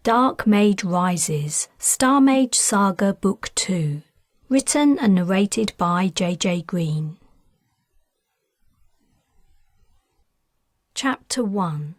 Dark Mage Rises, Mage Saga Book 2. Written and narrated by J.J. Green. Chapter 1.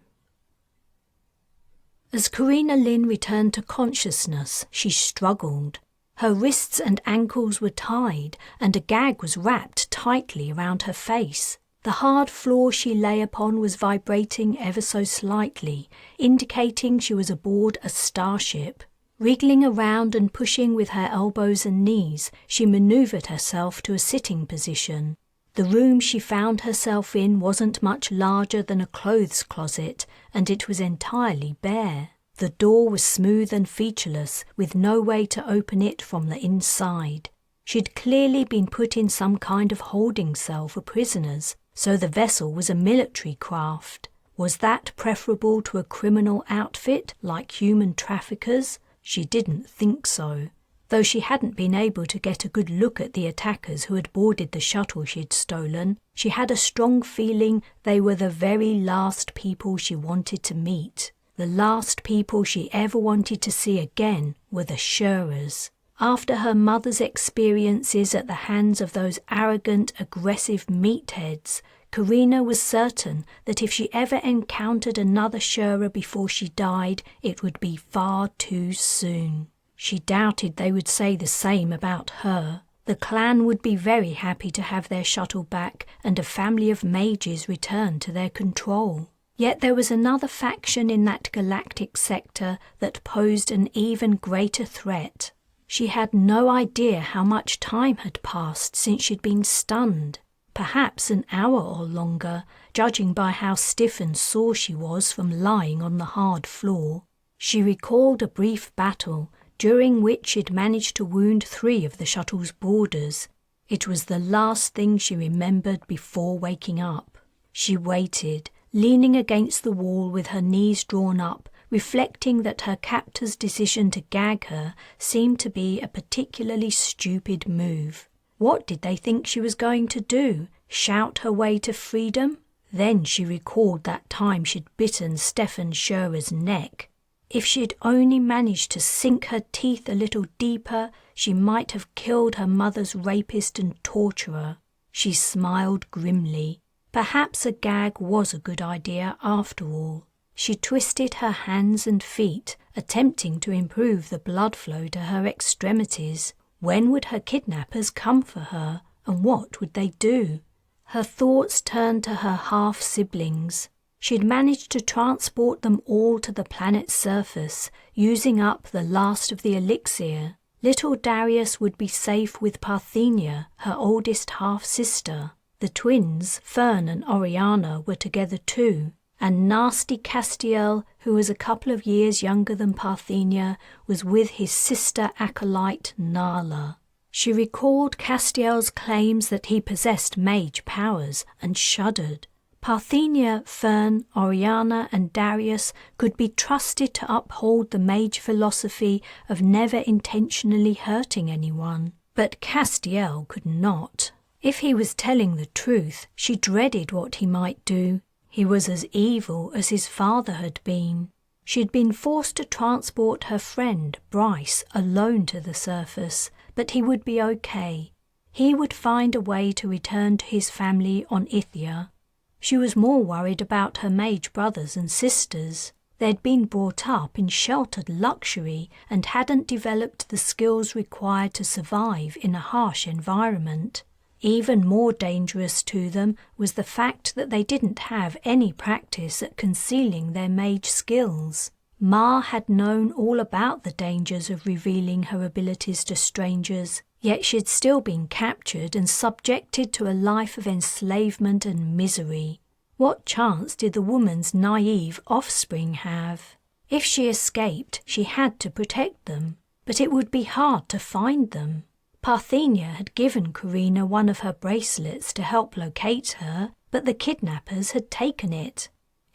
As Carina Lin returned to consciousness, she struggled. Her wrists and ankles were tied, and a gag was wrapped tightly around her face. The hard floor she lay upon was vibrating ever so slightly, indicating she was aboard a starship. Wriggling around and pushing with her elbows and knees, she manoeuvred herself to a sitting position. The room she found herself in wasn't much larger than a clothes closet, and it was entirely bare. The door was smooth and featureless, with no way to open it from the inside. She'd clearly been put in some kind of holding cell for prisoners, so the vessel was a military craft. Was that preferable to a criminal outfit like human traffickers? She didn't think so. Though she hadn't been able to get a good look at the attackers who had boarded the shuttle she'd stolen, she had a strong feeling they were the very last people she wanted to meet. The last people she ever wanted to see again were the Shurers. After her mother's experiences at the hands of those arrogant, aggressive meatheads, Carina was certain that if she ever encountered another Shurer before she died, it would be far too soon. She doubted they would say the same about her. The clan would be very happy to have their shuttle back and a family of mages return to their control. Yet there was another faction in that galactic sector that posed an even greater threat. She had no idea how much time had passed since she'd been stunned. Perhaps an hour or longer, judging by how stiff and sore she was from lying on the hard floor. She recalled a brief battle, during which she'd managed to wound 3 of the shuttle's boarders. It was the last thing she remembered before waking up. She waited, leaning against the wall with her knees drawn up, reflecting that her captor's decision to gag her seemed to be a particularly stupid move. What did they think she was going to do? Shout her way to freedom? Then she recalled that time she'd bitten Stefan Schurer's neck. If she'd only managed to sink her teeth a little deeper, she might have killed her mother's rapist and torturer. She smiled grimly. Perhaps a gag was a good idea after all. She twisted her hands and feet, attempting to improve the blood flow to her extremities. When would her kidnappers come for her, and what would they do? Her thoughts turned to her half-siblings. She'd managed to transport them all to the planet's surface, using up the last of the elixir. Little Darius would be safe with Parthenia, her oldest half-sister. The twins, Fern and Oriana, were together too. And nasty Castiel, who was a couple of years younger than Parthenia, was with his sister acolyte Nala. She recalled Castiel's claims that he possessed mage powers and shuddered. Parthenia, Fern, Oriana and Darius could be trusted to uphold the mage philosophy of never intentionally hurting anyone, but Castiel could not. If he was telling the truth, she dreaded what he might do. He was as evil as his father had been. She'd been forced to transport her friend, Bryce, alone to the surface, but he would be okay. He would find a way to return to his family on Ithia. She was more worried about her mage brothers and sisters. They'd been brought up in sheltered luxury and hadn't developed the skills required to survive in a harsh environment. Even more dangerous to them was the fact that they didn't have any practice at concealing their mage skills. Ma had known all about the dangers of revealing her abilities to strangers, yet she'd still been captured and subjected to a life of enslavement and misery. What chance did the woman's naive offspring have? If she escaped, she had to protect them, but it would be hard to find them. Parthenia had given Carina one of her bracelets to help locate her, but the kidnappers had taken it.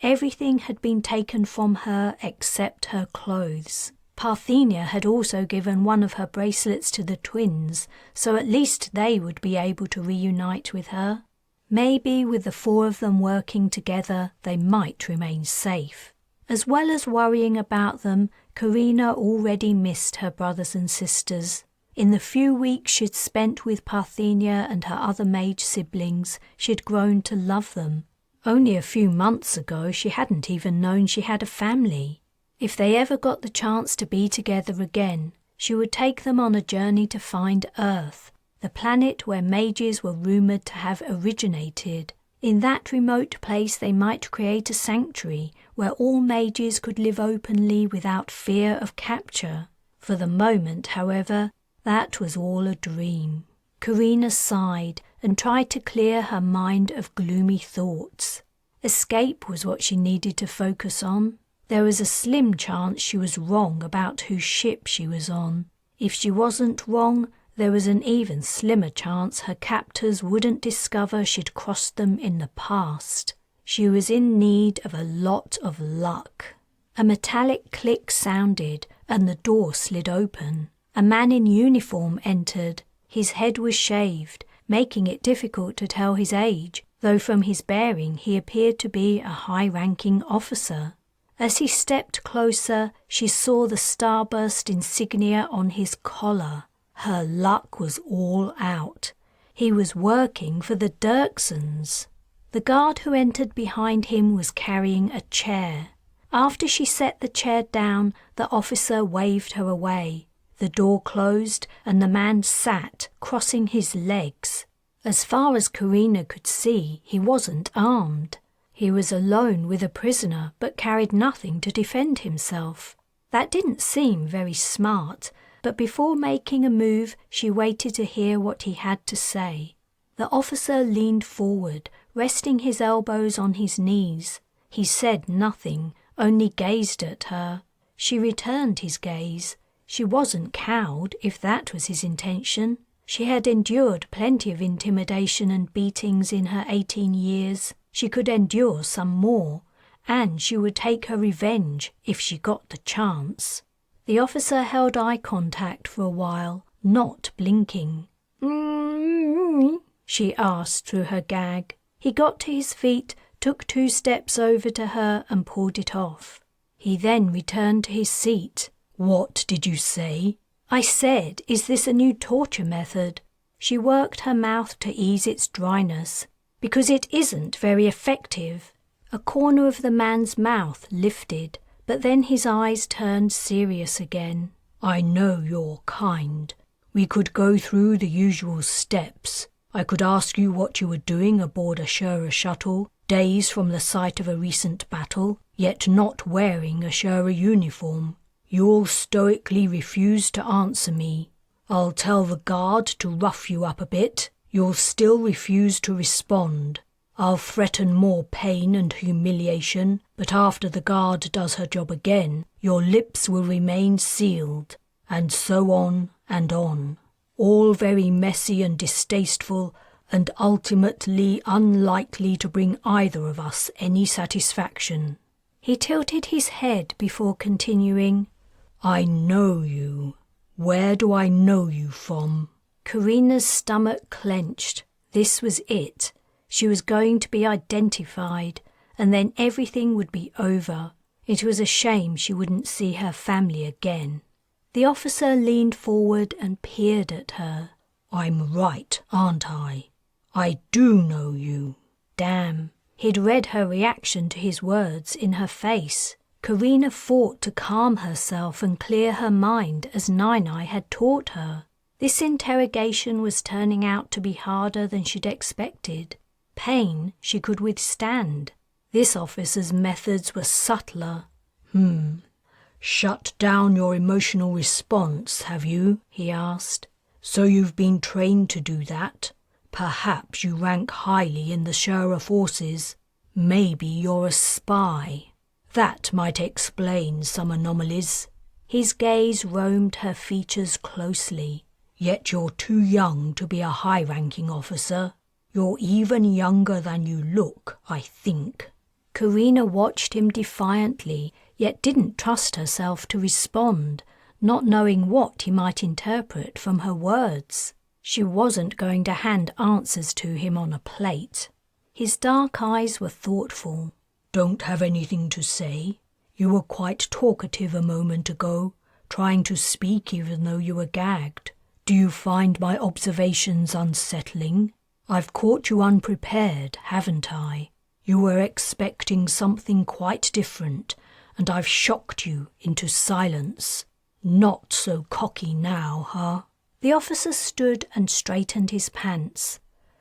Everything had been taken from her except her clothes. Parthenia had also given one of her bracelets to the twins, so at least they would be able to reunite with her. Maybe with the 4 of them working together, they might remain safe. As well as worrying about them, Carina already missed her brothers and sisters. In the few weeks she'd spent with Parthenia and her other mage siblings, she'd grown to love them. Only a few months ago she hadn't even known she had a family. If they ever got the chance to be together again, she would take them on a journey to find Earth, the planet where mages were rumoured to have originated. In that remote place they might create a sanctuary where all mages could live openly without fear of capture. For the moment, however, that was all a dream. Carina sighed and tried to clear her mind of gloomy thoughts. Escape was what she needed to focus on. There was a slim chance she was wrong about whose ship she was on. If she wasn't wrong, there was an even slimmer chance her captors wouldn't discover she'd crossed them in the past. She was in need of a lot of luck. A metallic click sounded and the door slid open. A man in uniform entered. His head was shaved, making it difficult to tell his age, though from his bearing he appeared to be a high-ranking officer. As he stepped closer, she saw the starburst insignia on his collar. Her luck was all out. He was working for the Dirksens. The guard who entered behind him was carrying a chair. After she set the chair down, the officer waved her away. The door closed and the man sat, crossing his legs. As far as Carina could see, he wasn't armed. He was alone with a prisoner, but carried nothing to defend himself. That didn't seem very smart, but before making a move, she waited to hear what he had to say. The officer leaned forward, resting his elbows on his knees. He said nothing, only gazed at her. She returned his gaze. She wasn't cowed, if that was his intention. She had endured plenty of intimidation and beatings in her 18 years. She could endure some more, and she would take her revenge if she got the chance. The officer held eye contact for a while, not blinking. She asked through her gag. He got to his feet, took 2 steps over to her and pulled it off. He then returned to his seat. What did you say? I said, is this a new torture method? She worked her mouth to ease its dryness. Because it isn't very effective. A corner of the man's mouth lifted, but then his eyes turned serious again. I know your kind. We could go through the usual steps. I could ask you what you were doing aboard a Shura shuttle, days from the site of a recent battle, yet not wearing a Shura uniform. You'll stoically refuse to answer me. I'll tell the guard to rough you up a bit. You'll still refuse to respond. I'll threaten more pain and humiliation, but after the guard does her job again, your lips will remain sealed, and so on and on. All very messy and distasteful, and ultimately unlikely to bring either of us any satisfaction. He tilted his head before continuing, I know you. Where do I know you from? Carina's stomach clenched. This was it. She was going to be identified, and then everything would be over. It was a shame she wouldn't see her family again. The officer leaned forward and peered at her. I'm right, aren't I? I do know you. Damn. He'd read her reaction to his words in her face. Carina fought to calm herself and clear her mind as Nainai had taught her. This interrogation was turning out to be harder than she'd expected. Pain she could withstand. This officer's methods were subtler. Shut down your emotional response, have you? He asked. So you've been trained to do that? Perhaps you rank highly in the Shura forces. Maybe you're a spy. That might explain some anomalies. His gaze roamed her features closely. Yet you're too young to be a high-ranking officer. You're even younger than you look, I think. Carina watched him defiantly, yet didn't trust herself to respond, not knowing what he might interpret from her words. She wasn't going to hand answers to him on a plate. His dark eyes were thoughtful. Don't have anything to say? You were quite talkative a moment ago, trying to speak even though you were gagged. Do you find my observations unsettling? I've caught you unprepared, haven't I? You were expecting something quite different, and I've shocked you into silence. Not so cocky now, huh? The officer stood and straightened his pants.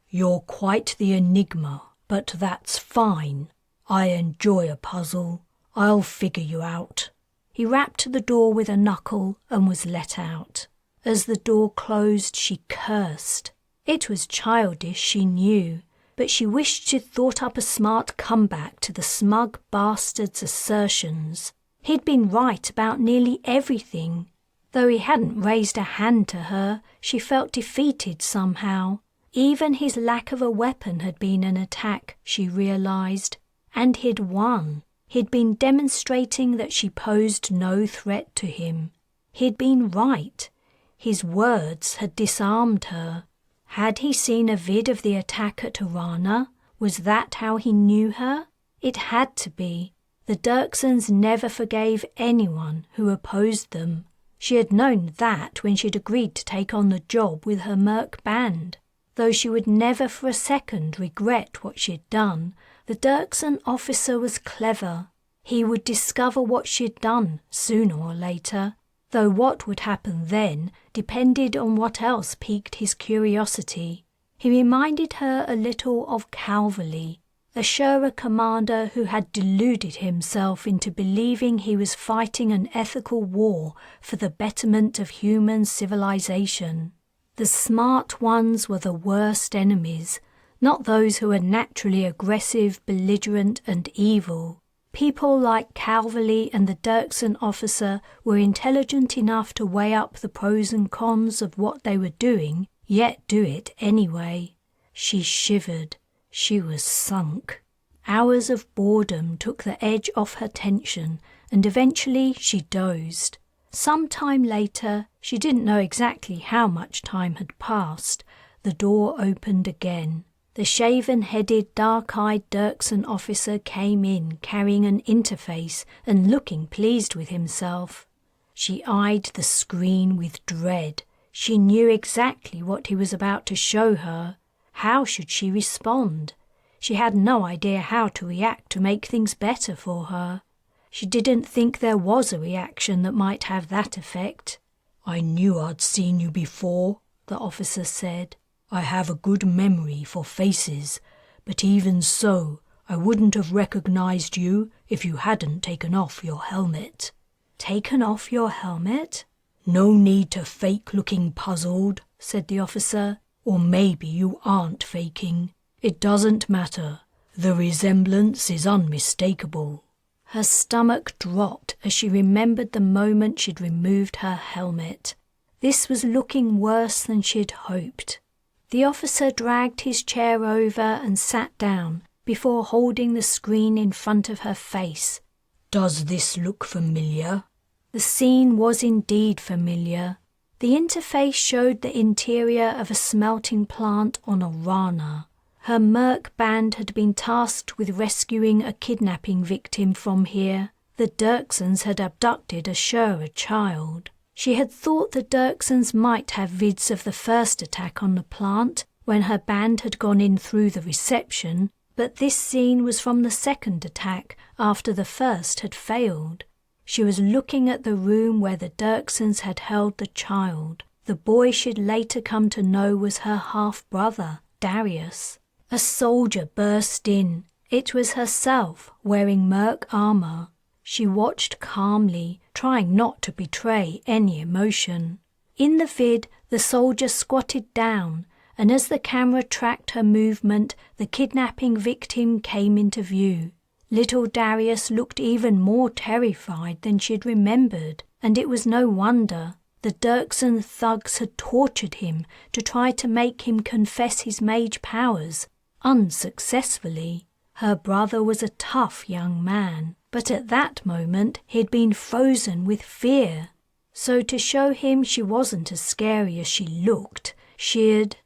You're quite the enigma, but that's fine. I enjoy a puzzle. I'll figure you out. He rapped the door with a knuckle and was let out. As the door closed, she cursed. It was childish, she knew, but she wished she'd thought up a smart comeback to the smug bastard's assertions. He'd been right about nearly everything. Though he hadn't raised a hand to her, she felt defeated somehow. Even his lack of a weapon had been an attack, she realized, and he'd won. He'd been demonstrating that she posed no threat to him. He'd been right. His words had disarmed her. Had he seen a vid of the attack at Arana? Was that how he knew her? It had to be. The Dirksens never forgave anyone who opposed them. She had known that when she'd agreed to take on the job with her merc band. Though she would never for a second regret what she'd done, the Dirksen officer was clever. He would discover what she'd done sooner or later, though what would happen then depended on what else piqued his curiosity. He reminded her a little of Calverley, a Shura commander who had deluded himself into believing he was fighting an ethical war for the betterment of human civilization. The smart ones were the worst enemies, not those who are naturally aggressive, belligerent, and evil. People like Calverley and the Dirksen officer were intelligent enough to weigh up the pros and cons of what they were doing, yet do it anyway. She shivered. She was sunk. Hours of boredom took the edge off her tension, and eventually she dozed. Some time later, she didn't know exactly how much time had passed, the door opened again. The shaven-headed, dark-eyed Dirksen officer came in carrying an interface and looking pleased with himself. She eyed the screen with dread. She knew exactly what he was about to show her. How should she respond? She had no idea how to react to make things better for her. She didn't think there was a reaction that might have that effect. "I knew I'd seen you before," the officer said. "I have a good memory for faces, but even so, I wouldn't have recognized you if you hadn't taken off your helmet." "Taken off your helmet?" "No need to fake looking puzzled," said the officer. "Or maybe you aren't faking. It doesn't matter. The resemblance is unmistakable." Her stomach dropped as she remembered the moment she'd removed her helmet. This was looking worse than she'd hoped. The officer dragged his chair over and sat down before holding the screen in front of her face. "Does this look familiar?" The scene was indeed familiar. The interface showed the interior of a smelting plant on Arana. Her merc band had been tasked with rescuing a kidnapping victim from here. The Dirksens had abducted a Shura child. She had thought the Dirksens might have vids of the first attack on the plant when her band had gone in through the reception, but this scene was from the second attack after the first had failed. She was looking at the room where the Dirksens had held the child. The boy she'd later come to know was her half-brother, Darius. A soldier burst in. It was herself, wearing merc armor. She watched calmly, trying not to betray any emotion. In the vid, the soldier squatted down, and as the camera tracked her movement, the kidnapping victim came into view. Little Darius looked even more terrified than she'd remembered, and it was no wonder. The Dirksen thugs had tortured him to try to make him confess his mage powers, unsuccessfully. Her brother was a tough young man, but at that moment he'd been frozen with fear. So to show him she wasn't as scary as she looked, she'd...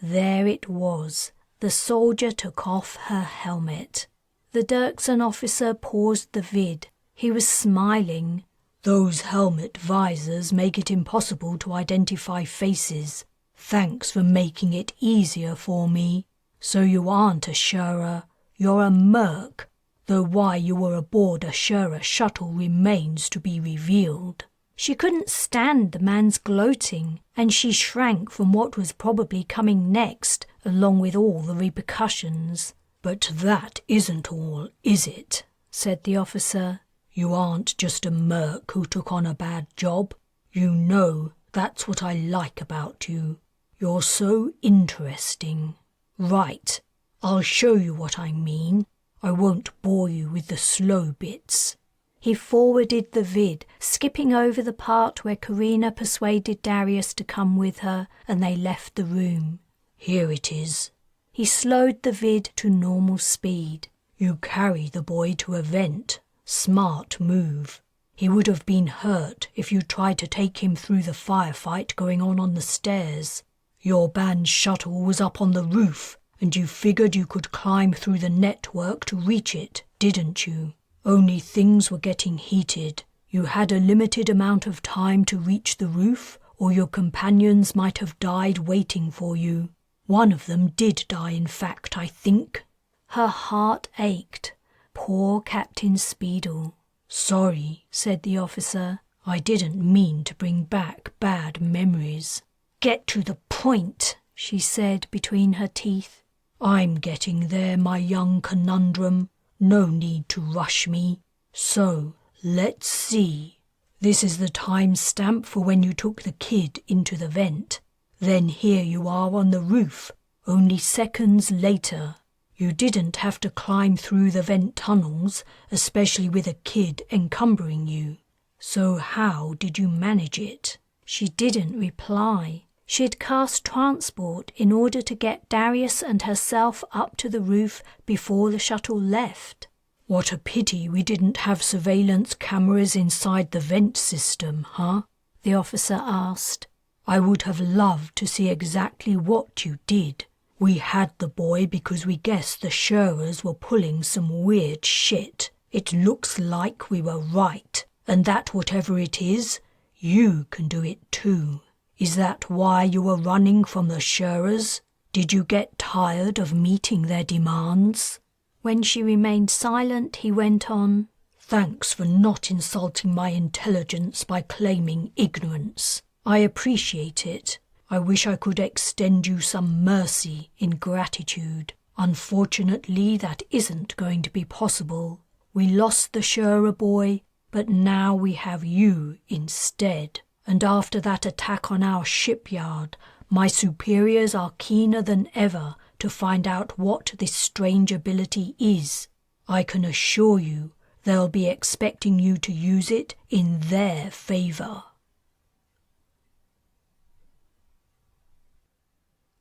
There it was. The soldier took off her helmet. The Dirksen officer paused the vid. He was smiling. "Those helmet visors make it impossible to identify faces. Thanks for making it easier for me. So you aren't a Shura, you're a merc, though why you were aboard a Shura shuttle remains to be revealed." She couldn't stand the man's gloating, and she shrank from what was probably coming next, along with all the repercussions. "But that isn't all, is it?" said the officer. "You aren't just a merc who took on a bad job. You know, that's what I like about you. You're so interesting." "Right, I'll show you what I mean. I won't bore you with the slow bits." He forwarded the vid, skipping over the part where Carina persuaded Darius to come with her, and they left the room. "Here it is." He slowed the vid to normal speed. "You carry the boy to a vent. Smart move. He would have been hurt if you tried to take him through the firefight going on the stairs. Your band's shuttle was up on the roof, and you figured you could climb through the network to reach it, didn't you? Only things were getting heated. You had a limited amount of time to reach the roof, or your companions might have died waiting for you. One of them did die, in fact, I think." Her heart ached. Poor Captain Speedle. "Sorry," said the officer. "I didn't mean to bring back bad memories." "Get to the point," she said between her teeth. "I'm getting there, my young conundrum. No need to rush me. So, let's see. This is the time stamp for when you took the kid into the vent. Then here you are on the roof, only seconds later. You didn't have to climb through the vent tunnels, especially with a kid encumbering you. So how did you manage it?" She didn't reply. She had cast transport in order to get Darius and herself up to the roof before the shuttle left. "What a pity we didn't have surveillance cameras inside the vent system, huh?" the officer asked. "I would have loved to see exactly what you did. We had the boy because we guessed the Shuras were pulling some weird shit. It looks like we were right, and that whatever it is, you can do it too. Is that why you were running from the Shuras? Did you get tired of meeting their demands?" When she remained silent, he went on, "Thanks for not insulting my intelligence by claiming ignorance. I appreciate it. I wish I could extend you some mercy in gratitude. Unfortunately, that isn't going to be possible. We lost the Shura boy, but now we have you instead. And after that attack on our shipyard, my superiors are keener than ever to find out what this strange ability is. I can assure you they'll be expecting you to use it in their favor."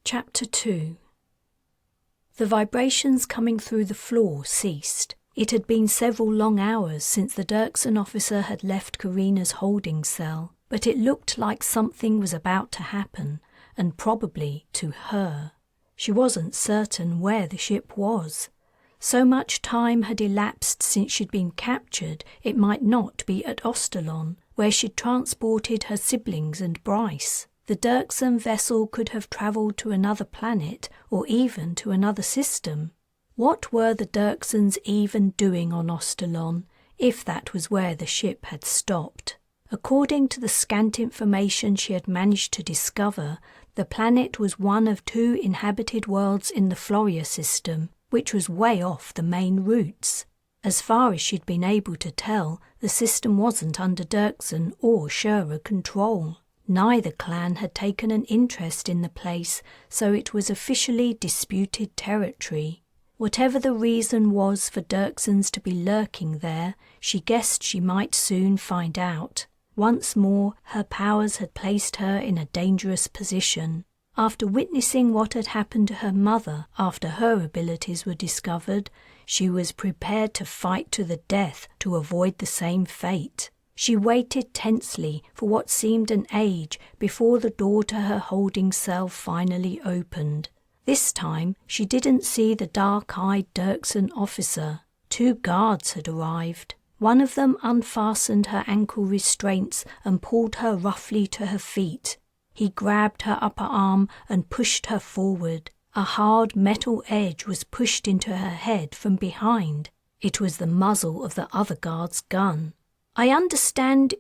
Chapter 2. The vibrations coming through the floor ceased. It had been several long hours since the Dirksen officer had left Carina's holding cell, but it looked like something was about to happen, and probably to her. She wasn't certain where the ship was. So much time had elapsed since she'd been captured, it might not be at Ostalon, where she'd transported her siblings and Bryce. The Dirksen vessel could have travelled to another planet or even to another system. What were the Dirksens even doing on Ostalon, if that was where the ship had stopped? According to the scant information she had managed to discover, the planet was one of 2 inhabited worlds in the Floria system, which was way off the main routes. As far as she'd been able to tell, the system wasn't under Dirksen or Shura control. Neither clan had taken an interest in the place, so it was officially disputed territory. Whatever the reason was for Dirksens to be lurking there, she guessed she might soon find out. Once more, her powers had placed her in a dangerous position. After witnessing what had happened to her mother after her abilities were discovered, she was prepared to fight to the death to avoid the same fate. She waited tensely for what seemed an age before the door to her holding cell finally opened. This time, she didn't see the dark-eyed Dirksen officer. 2 guards had arrived. One of them unfastened her ankle restraints and pulled her roughly to her feet. He grabbed her upper arm and pushed her forward. A hard metal edge was pushed into her head from behind. It was the muzzle of the other guard's gun. "I understand,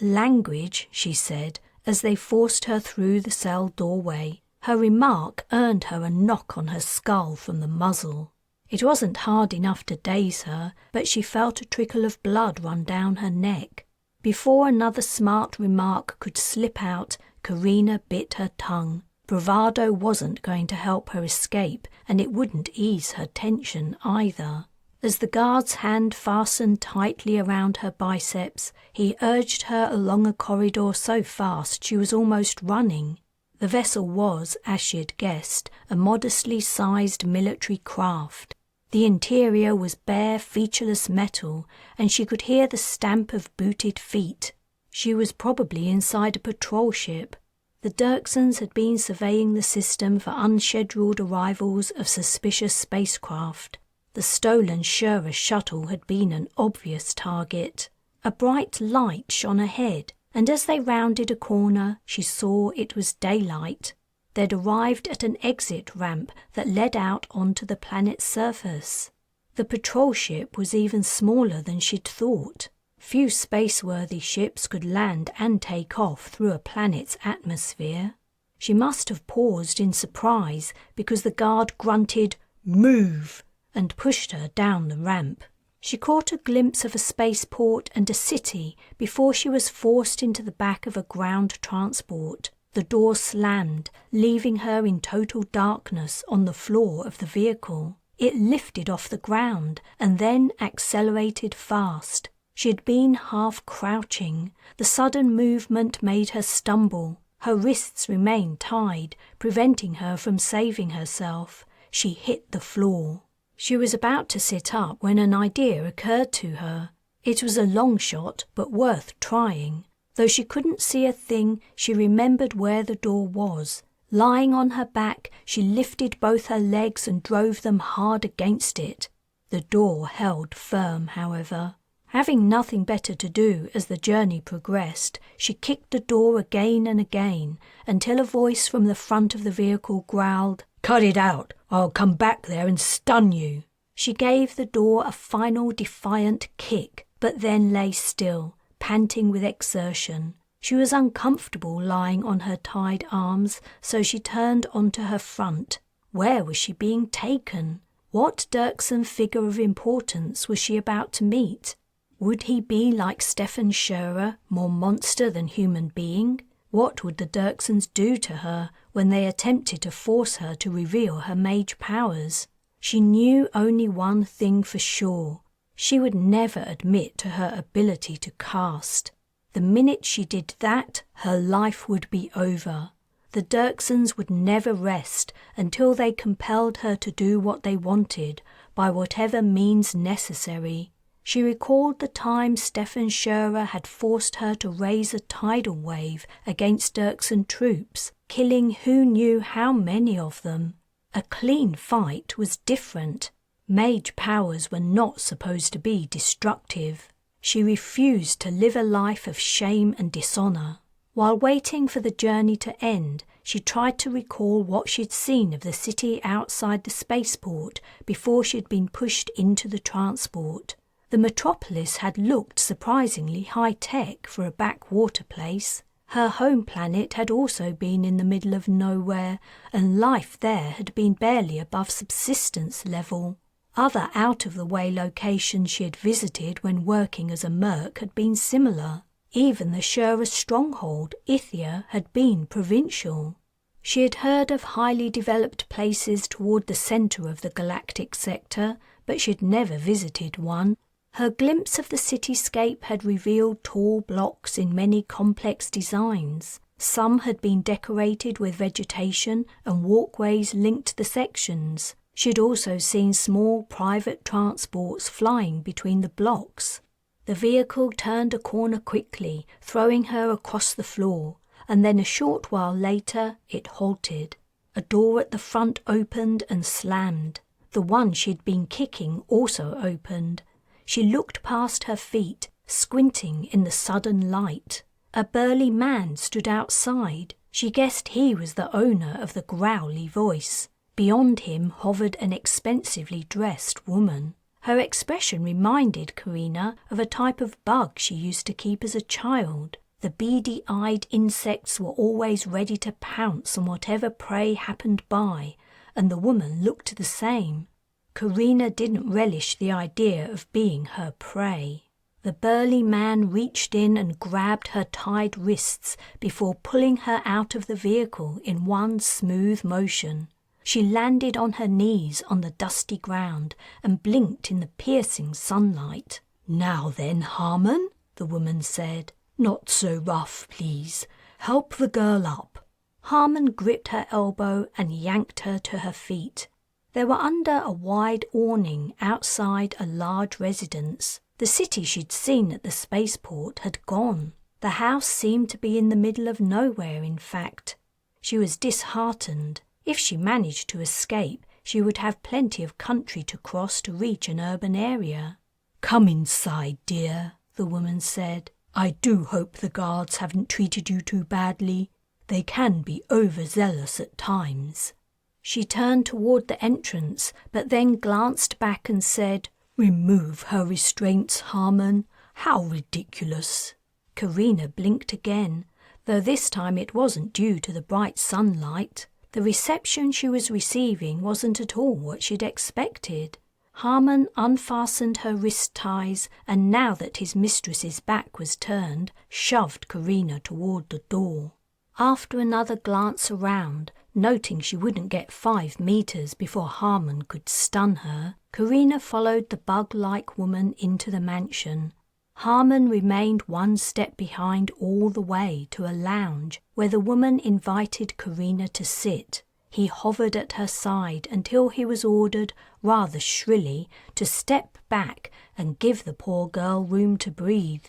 language," she said, as they forced her through the cell doorway. Her remark earned her a knock on her skull from the muzzle. It wasn't hard enough to daze her, but she felt a trickle of blood run down her neck. Before another smart remark could slip out, Carina bit her tongue. Bravado wasn't going to help her escape, and it wouldn't ease her tension either. As the guard's hand fastened tightly around her biceps, he urged her along a corridor so fast she was almost running. The vessel was, as she had guessed, a modestly sized military craft. The interior was bare, featureless metal, and she could hear the stamp of booted feet. She was probably inside a patrol ship. The Dirksens had been surveying the system for unscheduled arrivals of suspicious spacecraft. The stolen Shura shuttle had been an obvious target. A bright light shone ahead, and as they rounded a corner, she saw it was daylight. They'd arrived at an exit ramp that led out onto the planet's surface. The patrol ship was even smaller than she'd thought. Few space-worthy ships could land and take off through a planet's atmosphere. She must have paused in surprise because the guard grunted, "Move!" and pushed her down the ramp. She caught a glimpse of a spaceport and a city before she was forced into the back of a ground transport. The door slammed, leaving her in total darkness on the floor of the vehicle. It lifted off the ground and then accelerated fast. She had been half crouching. The sudden movement made her stumble. Her wrists remained tied, preventing her from saving herself. She hit the floor. She was about to sit up when an idea occurred to her. It was a long shot, but worth trying. Though she couldn't see a thing, she remembered where the door was. Lying on her back, she lifted both her legs and drove them hard against it. The door held firm, however. Having nothing better to do as the journey progressed, she kicked the door again and again, until a voice from the front of the vehicle growled, "Cut it out! I'll come back there and stun you!" She gave the door a final defiant kick, but then lay still, panting with exertion. She was uncomfortable lying on her tied arms, so she turned onto her front. Where was she being taken? What Dirksen figure of importance was she about to meet? Would he be like Stefan Shura, more monster than human being? What would the Dirksens do to her when they attempted to force her to reveal her mage powers? She knew only one thing for sure. She would never admit to her ability to cast. The minute she did that, her life would be over. The Dirksens would never rest until they compelled her to do what they wanted, by whatever means necessary. She recalled the time Stefan Shura had forced her to raise a tidal wave against Dirksen troops, killing who knew how many of them. A clean fight was different. Mage powers were not supposed to be destructive. She refused to live a life of shame and dishonor. While waiting for the journey to end, she tried to recall what she'd seen of the city outside the spaceport before she'd been pushed into the transport. The metropolis had looked surprisingly high-tech for a backwater place. Her home planet had also been in the middle of nowhere, and life there had been barely above subsistence level. Other out-of-the-way locations she had visited when working as a merc had been similar. Even the Shura stronghold, Ithia, had been provincial. She had heard of highly developed places toward the center of the galactic sector, but she'd never visited one. Her glimpse of the cityscape had revealed tall blocks in many complex designs. Some had been decorated with vegetation and walkways linked the sections. She'd also seen small private transports flying between the blocks. The vehicle turned a corner quickly, throwing her across the floor, and then a short while later it halted. A door at the front opened and slammed. The one she'd been kicking also opened. She looked past her feet, squinting in the sudden light. A burly man stood outside. She guessed he was the owner of the growly voice. Beyond him hovered an expensively dressed woman. Her expression reminded Carina of a type of bug she used to keep as a child. The beady-eyed insects were always ready to pounce on whatever prey happened by, and the woman looked the same. Carina didn't relish the idea of being her prey. The burly man reached in and grabbed her tied wrists before pulling her out of the vehicle in one smooth motion. She landed on her knees on the dusty ground and blinked in the piercing sunlight. "Now then, Harmon," the woman said. "Not so rough, please. Help the girl up." Harmon gripped her elbow and yanked her to her feet. They were under a wide awning outside a large residence. The city she'd seen at the spaceport had gone. The house seemed to be in the middle of nowhere, in fact. She was disheartened. If she managed to escape, she would have plenty of country to cross to reach an urban area. "Come inside, dear," the woman said. "I do hope the guards haven't treated you too badly. They can be overzealous at times." She turned toward the entrance, but then glanced back and said, "Remove her restraints, Harmon. How ridiculous." Carina blinked again, though this time it wasn't due to the bright sunlight. The reception she was receiving wasn't at all what she'd expected. Harmon unfastened her wrist ties, and now that his mistress's back was turned, shoved Carina toward the door. After another glance around, noting she wouldn't get 5 meters before Harmon could stun her, Carina followed the bug-like woman into the mansion. Harmon remained one step behind all the way to a lounge where the woman invited Carina to sit. He hovered at her side until he was ordered, rather shrilly, to step back and give the poor girl room to breathe.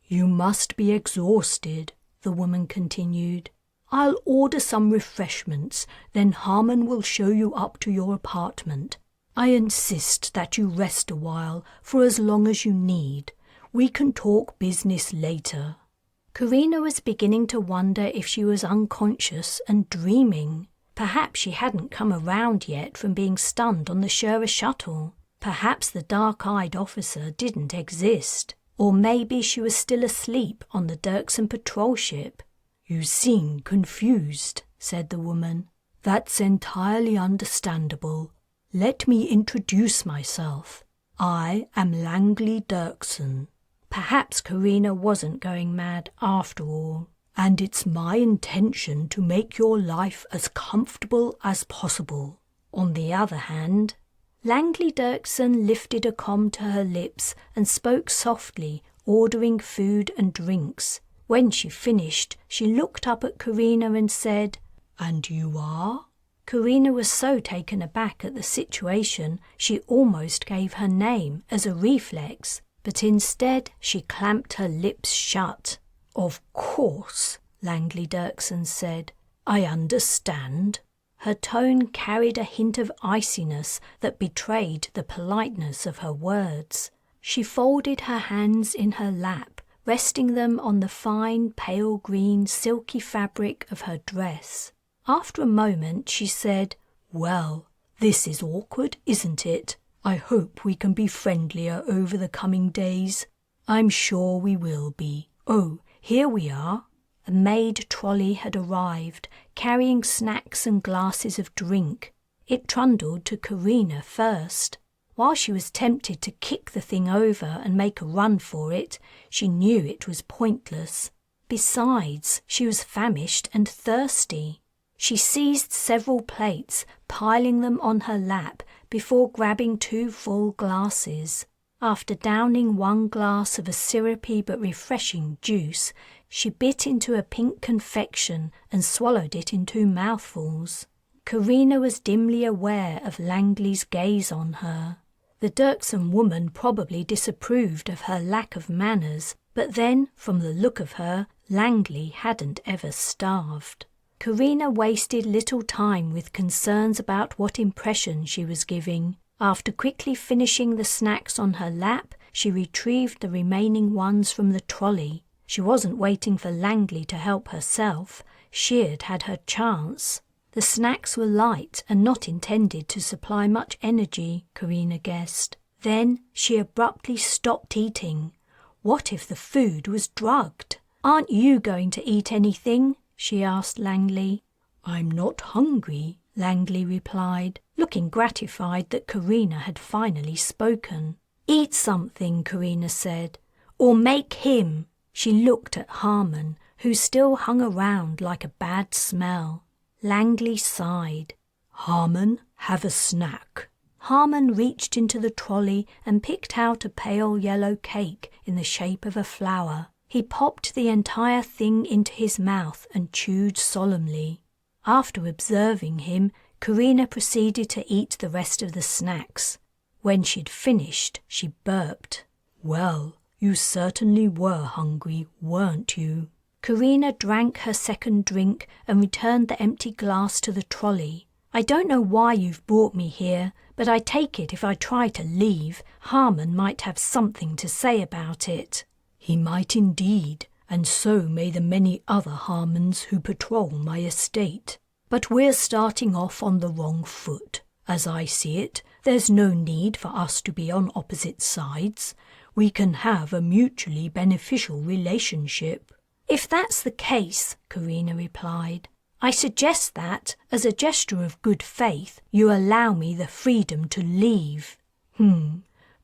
"You must be exhausted," the woman continued. "I'll order some refreshments, then Harmon will show you up to your apartment. I insist that you rest a while for as long as you need. We can talk business later." Carina was beginning to wonder if she was unconscious and dreaming. Perhaps she hadn't come around yet from being stunned on the Shura shuttle. Perhaps the dark-eyed officer didn't exist. Or maybe she was still asleep on the Dirksen patrol ship. "You seem confused," said the woman. "That's entirely understandable. Let me introduce myself. I am Langley Dirksen." Perhaps Carina wasn't going mad after all. "And it's my intention to make your life as comfortable as possible." On the other hand, Langley Dirksen lifted a comm to her lips and spoke softly, ordering food and drinks. When she finished, she looked up at Carina and said, "And you are?" Carina was so taken aback at the situation she almost gave her name as a reflex, but instead she clamped her lips shut. "Of course," Langley Dirksen said. "I understand." Her tone carried a hint of iciness that betrayed the politeness of her words. She folded her hands in her lap, resting them on the fine pale green silky fabric of her dress. After a moment she said, "Well, this is awkward, isn't it? I hope we can be friendlier over the coming days." "I'm sure we will be. Oh, here we are." A maid trolley had arrived, carrying snacks and glasses of drink. It trundled to Carina first. While she was tempted to kick the thing over and make a run for it, she knew it was pointless. Besides, she was famished and thirsty. She seized several plates, piling them on her lap before grabbing 2 full glasses. After downing 1 glass of a syrupy but refreshing juice, she bit into a pink confection and swallowed it in 2 mouthfuls. Carina was dimly aware of Langley's gaze on her. The Dirksen woman probably disapproved of her lack of manners, but then, from the look of her, Langley hadn't ever starved. Carina wasted little time with concerns about what impression she was giving. After quickly finishing the snacks on her lap, she retrieved the remaining ones from the trolley. She wasn't waiting for Langley to help herself. She'd had her chance. The snacks were light and not intended to supply much energy, Carina guessed. Then she abruptly stopped eating. What if the food was drugged? "Aren't you going to eat anything?" she asked Langley. "I'm not hungry," Langley replied, looking gratified that Carina had finally spoken. "Eat something," Carina said, "or make him." She looked at Harmon, who still hung around like a bad smell. Langley sighed. "Harmon, have a snack." Harmon reached into the trolley and picked out a pale yellow cake in the shape of a flower. He popped the entire thing into his mouth and chewed solemnly. After observing him, Carina proceeded to eat the rest of the snacks. When she'd finished, she burped. "Well, you certainly were hungry, weren't you?" Carina drank her second drink and returned the empty glass to the trolley. "I don't know why you've brought me here, but I take it if I try to leave, Harmon might have something to say about it." "He might indeed, and so may the many other Harmons who patrol my estate. But we're starting off on the wrong foot. As I see it, there's no need for us to be on opposite sides. We can have a mutually beneficial relationship." "If that's the case," Carina replied, "I suggest that, as a gesture of good faith, you allow me the freedom to leave."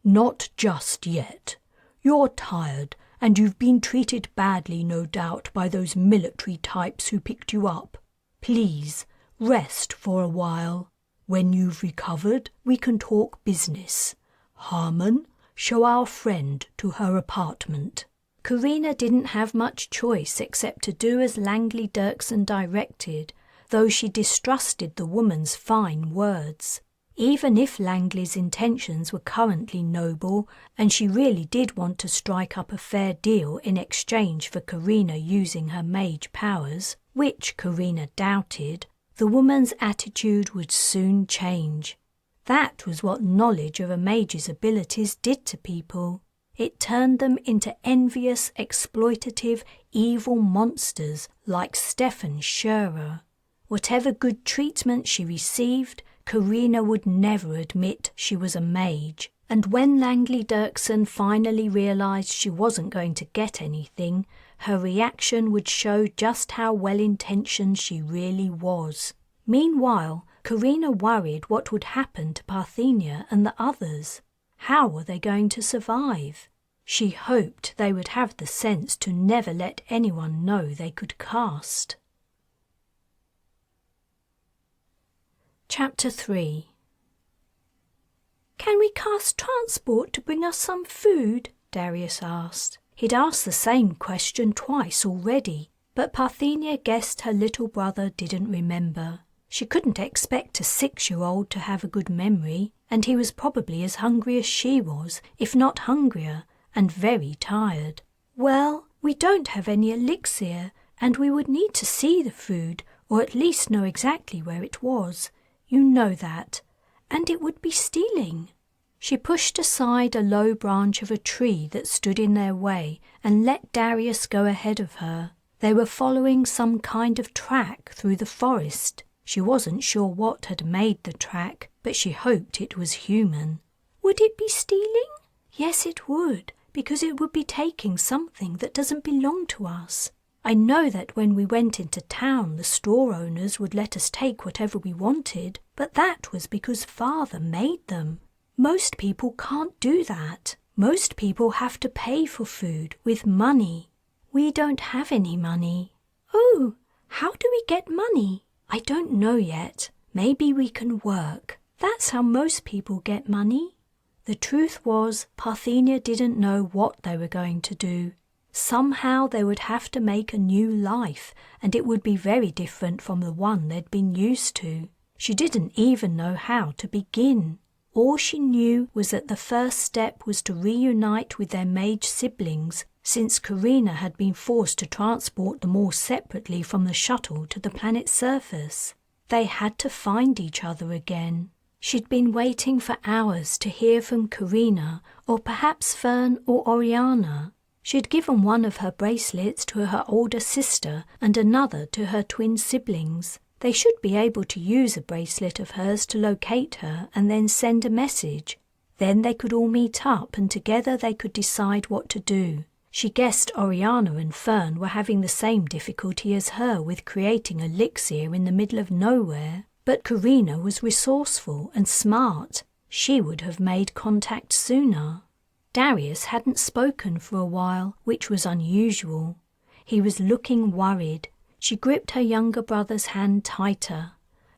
Not just yet. You're tired, and you've been treated badly, no doubt, by those military types who picked you up. Please, rest for a while. When you've recovered, we can talk business. Harmon, show our friend to her apartment." Carina didn't have much choice except to do as Langley Dirksen directed, though she distrusted the woman's fine words. Even if Langley's intentions were currently noble, and she really did want to strike up a fair deal in exchange for Carina using her mage powers, which Carina doubted, the woman's attitude would soon change. That was what knowledge of a mage's abilities did to people. It turned them into envious, exploitative, evil monsters like Stefan Scherer. Whatever good treatment she received, Carina would never admit she was a mage, and when Langley Dirksen finally realized she wasn't going to get anything, her reaction would show just how well-intentioned she really was. Meanwhile, Carina worried what would happen to Parthenia and the others. How were they going to survive? She hoped they would have the sense to never let anyone know they could cast. Chapter 3. "Can we cast transport to bring us some food?" Darius asked. He'd asked the same question twice already, but Parthenia guessed her little brother didn't remember. She couldn't expect a 6-year-old to have a good memory, and he was probably as hungry as she was, if not hungrier, and very tired. "Well, we don't have any elixir, and we would need to see the food, or at least know exactly where it was. You know that. And it would be stealing." She pushed aside a low branch of a tree that stood in their way and let Darius go ahead of her. They were following some kind of track through the forest. She wasn't sure what had made the track, but she hoped it was human. "Would it be stealing?" "Yes, it would, because it would be taking something that doesn't belong to us. I know that when we went into town, the store owners would let us take whatever we wanted, but that was because Father made them. Most people can't do that. Most people have to pay for food with money. We don't have any money." "Oh, how do we get money?" "I don't know yet. Maybe we can work. That's how most people get money." The truth was, Parthenia didn't know what they were going to do. Somehow they would have to make a new life, and it would be very different from the one they'd been used to. She didn't even know how to begin. All she knew was that the first step was to reunite with their mage siblings, since Carina had been forced to transport them all separately from the shuttle to the planet's surface. They had to find each other again. She'd been waiting for hours to hear from Carina, or perhaps Fern or Oriana. She'd given one of her bracelets to her older sister and another to her twin siblings. They should be able to use a bracelet of hers to locate her and then send a message. Then they could all meet up and together they could decide what to do. She guessed Oriana and Fern were having the same difficulty as her with creating elixir in the middle of nowhere. But Carina was resourceful and smart. She would have made contact sooner. Darius hadn't spoken for a while, which was unusual. He was looking worried. She gripped her younger brother's hand tighter.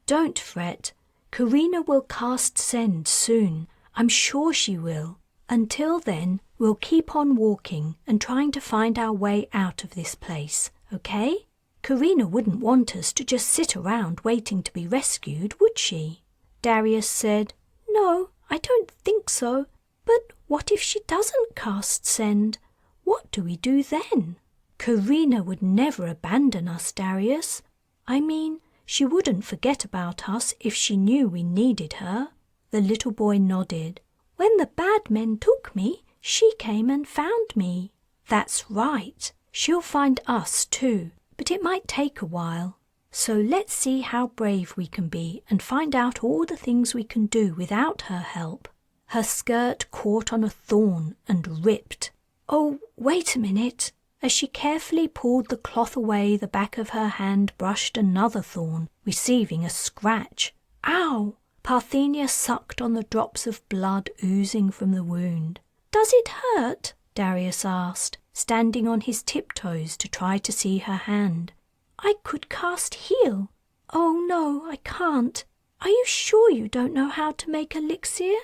"Don't fret. Carina will cast send soon. I'm sure she will. Until then, we'll keep on walking and trying to find our way out of this place, okay? Carina wouldn't want us to just sit around waiting to be rescued, would she?" Darius said, "No, I don't think so. But what if she doesn't cast send? What do we do then?" "Carina would never abandon us, Darius. I mean, she wouldn't forget about us if she knew we needed her." The little boy nodded. "When the bad men took me, she came and found me." "That's right. She'll find us too. But it might take a while. So let's see how brave we can be and find out all the things we can do without her help." Her skirt caught on a thorn and ripped. "Oh, wait a minute." As she carefully pulled the cloth away, the back of her hand brushed another thorn, receiving a scratch. "Ow!" Parthenia sucked on the drops of blood oozing from the wound. "Does it hurt?" Darius asked, standing on his tiptoes to try to see her hand. "I could cast heal." "Oh no, I can't. Are you sure you don't know how to make elixir?"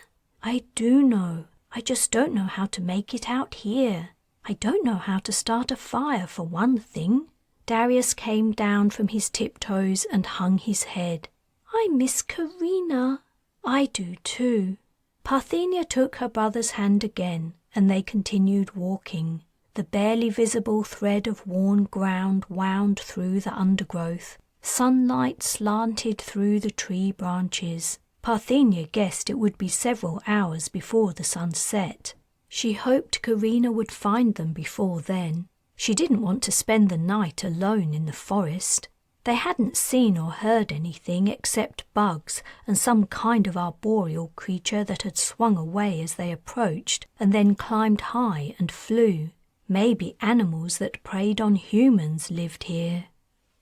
"I do know. I just don't know how to make it out here. I don't know how to start a fire for one thing." Darius came down from his tiptoes and hung his head. "I miss Carina." "I do too." Parthenia took her brother's hand again, and they continued walking. The barely visible thread of worn ground wound through the undergrowth. Sunlight slanted through the tree branches. Parthenia guessed it would be several hours before the sun set. She hoped Carina would find them before then. She didn't want to spend the night alone in the forest. They hadn't seen or heard anything except bugs and some kind of arboreal creature that had swung away as they approached and then climbed high and flew. Maybe animals that preyed on humans lived here.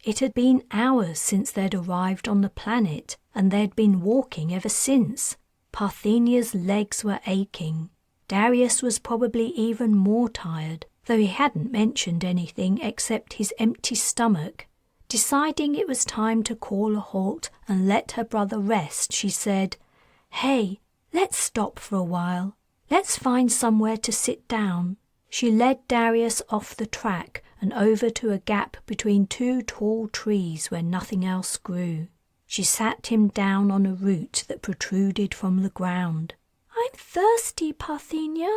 It had been hours since they'd arrived on the planet, and they'd been walking ever since. Parthenia's legs were aching. Darius was probably even more tired, though he hadn't mentioned anything except his empty stomach. Deciding it was time to call a halt and let her brother rest, she said, "Hey, let's stop for a while. Let's find somewhere to sit down." She led Darius off the track and over to a gap between two tall trees where nothing else grew. She sat him down on a root that protruded from the ground. "I'm thirsty, Parthenia."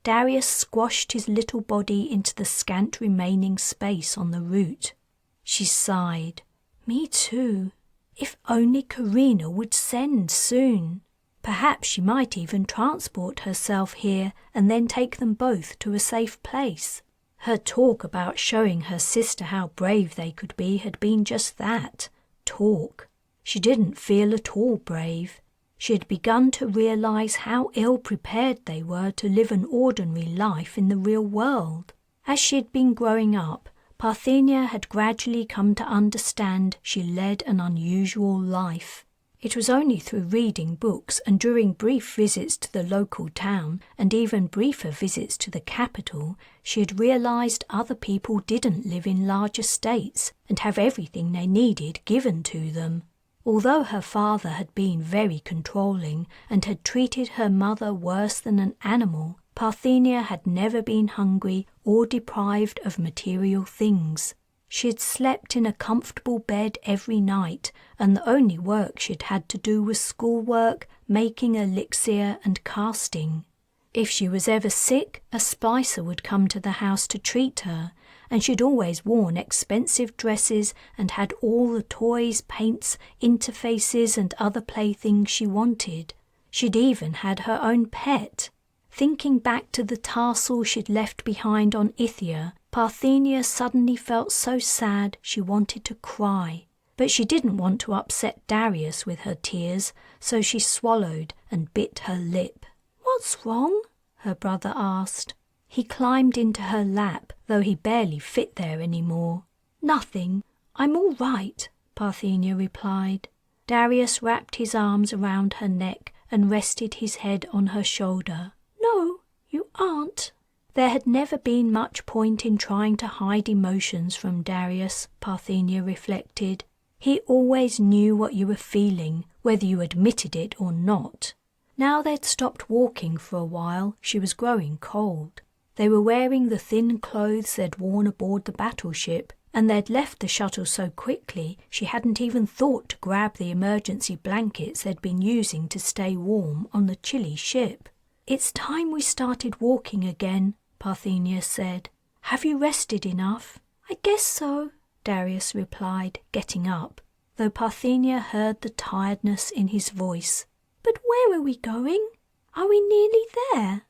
Darius squashed his little body into the scant remaining space on the root. She sighed. "Me too. If only Carina would send soon. Perhaps she might even transport herself here and then take them both to a safe place." Her talk about showing her sister how brave they could be had been just that, talk. She didn't feel at all brave. She had begun to realize how ill-prepared they were to live an ordinary life in the real world. As she had been growing up, Parthenia had gradually come to understand she led an unusual life. It was only through reading books and during brief visits to the local town and even briefer visits to the capital she had realized other people didn't live in large estates and have everything they needed given to them. Although her father had been very controlling and had treated her mother worse than an animal, Parthenia had never been hungry or deprived of material things. She had slept in a comfortable bed every night, and the only work she'd had to do was schoolwork, making elixir, and casting. If she was ever sick, a spicer would come to the house to treat her, and she'd always worn expensive dresses and had all the toys, paints, interfaces and other playthings she wanted. She'd even had her own pet. Thinking back to the tarsal she'd left behind on Ithia, Parthenia suddenly felt so sad she wanted to cry. But she didn't want to upset Darius with her tears, so she swallowed and bit her lip. "What's wrong?" her brother asked. He climbed into her lap, though he barely fit there anymore. "Nothing. I'm all right," Parthenia replied. Darius wrapped his arms around her neck and rested his head on her shoulder. "No, you aren't." There had never been much point in trying to hide emotions from Darius, Parthenia reflected. He always knew what you were feeling, whether you admitted it or not. Now they'd stopped walking for a while, she was growing cold. They were wearing the thin clothes they'd worn aboard the battleship, and they'd left the shuttle so quickly she hadn't even thought to grab the emergency blankets they'd been using to stay warm on the chilly ship. "It's time we started walking again," Parthenia said. "Have you rested enough?" "I guess so," Darius replied, getting up, though Parthenia heard the tiredness in his voice. "But where are we going? Are we nearly there?"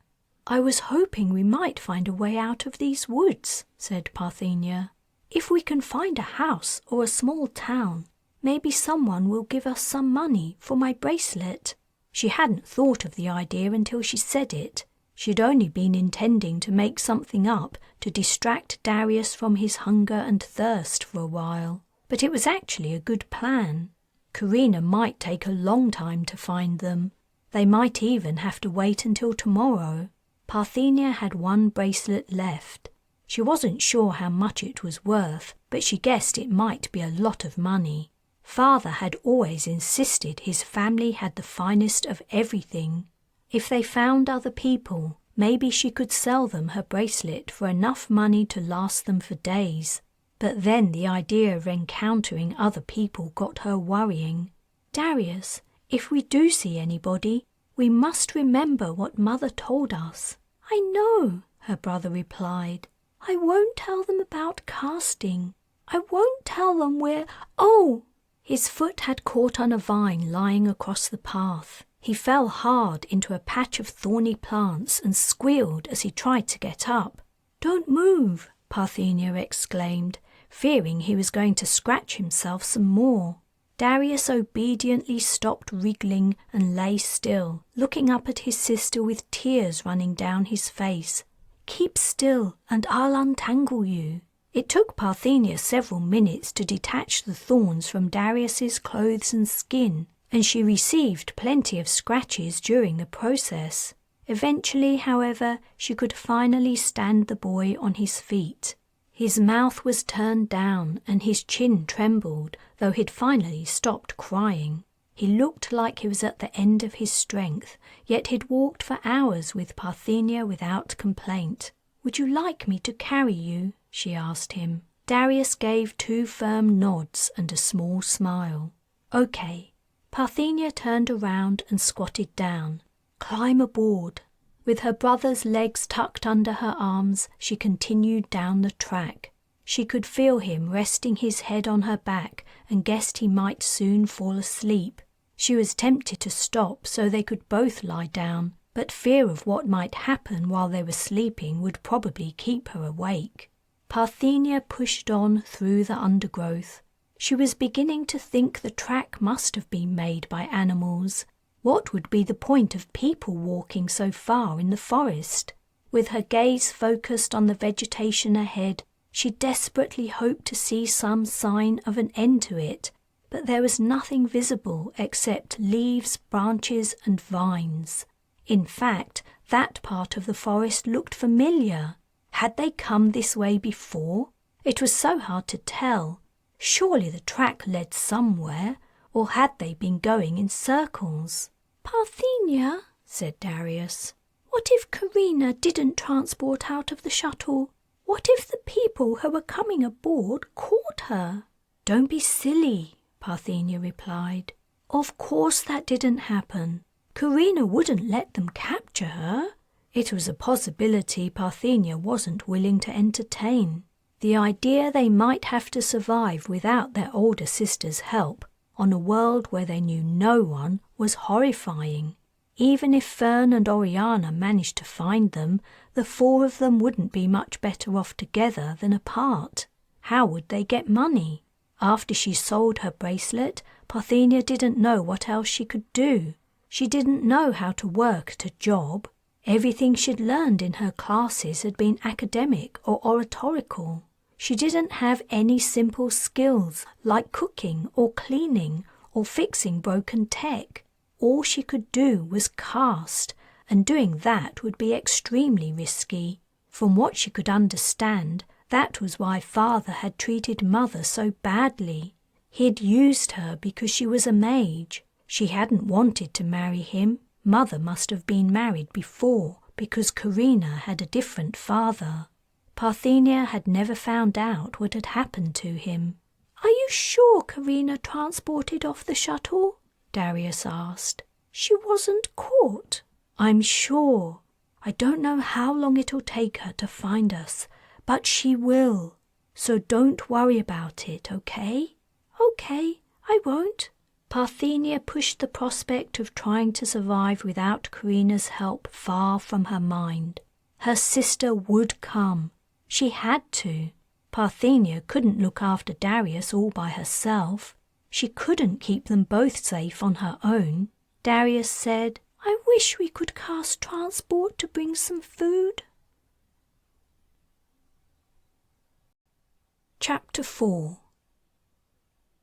"I was hoping we might find a way out of these woods," said Parthenia. "If we can find a house or a small town, maybe someone will give us some money for my bracelet." She hadn't thought of the idea until she said it. She'd only been intending to make something up to distract Darius from his hunger and thirst for a while. But it was actually a good plan. Carina might take a long time to find them. They might even have to wait until tomorrow. Parthenia had one bracelet left. She wasn't sure how much it was worth, but she guessed it might be a lot of money. Father had always insisted his family had the finest of everything. If they found other people, maybe she could sell them her bracelet for enough money to last them for days. But then the idea of encountering other people got her worrying. "Darius, if we do see anybody, we must remember what Mother told us." "I know," her brother replied. "I won't tell them about casting. I won't tell them we're— Oh!" His foot had caught on a vine lying across the path. He fell hard into a patch of thorny plants and squealed as he tried to get up. "Don't move," Parthenia exclaimed, fearing he was going to scratch himself some more. Darius obediently stopped wriggling and lay still, looking up at his sister with tears running down his face. "Keep still and I'll untangle you." It took Parthenia several minutes to detach the thorns from Darius's clothes and skin, and she received plenty of scratches during the process. Eventually, however, she could finally stand the boy on his feet. His mouth was turned down and his chin trembled, though he'd finally stopped crying. He looked like he was at the end of his strength, yet he'd walked for hours with Parthenia without complaint. "Would you like me to carry you?" she asked him. Darius gave 2 firm nods and a small smile. "Okay." Parthenia turned around and squatted down. "Climb aboard." With her brother's legs tucked under her arms, she continued down the track. She could feel him resting his head on her back and guessed he might soon fall asleep. She was tempted to stop so they could both lie down, but fear of what might happen while they were sleeping would probably keep her awake. Parthenia pushed on through the undergrowth. She was beginning to think the track must have been made by animals. What would be the point of people walking so far in the forest? With her gaze focused on the vegetation ahead, she desperately hoped to see some sign of an end to it, but there was nothing visible except leaves, branches, and vines. In fact, that part of the forest looked familiar. Had they come this way before? It was so hard to tell. Surely the track led somewhere, or had they been going in circles? "Parthenia," said Darius, "what if Carina didn't transport out of the shuttle? What if the people who were coming aboard caught her?" "Don't be silly," Parthenia replied. "Of course that didn't happen. Carina wouldn't let them capture her." It was a possibility Parthenia wasn't willing to entertain. The idea they might have to survive without their older sister's help on a world where they knew no one was horrifying. Even if Fern and Oriana managed to find them, the four of them wouldn't be much better off together than apart. How would they get money? After she sold her bracelet, Parthenia didn't know what else she could do. She didn't know how to work at a job. Everything she'd learned in her classes had been academic or oratorical. She didn't have any simple skills like cooking or cleaning or fixing broken tech. All she could do was cast, and doing that would be extremely risky. From what she could understand, that was why Father had treated Mother so badly. He'd used her because she was a mage. She hadn't wanted to marry him. Mother must have been married before, because Carina had a different father. Parthenia had never found out what had happened to him. "Are you sure Carina transported off the shuttle?" Darius asked. "She wasn't caught?" "I'm sure. I don't know how long it'll take her to find us, but she will. So don't worry about it, okay?" "Okay, I won't." Parthenia pushed the prospect of trying to survive without Carina's help far from her mind. Her sister would come. She had to. Parthenia couldn't look after Darius all by herself. She couldn't keep them both safe on her own. Darius said, "I wish we could cast transport to bring some food." Chapter 4.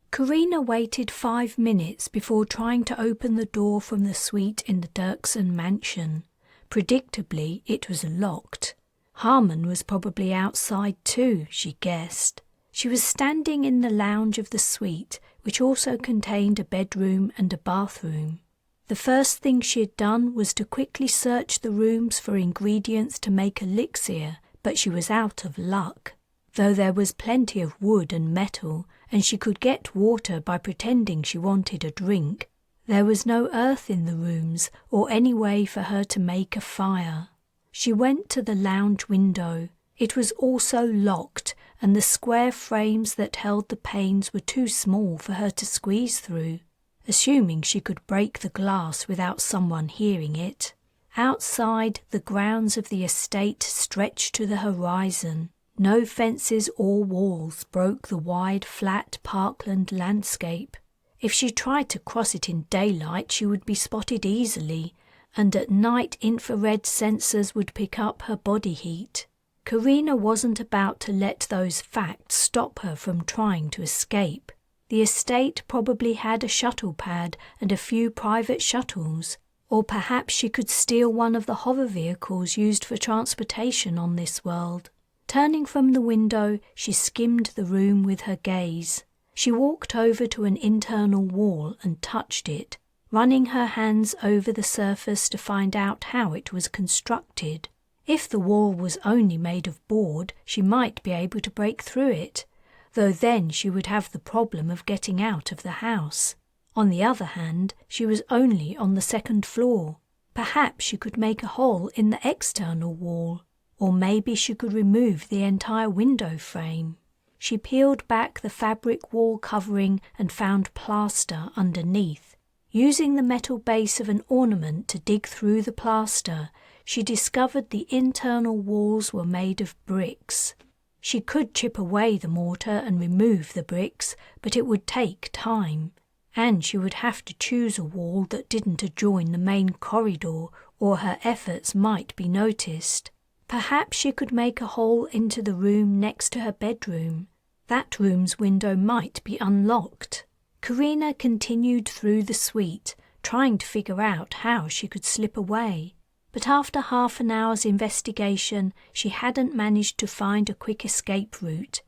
Carina waited 5 minutes before trying to open the door from the suite in the Dirksen mansion. Predictably, it was locked. Harmon was probably outside too, she guessed. She was standing in the lounge of the suite, which also contained a bedroom and a bathroom. The first thing she had done was to quickly search the rooms for ingredients to make elixir, but she was out of luck. Though there was plenty of wood and metal, and she could get water by pretending she wanted a drink, there was no earth in the rooms or any way for her to make a fire. She went to the lounge window. It was also locked, and the square frames that held the panes were too small for her to squeeze through, assuming she could break the glass without someone hearing it. Outside, the grounds of the estate stretched to the horizon. No fences or walls broke the wide, flat parkland landscape. If she tried to cross it in daylight, she would be spotted easily, and at night infrared sensors would pick up her body heat. Carina wasn't about to let those facts stop her from trying to escape. The estate probably had a shuttle pad and a few private shuttles, or perhaps she could steal one of the hover vehicles used for transportation on this world. Turning from the window, she skimmed the room with her gaze. She walked over to an internal wall and touched it, running her hands over the surface to find out how it was constructed. If the wall was only made of board, she might be able to break through it, though then she would have the problem of getting out of the house. On the other hand, she was only on the 2nd floor. Perhaps she could make a hole in the external wall, or maybe she could remove the entire window frame. She peeled back the fabric wall covering and found plaster underneath. Using the metal base of an ornament to dig through the plaster, she discovered the internal walls were made of bricks. She could chip away the mortar and remove the bricks, but it would take time, and she would have to choose a wall that didn't adjoin the main corridor, or her efforts might be noticed. Perhaps she could make a hole into the room next to her bedroom. That room's window might be unlocked. Carina continued through the suite, trying to figure out how she could slip away. But after half an hour's investigation, she hadn't managed to find a quick escape route,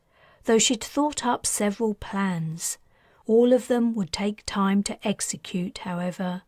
though she'd thought up several plans. All of them would take time to execute, however.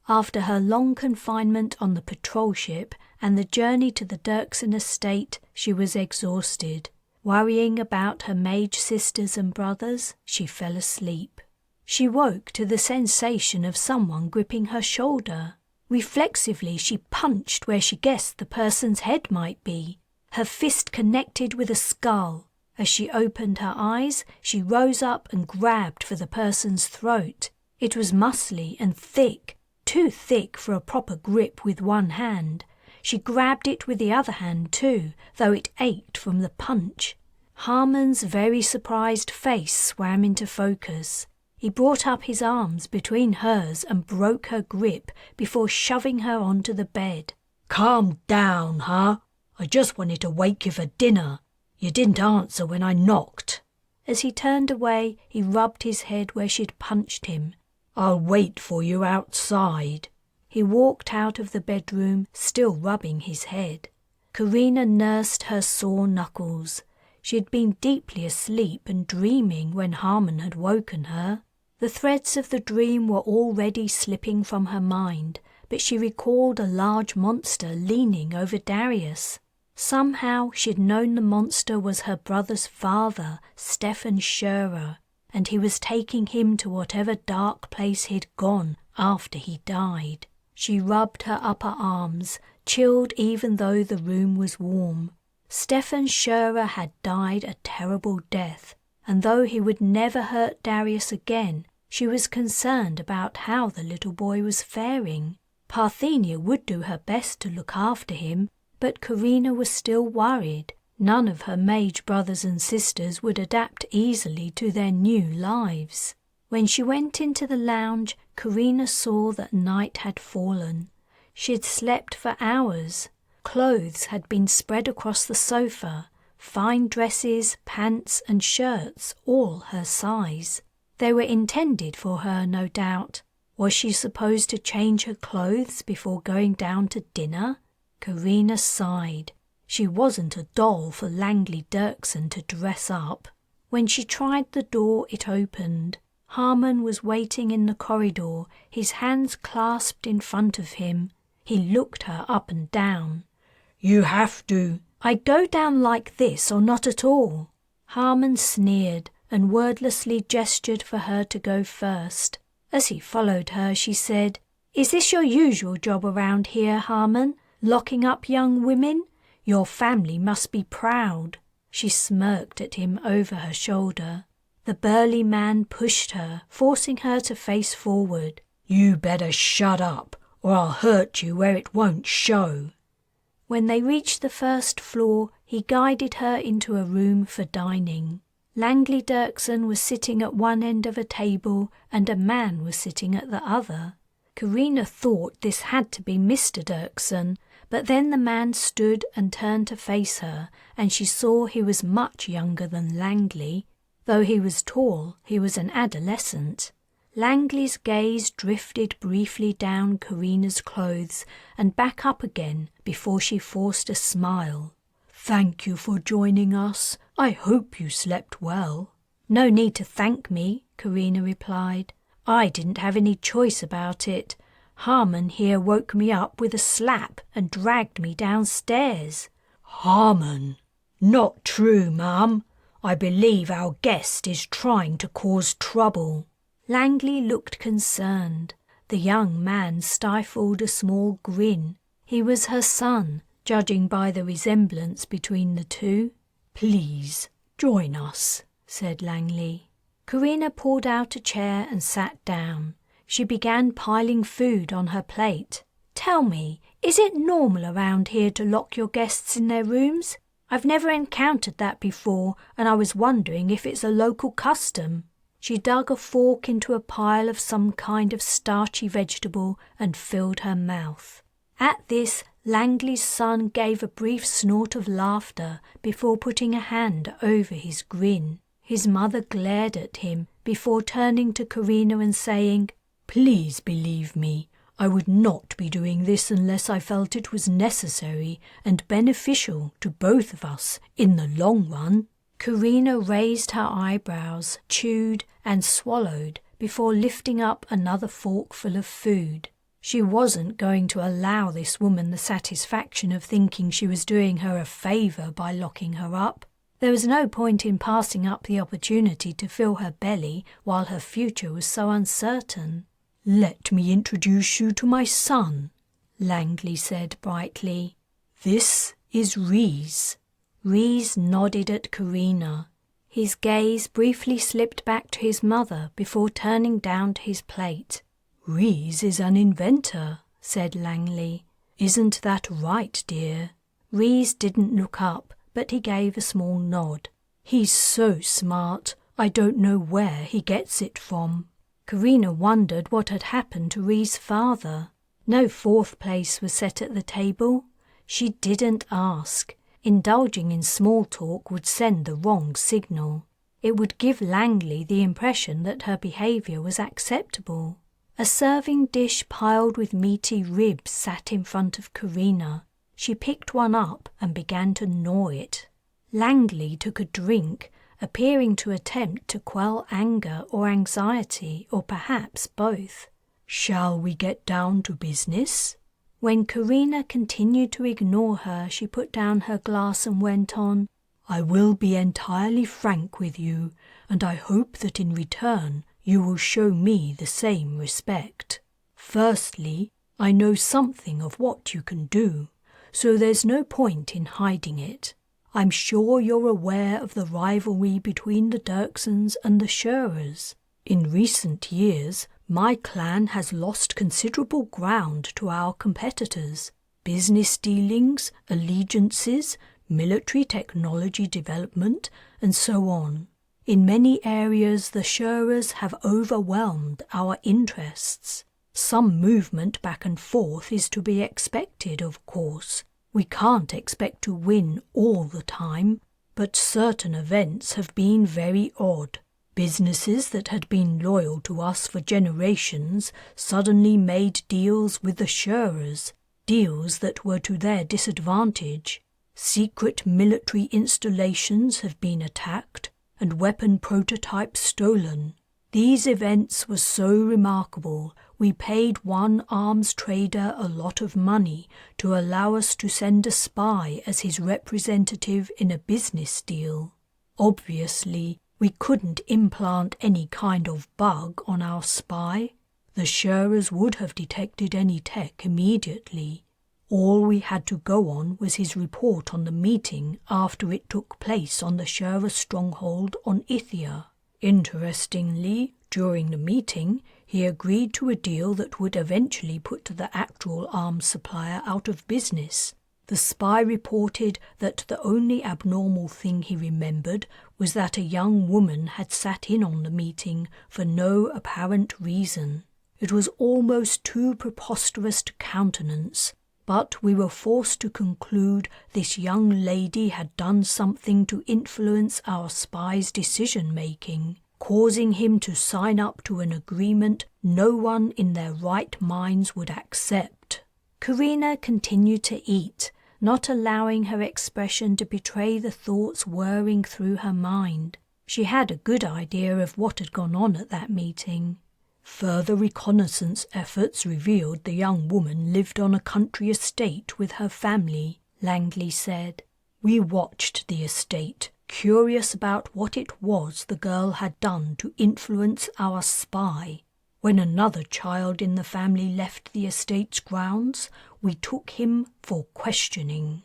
After her long confinement on the patrol ship and the journey to the Dirksen estate, she was exhausted. Worrying about her mage sisters and brothers, she fell asleep. She woke to the sensation of someone gripping her shoulder. Reflexively, she punched where she guessed the person's head might be. Her fist connected with a skull. As she opened her eyes, she rose up and grabbed for the person's throat. It was muscly and thick, too thick for a proper grip with one hand. She grabbed it with the other hand too, though it ached from the punch. Harmon's very surprised face swam into focus. He brought up his arms between hers and broke her grip before shoving her onto the bed. "Calm down, huh? I just wanted to wake you for dinner. You didn't answer when I knocked." As he turned away, he rubbed his head where she'd punched him. "I'll wait for you outside." He walked out of the bedroom, still rubbing his head. Carina nursed her sore knuckles. She had been deeply asleep and dreaming when Harmon had woken her. The threads of the dream were already slipping from her mind, but she recalled a large monster leaning over Darius. Somehow she'd known the monster was her brother's father, Stefan Scherer, and he was taking him to whatever dark place he'd gone after he died. She rubbed her upper arms, chilled even though the room was warm. Stefan Scherer had died a terrible death, and though he would never hurt Darius again, she was concerned about how the little boy was faring. Parthenia would do her best to look after him, but Carina was still worried. None of her mage brothers and sisters would adapt easily to their new lives. When she went into the lounge, Carina saw that night had fallen. She had slept for hours. Clothes had been spread across the sofa, fine dresses, pants and shirts, all her size. They were intended for her, no doubt. Was she supposed to change her clothes before going down to dinner? Carina sighed. She wasn't a doll for Langley Dirksen to dress up. When she tried the door, it opened. Harmon was waiting in the corridor, his hands clasped in front of him. He looked her up and down. "You have to." "I go down like this or not at all." Harmon sneered and wordlessly gestured for her to go first. As he followed her, she said, "Is this your usual job around here, Harmon? Locking up young women? Your family must be proud." She smirked at him over her shoulder. The burly man pushed her, forcing her to face forward. "You better shut up, or I'll hurt you where it won't show." When they reached the first floor, he guided her into a room for dining. Langley Dirksen was sitting at one end of a table and a man was sitting at the other. Carina thought this had to be Mr. Dirksen, but then the man stood and turned to face her, and she saw he was much younger than Langley. Though he was tall, he was an adolescent. Langley's gaze drifted briefly down Carina's clothes and back up again before she forced a smile. "Thank you for joining us. I hope you slept well." "No need to thank me," Carina replied. "I didn't have any choice about it. Harmon here woke me up with a slap and dragged me downstairs." "Harmon? Not true, ma'am. I believe our guest is trying to cause trouble." Langley looked concerned. The young man stifled a small grin. He was her son, judging by the resemblance between the two. "Please, join us," said Langley. Carina pulled out a chair and sat down. She began piling food on her plate. "Tell me, is it normal around here to lock your guests in their rooms? I've never encountered that before, and I was wondering if it's a local custom." She dug a fork into a pile of some kind of starchy vegetable and filled her mouth. At this, Langley's son gave a brief snort of laughter before putting a hand over his grin. His mother glared at him before turning to Carina and saying, "Please believe me, I would not be doing this unless I felt it was necessary and beneficial to both of us in the long run." Carina raised her eyebrows, chewed and swallowed before lifting up another forkful of food. She wasn't going to allow this woman the satisfaction of thinking she was doing her a favour by locking her up. There was no point in passing up the opportunity to fill her belly while her future was so uncertain. "Let me introduce you to my son," Langley said brightly. "This is Rhys." Rhys nodded at Carina. His gaze briefly slipped back to his mother before turning down to his plate. "Rhys is an inventor," said Langley. "Isn't that right, dear?" Rhys didn't look up, but he gave a small nod. "He's so smart. I don't know where he gets it from." Carina wondered what had happened to Rhys' father. No fourth place was set at the table. She didn't ask. Indulging in small talk would send the wrong signal. It would give Langley the impression that her behavior was acceptable. A serving dish piled with meaty ribs sat in front of Carina. She picked one up and began to gnaw it. Langley took a drink, appearing to attempt to quell anger or anxiety, or perhaps both. "Shall we get down to business?" When Carina continued to ignore her, she put down her glass and went on, "I will be entirely frank with you, and I hope that in return you will show me the same respect. Firstly, I know something of what you can do, so there's no point in hiding it. I'm sure you're aware of the rivalry between the Dirksens and the Shurers. In recent years, my clan has lost considerable ground to our competitors. Business dealings, allegiances, military technology development, and so on. In many areas, the Shurers have overwhelmed our interests. Some movement back and forth is to be expected, of course. We can't expect to win all the time, but certain events have been very odd. Businesses that had been loyal to us for generations suddenly made deals with the Shurers, deals that were to their disadvantage. Secret military installations have been attacked and weapon prototypes stolen. These events were so remarkable, we paid one arms trader a lot of money to allow us to send a spy as his representative in a business deal. Obviously, we couldn't implant any kind of bug on our spy. The Shurers would have detected any tech immediately. All we had to go on was his report on the meeting after it took place on the Shurer stronghold on Ithia. Interestingly, during the meeting, he agreed to a deal that would eventually put the actual arms supplier out of business. The spy reported that the only abnormal thing he remembered was that a young woman had sat in on the meeting for no apparent reason. It was almost too preposterous to countenance, but we were forced to conclude this young lady had done something to influence our spy's decision-making, causing him to sign up to an agreement no one in their right minds would accept. Carina continued to eat, not allowing her expression to betray the thoughts whirring through her mind. She had a good idea of what had gone on at that meeting. Further reconnaissance efforts revealed the young woman lived on a country estate with her family, Langley said. We watched the estate, curious about what it was the girl had done to influence our spy. When another child in the family left the estate's grounds, we took him for questioning.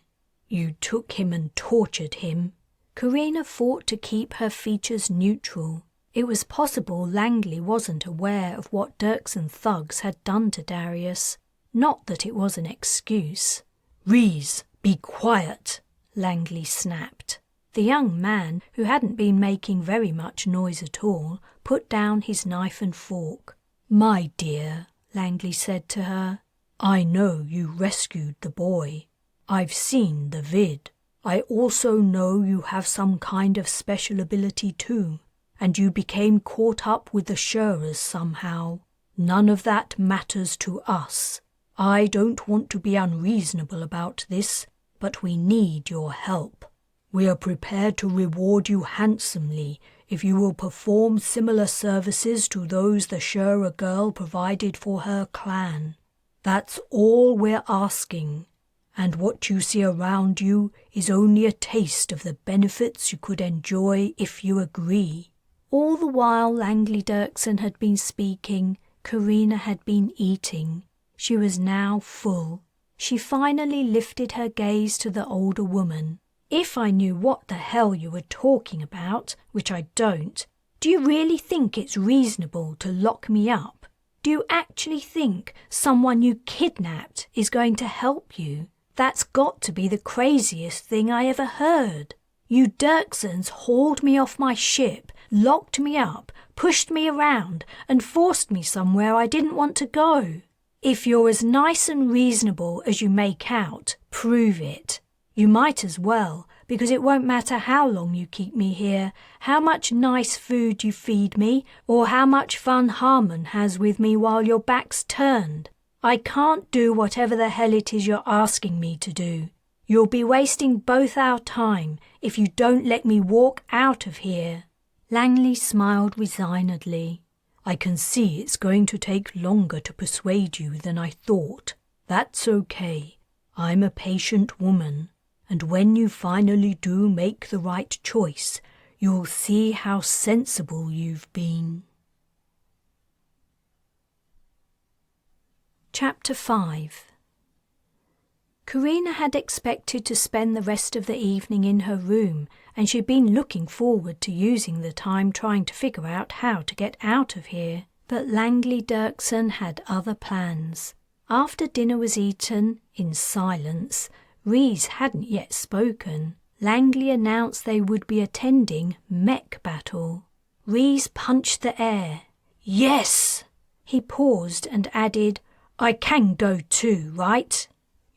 You took him and tortured him. Carina fought to keep her features neutral. It was possible Langley wasn't aware of what Dirksen thugs had done to Darius. Not that it was an excuse. "Rhys, be quiet," Langley snapped. The young man, who hadn't been making very much noise at all, put down his knife and fork. "My dear," Langley said to her, "I know you rescued the boy. I've seen the vid. I also know you have some kind of special ability too, and you became caught up with the Shurers somehow. None of that matters to us. I don't want to be unreasonable about this, but we need your help. We are prepared to reward you handsomely if you will perform similar services to those the Shurer girl provided for her clan. That's all we're asking, and what you see around you is only a taste of the benefits you could enjoy if you agree." All the while Langley Dirksen had been speaking, Carina had been eating. She was now full. She finally lifted her gaze to the older woman. If I knew what the hell you were talking about, which I don't, do you really think it's reasonable to lock me up? Do you actually think someone you kidnapped is going to help you? That's got to be the craziest thing I ever heard. You Dirksens hauled me off my ship, locked me up, pushed me around, and forced me somewhere I didn't want to go. If you're as nice and reasonable as you make out, prove it. You might as well, because it won't matter how long you keep me here, how much nice food you feed me, or how much fun Harmon has with me while your back's turned. I can't do whatever the hell it is you're asking me to do. You'll be wasting both our time if you don't let me walk out of here." Langley smiled resignedly. "I can see it's going to take longer to persuade you than I thought. That's okay. I'm a patient woman, and when you finally do make the right choice, you'll see how sensible you've been." Chapter 5. Carina had expected to spend the rest of the evening in her room, and she'd been looking forward to using the time trying to figure out how to get out of here. But Langley Dirksen had other plans. After dinner was eaten, in silence, Rhys hadn't yet spoken. Langley announced they would be attending mech battle. Rhys punched the air. "Yes!" He paused and added, "I can go too, right?"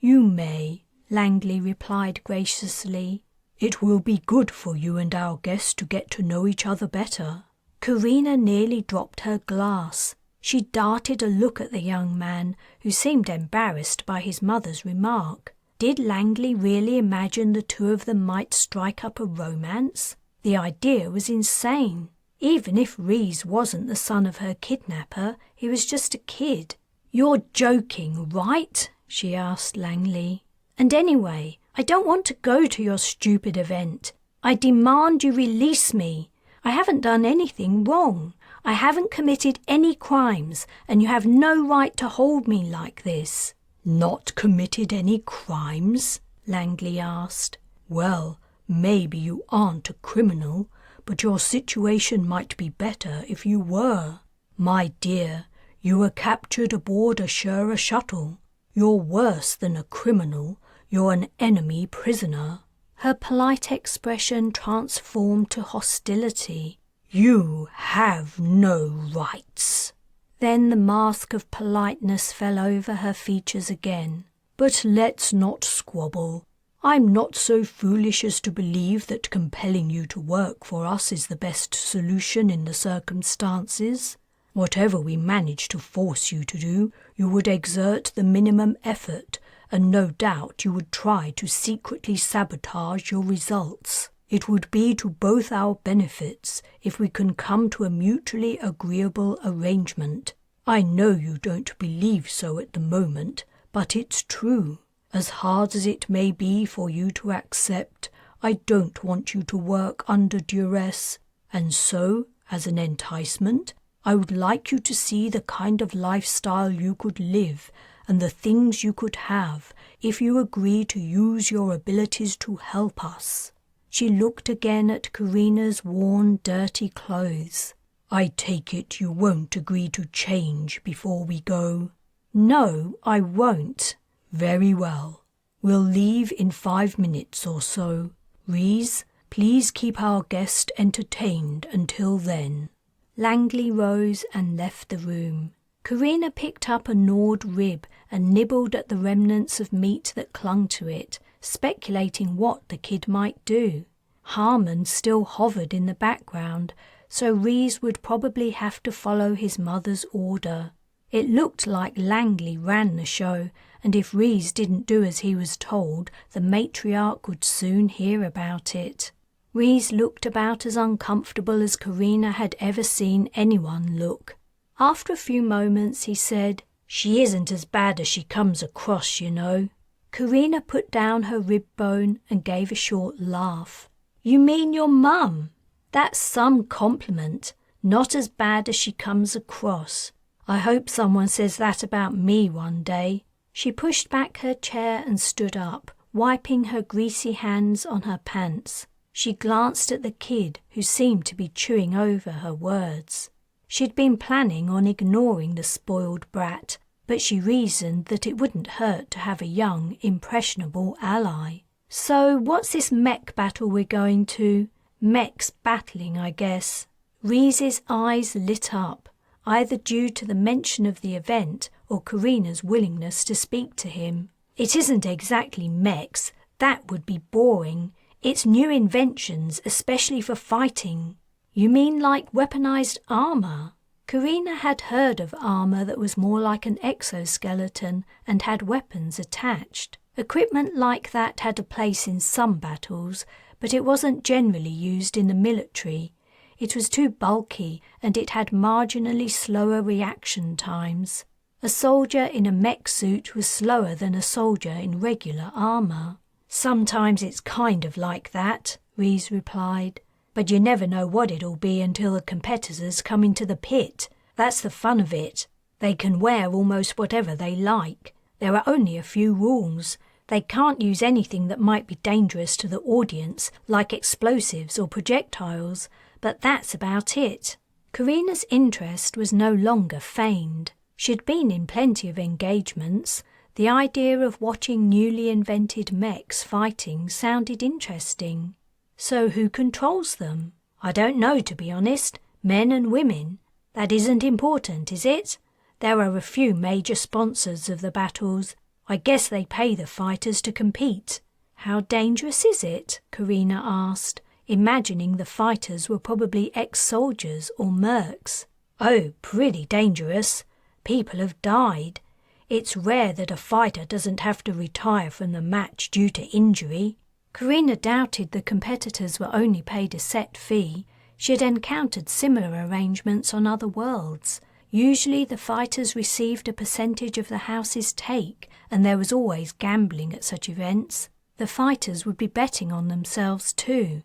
"You may," Langley replied graciously. "It will be good for you and our guest to get to know each other better." Carina nearly dropped her glass. She darted a look at the young man, who seemed embarrassed by his mother's remark. Did Langley really imagine the two of them might strike up a romance? The idea was insane. Even if Rhys wasn't the son of her kidnapper, he was just a kid. "You're joking, right?" she asked Langley. "And anyway, I don't want to go to your stupid event. I demand you release me. I haven't done anything wrong. I haven't committed any crimes, and you have no right to hold me like this." "Not committed any crimes?" Langley asked. "Well, maybe you aren't a criminal, but your situation might be better if you were. My dear, you were captured aboard a Shura shuttle. You're worse than a criminal. You're an enemy prisoner." Her polite expression transformed to hostility. "You have no rights." Then the mask of politeness fell over her features again. "But let's not squabble. I'm not so foolish as to believe that compelling you to work for us is the best solution in the circumstances. Whatever we manage to force you to do, you would exert the minimum effort, and no doubt you would try to secretly sabotage your results. It would be to both our benefits if we can come to a mutually agreeable arrangement. I know you don't believe so at the moment, but it's true. As hard as it may be for you to accept, I don't want you to work under duress, and so, as an enticement, I would like you to see the kind of lifestyle you could live and the things you could have if you agree to use your abilities to help us." She looked again at Carina's worn, dirty clothes. "I take it you won't agree to change before we go?" "No, I won't." "Very well. We'll leave in 5 minutes or so. Rhys, please keep our guest entertained until then." Langley rose and left the room. Carina picked up a gnawed rib and nibbled at the remnants of meat that clung to it, speculating what the kid might do. Harmon still hovered in the background, so Rhys would probably have to follow his mother's order. It looked like Langley ran the show, and if Rhys didn't do as he was told, the matriarch would soon hear about it. Rhys looked about as uncomfortable as Carina had ever seen anyone look. After a few moments he said, "She isn't as bad as she comes across, you know." Carina put down her rib bone and gave a short laugh. "You mean your mum? That's some compliment. Not as bad as she comes across. I hope someone says that about me one day." She pushed back her chair and stood up, wiping her greasy hands on her pants. She glanced at the kid, who seemed to be chewing over her words. She'd been planning on ignoring the spoiled brat, but she reasoned that it wouldn't hurt to have a young, impressionable ally. "So what's this mech battle we're going to?" "Mechs battling, I guess." Reese's eyes lit up, either due to the mention of the event or Carina's willingness to speak to him. "It isn't exactly mechs. That would be boring. It's new inventions, especially for fighting." "You mean like weaponized armor?" Carina had heard of armor that was more like an exoskeleton and had weapons attached. Equipment like that had a place in some battles, but it wasn't generally used in the military. It was too bulky and it had marginally slower reaction times. A soldier in a mech suit was slower than a soldier in regular armor. "Sometimes it's kind of like that," Reese replied. "But you never know what it'll be until the competitors come into the pit. That's the fun of it. They can wear almost whatever they like. There are only a few rules. They can't use anything that might be dangerous to the audience, like explosives or projectiles, but that's about it." Carina's interest was no longer feigned. She'd been in plenty of engagements. The idea of watching newly invented mechs fighting sounded interesting. "So who controls them?" "I don't know, to be honest. Men and women. That isn't important, is it? There are a few major sponsors of the battles. I guess they pay the fighters to compete." "How dangerous is it?" Carina asked, imagining the fighters were probably ex-soldiers or mercs. "Oh, pretty dangerous. People have died. It's rare that a fighter doesn't have to retire from the match due to injury." Carina doubted the competitors were only paid a set fee. She had encountered similar arrangements on other worlds. Usually the fighters received a percentage of the house's take, and there was always gambling at such events. The fighters would be betting on themselves too.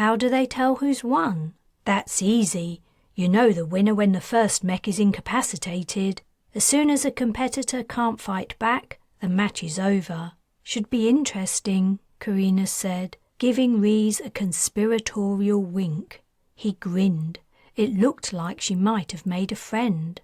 "How do they tell who's won?" "That's easy. You know the winner when the first mech is incapacitated. As soon as a competitor can't fight back, the match is over." "Should be interesting," Carina said, giving Reese a conspiratorial wink. He grinned. It looked like she might have made a friend.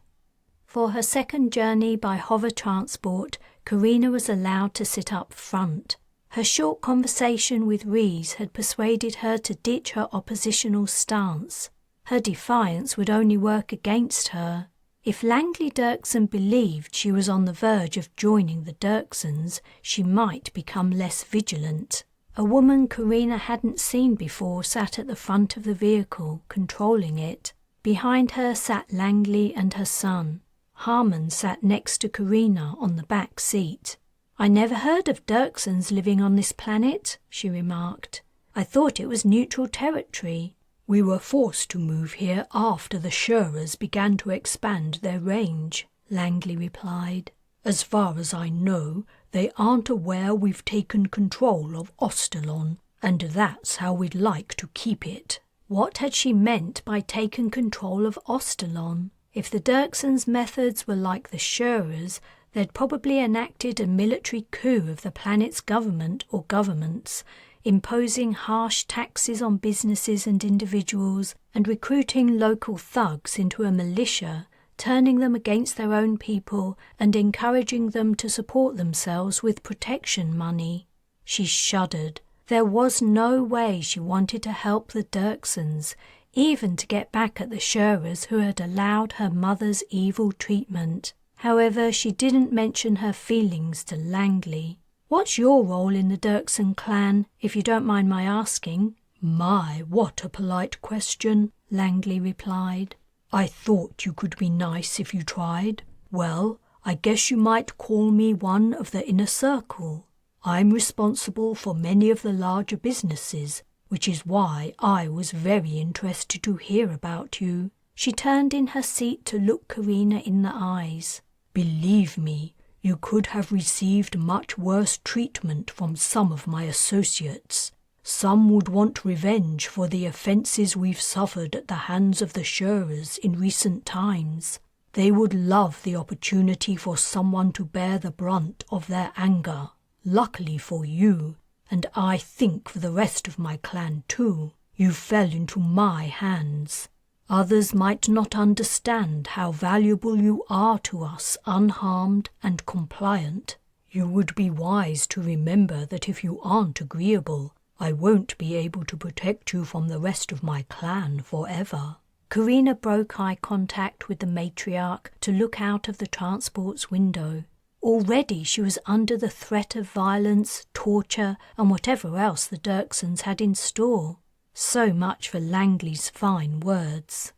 For her second journey by hover transport, Carina was allowed to sit up front. Her short conversation with Reese had persuaded her to ditch her oppositional stance. Her defiance would only work against her. If Langley Dirksen believed she was on the verge of joining the Dirksens, she might become less vigilant. A woman Carina hadn't seen before sat at the front of the vehicle, controlling it. Behind her sat Langley and her son. Harmon sat next to Carina on the back seat. "I never heard of Dirksens living on this planet," she remarked. "I thought it was neutral territory." "We were forced to move here after the Shurers began to expand their range," Langley replied. "As far as I know, they aren't aware we've taken control of Ostalon, and that's how we'd like to keep it." What had she meant by taking control of Ostalon? If the Dirksens' methods were like the Shurers, they'd probably enacted a military coup of the planet's government or governments, imposing harsh taxes on businesses and individuals and recruiting local thugs into a militia, turning them against their own people and encouraging them to support themselves with protection money. She shuddered. There was no way she wanted to help the Dirksens, even to get back at the Shurers who had allowed her mother's evil treatment. However, she didn't mention her feelings to Langley. "What's your role in the Dirksen clan, if you don't mind my asking?" "My, what a polite question," Langley replied. "I thought you could be nice if you tried. Well, I guess you might call me one of the inner circle. I'm responsible for many of the larger businesses, which is why I was very interested to hear about you." She turned in her seat to look Carina in the eyes. "Believe me, you could have received much worse treatment from some of my associates. Some would want revenge for the offences we've suffered at the hands of the Shurers in recent times. They would love the opportunity for someone to bear the brunt of their anger." Luckily for you, and I think for the rest of my clan too, you fell into my hands. Others might not understand how valuable you are to us unharmed and compliant. You would be wise to remember that if you aren't agreeable, I won't be able to protect you from the rest of my clan forever." Carina broke eye contact with the matriarch to look out of the transport's window. Already she was under the threat of violence, torture, and whatever else the Dirksens had in store. So much for Langley's fine words.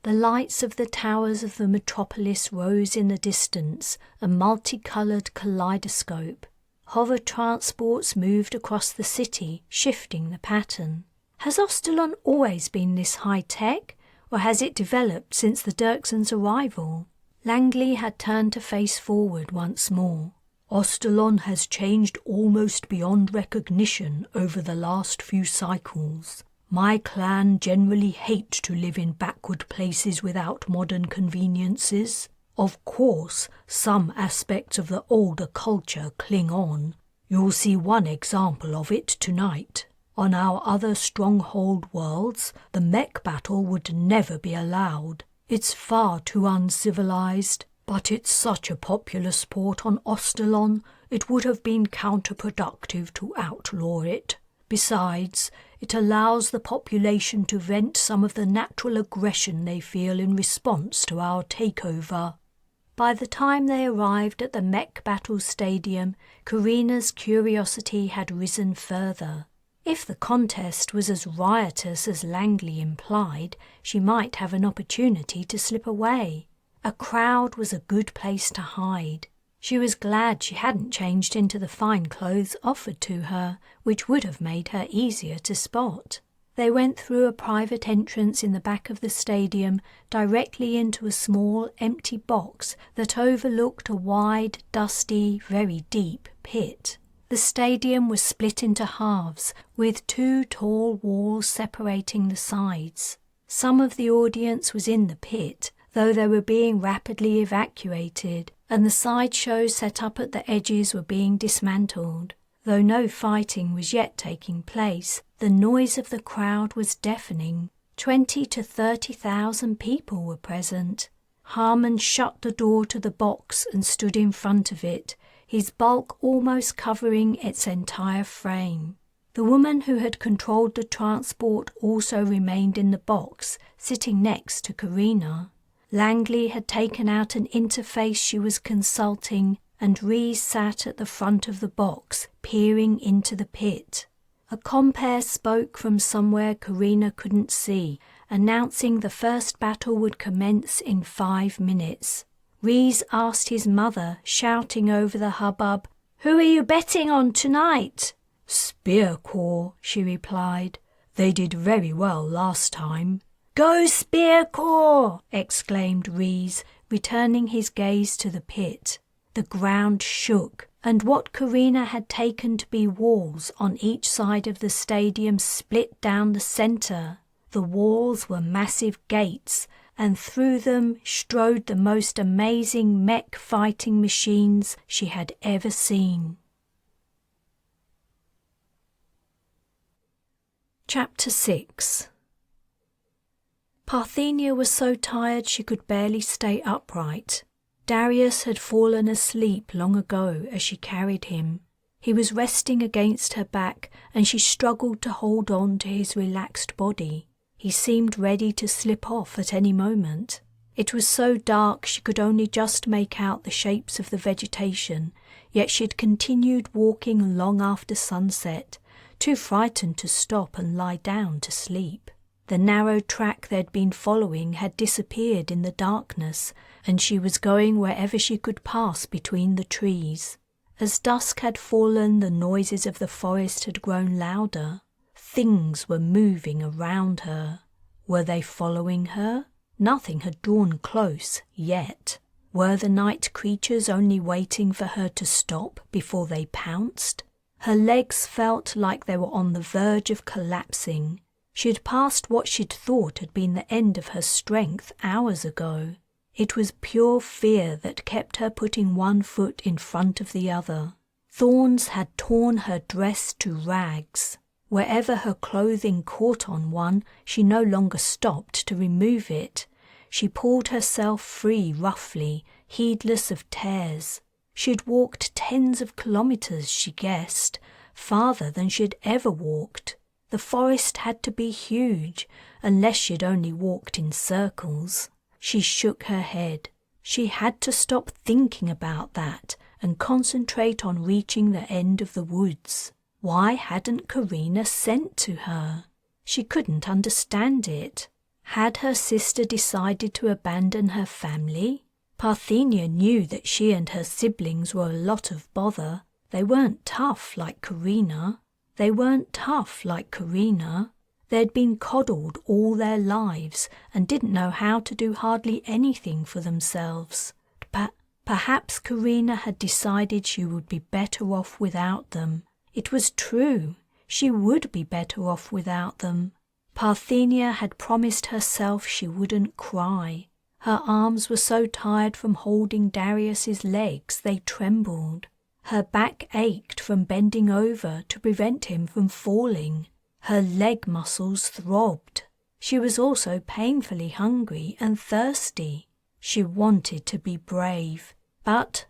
The lights of the towers of the metropolis rose in the distance, a multicoloured kaleidoscope. Hover transports moved across the city, shifting the pattern. Has Ostalon always been this high-tech, or has it developed since the Dirksens' arrival? Langley had turned to face forward once more. Ostalon has changed almost beyond recognition over the last few cycles. My clan generally hate to live in backward places without modern conveniences. Of course, some aspects of the older culture cling on. You'll see one example of it tonight. On our other stronghold worlds, the mech battle would never be allowed. It's far too uncivilized, but it's such a popular sport on Ostalon, it would have been counterproductive to outlaw it. Besides, it allows the population to vent some of the natural aggression they feel in response to our takeover. By the time they arrived at the mech battle stadium, Carina's curiosity had risen further. If the contest was as riotous as Langley implied, she might have an opportunity to slip away. A crowd was a good place to hide. She was glad she hadn't changed into the fine clothes offered to her, which would have made her easier to spot. They went through a private entrance in the back of the stadium directly into a small, empty box that overlooked a wide, dusty, very deep pit. The stadium was split into halves, with 2 tall walls separating the sides. Some of the audience was in the pit, though they were being rapidly evacuated, and the sideshows set up at the edges were being dismantled. Though no fighting was yet taking place, the noise of the crowd was deafening. 20,000 to 30,000 people were present. Harmon shut the door to the box and stood in front of it, his bulk almost covering its entire frame. The woman who had controlled the transport also remained in the box, sitting next to Carina. Langley had taken out an interface she was consulting, and Reese sat at the front of the box, peering into the pit. A compere spoke from somewhere Carina couldn't see, announcing the first battle would commence in 5 minutes. Reese asked his mother, shouting over the hubbub, "Who are you betting on tonight?" "Spear Corps," she replied. "They did very well last time." "Go Spear Corps!" exclaimed Reese, returning his gaze to the pit. The ground shook, and what Carina had taken to be walls on each side of the stadium split down the center. The walls were massive gates, and through them strode the most amazing mech fighting machines she had ever seen. Chapter 6. Parthenia was so tired she could barely stay upright. Darius had fallen asleep long ago as she carried him. He was resting against her back, and she struggled to hold on to his relaxed body. He seemed ready to slip off at any moment. It was so dark she could only just make out the shapes of the vegetation, yet she had continued walking long after sunset, too frightened to stop and lie down to sleep. The narrow track they'd been following had disappeared in the darkness, and she was going wherever she could pass between the trees. As dusk had fallen, the noises of the forest had grown louder. Things were moving around her. Were they following her? Nothing had drawn close, yet. Were the night creatures only waiting for her to stop before they pounced? Her legs felt like they were on the verge of collapsing. She had passed what she'd thought had been the end of her strength hours ago. It was pure fear that kept her putting one foot in front of the other. Thorns had torn her dress to rags. Wherever her clothing caught on one, she no longer stopped to remove it. She pulled herself free roughly, heedless of tears. She'd walked tens of kilometers, she guessed, farther than she'd ever walked. The forest had to be huge, unless she'd only walked in circles. She shook her head. She had to stop thinking about that and concentrate on reaching the end of the woods. Why hadn't Carina sent to her? She couldn't understand it. Had her sister decided to abandon her family? Parthenia knew that she and her siblings were a lot of bother. They weren't tough like Carina. They'd been coddled all their lives and didn't know how to do hardly anything for themselves. Perhaps Carina had decided she would be better off without them. It was true. She would be better off without them. Parthenia had promised herself she wouldn't cry. Her arms were so tired from holding Darius's legs they trembled. Her back ached from bending over to prevent him from falling. Her leg muscles throbbed. She was also painfully hungry and thirsty. She wanted to be brave, but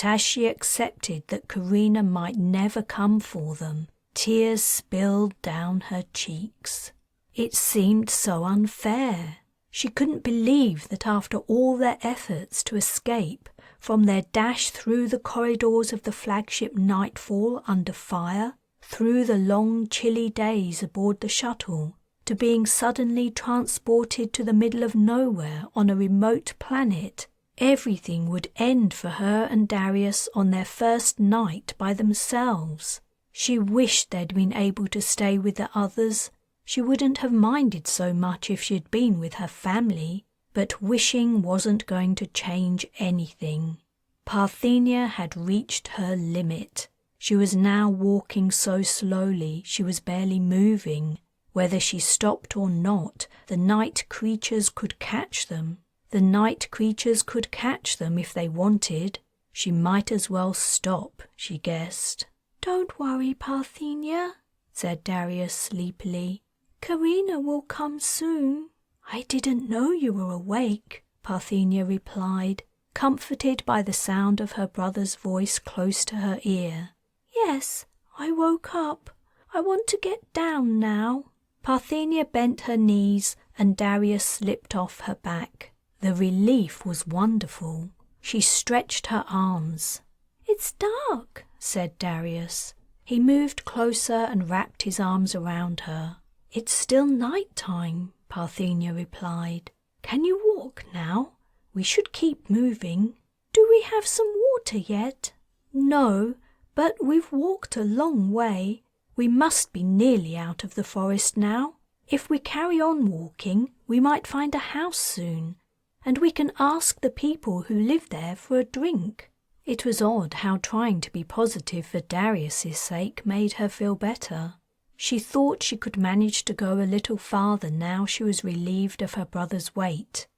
as she accepted that Carina might never come for them, tears spilled down her cheeks. It seemed so unfair. She couldn't believe that after all their efforts to escape, from their dash through the corridors of the flagship Nightfall under fire, through the long chilly days aboard the shuttle, to being suddenly transported to the middle of nowhere on a remote planet, everything would end for her and Darius on their first night by themselves. She wished they'd been able to stay with the others. She wouldn't have minded so much if she'd been with her family, but wishing wasn't going to change anything. Parthenia had reached her limit. She was now walking so slowly she was barely moving. Whether she stopped or not, the night creatures could catch them. The night creatures could catch them if they wanted. She might as well stop, she guessed. "Don't worry, Parthenia," said Darius sleepily. "Carina will come soon." "I didn't know you were awake," Parthenia replied, comforted by the sound of her brother's voice close to her ear. "Yes, I woke up. I want to get down now." Parthenia bent her knees and Darius slipped off her back. The relief was wonderful. She stretched her arms. "It's dark," said Darius. He moved closer and wrapped his arms around her. "It's still night time," Parthenia replied. "Can you walk now? We should keep moving." "Do we have some water yet?" "No, but we've walked a long way. We must be nearly out of the forest now. If we carry on walking, we might find a house soon, and we can ask the people who live there for a drink." It was odd how trying to be positive for Darius's sake made her feel better. She thought she could manage to go a little farther now she was relieved of her brother's weight.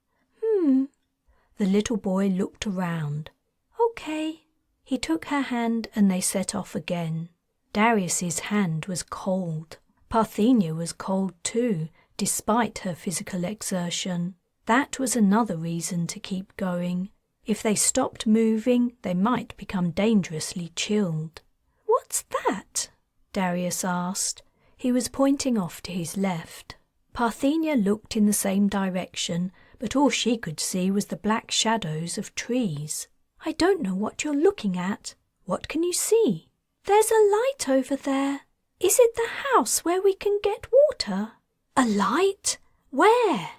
The little boy looked around. "Okay." He took her hand and they set off again. Darius's hand was cold. Parthenia was cold too, despite her physical exertion. That was another reason to keep going. If they stopped moving, they might become dangerously chilled. "What's that?" Darius asked. He was pointing off to his left. Parthenia looked in the same direction, but all she could see was the black shadows of trees. "I don't know what you're looking at. What can you see?" "There's a light over there. Is it the house where we can get water?" "A light? Where?"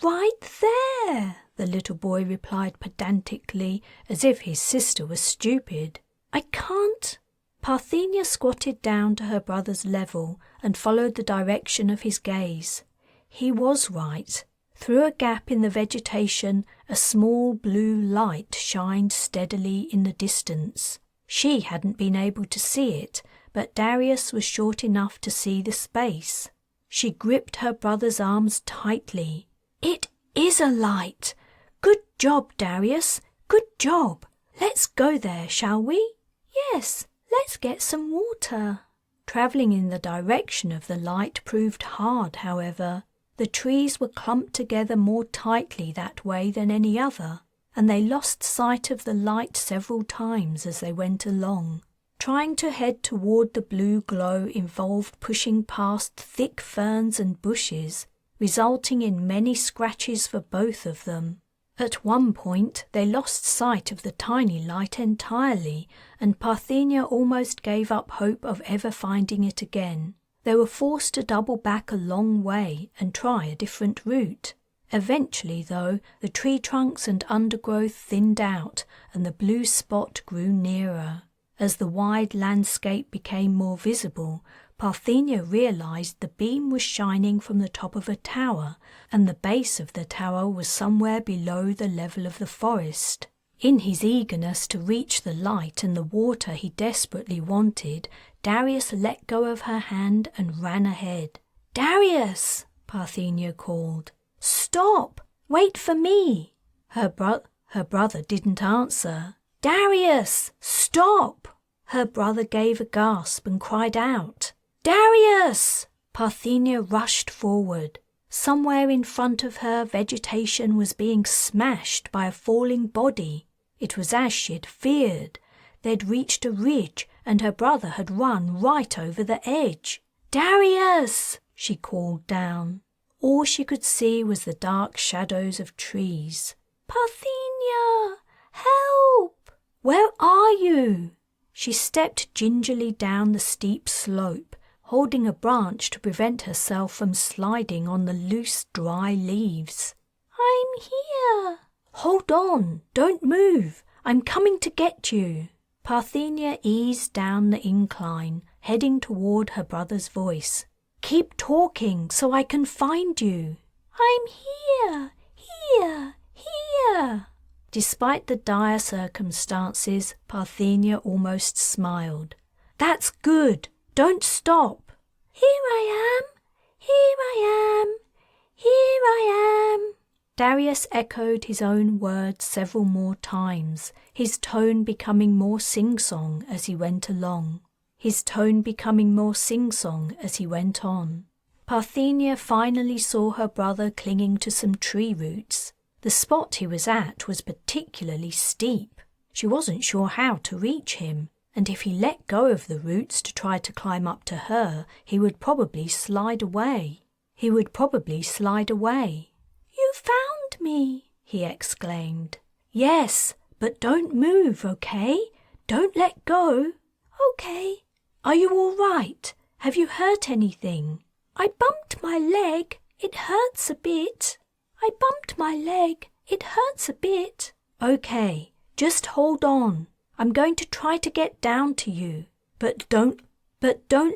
"Right there," the little boy replied pedantically, as if his sister was stupid. "I can't." Parthenia squatted down to her brother's level and followed the direction of his gaze. He was right. Through a gap in the vegetation, a small blue light shined steadily in the distance. She hadn't been able to see it, but Darius was short enough to see the space. She gripped her brother's arms tightly. "It is a light! Good job, Darius! Good job! Let's go there, shall we?" "Yes, Let's get some water. Travelling in the direction of the light proved hard, however. The trees were clumped together more tightly that way than any other, and they lost sight of the light several times as they went along. Trying to head toward the blue glow involved pushing past thick ferns and bushes, resulting in many scratches for both of them. At one point, they lost sight of the tiny light entirely, and Parthenia almost gave up hope of ever finding it again. They were forced to double back a long way and try a different route. Eventually, though, the tree trunks and undergrowth thinned out, and the blue spot grew nearer. As the wide landscape became more visible, Parthenia realized the beam was shining from the top of a tower, and the base of the tower was somewhere below the level of the forest. In his eagerness to reach the light and the water he desperately wanted, Darius let go of her hand and ran ahead. "Darius!" Parthenia called. "Stop! Wait for me!" Her brother didn't answer. "Darius! Stop!" Her brother gave a gasp and cried out. "Darius!" Parthenia rushed forward. Somewhere in front of her, vegetation was being smashed by a falling body. It was as she'd feared. They'd reached a ridge, and her brother had run right over the edge. "Darius!" she called down. All she could see was the dark shadows of trees. "Parthenia! Help! Where are you?" She stepped gingerly down the steep slope, holding a branch to prevent herself from sliding on the loose, dry leaves. "I'm here." "Hold on! Don't move! I'm coming to get you!" Parthenia eased down the incline, heading toward her brother's voice. "Keep talking so I can find you." "I'm here! Here! Despite the dire circumstances, Parthenia almost smiled. "That's good! Don't stop!" "Here I am! Here I am! Here I am!" Darius echoed his own words several more times, his tone becoming more sing-song as he went along. Parthenia finally saw her brother clinging to some tree roots. The spot he was at was particularly steep. She wasn't sure how to reach him, and if he let go of the roots to try to climb up to her, he would probably slide away. "You found me!" he exclaimed. "Yes, but don't move, okay? Don't let go." "Okay." "Are you all right? Have you hurt anything?" "I bumped my leg. It hurts a bit." "Okay, just hold on. I'm going to try to get down to you, but don't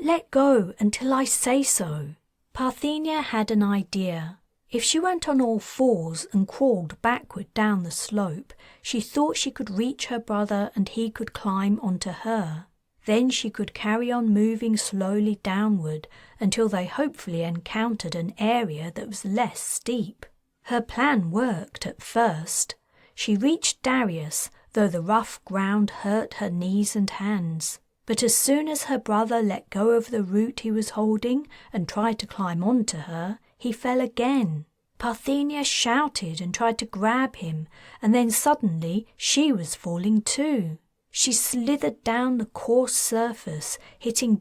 let go until I say so." Parthenia had an idea. If she went on all fours and crawled backward down the slope, she thought she could reach her brother and he could climb onto her. Then she could carry on moving slowly downward until they hopefully encountered an area that was less steep. Her plan worked at first. She reached Darius, though the rough ground hurt her knees and hands. But as soon as her brother let go of the root he was holding and tried to climb onto her, he fell again. Parthenia shouted and tried to grab him, and then suddenly she was falling too. She slithered down the coarse surface, hitting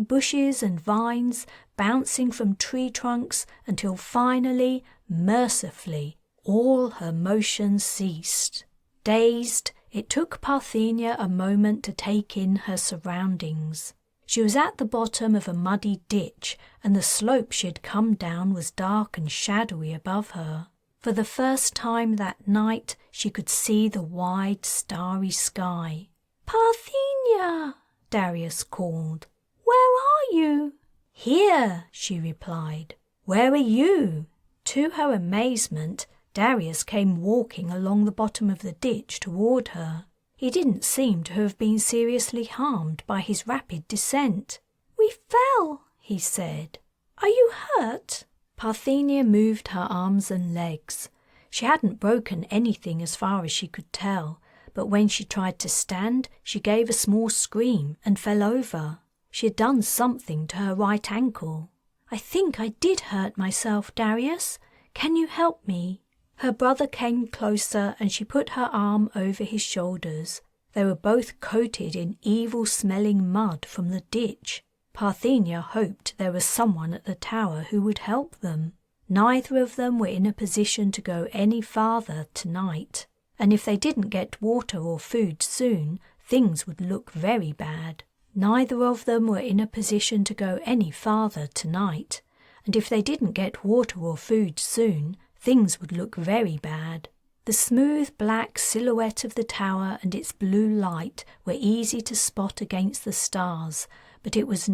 bushes and vines, bouncing from tree trunks, until finally, mercifully, all her motion ceased. Dazed, it took Parthenia a moment to take in her surroundings. She was at the bottom of a muddy ditch, and the slope she had come down was dark and shadowy above her. For the first time that night, she could see the wide, starry sky. "Parthenia!" Darius called. "Where are you?" "Here," she replied. "Where are you?" To her amazement, Darius came walking along the bottom of the ditch toward her. He didn't seem to have been seriously harmed by his rapid descent. "We fell," he said. "Are you hurt?" Parthenia moved her arms and legs. She hadn't broken anything as far as she could tell, but when she tried to stand, she gave a small scream and fell over. She had done something to her right ankle. "I think I did hurt myself, Darius. Can you help me?" Her brother came closer and she put her arm over his shoulders. They were both coated in evil-smelling mud from the ditch. Parthenia hoped there was someone at the tower who would help them. Neither of them were in a position to go any farther tonight, and if they didn't get water or food soon, things would look very bad. Neither of them were in a position to go any farther tonight, and if they didn't get water or food soon, things would look very bad. The smooth black silhouette of the tower and its blue light were easy to spot against the stars, but it was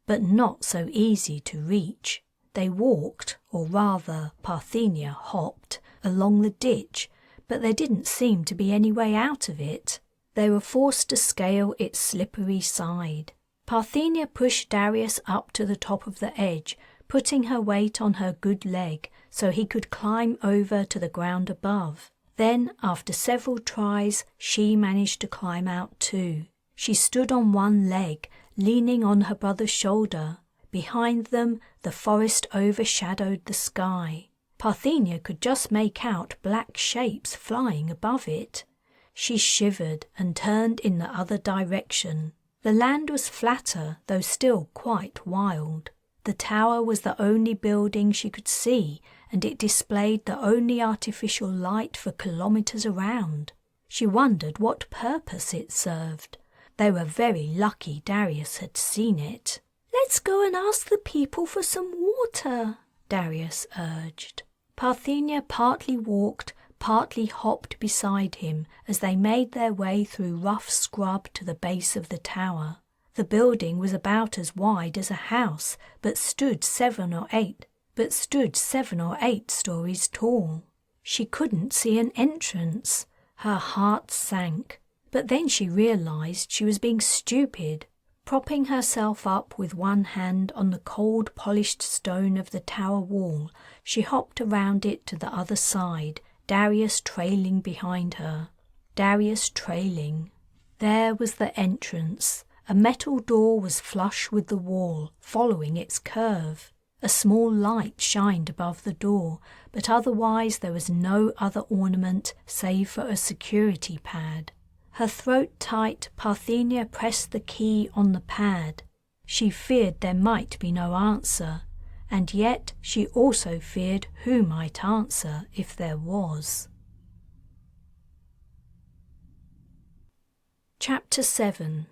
not so easy to reach. They walked, or rather Parthenia hopped, along the ditch, but there didn't seem to be any way out of it. They were forced to scale its slippery side. Parthenia pushed Darius up to the top of the edge, putting her weight on her good leg so he could climb over to the ground above. Then, after several tries, she managed to climb out too. She stood on one leg, leaning on her brother's shoulder. Behind them, the forest overshadowed the sky. Parthenia could just make out black shapes flying above it. She shivered and turned in the other direction. The land was flatter, though still quite wild. The tower was the only building she could see, and it displayed the only artificial light for kilometers around. She wondered what purpose it served. They were very lucky Darius had seen it. "Let's go and ask the people for some water," Darius urged. Parthenia partly walked, partly hopped beside him as they made their way through rough scrub to the base of the tower. The building was about as wide as a house, but stood seven or eight stories tall. She couldn't see an entrance. Her heart sank, but then she realized she was being stupid. Propping herself up with one hand on the cold polished stone of the tower wall, she hopped around it to the other side, Darius trailing behind her. Darius trailing. There was the entrance. A metal door was flush with the wall, following its curve. A small light shined above the door, but otherwise there was no other ornament save for a security pad. Her throat tight, Parthenia pressed the key on the pad. She feared there might be no answer, and yet she also feared who might answer if there was. Chapter 7.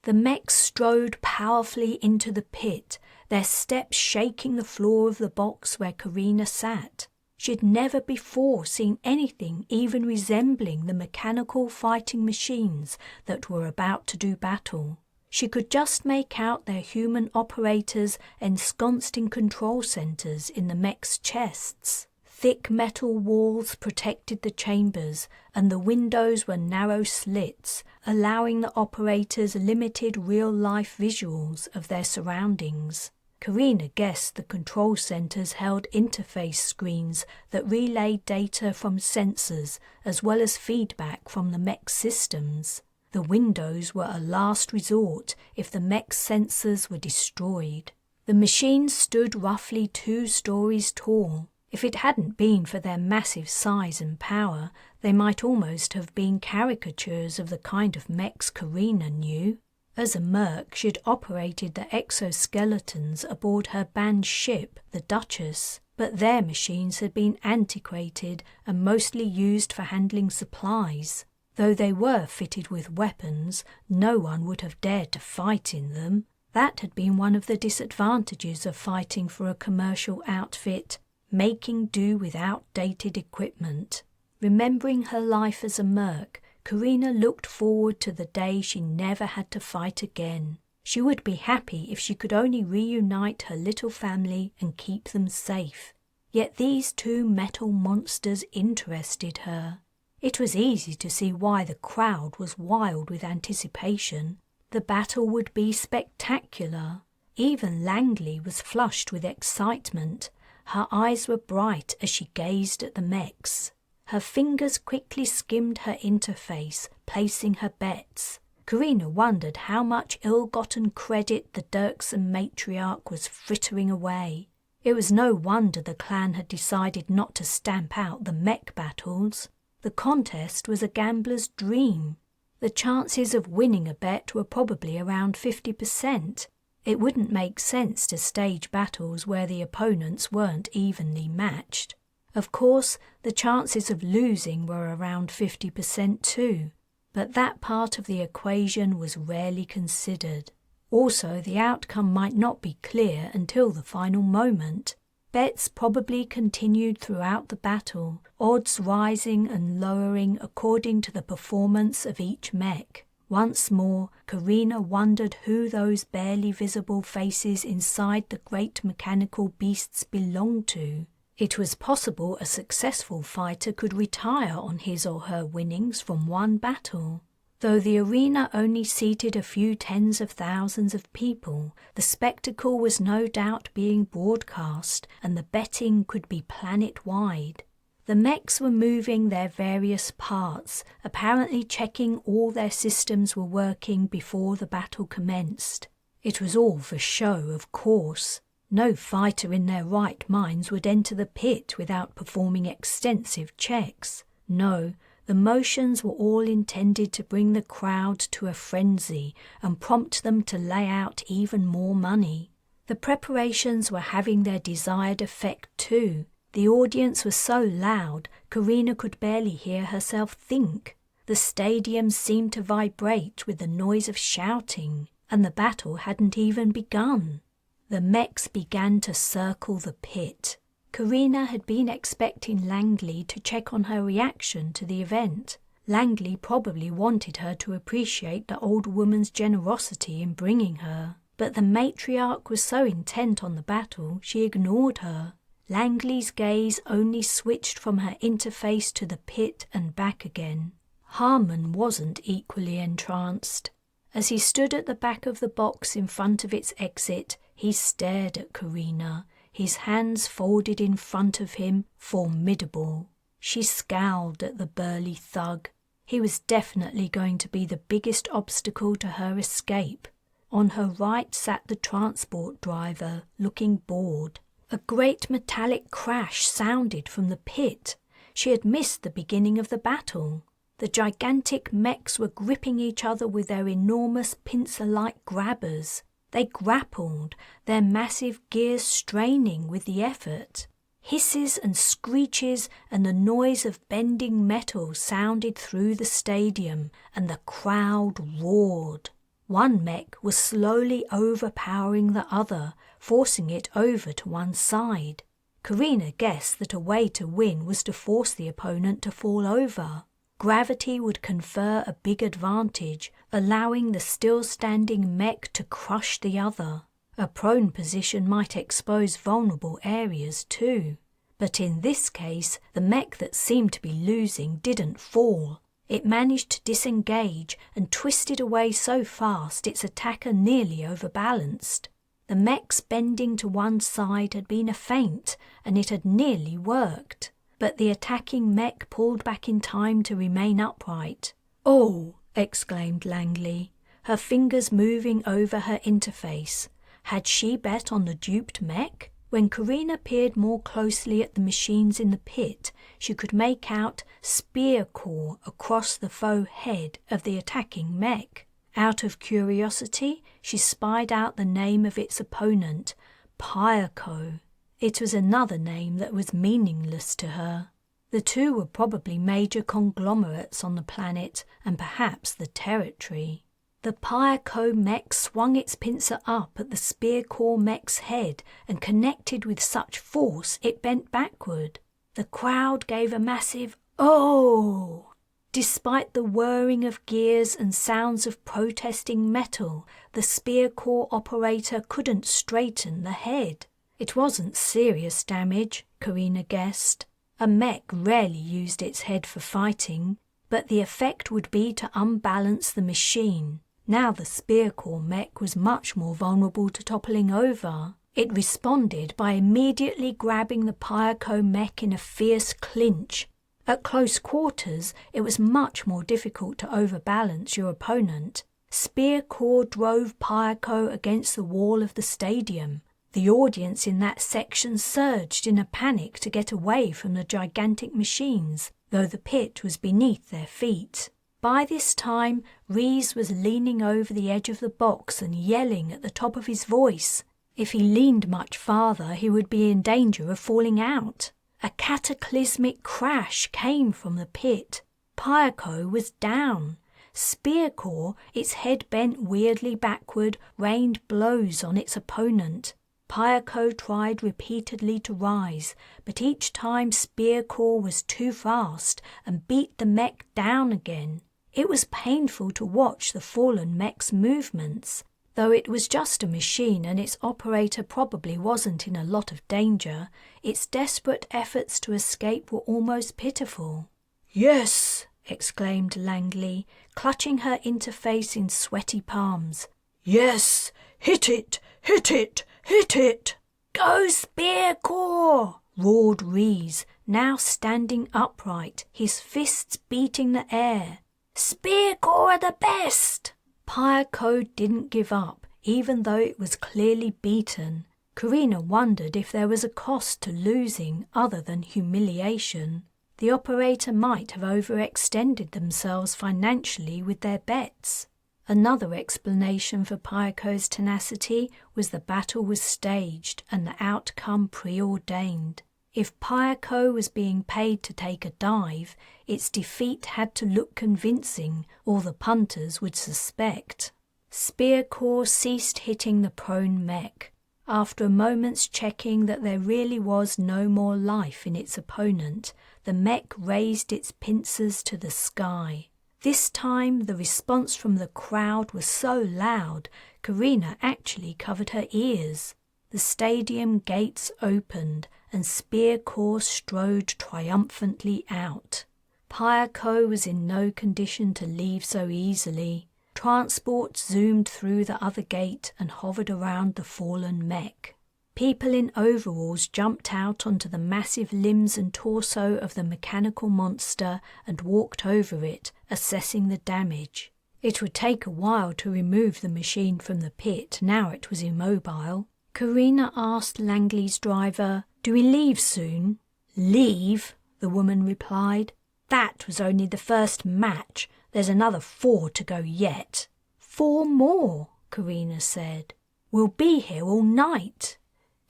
The mechs strode powerfully into the pit, their steps shaking the floor of the box where Carina sat. She had never before seen anything even resembling the mechanical fighting machines that were about to do battle. She could just make out their human operators ensconced in control centers in the mechs' chests. Thick metal walls protected the chambers, and the windows were narrow slits, allowing the operators limited real-life visuals of their surroundings. Carina guessed the control centers held interface screens that relayed data from sensors as well as feedback from the mech systems. The windows were a last resort if the mech sensors were destroyed. The machines stood roughly 2 stories tall. If it hadn't been for their massive size and power, they might almost have been caricatures of the kind of mechs Carina knew. As a merc, she'd operated the exoskeletons aboard her banned ship, the Duchess, but their machines had been antiquated and mostly used for handling supplies. Though they were fitted with weapons, no one would have dared to fight in them. That had been one of the disadvantages of fighting for a commercial outfit, making do with outdated equipment. Remembering her life as a merc, Carina looked forward to the day she never had to fight again. She would be happy if she could only reunite her little family and keep them safe. Yet these 2 metal monsters interested her. It was easy to see why the crowd was wild with anticipation. The battle would be spectacular. Even Langley was flushed with excitement. Her eyes were bright as she gazed at the mechs. Her fingers quickly skimmed her interface, placing her bets. Carina wondered how much ill-gotten credit the Dirksen matriarch was frittering away. It was no wonder the clan had decided not to stamp out the mech battles. The contest was a gambler's dream. The chances of winning a bet were probably around 50%. It wouldn't make sense to stage battles where the opponents weren't evenly matched. Of course, the chances of losing were around 50% too, but that part of the equation was rarely considered. Also, the outcome might not be clear until the final moment. Bets probably continued throughout the battle, odds rising and lowering according to the performance of each mech. Once more, Carina wondered who those barely visible faces inside the great mechanical beasts belonged to. It was possible a successful fighter could retire on his or her winnings from one battle. Though the arena only seated a few tens of thousands of people, the spectacle was no doubt being broadcast, and the betting could be planet-wide. The mechs were moving their various parts, apparently checking all their systems were working before the battle commenced. It was all for show, of course. No fighter in their right minds would enter the pit without performing extensive checks. No, the motions were all intended to bring the crowd to a frenzy and prompt them to lay out even more money. The preparations were having their desired effect too. The audience was so loud, Carina could barely hear herself think. The stadium seemed to vibrate with the noise of shouting, and the battle hadn't even begun. The mechs began to circle the pit. Carina had been expecting Langley to check on her reaction to the event. Langley probably wanted her to appreciate the old woman's generosity in bringing her, but the matriarch was so intent on the battle she ignored her. Langley's gaze only switched from her interface to the pit and back again. Harmon wasn't equally entranced. As he stood at the back of the box in front of its exit, he stared at Carina, his hands folded in front of him, formidable. She scowled at the burly thug. He was definitely going to be the biggest obstacle to her escape. On her right sat the transport driver, looking bored. A great metallic crash sounded from the pit. She had missed the beginning of the battle. The gigantic mechs were gripping each other with their enormous pincer-like grabbers. They grappled, their massive gears straining with the effort. Hisses and screeches and the noise of bending metal sounded through the stadium, and the crowd roared. One mech was slowly overpowering the other, forcing it over to one side. Carina guessed that a way to win was to force the opponent to fall over. Gravity would confer a big advantage, allowing the still-standing mech to crush the other. A prone position might expose vulnerable areas too. But in this case, the mech that seemed to be losing didn't fall. It managed to disengage and twisted away so fast its attacker nearly overbalanced. The mech's bending to one side had been a feint, and it had nearly worked. But the attacking mech pulled back in time to remain upright. "Oh!" exclaimed Langley, her fingers moving over her interface. Had she bet on the duped mech? When Carina peered more closely at the machines in the pit, she could make out spear core across the faux head of the attacking mech. Out of curiosity, she spied out the name of its opponent, Pyreco. It was another name that was meaningless to her. The two were probably major conglomerates on the planet and perhaps the territory. The Pyreco mech swung its pincer up at the spear core mech's head and connected with such force it bent backward. The crowd gave a massive "Oh!" Despite the whirring of gears and sounds of protesting metal, the spear core operator couldn't straighten the head. It wasn't serious damage, Carina guessed. A mech rarely used its head for fighting, but the effect would be to unbalance the machine. Now the spear core mech was much more vulnerable to toppling over. It responded by immediately grabbing the Pyreco mech in a fierce clinch. At close quarters, it was much more difficult to overbalance your opponent. Spearcore drove Pyako against the wall of the stadium. The audience in that section surged in a panic to get away from the gigantic machines, though the pit was beneath their feet. By this time, Rhys was leaning over the edge of the box and yelling at the top of his voice. If he leaned much farther, he would be in danger of falling out. A cataclysmic crash came from the pit. Pyako was down. Spearcore, its head bent weirdly backward, rained blows on its opponent. Pyako tried repeatedly to rise, but each time Spearcore was too fast and beat the mech down again. It was painful to watch the fallen mech's movements. Though it was just a machine and its operator probably wasn't in a lot of danger, its desperate efforts to escape were almost pitiful. "Yes!" exclaimed Langley, clutching her interface in sweaty palms. "Yes! Hit it! Hit it! Hit it!" "Go Spearcore!" roared Rhys, now standing upright, his fists beating the air. "Spearcore are the best!" Pyako didn't give up, even though it was clearly beaten. Carina wondered if there was a cost to losing other than humiliation. The operator might have overextended themselves financially with their bets. Another explanation for Pyako's tenacity was the battle was staged and the outcome preordained. If Pyako was being paid to take a dive, its defeat had to look convincing, or the punters would suspect. Spearcore ceased hitting the prone mech. After a moment's checking that there really was no more life in its opponent, the mech raised its pincers to the sky. This time the response from the crowd was so loud, Carina actually covered her ears. The stadium gates opened and Spearcore strode triumphantly out. Pyako was in no condition to leave so easily. Transport zoomed through the other gate and hovered around the fallen mech. People in overalls jumped out onto the massive limbs and torso of the mechanical monster and walked over it, assessing the damage. It would take a while to remove the machine from the pit now it was immobile. Carina asked Langley's driver, "Do we leave soon?" "Leave?" the woman replied. "That was only the first match. There's another 4 to go yet." "4 more," Carina said. "We'll be here all night."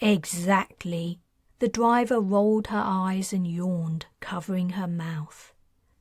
"Exactly." The driver rolled her eyes and yawned, covering her mouth.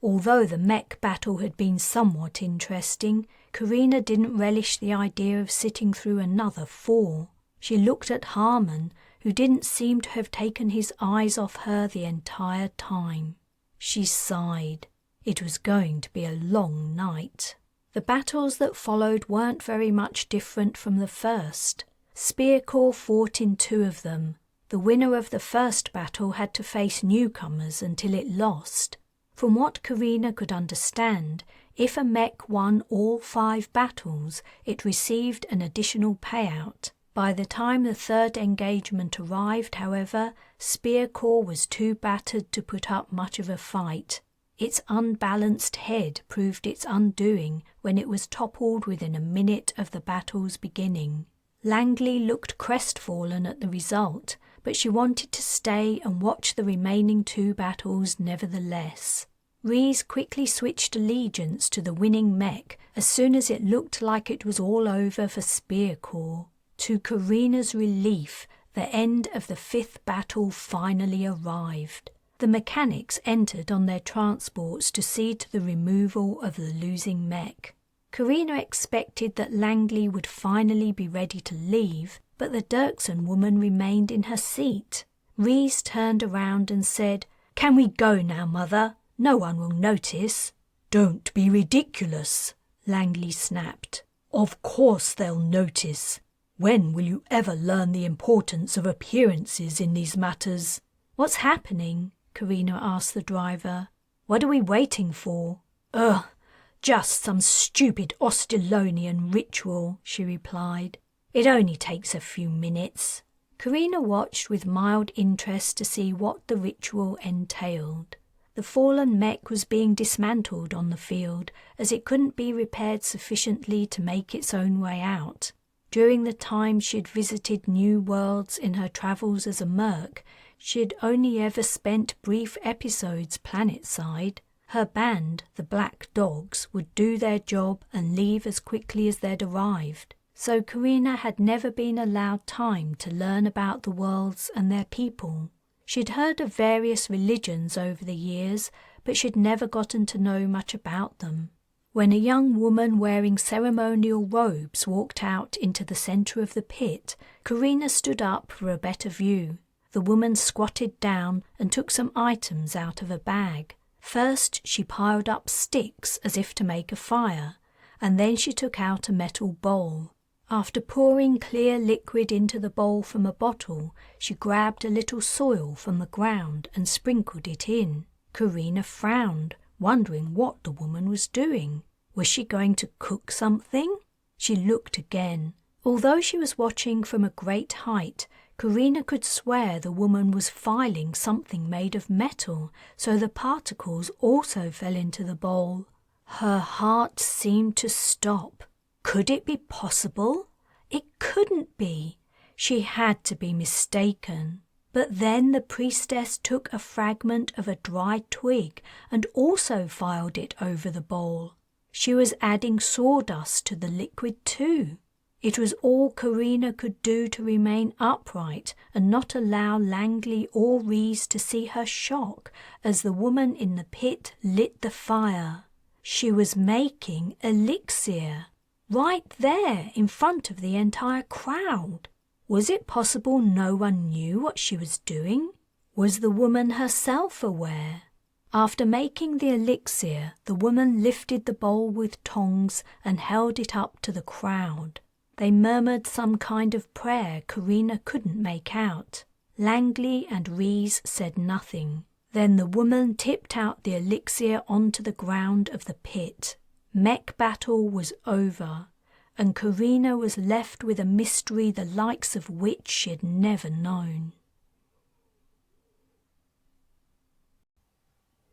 Although the mech battle had been somewhat interesting, Carina didn't relish the idea of sitting through another 4. She looked at Harmon, who didn't seem to have taken his eyes off her the entire time. She sighed. It was going to be a long night. The battles that followed weren't very much different from the first. Spearcore fought in 2 of them. The winner of the first battle had to face newcomers until it lost. From what Carina could understand, if a mech won all 5 battles, it received an additional payout. By the time the 3rd engagement arrived, however, Spearcore was too battered to put up much of a fight. Its unbalanced head proved its undoing when it was toppled within a minute of the battle's beginning. Langley looked crestfallen at the result, but she wanted to stay and watch the remaining 2 battles nevertheless. Rhys quickly switched allegiance to the winning mech as soon as it looked like it was all over for Spearcore. To Carina's relief, the end of the 5th battle finally arrived. The mechanics entered on their transports to see to the removal of the losing mech. Carina expected that Langley would finally be ready to leave, but the Dirksen woman remained in her seat. Rhys turned around and said, "Can we go now, Mother? No one will notice." "Don't be ridiculous," Langley snapped. "Of course they'll notice. When will you ever learn the importance of appearances in these matters?" "What's happening?" Carina asked the driver. "What are we waiting for?" "Ugh, just some stupid Ostilonian ritual," she replied. "It only takes a few minutes." Carina watched with mild interest to see what the ritual entailed. The fallen mech was being dismantled on the field as it couldn't be repaired sufficiently to make its own way out. During the time she'd visited new worlds in her travels as a merc, she'd only ever spent brief episodes planet-side. Her band, the Black Dogs, would do their job and leave as quickly as they'd arrived. So Carina had never been allowed time to learn about the worlds and their people. She'd heard of various religions over the years, but she'd never gotten to know much about them. When a young woman wearing ceremonial robes walked out into the centre of the pit, Carina stood up for a better view. The woman squatted down and took some items out of a bag. First, she piled up sticks as if to make a fire, and then she took out a metal bowl. After pouring clear liquid into the bowl from a bottle, she grabbed a little soil from the ground and sprinkled it in. Carina frowned, wondering what the woman was doing. Was she going to cook something? She looked again. Although she was watching from a great height, Carina could swear the woman was filing something made of metal, so the particles also fell into the bowl. Her heart seemed to stop. Could it be possible? It couldn't be. She had to be mistaken. But then the priestess took a fragment of a dry twig and also filed it over the bowl. She was adding sawdust to the liquid too. It was all Carina could do to remain upright and not allow Langley or Rees to see her shock as the woman in the pit lit the fire. She was making elixir. Right there in front of the entire crowd. Was it possible no one knew what she was doing? Was the woman herself aware? After making the elixir, the woman lifted the bowl with tongs and held it up to the crowd. They murmured some kind of prayer Carina couldn't make out. Langley and Rees said nothing. Then the woman tipped out the elixir onto the ground of the pit. Mech battle was over, and Carina was left with a mystery the likes of which she'd never known.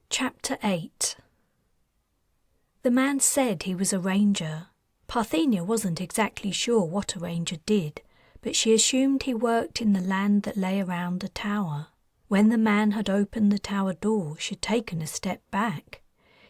Chapter 8. The man said he was a ranger. Parthenia wasn't exactly sure what a ranger did, but she assumed he worked in the land that lay around the tower. When the man had opened the tower door, she'd taken a step back.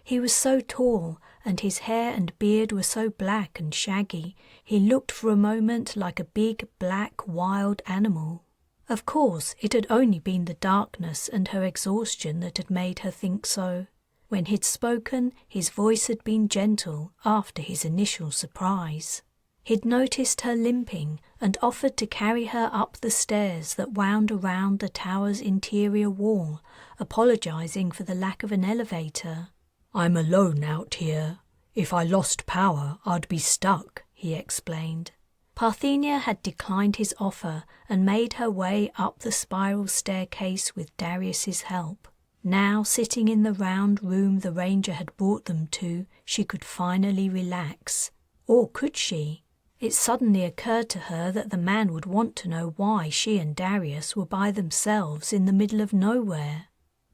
He was so tall, and his hair and beard were so black and shaggy, he looked for a moment like a big, black, wild animal. Of course, it had only been the darkness and her exhaustion that had made her think so. When he'd spoken, his voice had been gentle after his initial surprise. He'd noticed her limping and offered to carry her up the stairs that wound around the tower's interior wall, apologizing for the lack of an elevator. "I'm alone out here. If I lost power, I'd be stuck," he explained. Parthenia had declined his offer and made her way up the spiral staircase with Darius's help. Now, sitting in the round room the ranger had brought them to, she could finally relax. Or could she? It suddenly occurred to her that the man would want to know why she and Darius were by themselves in the middle of nowhere.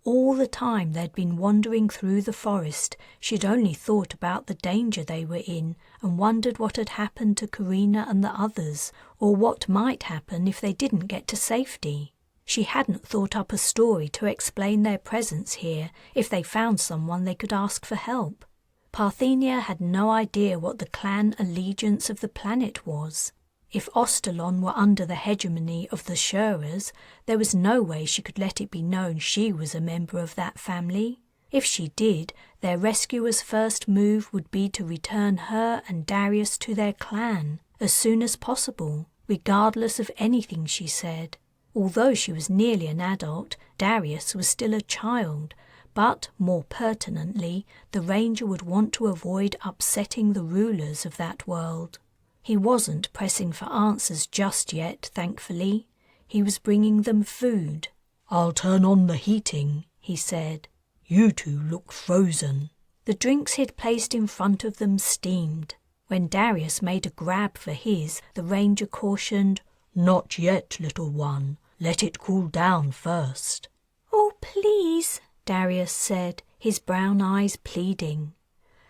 All the time they'd been wandering through the forest, she'd only thought about the danger they were in and wondered what had happened to Carina and the others, or what might happen if they didn't get to safety. She hadn't thought up a story to explain their presence here if they found someone they could ask for help. Parthenia had no idea what the clan allegiance of the planet was. If Ostalon were under the hegemony of the Shurers, there was no way she could let it be known she was a member of that family. If she did, their rescuer's first move would be to return her and Darius to their clan as soon as possible, regardless of anything she said. Although she was nearly an adult, Darius was still a child, but, more pertinently, the ranger would want to avoid upsetting the rulers of that world. He wasn't pressing for answers just yet, thankfully. He was bringing them food. "I'll turn on the heating," he said. "You two look frozen." The drinks he'd placed in front of them steamed. When Darius made a grab for his, the ranger cautioned, "Not yet, little one. Let it cool down first." "Oh, please," Darius said, his brown eyes pleading.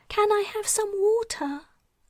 "Can I have some water?"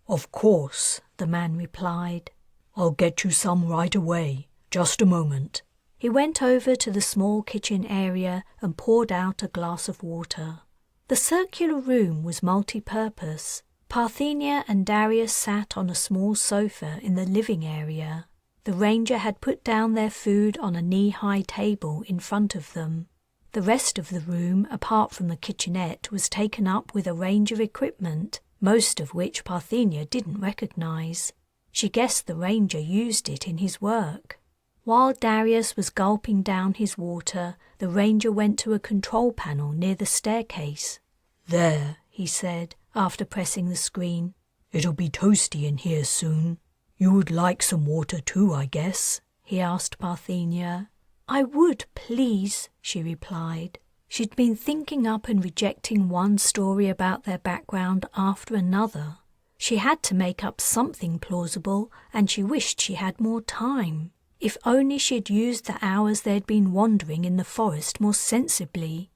"Of course," the man replied. "I'll get you some right away. Just a moment." He went over to the small kitchen area and poured out a glass of water. The circular room was multi-purpose. Parthenia and Darius sat on a small sofa in the living area. The ranger had put down their food on a knee-high table in front of them. The rest of the room, apart from the kitchenette, was taken up with a range of equipment, most of which Parthenia didn't recognize. She guessed the ranger used it in his work. While Darius was gulping down his water, the ranger went to a control panel near the staircase. "There," he said, after pressing the screen. "It'll be toasty in here soon. You would like some water too, I guess?" he asked Parthenia. "I would, please," she replied. She'd been thinking up and rejecting one story about their background after another. She had to make up something plausible, and she wished she had more time. If only she'd used the hours they'd been wandering in the forest more sensibly.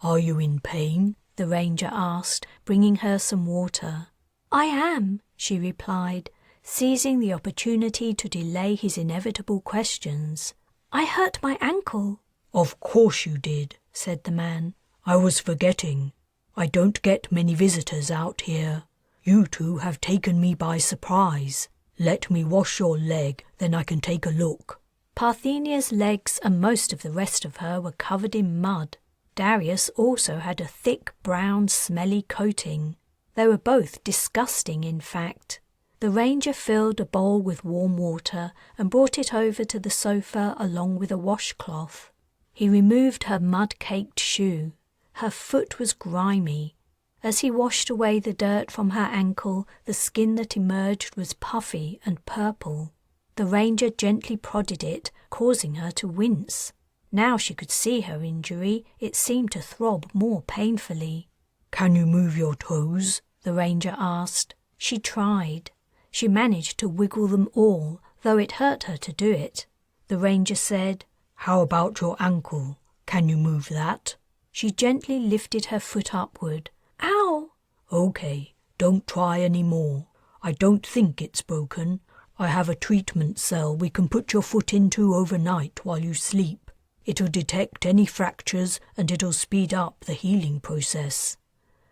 "Are you in pain?" the ranger asked, bringing her some water. "I am," she replied, seizing the opportunity to delay his inevitable questions. "I hurt my ankle." "Of course you did," said the man. "I was forgetting. I don't get many visitors out here. You two have taken me by surprise. Let me wash your leg, then I can take a look." Parthenia's legs and most of the rest of her were covered in mud. Darius also had a thick, brown, smelly coating. They were both disgusting, in fact. The ranger filled a bowl with warm water and brought it over to the sofa along with a washcloth. He removed her mud-caked shoe. Her foot was grimy. As he washed away the dirt from her ankle, the skin that emerged was puffy and purple. The ranger gently prodded it, causing her to wince. Now she could see her injury. It seemed to throb more painfully. "Can you move your toes?" the ranger asked. She tried. She managed to wiggle them all, though it hurt her to do it. The ranger said, "How about your ankle? Can you move that?" She gently lifted her foot upward. "Ow!" "Okay, don't try any more. I don't think it's broken. I have a treatment cell we can put your foot into overnight while you sleep. It'll detect any fractures and it'll speed up the healing process."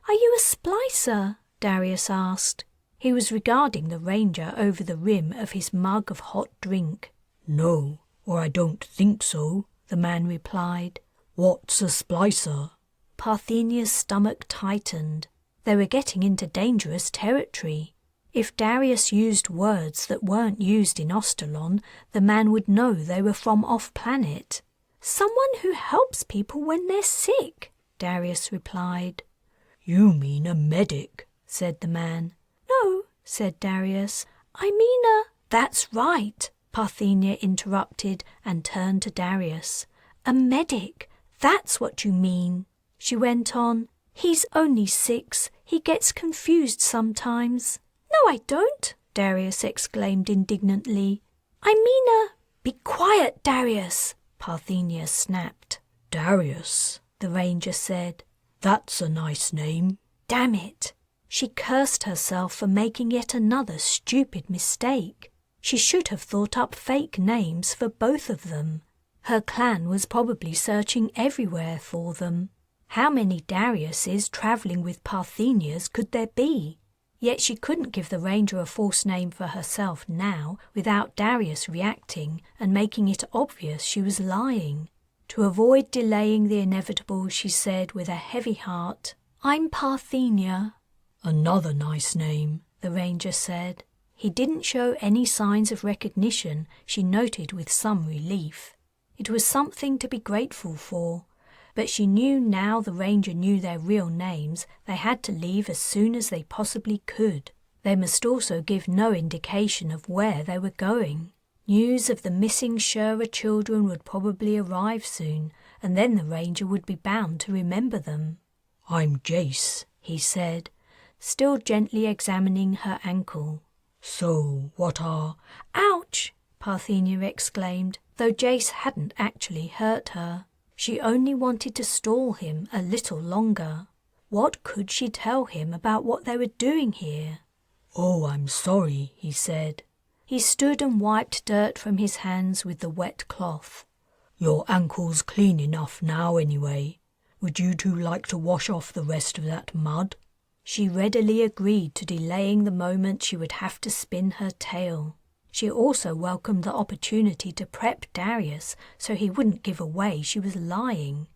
"Are you a splicer?" Darius asked. He was regarding the ranger over the rim of his mug of hot drink. "No, or I don't think so," the man replied. "What's a splicer?" Parthenia's stomach tightened. They were getting into dangerous territory. If Darius used words that weren't used in Ostalon, the man would know they were from off-planet. "Someone who helps people when they're sick," Darius replied. "You mean a medic," said the man. "No," said Darius. "I mean a—" "That's right," Parthenia interrupted and turned to Darius. "A medic. That's what you mean." She went on, "He's only 6. He gets confused sometimes." "No, I don't," Darius exclaimed indignantly. "I mean a—" "Be quiet, Darius," Parthenia snapped. "Darius," the ranger said. "That's a nice name." Damn it. She cursed herself for making yet another stupid mistake. She should have thought up fake names for both of them. Her clan was probably searching everywhere for them. How many Dariuses travelling with Parthenias could there be? Yet she couldn't give the ranger a false name for herself now without Darius reacting and making it obvious she was lying. To avoid delaying the inevitable, she said with a heavy heart, "I'm Parthenia." "Another nice name," the ranger said. He didn't show any signs of recognition, she noted with some relief. It was something to be grateful for. But she knew now the ranger knew their real names, they had to leave as soon as they possibly could. They must also give no indication of where they were going. News of the missing Shura children would probably arrive soon, and then the ranger would be bound to remember them. "I'm Jace," he said, still gently examining her ankle. "So, what are—" "Ouch!" Parthenia exclaimed, though Jace hadn't actually hurt her. She only wanted to stall him a little longer. What could she tell him about what they were doing here? "Oh, I'm sorry," he said. He stood and wiped dirt from his hands with the wet cloth. "Your ankle's clean enough now anyway. Would you two like to wash off the rest of that mud?" She readily agreed to delaying the moment she would have to spin her tale. She also welcomed the opportunity to prep Darius so he wouldn't give away she was lying.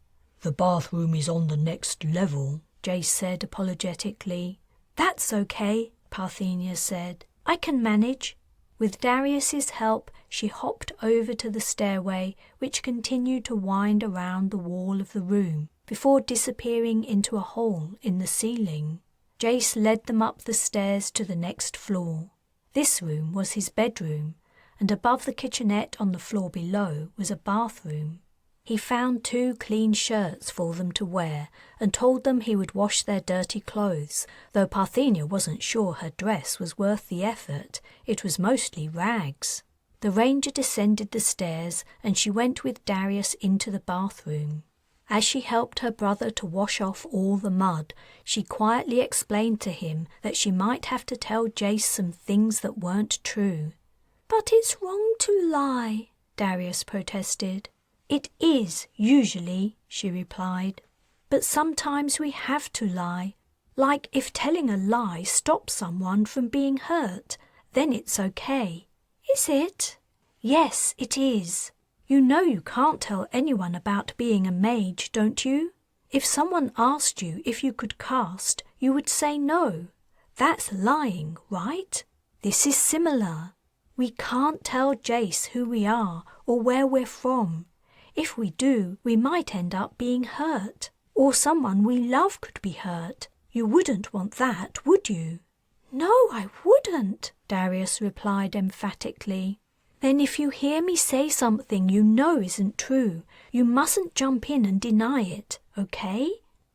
"The bathroom is on the next level," Jace said apologetically. "That's okay," Parthenia said. "I can manage." With Darius's help, she hopped over to the stairway, which continued to wind around the wall of the room before disappearing into a hole in the ceiling. Jace led them up the stairs to the next floor. This room was his bedroom, and above the kitchenette on the floor below was a bathroom. He found 2 clean shirts for them to wear and told them he would wash their dirty clothes, though Parthenia wasn't sure her dress was worth the effort. It was mostly rags. The ranger descended the stairs and she went with Darius into the bathroom. As she helped her brother to wash off all the mud, she quietly explained to him that she might have to tell Jace some things that weren't true. "But it's wrong to lie," Darius protested. "It is, usually," she replied. "But sometimes we have to lie. Like if telling a lie stops someone from being hurt, then it's okay." "Is it?" "Yes, it is. You know you can't tell anyone about being a mage, don't you? If someone asked you if you could cast, you would say no. That's lying, right? This is similar. We can't tell Jace who we are or where we're from. If we do, we might end up being hurt. Or someone we love could be hurt. You wouldn't want that, would you?" "No, I wouldn't," Darius replied emphatically. "Then if you hear me say something you know isn't true, you mustn't jump in and deny it, okay?"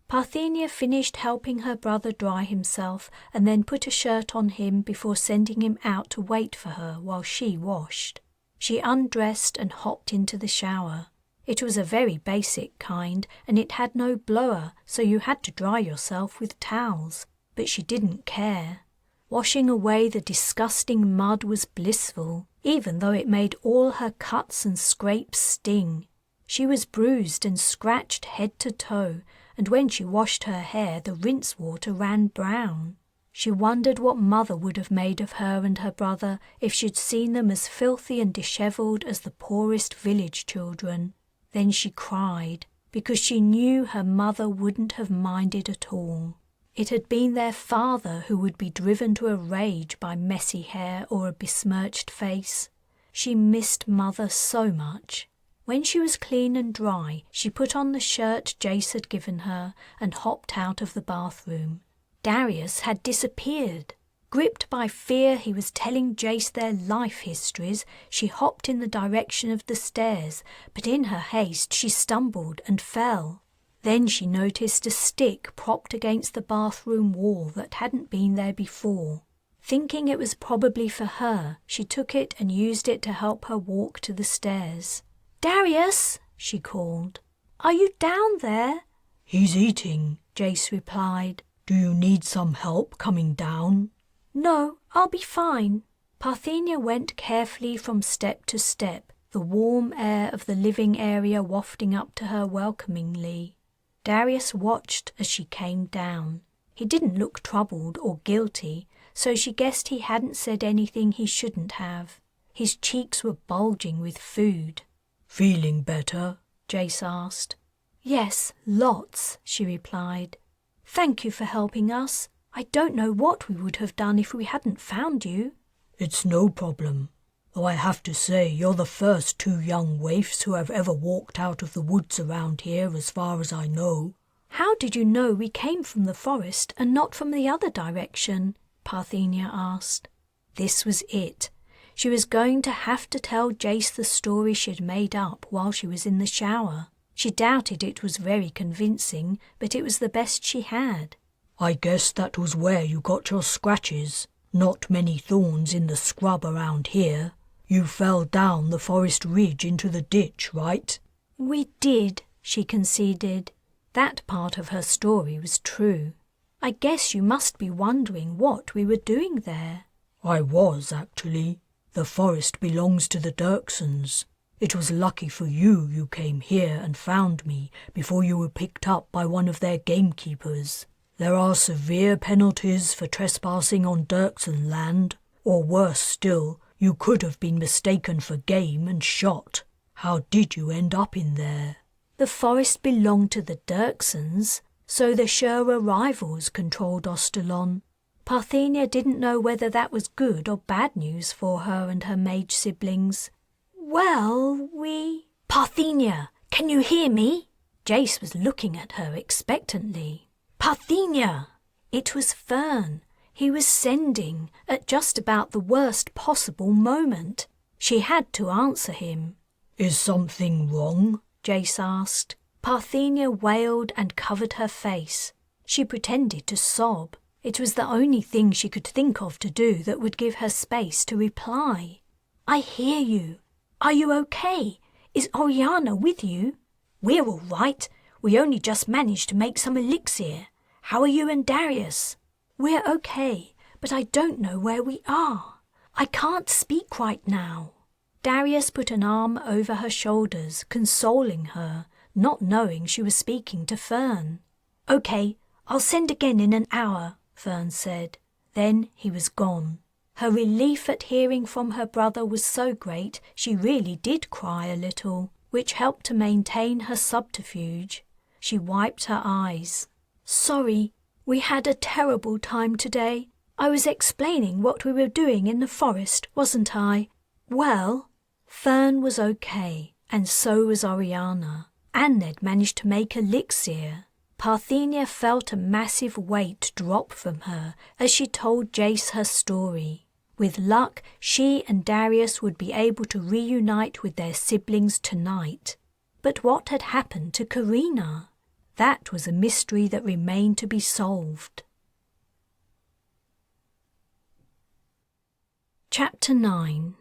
Parthenia finished helping her brother dry himself and then put a shirt on him before sending him out to wait for her while she washed. She undressed and hopped into the shower. It was a very basic kind and it had no blower, so you had to dry yourself with towels, but she didn't care. Washing away the disgusting mud was blissful, even though it made all her cuts and scrapes sting. She was bruised and scratched head to toe, and when she washed her hair, the rinse water ran brown. She wondered what Mother would have made of her and her brother if she'd seen them as filthy and dishevelled as the poorest village children. Then she cried, because she knew her mother wouldn't have minded at all. It had been their father who would be driven to a rage by messy hair or a besmirched face. She missed Mother so much. When she was clean and dry, she put on the shirt Jace had given her and hopped out of the bathroom. Darius had disappeared. Gripped by fear he was telling Jace their life histories, she hopped in the direction of the stairs, but in her haste she stumbled and fell. Then she noticed a stick propped against the bathroom wall that hadn't been there before. Thinking it was probably for her, she took it and used it to help her walk to the stairs. "Darius," she called. "Are you down there?" "He's eating," Jace replied. "Do you need some help coming down?" "No, I'll be fine." Parthenia went carefully from step to step, the warm air of the living area wafting up to her welcomingly. Darius watched as she came down. He didn't look troubled or guilty, so she guessed he hadn't said anything he shouldn't have. His cheeks were bulging with food. "Feeling better?" Jace asked. "Yes, lots," she replied. "Thank you for helping us. I don't know what we would have done if we hadn't found you." "It's no problem. Though I have to say you're the first 2 young waifs who have ever walked out of the woods around here as far as I know." "How did you know we came from the forest and not from the other direction?" Parthenia asked. This was it. She was going to have to tell Jace the story she'd made up while she was in the shower. She doubted it was very convincing, but it was the best she had. "I guess that was where you got your scratches. Not many thorns in the scrub around here. You fell down the forest ridge into the ditch, right?" "We did," she conceded. That part of her story was true. I guess you must be wondering what we were doing there. I was, actually. The forest belongs to the Dirksens. It was lucky for you you came here and found me before you were picked up by one of their gamekeepers. There are severe penalties for trespassing on Dirksen land, or worse still, you could have been mistaken for game and shot. How did you end up in there? The forest belonged to the Dirksens, so the Shura rivals controlled Ostalon. Parthenia didn't know whether that was good or bad news for her and her mage siblings. Well, Parthenia, can you hear me? Jace was looking at her expectantly. Parthenia! It was Fern. He was sending at just about the worst possible moment. She had to answer him. Is something wrong? Jace asked. Parthenia wailed and covered her face. She pretended to sob. It was the only thing she could think of to do that would give her space to reply. I hear you. Are you okay? Is Oriana with you? We're all right. We only just managed to make some elixir. How are you and Darius? We're okay, but I don't know where we are. I can't speak right now. Darius put an arm over her shoulders, consoling her, not knowing she was speaking to Fern. Okay, I'll send again in an hour, Fern said. Then he was gone. Her relief at hearing from her brother was so great she really did cry a little, which helped to maintain her subterfuge. She wiped her eyes. Sorry, we had a terrible time today. I was explaining what we were doing in the forest, wasn't I? Well, Fern was okay, and so was Oriana, and they'd managed to make elixir. Parthenia felt a massive weight drop from her as she told Jace her story. With luck, she and Darius would be able to reunite with their siblings tonight. But what had happened to Carina? That was a mystery that remained to be solved. Chapter 9.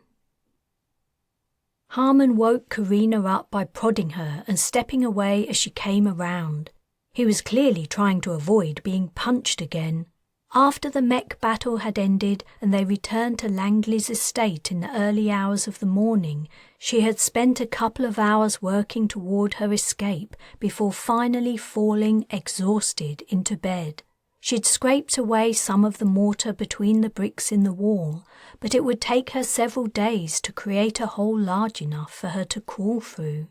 Harmon woke Carina up by prodding her and stepping away as she came around. He was clearly trying to avoid being punched again. After the mech battle had ended and they returned to Langley's estate in the early hours of the morning, she had spent a couple of hours working toward her escape before finally falling exhausted into bed. She'd scraped away some of the mortar between the bricks in the wall, but it would take her several days to create a hole large enough for her to crawl through.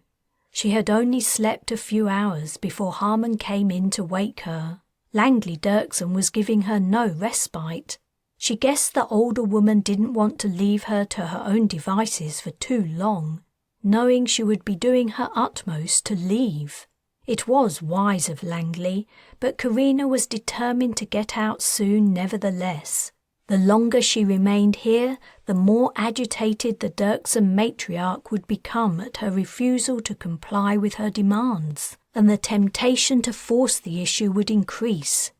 She had only slept a few hours before Harmon came in to wake her. Langley Dirksen was giving her no respite. She guessed the older woman didn't want to leave her to her own devices for too long, knowing she would be doing her utmost to leave. It was wise of Langley, but Carina was determined to get out soon nevertheless. The longer she remained here, the more agitated the Dirksen matriarch would become at her refusal to comply with her demands, and the temptation to force the issue would increase.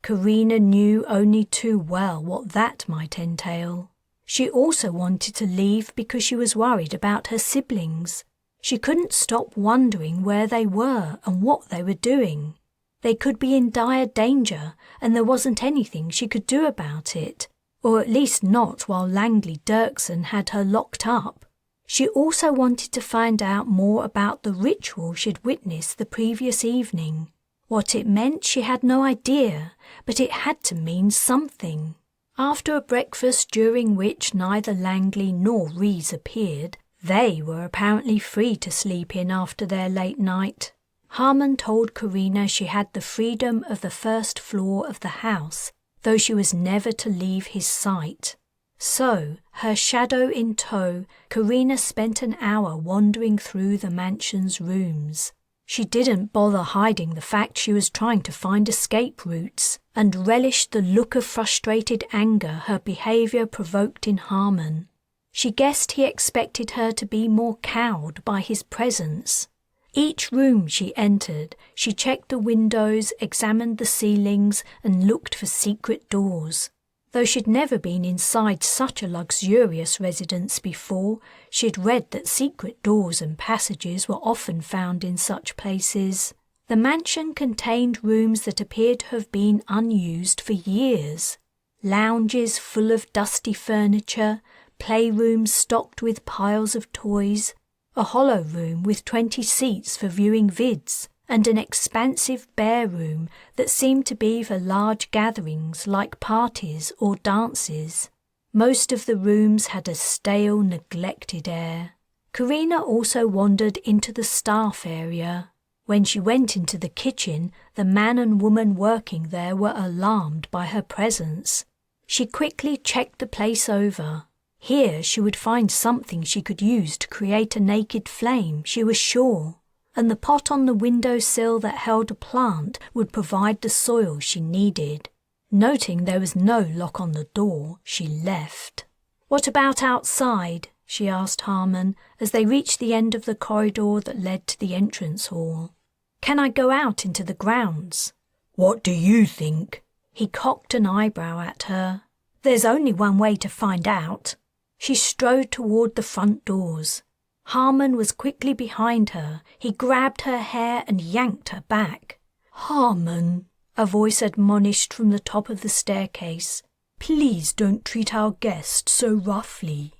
Carina knew only too well what that might entail. She also wanted to leave because she was worried about her siblings. She couldn't stop wondering where they were and what they were doing. They could be in dire danger, and there wasn't anything she could do about it, or at least not while Langley Dirksen had her locked up. She also wanted to find out more about the ritual she'd witnessed the previous evening. What it meant she had no idea, but it had to mean something. After a breakfast during which neither Langley nor Rees appeared, they were apparently free to sleep in after their late night. Harmon told Carina she had the freedom of the first floor of the house, though she was never to leave his sight. So, her shadow in tow, Carina spent an hour wandering through the mansion's rooms. She didn't bother hiding the fact she was trying to find escape routes, and relished the look of frustrated anger her behaviour provoked in Harmon. She guessed he expected her to be more cowed by his presence. Each room she entered, she checked the windows, examined the ceilings, and looked for secret doors. Though she'd never been inside such a luxurious residence before, she'd read that secret doors and passages were often found in such places. The mansion contained rooms that appeared to have been unused for years. Lounges full of dusty furniture, playrooms stocked with piles of toys, a hollow room with 20 seats for viewing vids, and an expansive bare room that seemed to be for large gatherings like parties or dances. Most of the rooms had a stale, neglected air. Carina also wandered into the staff area. When she went into the kitchen, the man and woman working there were alarmed by her presence. She quickly checked the place over. Here she would find something she could use to create a naked flame, she was sure, and the pot on the windowsill that held a plant would provide the soil she needed. Noting there was no lock on the door, she left. "What about outside?" she asked Harmon as they reached the end of the corridor that led to the entrance hall. "Can I go out into the grounds?" "What do you think?" He cocked an eyebrow at her. "There's only one way to find out." She strode toward the front doors. Harmon was quickly behind her. He grabbed her hair and yanked her back. "Harmon," a voice admonished from the top of the staircase, "please don't treat our guest so roughly."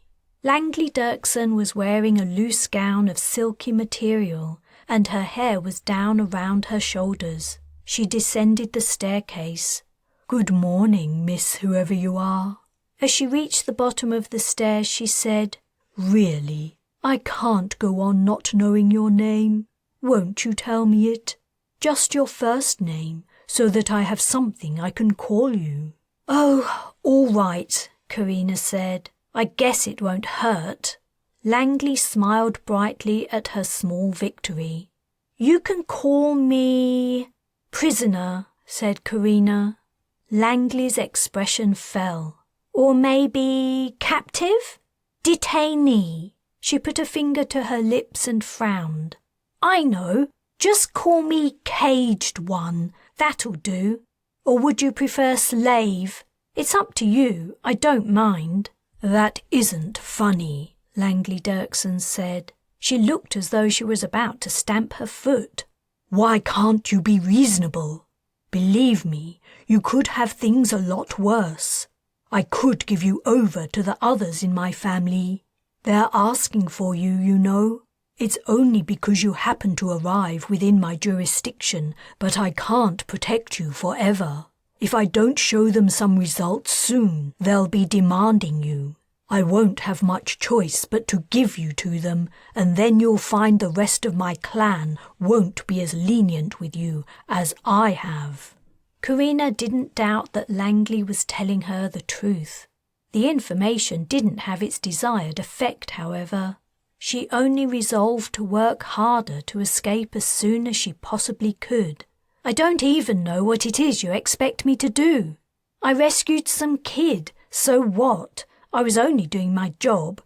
Langley Dirksen was wearing a loose gown of silky material, and her hair was down around her shoulders. She descended the staircase. "Good morning, Miss whoever you are." As she reached the bottom of the stairs, she said, "Really, I can't go on not knowing your name. Won't you tell me it? Just your first name, so that I have something I can call you." "Oh, all right," Carina said. "I guess it won't hurt." Langley smiled brightly at her small victory. "You can call me prisoner," said Carina. Langley's expression fell. "Or maybe captive? Detainee." She put a finger to her lips and frowned. "I know. Just call me caged one. That'll do. Or would you prefer slave? It's up to you. I don't mind." "That isn't funny," Langley Dirksens said. She looked as though she was about to stamp her foot. "Why can't you be reasonable? Believe me, you could have things a lot worse. I could give you over to the others in my family. They're asking for you, you know. It's only because you happen to arrive within my jurisdiction, but I can't protect you forever. If I don't show them some results soon, they'll be demanding you. I won't have much choice but to give you to them, and then you'll find the rest of my clan won't be as lenient with you as I have." Carina didn't doubt that Langley was telling her the truth. The information didn't have its desired effect, however. She only resolved to work harder to escape as soon as she possibly could. "I don't even know what it is you expect me to do. I rescued some kid, so what? I was only doing my job.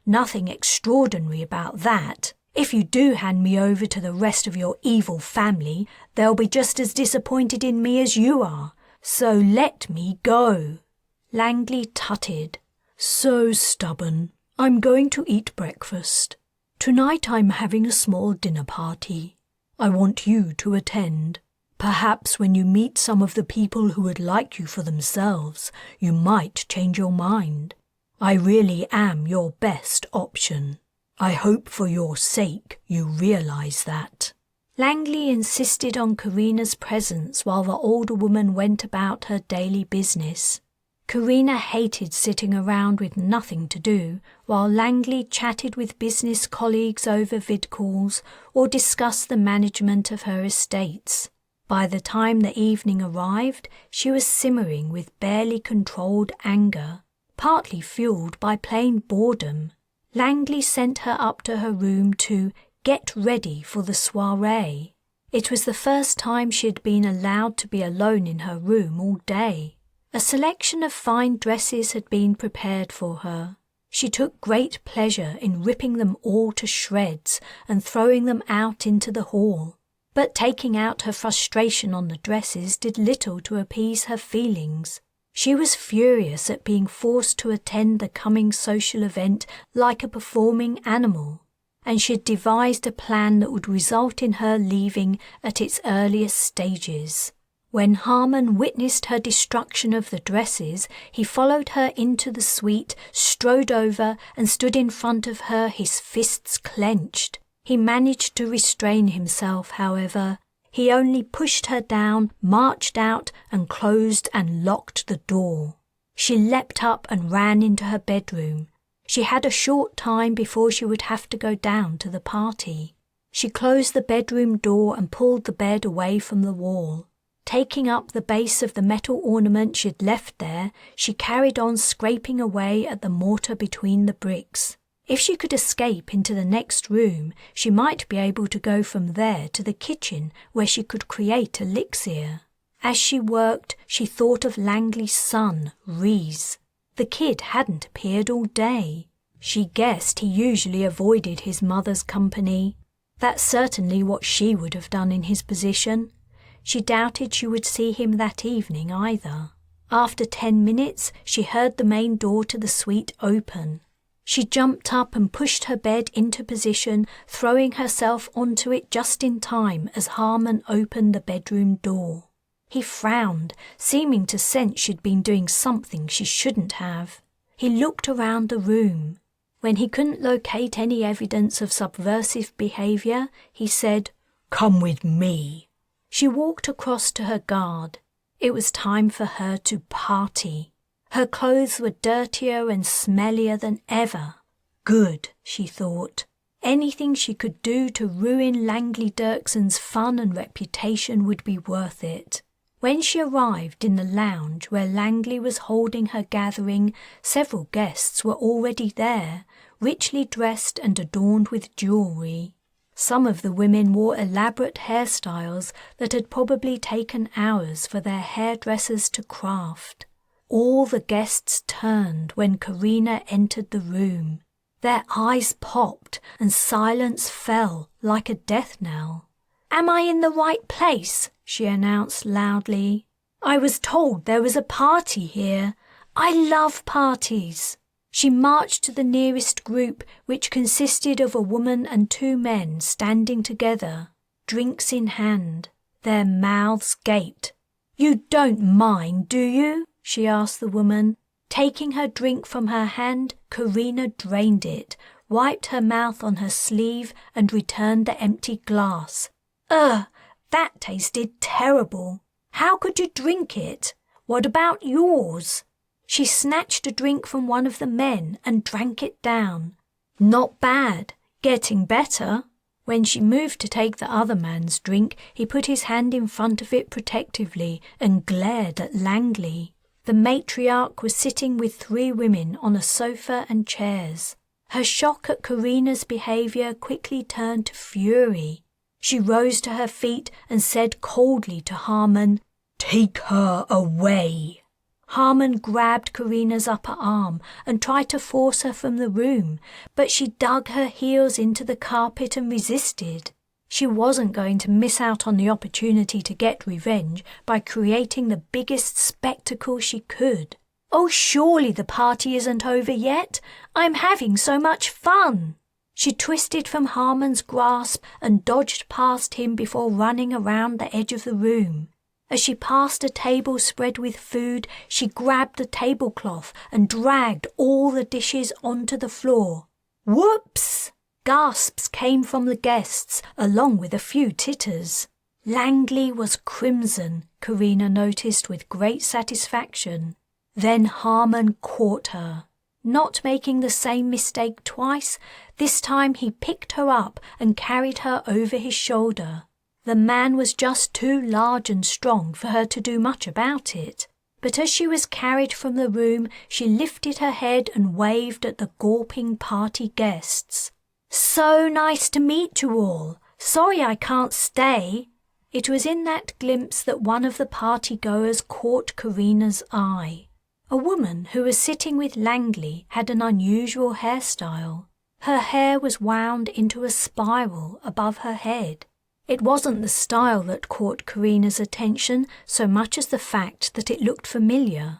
Nothing extraordinary about that. If you do hand me over to the rest of your evil family, they'll be just as disappointed in me as you are. So let me go." Langley tutted. "So stubborn. I'm going to eat breakfast. Tonight I'm having a small dinner party. I want you to attend. Perhaps when you meet some of the people who would like you for themselves, you might change your mind. I really am your best option. I hope for your sake you realize that." Langley insisted on Carina's presence while the older woman went about her daily business. Carina hated sitting around with nothing to do while Langley chatted with business colleagues over vid calls or discussed the management of her estates. By the time the evening arrived, she was simmering with barely controlled anger, partly fueled by plain boredom. Langley sent her up to her room to get ready for the soiree. It was the first time she had been allowed to be alone in her room all day. A selection of fine dresses had been prepared for her. She took great pleasure in ripping them all to shreds and throwing them out into the hall. But taking out her frustration on the dresses did little to appease her feelings. She was furious at being forced to attend the coming social event like a performing animal, and she had devised a plan that would result in her leaving at its earliest stages. When Harmon witnessed her destruction of the dresses, he followed her into the suite, strode over and stood in front of her, his fists clenched. He managed to restrain himself, however. He only pushed her down, marched out and closed and locked the door. She leapt up and ran into her bedroom. She had a short time before she would have to go down to the party. She closed the bedroom door and pulled the bed away from the wall. Taking up the base of the metal ornament she'd left there, she carried on scraping away at the mortar between the bricks. If she could escape into the next room, she might be able to go from there to the kitchen where she could create elixir. As she worked, she thought of Langley's son, Rhys. The kid hadn't appeared all day. She guessed he usually avoided his mother's company. That's certainly what she would have done in his position. She doubted she would see him that evening either. After 10 minutes, she heard the main door to the suite open. She jumped up and pushed her bed into position, throwing herself onto it just in time as Harmon opened the bedroom door. He frowned, seeming to sense she'd been doing something she shouldn't have. He looked around the room. When he couldn't locate any evidence of subversive behaviour, he said, "Come with me." She walked across to her guard. It was time for her to party. Her clothes were dirtier and smellier than ever. Good, she thought. Anything she could do to ruin Langley Dirksens' fun and reputation would be worth it. When she arrived in the lounge where Langley was holding her gathering, several guests were already there, richly dressed and adorned with jewellery. Some of the women wore elaborate hairstyles that had probably taken hours for their hairdressers to craft. All the guests turned when Carina entered the room. Their eyes popped and silence fell like a death knell. "Am I in the right place?" she announced loudly. "I was told there was a party here. I love parties." She marched to the nearest group, which consisted of a woman and 2 men standing together, drinks in hand. Their mouths gaped. "You don't mind, do you?" she asked the woman. Taking her drink from her hand, Carina drained it, wiped her mouth on her sleeve and returned the empty glass. "Ugh, that tasted terrible. How could you drink it? What about yours?" She snatched a drink from one of the men and drank it down. "Not bad. Getting better." When she moved to take the other man's drink, he put his hand in front of it protectively and glared at Langley. The matriarch was sitting with 3 women on a sofa and chairs. Her shock at Carina's behaviour quickly turned to fury. She rose to her feet and said coldly to Harmon, "Take her away." Harmon grabbed Carina's upper arm and tried to force her from the room, but she dug her heels into the carpet and resisted. She wasn't going to miss out on the opportunity to get revenge by creating the biggest spectacle she could. "Oh, surely the party isn't over yet. I'm having so much fun." She twisted from Harmon's grasp and dodged past him before running around the edge of the room. As she passed a table spread with food, she grabbed the tablecloth and dragged all the dishes onto the floor. "Whoops!" Gasps came from the guests, along with a few titters. Langley was crimson, Carina noticed with great satisfaction. Then Harmon caught her. Not making the same mistake twice, this time he picked her up and carried her over his shoulder. The man was just too large and strong for her to do much about it. But as she was carried from the room, she lifted her head and waved at the gawping party guests. "So nice to meet you all. Sorry I can't stay." It was in that glimpse that one of the party-goers caught Carina's eye. A woman who was sitting with Langley had an unusual hairstyle. Her hair was wound into a spiral above her head. It wasn't the style that caught Carina's attention so much as the fact that it looked familiar.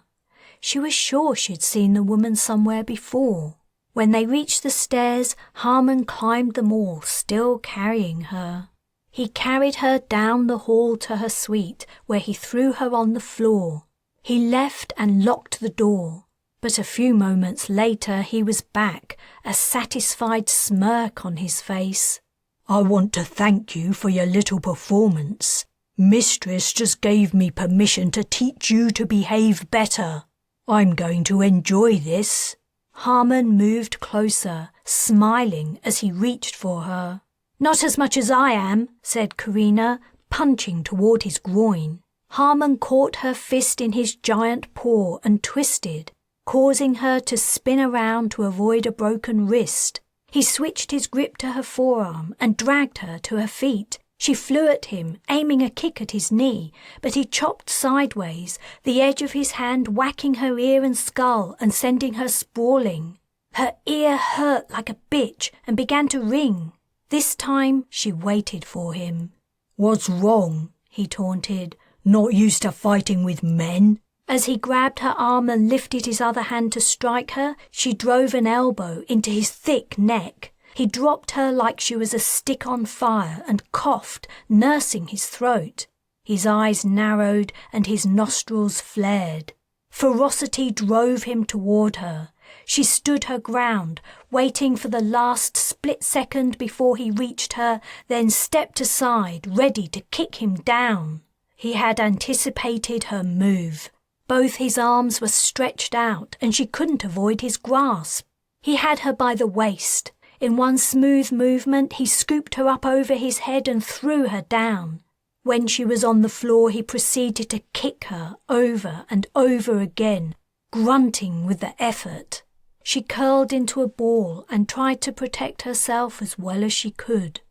She was sure she'd seen the woman somewhere before. When they reached the stairs, Harmon climbed them all, still carrying her. He carried her down the hall to her suite, where he threw her on the floor. He left and locked the door, but a few moments later he was back, a satisfied smirk on his face. I want to thank you for your little performance. Mistress just gave me permission to teach you to behave better. I'm going to enjoy this. Harmon moved closer, smiling as he reached for her. Not as much as I am, said Carina, punching toward his groin. Harmon caught her fist in his giant paw and twisted, causing her to spin around to avoid a broken wrist. He switched his grip to her forearm and dragged her to her feet. She flew at him, aiming a kick at his knee, but he chopped sideways, the edge of his hand whacking her ear and skull and sending her sprawling. Her ear hurt like a bitch and began to ring. This time she waited for him. What's wrong? He taunted. Not used to fighting with men? As he grabbed her arm and lifted his other hand to strike her, she drove an elbow into his thick neck. He dropped her like she was a stick on fire and coughed, nursing his throat. His eyes narrowed and his nostrils flared. Ferocity drove him toward her. She stood her ground, waiting for the last split second before he reached her, then stepped aside, ready to kick him down. He had anticipated her move. Both his arms were stretched out, and she couldn't avoid his grasp. He had her by the waist. In one smooth movement, he scooped her up over his head and threw her down. When she was on the floor, he proceeded to kick her over and over again, grunting with the effort. She curled into a ball and tried to protect herself as well as she could.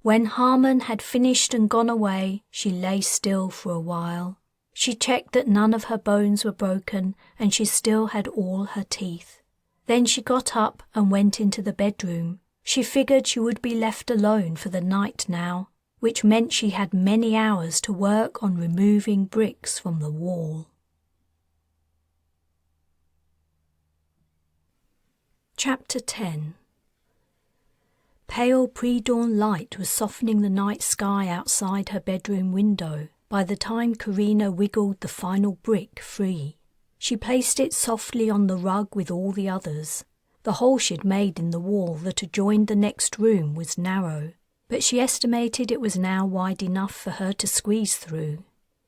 When Harmon had finished and gone away, she lay still for a while. She checked that none of her bones were broken and she still had all her teeth. Then she got up and went into the bedroom. She figured she would be left alone for the night now, which meant she had many hours to work on removing bricks from the wall. Chapter 10. Pale pre-dawn light was softening the night sky outside her bedroom window by the time Carina wiggled the final brick free. She placed it softly on the rug with all the others. The hole she'd made in the wall that adjoined the next room was narrow, but she estimated it was now wide enough for her to squeeze through.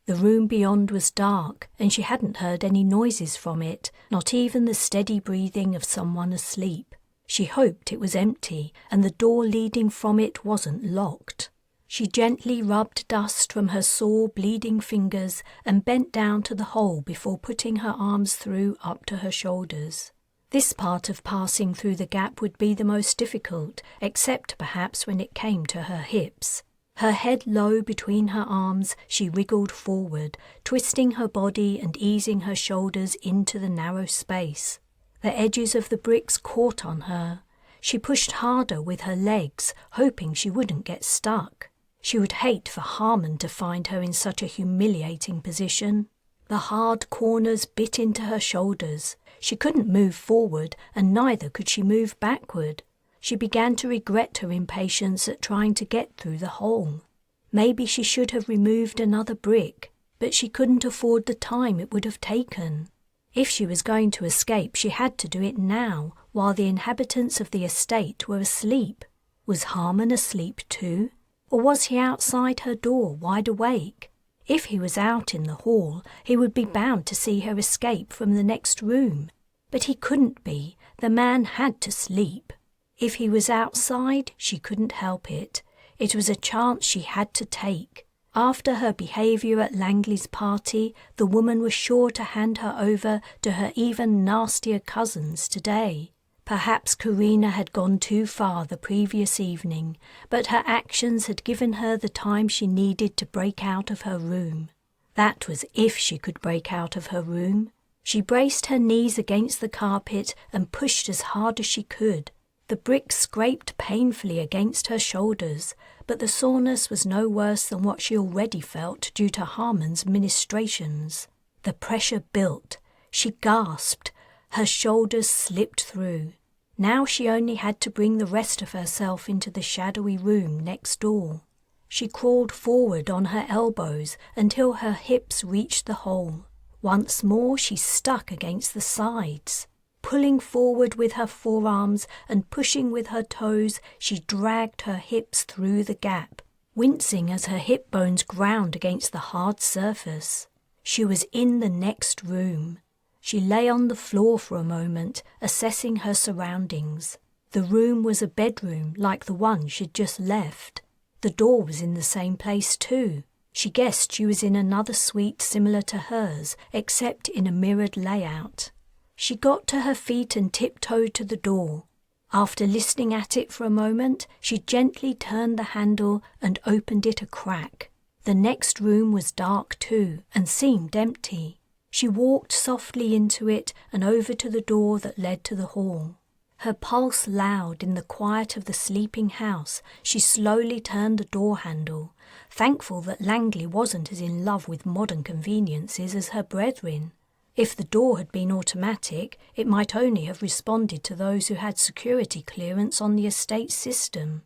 The room beyond was dark, and she hadn't heard any noises from it, not even the steady breathing of someone asleep. She hoped it was empty, and the door leading from it wasn't locked. She gently rubbed dust from her sore, bleeding fingers and bent down to the hole before putting her arms through up to her shoulders. This part of passing through the gap would be the most difficult, except perhaps when it came to her hips. Her head low between her arms, she wriggled forward, twisting her body and easing her shoulders into the narrow space. The edges of the bricks caught on her. She pushed harder with her legs, hoping she wouldn't get stuck. She would hate for Harmon to find her in such a humiliating position. The hard corners bit into her shoulders. She couldn't move forward, and neither could she move backward. She began to regret her impatience at trying to get through the hole. Maybe she should have removed another brick, but she couldn't afford the time it would have taken. If she was going to escape, she had to do it now, while the inhabitants of the estate were asleep. Was Harmon asleep too? Or was he outside her door, wide awake? If he was out in the hall, he would be bound to see her escape from the next room. But he couldn't be. The man had to sleep. If he was outside, she couldn't help it. It was a chance she had to take. After her behaviour at Langley's party, the woman was sure to hand her over to her even nastier cousins today. Perhaps Carina had gone too far the previous evening, but her actions had given her the time she needed to break out of her room. That was if she could break out of her room. She braced her knees against the carpet and pushed as hard as she could. The bricks scraped painfully against her shoulders, but the soreness was no worse than what she already felt due to Harmon's ministrations. The pressure built. She gasped. Her shoulders slipped through. Now she only had to bring the rest of herself into the shadowy room next door. She crawled forward on her elbows until her hips reached the hole. Once more she stuck against the sides. Pulling forward with her forearms and pushing with her toes, she dragged her hips through the gap, wincing as her hip bones ground against the hard surface. She was in the next room. She lay on the floor for a moment, assessing her surroundings. The room was a bedroom like the one she'd just left. The door was in the same place too. She guessed she was in another suite similar to hers, except in a mirrored layout. She got to her feet and tiptoed to the door. After listening at it for a moment, she gently turned the handle and opened it a crack. The next room was dark too, and seemed empty. She walked softly into it and over to the door that led to the hall. Her pulse loud in the quiet of the sleeping house, she slowly turned the door handle, thankful that Langley wasn't as in love with modern conveniences as her brethren. If the door had been automatic, it might only have responded to those who had security clearance on the estate system.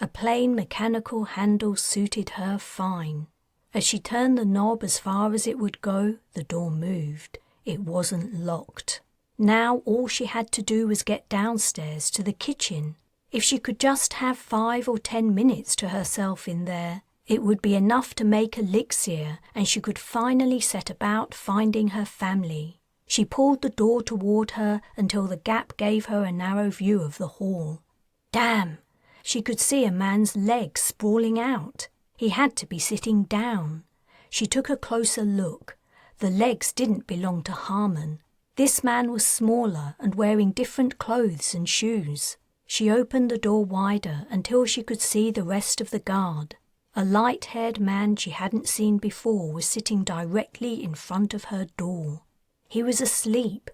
A plain mechanical handle suited her fine. As she turned the knob as far as it would go, the door moved. It wasn't locked. Now all she had to do was get downstairs to the kitchen. If she could just have 5 or 10 minutes to herself in there, it would be enough to make elixir, and she could finally set about finding her family. She pulled the door toward her until the gap gave her a narrow view of the hall. Damn! She could see a man's legs sprawling out. He had to be sitting down. She took a closer look. The legs didn't belong to Harmon. This man was smaller and wearing different clothes and shoes. She opened the door wider until she could see the rest of the guard. A light-haired man she hadn't seen before was sitting directly in front of her door. He was asleep.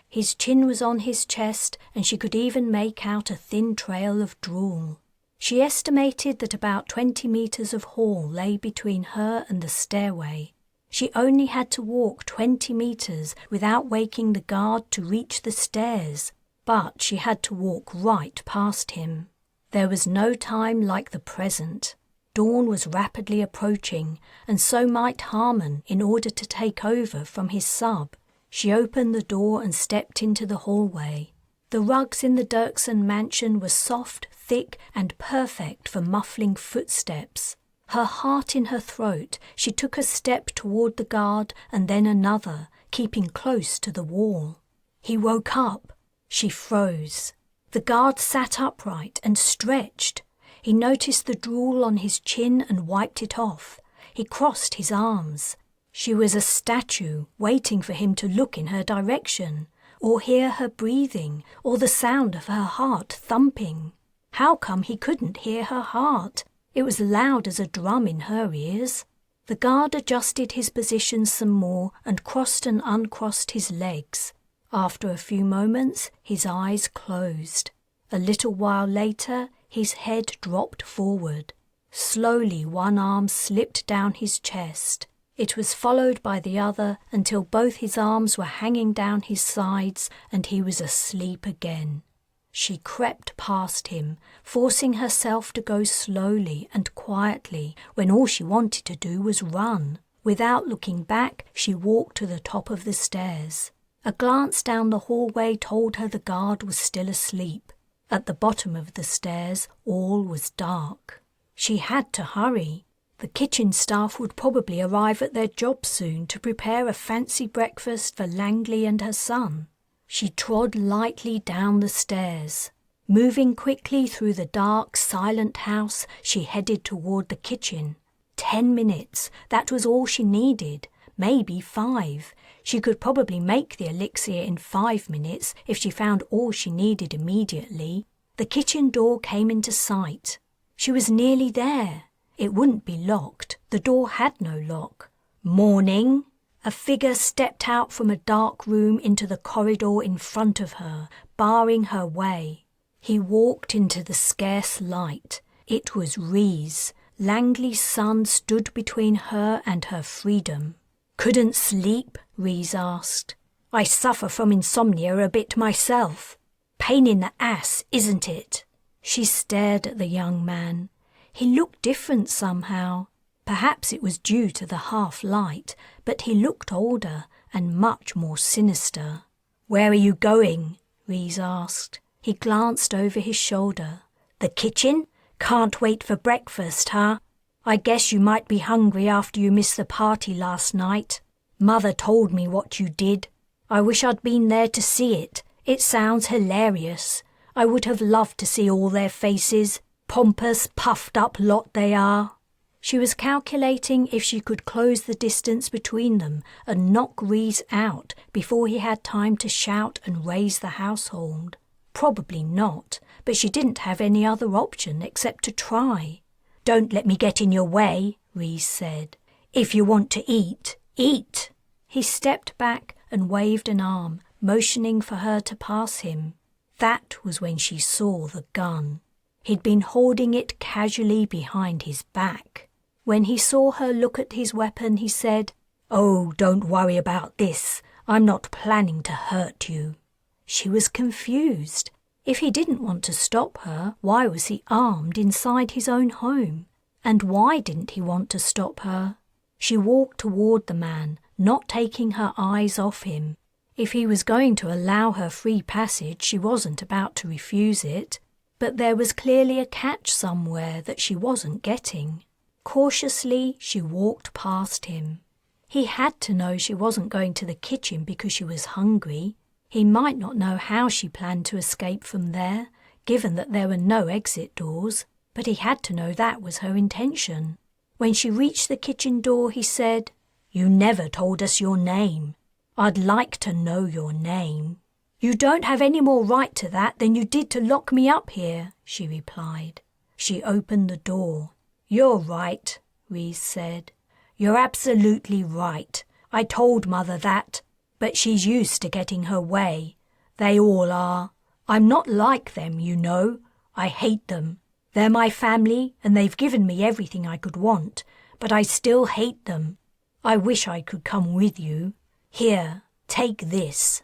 His chin was on his chest, and she could even make out a thin trail of drool. She estimated that about 20 meters of hall lay between her and the stairway. She only had to walk 20 meters without waking the guard to reach the stairs, but she had to walk right past him. There was no time like the present. Dawn was rapidly approaching, and so might Harmon in order to take over from his sub. She opened the door and stepped into the hallway. The rugs in the Dirksen mansion were soft, thick, and perfect for muffling footsteps. Her heart in her throat, she took a step toward the guard and then another, keeping close to the wall. He woke up. She froze. The guard sat upright and stretched. He noticed the drool on his chin and wiped it off. He crossed his arms. She was a statue, waiting for him to look in her direction, or hear her breathing, or the sound of her heart thumping. How come he couldn't hear her heart? It was loud as a drum in her ears. The guard adjusted his position some more and crossed and uncrossed his legs. After a few moments, his eyes closed. A little while later, his head dropped forward. Slowly, one arm slipped down his chest. It was followed by the other until both his arms were hanging down his sides and he was asleep again. She crept past him, forcing herself to go slowly and quietly when all she wanted to do was run. Without looking back, she walked to the top of the stairs. A glance down the hallway told her the guard was still asleep. At the bottom of the stairs, all was dark. She had to hurry. The kitchen staff would probably arrive at their job soon to prepare a fancy breakfast for Langley and her son. She trod lightly down the stairs. Moving quickly through the dark, silent house, she headed toward the kitchen. 10 minutes, that was all she needed. Maybe 5. She could probably make the elixir in 5 minutes if she found all she needed immediately. The kitchen door came into sight. She was nearly there. It wouldn't be locked. The door had no lock. Morning! A figure stepped out from a dark room into the corridor in front of her, barring her way. He walked into the scarce light. It was Rhys. Langley's son stood between her and her freedom. "Couldn't sleep?" Rhys asked. I suffer from insomnia a bit myself. Pain in the ass, isn't it?" She stared at the young man. He looked different somehow. Perhaps it was due to the half-light, but he looked older and much more sinister. "Where are you going?" Rhys asked. He glanced over his shoulder. "The kitchen? Can't wait for breakfast, huh? I guess you might be hungry after you missed the party last night. Mother told me what you did. I wish I'd been there to see it. It sounds hilarious. I would have loved to see all their faces. Pompous, puffed-up lot they are." She was calculating if she could close the distance between them and knock Rhys out before he had time to shout and raise the household. Probably not, but she didn't have any other option except to try. "Don't let me get in your way," Rhys said. "If you want to eat, eat." He stepped back and waved an arm, motioning for her to pass him. That was when she saw the gun. He'd been holding it casually behind his back. When he saw her look at his weapon, he said, "Oh, don't worry about this. I'm not planning to hurt you." She was confused. If he didn't want to stop her, why was he armed inside his own home? And why didn't he want to stop her? She walked toward the man, not taking her eyes off him. If he was going to allow her free passage, she wasn't about to refuse it. But there was clearly a catch somewhere that she wasn't getting. Cautiously, she walked past him. He had to know she wasn't going to the kitchen because she was hungry. He might not know how she planned to escape from there, given that there were no exit doors, but he had to know that was her intention. When she reached the kitchen door, he said, "You never told us your name. I'd like to know your name." "You don't have any more right to that than you did to lock me up here," she replied. She opened the door. "You're right," Rhys said. "You're absolutely right. I told Mother that, but she's used to getting her way. They all are. I'm not like them, you know. I hate them. They're my family, and they've given me everything I could want, but I still hate them. I wish I could come with you. Here, take this."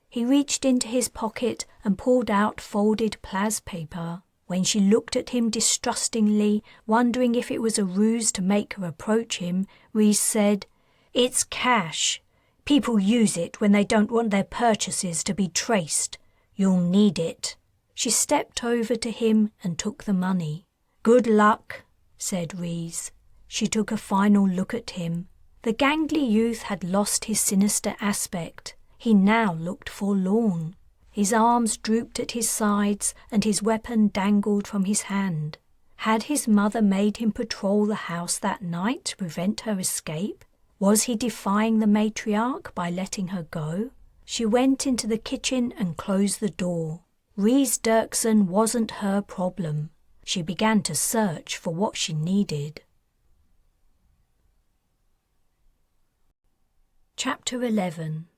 He reached into his pocket and pulled out folded plas paper. When she looked at him distrustingly, wondering if it was a ruse to make her approach him, Rhys said, "It's cash. People use it when they don't want their purchases to be traced. You'll need it." She stepped over to him and took the money. "Good luck," said Rhys. She took a final look at him. The gangly youth had lost his sinister aspect. He now looked forlorn. His arms drooped at his sides and his weapon dangled from his hand. Had his mother made him patrol the house that night to prevent her escape? Was he defying the matriarch by letting her go? She went into the kitchen and closed the door. Rhys Dirksen wasn't her problem. She began to search for what she needed. Chapter 11.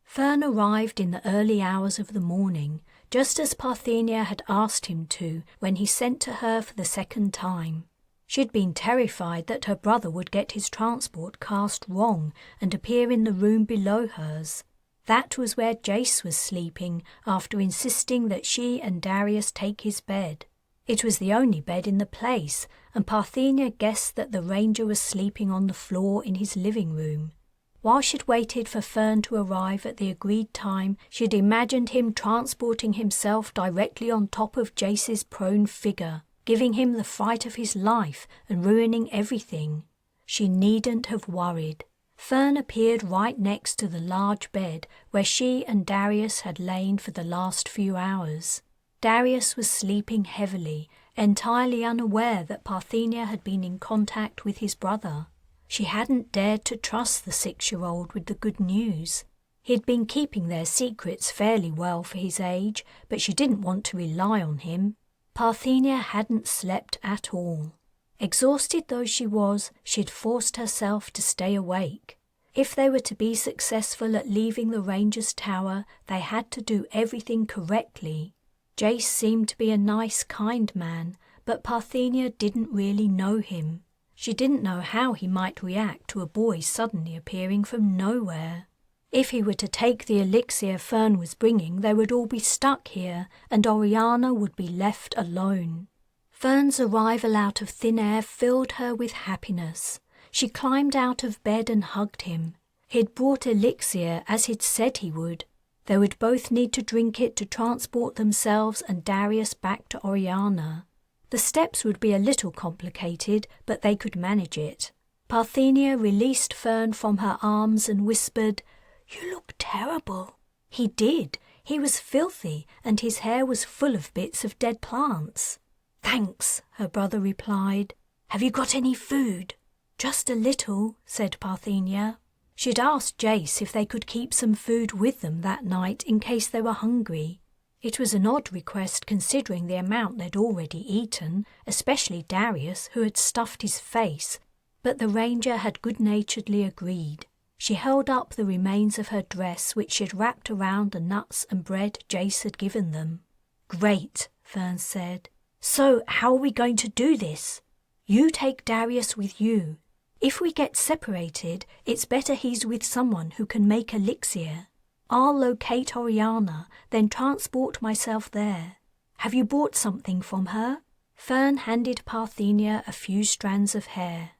Fern arrived in the early hours of the morning, just as Parthenia had asked him to when he sent to her for the second time. She'd been terrified that her brother would get his transport cast wrong and appear in the room below hers. That was where Jace was sleeping after insisting that she and Darius take his bed. It was the only bed in the place, and Parthenia guessed that the ranger was sleeping on the floor in his living room. While she'd waited for Fern to arrive at the agreed time, she'd imagined him transporting himself directly on top of Jace's prone figure, giving him the fright of his life and ruining everything. She needn't have worried. Fern appeared right next to the large bed where she and Darius had lain for the last few hours. Darius was sleeping heavily, entirely unaware that Parthenia had been in contact with his brother. She hadn't dared to trust the 6-year-old with the good news. He'd been keeping their secrets fairly well for his age, but she didn't want to rely on him. Parthenia hadn't slept at all. Exhausted though she was, she'd forced herself to stay awake. If they were to be successful at leaving the Ranger's tower, they had to do everything correctly. Jace seemed to be a nice, kind man, but Parthenia didn't really know him. She didn't know how he might react to a boy suddenly appearing from nowhere. If he were to take the elixir Fern was bringing, they would all be stuck here, and Oriana would be left alone. Fern's arrival out of thin air filled her with happiness. She climbed out of bed and hugged him. He'd brought elixir as he'd said he would. They would both need to drink it to transport themselves and Darius back to Oriana. The steps would be a little complicated, but they could manage it. Parthenia released Fern from her arms and whispered, "You look terrible." He did. He was filthy, and his hair was full of bits of dead plants. "Thanks," her brother replied. "Have you got any food?" "Just a little," said Parthenia. She'd asked Jace if they could keep some food with them that night in case they were hungry. It was an odd request considering the amount they'd already eaten, especially Darius, who had stuffed his face, but the ranger had good-naturedly agreed. She held up the remains of her dress, which she'd wrapped around the nuts and bread Jace had given them. "Great," Fern said. "So how are we going to do this? You take Darius with you. If we get separated, it's better he's with someone who can make elixir. I'll locate Oriana, then transport myself there. Have you bought something from her?" Fern handed Parthenia a few strands of hair.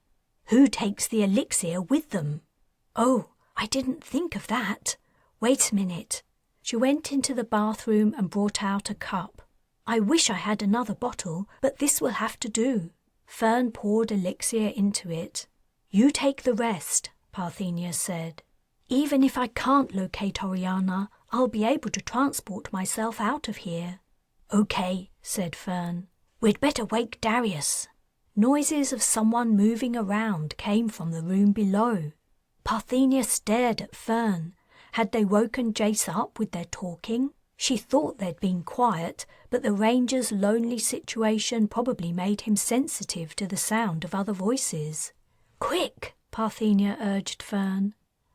"Who takes the elixir with them?" "Oh, I didn't think of that. Wait a minute." She went into the bathroom and brought out a cup. "I wish I had another bottle, but this will have to do." Fern poured elixir into it. "You take the rest," Parthenia said. "Even if I can't locate Oriana, I'll be able to transport myself out of here." "Okay," said Fern. "We'd better wake Darius." Noises of someone moving around came from the room below. Parthenia stared at Fern. Had they woken Jace up with their talking? She thought they'd been quiet, but the ranger's lonely situation probably made him sensitive to the sound of other voices. "Quick," Parthenia urged Fern.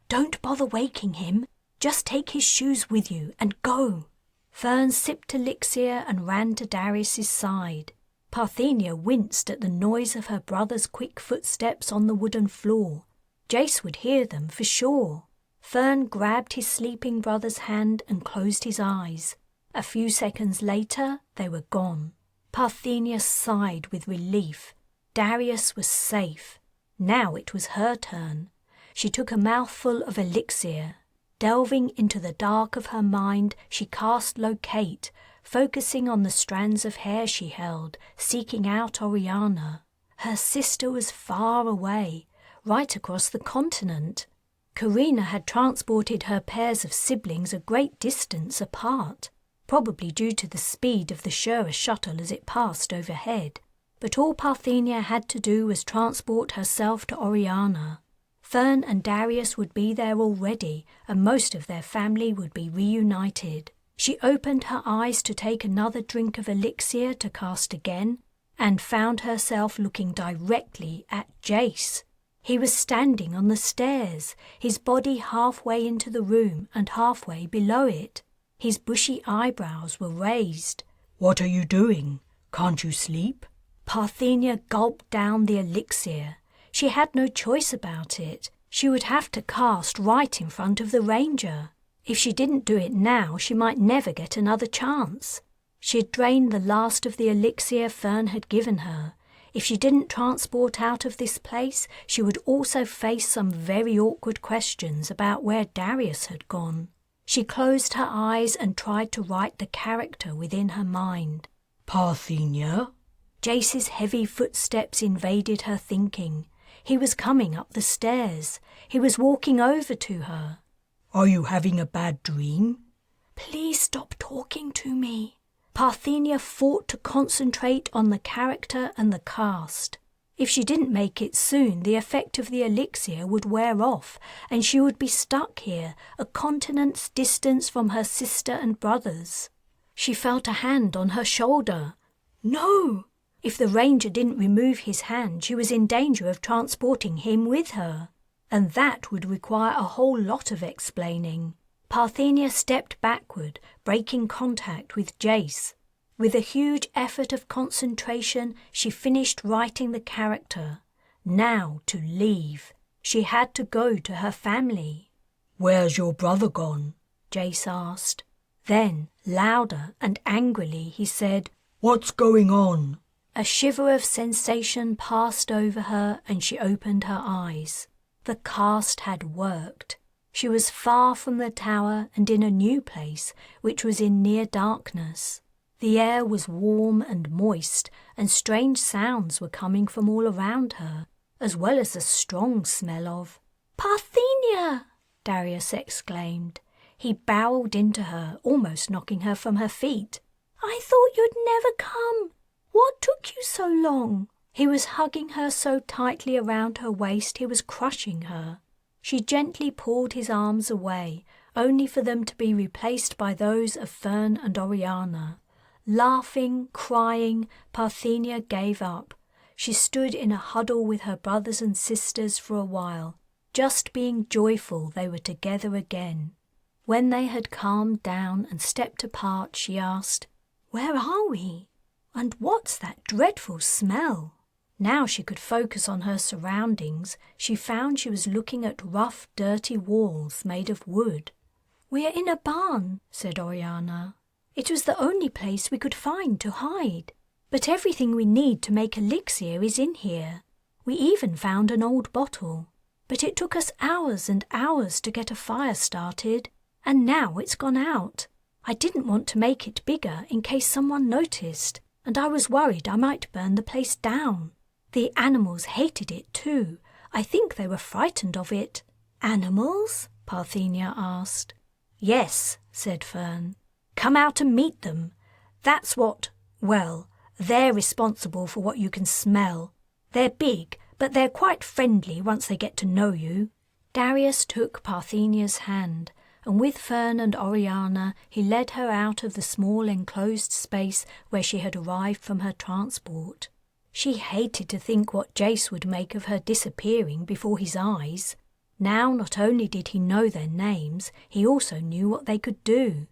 "Don't bother waking him. Just take his shoes with you and go." Fern sipped elixir and ran to Darius's side. Parthenia winced at the noise of her brother's quick footsteps on the wooden floor. Jace would hear them for sure. Fern grabbed his sleeping brother's hand and closed his eyes. A few seconds later, they were gone. Parthenia sighed with relief. Darius was safe. Now it was her turn. She took a mouthful of elixir. Delving into the dark of her mind, she cast Locate, focusing on the strands of hair she held, seeking out Oriana. Her sister was far away, right across the continent. Carina had transported her pairs of siblings a great distance apart, probably due to the speed of the Shura shuttle as it passed overhead. But all Parthenia had to do was transport herself to Oriana. Fern and Darius would be there already, and most of their family would be reunited. She opened her eyes to take another drink of elixir to cast again, and found herself looking directly at Jace. He was standing on the stairs, his body halfway into the room and halfway below it. His bushy eyebrows were raised. "What are you doing? Can't you sleep?" Parthenia gulped down the elixir. She had no choice about it. She would have to cast right in front of the ranger. If she didn't do it now, she might never get another chance. She had drained the last of the elixir Fern had given her. If she didn't transport out of this place, she would also face some very awkward questions about where Darius had gone. She closed her eyes and tried to write the character within her mind. "Parthenia?" Jace's heavy footsteps invaded her thinking. He was coming up the stairs. He was walking over to her. "Are you having a bad dream?" "Please stop talking to me." Parthenia fought to concentrate on the character and the cast. If she didn't make it soon, the effect of the elixir would wear off, and she would be stuck here, a continent's distance from her sister and brothers. She felt a hand on her shoulder. No! If the ranger didn't remove his hand, she was in danger of transporting him with her. And that would require a whole lot of explaining. Parthenia stepped backward, breaking contact with Jace. With a huge effort of concentration, she finished writing the character. Now to leave. She had to go to her family. "Where's your brother gone?" Jace asked. Then, louder and angrily, he said, "What's going on?" A shiver of sensation passed over her and she opened her eyes. The cast had worked. She was far from the tower and in a new place, which was in near darkness. The air was warm and moist, and strange sounds were coming from all around her, as well as a strong smell of "Parthenia!" Darius exclaimed. He barreled into her, almost knocking her from her feet. "I thought you'd never come. What took you so long?" He was hugging her so tightly around her waist he was crushing her. She gently pulled his arms away, only for them to be replaced by those of Fern and Oriana. Laughing, crying, Parthenia gave up. She stood in a huddle with her brothers and sisters for a while, just being joyful they were together again. When they had calmed down and stepped apart, she asked, "Where are we? And what's that dreadful smell?" Now she could focus on her surroundings. She found she was looking at rough, dirty walls made of wood. "We're in a barn," said Oriana. "It was the only place we could find to hide. But everything we need to make elixir is in here. We even found an old bottle. But it took us hours and hours to get a fire started, and now it's gone out. I didn't want to make it bigger in case someone noticed, and I was worried I might burn the place down. The animals hated it too. I think they were frightened of it." "Animals?" Parthenia asked. "Yes," said Fern. "Come out and meet them. That's they're responsible for what you can smell. They're big, but they're quite friendly once they get to know you." Darius took Parthenia's hand, and with Fern and Oriana he led her out of the small enclosed space where she had arrived from her transport. She hated to think what Jace would make of her disappearing before his eyes. Now not only did he know their names, he also knew what they could do.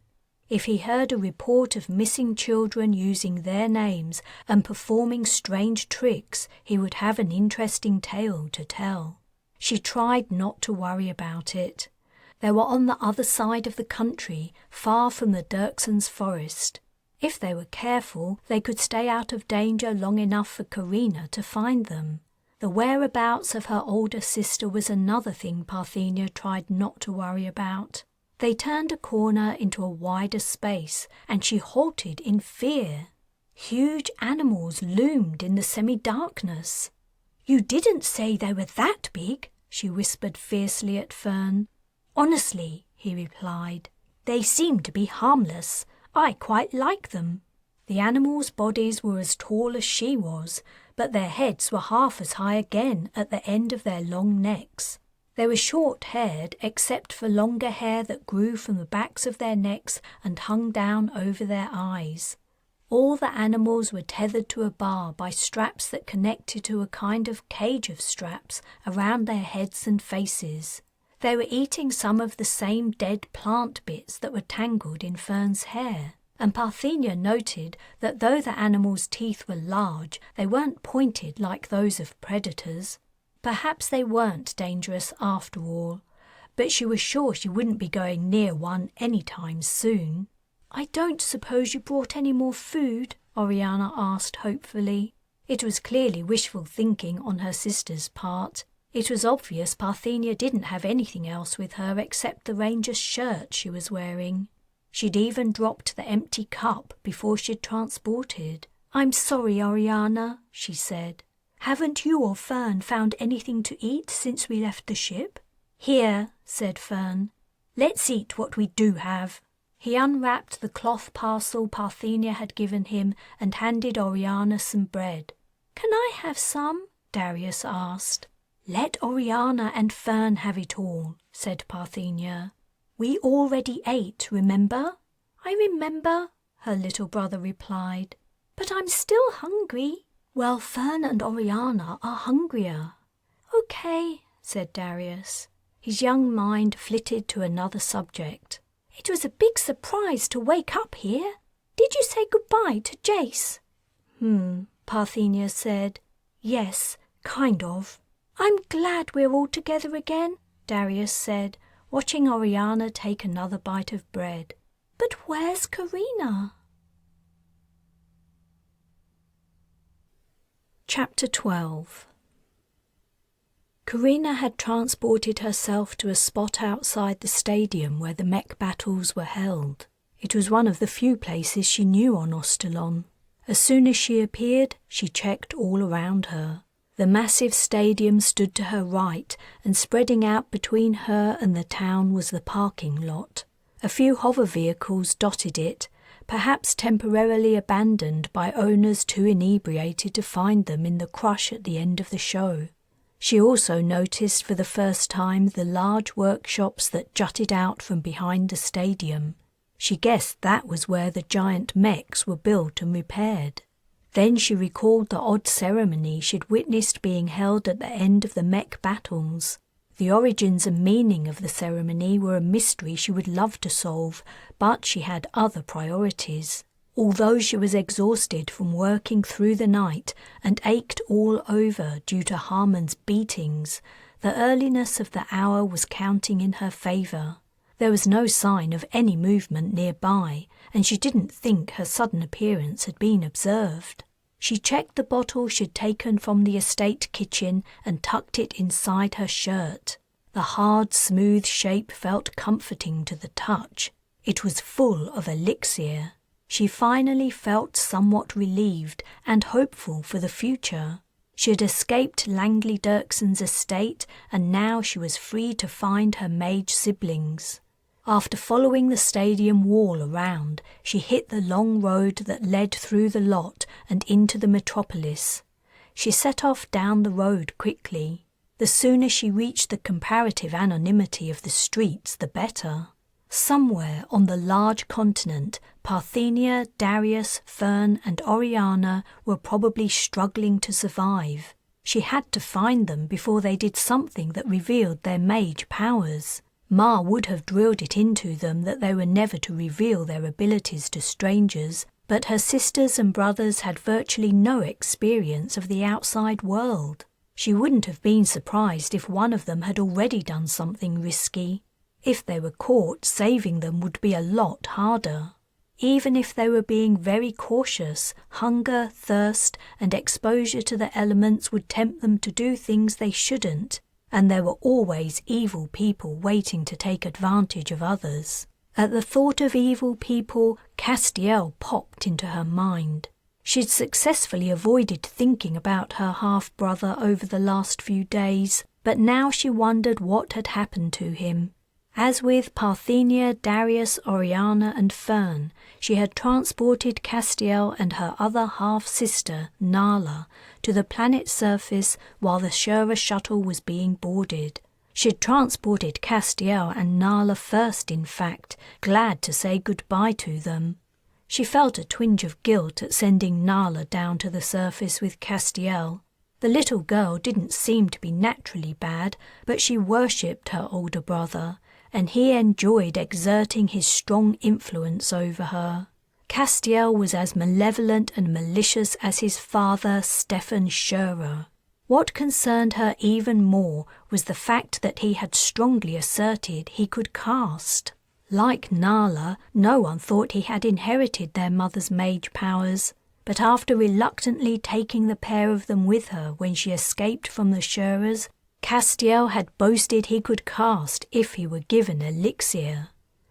If he heard a report of missing children using their names and performing strange tricks, he would have an interesting tale to tell. She tried not to worry about it. They were on the other side of the country, far from the Dirksens forest. If they were careful, they could stay out of danger long enough for Carina to find them. The whereabouts of her older sister was another thing Parthenia tried not to worry about. They turned a corner into a wider space, and she halted in fear. Huge animals loomed in the semi-darkness. "You didn't say they were that big," she whispered fiercely at Fern. "Honestly," he replied, "they seem to be harmless. I quite like them." The animals' bodies were as tall as she was, but their heads were half as high again at the end of their long necks. They were short-haired except for longer hair that grew from the backs of their necks and hung down over their eyes. All the animals were tethered to a bar by straps that connected to a kind of cage of straps around their heads and faces. They were eating some of the same dead plant bits that were tangled in Fern's hair, and Parthenia noted that though the animals' teeth were large, they weren't pointed like those of predators. Perhaps they weren't dangerous after all, but she was sure she wouldn't be going near one any time soon. "I don't suppose you brought any more food?" Oriana asked hopefully. It was clearly wishful thinking on her sister's part. It was obvious Parthenia didn't have anything else with her except the ranger's shirt she was wearing. She'd even dropped the empty cup before she'd transported. "I'm sorry, Oriana," she said. "Haven't you or Fern found anything to eat since we left the ship?" "Here," said Fern. "Let's eat what we do have." He unwrapped the cloth parcel Parthenia had given him and handed Oriana some bread. "Can I have some?" Darius asked. "Let Oriana and Fern have it all," said Parthenia. "We already ate, remember?" "I remember," her little brother replied. "But I'm still hungry." "Well, Fern and Oriana are hungrier." "Okay," said Darius. His young mind flitted to another subject. "It was a big surprise to wake up here. Did you say goodbye to Jace?" Parthenia said. "Yes, kind of." "I'm glad we're all together again," Darius said. watching Oriana take another bite of bread. But where's Carina? Chapter 12. Carina had transported herself to a spot outside the stadium where the mech battles were held. It was one of the few places she knew on Ostalon. As soon as she appeared, she checked all around her. The massive stadium stood to her right, and spreading out between her and the town was the parking lot. A few hover vehicles dotted it, perhaps temporarily abandoned by owners too inebriated to find them in the crush at the end of the show. She also noticed for the first time the large workshops that jutted out from behind the stadium. She guessed that was where the giant mechs were built and repaired. Then she recalled the odd ceremony she'd witnessed being held at the end of the mech battles. The origins and meaning of the ceremony were a mystery she would love to solve, but she had other priorities. Although she was exhausted from working through the night and ached all over due to Harmon's beatings, the earliness of the hour was counting in her favour. There was no sign of any movement nearby, and she didn't think her sudden appearance had been observed. She checked the bottle she'd taken from the estate kitchen and tucked it inside her shirt. The hard, smooth shape felt comforting to the touch. It was full of elixir. She finally felt somewhat relieved and hopeful for the future. She had escaped Langley Dirksens' estate, and now she was free to find her mage siblings. After following the stadium wall around, she hit the long road that led through the lot and into the metropolis. She set off down the road quickly. The sooner she reached the comparative anonymity of the streets, the better. Somewhere on the large continent, Parthenia, Darius, Fern and Oriana were probably struggling to survive. She had to find them before they did something that revealed their mage powers. Ma would have drilled it into them that they were never to reveal their abilities to strangers, but her sisters and brothers had virtually no experience of the outside world. She wouldn't have been surprised if one of them had already done something risky. If they were caught, saving them would be a lot harder. Even if they were being very cautious, hunger, thirst, and exposure to the elements would tempt them to do things they shouldn't, and there were always evil people waiting to take advantage of others. At the thought of evil people, Castiel popped into her mind. She'd successfully avoided thinking about her half-brother over the last few days, but now she wondered what had happened to him. As with Parthenia, Darius, Oriana and Fern, she had transported Castiel and her other half-sister, Nala, to the planet's surface while the Shura shuttle was being boarded. She'd transported Castiel and Nala first, in fact, glad to say goodbye to them. She felt a twinge of guilt at sending Nala down to the surface with Castiel. The little girl didn't seem to be naturally bad, but she worshipped her older brother, and he enjoyed exerting his strong influence over her. Castiel was as malevolent and malicious as his father, Stefan Shura. What concerned her even more was the fact that he had strongly asserted he could cast. Like Nala, no one thought he had inherited their mother's mage powers, but after reluctantly taking the pair of them with her when she escaped from the Shuras, Castiel had boasted he could cast if he were given elixir.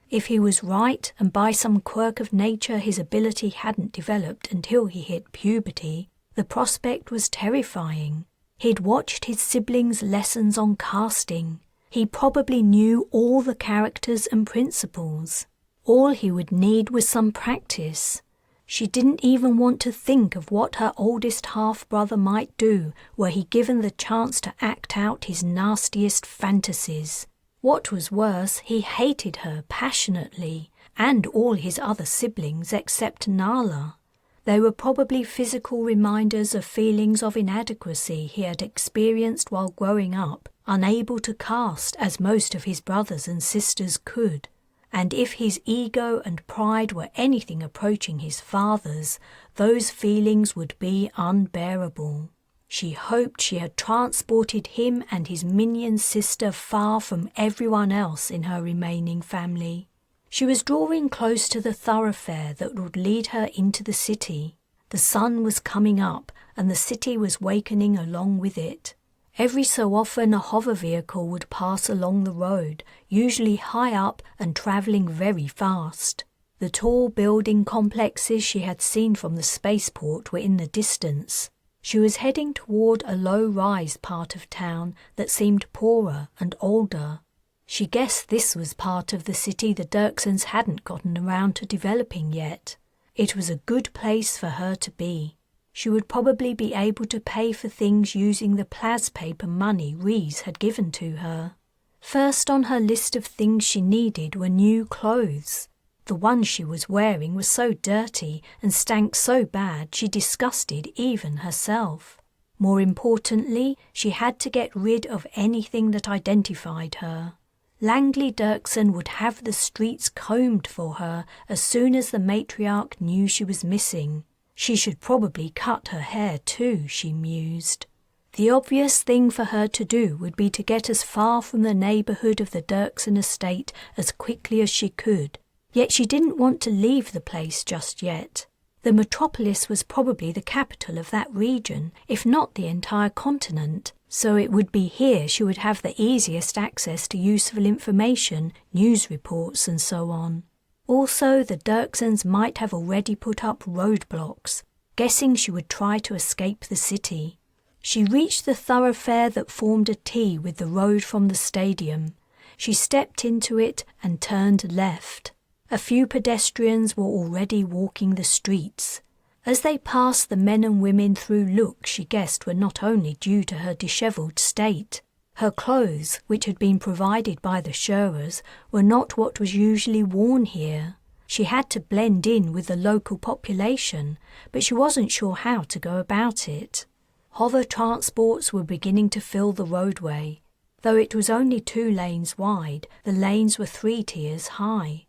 If he was right, and by some quirk of nature his ability hadn't developed until he hit puberty, the prospect was terrifying. He'd watched his siblings' lessons on casting. He probably knew all the characters and principles. All he would need was some practice. She didn't even want to think of what her oldest half-brother might do were he given the chance to act out his nastiest fantasies. What was worse, he hated her passionately, and all his other siblings except Nala. They were probably physical reminders of feelings of inadequacy he had experienced while growing up, unable to cast as most of his brothers and sisters could. And if his ego and pride were anything approaching his father's, those feelings would be unbearable. She hoped she had transported him and his minion sister far from everyone else in her remaining family. She was drawing close to the thoroughfare that would lead her into the city. The sun was coming up and the city was wakening along with it. Every so often a hover vehicle would pass along the road, usually high up and travelling very fast. The tall building complexes she had seen from the spaceport were in the distance. She was heading toward a low-rise part of town that seemed poorer and older. She guessed this was part of the city the Dirksens hadn't gotten around to developing yet. It was a good place for her to be. She would probably be able to pay for things using the plaspaper money Reese had given to her. First on her list of things she needed were new clothes. The one she was wearing was so dirty and stank so bad she disgusted even herself. More importantly, she had to get rid of anything that identified her. Langley Dirksen would have the streets combed for her as soon as the matriarch knew she was missing. She should probably cut her hair too, she mused. The obvious thing for her to do would be to get as far from the neighbourhood of the Dirksen estate as quickly as she could. Yet she didn't want to leave the place just yet. The metropolis was probably the capital of that region, if not the entire continent, so it would be here she would have the easiest access to useful information, news reports and so on. Also, the Dirksens might have already put up roadblocks, guessing she would try to escape the city. She reached the thoroughfare that formed a T with the road from the stadium. She stepped into it and turned left. A few pedestrians were already walking the streets. As they passed the men and women through looks she guessed were not only due to her dishevelled state. Her clothes, which had been provided by the Shurers, were not what was usually worn here. She had to blend in with the local population, but she wasn't sure how to go about it. Hover transports were beginning to fill the roadway. Though it was only 2 lanes wide, the lanes were 3 tiers high.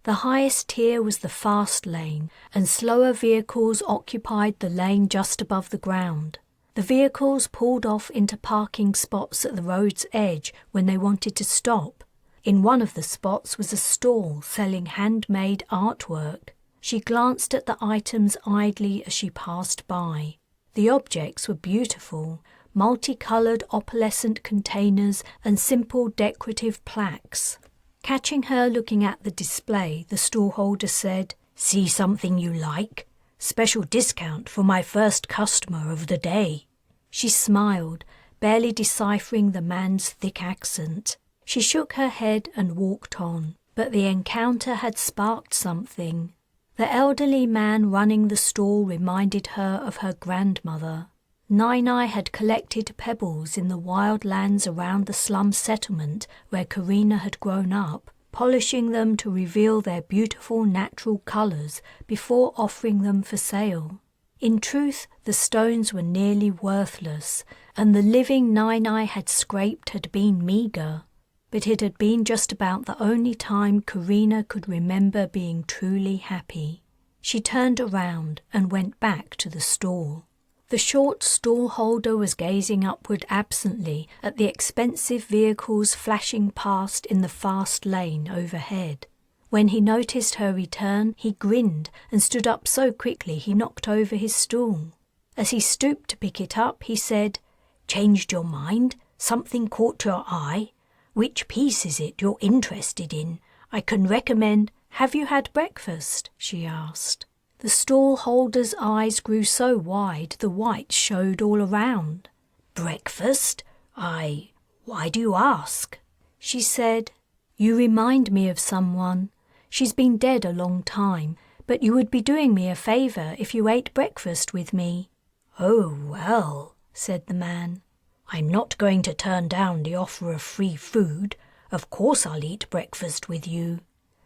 The highest tier was the fast lane, and slower vehicles occupied the lane just above the ground. The vehicles pulled off into parking spots at the road's edge when they wanted to stop. In one of the spots was a stall selling handmade artwork. She glanced at the items idly as she passed by. The objects were beautiful, multicoloured opalescent containers and simple decorative plaques. Catching her looking at the display, the stallholder said, "See something you like? Special discount for my first customer of the day." She smiled, barely deciphering the man's thick accent. She shook her head and walked on, but the encounter had sparked something. The elderly man running the stall reminded her of her grandmother. Nai had collected pebbles in the wild lands around the slum settlement where Carina had grown up, polishing them to reveal their beautiful natural colours before offering them for sale. In truth, the stones were nearly worthless, and the living Nai had scraped had been meagre. But it had been just about the only time Carina could remember being truly happy. She turned around and went back to the stall. The short stallholder was gazing upward absently at the expensive vehicles flashing past in the fast lane overhead. When he noticed her return, he grinned and stood up so quickly he knocked over his stool. As he stooped to pick it up, he said, "Changed your mind? Something caught your eye? Which piece is it you're interested in? I can recommend—" "Have you had breakfast?" she asked. The stallholder's eyes grew so wide the whites showed all around. "Breakfast? Why do you ask?" She said, "You remind me of someone. She's been dead a long time, but you would be doing me a favour if you ate breakfast with me." "Oh, well," said the man, "I'm not going to turn down the offer of free food. Of course I'll eat breakfast with you."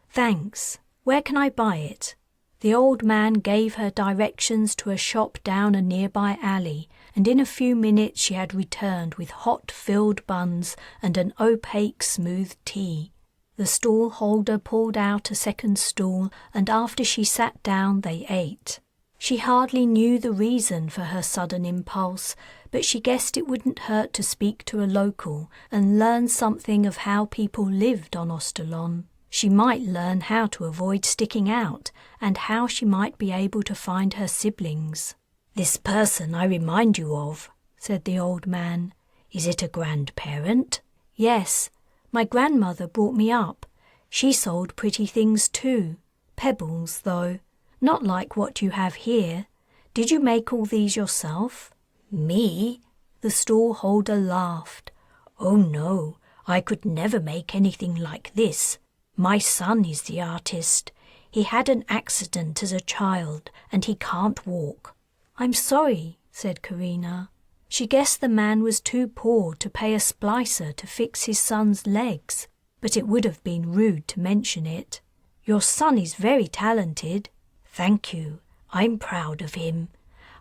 "Thanks. Where can I buy it?" The old man gave her directions to a shop down a nearby alley, and in a few minutes she had returned with hot filled buns and an opaque smooth tea. The stallholder pulled out a second stool, and after she sat down they ate. She hardly knew the reason for her sudden impulse, but she guessed it wouldn't hurt to speak to a local and learn something of how people lived on Ostalon. She might learn how to avoid sticking out and how she might be able to find her siblings. "This person I remind you of," said the old man. "Is it a grandparent?" "Yes. My grandmother brought me up. She sold pretty things too. Pebbles, though. Not like what you have here. Did you make all these yourself?" "Me?" The stall-holder laughed. "Oh no, I could never make anything like this. My son is the artist. He had an accident as a child and he can't walk." "I'm sorry," said Carina. She guessed the man was too poor to pay a splicer to fix his son's legs, but it would have been rude to mention it. "Your son is very talented." "Thank you. I'm proud of him.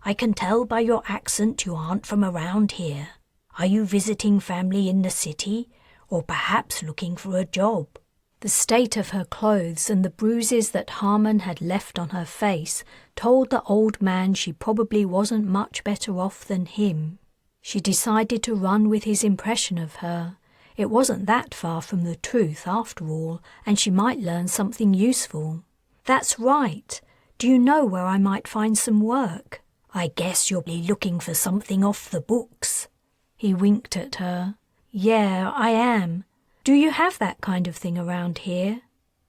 I can tell by your accent you aren't from around here. Are you visiting family in the city, or perhaps looking for a job?" The state of her clothes and the bruises that Harmon had left on her face told the old man she probably wasn't much better off than him. She decided to run with his impression of her. It wasn't that far from the truth after all, and she might learn something useful. "That's right. Do you know where I might find some work?" "I guess you'll be looking for something off the books." He winked at her. "Yeah, I am. Do you have that kind of thing around here?"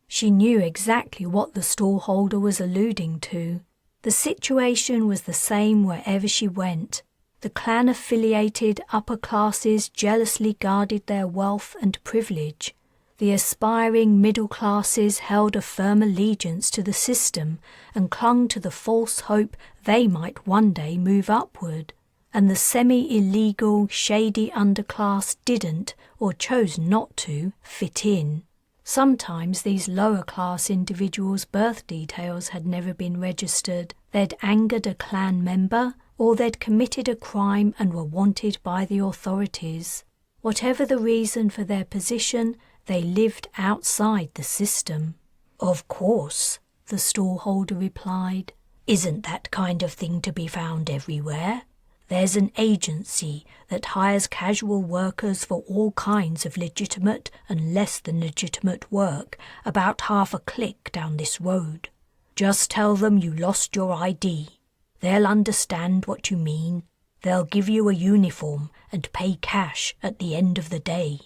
She knew exactly what the stallholder was alluding to. The situation was the same wherever she went. The clan-affiliated upper classes jealously guarded their wealth and privilege. The aspiring middle classes held a firm allegiance to the system and clung to the false hope they might one day move upward. And the semi-illegal, shady underclass didn't, or chose not to, fit in. Sometimes these lower-class individuals' birth details had never been registered. They'd angered a clan member, or they'd committed a crime and were wanted by the authorities. Whatever the reason for their position, they lived outside the system. "Of course," the stallholder replied. "Isn't that kind of thing to be found everywhere? There's an agency that hires casual workers for all kinds of legitimate and less than legitimate work about half a click down this road. Just tell them you lost your ID. They'll understand what you mean. They'll give you a uniform and pay cash at the end of the day."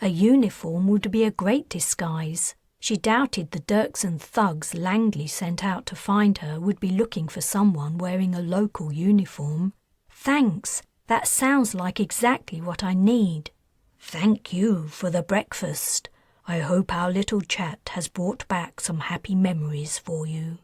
A uniform would be a great disguise. She doubted the Dirksen thugs Langley sent out to find her would be looking for someone wearing a local uniform. "Thanks, that sounds like exactly what I need." "Thank you for the breakfast. I hope our little chat has brought back some happy memories for you."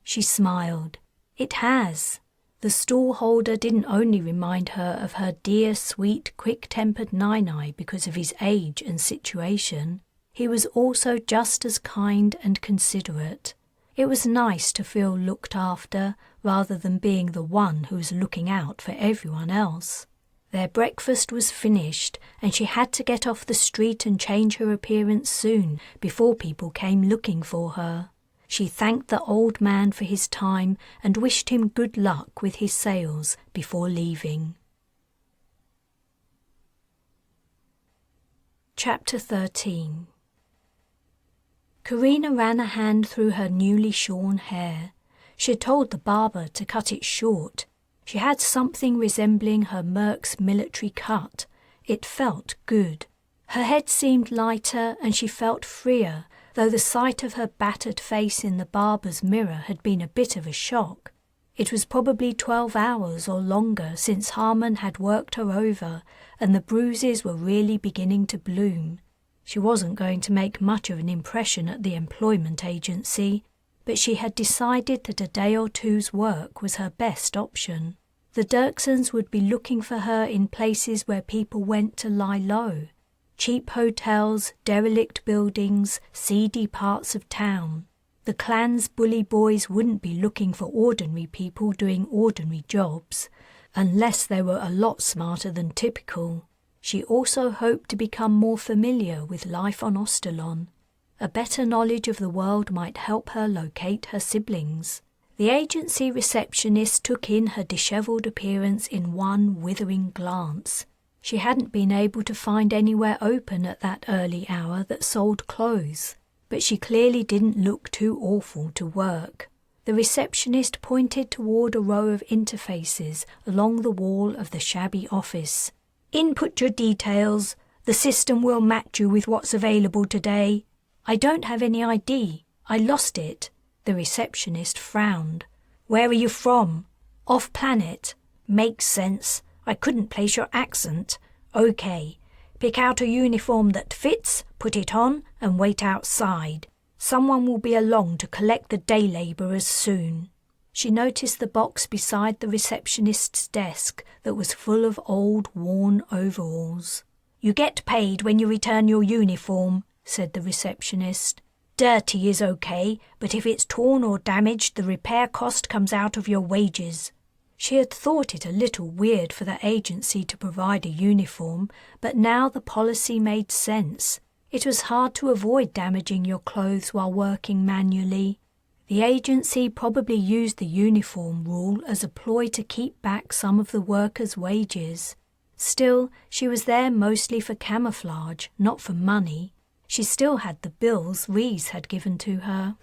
She smiled. "It has." The stallholder didn't only remind her of her dear, sweet, quick-tempered Nine-Eye because of his age and situation. He was also just as kind and considerate. It was nice to feel looked after, rather than being the one who was looking out for everyone else. Their breakfast was finished, and she had to get off the street and change her appearance soon, before people came looking for her. She thanked the old man for his time and wished him good luck with his sales before leaving. Chapter 13. Carina ran a hand through her newly shorn hair. She had told the barber to cut it short. She had something resembling her Merc's military cut. It felt good. Her head seemed lighter and she felt freer, though the sight of her battered face in the barber's mirror had been a bit of a shock. It was probably 12 hours or longer since Harmon had worked her over, and the bruises were really beginning to bloom. She wasn't going to make much of an impression at the employment agency, but she had decided that a day or two's work was her best option. The Dirksens would be looking for her in places where people went to lie low. Cheap hotels, derelict buildings, seedy parts of town. The clan's bully boys wouldn't be looking for ordinary people doing ordinary jobs, unless they were a lot smarter than typical. She also hoped to become more familiar with life on Ostalon. A better knowledge of the world might help her locate her siblings. The agency receptionist took in her dishevelled appearance in one withering glance. She hadn't been able to find anywhere open at that early hour that sold clothes, but she clearly didn't look too awful to work. The receptionist pointed toward a row of interfaces along the wall of the shabby office. "Input your details. The system will match you with what's available today." "I don't have any ID. I lost it." The receptionist frowned. "Where are you from?" "Off planet." "Makes sense. I couldn't place your accent." "Okay. Pick out a uniform that fits, put it on, and wait outside. Someone will be along to collect the day labourers soon." She noticed the box beside the receptionist's desk that was full of old, worn overalls. "You get paid when you return your uniform," said the receptionist. "Dirty is okay, but if it's torn or damaged, the repair cost comes out of your wages." She had thought it a little weird for the agency to provide a uniform, but now the policy made sense. It was hard to avoid damaging your clothes while working manually. The agency probably used the uniform rule as a ploy to keep back some of the workers' wages. Still, she was there mostly for camouflage, not for money. She still had the bills Rees had given to her.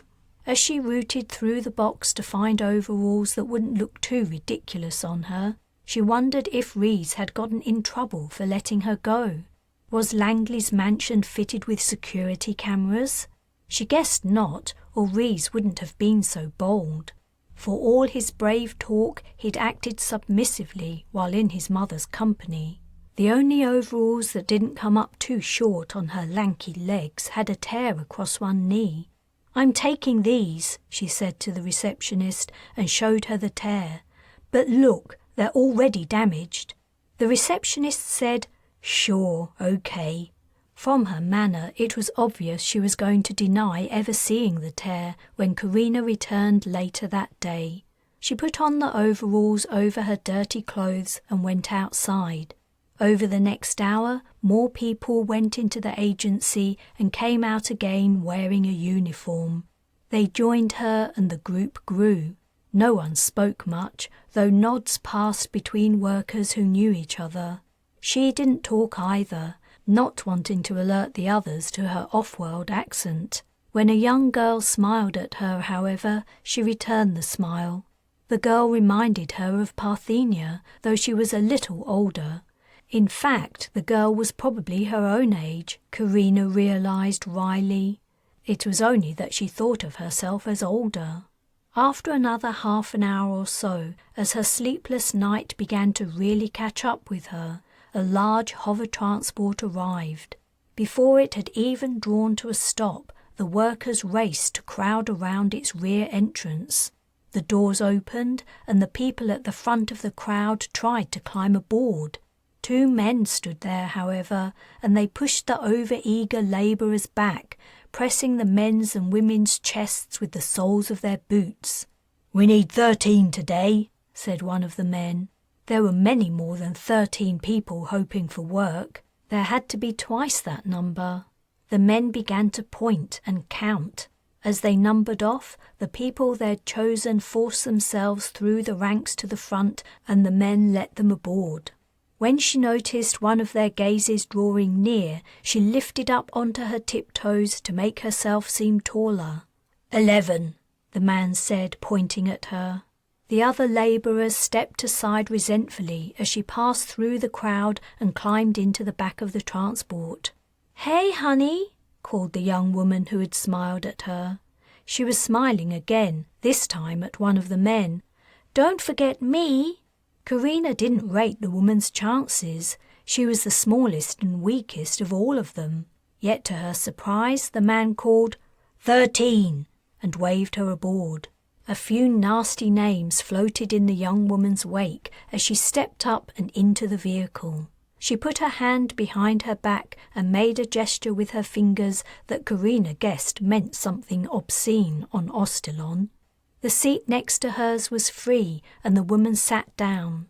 As she rooted through the box to find overalls that wouldn't look too ridiculous on her, she wondered if Rees had gotten in trouble for letting her go. Was Langley's mansion fitted with security cameras? She guessed not, or Rees wouldn't have been so bold. For all his brave talk, he'd acted submissively while in his mother's company. The only overalls that didn't come up too short on her lanky legs had a tear across one knee. "I'm taking these," she said to the receptionist and showed her the tear. "But look, they're already damaged." The receptionist said, "Sure, okay." From her manner, it was obvious she was going to deny ever seeing the tear when Carina returned later that day. She put on the overalls over her dirty clothes and went outside. Over the next hour, more people went into the agency and came out again wearing a uniform. They joined her and the group grew. No one spoke much, though nods passed between workers who knew each other. She didn't talk either, not wanting to alert the others to her off-world accent. When a young girl smiled at her, however, she returned the smile. The girl reminded her of Parthenia, though she was a little older. In fact, the girl was probably her own age, Carina realized wryly. It was only that she thought of herself as older. After another half an hour or so, as her sleepless night began to really catch up with her, a large hover transport arrived. Before it had even drawn to a stop, the workers raced to crowd around its rear entrance. The doors opened, and the people at the front of the crowd tried to climb aboard. 2 men stood there, however, and they pushed the over-eager labourers back, pressing the men's and women's chests with the soles of their boots. "We need 13 today," said one of the men. There were many more than 13 people hoping for work. There had to be twice that number. The men began to point and count. As they numbered off, the people they'd chosen forced themselves through the ranks to the front, and the men let them aboard. When she noticed one of their gazes drawing near, she lifted up onto her tiptoes to make herself seem taller. 11, the man said, pointing at her. The other labourers stepped aside resentfully as she passed through the crowd and climbed into the back of the transport. "Hey, honey," called the young woman who had smiled at her. She was smiling again, this time at one of the men. "Don't forget me." Carina didn't rate the woman's chances. She was the smallest and weakest of all of them. Yet to her surprise, the man called 13 and waved her aboard. A few nasty names floated in the young woman's wake as she stepped up and into the vehicle. She put her hand behind her back and made a gesture with her fingers that Carina guessed meant something obscene on Ostilon. The seat next to hers was free, and the woman sat down.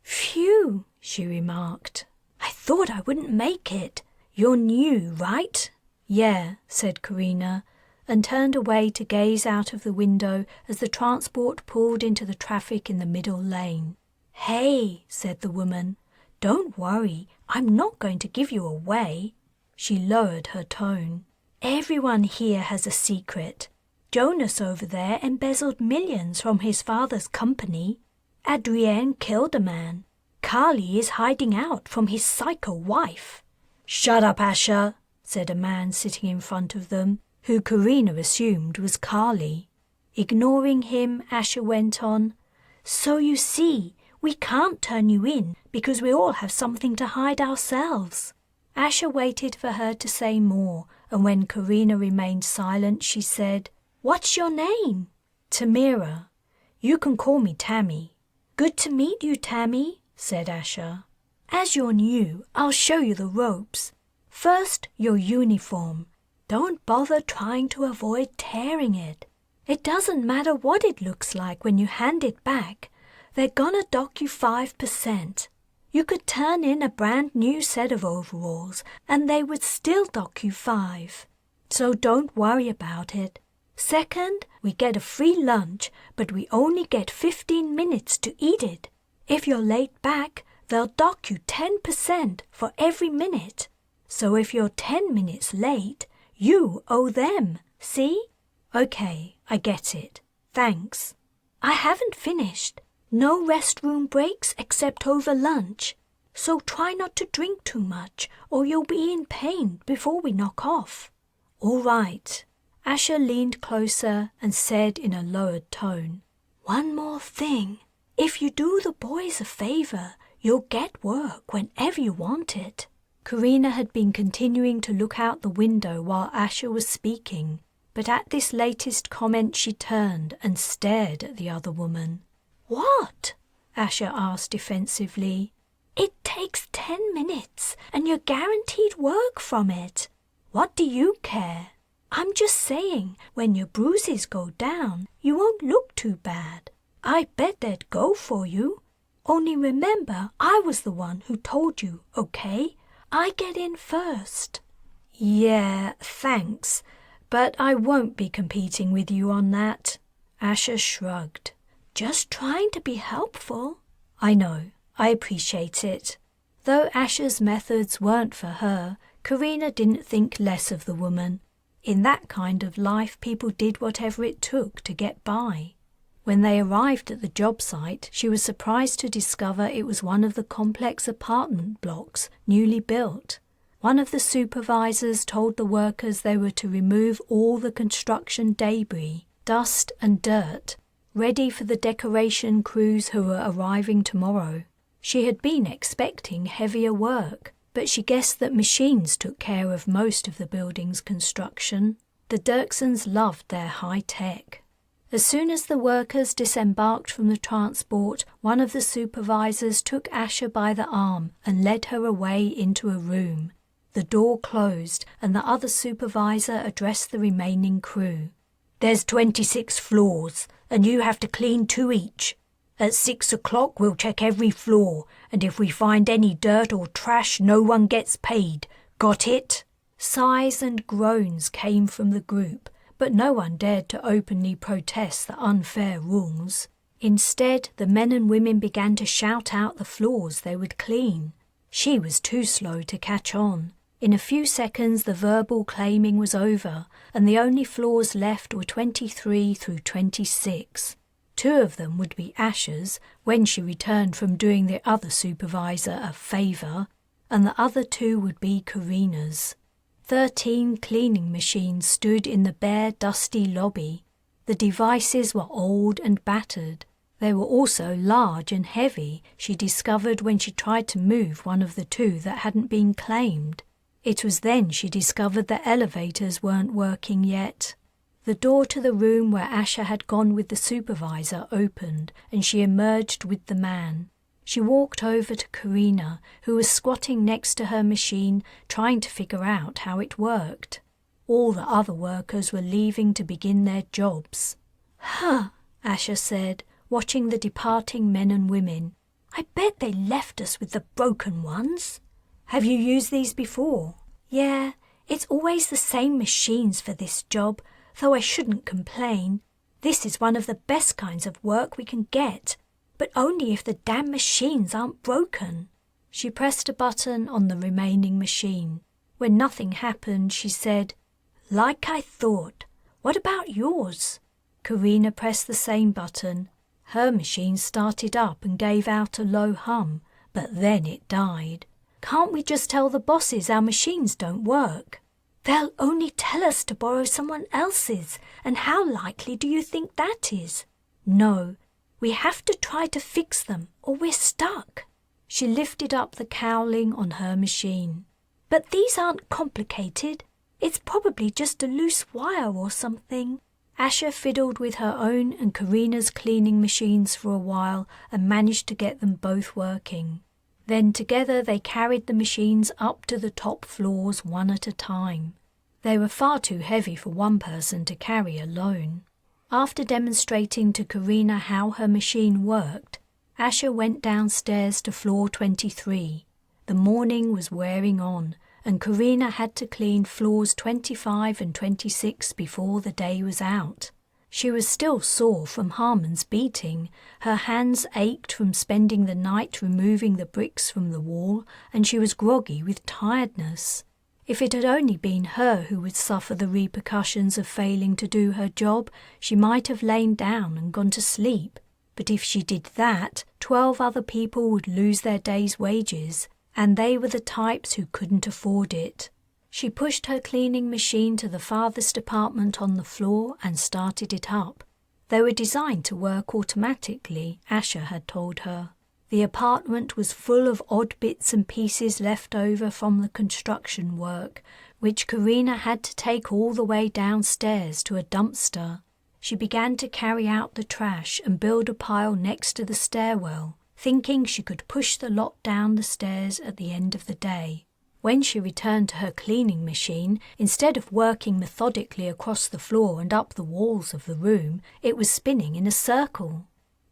"Phew," she remarked. "I thought I wouldn't make it. You're new, right?" "Yeah," said Carina, and turned away to gaze out of the window as the transport pulled into the traffic in the middle lane. "Hey," said the woman, "don't worry, I'm not going to give you away." She lowered her tone. "Everyone here has a secret. Jonas over there embezzled millions from his father's company. Adrienne killed a man. Carly is hiding out from his psycho wife." "Shut up, Asher," said a man sitting in front of them, who Carina assumed was Carly. Ignoring him, Asher went on, "So you see, we can't turn you in because we all have something to hide ourselves." Asher waited for her to say more, and when Carina remained silent, she said, "What's your name?" "Tamira. You can call me Tammy." "Good to meet you, Tammy," said Asher. "As you're new, I'll show you the ropes. First, your uniform. Don't bother trying to avoid tearing it. It doesn't matter what it looks like when you hand it back. They're gonna dock you 5%. You could turn in a brand new set of overalls and they would still dock you 5. So don't worry about it. Second, we get a free lunch, but we only get 15 minutes to eat it. If you're late back, they'll dock you 10% for every minute. So if you're 10 minutes late, you owe them, see? Okay, I get it. Thanks. I haven't finished. No restroom breaks except over lunch. So try not to drink too much or you'll be in pain before we knock off." "All right." Asher leaned closer and said in a lowered tone, "One more thing. If you do the boys a favor, you'll get work whenever you want it." Carina had been continuing to look out the window while Asher was speaking, but at this latest comment she turned and stared at the other woman. "What?" Asher asked defensively. "It takes 10 minutes and you're guaranteed work from it. What do you care? I'm just saying, when your bruises go down, you won't look too bad. I bet they'd go for you. Only remember, I was the one who told you, okay? I get in first." "Yeah, thanks, but I won't be competing with you on that." Asher shrugged. "Just trying to be helpful." "I know, I appreciate it." Though Asher's methods weren't for her, Carina didn't think less of the woman. In that kind of life, people did whatever it took to get by. When they arrived at the job site, she was surprised to discover it was one of the complex apartment blocks newly built. One of the supervisors told the workers they were to remove all the construction debris, dust and dirt, ready for the decoration crews who were arriving tomorrow. She had been expecting heavier work, but she guessed that machines took care of most of the building's construction. The Dirksens loved their high tech. As soon as the workers disembarked from the transport, one of the supervisors took Asher by the arm and led her away into a room. The door closed and the other supervisor addressed the remaining crew. "There's 26 floors, and you have to clean 2 each. At 6 o'clock we'll check every floor, and if we find any dirt or trash, no one gets paid. Got it?" Sighs and groans came from the group, but no one dared to openly protest the unfair rules. Instead, the men and women began to shout out the floors they would clean. She was too slow to catch on. In a few seconds, the verbal claiming was over, and the only floors left were 23 through 26. 2 of them would be Asher's when she returned from doing the other supervisor a favor, and the other 2 would be Carina's. 13 cleaning machines stood in the bare, dusty lobby. The devices were old and battered. They were also large and heavy, she discovered when she tried to move one of the 2 that hadn't been claimed. It was then she discovered the elevators weren't working yet. The door to the room where Asher had gone with the supervisor opened, and she emerged with the man. She walked over to Carina, who was squatting next to her machine, trying to figure out how it worked. All the other workers were leaving to begin their jobs. "Huh," Asher said, watching the departing men and women. "I bet they left us with the broken ones." "Have you used these before?" "Yeah, it's always the same machines for this job. though I shouldn't complain. This is one of the best kinds of work we can get, but only if the damn machines aren't broken. She pressed a button on the remaining machine. When nothing happened, she said, "Like I thought. What about yours?" Carina pressed the same button. Her machine started up and gave out a low hum, but then it died. "Can't we just tell the bosses our machines don't work?" "They'll only tell us to borrow someone else's, and how likely do you think that is?" "No, we have to try to fix them, or we're stuck." She lifted up the cowling on her machine. "But these aren't complicated. It's probably just a loose wire or something." Asher fiddled with her own and Carina's cleaning machines for a while and managed to get them both working. Then together they carried the machines up to the top floors one at a time. They were far too heavy for one person to carry alone. After demonstrating to Carina how her machine worked, Asher went downstairs to floor 23. The morning was wearing on, and Carina had to clean floors 25 and 26 before the day was out. She was still sore from Harmon's beating. Her hands ached from spending the night removing the bricks from the wall, and she was groggy with tiredness. If it had only been her who would suffer the repercussions of failing to do her job, she might have lain down and gone to sleep. But if she did that, 12 other people would lose their day's wages, and they were the types who couldn't afford it. She pushed her cleaning machine to the farthest apartment on the floor and started it up. They were designed to work automatically, Asher had told her. The apartment was full of odd bits and pieces left over from the construction work, which Carina had to take all the way downstairs to a dumpster. She began to carry out the trash and build a pile next to the stairwell, thinking she could push the lot down the stairs at the end of the day. When she returned to her cleaning machine, instead of working methodically across the floor and up the walls of the room, it was spinning in a circle.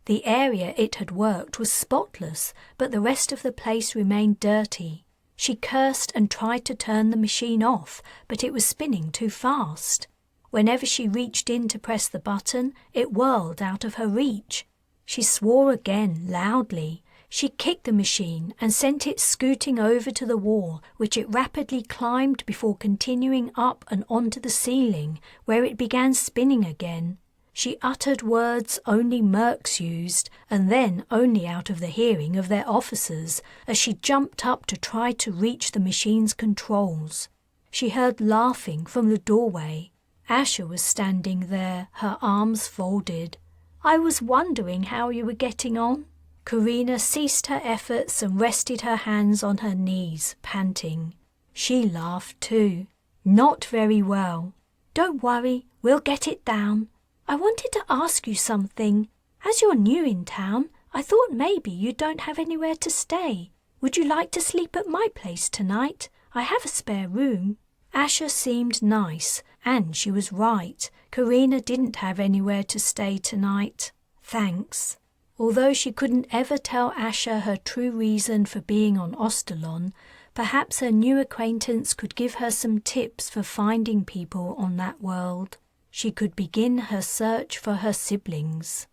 The area it had worked was spotless, but the rest of the place remained dirty. She cursed and tried to turn the machine off, but it was spinning too fast. Whenever she reached in to press the button, it whirled out of her reach. She swore again, loudly. She kicked the machine and sent it scooting over to the wall, which it rapidly climbed before continuing up and onto the ceiling, where it began spinning again. She uttered words only mercs used, and then only out of the hearing of their officers, as she jumped up to try to reach the machine's controls. She heard laughing from the doorway. Asher was standing there, her arms folded. "I was wondering how you were getting on." Carina ceased her efforts and rested her hands on her knees, panting. She laughed too. "Not very well." "Don't worry, we'll get it down. I wanted to ask you something. As you're new in town, I thought maybe you don't have anywhere to stay. Would you like to sleep at my place tonight? I have a spare room." Asher seemed nice, and she was right. Carina didn't have anywhere to stay tonight. "Thanks." Although she couldn't ever tell Asher her true reason for being on Ostalon, perhaps her new acquaintance could give her some tips for finding people on that world. She could begin her search for her siblings.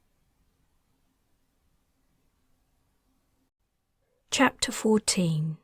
Chapter 14.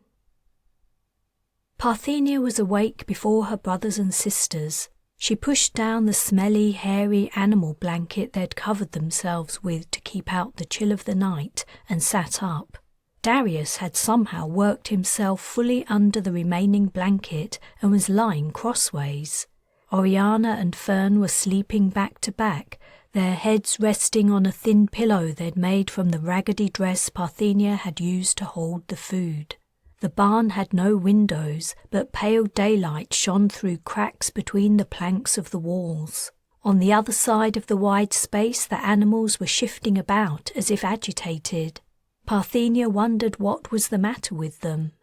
Parthenia was awake before her brothers and sisters. She pushed down the smelly, hairy animal blanket they'd covered themselves with to keep out the chill of the night and sat up. Darius had somehow worked himself fully under the remaining blanket and was lying crossways. Oriana and Fern were sleeping back to back, their heads resting on a thin pillow they'd made from the raggedy dress Parthenia had used to hold the food. The barn had no windows, but pale daylight shone through cracks between the planks of the walls. On the other side of the wide space, the animals were shifting about as if agitated. Parthenia wondered what was the matter with them.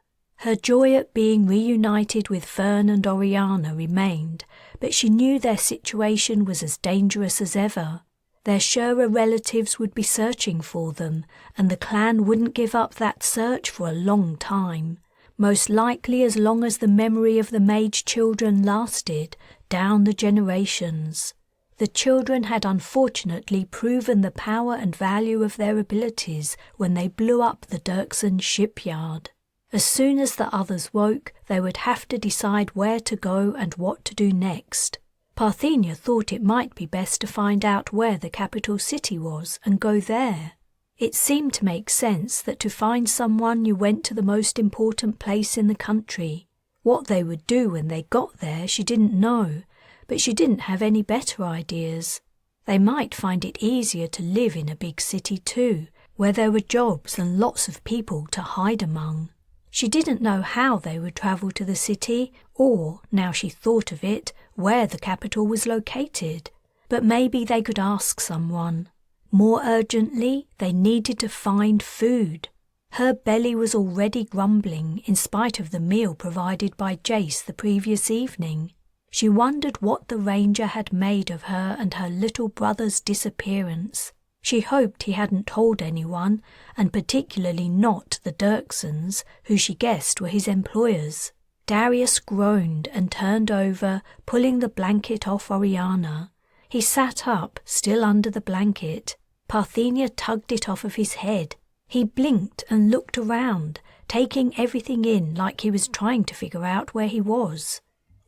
Her joy at being reunited with Fern and Oriana remained, but she knew their situation was as dangerous as ever. Their Shura relatives would be searching for them, and the clan wouldn't give up that search for a long time, most likely as long as the memory of the mage children lasted, down the generations. The children had unfortunately proven the power and value of their abilities when they blew up the Dirksens shipyard. As soon as the others woke, they would have to decide where to go and what to do next. Parthenia thought it might be best to find out where the capital city was and go there. It seemed to make sense that to find someone you went to the most important place in the country. What they would do when they got there she didn't know, but she didn't have any better ideas. They might find it easier to live in a big city too, where there were jobs and lots of people to hide among. She didn't know how they would travel to the city, or, now she thought of it, where the capital was located. But maybe they could ask someone. More urgently, they needed to find food. Her belly was already grumbling in spite of the meal provided by Jace the previous evening. She wondered what the ranger had made of her and her little brother's disappearance. She hoped he hadn't told anyone, and particularly not the Dirksens, who she guessed were his employers. Darius groaned and turned over, pulling the blanket off Oriana. He sat up, still under the blanket. Parthenia tugged it off of his head. He blinked and looked around, taking everything in like he was trying to figure out where he was.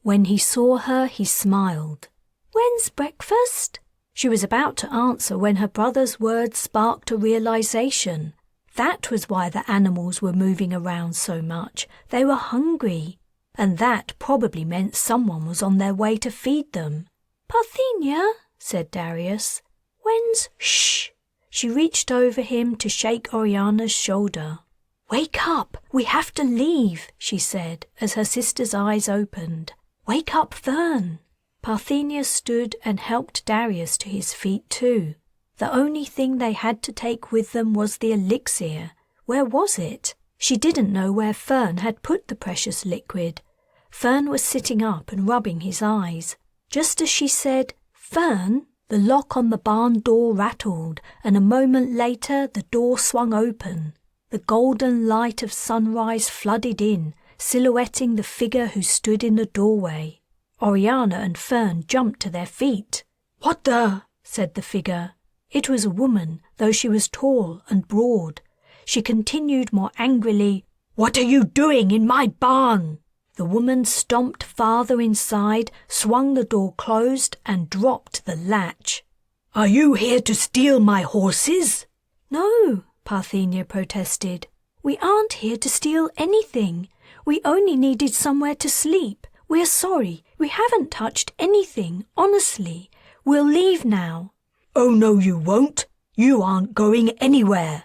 When he saw her, he smiled. "When's breakfast?" She was about to answer when her brother's words sparked a realization. That was why the animals were moving around so much. They were hungry, and that probably meant someone was on their way to feed them. "Parthenia," said Darius, "when's—" "Shh!" She reached over him to shake Oriana's shoulder. "Wake up! We have to leave," she said as her sister's eyes opened. "Wake up, Fern." Parthenia stood and helped Darius to his feet too. The only thing they had to take with them was the elixir. Where was it? She didn't know where Fern had put the precious liquid. Fern was sitting up and rubbing his eyes. Just as she said, "Fern," the lock on the barn door rattled, and a moment later the door swung open. The golden light of sunrise flooded in, silhouetting the figure who stood in the doorway. Oriana and Fern jumped to their feet. "What the?" said the figure. It was a woman, though she was tall and broad. She continued more angrily, "What are you doing in my barn?" The woman stomped farther inside, swung the door closed, and dropped the latch. "Are you here to steal my horses?" "No," Parthenia protested. "We aren't here to steal anything. We only needed somewhere to sleep. We're sorry. We haven't touched anything, honestly. We'll leave now." "Oh, no, you won't. You aren't going anywhere.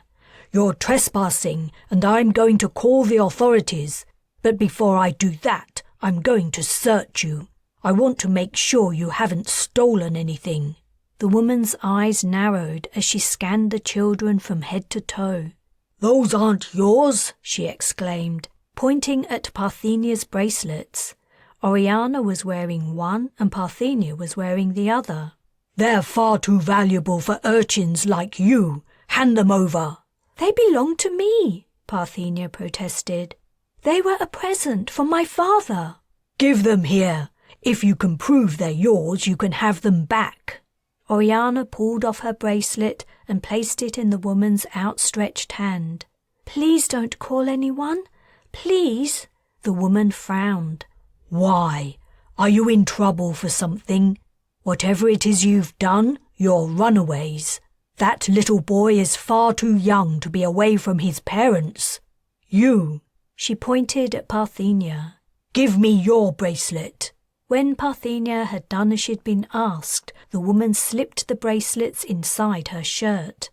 You're trespassing, and I'm going to call the authorities. But before I do that, I'm going to search you. I want to make sure you haven't stolen anything." The woman's eyes narrowed as she scanned the children from head to toe. "Those aren't yours," she exclaimed, pointing at Parthenia's bracelets. Oriana was wearing one and Parthenia was wearing the other. "They're far too valuable for urchins like you. Hand them over." "They belong to me," Parthenia protested. "They were a present from my father." "Give them here. If you can prove they're yours, you can have them back." Oriana pulled off her bracelet and placed it in the woman's outstretched hand. "Please don't call anyone. Please." The woman frowned. "Why? Are you in trouble for something? Whatever it is you've done, you're runaways. That little boy is far too young to be away from his parents. You," she pointed at Parthenia, "give me your bracelet." When Parthenia had done as she'd been asked, the woman slipped the bracelets inside her shirt.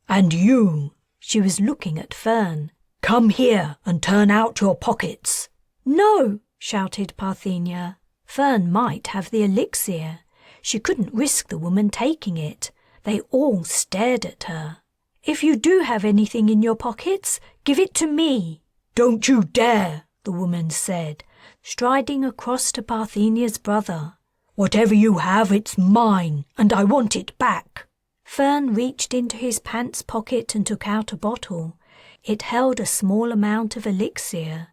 "And you," she was looking at Fern, "come here and turn out your pockets." "No!" shouted Parthenia. Fern might have the elixir. She couldn't risk the woman taking it. They all stared at her. "If you do have anything in your pockets, give it to me." "Don't you dare," the woman said, striding across to Parthenia's brother. "Whatever you have, it's mine, and I want it back." Fern reached into his pants pocket and took out a bottle. It held a small amount of elixir.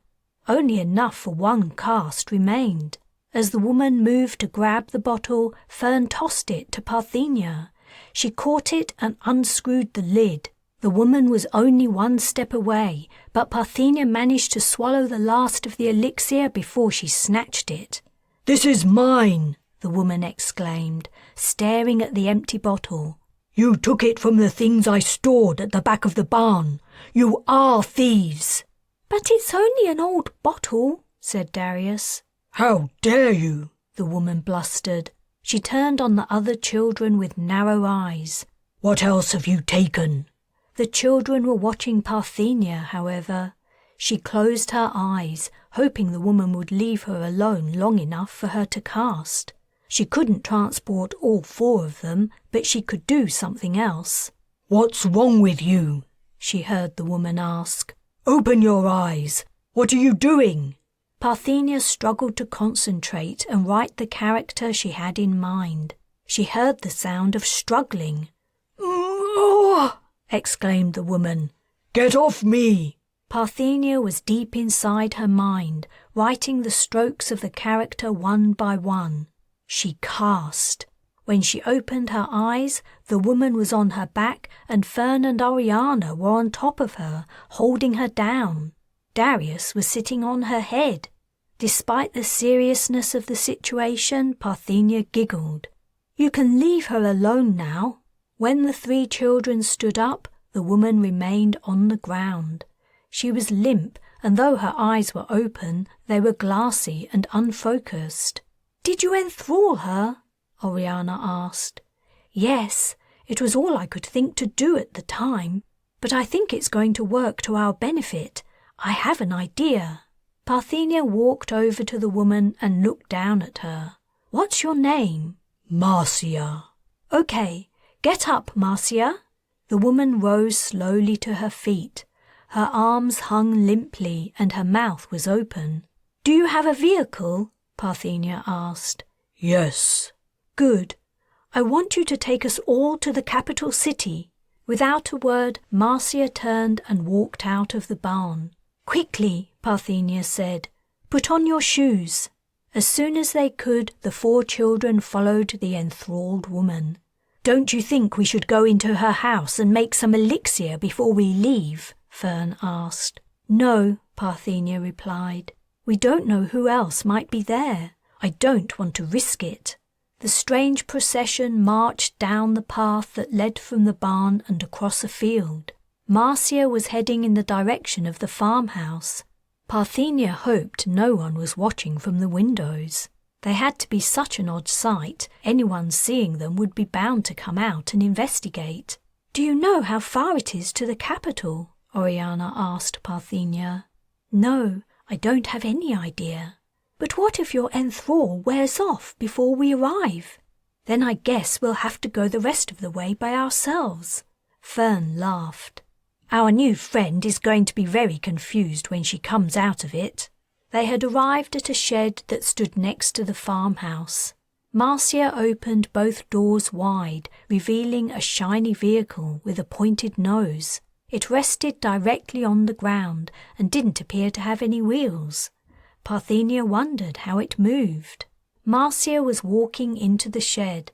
Only enough for one cast remained. As the woman moved to grab the bottle, Fern tossed it to Parthenia. She caught it and unscrewed the lid. The woman was only one step away, but Parthenia managed to swallow the last of the elixir before she snatched it. "This is mine," the woman exclaimed, staring at the empty bottle. "You took it from the things I stored at the back of the barn. You are thieves." "But it's only an old bottle," said Darius. "How dare you?" the woman blustered. She turned on the other children with narrow eyes. "What else have you taken?" The children were watching Parthenia, however. She closed her eyes, hoping the woman would leave her alone long enough for her to cast. She couldn't transport all 4 of them, but she could do something else. "What's wrong with you?" she heard the woman ask. "Open your eyes. What are you doing?" Parthenia struggled to concentrate and write the character she had in mind. She heard the sound of struggling. "Oh!" exclaimed the woman. "Get off me!" Parthenia was deep inside her mind, writing the strokes of the character one by one. She cast. When she opened her eyes, the woman was on her back and Fern and Oriana were on top of her, holding her down. Darius was sitting on her head. Despite the seriousness of the situation, Parthenia giggled. "You can leave her alone now." When the 3 children stood up, the woman remained on the ground. She was limp, and though her eyes were open, they were glassy and unfocused. "Did you enthrall her?" Oriana asked. "Yes, it was all I could think to do at the time, but I think it's going to work to our benefit. I have an idea." Parthenia walked over to the woman and looked down at her. "What's your name?" "Marcia." "Okay, get up, Marcia." The woman rose slowly to her feet. Her arms hung limply and her mouth was open. "Do you have a vehicle?" Parthenia asked. "Yes." "Good. I want you to take us all to the capital city." Without a word, Marcia turned and walked out of the barn. "Quickly," Parthenia said. "Put on your shoes." As soon as they could, the 4 children followed the enthralled woman. "Don't you think we should go into her house and make some elixir before we leave?" Fern asked. "No," Parthenia replied. "We don't know who else might be there. I don't want to risk it." The strange procession marched down the path that led from the barn and across a field. Marcia was heading in the direction of the farmhouse. Parthenia hoped no one was watching from the windows. They had to be such an odd sight, anyone seeing them would be bound to come out and investigate. "Do you know how far it is to the capital?" Oriana asked Parthenia. "No, I don't have any idea." "But what if your enthrall wears off before we arrive? Then I guess we'll have to go the rest of the way by ourselves." Fern laughed. "Our new friend is going to be very confused when she comes out of it." They had arrived at a shed that stood next to the farmhouse. Marcia opened both doors wide, revealing a shiny vehicle with a pointed nose. It rested directly on the ground and didn't appear to have any wheels. Parthenia wondered how it moved. Marcia was walking into the shed.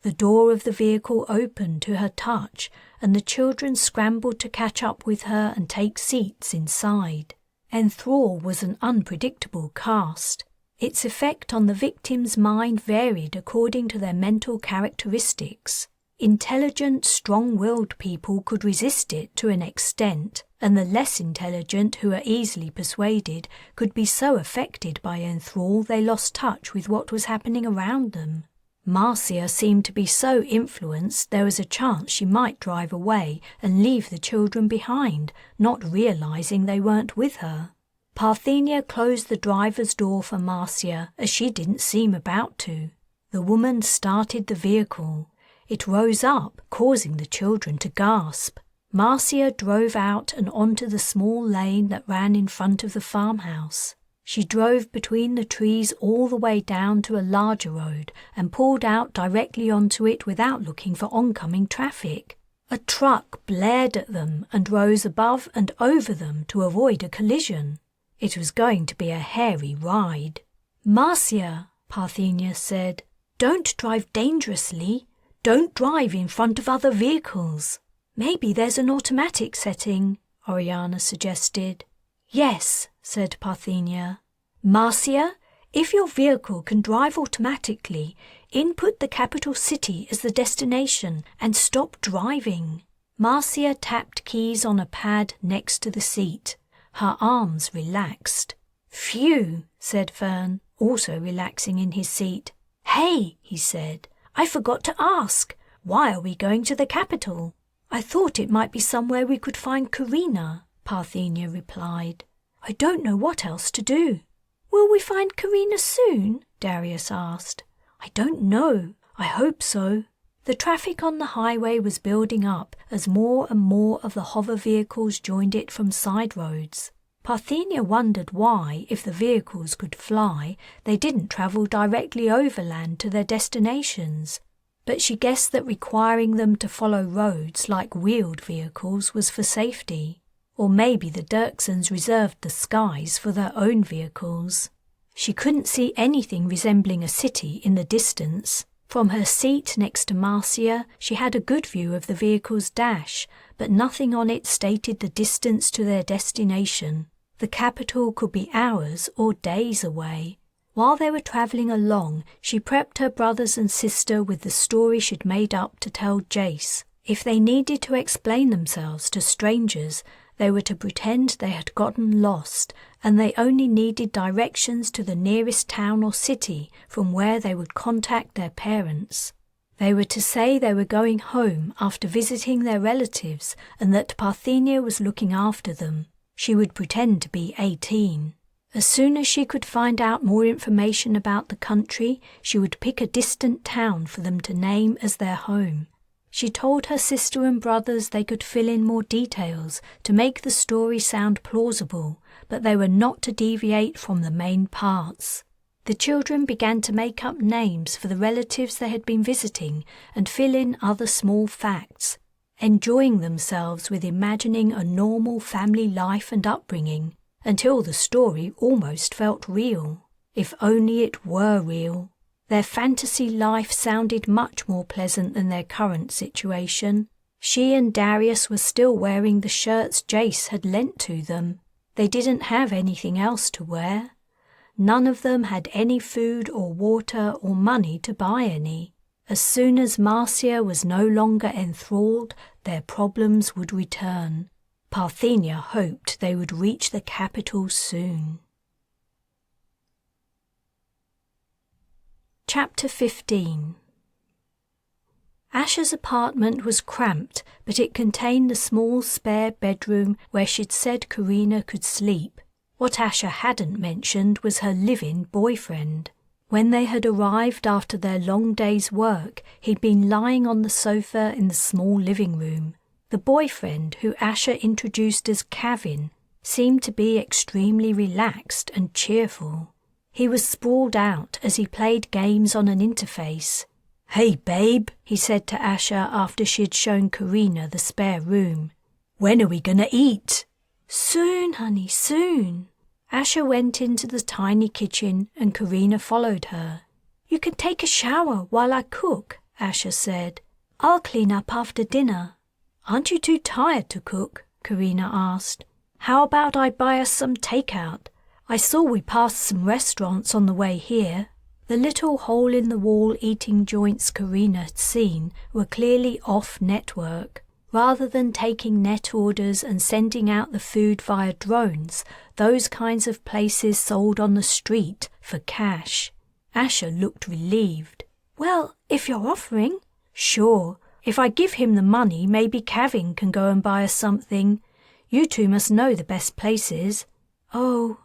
The door of the vehicle opened to her touch, and the children scrambled to catch up with her and take seats inside. Enthrall was an unpredictable cast. Its effect on the victim's mind varied according to their mental characteristics. Intelligent, strong-willed people could resist it to an extent, and the less intelligent who are easily persuaded could be so affected by enthrall they lost touch with what was happening around them. Marcia seemed to be so influenced there was a chance she might drive away and leave the children behind, not realizing they weren't with her. Parthenia closed the driver's door for Marcia, as she didn't seem about to. The woman started the vehicle. It rose up, causing the children to gasp. Marcia drove out and onto the small lane that ran in front of the farmhouse. She drove between the trees all the way down to a larger road and pulled out directly onto it without looking for oncoming traffic. A truck blared at them and rose above and over them to avoid a collision. It was going to be a hairy ride. "Marcia!" Parthenia said. Don't drive dangerously. Don't drive in front of other vehicles. Maybe there's an automatic setting, Oriana suggested. Yes, said Parthenia. Marcia, if your vehicle can drive automatically, input the capital city as the destination and stop driving. Marcia tapped keys on a pad next to the seat. Her arms relaxed. Phew, said Fern, also relaxing in his seat. Hey, he said, I forgot to ask. Why are we going to the capital? I thought it might be somewhere we could find Carina, Parthenia replied. I don't know what else to do. Will we find Carina soon? Darius asked. I don't know. I hope so. The traffic on the highway was building up as more and more of the hover vehicles joined it from side roads. Parthenia wondered why, if the vehicles could fly, they didn't travel directly overland to their destinations. But she guessed that requiring them to follow roads like wheeled vehicles was for safety. Or maybe the Dirksens reserved the skies for their own vehicles. She couldn't see anything resembling a city in the distance. From her seat next to Marcia, she had a good view of the vehicle's dash, but nothing on it stated the distance to their destination. The capital could be hours or days away. While they were travelling along, she prepped her brothers and sister with the story she'd made up to tell Jace. If they needed to explain themselves to strangers, they were to pretend they had gotten lost, and they only needed directions to the nearest town or city from where they would contact their parents. They were to say they were going home after visiting their relatives and that Parthenia was looking after them. She would pretend to be 18. As soon as she could find out more information about the country, she would pick a distant town for them to name as their home. She told her sister and brothers they could fill in more details to make the story sound plausible, but they were not to deviate from the main parts. The children began to make up names for the relatives they had been visiting and fill in other small facts, enjoying themselves with imagining a normal family life and upbringing, until the story almost felt real. If only it were real. Their fantasy life sounded much more pleasant than their current situation. She and Darius were still wearing the shirts Jace had lent to them. They didn't have anything else to wear. None of them had any food or water or money to buy any. As soon as Marcia was no longer enthralled, their problems would return. Parthenia hoped they would reach the capital soon. Chapter 15. Asher's apartment was cramped, but it contained the small spare bedroom where she'd said Carina could sleep. What Asher hadn't mentioned was her live-in boyfriend. When they had arrived after their long day's work, he'd been lying on the sofa in the small living room. The boyfriend, who Asher introduced as Kavin, seemed to be extremely relaxed and cheerful. He was sprawled out as he played games on an interface. "Hey, babe," he said to Asher after she'd shown Carina the spare room. "When are we gonna eat?" "Soon, honey, soon." Asher went into the tiny kitchen and Carina followed her. "You can take a shower while I cook," Asher said. "I'll clean up after dinner." "Aren't you too tired to cook?" Carina asked. "How about I buy us some takeout? I saw we passed some restaurants on the way here." The little hole-in-the-wall eating joints Carina had seen were clearly off-network. Rather than taking net orders and sending out the food via drones, those kinds of places sold on the street for cash. Asher looked relieved. "Well, if you're offering." "Sure. If I give him the money, maybe Kavin can go and buy us something. You two must know the best places." "Oh."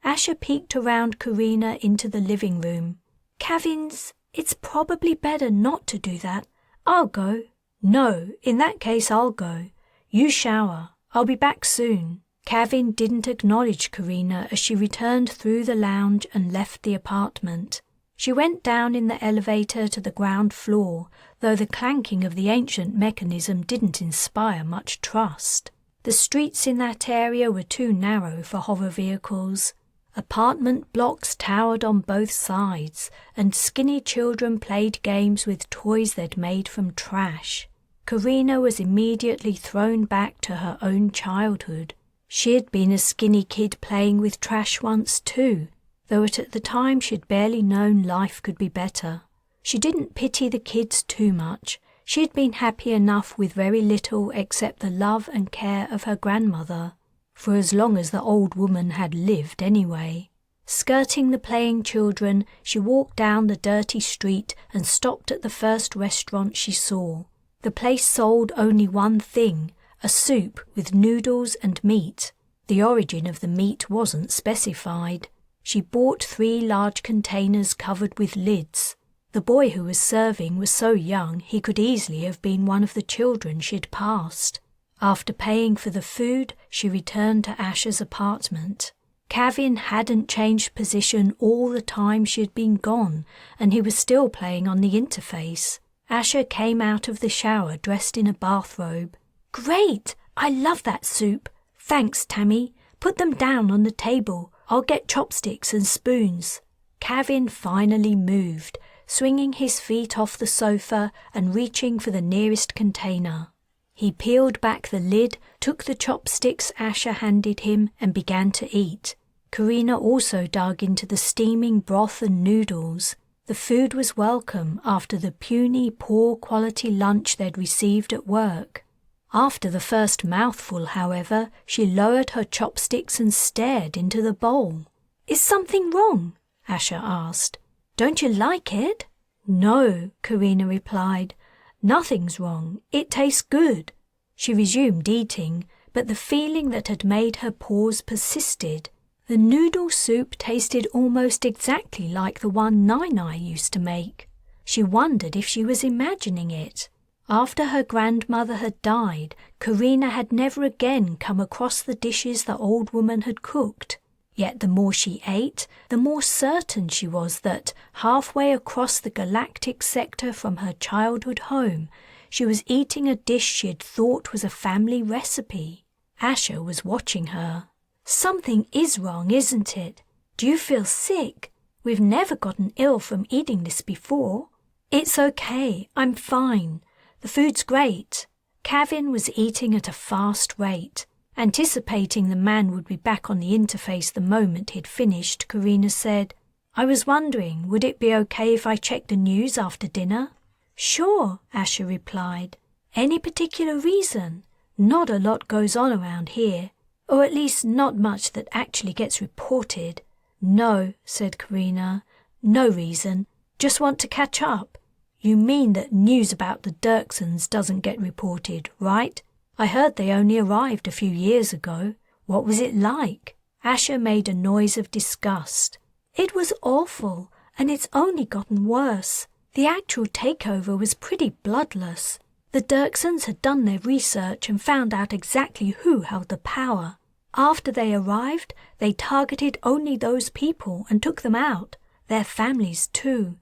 Asher peeked around Carina into the living room. "Kavin's, it's probably better not to do that. I'll go." "No, in that case I'll go. You shower. I'll be back soon." Kavin didn't acknowledge Carina as she returned through the lounge and left the apartment. She went down in the elevator to the ground floor, though the clanking of the ancient mechanism didn't inspire much trust. The streets in that area were too narrow for hover vehicles. Apartment blocks towered on both sides, and skinny children played games with toys they'd made from trash. Carina was immediately thrown back to her own childhood. She had been a skinny kid playing with trash once too, though at the time she'd barely known life could be better. She didn't pity the kids too much. She had been happy enough with very little except the love and care of her grandmother, for as long as the old woman had lived anyway. Skirting the playing children, she walked down the dirty street and stopped at the first restaurant she saw. The place sold only one thing, a soup with noodles and meat. The origin of the meat wasn't specified. She bought 3 large containers covered with lids. The boy who was serving was so young he could easily have been one of the children she'd passed. After paying for the food, she returned to Asher's apartment. Kavin hadn't changed position all the time she had been gone, and he was still playing on the interface. Asher came out of the shower dressed in a bathrobe. "Great! I love that soup. Thanks, Tammy. Put them down on the table. I'll get chopsticks and spoons." Kavin finally moved, swinging his feet off the sofa and reaching for the nearest container. He peeled back the lid, took the chopsticks Asher handed him, and began to eat. Carina also dug into the steaming broth and noodles. The food was welcome after the puny, poor-quality lunch they'd received at work. After the first mouthful, however, she lowered her chopsticks and stared into the bowl. "Is something wrong?" Asher asked. "Don't you like it?" "No," Carina replied. "Nothing's wrong. It tastes good." She resumed eating, but the feeling that had made her pause persisted. The noodle soup tasted almost exactly like the one Nai used to make. She wondered if she was imagining it. After her grandmother had died, Carina had never again come across the dishes the old woman had cooked. Yet the more she ate, the more certain she was that, halfway across the galactic sector from her childhood home, she was eating a dish she had thought was a family recipe. Asher was watching her. "Something is wrong, isn't it? Do you feel sick? We've never gotten ill from eating this before." "It's okay. I'm fine. The food's great." Kavin was eating at a fast rate. Anticipating the man would be back on the interface the moment he'd finished, Carina said, "I was wondering, would it be okay if I checked the news after dinner?" "Sure," Asher replied. "Any particular reason? Not a lot goes on around here, or at least not much that actually gets reported." "No," said Carina. "No reason. Just want to catch up." "You mean that news about the Dirksens doesn't get reported, right? I heard they only arrived a few years ago. What was it like?" Asher made a noise of disgust. "It was awful, and it's only gotten worse. The actual takeover was pretty bloodless. The Dirksens had done their research and found out exactly who held the power. After they arrived, they targeted only those people and took them out, their families too.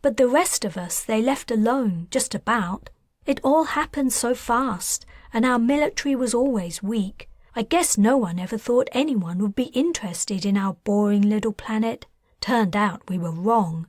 But the rest of us they left alone, just about. It all happened so fast, and our military was always weak. I guess no one ever thought anyone would be interested in our boring little planet. Turned out we were wrong.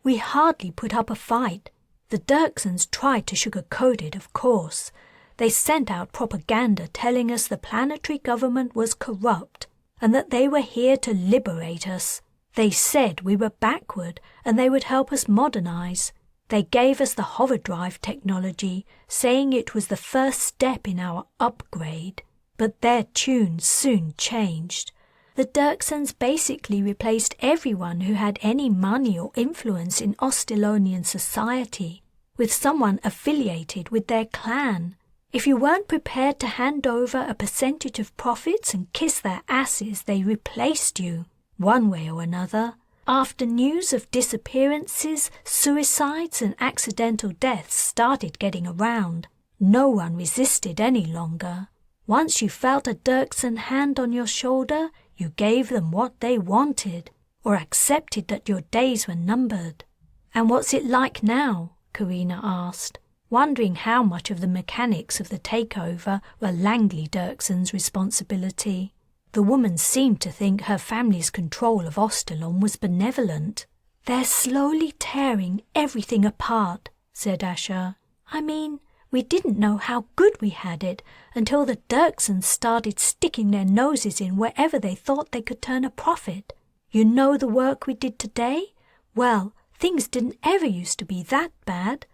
We hardly put up a fight. The Dirksens tried to sugarcoat it, of course. They sent out propaganda telling us the planetary government was corrupt and that they were here to liberate us. They said we were backward and they would help us modernize. They gave us the hover-drive technology, saying it was the first step in our upgrade. But their tune soon changed. The Dirksens basically replaced everyone who had any money or influence in Ostilonian society with someone affiliated with their clan. If you weren't prepared to hand over a percentage of profits and kiss their asses, they replaced you, one way or another. After news of disappearances, suicides and accidental deaths started getting around, no one resisted any longer. Once you felt a Dirksen hand on your shoulder, you gave them what they wanted, or accepted that your days were numbered. "And what's it like now?" Carina asked, wondering how much of the mechanics of the takeover were Langley Dirksen's responsibility. The woman seemed to think her family's control of Ostalon was benevolent. "They're slowly tearing everything apart," said Asher. "I mean, we didn't know how good we had it until the Dirksens started sticking their noses in wherever they thought they could turn a profit. You know the work we did today? Well, things didn't ever used to be that bad.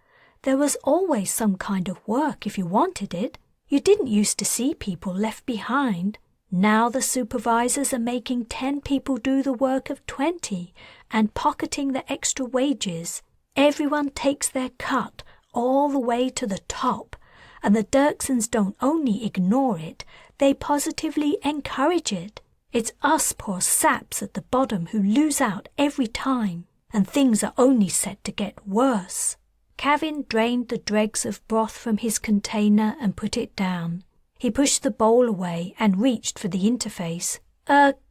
There was always some kind of work if you wanted it. You didn't used to see people left behind. Now the supervisors are making 10 people do the work of 20 and pocketing the extra wages. Everyone takes their cut all the way to the top, and the Dirksens don't only ignore it, they positively encourage it. It's us poor saps at the bottom who lose out every time, and things are only set to get worse." Kavin drained the dregs of broth from his container and put it down. He pushed the bowl away and reached for the interface.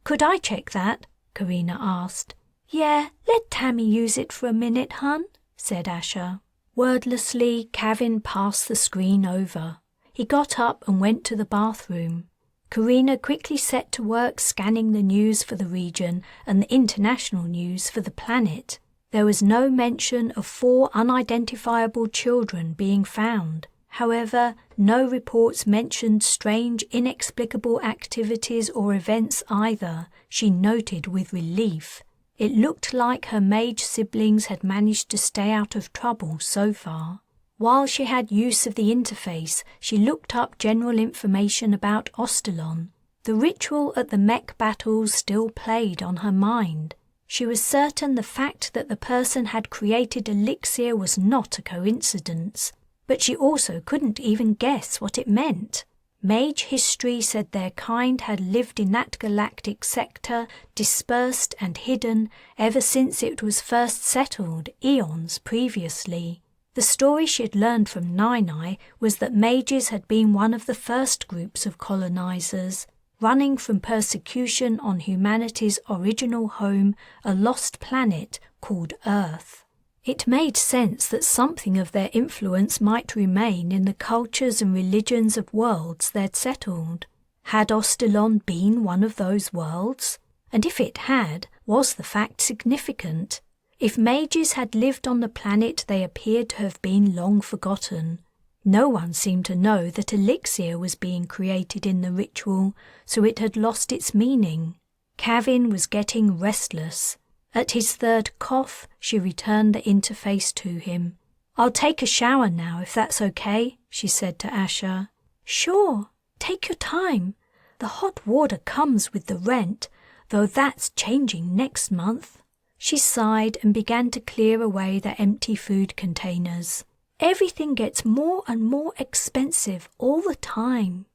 Could I check that?" Carina asked. "Yeah, let Tammy use it for a minute, hun," said Asher. Wordlessly, Kavin passed the screen over. He got up and went to the bathroom. Carina quickly set to work scanning the news for the region and the international news for the planet. There was no mention of 4 unidentifiable children being found. However, no reports mentioned strange, inexplicable activities or events either, she noted with relief. It looked like her mage siblings had managed to stay out of trouble so far. While she had use of the interface, she looked up general information about Ostalon. The ritual at the mech battles still played on her mind. She was certain the fact that the person had created elixir was not a coincidence, but she also couldn't even guess what it meant. Mage history said their kind had lived in that galactic sector, dispersed and hidden, ever since it was first settled eons previously. The story she had learned from Nine was that mages had been one of the first groups of colonizers, running from persecution on humanity's original home, a lost planet called Earth. It made sense that something of their influence might remain in the cultures and religions of worlds they'd settled. Had Ostalon been one of those worlds? And if it had, was the fact significant? If mages had lived on the planet they appeared to have been long forgotten. No one seemed to know that elixir was being created in the ritual, so it had lost its meaning. Kavin was getting restless. At his 3rd cough, she returned the interface to him. "I'll take a shower now, if that's okay," she said to Asher. "Sure, take your time. The hot water comes with the rent, though that's changing next month." She sighed and began to clear away the empty food containers. "Everything gets more and more expensive all the time."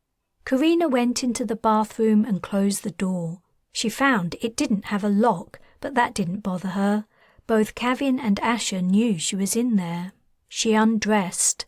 Carina went into the bathroom and closed the door. She found it didn't have a lock, but that didn't bother her. Both Kavin and Asher knew she was in there. She undressed.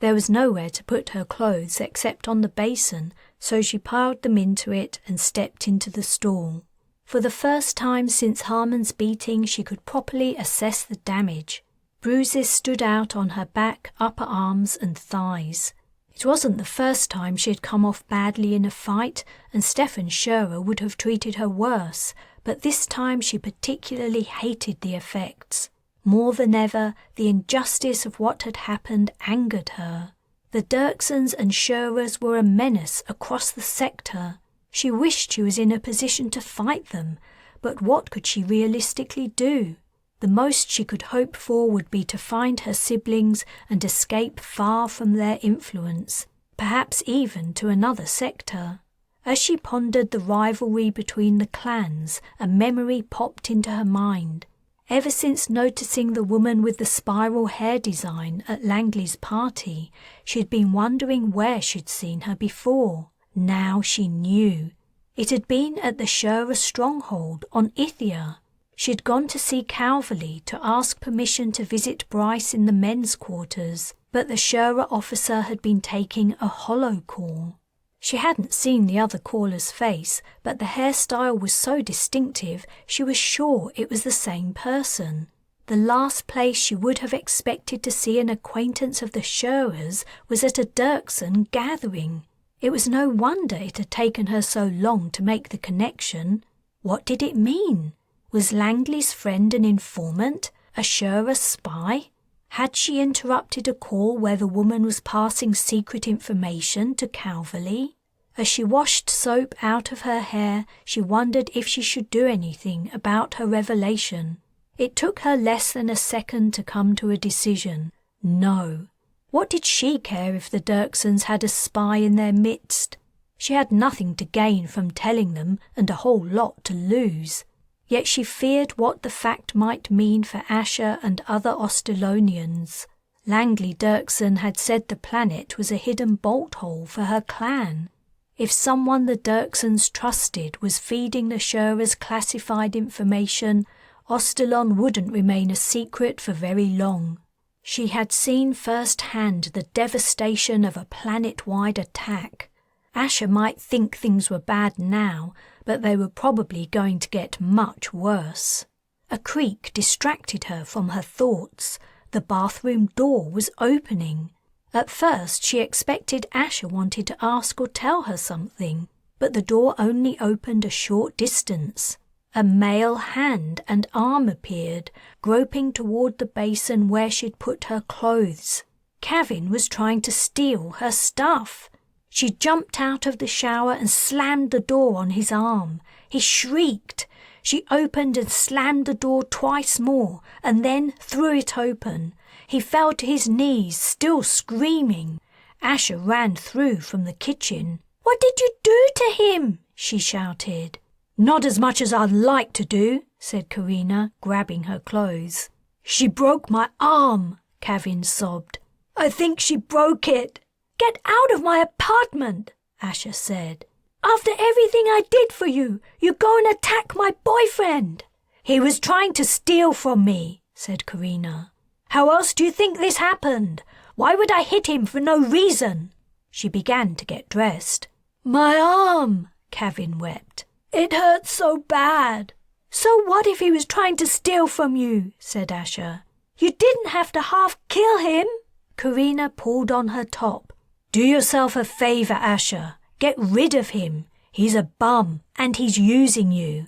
There was nowhere to put her clothes except on the basin, so she piled them into it and stepped into the stall. For the first time since Harmon's beating, she could properly assess the damage. Bruises stood out on her back, upper arms and thighs. It wasn't the first time she had come off badly in a fight, and Stefan Scherer would have treated her worse, but this time she particularly hated the effects. More than ever, the injustice of what had happened angered her. The Dirksens and Scherers were a menace across the sector. She wished she was in a position to fight them, but what could she realistically do? The most she could hope for would be to find her siblings and escape far from their influence, perhaps even to another sector. As she pondered the rivalry between the clans, a memory popped into her mind. Ever since noticing the woman with the spiral hair design at Langley's party, she'd been wondering where she'd seen her before. Now she knew. It had been at the Scherer stronghold on Ithia. She'd gone to see Calverley to ask permission to visit Bryce in the men's quarters, but the Scherer officer had been taking a hollow call. She hadn't seen the other caller's face, but the hairstyle was so distinctive she was sure it was the same person. The last place she would have expected to see an acquaintance of the Scherers was at a Dirksen gathering. It was no wonder it had taken her so long to make the connection. What did it mean? Was Langley's friend an informant, a spy? Had she interrupted a call where the woman was passing secret information to Calverley? As she washed soap out of her hair, she wondered if she should do anything about her revelation. It took her less than a second to come to a decision. No. What did she care if the Dirksens had a spy in their midst? She had nothing to gain from telling them and a whole lot to lose. Yet she feared what the fact might mean for Asher and other Ostilonians. Langley Dirksen had said the planet was a hidden bolt hole for her clan. If someone the Dirksens trusted was feeding the Shura's classified information, Ostilon wouldn't remain a secret for very long. She had seen firsthand the devastation of a planet-wide attack. Asher might think things were bad now, but they were probably going to get much worse. A creak distracted her from her thoughts. The bathroom door was opening. At first she expected Asher wanted to ask or tell her something, but the door only opened a short distance. A male hand and arm appeared, groping toward the basin where she'd put her clothes. Kevin was trying to steal her stuff. She jumped out of the shower and slammed the door on his arm. He shrieked. She opened and slammed the door twice more, and then threw it open. He fell to his knees, still screaming. Asher ran through from the kitchen. "What did you do to him?" she shouted. "Not as much as I'd like to do," said Carina, grabbing her clothes. "She broke my arm," Kevin sobbed. "I think she broke it." "Get out of my apartment," Asher said. "After everything I did for you, you go and attack my boyfriend." "He was trying to steal from me," said Carina. "How else do you think this happened? Why would I hit him for no reason?" She began to get dressed. "My arm," Kevin wept. "It hurts so bad." "So what if he was trying to steal from you?" said Asher. "You didn't have to half kill him." Carina pulled on her top. "Do yourself a favor, Asher. Get rid of him. He's a bum, and he's using you."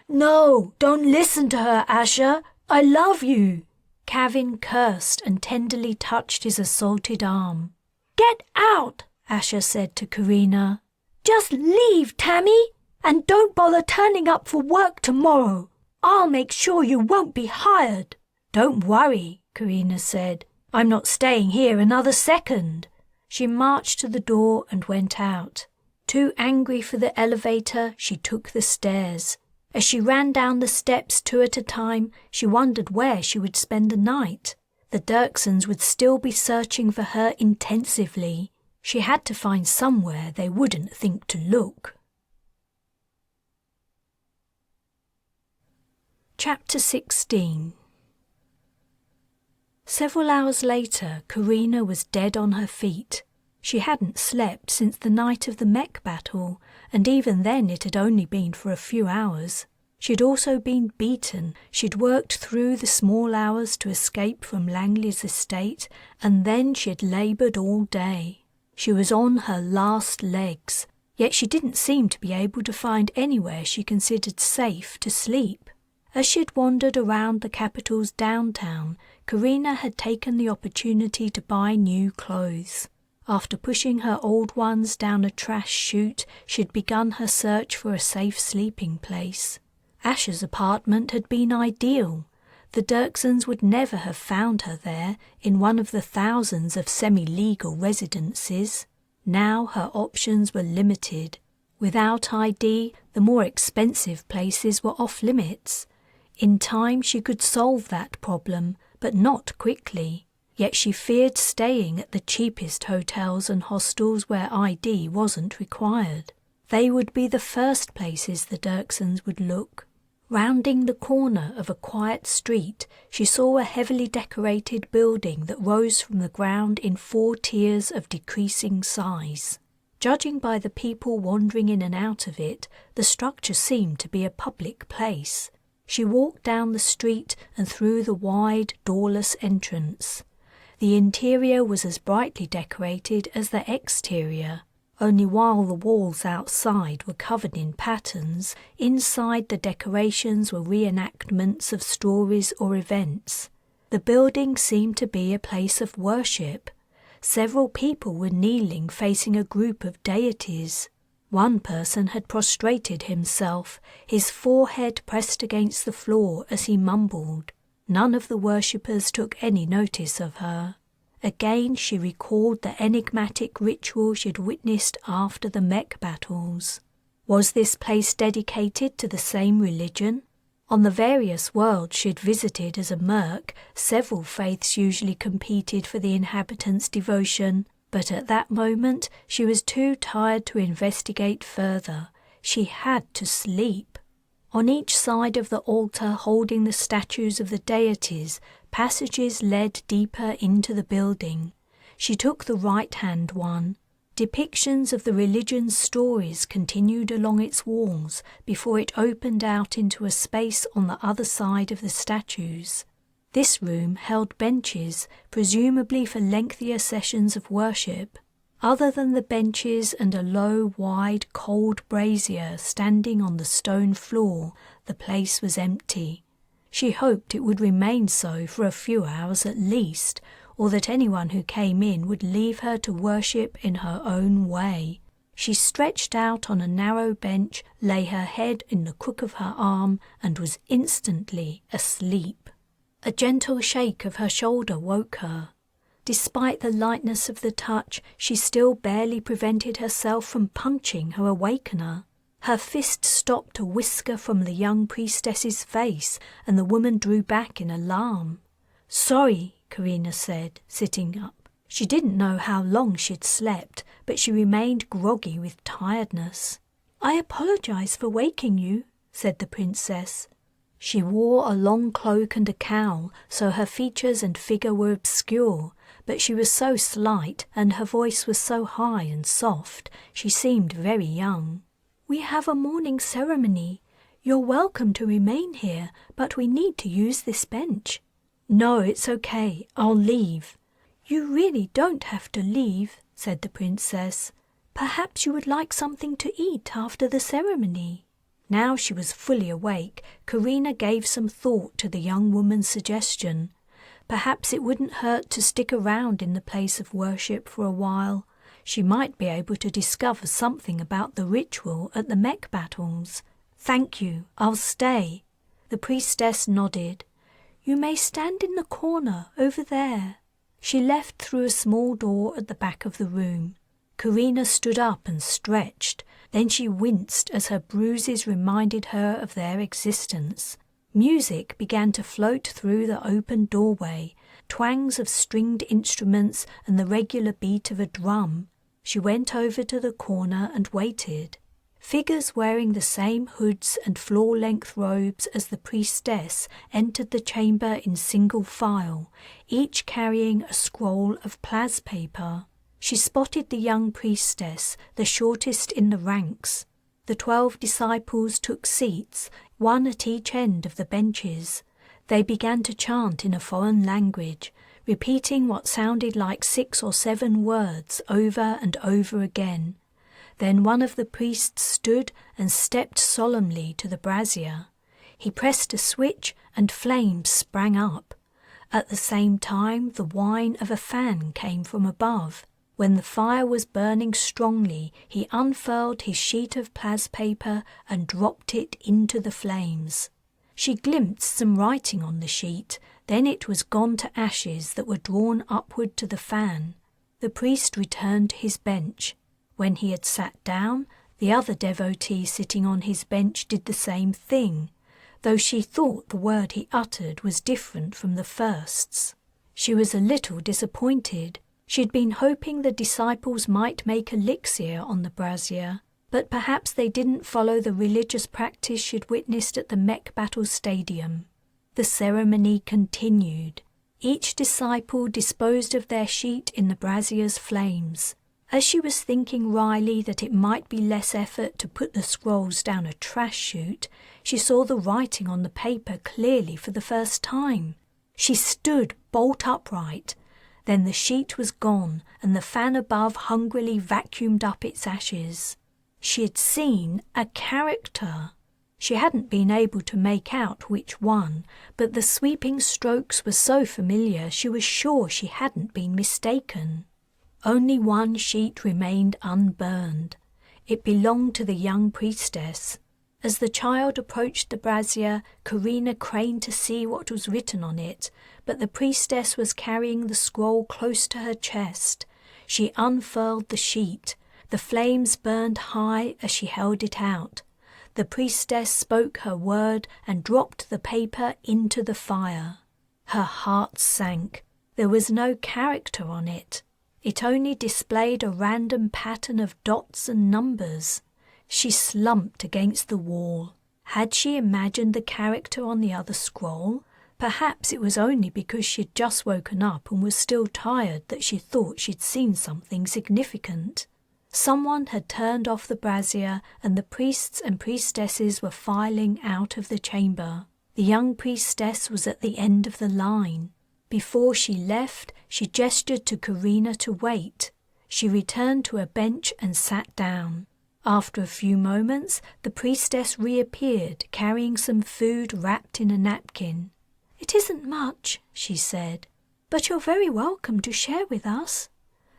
"No, don't listen to her, Asher. I love you." Kevin cursed and tenderly touched his assaulted arm. "Get out," Asher said to Carina. "Just leave, Tammy, and don't bother turning up for work tomorrow. I'll make sure you won't be hired." "Don't worry," Carina said. "I'm not staying here another second." She marched to the door and went out. Too angry for the elevator, she took the stairs. As she ran down the steps 2 at a time, she wondered where she would spend the night. The Dirksens would still be searching for her intensively. She had to find somewhere they wouldn't think to look. Chapter 16. Several hours later, Carina was dead on her feet. She hadn't slept since the night of the mech battle, and even then it had only been for a few hours. She'd also been beaten. She'd worked through the small hours to escape from Langley's estate, and then she'd laboured all day. She was on her last legs, yet she didn't seem to be able to find anywhere she considered safe to sleep. As she'd wandered around the capital's downtown, Carina had taken the opportunity to buy new clothes. After pushing her old ones down a trash chute, she'd begun her search for a safe sleeping place. Asher's apartment had been ideal. The Dirksens would never have found her there, in one of the thousands of semi-legal residences. Now her options were limited. Without ID, the more expensive places were off limits. In time she could solve that problem, but not quickly. Yet she feared staying at the cheapest hotels and hostels where ID wasn't required. They would be the first places the Dirksens would look. Rounding the corner of a quiet street, she saw a heavily decorated building that rose from the ground in 4 tiers of decreasing size. Judging by the people wandering in and out of it, the structure seemed to be a public place. She walked down the street and through the wide, doorless entrance. The interior was as brightly decorated as the exterior. Only while the walls outside were covered in patterns, inside the decorations were reenactments of stories or events. The building seemed to be a place of worship. Several people were kneeling facing a group of deities. One person had prostrated himself, his forehead pressed against the floor as he mumbled. None of the worshippers took any notice of her. Again she recalled the enigmatic ritual she had witnessed after the mech battles. Was this place dedicated to the same religion? On the various worlds she had visited as a merc, several faiths usually competed for the inhabitants' devotion, but at that moment she was too tired to investigate further. She had to sleep. On each side of the altar holding the statues of the deities, passages led deeper into the building. She took the right-hand one. Depictions of the religion's stories continued along its walls before it opened out into a space on the other side of the statues. This room held benches, presumably for lengthier sessions of worship. Other than the benches and a low, wide, cold brazier standing on the stone floor, the place was empty. She hoped it would remain so for a few hours at least, or that anyone who came in would leave her to worship in her own way. She stretched out on a narrow bench, lay her head in the crook of her arm, and was instantly asleep. A gentle shake of her shoulder woke her. Despite the lightness of the touch, she still barely prevented herself from punching her awakener. Her fist stopped a whisker from the young priestess's face, and the woman drew back in alarm. "Sorry," Carina said, sitting up. She didn't know how long she'd slept, but she remained groggy with tiredness. "I apologize for waking you," said the princess. She wore a long cloak and a cowl, so her features and figure were obscure, but she was so slight and her voice was so high and soft, she seemed very young. "We have a morning ceremony. You're welcome to remain here, but we need to use this bench." "No, it's okay. I'll leave." "You really don't have to leave," said the princess. "Perhaps you would like something to eat after the ceremony." Now she was fully awake, Carina gave some thought to the young woman's suggestion. Perhaps it wouldn't hurt to stick around in the place of worship for a while. She might be able to discover something about the ritual at the mech battles. "Thank you, I'll stay." The priestess nodded. "You may stand in the corner over there." She left through a small door at the back of the room. Carina stood up and stretched. Then she winced as her bruises reminded her of their existence. Music began to float through the open doorway, twangs of stringed instruments and the regular beat of a drum. She went over to the corner and waited. Figures wearing the same hoods and floor-length robes as the priestess entered the chamber in single file, each carrying a scroll of plas paper. She spotted the young priestess, the shortest in the ranks. The 12 disciples took seats, one at each end of the benches. They began to chant in a foreign language, repeating what sounded like 6 or 7 words over and over again. Then one of the priests stood and stepped solemnly to the brazier. He pressed a switch and flames sprang up. At the same time, the whine of a fan came from above. When the fire was burning strongly, he unfurled his sheet of plas paper and dropped it into the flames. She glimpsed some writing on the sheet, then it was gone to ashes that were drawn upward to the fan. The priest returned to his bench. When he had sat down, the other devotee sitting on his bench did the same thing, though she thought the word he uttered was different from the first's. She was a little disappointed. She'd been hoping the disciples might make elixir on the brazier, but perhaps they didn't follow the religious practice she'd witnessed at the mech battle stadium. The ceremony continued. Each disciple disposed of their sheet in the brazier's flames. As she was thinking wryly that it might be less effort to put the scrolls down a trash chute, she saw the writing on the paper clearly for the first time. She stood bolt upright. Then the sheet was gone, and the fan above hungrily vacuumed up its ashes. She had seen a character. She hadn't been able to make out which one, but the sweeping strokes were so familiar she was sure she hadn't been mistaken. Only one sheet remained unburned. It belonged to the young priestess. As the child approached the brazier, Carina craned to see what was written on it, but the priestess was carrying the scroll close to her chest. She unfurled the sheet. The flames burned high as she held it out. The priestess spoke her word and dropped the paper into the fire. Her heart sank. There was no character on it. It only displayed a random pattern of dots and numbers. She slumped against the wall. Had she imagined the character on the other scroll? Perhaps it was only because she'd just woken up and was still tired that she thought she'd seen something significant. Someone had turned off the brazier, and the priests and priestesses were filing out of the chamber. The young priestess was at the end of the line. Before she left, she gestured to Carina to wait. She returned to a bench and sat down. After a few moments, the priestess reappeared, carrying some food wrapped in a napkin. "It isn't much," she said, "but you're very welcome to share with us."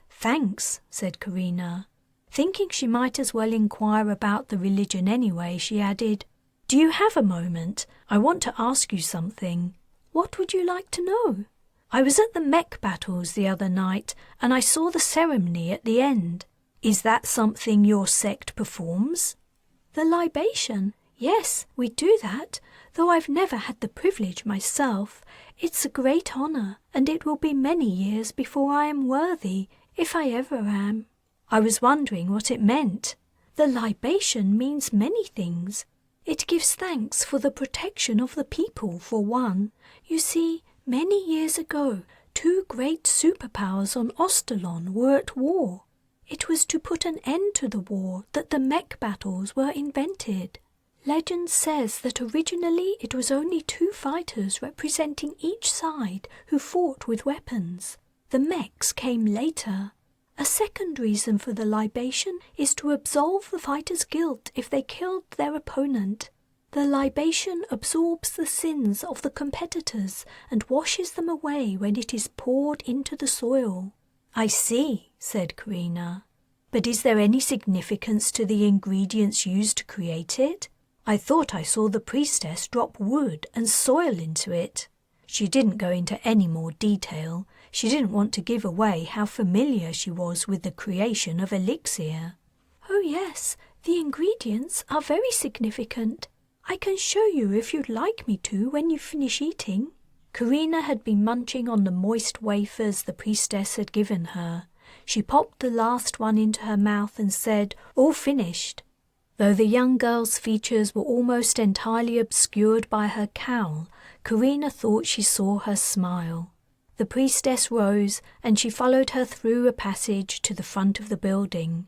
"Thanks," said Carina. Thinking she might as well inquire about the religion anyway, she added, "Do you have a moment? I want to ask you something." "What would you like to know?" "I was at the mech battles the other night, and I saw the ceremony at the end. Is that something your sect performs?" "The libation? Yes, we do that, though I've never had the privilege myself. It's a great honor, and it will be many years before I am worthy, if I ever am." "I was wondering what it meant." "The libation means many things. It gives thanks for the protection of the people, for one. You see, many years ago, 2 great superpowers on Ostalon were at war. It was to put an end to the war that the mech battles were invented. Legend says that originally it was only 2 fighters representing each side who fought with weapons. The mechs came later. A second reason for the libation is to absolve the fighter's guilt if they killed their opponent. The libation absorbs the sins of the competitors and washes them away when it is poured into the soil." "I see," said Carina. "But is there any significance to the ingredients used to create it? I thought I saw the priestess drop wood and soil into it." She didn't go into any more detail. She didn't want to give away how familiar she was with the creation of elixir. "Oh yes, the ingredients are very significant. I can show you if you'd like me to when you finish eating." Carina had been munching on the moist wafers the priestess had given her. She popped the last one into her mouth and said, "All finished." Though the young girl's features were almost entirely obscured by her cowl, Carina thought she saw her smile. The priestess rose, and she followed her through a passage to the front of the building.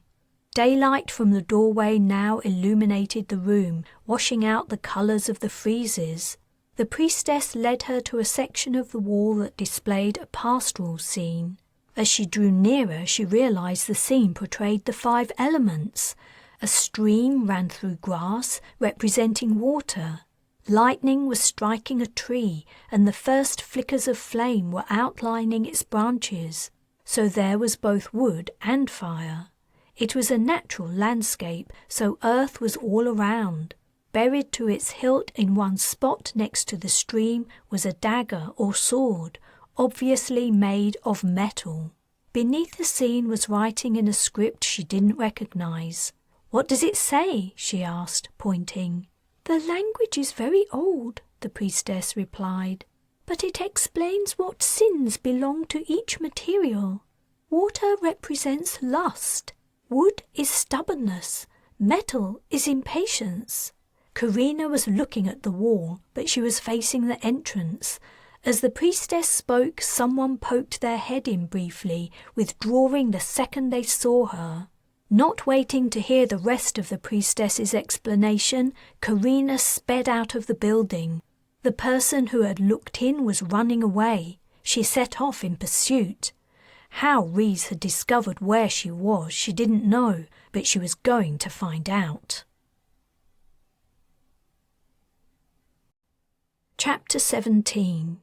Daylight from the doorway now illuminated the room, washing out the colours of the friezes. The priestess led her to a section of the wall that displayed a pastoral scene. As she drew nearer, she realized the scene portrayed the 5 elements. A stream ran through grass, representing water. Lightning was striking a tree, and the first flickers of flame were outlining its branches. So there was both wood and fire. It was a natural landscape, so earth was all around. Buried to its hilt in one spot next to the stream was a dagger or sword, obviously made of metal. Beneath the scene was writing in a script she didn't recognize. "What does it say?" she asked, pointing. "The language is very old," the priestess replied, "but it explains what sins belong to each material. Water represents lust. Wood is stubbornness. Metal is impatience." Carina was looking at the wall, but she was facing the entrance. As the priestess spoke, someone poked their head in briefly, withdrawing the second they saw her. Not waiting to hear the rest of the priestess's explanation, Carina sped out of the building. The person who had looked in was running away. She set off in pursuit. How Rhys had discovered where she was, she didn't know, but she was going to find out. Chapter 17.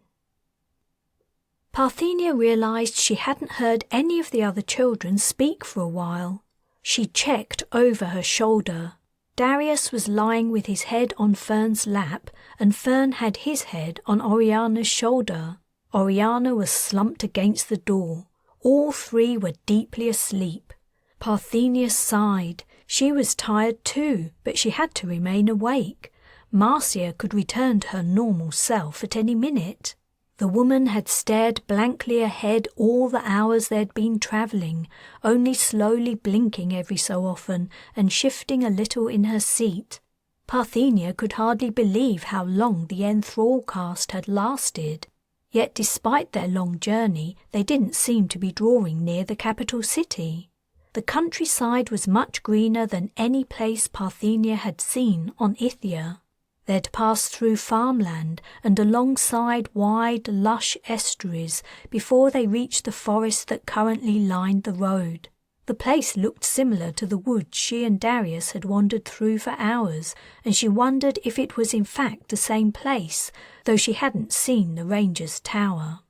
Parthenia realised she hadn't heard any of the other children speak for a while. She checked over her shoulder. Darius was lying with his head on Fern's lap, and Fern had his head on Oriana's shoulder. Oriana was slumped against the door. All three were deeply asleep. Parthenia sighed. She was tired too, but she had to remain awake. Marcia could return to her normal self at any minute. The woman had stared blankly ahead all the hours they'd been travelling, only slowly blinking every so often and shifting a little in her seat. Parthenia could hardly believe how long the enthrallcast had lasted. Yet despite their long journey, they didn't seem to be drawing near the capital city. The countryside was much greener than any place Parthenia had seen on Ithia. They'd passed through farmland and alongside wide, lush estuaries before they reached the forest that currently lined the road. The place looked similar to the woods she and Darius had wandered through for hours, and she wondered if it was in fact the same place, though she hadn't seen the ranger's tower.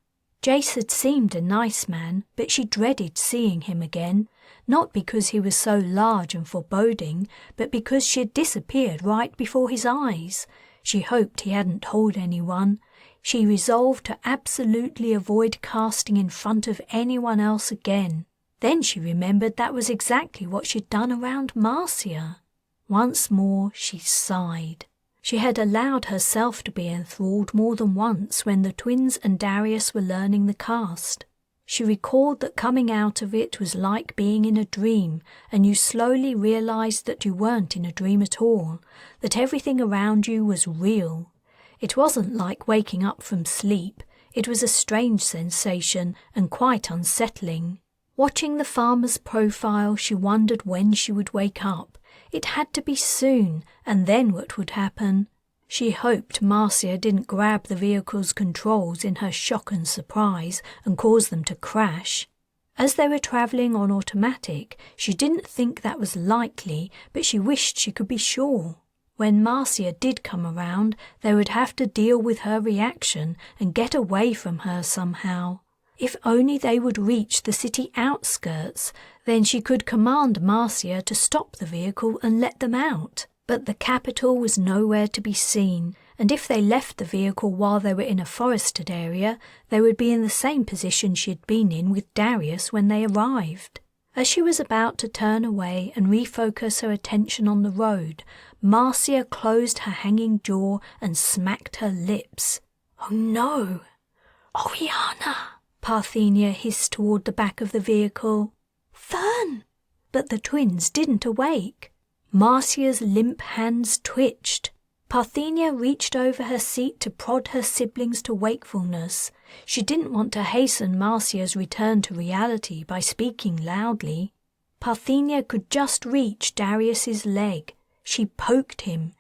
Jace had seemed a nice man, but she dreaded seeing him again, not because he was so large and foreboding, but because she had disappeared right before his eyes. She hoped he hadn't told anyone. She resolved to absolutely avoid casting in front of anyone else again. Then she remembered that was exactly what she'd done around Marcia. Once more she sighed. She had allowed herself to be enthralled more than once when the twins and Darius were learning the cast. She recalled that coming out of it was like being in a dream, and you slowly realised that you weren't in a dream at all, that everything around you was real. It wasn't like waking up from sleep. It was a strange sensation and quite unsettling. Watching the farmer's profile, she wondered when she would wake up. It had to be soon, and then what would happen? She hoped Marcia didn't grab the vehicle's controls in her shock and surprise and cause them to crash. As they were travelling on automatic, she didn't think that was likely, but she wished she could be sure. When Marcia did come around, they would have to deal with her reaction and get away from her somehow. If only they would reach the city outskirts, then she could command Marcia to stop the vehicle and let them out. But the capital was nowhere to be seen, and if they left the vehicle while they were in a forested area, they would be in the same position she had been in with Darius when they arrived. As she was about to turn away and refocus her attention on the road, Marcia closed her hanging jaw and smacked her lips. "Oh no!" "Oriana!" Parthenia hissed toward the back of the vehicle. "Fern!" But the twins didn't awake. Marcia's limp hands twitched. Parthenia reached over her seat to prod her siblings to wakefulness. She didn't want to hasten Marcia's return to reality by speaking loudly. Parthenia could just reach Darius's leg. She poked him.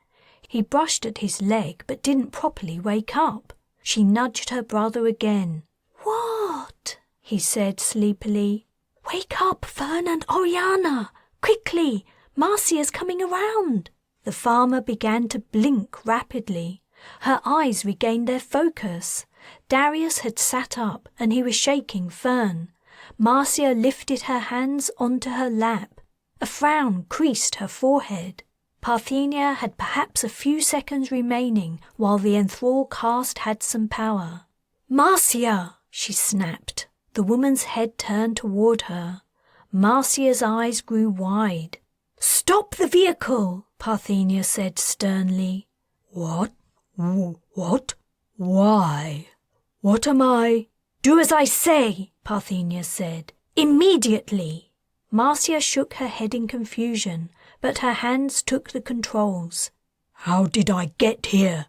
He brushed at his leg but didn't properly wake up. She nudged her brother again. "What?" he said sleepily. "Wake up, Fern and Oriana! Quickly! Marcia's coming around!" The farmer began to blink rapidly. Her eyes regained their focus. Darius had sat up and he was shaking Fern. Marcia lifted her hands onto her lap. A frown creased her forehead. Parthenia had perhaps a few seconds remaining while the enthrallcast had some power. "Marcia!" she snapped. The woman's head turned toward her. Marcia's eyes grew wide. "Stop the vehicle!" Parthenia said sternly. What? What? Why? What am I? "Do as I say," Parthenia said. "Immediately!" Marcia shook her head in confusion, but her hands took the controls. How did I get here?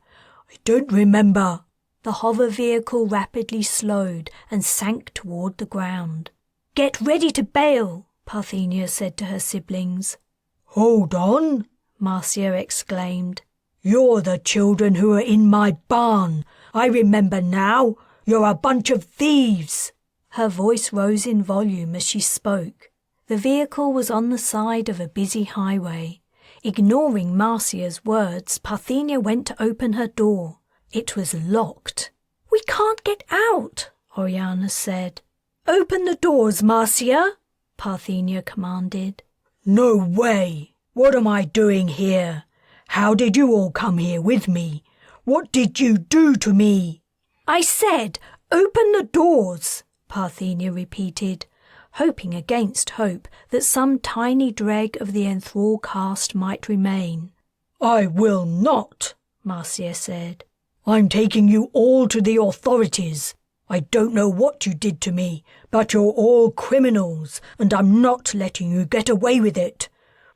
I don't remember. The hover vehicle rapidly slowed and sank toward the ground. "Get ready to bail," Parthenia said to her siblings. Hold on, Marcia exclaimed. You're the children who are in my barn. I remember now. You're a bunch of thieves. Her voice rose in volume as she spoke. The vehicle was on the side of a busy highway. Ignoring Marcia's words, Parthenia went to open her door. It was locked. "We can't get out," Oriana said. "Open the doors, Marcia," Parthenia commanded. No way! What am I doing here? How did you all come here with me? What did you do to me? "I said, open the doors," Parthenia repeated, hoping against hope that some tiny dreg of the enthrall caste might remain. "I will not," Marcia said. "I'm taking you all to the authorities. I don't know what you did to me, but you're all criminals, and I'm not letting you get away with it.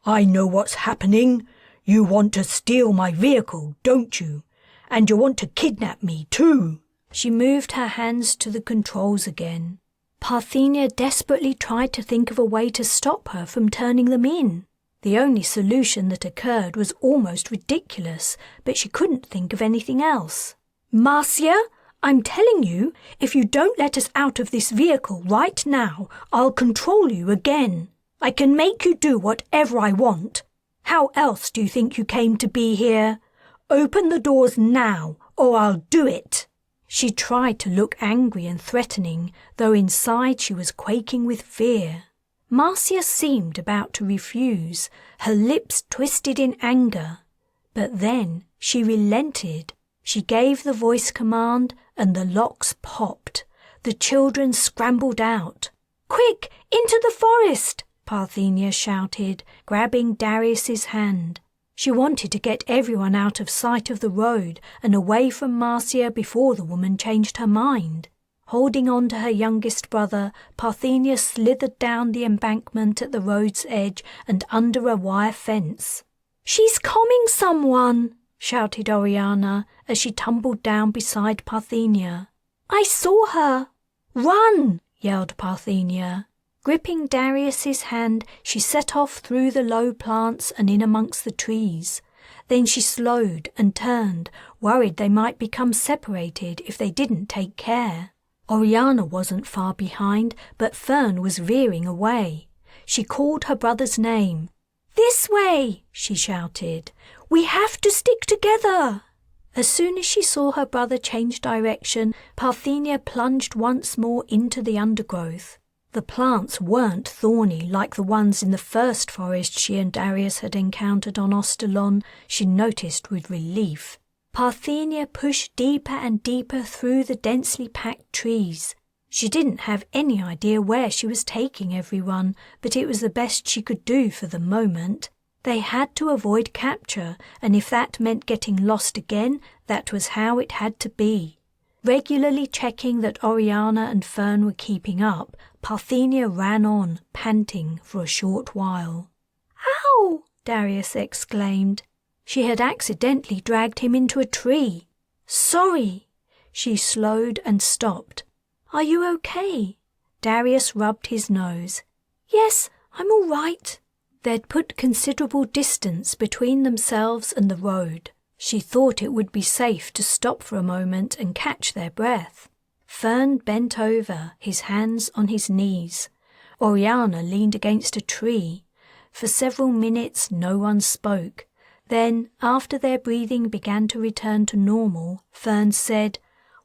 I know what's happening. You want to steal my vehicle, don't you? And you want to kidnap me too." She moved her hands to the controls again. Parthenia desperately tried to think of a way to stop her from turning them in. The only solution that occurred was almost ridiculous, but she couldn't think of anything else. "Marcia, I'm telling you, if you don't let us out of this vehicle right now, I'll control you again. I can make you do whatever I want. How else do you think you came to be here? Open the doors now, or I'll do it." She tried to look angry and threatening, though inside she was quaking with fear. Marcia seemed about to refuse, her lips twisted in anger. But then she relented. She gave the voice command, and the locks popped. The children scrambled out. "Quick, into the forest!" Parthenia shouted, grabbing Darius's hand. She wanted to get everyone out of sight of the road and away from Marcia before the woman changed her mind. Holding on to her youngest brother, Parthenia slithered down the embankment at the road's edge and under a wire fence. "She's calming someone!" shouted Oriana as she tumbled down beside Parthenia. "I saw her!" "Run!" yelled Parthenia. Gripping Darius's hand, she set off through the low plants and in amongst the trees. Then she slowed and turned, worried they might become separated if they didn't take care. Oriana wasn't far behind, but Fern was veering away. She called her brother's name. "This way!" she shouted. "We have to stick together!" As soon as she saw her brother change direction, Parthenia plunged once more into the undergrowth. The plants weren't thorny like the ones in the first forest she and Darius had encountered on Ostalon, she noticed with relief. Parthenia pushed deeper and deeper through the densely packed trees. She didn't have any idea where she was taking everyone, but it was the best she could do for the moment. They had to avoid capture, and if that meant getting lost again, that was how it had to be. Regularly checking that Oriana and Fern were keeping up, Parthenia ran on, panting, for a short while. "Ow!" Darius exclaimed. She had accidentally dragged him into a tree. "Sorry." She slowed and stopped. "Are you okay?" Darius rubbed his nose. "Yes, I'm all right." They'd put considerable distance between themselves and the road. She thought it would be safe to stop for a moment and catch their breath. Fern bent over, his hands on his knees. Oriana leaned against a tree. For several minutes no one spoke. Then, after their breathing began to return to normal, Fern said,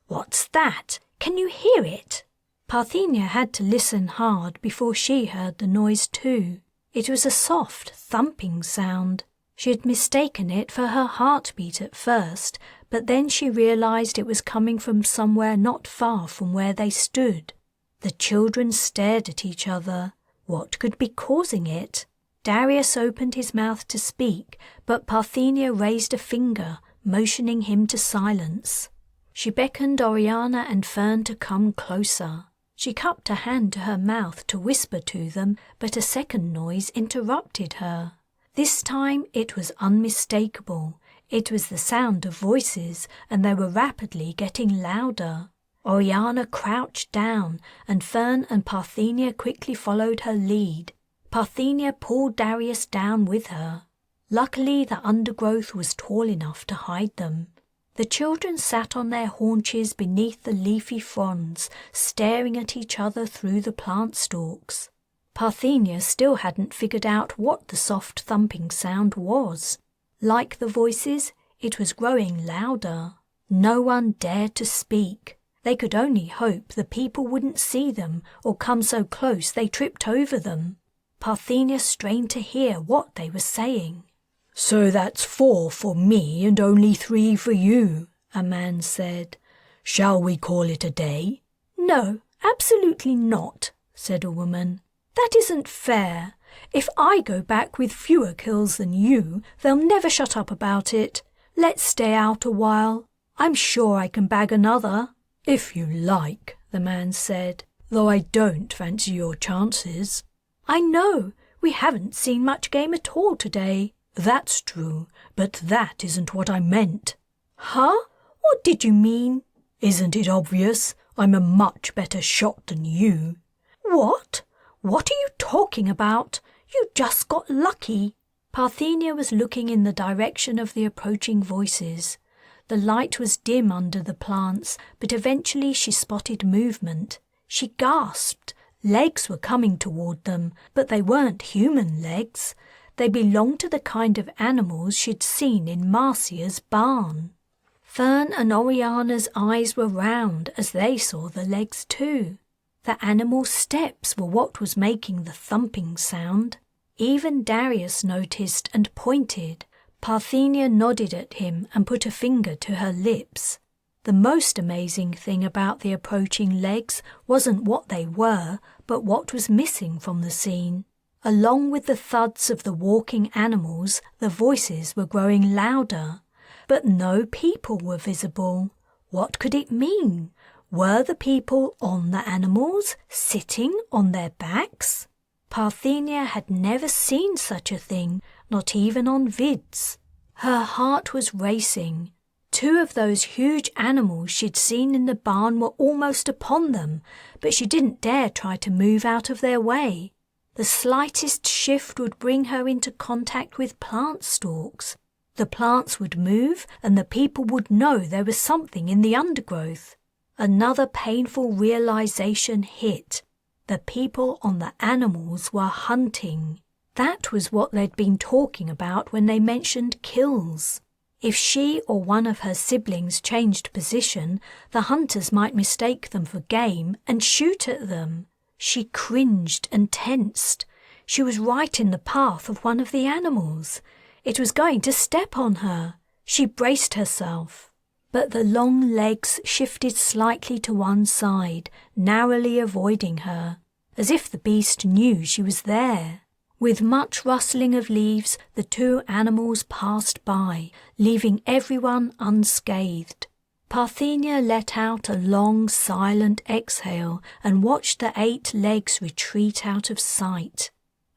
"What's that? Can you hear it?" Parthenia had to listen hard before she heard the noise too. It was a soft, thumping sound. She had mistaken it for her heartbeat at first, but then she realized it was coming from somewhere not far from where they stood. The children stared at each other. What could be causing it? Darius opened his mouth to speak, but Parthenia raised a finger, motioning him to silence. She beckoned Oriana and Fern to come closer. She cupped a hand to her mouth to whisper to them, but a second noise interrupted her. This time it was unmistakable. It was the sound of voices, and they were rapidly getting louder. Oriana crouched down, and Fern and Parthenia quickly followed her lead. Parthenia pulled Darius down with her. Luckily the undergrowth was tall enough to hide them. The children sat on their haunches beneath the leafy fronds, staring at each other through the plant stalks. Parthenia still hadn't figured out what the soft thumping sound was. Like the voices, it was growing louder. No one dared to speak. They could only hope the people wouldn't see them or come so close they tripped over them. Parthenia strained to hear what they were saying. "So that's 4 for me and only 3 for you," a man said. "Shall we call it a day?" "No, absolutely not," said a woman. "That isn't fair. If I go back with fewer kills than you, they'll never shut up about it. Let's stay out a while. I'm sure I can bag another." "If you like," the man said, "though I don't fancy your chances." "I know. We haven't seen much game at all today." "That's true, but that isn't what I meant." "Huh? What did you mean?" "Isn't it obvious? I'm a much better shot than you." "What? What are you talking about? You just got lucky." Parthenia was looking in the direction of the approaching voices. The light was dim under the plants, but eventually she spotted movement. She gasped. Legs were coming toward them, but they weren't human legs. They belonged to the kind of animals she'd seen in Marcia's barn. Fern and Oriana's eyes were round as they saw the legs too. The animals' steps were what was making the thumping sound. Even Darius noticed and pointed. Parthenia nodded at him and put a finger to her lips. The most amazing thing about the approaching legs wasn't what they were, but what was missing from the scene. Along with the thuds of the walking animals, the voices were growing louder. But no people were visible. What could it mean? Were the people on the animals, sitting on their backs? Parthenia had never seen such a thing, not even on vids. Her heart was racing. 2 of those huge animals she'd seen in the barn were almost upon them, but she didn't dare try to move out of their way. The slightest shift would bring her into contact with plant stalks. The plants would move and the people would know there was something in the undergrowth. Another painful realization hit. The people on the animals were hunting. That was what they'd been talking about when they mentioned kills. If she or one of her siblings changed position, the hunters might mistake them for game and shoot at them. She cringed and tensed. She was right in the path of one of the animals. It was going to step on her. She braced herself. But the long legs shifted slightly to one side, narrowly avoiding her, as if the beast knew she was there. With much rustling of leaves, the 2 animals passed by, leaving everyone unscathed. Parthenia let out a long, silent exhale and watched the 8 legs retreat out of sight.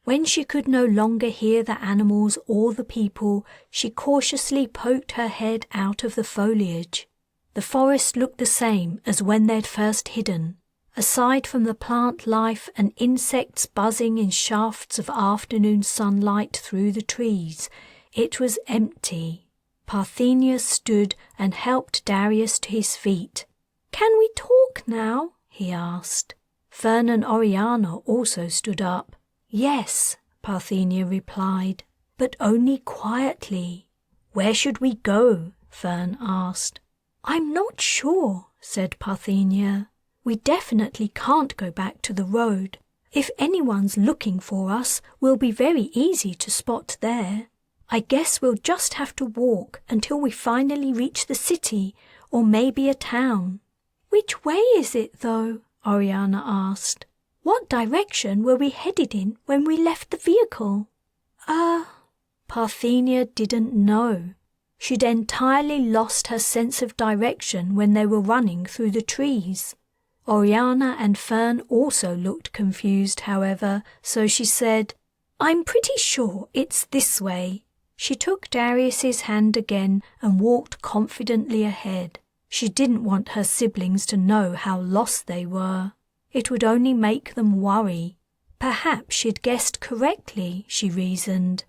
When she could no longer hear the animals or the people, she cautiously poked her head out of the foliage. The forest looked the same as when they'd first hidden. Aside from the plant life and insects buzzing in shafts of afternoon sunlight through the trees, it was empty. Parthenia stood and helped Darius to his feet. "Can we talk now?" he asked. Fern and Oriana also stood up. "Yes," Parthenia replied, "but only quietly." "Where should we go?" Fern asked. "I'm not sure," said Parthenia. "We definitely can't go back to the road. If anyone's looking for us, we'll be very easy to spot there. I guess we'll just have to walk until we finally reach the city, or maybe a town." "Which way is it, though?" Oriana asked. "What direction were we headed in when we left the vehicle?" Parthenia didn't know. She'd entirely lost her sense of direction when they were running through the trees. Oriana and Fern also looked confused, however, so she said, "I'm pretty sure it's this way." She took Darius's hand again and walked confidently ahead. She didn't want her siblings to know how lost they were. It would only make them worry. Perhaps she'd guessed correctly, she reasoned.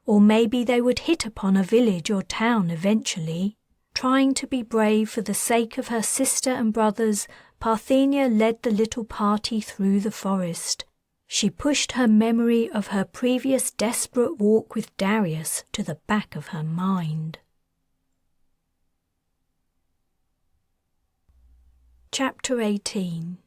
Or maybe they would hit upon a village or town eventually. Trying to be brave for the sake of her sister and brothers, Parthenia led the little party through the forest. She pushed her memory of her previous desperate walk with Darius to the back of her mind. Chapter 18.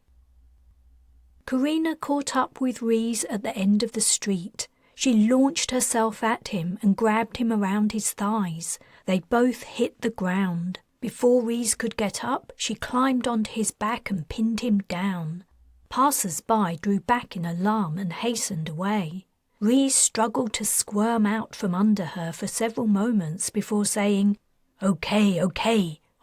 Carina caught up with Rhys at the end of the street. She launched herself at him and grabbed him around his thighs. They both hit the ground. Before Rhys could get up, she climbed onto his back and pinned him down. Passers-by drew back in alarm and hastened away. Rhys struggled to squirm out from under her for several moments before saying, Okay,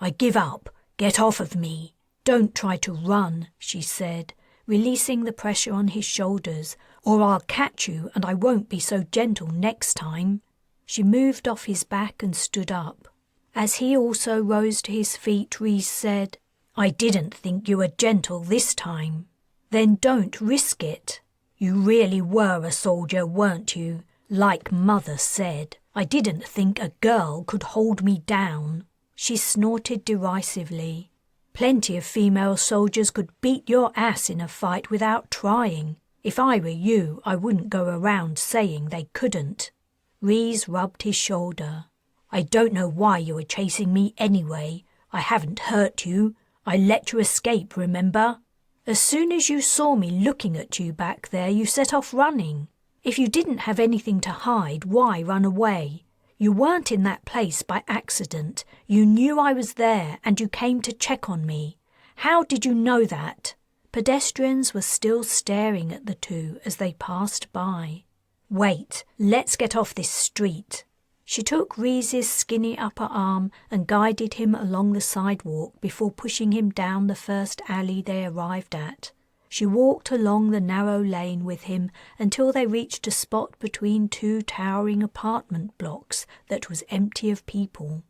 I give up. Get off of me. Don't try to run, she said, releasing the pressure on his shoulders, or I'll catch you and I won't be so gentle next time. She moved off his back and stood up. As he also rose to his feet, Rhys said, I didn't think you were gentle this time. Then don't risk it. You really were a soldier, weren't you? Like Mother said, I didn't think a girl could hold me down. She snorted derisively. Plenty of female soldiers could beat your ass in a fight without trying. If I were you, I wouldn't go around saying they couldn't. Rhys rubbed his shoulder. I don't know why you were chasing me anyway. I haven't hurt you. I let you escape, remember? As soon as you saw me looking at you back there, you set off running. If you didn't have anything to hide, why run away? You weren't in that place by accident. You knew I was there and you came to check on me. How did you know that? Pedestrians were still staring at the two as they passed by. Wait, let's get off this street. She took Rhys's skinny upper arm and guided him along the sidewalk before pushing him down the first alley they arrived at. She walked along the narrow lane with him until they reached a spot between two towering apartment blocks that was empty of people.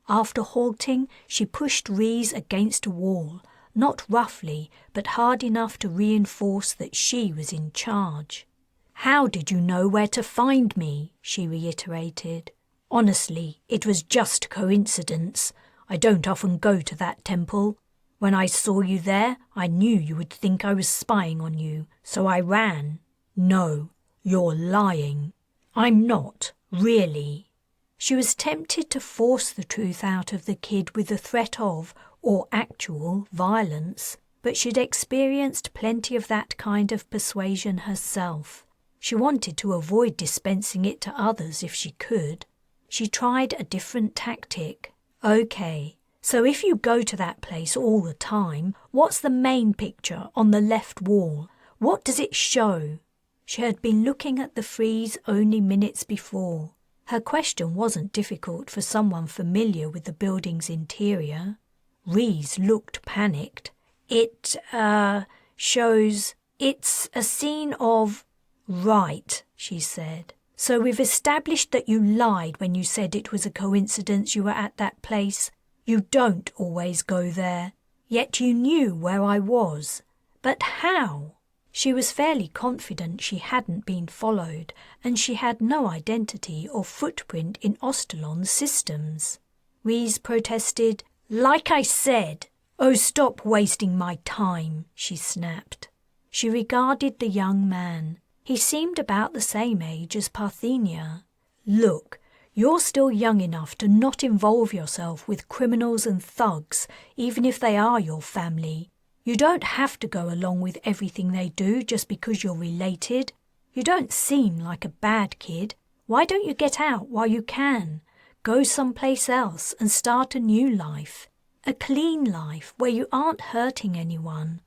After halting, she pushed Rhys against a wall, not roughly, but hard enough to reinforce that she was in charge. How did you know where to find me? She reiterated. Honestly, it was just coincidence. I don't often go to that temple. When I saw you there, I knew you would think I was spying on you, so I ran. No, you're lying. I'm not, really. She was tempted to force the truth out of the kid with the threat of, or actual, violence, but she'd experienced plenty of that kind of persuasion herself. She wanted to avoid dispensing it to others if she could. She tried a different tactic. Okay. So if you go to that place all the time, what's the main picture on the left wall? What does it show? She had been looking at the frieze only minutes before. Her question wasn't difficult for someone familiar with the building's interior. Rhys looked panicked. It shows... It's a scene of... Right, she said. So we've established that you lied when you said it was a coincidence you were at that place. You don't always go there, yet you knew where I was. But how? She was fairly confident she hadn't been followed, and she had no identity or footprint in Ostalon's systems. Rhys protested, Like I said. Oh, stop wasting my time, she snapped. She regarded the young man. He seemed about the same age as Parthenia. Look, you're still young enough to not involve yourself with criminals and thugs, even if they are your family. You don't have to go along with everything they do just because you're related. You don't seem like a bad kid. Why don't you get out while you can? Go someplace else and start a new life. A clean life where you aren't hurting anyone.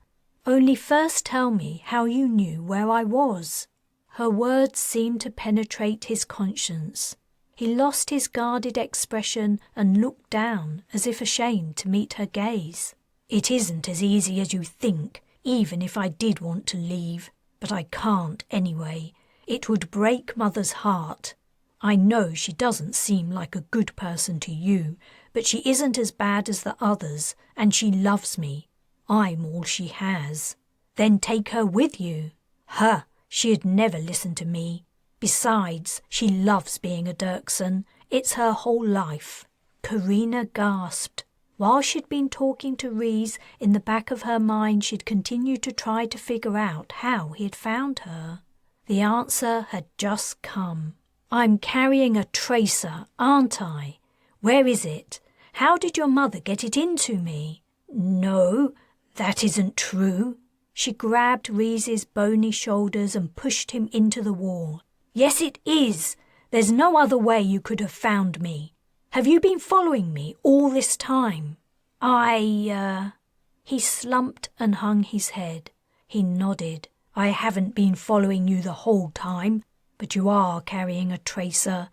Only first tell me how you knew where I was. Her words seemed to penetrate his conscience. He lost his guarded expression and looked down as if ashamed to meet her gaze. It isn't as easy as you think, even if I did want to leave. But I can't anyway. It would break Mother's heart. I know she doesn't seem like a good person to you, but she isn't as bad as the others, and she loves me. I'm all she has. Then take her with you. Huh, she'd never listen to me. Besides, she loves being a Dirksen. It's her whole life. Carina gasped. While she'd been talking to Rees, in the back of her mind she'd continued to try to figure out how he had found her. The answer had just come. "I'm carrying a tracer, aren't I? Where is it? How did your mother get it into me?" "No, that isn't true." She grabbed Rees's bony shoulders and pushed him into the wall. "Yes, it is. There's no other way you could have found me. Have you been following me all this time?" He slumped and hung his head. He nodded. "I haven't been following you the whole time, but you are carrying a tracer.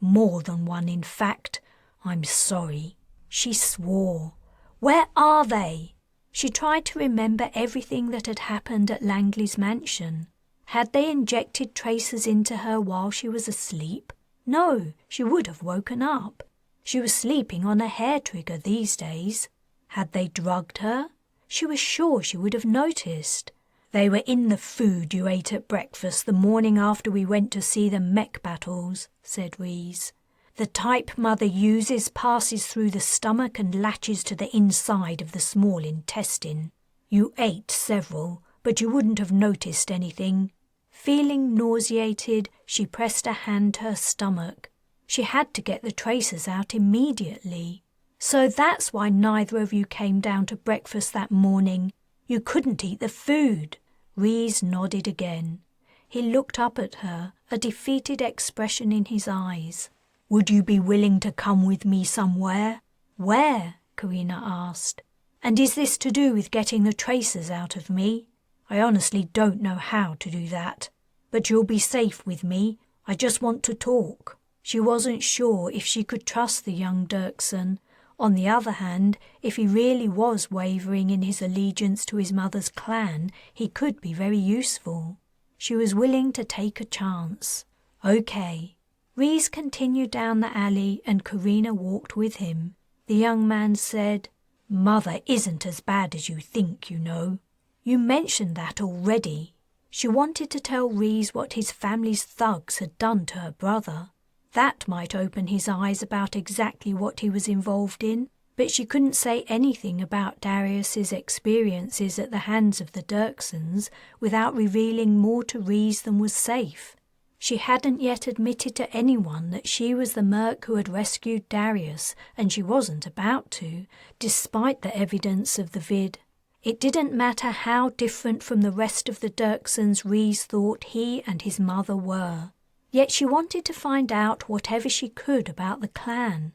More than one, in fact. I'm sorry." She swore. "Where are they?" She tried to remember everything that had happened at Langley's mansion. Had they injected tracers into her while she was asleep? No, she would have woken up. She was sleeping on a hair trigger these days. Had they drugged her? She was sure she would have noticed. "They were in the food you ate at breakfast the morning after we went to see the mech battles," said Rees. "The type Mother uses passes through the stomach and latches to the inside of the small intestine. You ate several, but you wouldn't have noticed anything." Feeling nauseated, she pressed a hand to her stomach. She had to get the tracers out immediately. "So that's why neither of you came down to breakfast that morning. You couldn't eat the food." Rees nodded again. He looked up at her, a defeated expression in his eyes. "Would you be willing to come with me somewhere?" "Where?" Carina asked. "And is this to do with getting the tracers out of me?" "I honestly don't know how to do that. But you'll be safe with me. I just want to talk." She wasn't sure if she could trust the young Dirksen. On the other hand, if he really was wavering in his allegiance to his mother's clan, he could be very useful. She was willing to take a chance. "Okay." Rees continued down the alley and Carina walked with him. The young man said, "Mother isn't as bad as you think, you know." "You mentioned that already." She wanted to tell Rees what his family's thugs had done to her brother. That might open his eyes about exactly what he was involved in, but she couldn't say anything about Darius's experiences at the hands of the Dirksens without revealing more to Rees than was safe. She hadn't yet admitted to anyone that she was the merc who had rescued Darius, and she wasn't about to, despite the evidence of the vid. It didn't matter how different from the rest of the Dirksens Rees thought he and his mother were. Yet she wanted to find out whatever she could about the clan.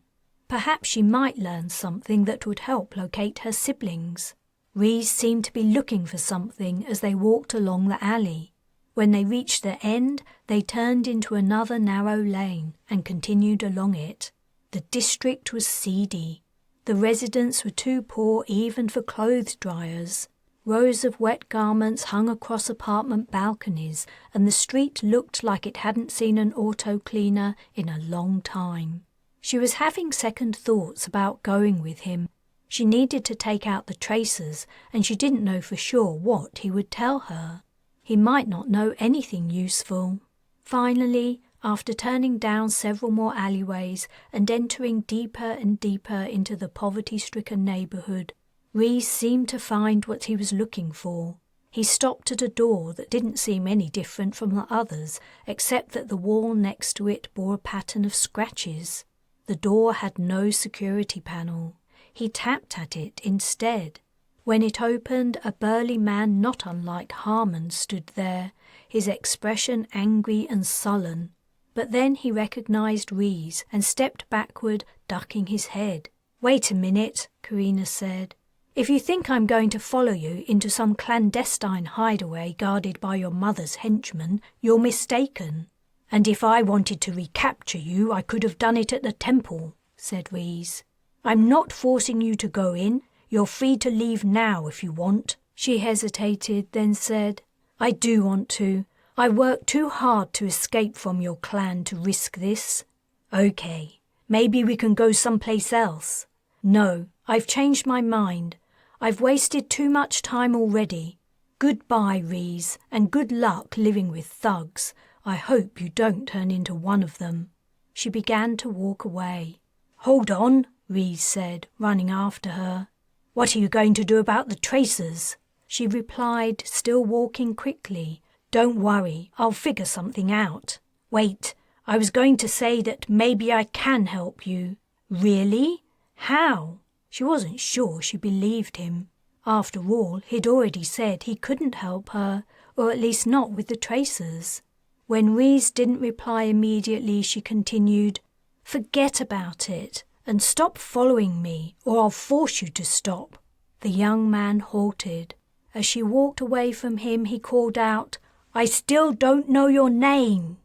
Perhaps she might learn something that would help locate her siblings. Rees seemed to be looking for something as they walked along the alley. When they reached the end, they turned into another narrow lane and continued along it. The district was seedy. The residents were too poor even for clothes dryers. Rows of wet garments hung across apartment balconies, and the street looked like it hadn't seen an auto cleaner in a long time. She was having second thoughts about going with him. She needed to take out the tracers, and she didn't know for sure what he would tell her. He might not know anything useful. Finally, after turning down several more alleyways and entering deeper and deeper into the poverty-stricken neighborhood, Rees seemed to find what he was looking for. He stopped at a door that didn't seem any different from the others, except that the wall next to it bore a pattern of scratches. The door had no security panel. He tapped at it instead. When it opened, a burly man not unlike Harmon stood there, his expression angry and sullen. But then he recognized Rees and stepped backward, ducking his head. "Wait a minute," Carina said. "If you think I'm going to follow you into some clandestine hideaway guarded by your mother's henchmen, you're mistaken." "And if I wanted to recapture you, I could have done it at the temple," said Rees. "I'm not forcing you to go in. You're free to leave now if you want." She hesitated, then said, "I do want to. I worked too hard to escape from your clan to risk this." "Okay, maybe we can go someplace else." "No, I've changed my mind. I've wasted too much time already. Goodbye, Rees, and good luck living with thugs. I hope you don't turn into one of them." She began to walk away. "Hold on," Rhys said, running after her. "What are you going to do about the tracers?" She replied, still walking quickly. "Don't worry, I'll figure something out. Wait, I was going to say that maybe I can help you." "Really? How?" She wasn't sure she believed him. After all, he'd already said he couldn't help her, or at least not with the tracers. When Rhys didn't reply immediately, she continued, "Forget about it, and stop following me, or I'll force you to stop." The young man halted. As she walked away from him, he called out, "I still don't know your name."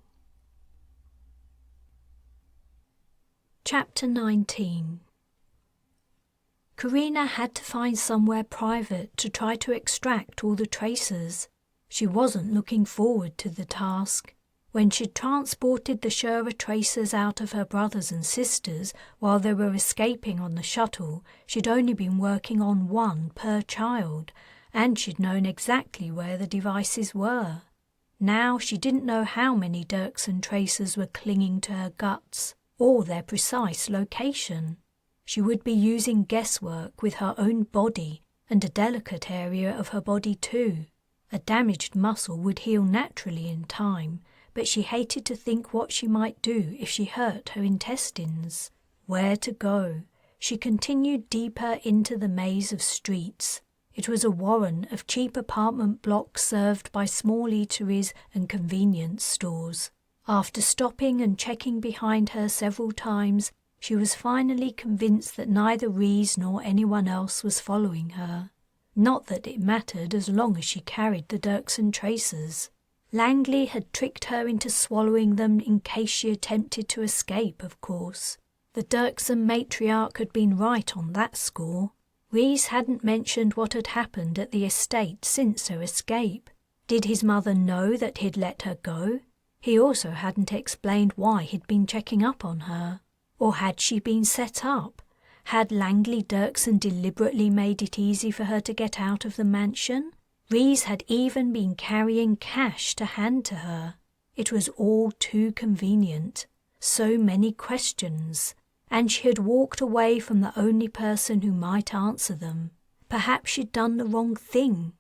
Chapter 19. Carina had to find somewhere private to try to extract all the tracers. She wasn't looking forward to the task. When she'd transported the Shura tracers out of her brothers and sisters while they were escaping on the shuttle, she'd only been working on one per child, and she'd known exactly where the devices were. Now she didn't know how many Dirksen tracers were clinging to her guts, or their precise location. She would be using guesswork with her own body and a delicate area of her body too. A damaged muscle would heal naturally in time, but she hated to think what she might do if she hurt her intestines. Where to go? She continued deeper into the maze of streets. It was a warren of cheap apartment blocks served by small eateries and convenience stores. After stopping and checking behind her several times, she was finally convinced that neither Rhys nor anyone else was following her. Not that it mattered as long as she carried the Dirksen tracers. Langley had tricked her into swallowing them in case she attempted to escape, of course. The Dirksen matriarch had been right on that score. Rhys hadn't mentioned what had happened at the estate since her escape. Did his mother know that he'd let her go? He also hadn't explained why he'd been checking up on her. Or had she been set up? Had Langley Dirksen deliberately made it easy for her to get out of the mansion? Rhys had even been carrying cash to hand to her. It was all too convenient. So many questions. And she had walked away from the only person who might answer them. Perhaps she'd done the wrong thing.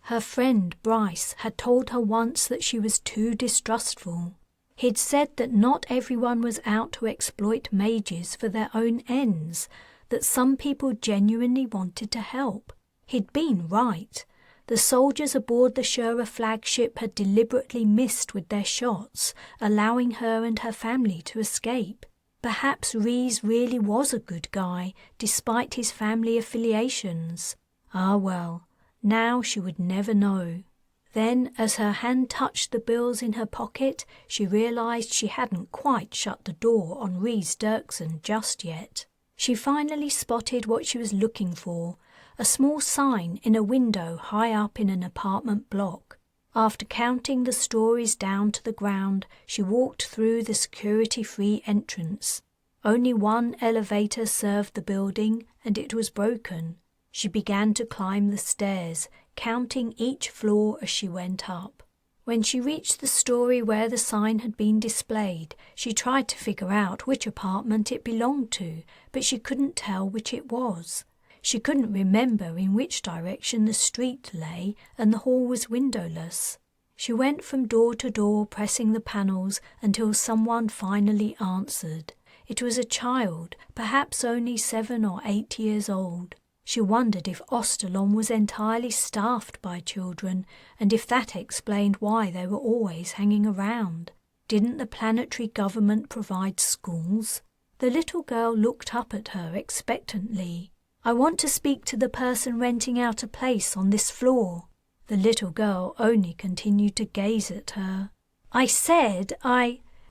Her friend Bryce had told her once that she was too distrustful. He'd said that not everyone was out to exploit mages for their own ends, that some people genuinely wanted to help. He'd been right. The soldiers aboard the Shura flagship had deliberately missed with their shots, allowing her and her family to escape. Perhaps Rhys really was a good guy, despite his family affiliations. Ah well, now she would never know. Then, as her hand touched the bills in her pocket, she realized she hadn't quite shut the door on Rhys Dirksen just yet. She finally spotted what she was looking for, a small sign in a window high up in an apartment block. After counting the stories down to the ground, she walked through the security-free entrance. Only one elevator served the building, and it was broken. She began to climb the stairs, counting each floor as she went up. When she reached the story where the sign had been displayed, she tried to figure out which apartment it belonged to, but she couldn't tell which it was. She couldn't remember in which direction the street lay, and the hall was windowless. She went from door to door, pressing the panels, until someone finally answered. It was a child, perhaps only 7 or 8 years old. She wondered if Ostalon was entirely staffed by children, and if that explained why they were always hanging around. Didn't the planetary government provide schools? The little girl looked up at her expectantly. "I want to speak to the person renting out a place on this floor." The little girl only continued to gaze at her. "I said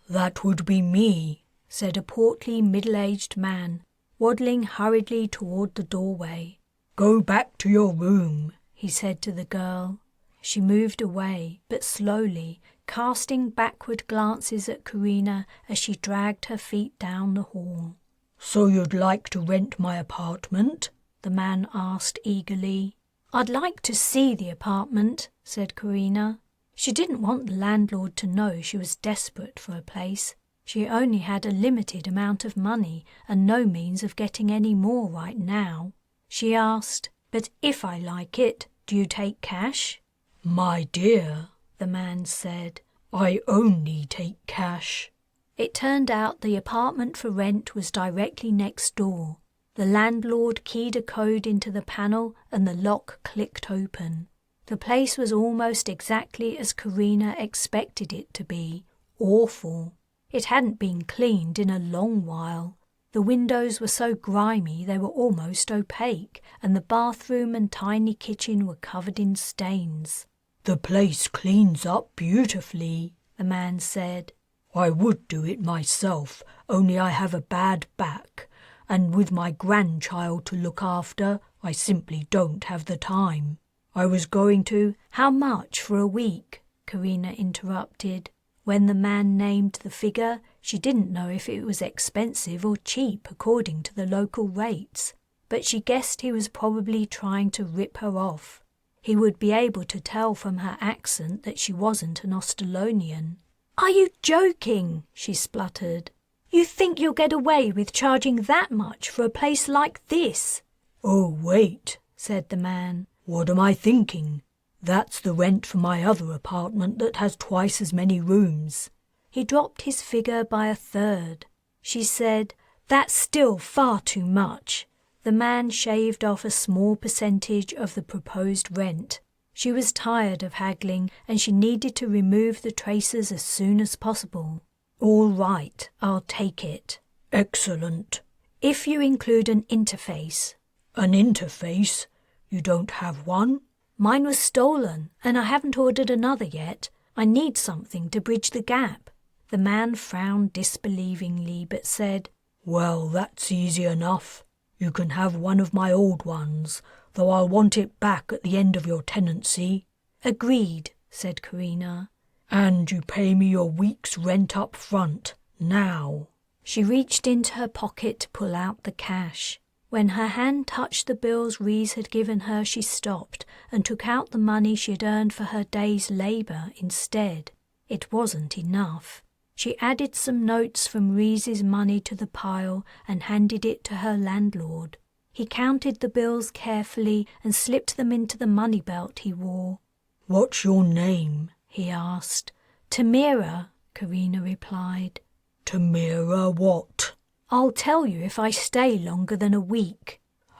"That would be me," said a portly middle-aged man, waddling hurriedly toward the doorway. "Go back to your room," he said to the girl. She moved away, but slowly, casting backward glances at Carina as she dragged her feet down the hall. "So you'd like to rent my apartment?" the man asked eagerly. "I'd like to see the apartment," said Carina. She didn't want the landlord to know she was desperate for a place. She only had a limited amount of money and no means of getting any more right now. She asked, "But if I like it, do you take cash?" "My dear," the man said, "I only take cash." It turned out the apartment for rent was directly next door. The landlord keyed a code into the panel and the lock clicked open. The place was almost exactly as Carina expected it to be. Awful. It hadn't been cleaned in a long while. The windows were so grimy they were almost opaque, and the bathroom and tiny kitchen were covered in stains. "The place cleans up beautifully," the man said. "I would do it myself, only I have a bad back, and with my grandchild to look after, I simply don't have the time. I was going to—" "How much for a week?" Carina interrupted. When the man named the figure, she didn't know if it was expensive or cheap according to the local rates, but she guessed he was probably trying to rip her off. He would be able to tell from her accent that she wasn't an Ostalonian. "Are you joking?" she spluttered. "You think you'll get away with charging that much for a place like this?" "Oh, wait," said the man. "What am I thinking? That's the rent for my other apartment that has twice as many rooms." He dropped his figure by a third. She said, "That's still far too much." The man shaved off a small percentage of the proposed rent. She was tired of haggling and she needed to remove the traces as soon as possible. "All right, I'll take it." "Excellent." "If you include an interface." "An interface? You don't have one?" "Mine was stolen, and I haven't ordered another yet. I need something to bridge the gap." The man frowned disbelievingly but said, "Well, that's easy enough. You can have one of my old ones, though I'll want it back at the end of your tenancy." "Agreed," said Carina. "And you pay me your week's rent up front, now." She reached into her pocket to pull out the cash. When her hand touched the bills Rees had given her, she stopped and took out the money she had earned for her day's labour instead. It wasn't enough. She added some notes from Rees's money to the pile and handed it to her landlord. He counted the bills carefully and slipped them into the money belt he wore. "What's your name?" he asked. "Tamira," Carina replied. "Tamira what?" "I'll tell you if I stay longer than a week."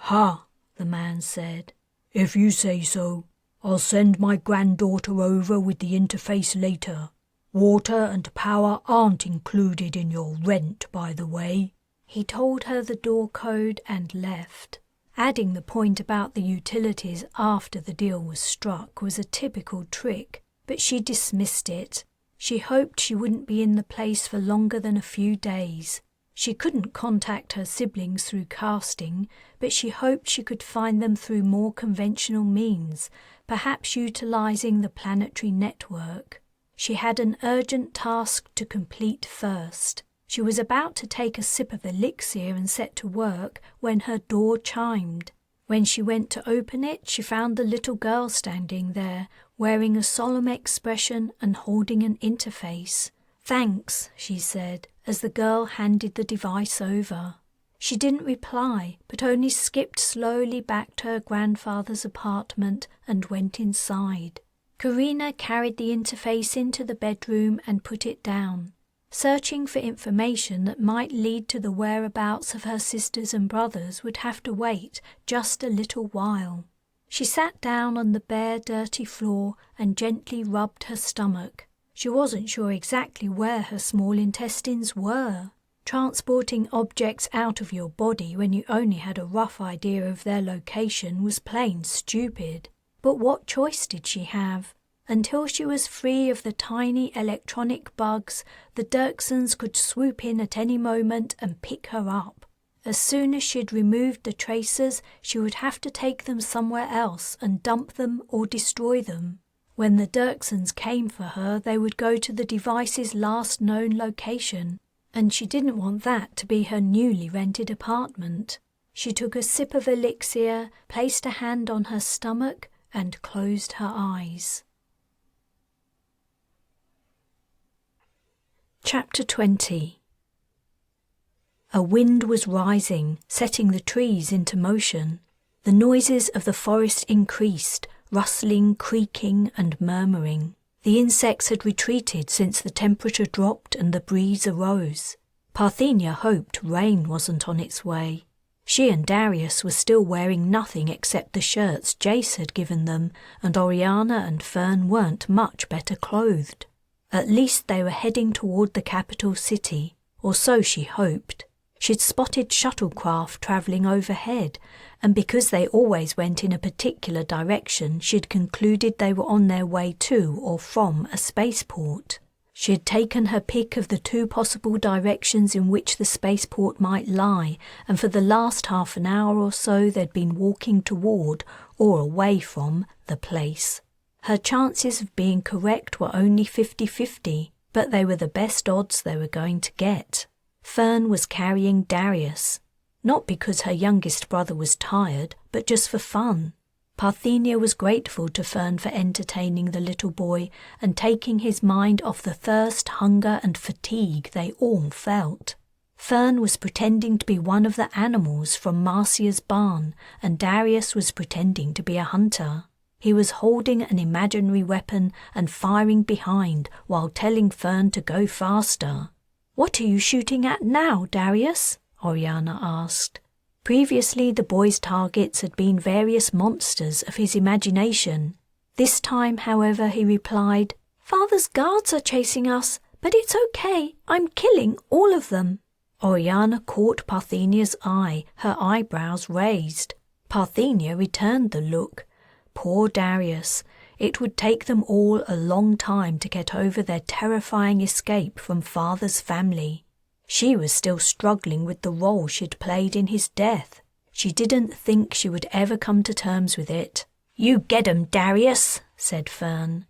"Ha," the man said. "If you say so. I'll send my granddaughter over with the interface later. Water and power aren't included in your rent, by the way." He told her the door code and left. Adding the point about the utilities after the deal was struck was a typical trick, but she dismissed it. She hoped she wouldn't be in the place for longer than a few days. She couldn't contact her siblings through casting, but she hoped she could find them through more conventional means, perhaps utilizing the planetary network. She had an urgent task to complete first. She was about to take a sip of elixir and set to work when her door chimed. When she went to open it, she found the little girl standing there, wearing a solemn expression and holding an interface. "Thanks," she said, as the girl handed the device over. She didn't reply, but only skipped slowly back to her grandfather's apartment and went inside. Carina carried the interface into the bedroom and put it down. Searching for information that might lead to the whereabouts of her sisters and brothers would have to wait just a little while. She sat down on the bare, dirty floor and gently rubbed her stomach. She wasn't sure exactly where her small intestines were. Transporting objects out of your body when you only had a rough idea of their location was plain stupid. But what choice did she have? Until she was free of the tiny electronic bugs, the Dirksens could swoop in at any moment and pick her up. As soon as she'd removed the tracers, she would have to take them somewhere else and dump them or destroy them. When the Dirksens came for her, they would go to the device's last known location, and she didn't want that to be her newly rented apartment. She took a sip of elixir, placed a hand on her stomach, and closed her eyes. Chapter 20. A wind was rising, setting the trees into motion. The noises of the forest increased, rustling, creaking, and murmuring. The insects had retreated since the temperature dropped and the breeze arose. Parthenia hoped rain wasn't on its way. She and Darius were still wearing nothing except the shirts Jace had given them, and Oriana and Fern weren't much better clothed. At least they were heading toward the capital city, or so she hoped. She'd spotted shuttlecraft travelling overhead, and because they always went in a particular direction, she'd concluded they were on their way to or from a spaceport. She had taken her pick of the 2 possible directions in which the spaceport might lie, and for the last half an hour or so they'd been walking toward, or away from, the place. Her chances of being correct were only 50-50, but they were the best odds they were going to get. Fern was carrying Darius, not because her youngest brother was tired, but just for fun. Parthenia was grateful to Fern for entertaining the little boy and taking his mind off the thirst, hunger, and fatigue they all felt. Fern was pretending to be one of the animals from Marcia's barn, and Darius was pretending to be a hunter. He was holding an imaginary weapon and firing behind while telling Fern to go faster. "What are you shooting at now, Darius?" Oriana asked. Previously, the boy's targets had been various monsters of his imagination. This time, however, he replied, "Father's guards are chasing us, but it's okay. I'm killing all of them." Oriana caught Parthenia's eye, her eyebrows raised. Parthenia returned the look. Poor Darius. It would take them all a long time to get over their terrifying escape from father's family. She was still struggling with the role she'd played in his death. She didn't think she would ever come to terms with it. "You get 'em, Darius," said Fern.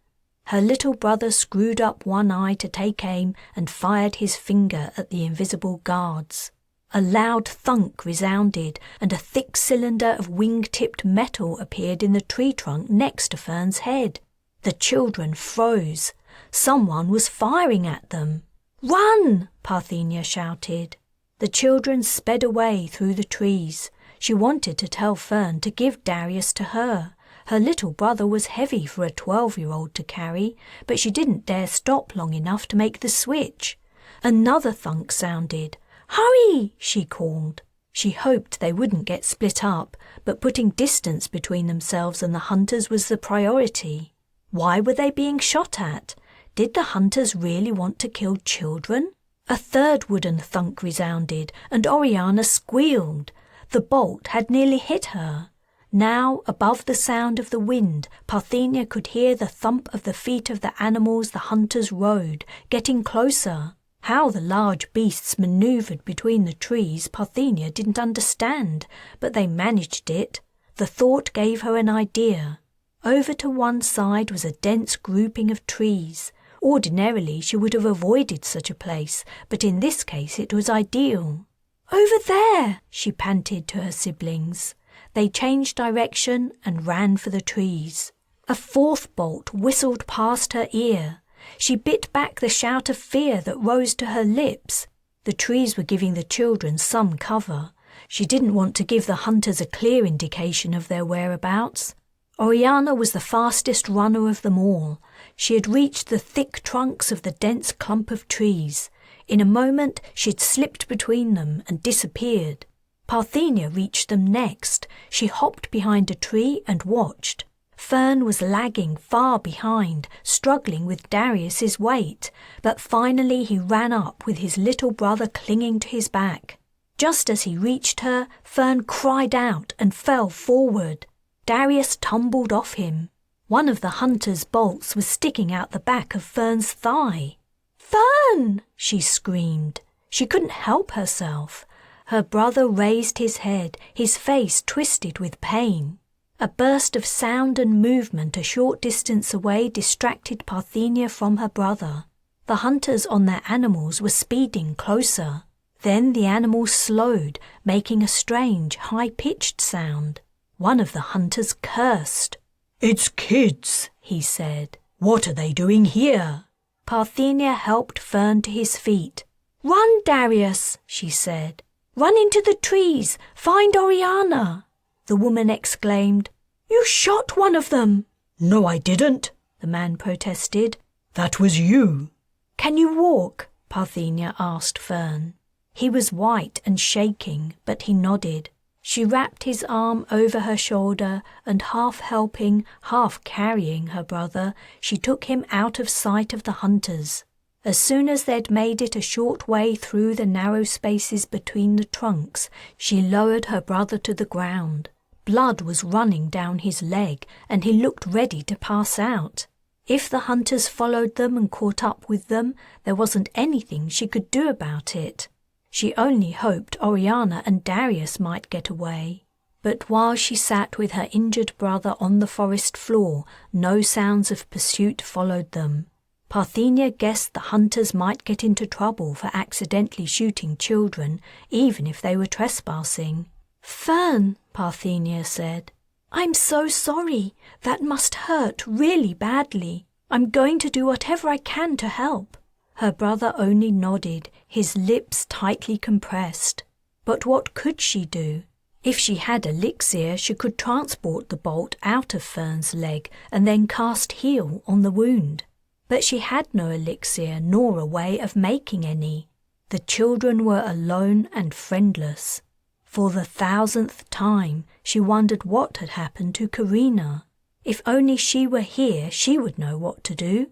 Her little brother screwed up one eye to take aim and fired his finger at the invisible guards. A loud thunk resounded, and a thick cylinder of wing-tipped metal appeared in the tree trunk next to Fern's head. The children froze. Someone was firing at them. "Run!" Parthenia shouted. The children sped away through the trees. She wanted to tell Fern to give Darius to her. Her little brother was heavy for a 12-year-old to carry, but she didn't dare stop long enough to make the switch. Another thunk sounded. "Hurry!" she called. She hoped they wouldn't get split up, but putting distance between themselves and the hunters was the priority. Why were they being shot at? Did the hunters really want to kill children? A third wooden thunk resounded, and Oriana squealed. The bolt had nearly hit her. Now, above the sound of the wind, Parthenia could hear the thump of the feet of the animals the hunters rode, getting closer. How the large beasts manoeuvred between the trees Parthenia didn't understand, but they managed it. The thought gave her an idea. Over to one side was a dense grouping of trees. Ordinarily she would have avoided such a place, but in this case it was ideal. "Over there!" she panted to her siblings. They changed direction and ran for the trees. A fourth bolt whistled past her ear. She bit back the shout of fear that rose to her lips. The trees were giving the children some cover. She didn't want to give the hunters a clear indication of their whereabouts. Oriana was the fastest runner of them all. She had reached the thick trunks of the dense clump of trees. In a moment she'd slipped between them and disappeared. Parthenia reached them next. She hopped behind a tree and watched. Fern was lagging far behind, struggling with Darius's weight, but finally he ran up with his little brother clinging to his back. Just as he reached her, Fern cried out and fell forward. Darius tumbled off him. One of the hunter's bolts was sticking out the back of Fern's thigh. "Fern!" she screamed. She couldn't help herself. Her brother raised his head, his face twisted with pain. A burst of sound and movement a short distance away distracted Parthenia from her brother. The hunters on their animals were speeding closer. Then the animals slowed, making a strange, high-pitched sound. One of the hunters cursed. "It's kids," he said. "What are they doing here?" Parthenia helped Fern to his feet. "Run, Darius," she said. Run into the trees! Find Oriana! The woman exclaimed. You shot one of them! No, I didn't, the man protested. That was you. Can you walk? Parthenia asked Fern. He was white and shaking, but he nodded. She wrapped his arm over her shoulder and half helping, half carrying her brother, she took him out of sight of the hunters. As soon as they'd made it a short way through the narrow spaces between the trunks, she lowered her brother to the ground. Blood was running down his leg, and he looked ready to pass out. If the hunters followed them and caught up with them, there wasn't anything she could do about it. She only hoped Oriana and Darius might get away. But while she sat with her injured brother on the forest floor, no sounds of pursuit followed them. Parthenia guessed the hunters might get into trouble for accidentally shooting children, even if they were trespassing. Fern, Parthenia said, I'm so sorry. That must hurt really badly. I'm going to do whatever I can to help. Her brother only nodded, his lips tightly compressed. But what could she do? If she had elixir, she could transport the bolt out of Fern's leg and then cast heal on the wound. But she had no elixir nor a way of making any. The children were alone and friendless. For the 1000th time, she wondered what had happened to Carina. If only she were here, she would know what to do.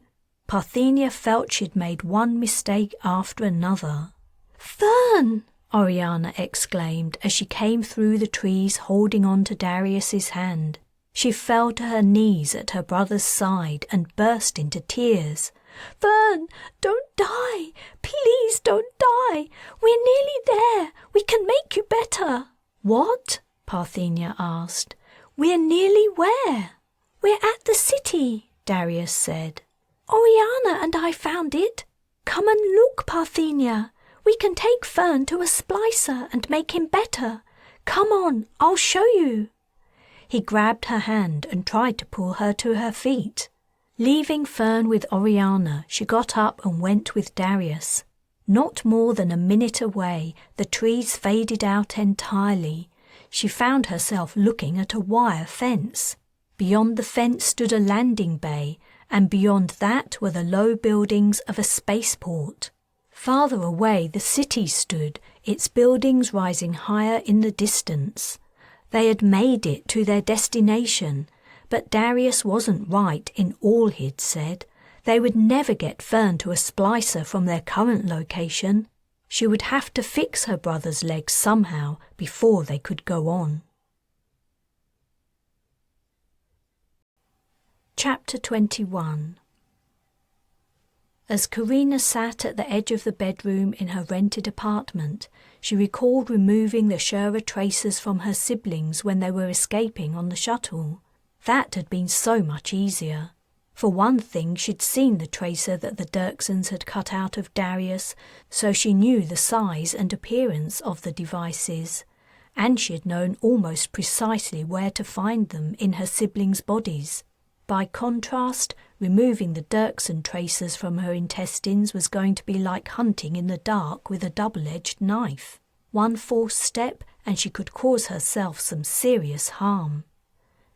Parthenia felt she'd made one mistake after another. Fern! Oriana exclaimed as she came through the trees holding on to Darius's hand. She fell to her knees at her brother's side and burst into tears. Fern, don't die! Please don't die! We're nearly there! We can make you better! What? Parthenia asked. We're nearly where? We're at the city, Darius said. Oriana and I found it. Come and look, Parthenia. We can take Fern to a splicer and make him better. Come on, I'll show you. He grabbed her hand and tried to pull her to her feet. Leaving Fern with Oriana, she got up and went with Darius. Not more than a minute away, the trees faded out entirely. She found herself looking at a wire fence. Beyond the fence stood a landing bay, and beyond that were the low buildings of a spaceport. Farther away the city stood, its buildings rising higher in the distance. They had made it to their destination, but Darius wasn't right in all he'd said. They would never get Fern to a splicer from their current location. She would have to fix her brother's leg somehow before they could go on. Chapter 21. As Carina sat at the edge of the bedroom in her rented apartment, she recalled removing the Shura tracers from her siblings when they were escaping on the shuttle. That had been so much easier. For one thing, she'd seen the tracer that the Dirksens had cut out of Darius, so she knew the size and appearance of the devices, and she had known almost precisely where to find them in her siblings' bodies. By contrast, removing the Dirksen tracers from her intestines was going to be like hunting in the dark with a double-edged knife. One false step and she could cause herself some serious harm.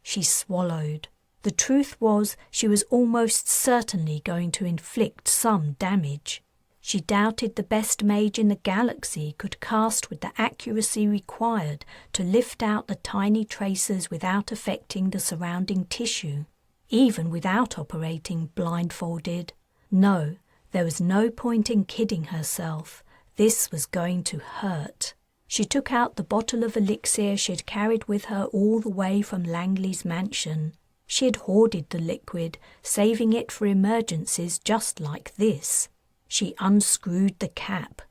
She swallowed. The truth was, she was almost certainly going to inflict some damage. She doubted the best mage in the galaxy could cast with the accuracy required to lift out the tiny tracers without affecting the surrounding tissue. Even without operating blindfolded. No, there was no point in kidding herself. This was going to hurt. She took out the bottle of elixir she had carried with her all the way from Langley's mansion. She had hoarded the liquid, saving it for emergencies just like this. She unscrewed the cap.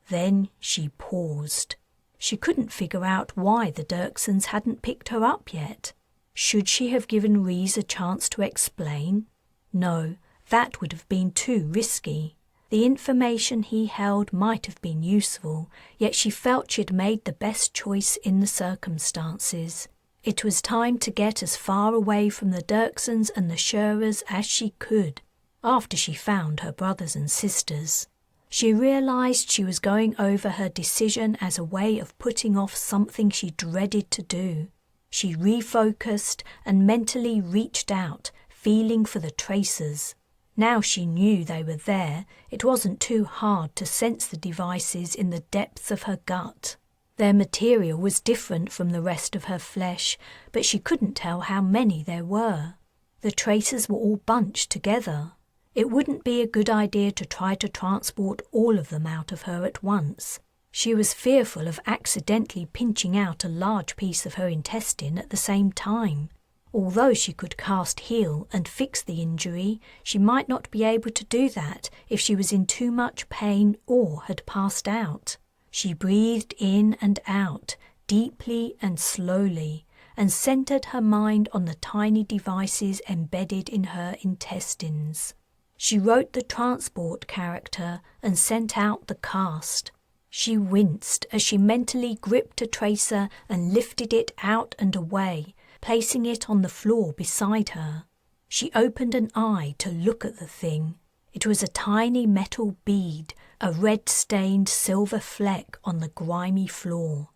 Then she paused. She couldn't figure out why the Dirksens hadn't picked her up yet. Should she have given Rhys a chance to explain? No, that would have been too risky. The information he held might have been useful, yet she felt she'd made the best choice in the circumstances. It was time to get as far away from the Dirksens and the Shuras as she could, after she found her brothers and sisters. She realised she was going over her decision as a way of putting off something she dreaded to do. She refocused and mentally reached out, feeling for the tracers. Now she knew they were there, it wasn't too hard to sense the devices in the depths of her gut. Their material was different from the rest of her flesh, but she couldn't tell how many there were. The tracers were all bunched together. It wouldn't be a good idea to try to transport all of them out of her at once. She was fearful of accidentally pinching out a large piece of her intestine at the same time. Although she could cast heal and fix the injury, she might not be able to do that if she was in too much pain or had passed out. She breathed in and out, deeply and slowly, and centered her mind on the tiny devices embedded in her intestines. She wrote the transport character and sent out the cast. She winced as she mentally gripped a tracer and lifted it out and away, placing it on the floor beside her. She opened an eye to look at the thing. It was a tiny metal bead, a red-stained silver fleck on the grimy floor.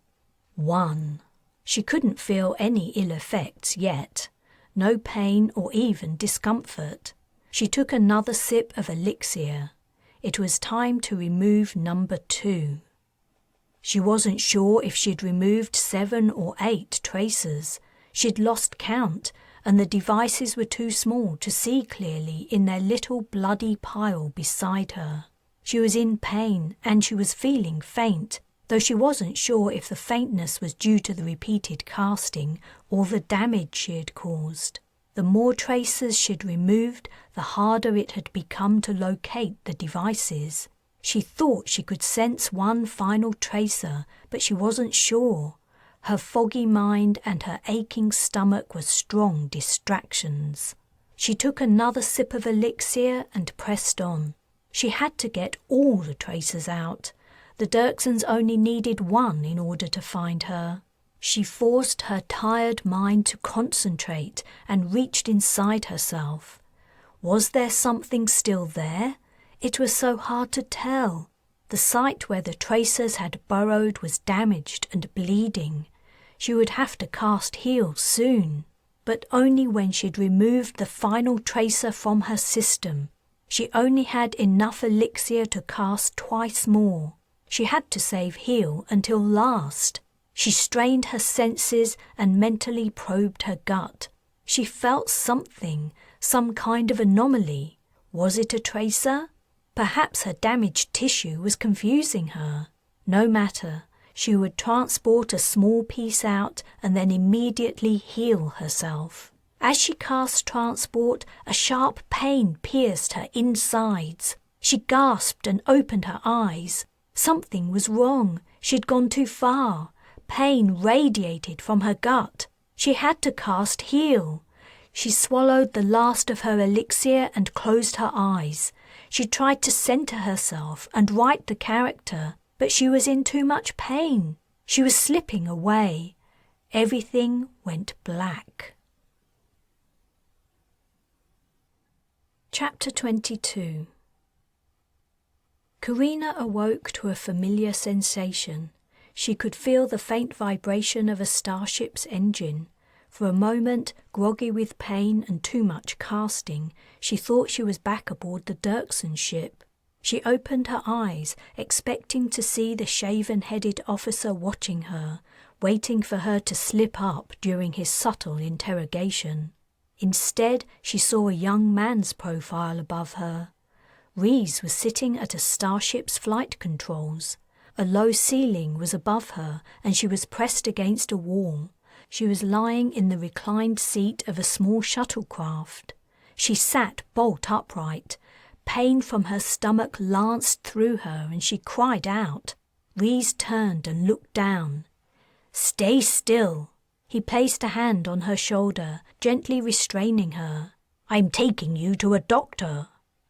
1. She couldn't feel any ill effects yet. No pain or even discomfort. She took another sip of elixir. It was time to remove number 2. She wasn't sure if she'd removed 7 or 8 tracers. She'd lost count, and the devices were too small to see clearly in their little bloody pile beside her. She was in pain, and she was feeling faint, though she wasn't sure if the faintness was due to the repeated casting or the damage she had caused. The more tracers she'd removed, the harder it had become to locate the devices. She thought she could sense one final tracer, but she wasn't sure. Her foggy mind and her aching stomach were strong distractions. She took another sip of elixir and pressed on. She had to get all the tracers out. The Dirksens only needed 1 in order to find her. She forced her tired mind to concentrate and reached inside herself. Was there something still there? It was so hard to tell. The site where the tracers had burrowed was damaged and bleeding. She would have to cast heal soon, but only when she'd removed the final tracer from her system. She only had enough elixir to cast twice more. She had to save heal until last. She strained her senses and mentally probed her gut. She felt something, some kind of anomaly. Was it a tracer? Perhaps her damaged tissue was confusing her. No matter. She would transport a small piece out and then immediately heal herself. As she cast transport, a sharp pain pierced her insides. She gasped and opened her eyes. Something was wrong. She'd gone too far. Pain radiated from her gut. She had to cast heal. She swallowed the last of her elixir and closed her eyes. She tried to center herself and write the character, but she was in too much pain. She was slipping away. Everything went black. Chapter 22. Carina awoke to a familiar sensation. She could feel the faint vibration of a starship's engine. For a moment, groggy with pain and too much casting, she thought she was back aboard the Dirksens ship. She opened her eyes, expecting to see the shaven-headed officer watching her, waiting for her to slip up during his subtle interrogation. Instead, she saw a young man's profile above her. Reese was sitting at a starship's flight controls. A low ceiling was above her, and she was pressed against a wall. She was lying in the reclined seat of a small shuttlecraft. She sat bolt upright. Pain from her stomach lanced through her, and she cried out. Reese turned and looked down. "Stay still." He placed a hand on her shoulder, gently restraining her. "I'm taking you to a doctor."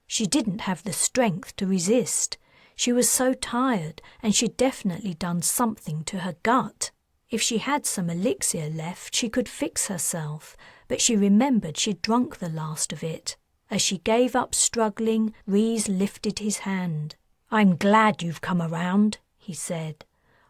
She didn't have the strength to resist. She was so tired, and she'd definitely done something to her gut. If she had some elixir left, she could fix herself, but she remembered she'd drunk the last of it. As she gave up struggling, Reese lifted his hand. "I'm glad you've come around," he said.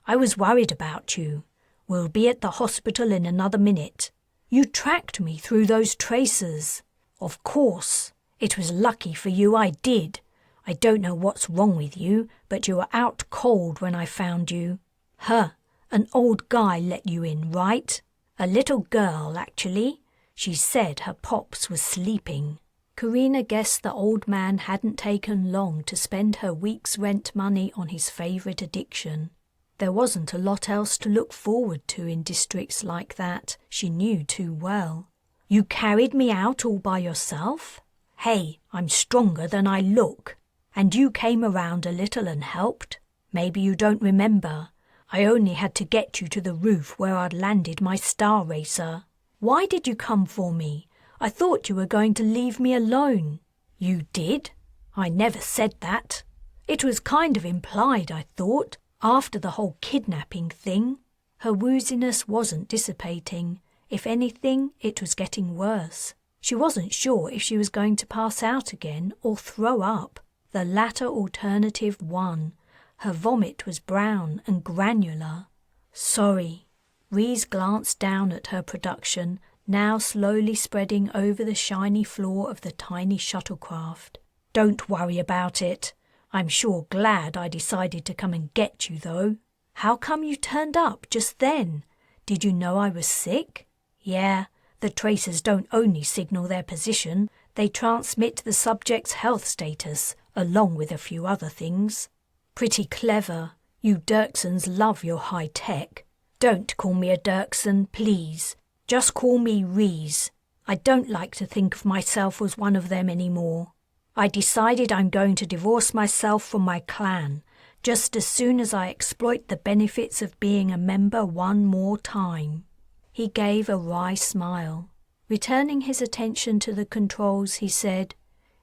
"I was worried about you. We'll be at the hospital in another minute. You tracked me through those tracers." "Of course. It was lucky for you I did. I don't know what's wrong with you, but you were out cold when I found you." "Huh, an old guy let you in, right?" "A little girl, actually. She said her pops was sleeping." Carina guessed the old man hadn't taken long to spend her week's rent money on his favourite addiction. There wasn't a lot else to look forward to in districts like that, she knew too well. "You carried me out all by yourself? Hey, I'm stronger than I look. And you came around a little and helped? Maybe you don't remember. I only had to get you to the roof where I'd landed my star racer." "Why did you come for me? I thought you were going to leave me alone." "You did? I never said that. It was kind of implied, I thought, after the whole kidnapping thing." Her wooziness wasn't dissipating. If anything, it was getting worse. She wasn't sure if she was going to pass out again or throw up. The latter alternative won. Her vomit was brown and granular. "Sorry." Reese glanced down at her production, now slowly spreading over the shiny floor of the tiny shuttlecraft. "Don't worry about it. I'm sure glad I decided to come and get you, though." "How come you turned up just then? Did you know I was sick?" "Yeah, the tracers don't only signal their position, they transmit the subject's health status, along with a few other things." "Pretty clever. You Dirksens love your high tech." "Don't call me a Dirksen, please. Just call me Reese. I don't like to think of myself as one of them anymore. I decided I'm going to divorce myself from my clan, just as soon as I exploit the benefits of being a member one more time." He gave a wry smile. Returning his attention to the controls, he said,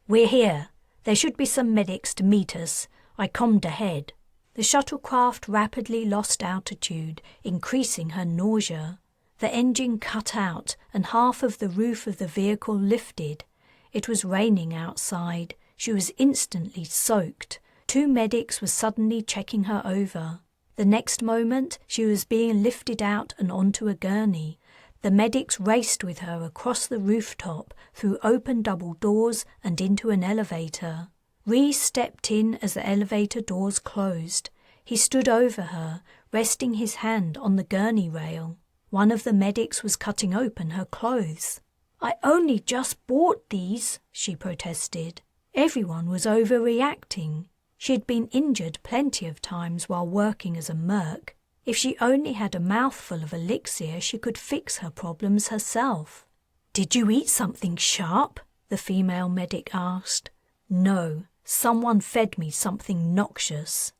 "We're here. There should be some medics to meet us. I commed ahead." The shuttlecraft rapidly lost altitude, increasing her nausea. The engine cut out, and half of the roof of the vehicle lifted. It was raining outside. She was instantly soaked. 2 medics were suddenly checking her over. The next moment, she was being lifted out and onto a gurney. The medics raced with her across the rooftop, through open double doors and into an elevator. Reese stepped in as the elevator doors closed. He stood over her, resting his hand on the gurney rail. One of the medics was cutting open her clothes. "I only just bought these," she protested. Everyone was overreacting. She had been injured plenty of times while working as a merc. If she only had a mouthful of elixir, she could fix her problems herself. "Did you eat something sharp?" the female medic asked. "No, someone fed me something noxious."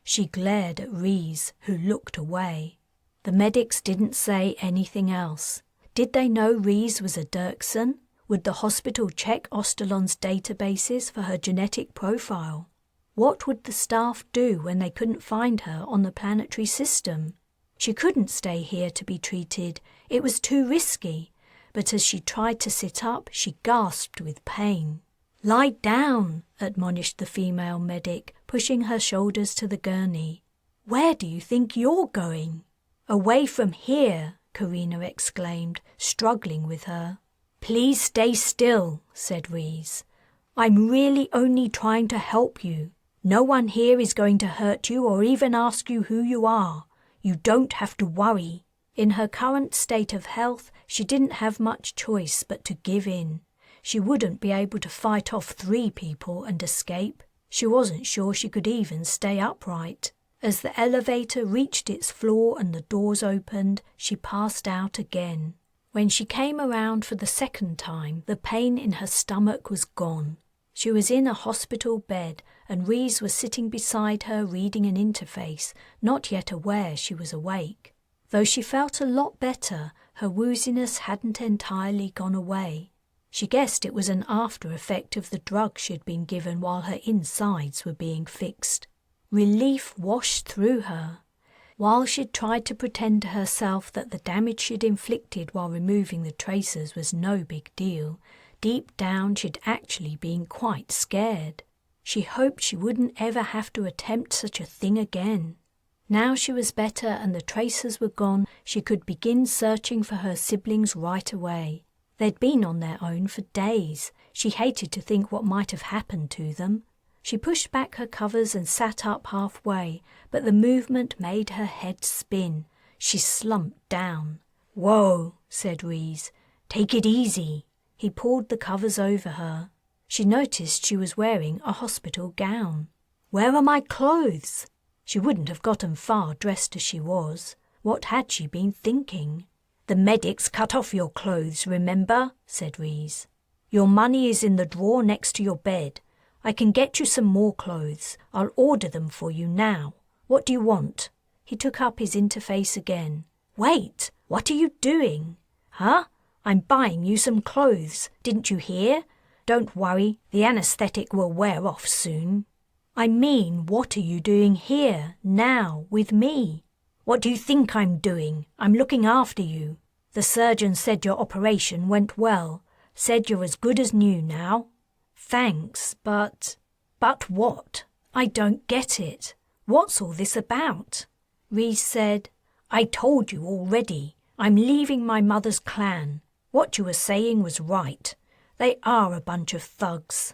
She glared at Reese, who looked away. The medics didn't say anything else. Did they know Reese was a Dirksen? Would the hospital check Ostalon's databases for her genetic profile? What would the staff do when they couldn't find her on the planetary system? She couldn't stay here to be treated. It was too risky. But as she tried to sit up, she gasped with pain. "Lie down," admonished the female medic, pushing her shoulders to the gurney. "Where do you think you're going?" "Away from here," Carina exclaimed, struggling with her. "Please stay still," said Reese. "I'm really only trying to help you. No one here is going to hurt you or even ask you who you are. You don't have to worry." In her current state of health, she didn't have much choice but to give in. She wouldn't be able to fight off 3 people and escape. She wasn't sure she could even stay upright. As the elevator reached its floor and the doors opened, she passed out again. When she came around for the second time, the pain in her stomach was gone. She was in a hospital bed, and Reese was sitting beside her reading an interface, not yet aware she was awake. Though she felt a lot better, her wooziness hadn't entirely gone away. She guessed it was an after effect of the drug she'd been given while her insides were being fixed. Relief washed through her. While she'd tried to pretend to herself that the damage she'd inflicted while removing the tracers was no big deal, deep down she'd actually been quite scared. She hoped she wouldn't ever have to attempt such a thing again. Now she was better and the tracers were gone, she could begin searching for her siblings right away. They'd been on their own for days. She hated to think what might have happened to them. She pushed back her covers and sat up halfway, but the movement made her head spin. She slumped down. "Whoa," said Rees. "Take it easy." He pulled the covers over her. She noticed she was wearing a hospital gown. "Where are my clothes?" She wouldn't have gotten far dressed as she was. What had she been thinking? "The medics cut off your clothes, remember?" said Rees. "Your money is in the drawer next to your bed. I can get you some more clothes. I'll order them for you now. What do you want?" He took up his interface again. "Wait! What are you doing?" "Huh? I'm buying you some clothes. Didn't you hear? Don't worry, the anesthetic will wear off soon." "I mean, what are you doing here, now, with me?" "What do you think I'm doing? I'm looking after you. The surgeon said your operation went well. Said you're as good as new now." "Thanks, but—" "But what? I don't get it. What's all this about?" Rees said, "I told you already. I'm leaving my mother's clan. What you were saying was right. They are a bunch of thugs.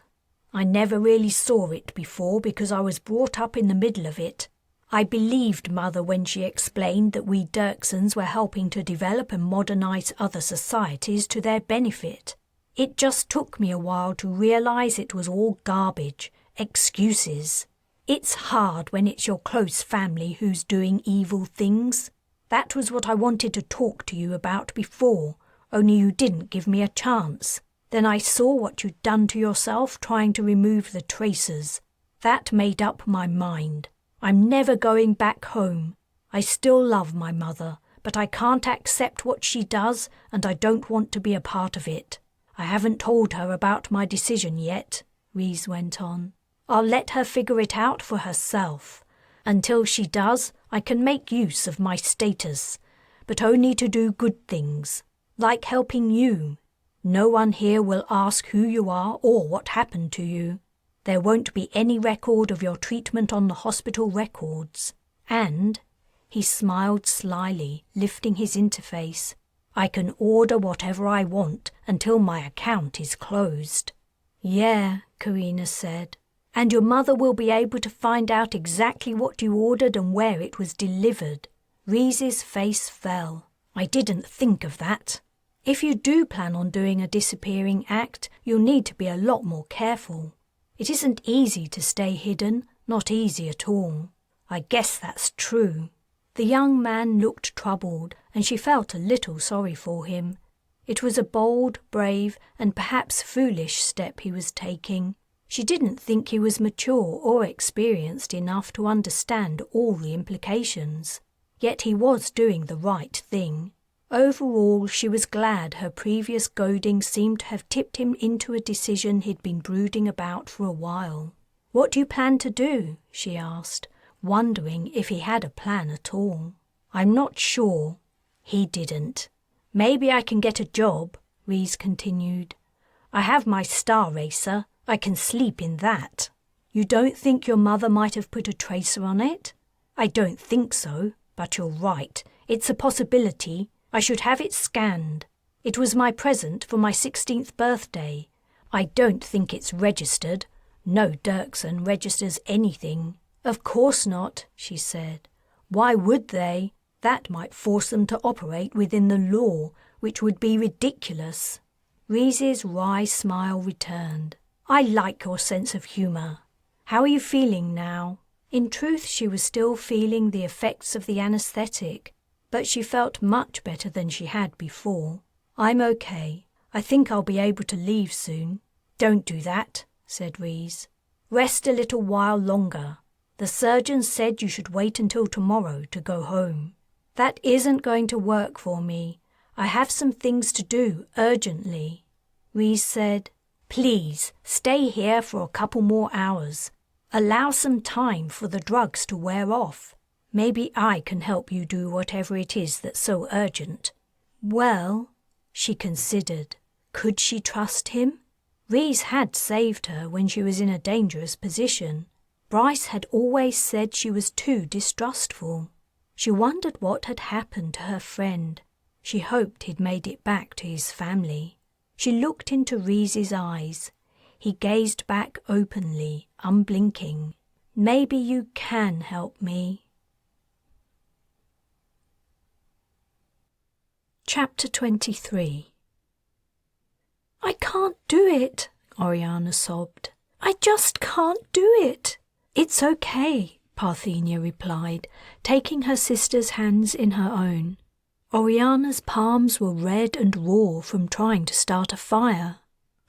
I never really saw it before because I was brought up in the middle of it. I believed Mother when she explained that we Dirksens were helping to develop and modernize other societies to their benefit. It just took me a while to realize it was all garbage, excuses. It's hard when it's your close family who's doing evil things. That was what I wanted to talk to you about before, only you didn't give me a chance. Then I saw what you'd done to yourself trying to remove the tracers. That made up my mind. I'm never going back home. I still love my mother, but I can't accept what she does and I don't want to be a part of it. I haven't told her about my decision yet," Rees went on. "I'll let her figure it out for herself. Until she does, I can make use of my status, but only to do good things, like helping you. No one here will ask who you are or what happened to you. There won't be any record of your treatment on the hospital records. And," he smiled slyly, lifting his interface, "I can order whatever I want until my account is closed." "Yeah," Carina said. "And your mother will be able to find out exactly what you ordered and where it was delivered." Rees's face fell. "I didn't think of that. If you do plan on doing a disappearing act, you'll need to be a lot more careful. It isn't easy to stay hidden, not easy at all." "I guess that's true." The young man looked troubled, and she felt a little sorry for him. It was a bold, brave, and perhaps foolish step he was taking. She didn't think he was mature or experienced enough to understand all the implications. Yet he was doing the right thing. Overall, she was glad her previous goading seemed to have tipped him into a decision he'd been brooding about for a while. "What do you plan to do?" she asked, wondering if he had a plan at all. "I'm not sure." He didn't. "Maybe I can get a job," Rees continued. "I have my star racer. I can sleep in that." "You don't think your mother might have put a tracer on it?" "I don't think so, but you're right. It's a possibility. I should have it scanned. It was my present for my 16th birthday. I don't think it's registered. No Dirksen registers anything." "Of course not," she said. "Why would they? That might force them to operate within the law, which would be ridiculous." Rees's wry smile returned. "I like your sense of humour. How are you feeling now?" In truth, she was still feeling the effects of the anesthetic, but she felt much better than she had before. "I'm okay. I think I'll be able to leave soon." "Don't do that," said Rees. "Rest a little while longer. The surgeon said you should wait until tomorrow to go home." "That isn't going to work for me. I have some things to do urgently." Rees said, "Please, stay here for a couple more hours. Allow some time for the drugs to wear off. Maybe I can help you do whatever it is that's so urgent." Well, she considered, could she trust him? Rhys had saved her when she was in a dangerous position. Bryce had always said she was too distrustful. She wondered what had happened to her friend. She hoped he'd made it back to his family. She looked into Rhys's eyes. He gazed back openly, unblinking. "Maybe you can help me." Chapter 23. "I can't do it," Oriana sobbed. "I just can't do it." "It's okay," Parthenia replied, taking her sister's hands in her own. Oriana's palms were red and raw from trying to start a fire.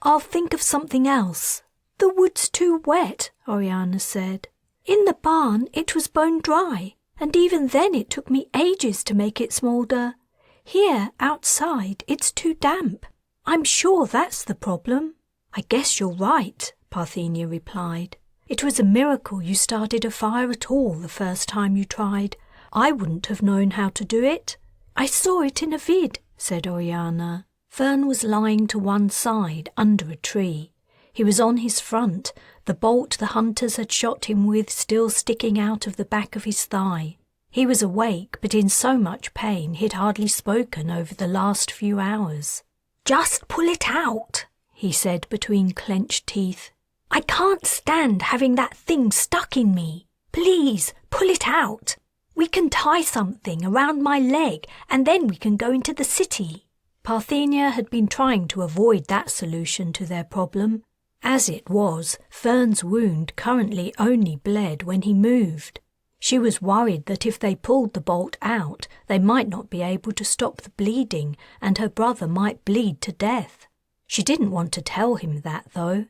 "I'll think of something else." "The wood's too wet," Oriana said. "In the barn it was bone dry, and even then it took me ages to make it smoulder. Here, outside, it's too damp. I'm sure that's the problem." "I guess you're right," Parthenia replied. "It was a miracle you started a fire at all the first time you tried. I wouldn't have known how to do it." "I saw it in a vid," said Oriana. Fern was lying to one side under a tree. He was on his front, the bolt the hunters had shot him with still sticking out of the back of his thigh. He was awake, but in so much pain he'd hardly spoken over the last few hours. "Just pull it out," he said between clenched teeth. "I can't stand having that thing stuck in me. Please, pull it out. We can tie something around my leg and then we can go into the city." Parthenia had been trying to avoid that solution to their problem. As it was, Fern's wound currently only bled when he moved. She was worried that if they pulled the bolt out, they might not be able to stop the bleeding and her brother might bleed to death. She didn't want to tell him that, though.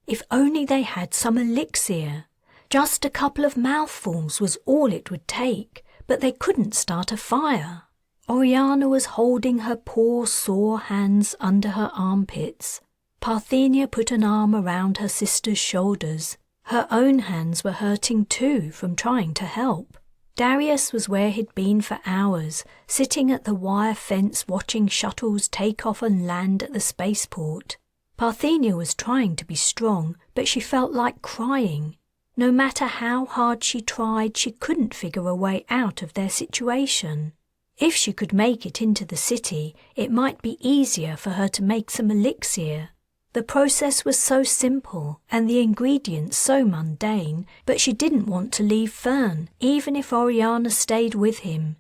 If only they had some elixir. Just a couple of mouthfuls was all it would take, but they couldn't start a fire. Oriana was holding her poor sore hands under her armpits. Parthenia put an arm around her sister's shoulders. Her own hands were hurting too from trying to help. Darius was where he'd been for hours, sitting at the wire fence watching shuttles take off and land at the spaceport. Parthenia was trying to be strong, but she felt like crying. No matter how hard she tried, she couldn't figure a way out of their situation. If she could make it into the city, it might be easier for her to make some elixir. The process was so simple and the ingredients so mundane, but she didn't want to leave Fern, even if Oriana stayed with him.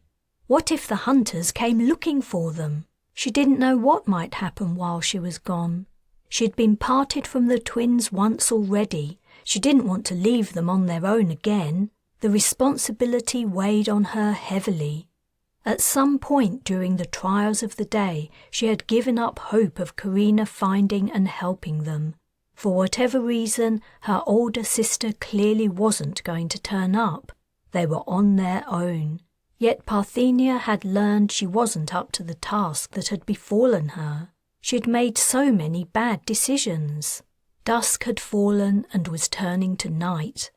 What if the hunters came looking for them? She didn't know what might happen while she was gone. She'd been parted from the twins once already. She didn't want to leave them on their own again. The responsibility weighed on her heavily. At some point during the trials of the day, she had given up hope of Carina finding and helping them. For whatever reason, her older sister clearly wasn't going to turn up. They were on their own. Yet Parthenia had learned she wasn't up to the task that had befallen her. She'd made so many bad decisions. Dusk had fallen and was turning to night.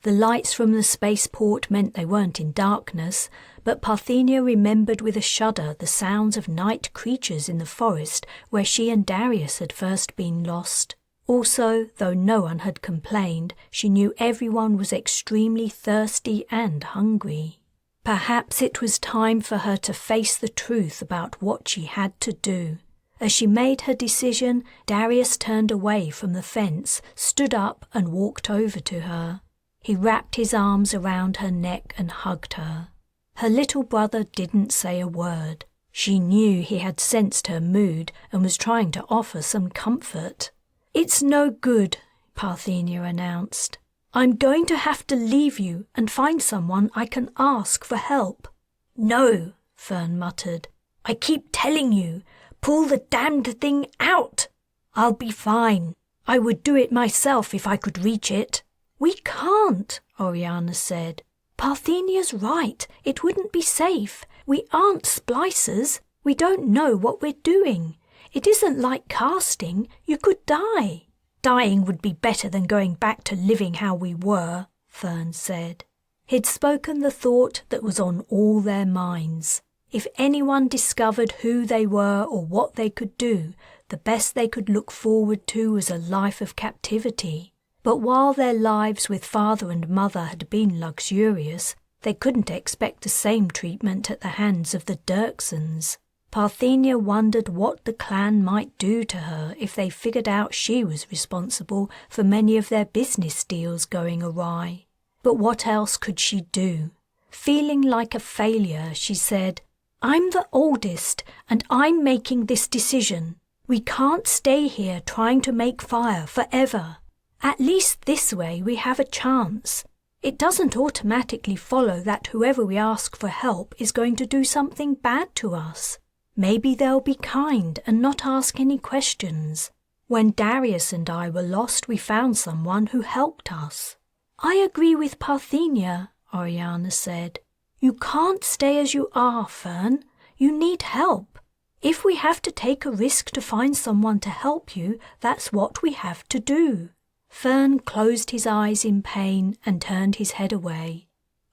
The lights from the spaceport meant they weren't in darkness, but Parthenia remembered with a shudder the sounds of night creatures in the forest where she and Darius had first been lost. Also, though no one had complained, she knew everyone was extremely thirsty and hungry. Perhaps it was time for her to face the truth about what she had to do. As she made her decision, Darius turned away from the fence, stood up and walked over to her. He wrapped his arms around her neck and hugged her. Her little brother didn't say a word. She knew he had sensed her mood and was trying to offer some comfort. "It's no good," Parthenia announced. "I'm going to have to leave you and find someone I can ask for help." "No," Fern muttered. "I keep telling you, pull the damned thing out." "I'll be fine. I would do it myself if I could reach it." "We can't," Oriana said. "Parthenia's right. It wouldn't be safe. We aren't splicers. We don't know what we're doing. It isn't like casting. You could die." "Dying would be better than going back to living how we were," Fern said. He'd spoken the thought that was on all their minds. If anyone discovered who they were or what they could do, The best they could look forward to was a life of captivity. But while their lives with father and mother had been luxurious, they couldn't expect the same treatment at the hands of the Dirksens. Parthenia wondered what the clan might do to her if they figured out she was responsible for many of their business deals going awry. But what else could she do? Feeling like a failure, she said, "I'm the oldest, and I'm making this decision. We can't stay here trying to make fire forever. At least this way we have a chance. It doesn't automatically follow that whoever we ask for help is going to do something bad to us. Maybe they'll be kind and not ask any questions. When Darius and I were lost, we found someone who helped us." "I agree with Parthenia," Oriana said. "You can't stay as you are, Fern. You need help. If we have to take a risk to find someone to help you, that's what we have to do." Fern closed his eyes in pain and turned his head away.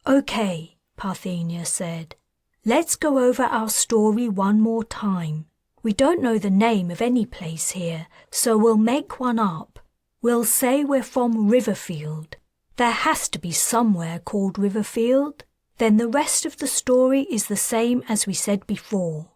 "Okay," Parthenia said. "Let's go over our story one more time. We don't know the name of any place here, so we'll make one up. We'll say we're from Riverfield. There has to be somewhere called Riverfield. Then the rest of the story is the same as we said before."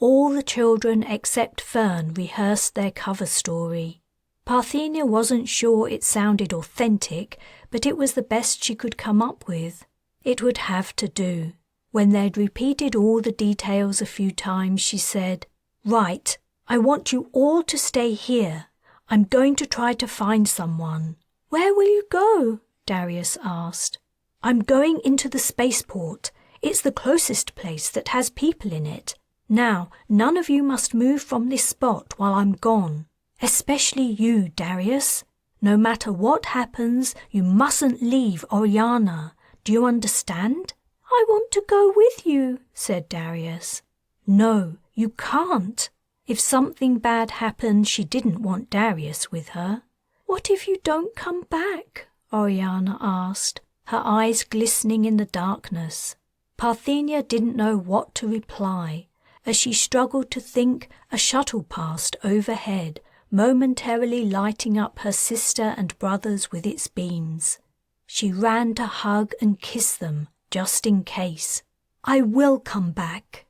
All the children except Fern rehearsed their cover story. Parthenia wasn't sure it sounded authentic, but it was the best she could come up with. It would have to do. When they'd repeated all the details a few times, she said, "Right, I want you all to stay here. I'm going to try to find someone." "Where will you go?" Darius asked. "I'm going into the spaceport. It's the closest place that has people in it. Now, none of you must move from this spot while I'm gone. Especially you, Darius. No matter what happens, you mustn't leave Oriana. Do you understand?" "I want to go with you," said Darius. "No, you can't." If something bad happened, she didn't want Darius with her. "What if you don't come back?" Oriana asked, her eyes glistening in the darkness. Parthenia didn't know what to reply. As she struggled to think, a shuttle passed overhead, momentarily lighting up her sister and brothers with its beams. She ran to hug and kiss them, just in case. "I will come back."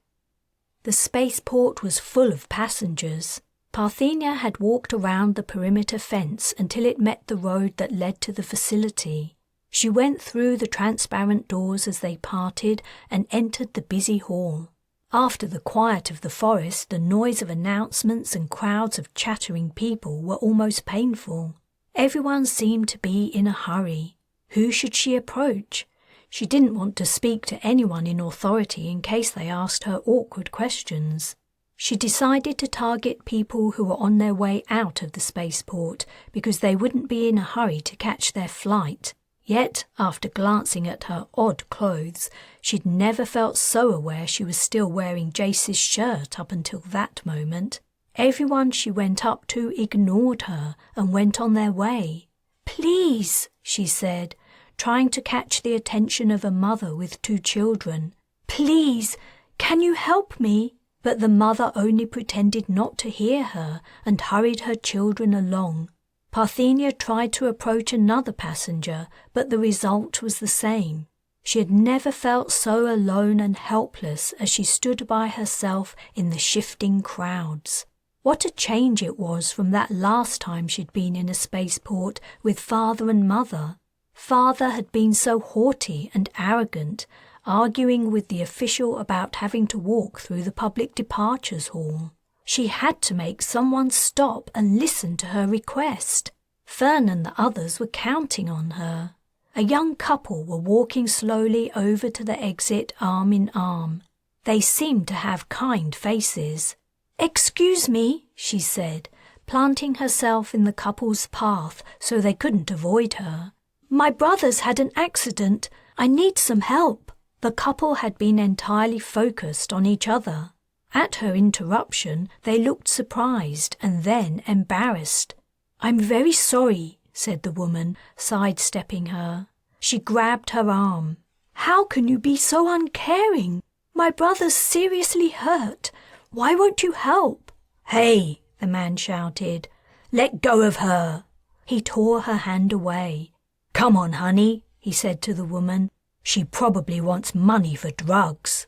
The spaceport was full of passengers. Parthenia had walked around the perimeter fence until it met the road that led to the facility. She went through the transparent doors as they parted and entered the busy hall. After the quiet of the forest, the noise of announcements and crowds of chattering people were almost painful. Everyone seemed to be in a hurry. Who should she approach? She didn't want to speak to anyone in authority in case they asked her awkward questions. She decided to target people who were on their way out of the spaceport because they wouldn't be in a hurry to catch their flight. Yet, after glancing at her odd clothes, she'd never felt so aware she was still wearing Jace's shirt up until that moment. Everyone she went up to ignored her and went on their way. "Please," she said, trying to catch the attention of a mother with 2 children. "Please, can you help me?" But the mother only pretended not to hear her and hurried her children along. Parthenia tried to approach another passenger, but the result was the same. She had never felt so alone and helpless as she stood by herself in the shifting crowds. What a change it was from that last time she'd been in a spaceport with father and mother. Father had been so haughty and arrogant, arguing with the official about having to walk through the public departures hall. She had to make someone stop and listen to her request. Fern and the others were counting on her. A young couple were walking slowly over to the exit arm in arm. They seemed to have kind faces. "Excuse me," she said, planting herself in the couple's path so they couldn't avoid her. "My brother's had an accident. I need some help." The couple had been entirely focused on each other. At her interruption, they looked surprised and then embarrassed. "I'm very sorry," said the woman, sidestepping her. She grabbed her arm. "How can you be so uncaring? My brother's seriously hurt. Why won't you help?" "Hey, the man shouted. "Let go of her." He tore her hand away. "Come on, honey," he said to the woman. "She probably wants money for drugs."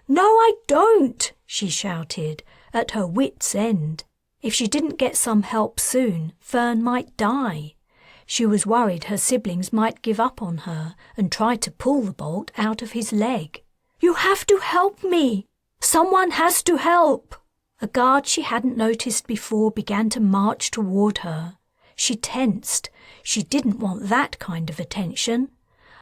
"No, I don't," she shouted, at her wits' end. If she didn't get some help soon, Fern might die. She was worried her siblings might give up on her and try to pull the bolt out of his leg. "You have to help me! Someone has to help!" A guard she hadn't noticed before began to march toward her. She tensed. She didn't want that kind of attention.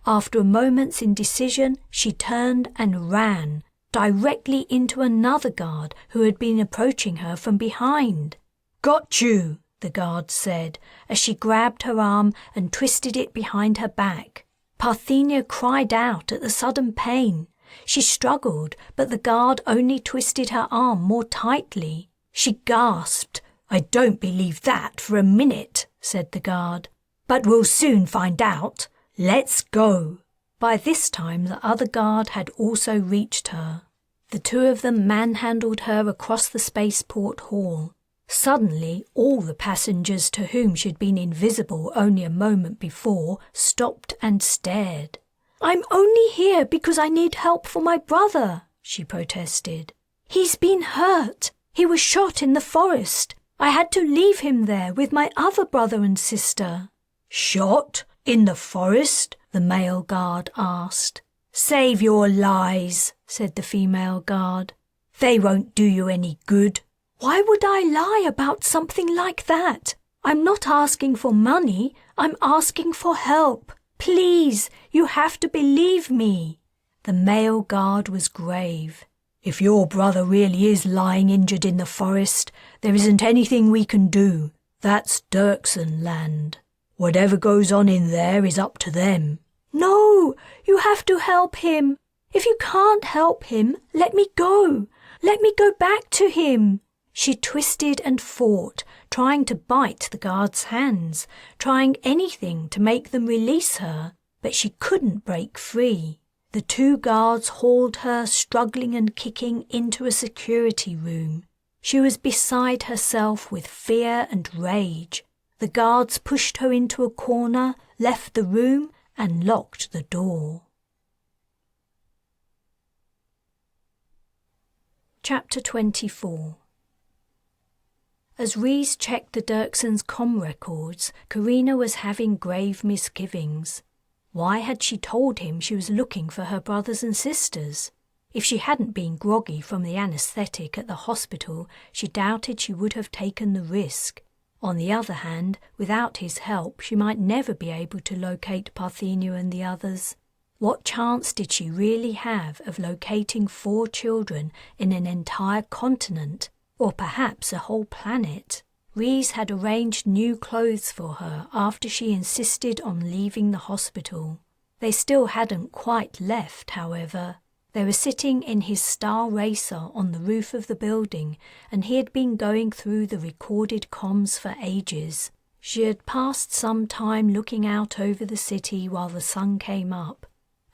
After a moment's indecision, she turned and ran, directly into another guard who had been approaching her from behind. "Got you!" the guard said, as she grabbed her arm and twisted it behind her back. Parthenia cried out at the sudden pain. She struggled, but the guard only twisted her arm more tightly. She gasped. "I don't believe that for a minute," said the guard. "But we'll soon find out. Let's go." By this time the other guard had also reached her. The two of them manhandled her across the spaceport hall. Suddenly, all the passengers to whom she'd been invisible only a moment before stopped and stared. "I'm only here because I need help for my brother," she protested. "He's been hurt. He was shot in the forest. I had to leave him there with my other brother and sister." "Shot? In the forest?" the male guard asked. "Save your lies," said the female guard. "They won't do you any good." "Why would I lie about something like that? I'm not asking for money. I'm asking for help. Please, you have to believe me." The male guard was grave. "If your brother really is lying injured in the forest, there isn't anything we can do. That's Dirksen land. Whatever goes on in there is up to them." "No, you have to help him. If you can't help him, let me go. Let me go back to him." She twisted and fought, trying to bite the guard's hands, trying anything to make them release her, but she couldn't break free. The two guards hauled her, struggling and kicking, into a security room. She was beside herself with fear and rage. The guards pushed her into a corner, left the room, and locked the door. Chapter 24. As Rhys checked the Dirksens' comm records, Carina was having grave misgivings. Why had she told him she was looking for her brothers and sisters? If she hadn't been groggy from the anaesthetic at the hospital, she doubted she would have taken the risk. On the other hand, without his help, she might never be able to locate Parthenia and the others. What chance did she really have of locating 4 children in an entire continent, or perhaps a whole planet? Rhys had arranged new clothes for her after she insisted on leaving the hospital. They still hadn't quite left, however. They were sitting in his Star Racer on the roof of the building, and he had been going through the recorded comms for ages. She had passed some time looking out over the city while the sun came up,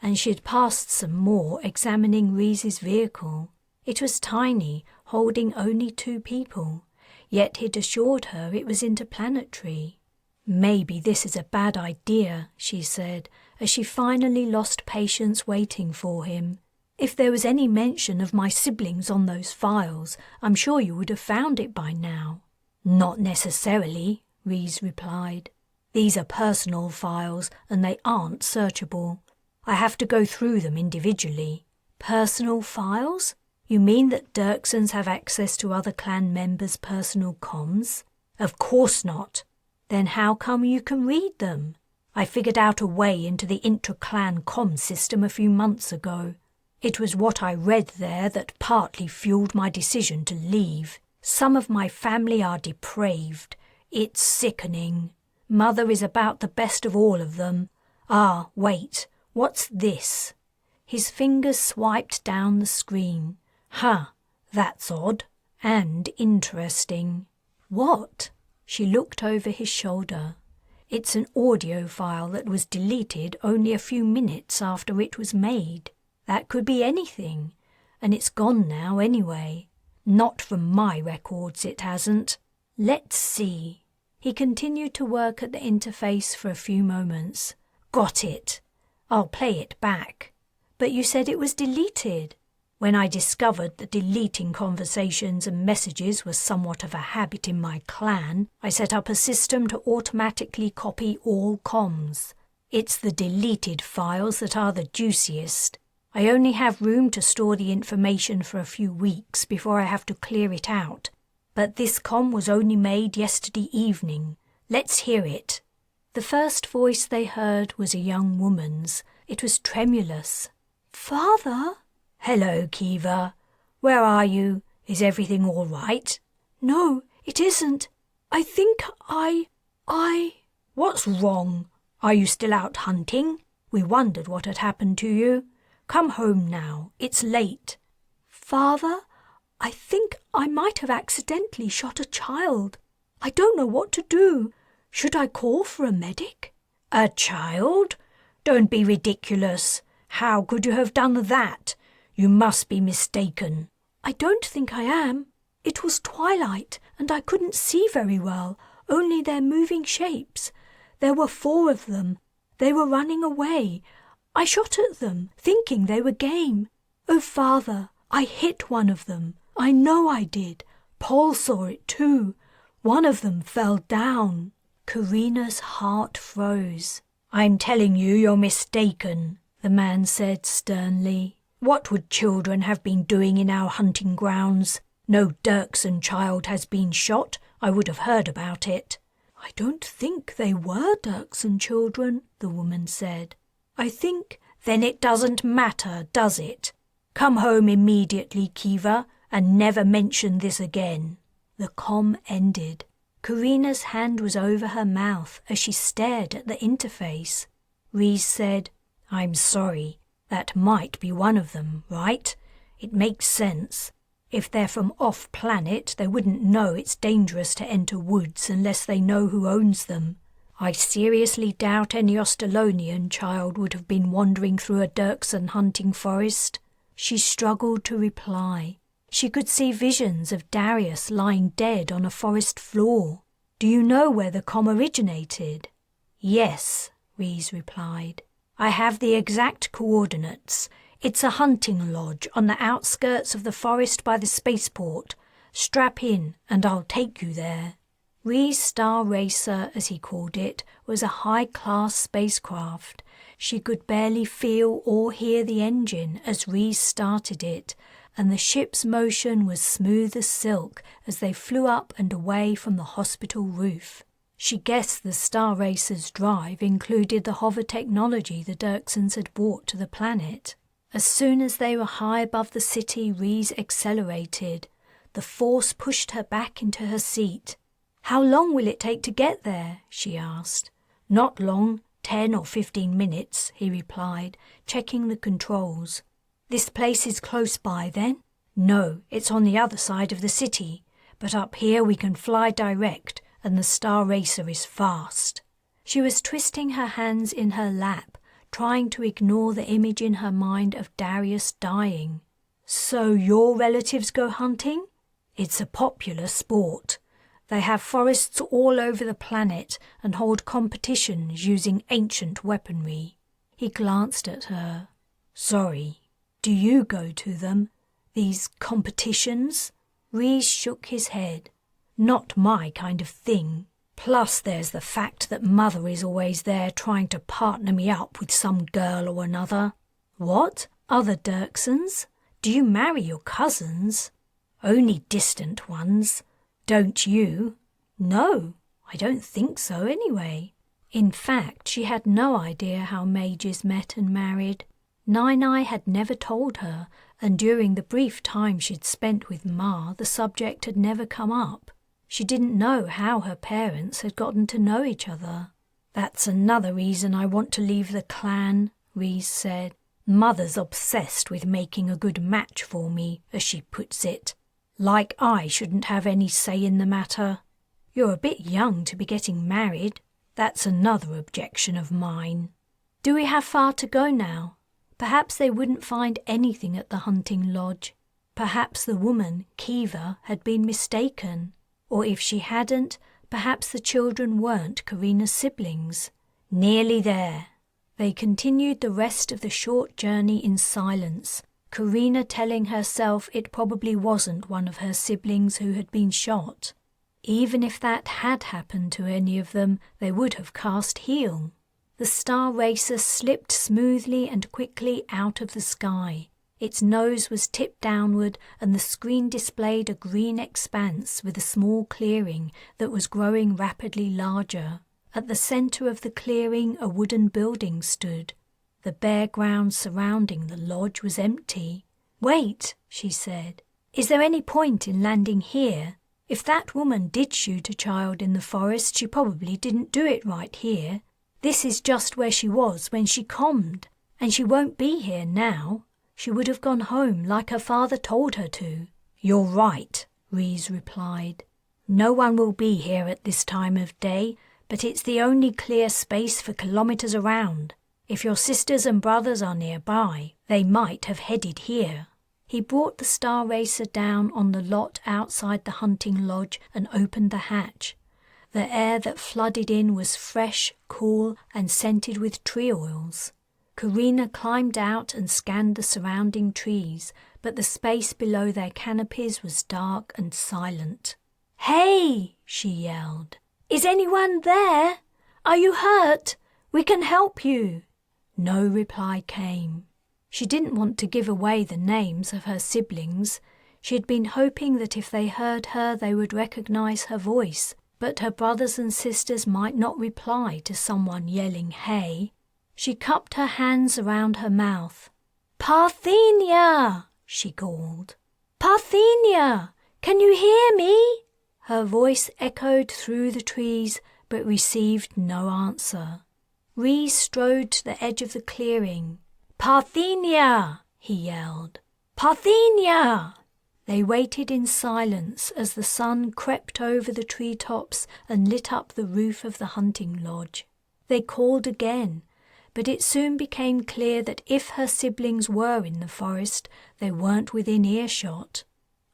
and she had passed some more examining Rhys's vehicle. It was tiny, holding only 2 people, yet he'd assured her it was interplanetary. "Maybe this is a bad idea," she said, as she finally lost patience waiting for him. "If there was any mention of my siblings on those files, I'm sure you would have found it by now." "Not necessarily," Rhys replied. "These are personal files, and they aren't searchable. I have to go through them individually." "Personal files? You mean that Dirksens have access to other clan members' personal comms?" "Of course not." "Then how come you can read them?" "I figured out a way into the intra-clan comm system a few months ago. It was what I read there that partly fueled my decision to leave. Some of my family are depraved. It's sickening. Mother is about the best of all of them. Ah, wait, what's this?" His fingers swiped down the screen. "Huh, that's odd and interesting." "What?" She looked over his shoulder. "It's an audio file that was deleted only a few minutes after it was made. That could be anything, and it's gone now anyway. Not from my records, it hasn't." Let's see. He continued to work at the interface for a few moments. Got it. I'll play it back. But you said it was deleted. When I discovered that deleting conversations and messages was somewhat of a habit in my clan, I set up a system to automatically copy all comms. It's the deleted files that are the juiciest. I only have room to store the information for a few weeks before I have to clear it out. But this comm was only made yesterday evening. Let's hear it. The first voice they heard was a young woman's. It was tremulous. Father? Hello, Kiva. Where are you? Is everything all right? No, it isn't. I think I... What's wrong? Are you still out hunting? We wondered what had happened to you. Come home now. It's late. Father, I think I might have accidentally shot a child. I don't know what to do. Should I call for a medic? A child? Don't be ridiculous. How could you have done that? You must be mistaken. I don't think I am. It was twilight, and I couldn't see very well, only their moving shapes. There were 4 of them. They were running away. I shot at them, thinking they were game. Oh, Father, I hit one of them. I know I did. Paul saw it too. One of them fell down. Carina's heart froze. I'm telling you, you're mistaken, the man said sternly. What would children have been doing in our hunting grounds? No Dirksen child has been shot. I would have heard about it. I don't think they were Dirksen children, the woman said. I think... Then it doesn't matter, does it? Come home immediately, Kiva, and never mention this again. The comm ended. Carina's hand was over her mouth as she stared at the interface. Reese said, I'm sorry. That might be one of them, right? It makes sense. If they're from off-planet, they wouldn't know it's dangerous to enter woods unless they know who owns them. I seriously doubt any Ostalonian child would have been wandering through a Dirksen hunting forest. She struggled to reply. She could see visions of Darius lying dead on a forest floor. Do you know where the comm originated? Yes, Reese replied. I have the exact coordinates. It's a hunting lodge on the outskirts of the forest by the spaceport. Strap in and I'll take you there. Ree's Star Racer, as he called it, was a high-class spacecraft. She could barely feel or hear the engine as Reese started it, and the ship's motion was smooth as silk as they flew up and away from the hospital roof. She guessed the Star Racer's drive included the hover technology the Dirksens had brought to the planet. As soon as they were high above the city, Reese accelerated. The force pushed her back into her seat. How long will it take to get there? She asked. Not long, 10 or 15 minutes, he replied, checking the controls. This place is close by, then? No, it's on the other side of the city, but up here we can fly direct, and the Star Racer is fast. She was twisting her hands in her lap, trying to ignore the image in her mind of Darius dying. So your relatives go hunting? It's a popular sport. They have forests all over the planet and hold competitions using ancient weaponry. He glanced at her. Sorry, do you go to them? These competitions? Reese shook his head. Not my kind of thing. Plus there's the fact that Mother is always there trying to partner me up with some girl or another. What? Other Dirksens? Do you marry your cousins? Only distant ones. Don't you? No, I don't think so anyway. In fact, she had no idea how mages met and married. Nine-Eye had never told her, and during the brief time she'd spent with Ma, the subject had never come up. She didn't know how her parents had gotten to know each other. That's another reason I want to leave the clan, Reese said. Mother's obsessed with making a good match for me, as she puts it. Like I shouldn't have any say in the matter. You're a bit young to be getting married. That's another objection of mine. Do we have far to go now? Perhaps they wouldn't find anything at the hunting lodge. Perhaps the woman, Kiva, had been mistaken. Or if she hadn't, perhaps the children weren't Carina's siblings. Nearly there. They continued the rest of the short journey in silence, Carina telling herself it probably wasn't one of her siblings who had been shot. Even if that had happened to any of them, they would have cast heel. The star racer slipped smoothly and quickly out of the sky. Its nose was tipped downward and the screen displayed a green expanse with a small clearing that was growing rapidly larger. At the centre of the clearing a wooden building stood. The bare ground surrounding the lodge was empty. "Wait," she said. "Is there any point in landing here? If that woman did shoot a child in the forest, she probably didn't do it right here. This is just where she was when she commed, and she won't be here now. She would have gone home like her father told her to." "You're right," Rees replied. "No one will be here at this time of day, but it's the only clear space for kilometers around. If your sisters and brothers are nearby, they might have headed here." He brought the star racer down on the lot outside the hunting lodge and opened the hatch. The air that flooded in was fresh, cool, and scented with tree oils. Carina climbed out and scanned the surrounding trees, but the space below their canopies was dark and silent. "Hey!" she yelled. "Is anyone there? Are you hurt? We can help you." No reply came. She didn't want to give away the names of her siblings. She had been hoping that if they heard her they would recognize her voice, but her brothers and sisters might not reply to someone yelling "Hey!" She cupped her hands around her mouth. "Parthenia!" she called. "Parthenia! Can you hear me?" Her voice echoed through the trees, but received no answer. Rees strode to the edge of the clearing. "Parthenia!" he yelled. "Parthenia!" They waited in silence as the sun crept over the treetops and lit up the roof of the hunting lodge. They called again, but it soon became clear that if her siblings were in the forest, they weren't within earshot.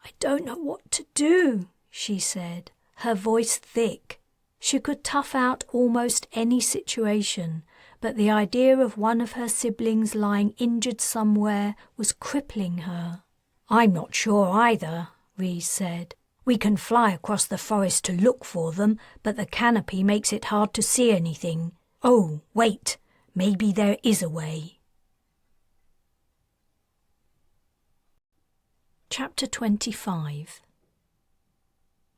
"I don't know what to do," she said, her voice thick. She could tough out almost any situation, but the idea of one of her siblings lying injured somewhere was crippling her. "I'm not sure either," Rees said. "We can fly across the forest to look for them, but the canopy makes it hard to see anything. Oh, wait, maybe there is a way." Chapter 25.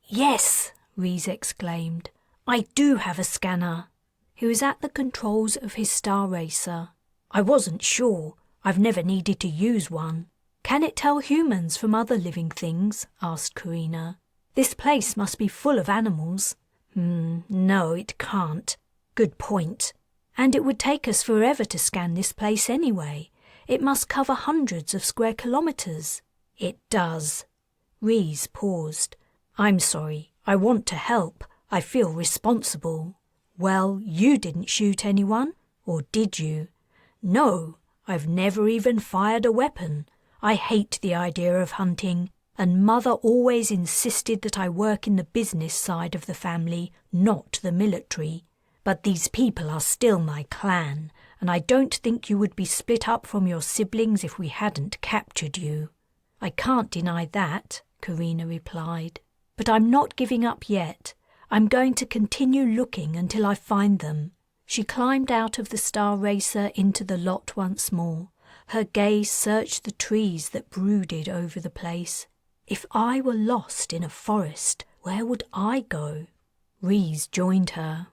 "Yes!" Rees exclaimed. "I do have a scanner." He was at the controls of his star racer. "I wasn't sure. I've never needed to use one." "Can it tell humans from other living things?" asked Carina. "This place must be full of animals." No, it can't. Good point. And it would take us forever to scan this place anyway. It must cover hundreds of square kilometers." "It does." Rees paused. "I'm sorry. I want to help. I feel responsible." "Well, you didn't shoot anyone, or did you?" "No, I've never even fired a weapon. I hate the idea of hunting, and Mother always insisted that I work in the business side of the family, not the military. But these people are still my clan, and I don't think you would be split up from your siblings if we hadn't captured you." "I can't deny that," Carina replied. "But I'm not giving up yet. I'm going to continue looking until I find them." She climbed out of the star racer into the lot once more. Her gaze searched the trees that brooded over the place. If I were lost in a forest, where would I go? Rees joined her.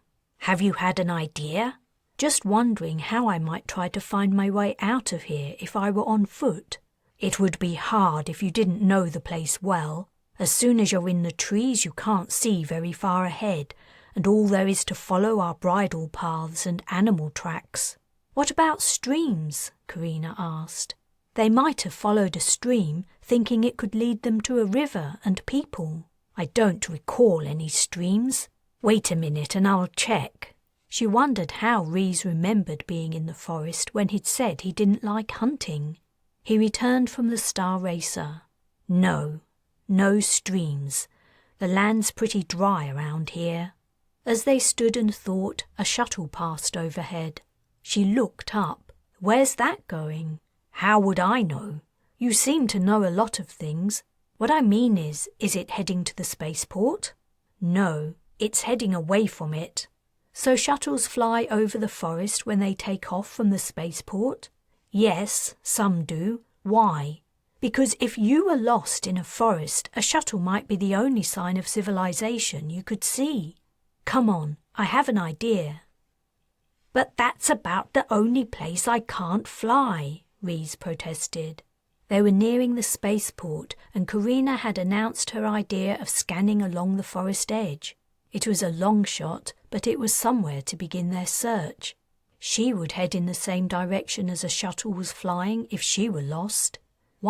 "Have you had an idea?" "Just wondering how I might try to find my way out of here if I were on foot." "It would be hard if you didn't know the place well. As soon as you're in the trees, you can't see very far ahead, and all there is to follow are bridle paths and animal tracks." "What about streams?" Carina asked. "They might have followed a stream, thinking it could lead them to a river and people." "I don't recall any streams. Wait a minute and I'll check." She wondered how Rees remembered being in the forest when he'd said he didn't like hunting. He returned from the star racer. No streams. The land's pretty dry around here." As they stood and thought, a shuttle passed overhead. She looked up. "Where's that going?" "How would I know? You seem to know a lot of things. What I mean is it heading to the spaceport?" "No, it's heading away from it." "So shuttles fly over the forest when they take off from the spaceport?" "Yes, some do. Why?" "Because if you were lost in a forest, a shuttle might be the only sign of civilization you could see." "Come on, I have an idea." "But that's about the only place I can't fly," Reese protested. They were nearing the spaceport, and Carina had announced her idea of scanning along the forest edge. It was a long shot, but it was somewhere to begin their search. She would head in the same direction as a shuttle was flying if she were lost.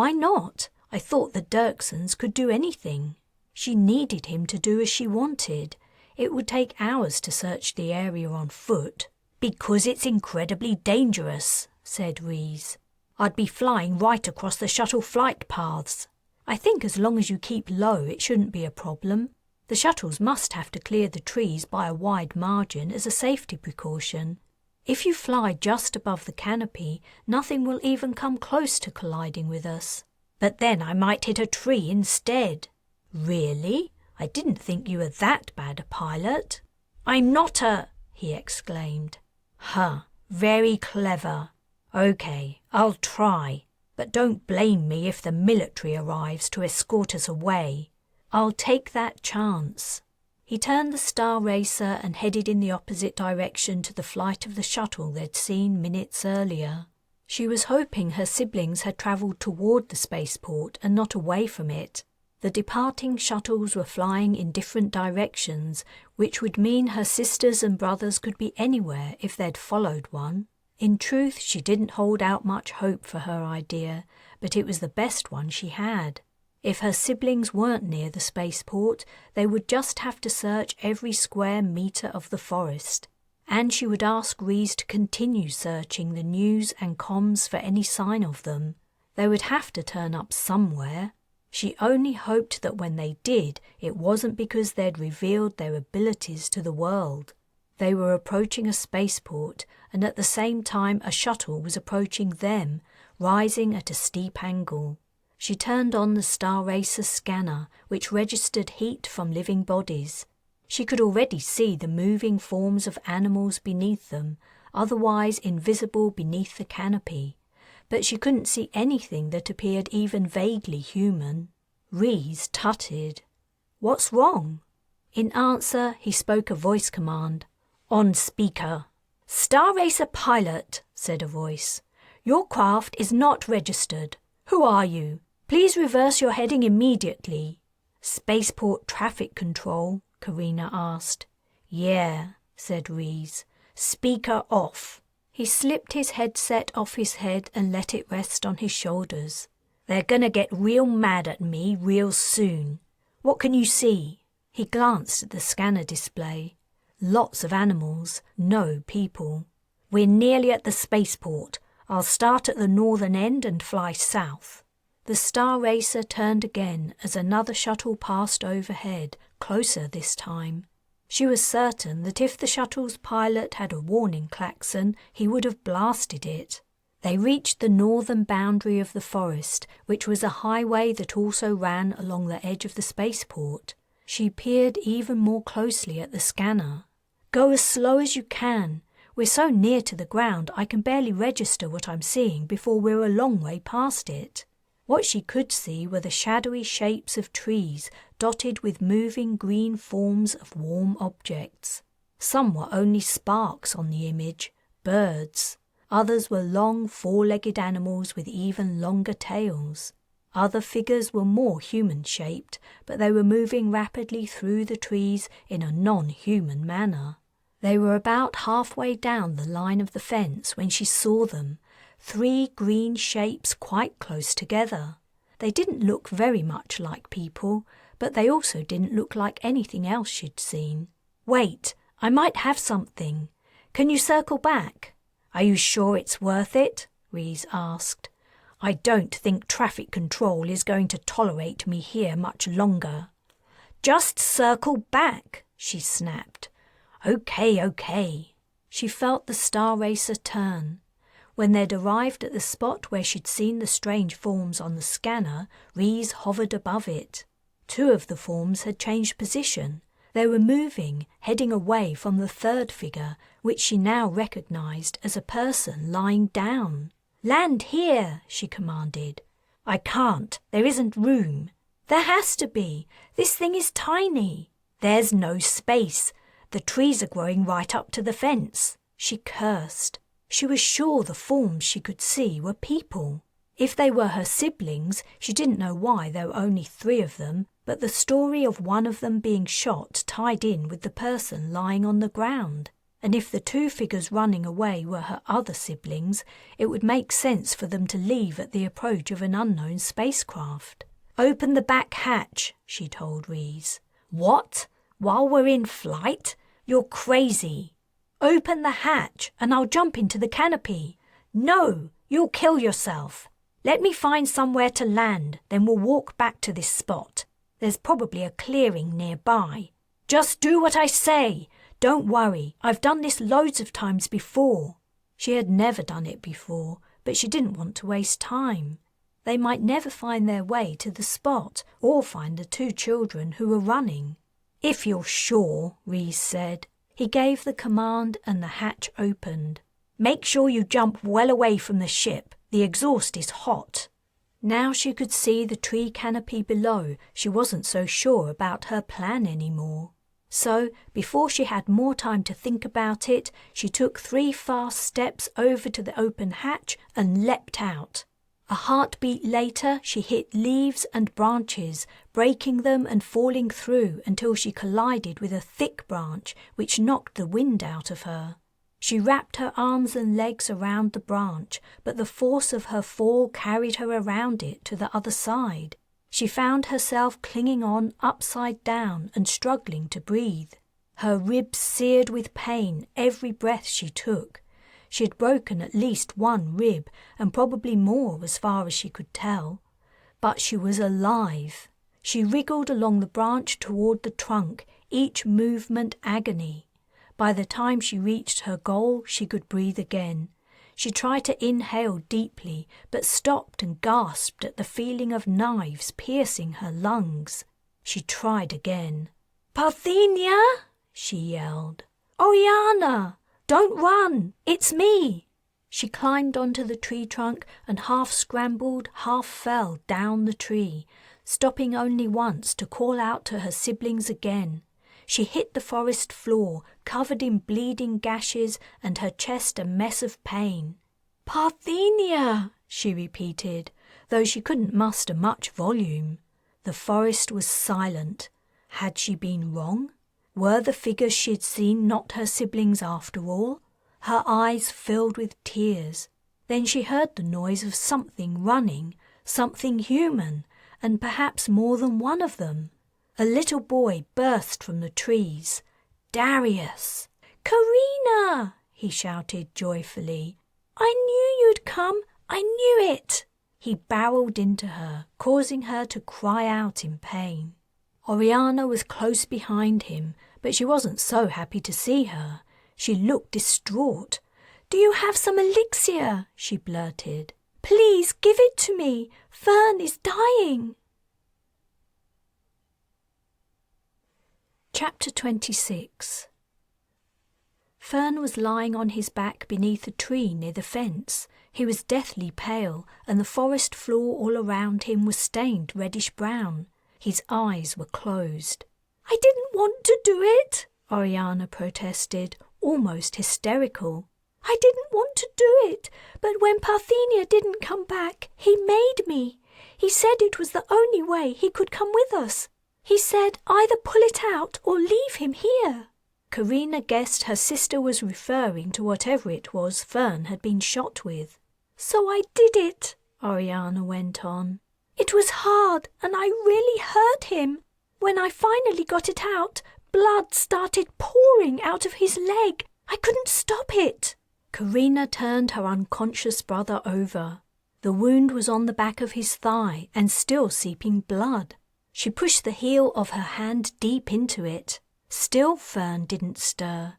Why not? I thought the Dirksens could do anything. She needed him to do as she wanted. It would take hours to search the area on foot. "Because it's incredibly dangerous," said Reese. "I'd be flying right across the shuttle flight paths." "I think as long as you keep low, it shouldn't be a problem. The shuttles must have to clear the trees by a wide margin as a safety precaution. If you fly just above the canopy, nothing will even come close to colliding with us." "But then I might hit a tree instead." "Really? I didn't think you were that bad a pilot." "I'm not a—" he exclaimed. "Huh, very clever. Okay, I'll try. But don't blame me if the military arrives to escort us away." "I'll take that chance." He turned the Star Racer and headed in the opposite direction to the flight of the shuttle they'd seen minutes earlier. She was hoping her siblings had travelled toward the spaceport and not away from it. The departing shuttles were flying in different directions, which would mean her sisters and brothers could be anywhere if they'd followed one. In truth, she didn't hold out much hope for her idea, but it was the best one she had. If her siblings weren't near the spaceport, they would just have to search every square meter of the forest. And she would ask Reese to continue searching the news and comms for any sign of them. They would have to turn up somewhere. She only hoped that when they did, it wasn't because they'd revealed their abilities to the world. They were approaching a spaceport, and at the same time a shuttle was approaching them, rising at a steep angle. She turned on the Star Racer's scanner, which registered heat from living bodies. She could already see the moving forms of animals beneath them, otherwise invisible beneath the canopy. But she couldn't see anything that appeared even vaguely human. Reese tutted. "What's wrong?" In answer, he spoke a voice command. "On speaker." "Star Racer pilot," said a voice. "Your craft is not registered. Who are you? Please reverse your heading immediately." "Spaceport traffic control," Carina asked. "Yeah," said Reese. "Speaker off." He slipped his headset off his head and let it rest on his shoulders. "They're gonna get real mad at me real soon. What can you see?" He glanced at the scanner display. Lots of animals, no people. "We're nearly at the spaceport. I'll start at the northern end and fly south." The Star Racer turned again as another shuttle passed overhead, closer this time. She was certain that if the shuttle's pilot had a warning klaxon, he would have blasted it. They reached the northern boundary of the forest, which was a highway that also ran along the edge of the spaceport. She peered even more closely at the scanner. "Go as slow as you can. We're so near to the ground I can barely register what I'm seeing before we're a long way past it." What she could see were the shadowy shapes of trees dotted with moving green forms of warm objects. Some were only sparks on the image, birds. Others were long four-legged animals with even longer tails. Other figures were more human-shaped, but they were moving rapidly through the trees in a non-human manner. They were about halfway down the line of the fence when she saw them. 3 green shapes quite close together. They didn't look very much like people, but they also didn't look like anything else she'd seen. "Wait, I might have something. Can you circle back?" "Are you sure it's worth it?" Reese asked. "I don't think traffic control is going to tolerate me here much longer." Just circle back, she snapped. Okay. She felt the Star Racer turn. When they'd arrived at the spot where she'd seen the strange forms on the scanner, Rhys hovered above it. 2 of the forms had changed position. They were moving, heading away from the third figure, which she now recognized as a person lying down. Land here, she commanded. I can't. There isn't room. There has to be. This thing is tiny. There's no space. The trees are growing right up to the fence. She cursed. She was sure the forms she could see were people. If they were her siblings, she didn't know why there were only 3 of them, but the story of one of them being shot tied in with the person lying on the ground. And if the 2 figures running away were her other siblings, it would make sense for them to leave at the approach of an unknown spacecraft. Open the back hatch, she told Rhys. What? While we're in flight? You're crazy. Open the hatch and I'll jump into the canopy. No, you'll kill yourself. Let me find somewhere to land, then we'll walk back to this spot. There's probably a clearing nearby. Just do what I say. Don't worry, I've done this loads of times before. She had never done it before, but she didn't want to waste time. They might never find their way to the spot or find the 2 children who were running. If you're sure, Rhys said. He gave the command and the hatch opened. Make sure you jump well away from the ship. The exhaust is hot. Now she could see the tree canopy below. She wasn't so sure about her plan anymore. So, before she had more time to think about it, she took 3 fast steps over to the open hatch and leapt out. A heartbeat later, she hit leaves and branches, breaking them and falling through until she collided with a thick branch which knocked the wind out of her. She wrapped her arms and legs around the branch, but the force of her fall carried her around it to the other side. She found herself clinging on upside down and struggling to breathe. Her ribs seared with pain every breath she took. She had broken at least 1 rib, and probably more as far as she could tell. But she was alive. She wriggled along the branch toward the trunk, each movement agony. By the time she reached her goal, she could breathe again. She tried to inhale deeply, but stopped and gasped at the feeling of knives piercing her lungs. She tried again. "Parthenia!" she yelled. "Oriana! Don't run! It's me!" She climbed onto the tree trunk and half scrambled, half fell down the tree, stopping only once to call out to her siblings again. She hit the forest floor, covered in bleeding gashes and her chest a mess of pain. "Parthenia!" she repeated, though she couldn't muster much volume. The forest was silent. Had she been wrong? Were the figures she'd seen not her siblings after all? Her eyes filled with tears. Then she heard the noise of something running, something human, and perhaps more than one of them. A little boy burst from the trees. Darius! "Carina!" he shouted joyfully. "I knew you'd come! I knew it!" He barreled into her, causing her to cry out in pain. Oriana was close behind him, but she wasn't so happy to see her. She looked distraught. "Do you have some elixir?" she blurted. "Please give it to me. Fern is dying." Chapter 26. Fern was lying on his back beneath a tree near the fence. He was deathly pale, and the forest floor all around him was stained reddish-brown. His eyes were closed. "I didn't want to do it," Oriana protested, almost hysterical. "I didn't want to do it, but when Parthenia didn't come back, he made me. He said it was the only way he could come with us. He said either pull it out or leave him here." Carina guessed her sister was referring to whatever it was Fern had been shot with. "So I did it," Oriana went on. "It was hard and I really hurt him. When I finally got it out, blood started pouring out of his leg. I couldn't stop it." Carina turned her unconscious brother over. The wound was on the back of his thigh and still seeping blood. She pushed the heel of her hand deep into it. Still Fern didn't stir.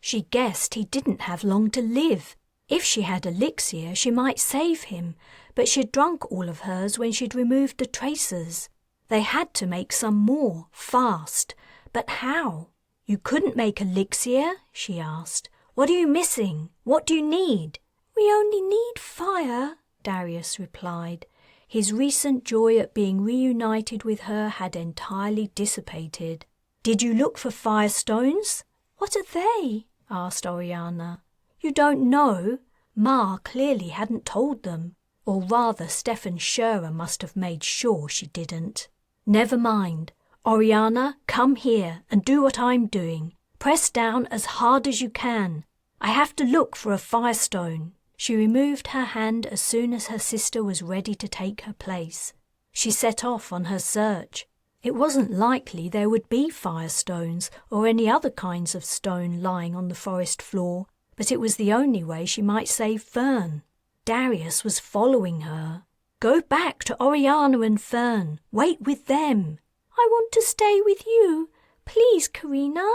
She guessed he didn't have long to live. If she had elixir, she might save him, but she'd drunk all of hers when she'd removed the tracers. They had to make some more, fast. But how? You couldn't make elixir? She asked. What are you missing? What do you need? We only need fire, Darius replied. His recent joy at being reunited with her had entirely dissipated. Did you look for firestones? What are they? Asked Oriana. You don't know? Ma clearly hadn't told them. Or rather, Stefan Scherer must have made sure she didn't. Never mind. Oriana, come here and do what I'm doing. Press down as hard as you can. I have to look for a firestone. She removed her hand as soon as her sister was ready to take her place. She set off on her search. It wasn't likely there would be firestones or any other kinds of stone lying on the forest floor, but it was the only way she might save Fern. Darius was following her. Go back to Oriana and Fern. Wait with them. I want to stay with you. Please, Carina.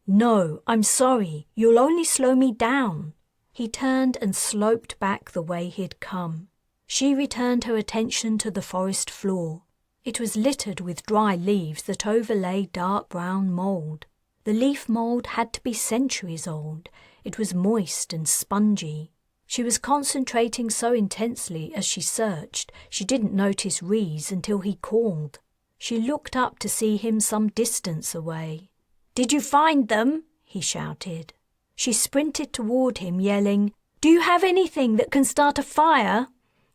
No, I'm sorry. You'll only slow me down. He turned and sloped back the way he'd come. She returned her attention to the forest floor. It was littered with dry leaves that overlay dark brown mould. The leaf mould had to be centuries old. It was moist and spongy. She was concentrating so intensely as she searched, she didn't notice Rhys until he called. She looked up to see him some distance away. "Did you find them?" he shouted. She sprinted toward him, yelling, "Do you have anything that can start a fire?"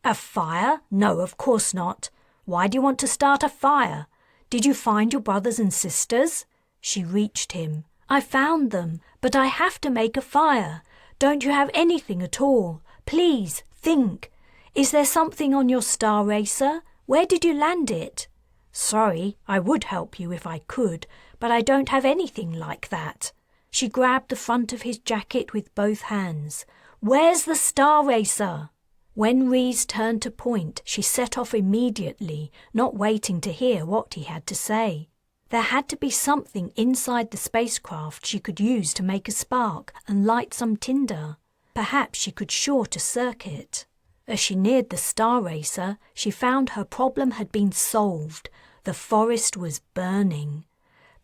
"A fire? No, of course not. Why do you want to start a fire? Did you find your brothers and sisters?" She reached him. "I found them, but I have to make a fire. Don't you have anything at all? Please, think. Is there something on your star racer? Where did you land it?" "Sorry, I would help you if I could, but I don't have anything like that." She grabbed the front of his jacket with both hands. "Where's the star racer?" When Rhys turned to point, she set off immediately, not waiting to hear what he had to say. There had to be something inside the spacecraft she could use to make a spark and light some tinder. Perhaps she could short a circuit. As she neared the star racer, she found her problem had been solved. The forest was burning.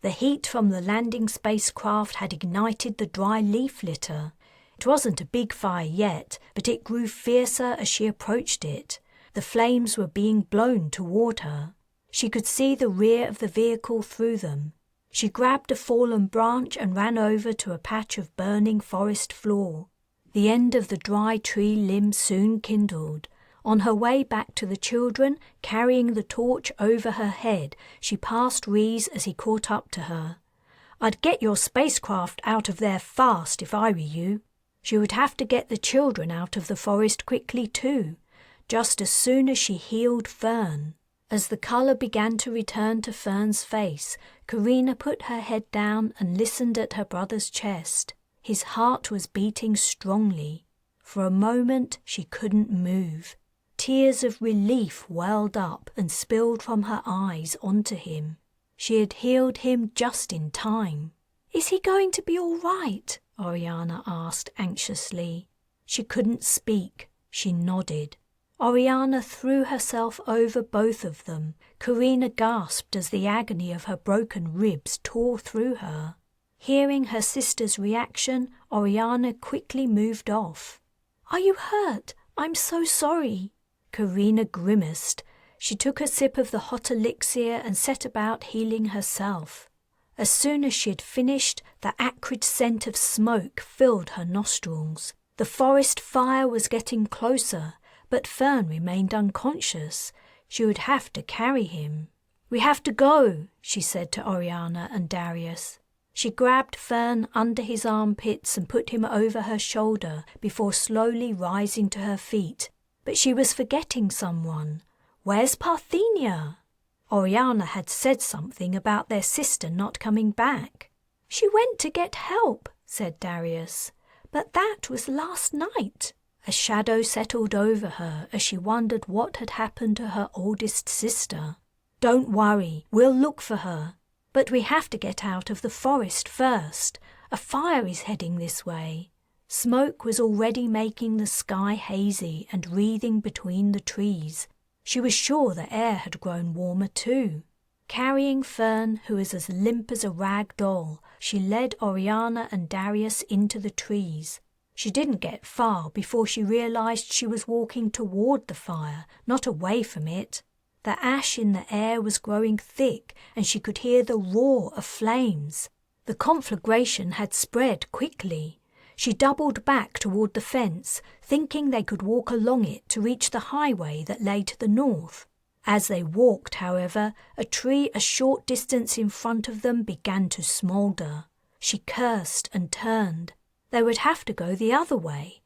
The heat from the landing spacecraft had ignited the dry leaf litter. It wasn't a big fire yet, but it grew fiercer as she approached it. The flames were being blown toward her. She could see the rear of the vehicle through them. She grabbed a fallen branch and ran over to a patch of burning forest floor. The end of the dry tree limb soon kindled. On her way back to the children, carrying the torch over her head, she passed Rhys as he caught up to her. "I'd get your spacecraft out of there fast if I were you." She would have to get the children out of the forest quickly too, just as soon as she healed Fern. As the colour began to return to Fern's face, Carina put her head down and listened at her brother's chest. His heart was beating strongly. For a moment she couldn't move. Tears of relief welled up and spilled from her eyes onto him. She had healed him just in time. "Is he going to be all right?" Oriana asked anxiously. She couldn't speak. She nodded. Oriana threw herself over both of them. Carina gasped as the agony of her broken ribs tore through her. Hearing her sister's reaction, Oriana quickly moved off. "Are you hurt? I'm so sorry." Carina grimaced. She took a sip of the hot elixir and set about healing herself. As soon as she had finished, the acrid scent of smoke filled her nostrils. The forest fire was getting closer, but Fern remained unconscious. She would have to carry him. "We have to go," she said to Oriana and Darius. She grabbed Fern under his armpits and put him over her shoulder before slowly rising to her feet. But she was forgetting someone. Where's Parthenia? Oriana had said something about their sister not coming back. "She went to get help," said Darius. "But that was last night." A shadow settled over her as she wondered what had happened to her oldest sister. Don't worry, we'll look for her. But we have to get out of the forest first. A fire is heading this way." Smoke was already making the sky hazy and wreathing between the trees. She was sure the air had grown warmer too. Carrying Fern, who was as limp as a rag doll, she led Oriana and Darius into the trees. She didn't get far before she realized she was walking toward the fire, not away from it. The ash in the air was growing thick, and she could hear the roar of flames. The conflagration had spread quickly. She doubled back toward the fence, thinking they could walk along it to reach the highway that lay to the north. As they walked, however, a tree a short distance in front of them began to smoulder. She cursed and turned. They would have to go the other way.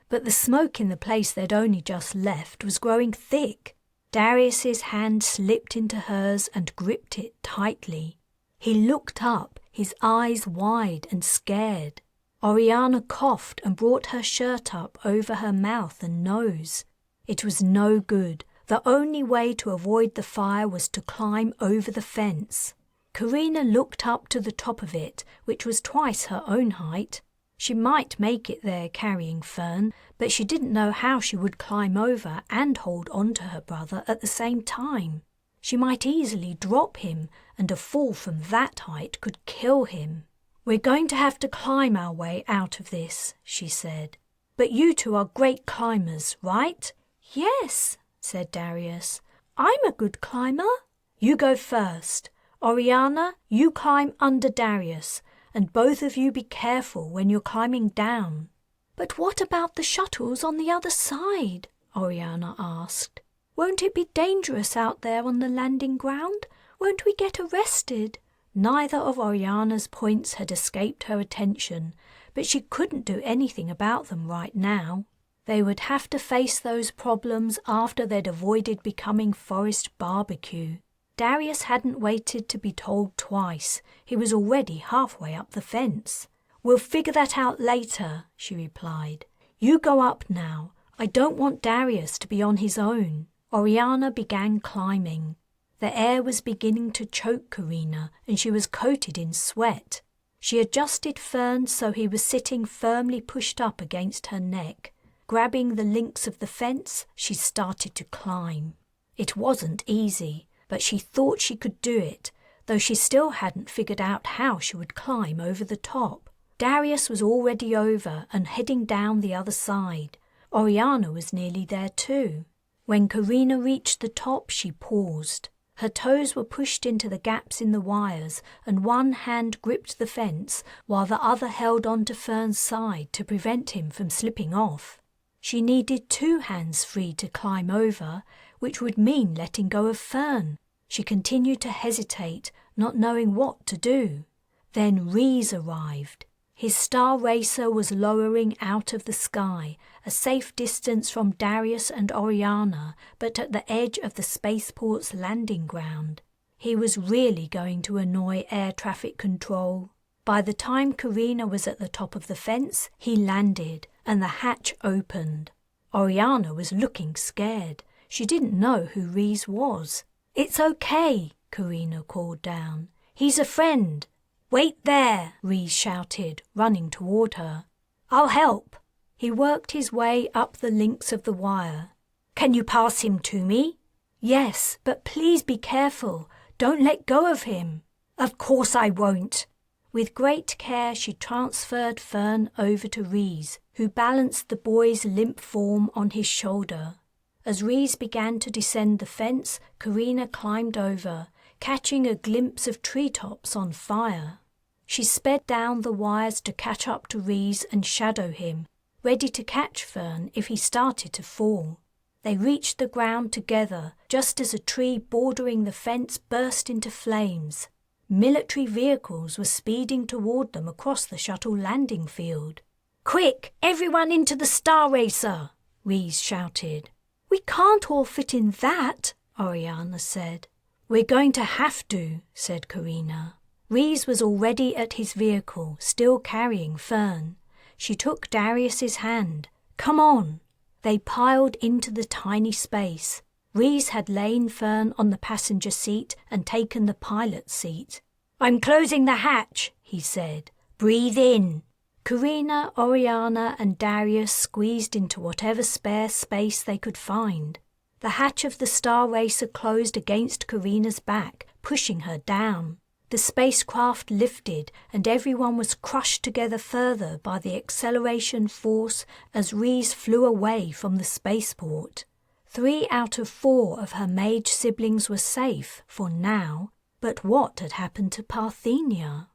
But the smoke in the place they'd only just left was growing thick. Darius's hand slipped into hers and gripped it tightly. He looked up, his eyes wide and scared. Oriana coughed and brought her shirt up over her mouth and nose. It was no good. The only way to avoid the fire was to climb over the fence. Carina looked up to the top of it, which was twice her own height. She might make it there carrying Fern, but she didn't know how she would climb over and hold on to her brother at the same time. She might easily drop him, and a fall from that height could kill him. "We're going to have to climb our way out of this," she said. "But you two are great climbers, right?" "Yes," said Darius. "I'm a good climber." "You go first. Oriana, you climb under Darius, and both of you be careful when you're climbing down." "But what about the shuttles on the other side?" Oriana asked. "Won't it be dangerous out there on the landing ground? Won't we get arrested?" Neither of Oriana's points had escaped her attention, but she couldn't do anything about them right now. They would have to face those problems after they'd avoided becoming forest barbecue. Darius hadn't waited to be told twice. He was already halfway up the fence. "We'll figure that out later," she replied. "You go up now. I don't want Darius to be on his own." Oriana began climbing. The air was beginning to choke Carina, and she was coated in sweat. She adjusted Fern so he was sitting firmly pushed up against her neck. Grabbing the links of the fence, she started to climb. It wasn't easy, but she thought she could do it, though she still hadn't figured out how she would climb over the top. Darius was already over and heading down the other side. Oriana was nearly there too. When Carina reached the top, she paused. Her toes were pushed into the gaps in the wires, and one hand gripped the fence while the other held onto Fern's side to prevent him from slipping off. She needed two hands free to climb over, which would mean letting go of Fern. She continued to hesitate, not knowing what to do. Then Rhys arrived. His star racer was lowering out of the sky, a safe distance from Darius and Oriana, but at the edge of the spaceport's landing ground. He was really going to annoy air traffic control. By the time Carina was at the top of the fence, he landed, and the hatch opened. Oriana was looking scared. She didn't know who Rhys was. "It's okay," Carina called down. "He's a friend." "Wait there," Rhys shouted, running toward her. "I'll help." He worked his way up the links of the wire. "Can you pass him to me?" "Yes, but please be careful. Don't let go of him." "Of course I won't." With great care, she transferred Fern over to Rhys, who balanced the boy's limp form on his shoulder. As Rhys began to descend the fence, Carina climbed over, catching a glimpse of treetops on fire. She sped down the wires to catch up to Rhys and shadow him, ready to catch Fern if he started to fall. They reached the ground together, just as a tree bordering the fence burst into flames. Military vehicles were speeding toward them across the shuttle landing field. "Quick, everyone into the Star Racer!" Rhys shouted. "We can't all fit in that," Oriana said. "We're going to have to," said Carina. Rhys was already at his vehicle, still carrying Fern. She took Darius's hand. "Come on." They piled into the tiny space. Rhys had lain Fern on the passenger seat and taken the pilot's seat. "I'm closing the hatch," he said. "Breathe in." Carina, Oriana and Darius squeezed into whatever spare space they could find. The hatch of the Star Racer closed against Carina's back, pushing her down. The spacecraft lifted and everyone was crushed together further by the acceleration force as Rhys flew away from the spaceport. 3 out of 4 of her mage siblings were safe for now, but what had happened to Parthenia?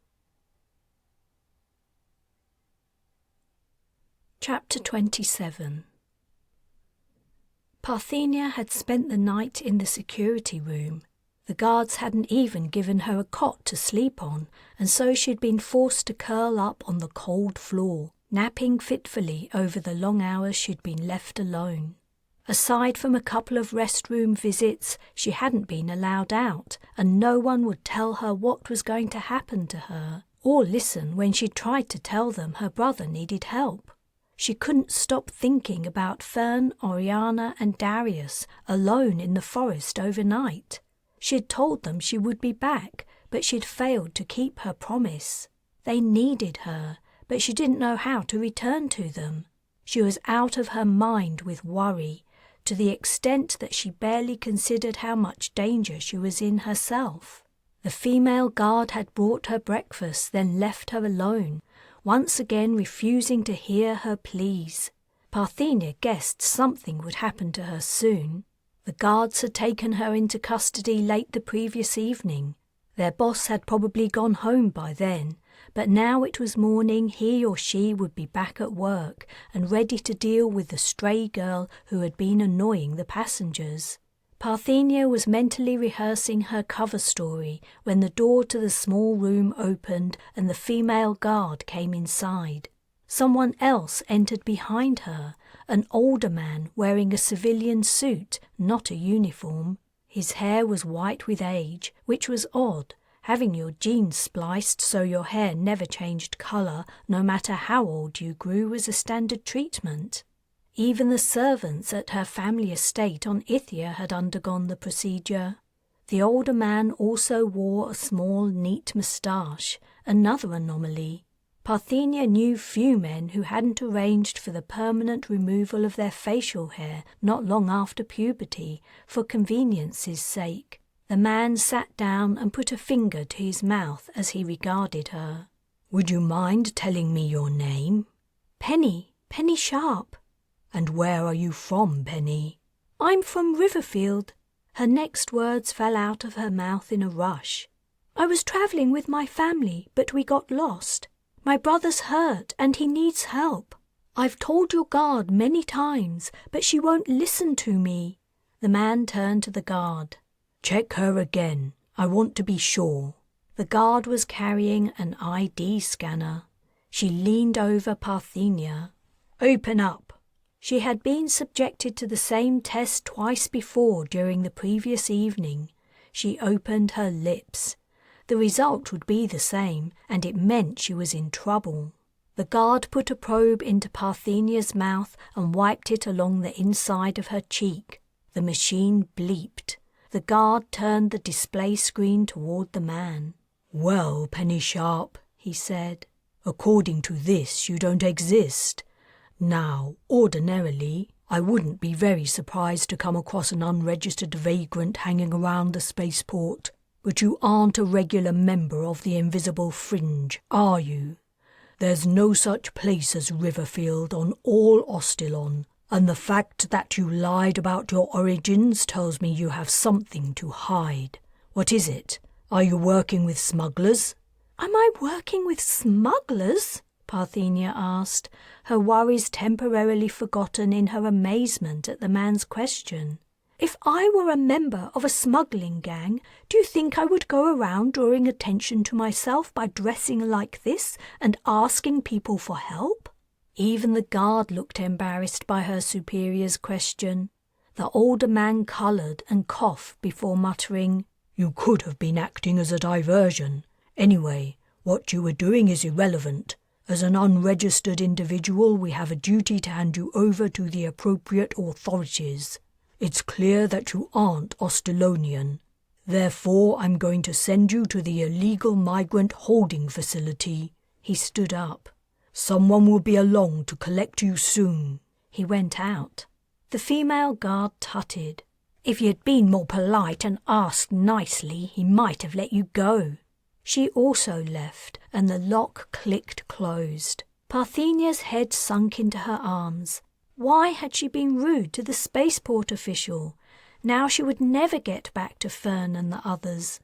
Chapter 27. Parthenia had spent the night in the security room. The guards hadn't even given her a cot to sleep on, and so she'd been forced to curl up on the cold floor, napping fitfully over the long hours she'd been left alone. Aside from a couple of restroom visits, she hadn't been allowed out, and no one would tell her what was going to happen to her, or listen when she tried to tell them her brother needed help. She couldn't stop thinking about Fern, Oriana and Darius alone in the forest overnight. She'd told them she would be back, but she'd failed to keep her promise. They needed her, but she didn't know how to return to them. She was out of her mind with worry, to the extent that she barely considered how much danger she was in herself. The female guard had brought her breakfast, then left her alone, once again refusing to hear her pleas. Parthenia guessed something would happen to her soon. The guards had taken her into custody late the previous evening. Their boss had probably gone home by then, but now it was morning he or she would be back at work and ready to deal with the stray girl who had been annoying the passengers. Parthenia was mentally rehearsing her cover story when the door to the small room opened and the female guard came inside. Someone else entered behind her, an older man wearing a civilian suit, not a uniform. His hair was white with age, which was odd. Having your genes spliced so your hair never changed colour, no matter how old you grew, was a standard treatment. Even the servants at her family estate on Ithia had undergone the procedure. The older man also wore a small, neat moustache, another anomaly. Parthenia knew few men who hadn't arranged for the permanent removal of their facial hair not long after puberty, for convenience's sake. The man sat down and put a finger to his mouth as he regarded her. "Would you mind telling me your name?" "Penny Sharp." "And where are you from, Penny?" "I'm from Riverfield." Her next words fell out of her mouth in a rush. "I was travelling with my family, but we got lost. My brother's hurt and he needs help. I've told your guard many times, but she won't listen to me." The man turned to the guard. "Check her again. I want to be sure." The guard was carrying an ID scanner. She leaned over Parthenia. "Open up." She had been subjected to the same test twice before during the previous evening. She opened her lips. The result would be the same, and it meant she was in trouble. The guard put a probe into Parthenia's mouth and wiped it along the inside of her cheek. The machine bleeped. The guard turned the display screen toward the man. "Well, Penny Sharp," he said, "according to this, you don't exist. Now, ordinarily, I wouldn't be very surprised to come across an unregistered vagrant hanging around the spaceport, but you aren't a regular member of the invisible fringe, are you? There's no such place as Riverfield on all Ostilon, and the fact that you lied about your origins tells me you have something to hide. What is it? Are you working with smugglers?" "Am I working with smugglers?" Parthenia asked, her worries temporarily forgotten in her amazement at the man's question. "If I were a member of a smuggling gang, do you think I would go around drawing attention to myself by dressing like this and asking people for help?" Even the guard looked embarrassed by her superior's question. The older man coloured and coughed before muttering, "You could have been acting as a diversion. Anyway, what you were doing is irrelevant. As an unregistered individual, we have a duty to hand you over to the appropriate authorities." It's clear that you aren't Ostelonian. Therefore, I'm going to send you to the illegal migrant holding facility." He stood up. "Someone will be along to collect you soon." He went out. The female guard tutted. "If you'd been more polite and asked nicely, he might have let you go." She also left, and the lock clicked closed. Parthenia's head sunk into her arms. Why had she been rude to the spaceport official? Now she would never get back to Fern and the others.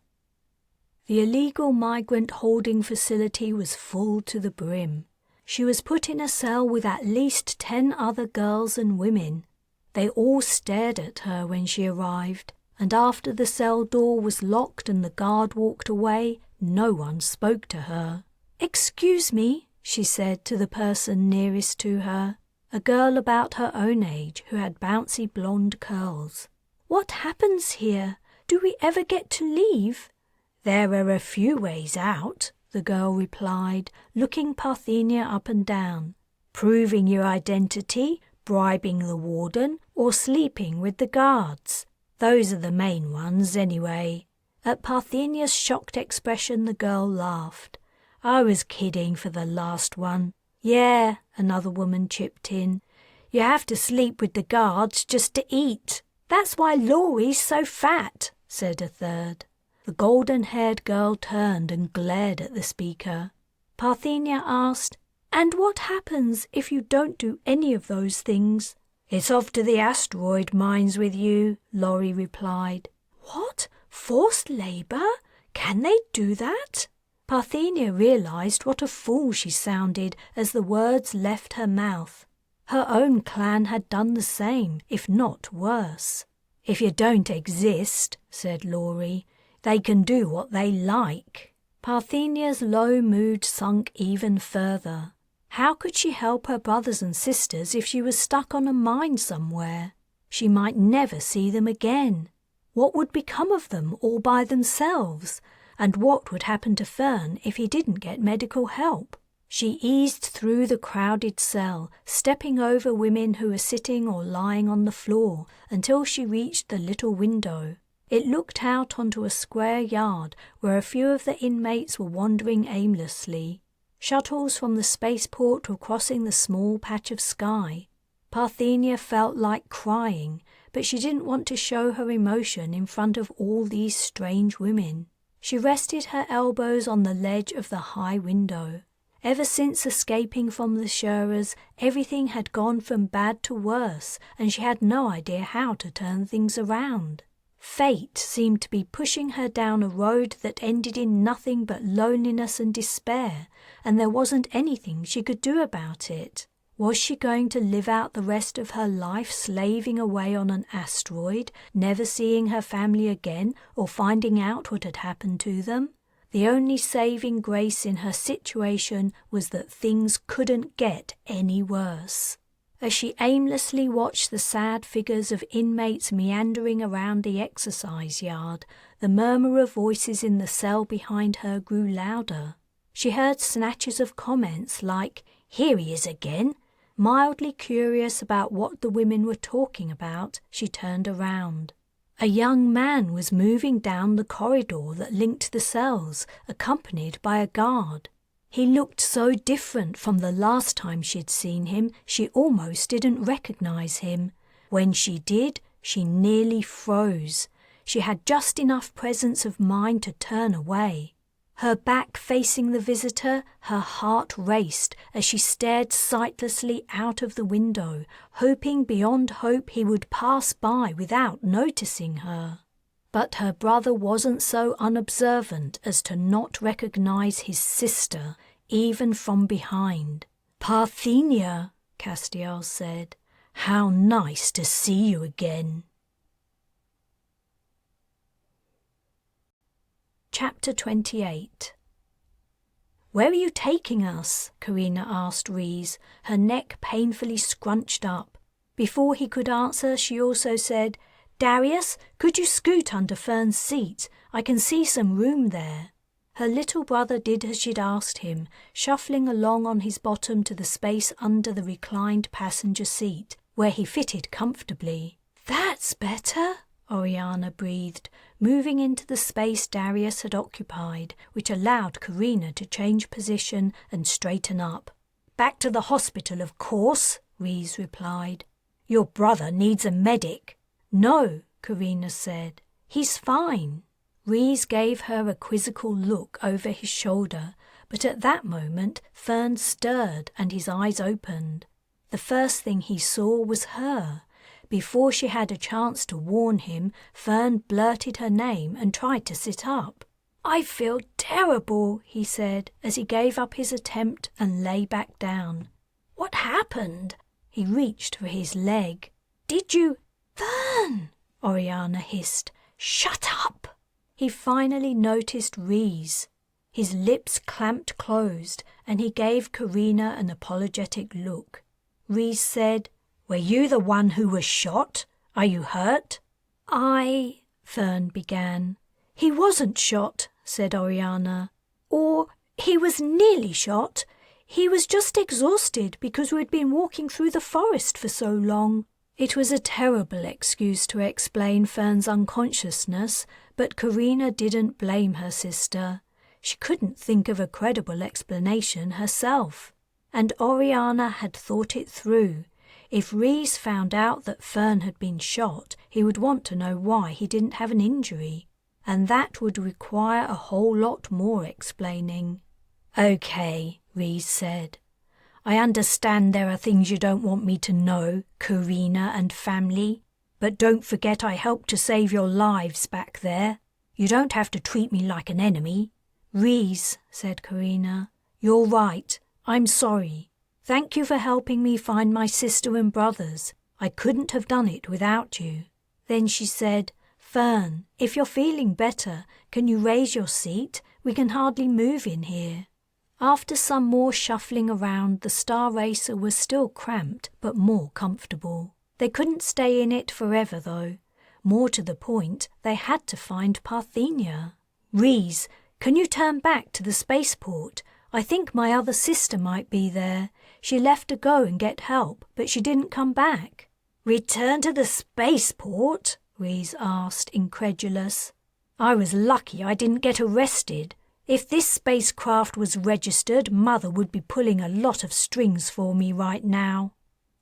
The illegal migrant holding facility was full to the brim. She was put in a cell with at least 10 other girls and women. They all stared at her when she arrived, and after the cell door was locked and the guard walked away, no one spoke to her. "Excuse me," she said to the person nearest to her, a girl about her own age who had bouncy blonde curls. "What happens here? Do we ever get to leave?" "There are a few ways out," the girl replied, looking Parthenia up and down. "Proving your identity, bribing the warden, or sleeping with the guards. Those are the main ones, anyway." At Parthenia's shocked expression, the girl laughed. "I was kidding for the last one." "Yeah," another woman chipped in. "You have to sleep with the guards just to eat." "That's why Laurie's so fat," said a third. The golden-haired girl turned and glared at the speaker. Parthenia asked, "And what happens if you don't do any of those things?" "It's off to the asteroid mines with you," Laurie replied. "What? Forced labor? Can they do that?" Parthenia realized what a fool she sounded as the words left her mouth. Her own clan had done the same, if not worse. "If you don't exist," said Laurie, "they can do what they like." Parthenia's low mood sunk even further. How could she help her brothers and sisters if she was stuck on a mine somewhere? She might never see them again. What would become of them all by themselves? And what would happen to Fern if he didn't get medical help? She eased through the crowded cell, stepping over women who were sitting or lying on the floor, until she reached the little window. It looked out onto a square yard where a few of the inmates were wandering aimlessly. Shuttles from the spaceport were crossing the small patch of sky. Parthenia felt like crying, but she didn't want to show her emotion in front of all these strange women. She rested her elbows on the ledge of the high window. Ever since escaping from the Shurers, everything had gone from bad to worse, and she had no idea how to turn things around. Fate seemed to be pushing her down a road that ended in nothing but loneliness and despair, and there wasn't anything she could do about it. Was she going to live out the rest of her life slaving away on an asteroid, never seeing her family again or finding out what had happened to them? The only saving grace in her situation was that things couldn't get any worse. As she aimlessly watched the sad figures of inmates meandering around the exercise yard, the murmur of voices in the cell behind her grew louder. She heard snatches of comments like, "Here he is again." Mildly curious about what the women were talking about, she turned around. A young man was moving down the corridor that linked the cells, accompanied by a guard. He looked so different from the last time she'd seen him, she almost didn't recognize him. When she did, she nearly froze. She had just enough presence of mind to turn away. Her back facing the visitor, her heart raced as she stared sightlessly out of the window, hoping beyond hope he would pass by without noticing her. But her brother wasn't so unobservant as to not recognize his sister, even from behind. "Parthenia," Castiel said, "how nice to see you again." Chapter 28. "Where are you taking us?" Carina asked Rhys, her neck painfully scrunched up. Before he could answer, she also said, "Darius, could you scoot under Fern's seat? I can see some room there." Her little brother did as she'd asked him, shuffling along on his bottom to the space under the reclined passenger seat, where he fitted comfortably. That's better, Oriana breathed, moving into the space Darius had occupied, which allowed Carina to change position and straighten up. Back to the hospital, of course, Rhys replied. Your brother needs a medic. No, Carina said. He's fine. Rhys gave her a quizzical look over his shoulder, but at that moment Fern stirred and his eyes opened. The first thing he saw was her. Before she had a chance to warn him, Fern blurted her name and tried to sit up. I feel terrible, he said, as he gave up his attempt and lay back down. What happened? He reached for his leg. Did you... Fern! Oriana hissed. Shut up! He finally noticed Rhys. His lips clamped closed, and he gave Carina an apologetic look. Rhys said, Were you the one who was shot? Are you hurt? Fern began. He wasn't shot, said Oriana. Or he was nearly shot. He was just exhausted because we'd been walking through the forest for so long. It was a terrible excuse to explain Fern's unconsciousness, but Carina didn't blame her sister. She couldn't think of a credible explanation herself. And Oriana had thought it through. If Rhys found out that Fern had been shot, he would want to know why he didn't have an injury, and that would require a whole lot more explaining. Okay, Rhys said. I understand there are things you don't want me to know, Carina and family, but don't forget I helped to save your lives back there. You don't have to treat me like an enemy. Rhys, said Carina, you're right. I'm sorry. Thank you for helping me find my sister and brothers. I couldn't have done it without you. Then she said, Fern, if you're feeling better, can you raise your seat? We can hardly move in here. After some more shuffling around, the Star Racer was still cramped, but more comfortable. They couldn't stay in it forever, though. More to the point, they had to find Parthenia. Rhys, can you turn back to the spaceport? I think my other sister might be there. She left to go and get help, but she didn't come back. Return to the spaceport? Rhys asked, incredulous. I was lucky I didn't get arrested. If this spacecraft was registered, Mother would be pulling a lot of strings for me right now.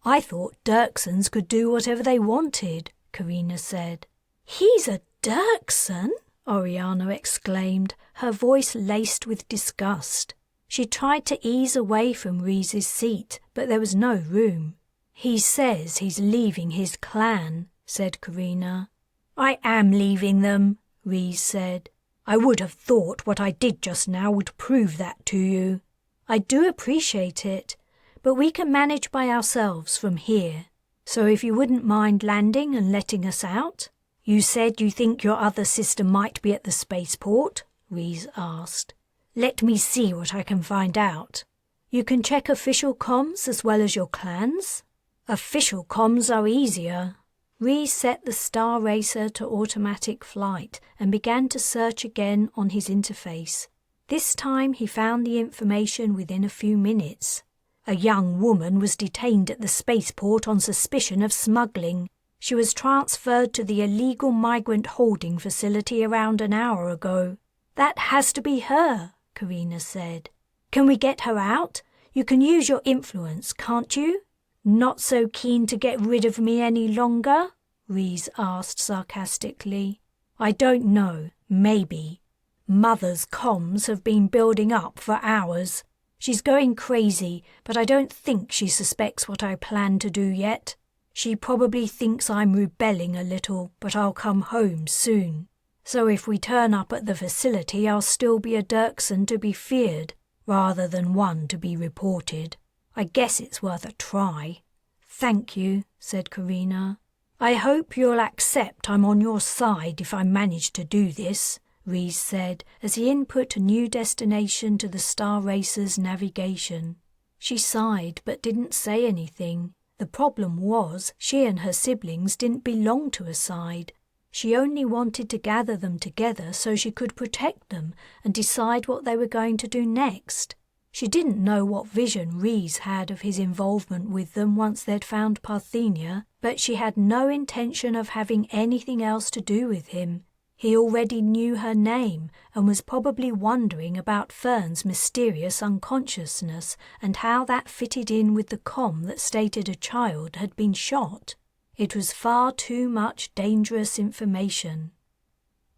I thought Dirksens could do whatever they wanted, Carina said. He's a Dirksen? Oriana exclaimed, her voice laced with disgust. She tried to ease away from Rhys's seat, but there was no room. He says he's leaving his clan, said Carina. I am leaving them, Rhys said. I would have thought what I did just now would prove that to you. I do appreciate it, but we can manage by ourselves from here. So if you wouldn't mind landing and letting us out? You said you think your other sister might be at the spaceport? Rhys asked. Let me see what I can find out. You can check official comms as well as your clans? Official comms are easier. Rhys set the Star Racer to automatic flight and began to search again on his interface. This time he found the information within a few minutes. A young woman was detained at the spaceport on suspicion of smuggling. She was transferred to the illegal migrant holding facility around an hour ago. That has to be her, Carina said. Can we get her out? You can use your influence, can't you? Not so keen to get rid of me any longer? Rhys asked sarcastically. I don't know. Maybe. Mother's comms have been building up for hours. She's going crazy, but I don't think she suspects what I plan to do yet. She probably thinks I'm rebelling a little, but I'll come home soon. So if we turn up at the facility, I'll still be a Dirksen to be feared, rather than one to be reported. I guess it's worth a try. Thank you, said Carina. I hope you'll accept I'm on your side if I manage to do this, Rhys said as he input a new destination to the Star Racer's navigation. She sighed but didn't say anything. The problem was she and her siblings didn't belong to a side. She only wanted to gather them together so she could protect them and decide what they were going to do next. She didn't know what vision Rhys had of his involvement with them once they'd found Parthenia, But she had no intention of having anything else to do with him. He already knew her name and was probably wondering about Fern's mysterious unconsciousness and how that fitted in with the comm that stated a child had been shot. It was far too much dangerous information.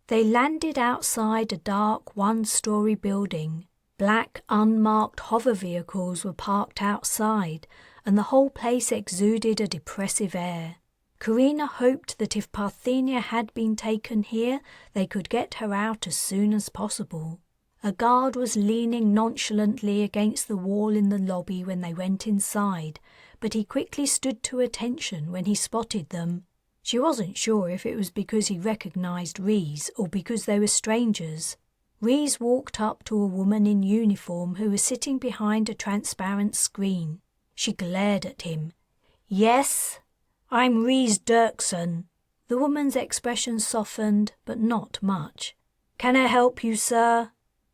They landed outside a dark one-story building. Black, unmarked hover vehicles were parked outside, and the whole place exuded a depressive air. Carina hoped that if Parthenia had been taken here, they could get her out as soon as possible. A guard was leaning nonchalantly against the wall in the lobby when they went inside, but he quickly stood to attention when he spotted them. She wasn't sure if it was because he recognized Rees or because they were strangers. Rees walked up to a woman in uniform who was sitting behind a transparent screen. She glared at him. "Yes? I'm Rees Dirksen." The woman's expression softened, but not much. "Can I help you, sir?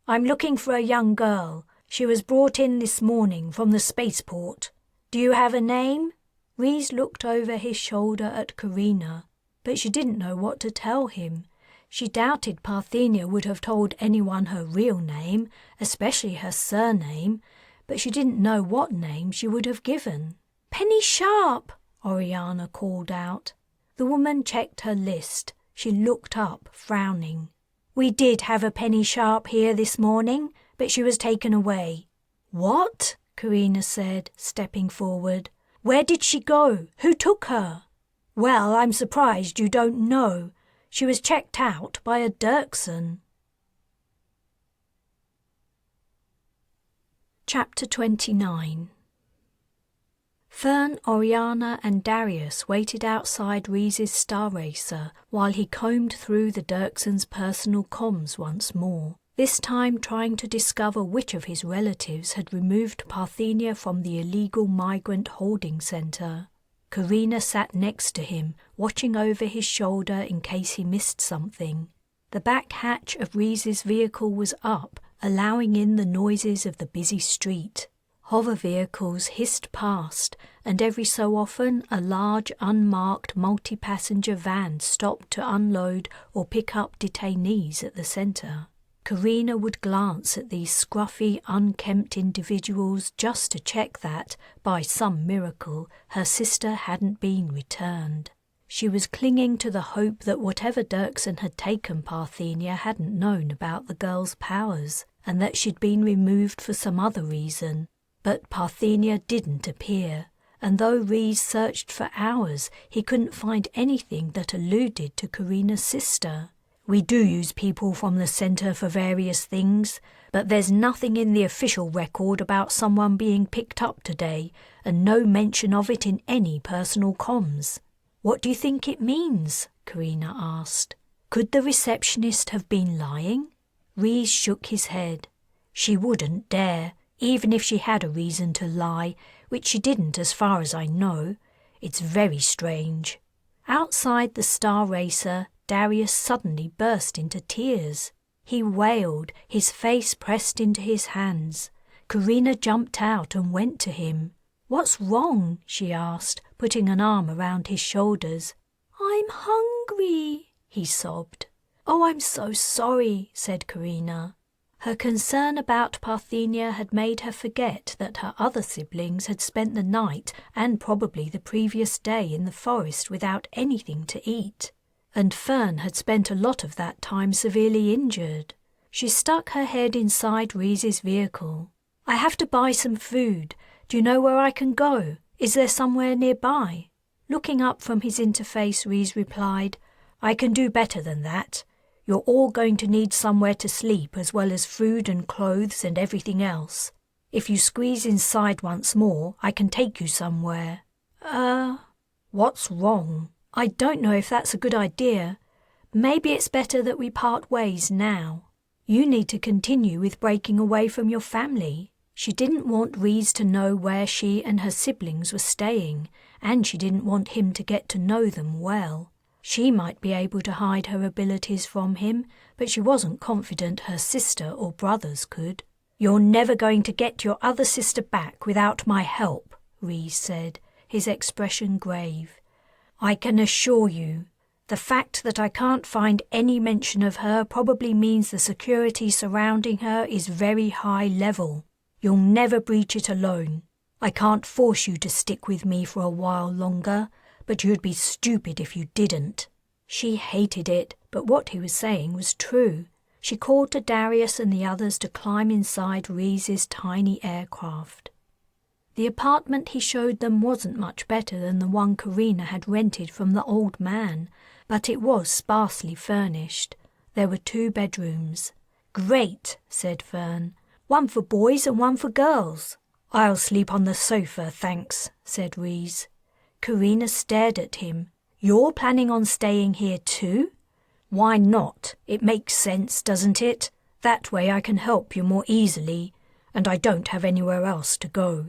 I'm looking for a young girl. She was brought in this morning from the spaceport. Do you have a name?" Rees looked over his shoulder at Carina, but she didn't know what to tell him. She doubted Parthenia would have told anyone her real name, especially her surname, but she didn't know what name she would have given. "Penny Sharp!" Oriana called out. The woman checked her list. She looked up, frowning. "We did have a Penny Sharp here this morning, but she was taken away." "What?" Carina said, stepping forward. "Where did she go? Who took her?" "Well, I'm surprised you don't know. She was checked out by a Dirksen." Chapter 29. Fern, Oriana and Darius waited outside Rees's Star Racer while he combed through the Dirksens' personal comms once more, this time trying to discover which of his relatives had removed Parthenia from the illegal migrant holding centre. Carina sat next to him, watching over his shoulder in case he missed something. The back hatch of Rees's vehicle was up, allowing in the noises of the busy street. Hover vehicles hissed past, and every so often a large unmarked multi-passenger van stopped to unload or pick up detainees at the centre. Carina would glance at these scruffy, unkempt individuals just to check that, by some miracle, her sister hadn't been returned. She was clinging to the hope that whatever Dirksen had taken Parthenia hadn't known about the girl's powers, and that she'd been removed for some other reason. But Parthenia didn't appear, and though Rees searched for hours, he couldn't find anything that alluded to Carina's sister. "We do use people from the centre for various things, but there's nothing in the official record about someone being picked up today, and no mention of it in any personal comms." "What do you think it means?" Carina asked. "Could the receptionist have been lying?" Rees shook his head. "She wouldn't dare, even if she had a reason to lie, which she didn't as far as I know. It's very strange." Outside the Star Racer, Darius suddenly burst into tears. He wailed, his face pressed into his hands. Carina jumped out and went to him. "What's wrong?" she asked, putting an arm around his shoulders. "I'm hungry," he sobbed. "Oh, I'm so sorry," said Carina. Her concern about Parthenia had made her forget that her other siblings had spent the night and probably the previous day in the forest without anything to eat. And Fern had spent a lot of that time severely injured. She stuck her head inside Rees's vehicle. "I have to buy some food. Do you know where I can go? Is there somewhere nearby?" Looking up from his interface, Rees replied, "I can do better than that. You're all going to need somewhere to sleep as well as food and clothes and everything else. If you squeeze inside once more, I can take you somewhere." What's wrong?" "I don't know if that's a good idea. Maybe it's better that we part ways now. You need to continue with breaking away from your family." She didn't want Rees to know where she and her siblings were staying, and she didn't want him to get to know them well. She might be able to hide her abilities from him, but she wasn't confident her sister or brothers could. "You're never going to get your other sister back without my help," Rees said, his expression grave. I can assure you, the fact that I can't find any mention of her probably means the security surrounding her is very high level. You'll never breach it alone. I can't force you to stick with me for a while longer, but you'd be stupid if you didn't." She hated it, but what he was saying was true. She called to Darius and the others to climb inside Reese's tiny aircraft. The apartment he showed them wasn't much better than the one Carina had rented from the old man, but it was sparsely furnished. There were 2 bedrooms. "Great," said Fern. "One for boys and one for girls." "I'll sleep on the sofa, thanks," said Reese. Carina stared at him. "You're planning on staying here too?" "Why not? It makes sense, doesn't it? That way I can help you more easily, and I don't have anywhere else to go."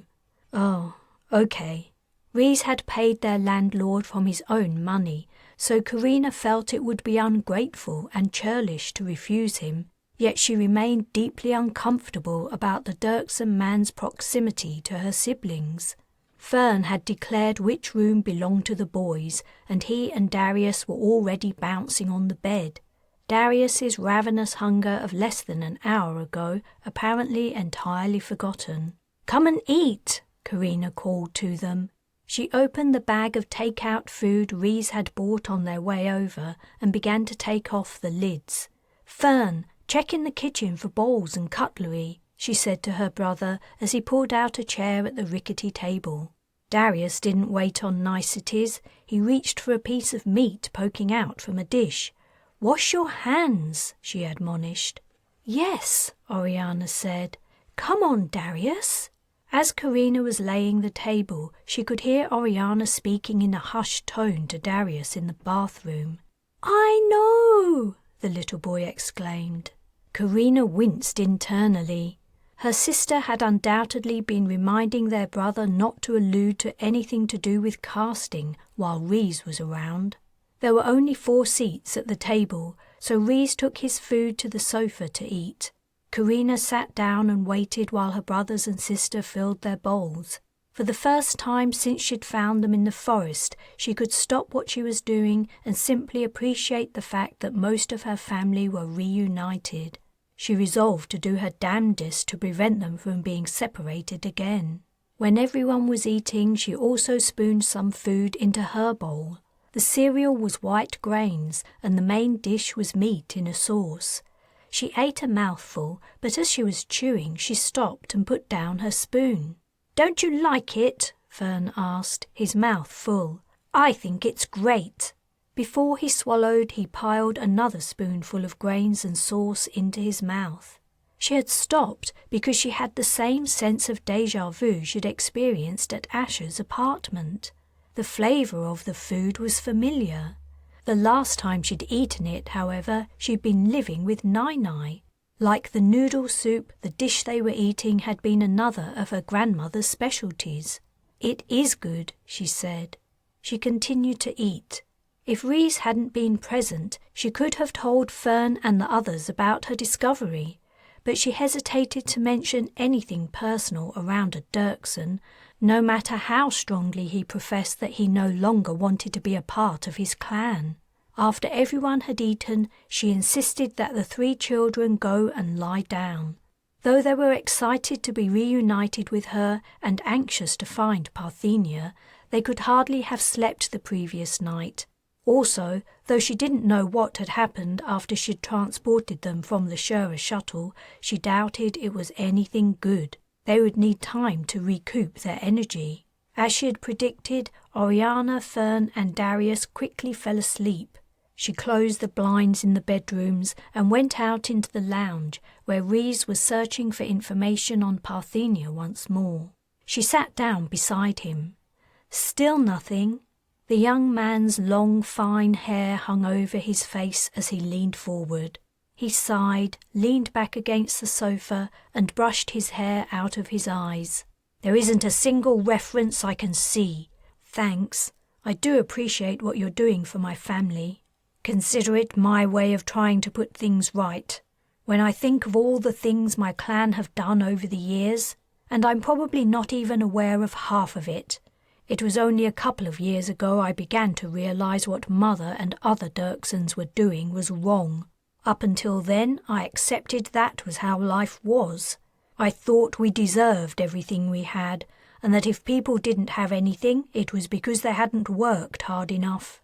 "Oh, okay." Reese had paid their landlord from his own money, so Carina felt it would be ungrateful and churlish to refuse him, yet she remained deeply uncomfortable about the Dirksen man's proximity to her siblings. Fern had declared which room belonged to the boys, and he and Darius were already bouncing on the bed. Darius's ravenous hunger of less than an hour ago apparently entirely forgotten. "Come and eat," Carina called to them. She opened the bag of take-out food Reese had bought on their way over and began to take off the lids. "Fern, check in the kitchen for bowls and cutlery," she said to her brother as he pulled out a chair at the rickety table. Darius didn't wait on niceties. He reached for a piece of meat poking out from a dish. "Wash your hands," she admonished. "Yes," Oriana said. "Come on, Darius." As Carina was laying the table, she could hear Oriana speaking in a hushed tone to Darius in the bathroom. "I know," the little boy exclaimed. Carina winced internally. Her sister had undoubtedly been reminding their brother not to allude to anything to do with casting while Reese was around. There were only 4 seats at the table, so Reese took his food to the sofa to eat. Carina sat down and waited while her brothers and sister filled their bowls. For the first time since she'd found them in the forest, she could stop what she was doing and simply appreciate the fact that most of her family were reunited. She resolved to do her damnedest to prevent them from being separated again. When everyone was eating, she also spooned some food into her bowl. The cereal was white grains, and the main dish was meat in a sauce. She ate a mouthful, but as she was chewing, she stopped and put down her spoon. "Don't you like it?" Fern asked, his mouth full. "I think it's great." Before he swallowed, he piled another spoonful of grains and sauce into his mouth. She had stopped because she had the same sense of déjà vu she'd experienced at Asher's apartment. The flavour of the food was familiar. The last time she'd eaten it, however, she'd been living with Nai. Like the noodle soup, the dish they were eating had been another of her grandmother's specialties. "It is good," she said. She continued to eat. If Reese hadn't been present, she could have told Fern and the others about her discovery, but she hesitated to mention anything personal around a Dirksen, no matter how strongly he professed that he no longer wanted to be a part of his clan. After everyone had eaten, she insisted that the 3 children go and lie down. Though they were excited to be reunited with her and anxious to find Parthenia, they could hardly have slept the previous night. Also, though she didn't know what had happened after she'd transported them from the Shura shuttle, she doubted it was anything good. They would need time to recoup their energy. As she had predicted, Oriana, Fern and Darius quickly fell asleep. She closed the blinds in the bedrooms and went out into the lounge, where Reese was searching for information on Parthenia once more. She sat down beside him. "Still nothing." The young man's long, fine hair hung over his face as he leaned forward. He sighed, leaned back against the sofa, and brushed his hair out of his eyes. "There isn't a single reference I can see." "Thanks. I do appreciate what you're doing for my family." "Consider it my way of trying to put things right. When I think of all the things my clan have done over the years, and I'm probably not even aware of half of it, It was only a couple of years ago I began to realize what Mother and other Dirksens were doing was wrong. Up until then, I accepted that was how life was. I thought we deserved everything we had, and that if people didn't have anything, it was because they hadn't worked hard enough.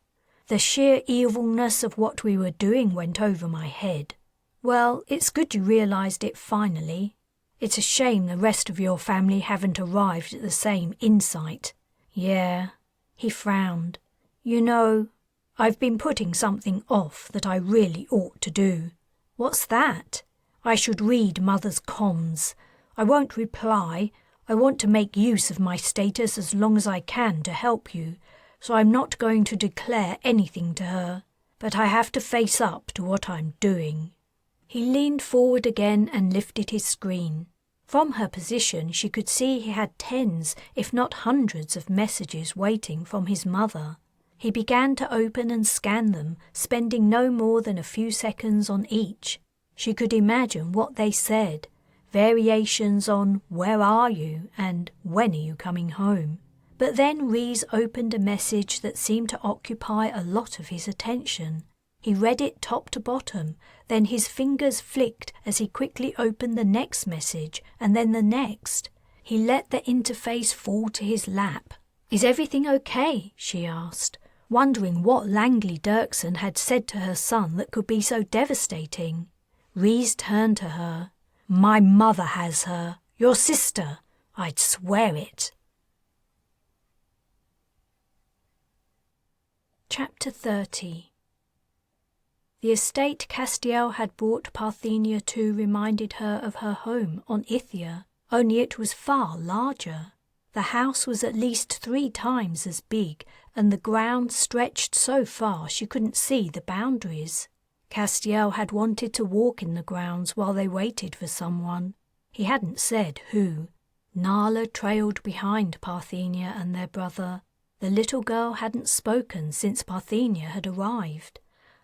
The sheer evilness of what we were doing went over my head. Well, it's good you realized it finally. It's a shame the rest of your family haven't arrived at the same insight. Yeah, he frowned. You know, I've been putting something off that I really ought to do. What's that? I should read Mother's comms. I won't reply. I want to make use of my status as long as I can to help you, so I'm not going to declare anything to her. But I have to face up to what I'm doing. He leaned forward again and lifted his screen. From her position, she could see he had tens, if not hundreds, of messages waiting from his mother. He began to open and scan them, spending no more than a few seconds on each. She could imagine what they said, variations on "Where are you?" and "When are you coming home?" But then Rhys opened a message that seemed to occupy a lot of his attention. He read it top to bottom, then his fingers flicked as he quickly opened the next message and then the next. He let the interface fall to his lap. "Is everything okay?" she asked, wondering what Langley Dirksen had said to her son that could be so devastating. Rhys turned to her. "My mother has her. Your sister. I'd swear it." Chapter 30. The estate Castiel had brought Parthenia to reminded her of her home on Ithia, only it was far larger. The house was at least 3 times as big, and the ground stretched so far she couldn't see the boundaries. Castiel had wanted to walk in the grounds while they waited for someone. He hadn't said who. Nala trailed behind Parthenia and their brother. The little girl hadn't spoken since Parthenia had arrived.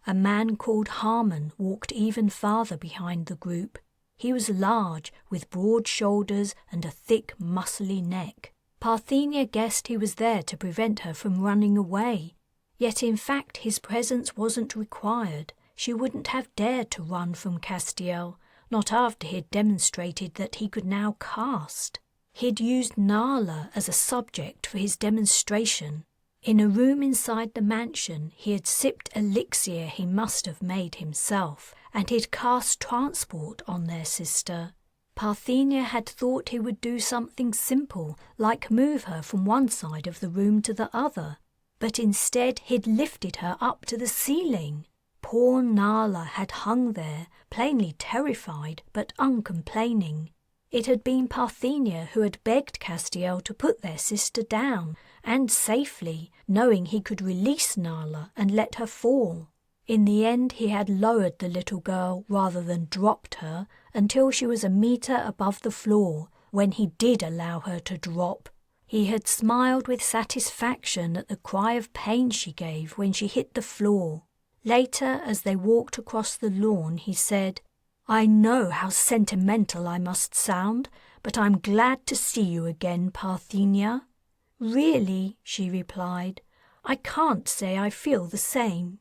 A man called Harmon walked even farther behind the group. He was large, with broad shoulders and a thick, muscly neck. Parthenia guessed he was there to prevent her from running away. Yet in fact his presence wasn't required. She wouldn't have dared to run from Castiel, not after he'd demonstrated that he could now cast. He'd used Nala as a subject for his demonstration. In a room inside the mansion, he had sipped elixir he must have made himself, and he'd cast transport on their sister. Parthenia had thought he would do something simple, like move her from one side of the room to the other, but instead he'd lifted her up to the ceiling. Poor Nala had hung there, plainly terrified but uncomplaining. It had been Parthenia who had begged Castiel to put their sister down, and safely, knowing he could release Nala and let her fall. In the end he had lowered the little girl rather than dropped her until she was a meter above the floor, when he did allow her to drop. He had smiled with satisfaction at the cry of pain she gave when she hit the floor. Later, as they walked across the lawn, he said, "I know how sentimental I must sound, but I'm glad to see you again, Parthenia." "Really," she replied, "I can't say I feel the same."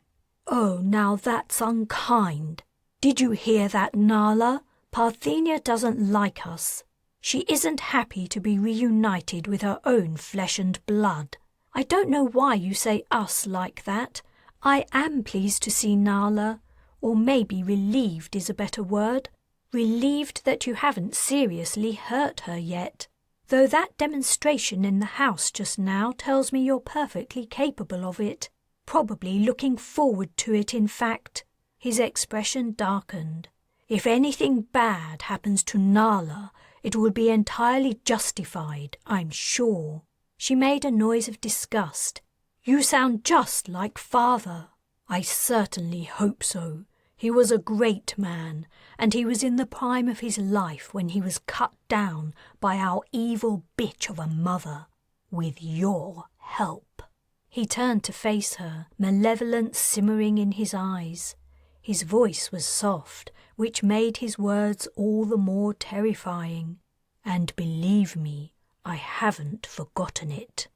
"Oh, now that's unkind. Did you hear that, Nala? Parthenia doesn't like us. She isn't happy to be reunited with her own flesh and blood. I don't know why you say us like that. I am pleased to see Nala, or maybe relieved is a better word. Relieved that you haven't seriously hurt her yet. Though that demonstration in the house just now tells me you're perfectly capable of it. Probably looking forward to it, in fact." His expression darkened. "If anything bad happens to Nala, it will be entirely justified, I'm sure." She made a noise of disgust. "You sound just like Father." "I certainly hope so. He was a great man, and he was in the prime of his life when he was cut down by our evil bitch of a mother. With your help." He turned to face her, malevolence simmering in his eyes. His voice was soft, which made his words all the more terrifying. "And believe me, I haven't forgotten it."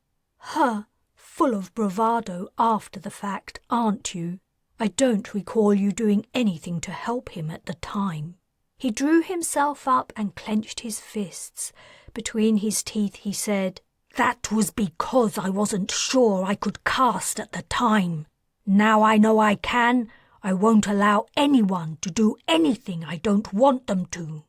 Full of bravado after the fact, aren't you? I don't recall you doing anything to help him at the time." He drew himself up and clenched his fists. Between his teeth he said, "That was because I wasn't sure I could cast at the time. Now I know I can. I won't allow anyone to do anything I don't want them to."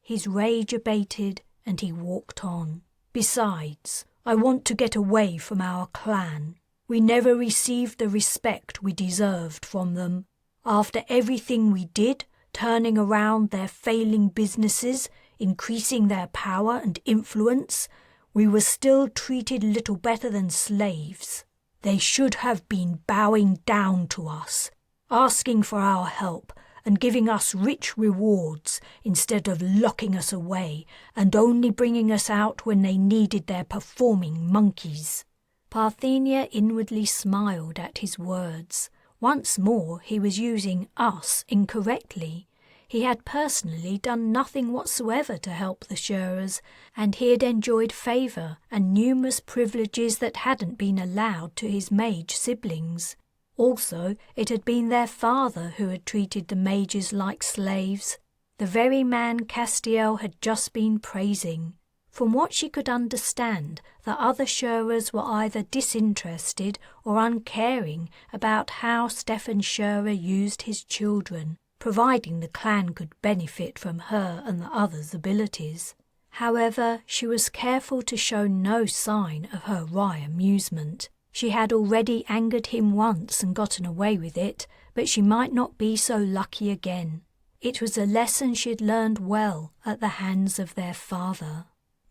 His rage abated and he walked on. "Besides, I want to get away from our clan. We never received the respect we deserved from them. After everything we did, turning around their failing businesses, increasing their power and influence, we were still treated little better than slaves. They should have been bowing down to us, asking for our help and giving us rich rewards instead of locking us away and only bringing us out when they needed their performing monkeys." Parthenia inwardly smiled at his words. Once more he was using us incorrectly. He had personally done nothing whatsoever to help the Shurers, and he had enjoyed favour and numerous privileges that hadn't been allowed to his mage siblings. Also, it had been their father who had treated the mages like slaves, the very man Castiel had just been praising. From what she could understand, the other Shurers were either disinterested or uncaring about how Stefan Shurer used his children, providing the clan could benefit from her and the others' abilities. However, she was careful to show no sign of her wry amusement. She had already angered him once and gotten away with it, but she might not be so lucky again. It was a lesson she had learned well at the hands of their father.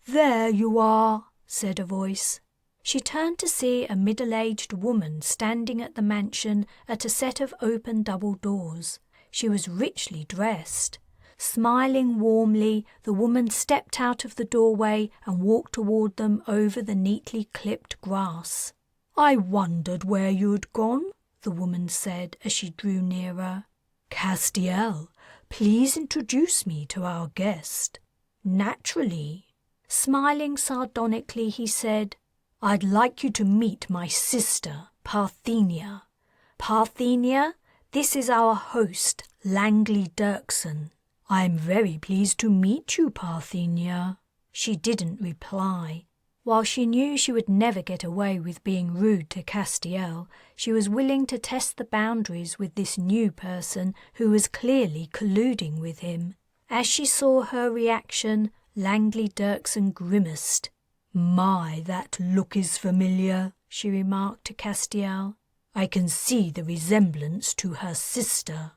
"There you are," said a voice. She turned to see a middle-aged woman standing at the mansion at a set of open double doors. She was richly dressed. Smiling warmly, the woman stepped out of the doorway and walked toward them over the neatly clipped grass. "I wondered where you had gone," the woman said as she drew nearer. "Castiel, please introduce me to our guest." "Naturally." Smiling sardonically, he said, "I'd like you to meet my sister, Parthenia." "Parthenia, this is our host, Langley Dirksen." "I'm very pleased to meet you, Parthenia." She didn't reply. While she knew she would never get away with being rude to Castiel, she was willing to test the boundaries with this new person who was clearly colluding with him. As she saw her reaction, Langley Dirksen grimaced. "My, that look is familiar," she remarked to Castiel. "I can see the resemblance to her sister."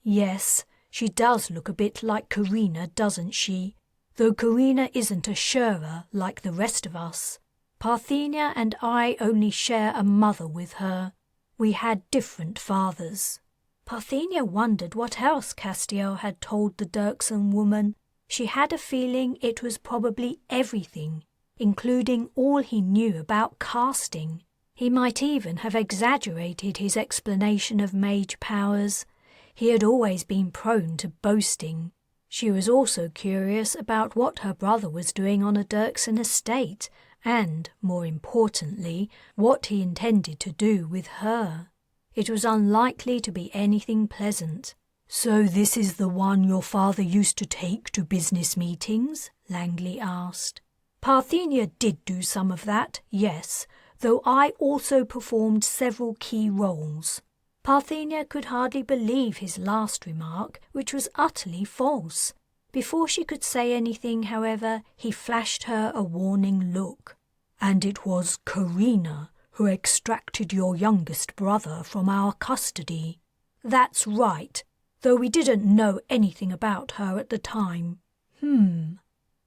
"Yes, she does look a bit like Carina, doesn't she? Though Carina isn't a Shurer like the rest of us. Parthenia and I only share a mother with her. We had different fathers." Parthenia wondered what else Castiel had told the Dirksen woman. She had a feeling it was probably everything, including all he knew about casting. He might even have exaggerated his explanation of mage powers. He had always been prone to boasting. She was also curious about what her brother was doing on a Dirksen estate and, more importantly, what he intended to do with her. It was unlikely to be anything pleasant. "So this is the one your father used to take to business meetings?" Langley asked. "Parthenia did do some of that, yes, though I also performed several key roles." Parthenia could hardly believe his last remark, which was utterly false. Before she could say anything, however, he flashed her a warning look. "And it was Carina who extracted your youngest brother from our custody." "That's right, though we didn't know anything about her at the time."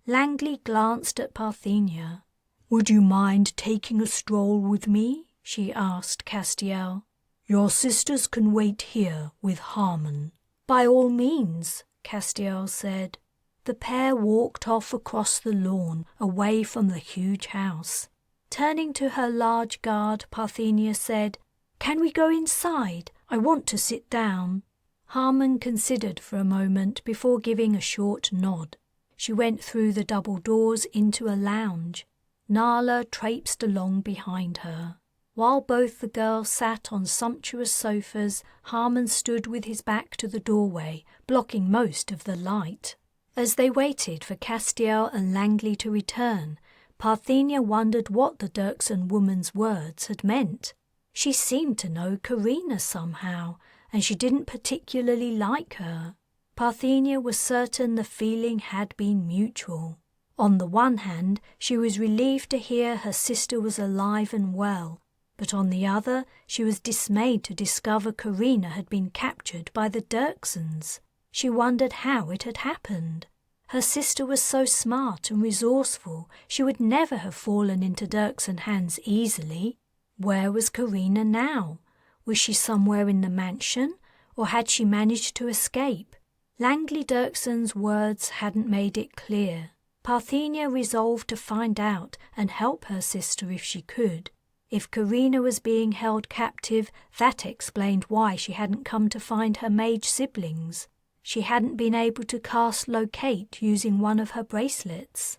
Langley glanced at Parthenia. "Would you mind taking a stroll with me?" she asked Castiel. "Your sisters can wait here with Harmon." "By all means," Castiel said. The pair walked off across the lawn, away from the huge house. Turning to her large guard, Parthenia said, "Can we go inside? I want to sit down." Harmon considered for a moment before giving a short nod. She went through the double doors into a lounge. Nala traipsed along behind her. While both the girls sat on sumptuous sofas, Harmon stood with his back to the doorway, blocking most of the light. As they waited for Castiel and Langley to return, Parthenia wondered what the Dirksen woman's words had meant. She seemed to know Carina somehow, and she didn't particularly like her. Parthenia was certain the feeling had been mutual. On the one hand, she was relieved to hear her sister was alive and well, but on the other, she was dismayed to discover Carina had been captured by the Dirksens. She wondered how it had happened. Her sister was so smart and resourceful, she would never have fallen into Dirksen hands easily. Where was Carina now? Was she somewhere in the mansion, or had she managed to escape? Langley Dirksen's words hadn't made it clear. Parthenia resolved to find out and help her sister if she could. If Carina was being held captive, that explained why she hadn't come to find her mage siblings. She hadn't been able to cast locate using one of her bracelets.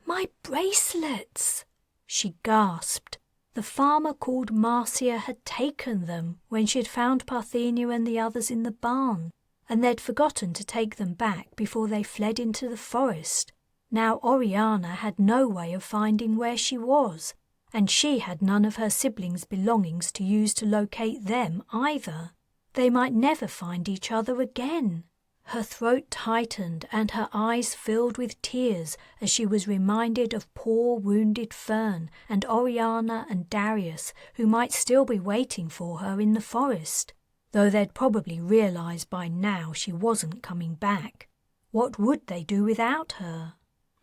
"My bracelets!" she gasped. The farmer called Marcia had taken them when she had found Parthenia and the others in the barn, and they'd forgotten to take them back before they fled into the forest. Now Oriana had no way of finding where she was, and she had none of her siblings' belongings to use to locate them either. They might never find each other again. Her throat tightened and her eyes filled with tears as she was reminded of poor wounded Fern and Oriana and Darius, who might still be waiting for her in the forest, though they'd probably realized by now she wasn't coming back. What would they do without her?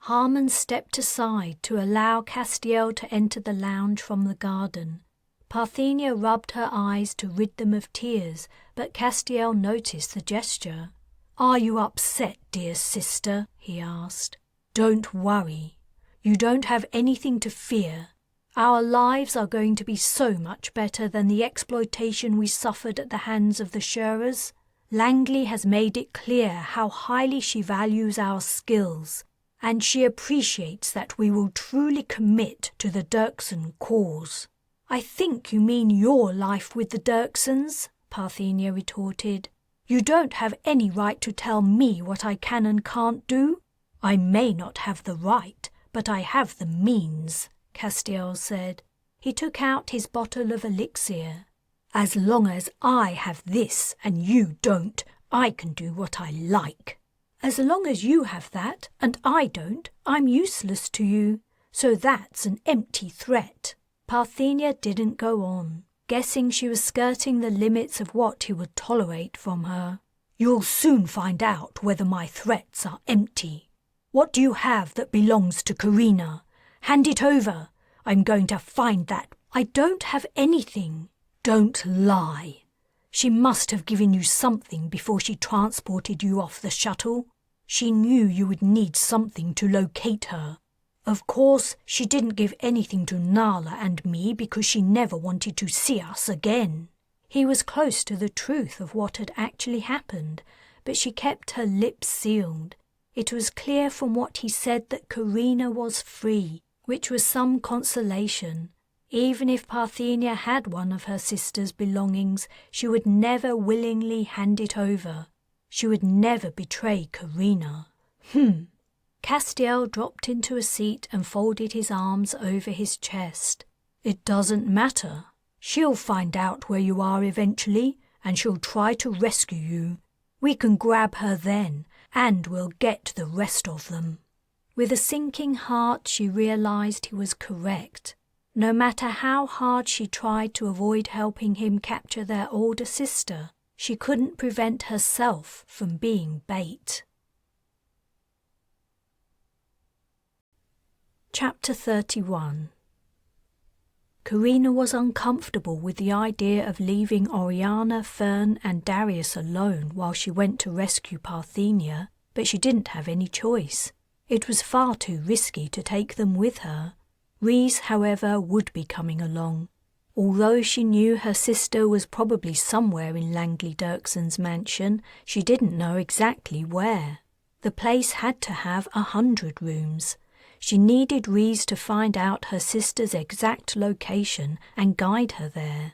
Harmon stepped aside to allow Castiel to enter the lounge from the garden. Parthenia rubbed her eyes to rid them of tears, but Castiel noticed the gesture. "Are you upset, dear sister?" he asked. "Don't worry. You don't have anything to fear. Our lives are going to be so much better than the exploitation we suffered at the hands of the Shurers. Langley has made it clear how highly she values our skills, and she appreciates that we will truly commit to the Dirksen cause." "I think you mean your life with the Dirksens," Parthenia retorted. "You don't have any right to tell me what I can and can't do." "I may not have the right, but I have the means," Castiel said. He took out his bottle of elixir. "As long as I have this and you don't, I can do what I like." "As long as you have that and I don't, I'm useless to you. So that's an empty threat." Parthenia didn't go on, guessing she was skirting the limits of what he would tolerate from her. "You'll soon find out whether my threats are empty. What do you have that belongs to Carina? Hand it over. I'm going to find that." "I don't have anything." "Don't lie. She must have given you something before she transported you off the shuttle. She knew you would need something to locate her. Of course, she didn't give anything to Nala and me because she never wanted to see us again." He was close to the truth of what had actually happened, but she kept her lips sealed. It was clear from what he said that Carina was free, which was some consolation. Even if Parthenia had one of her sister's belongings, she would never willingly hand it over. She would never betray Carina. Castiel dropped into a seat and folded his arms over his chest. "It doesn't matter. She'll find out where you are eventually, and she'll try to rescue you. We can grab her then, and we'll get the rest of them." With a sinking heart, she realized he was correct. No matter how hard she tried to avoid helping him capture their older sister, she couldn't prevent herself from being bait. Chapter 31. Carina was uncomfortable with the idea of leaving Oriana, Fern and Darius alone while she went to rescue Parthenia, but she didn't have any choice. It was far too risky to take them with her. Rhys, however, would be coming along. Although she knew her sister was probably somewhere in Langley Dirksen's mansion, she didn't know exactly where. The place had to have 100 rooms. She needed Rhys to find out her sister's exact location and guide her there.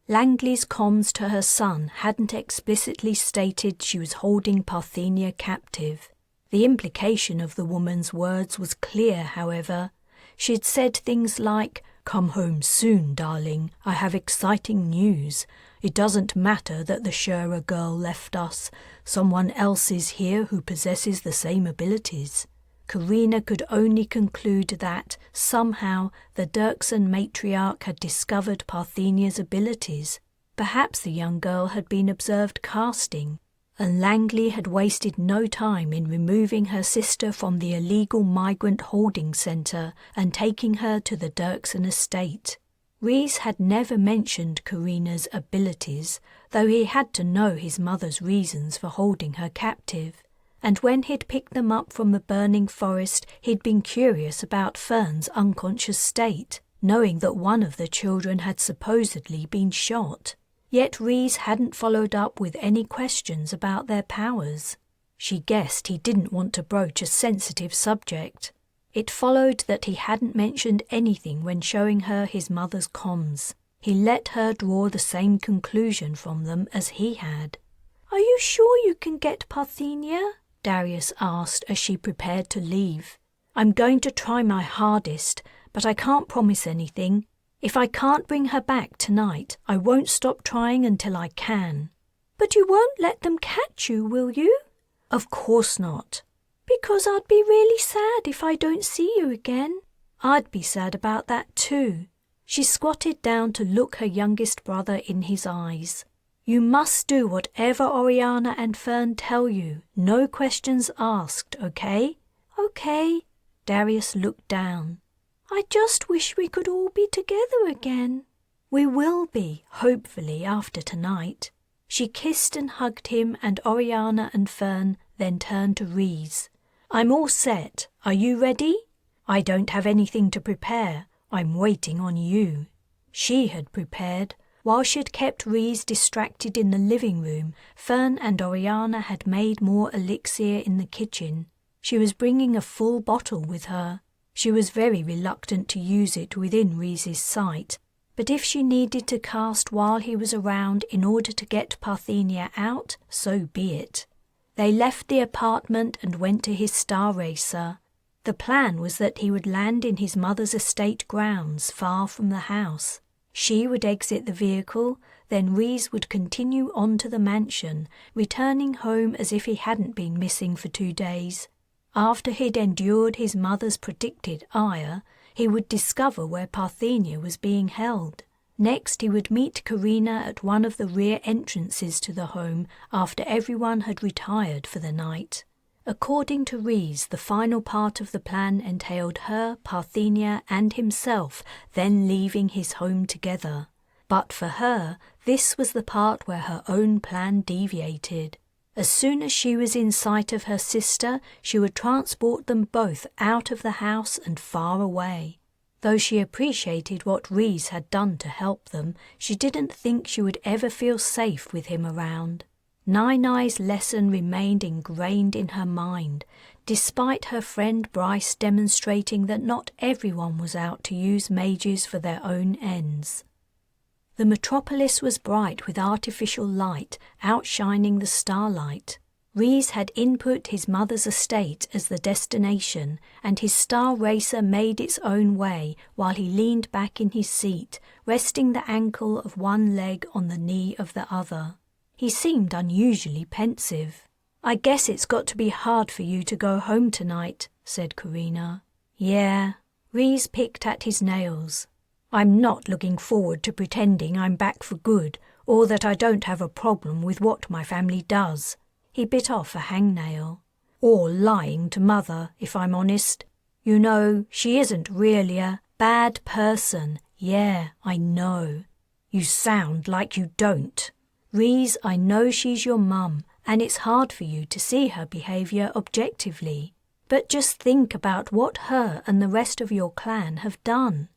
Langley's comms to her son hadn't explicitly stated she was holding Parthenia captive. The implication of the woman's words was clear, however. She'd said things like, "Come home soon, darling. I have exciting news. It doesn't matter that the Shura girl left us. Someone else is here who possesses the same abilities." Carina could only conclude that, somehow, the Dirksen matriarch had discovered Parthenia's abilities. Perhaps the young girl had been observed casting, and Langley had wasted no time in removing her sister from the illegal migrant holding centre and taking her to the Dirksen estate. Rhys had never mentioned Carina's abilities, though he had to know his mother's reasons for holding her captive. And when he'd picked them up from the burning forest, he'd been curious about Fern's unconscious state, knowing that one of the children had supposedly been shot. Yet Rhys hadn't followed up with any questions about their powers. She guessed he didn't want to broach a sensitive subject. It followed that he hadn't mentioned anything when showing her his mother's comms. He let her draw the same conclusion from them as he had. "Are you sure you can get Parthenia?" Darius asked as she prepared to leave. "I'm going to try my hardest, but I can't promise anything. If I can't bring her back tonight, I won't stop trying until I can." "But you won't let them catch you, will you?" "Of course not." "Because I'd be really sad if I don't see you again." "I'd be sad about that too." She squatted down to look her youngest brother in his eyes. "You must do whatever Oriana and Fern tell you. No questions asked, okay?" "Okay." Darius looked down. "I just wish we could all be together again." "We will be, hopefully, after tonight." She kissed and hugged him and Oriana and Fern, then turned to Rhys. "I'm all set. Are you ready?" "I don't have anything to prepare. I'm waiting on you." She had prepared. While she had kept Rhys distracted in the living room, Fern and Oriana had made more elixir in the kitchen. She was bringing a full bottle with her. She was very reluctant to use it within Rhys's sight, but if she needed to cast while he was around in order to get Parthenia out, so be it. They left the apartment and went to his star racer. The plan was that he would land in his mother's estate grounds, far from the house. She would exit the vehicle, then Rhys would continue on to the mansion, returning home as if he hadn't been missing for 2 days. After he'd endured his mother's predicted ire, he would discover where Parthenia was being held. Next, he would meet Carina at one of the rear entrances to the home after everyone had retired for the night. According to Rhys, the final part of the plan entailed her, Parthenia, and himself then leaving his home together. But for her, this was the part where her own plan deviated. As soon as she was in sight of her sister, she would transport them both out of the house and far away. Though she appreciated what Rhys had done to help them, she didn't think she would ever feel safe with him around. Nai-Nai's lesson remained ingrained in her mind, despite her friend Bryce demonstrating that not everyone was out to use mages for their own ends. The metropolis was bright with artificial light, outshining the starlight. Rhys had input his mother's estate as the destination, and his star racer made its own way while he leaned back in his seat, resting the ankle of one leg on the knee of the other. He seemed unusually pensive. "I guess it's got to be hard for you to go home tonight," said Carina. "Yeah." Rhys picked at his nails. "I'm not looking forward to pretending I'm back for good, or that I don't have a problem with what my family does." He bit off a hangnail. "Or lying to Mother, if I'm honest. You know, she isn't really a bad person. Yeah, I know." "You sound like you don't." "Rhys, I know she's your mum, and it's hard for you to see her behaviour objectively. But just think about what her and the rest of your clan have done.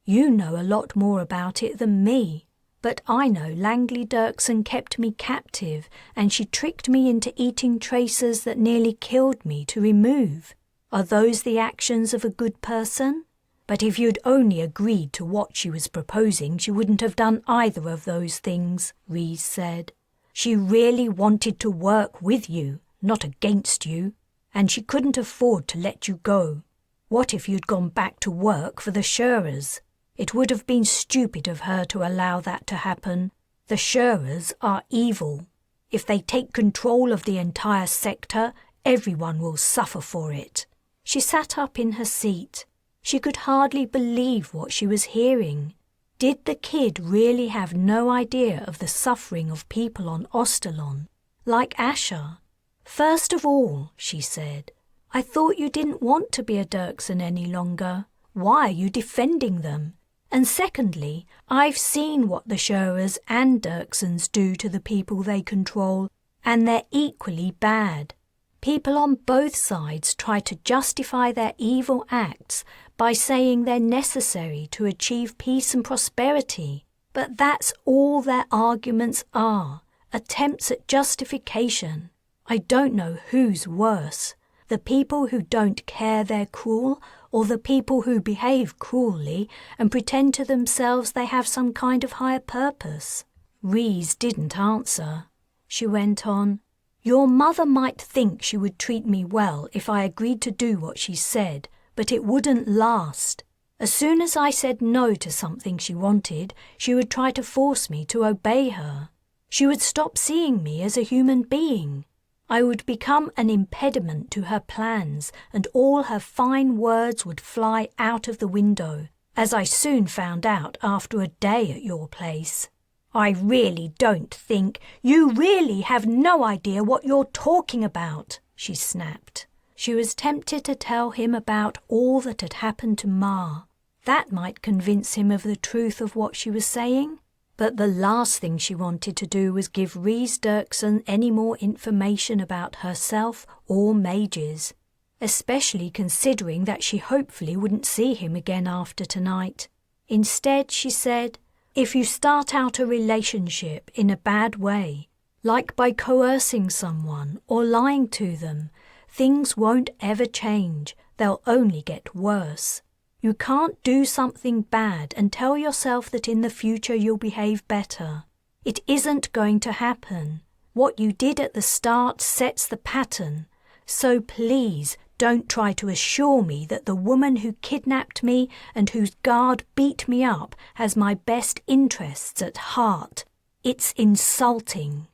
You know a lot more about it than me. But I know Langley Dirksen kept me captive, and she tricked me into eating tracers that nearly killed me to remove. Are those the actions of a good person? But if you'd only agreed to what she was proposing, she wouldn't have done either of those things, Rhys said. She really wanted to work with you, not against you, and she couldn't afford to let you go. What if you'd gone back to work for the Shurers? It would have been stupid of her to allow that to happen. The Shurers are evil. If they take control of the entire sector, everyone will suffer for it. She sat up in her seat. She could hardly believe what she was hearing. Did the kid really have no idea of the suffering of people on Ostalon, like Asher? First of all, she said, I thought you didn't want to be a Dirksen any longer. Why are you defending them? And secondly, I've seen what the Shurers and Dirksens do to the people they control, and they're equally bad. People on both sides try to justify their evil acts by saying they're necessary to achieve peace and prosperity. But that's all their arguments are, attempts at justification. I don't know who's worse, the people who don't care they're cruel, or the people who behave cruelly and pretend to themselves they have some kind of higher purpose. Rhys didn't answer. She went on, Your mother might think she would treat me well if I agreed to do what she said, but it wouldn't last. As soon as I said no to something she wanted, she would try to force me to obey her. She would stop seeing me as a human being. I would become an impediment to her plans, and all her fine words would fly out of the window, as I soon found out after a day at your place. I really don't think you really have no idea what you're talking about, she snapped. She was tempted to tell him about all that had happened to Ma. That might convince him of the truth of what she was saying. But the last thing she wanted to do was give Rhys Dirksen any more information about herself or mages, especially considering that she hopefully wouldn't see him again after tonight. Instead, she said, If you start out a relationship in a bad way, like by coercing someone or lying to them, things won't ever change, they'll only get worse. You can't do something bad and tell yourself that in the future you'll behave better. It isn't going to happen. What you did at the start sets the pattern. So please don't try to assure me that the woman who kidnapped me and whose guard beat me up has my best interests at heart. It's insulting.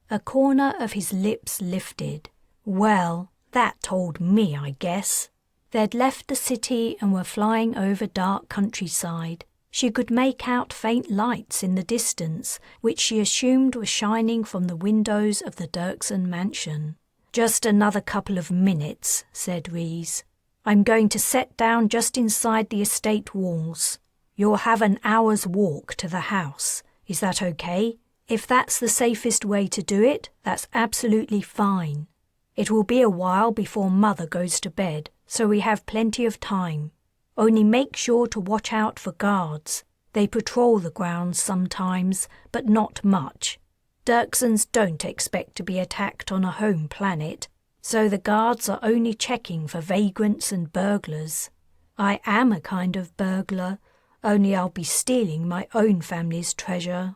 A corner of his lips lifted. Well, that told me, I guess. They'd left the city and were flying over dark countryside. She could make out faint lights in the distance, which she assumed were shining from the windows of the Dirksen mansion. Just another couple of minutes, said Rhys. I'm going to set down just inside the estate walls. You'll have an hour's walk to the house. Is that okay? If that's the safest way to do it, that's absolutely fine. It will be a while before Mother goes to bed, so we have plenty of time. Only make sure to watch out for guards. They patrol the grounds sometimes, but not much. Dirksens don't expect to be attacked on a home planet, so the guards are only checking for vagrants and burglars. I am a kind of burglar, only I'll be stealing my own family's treasure.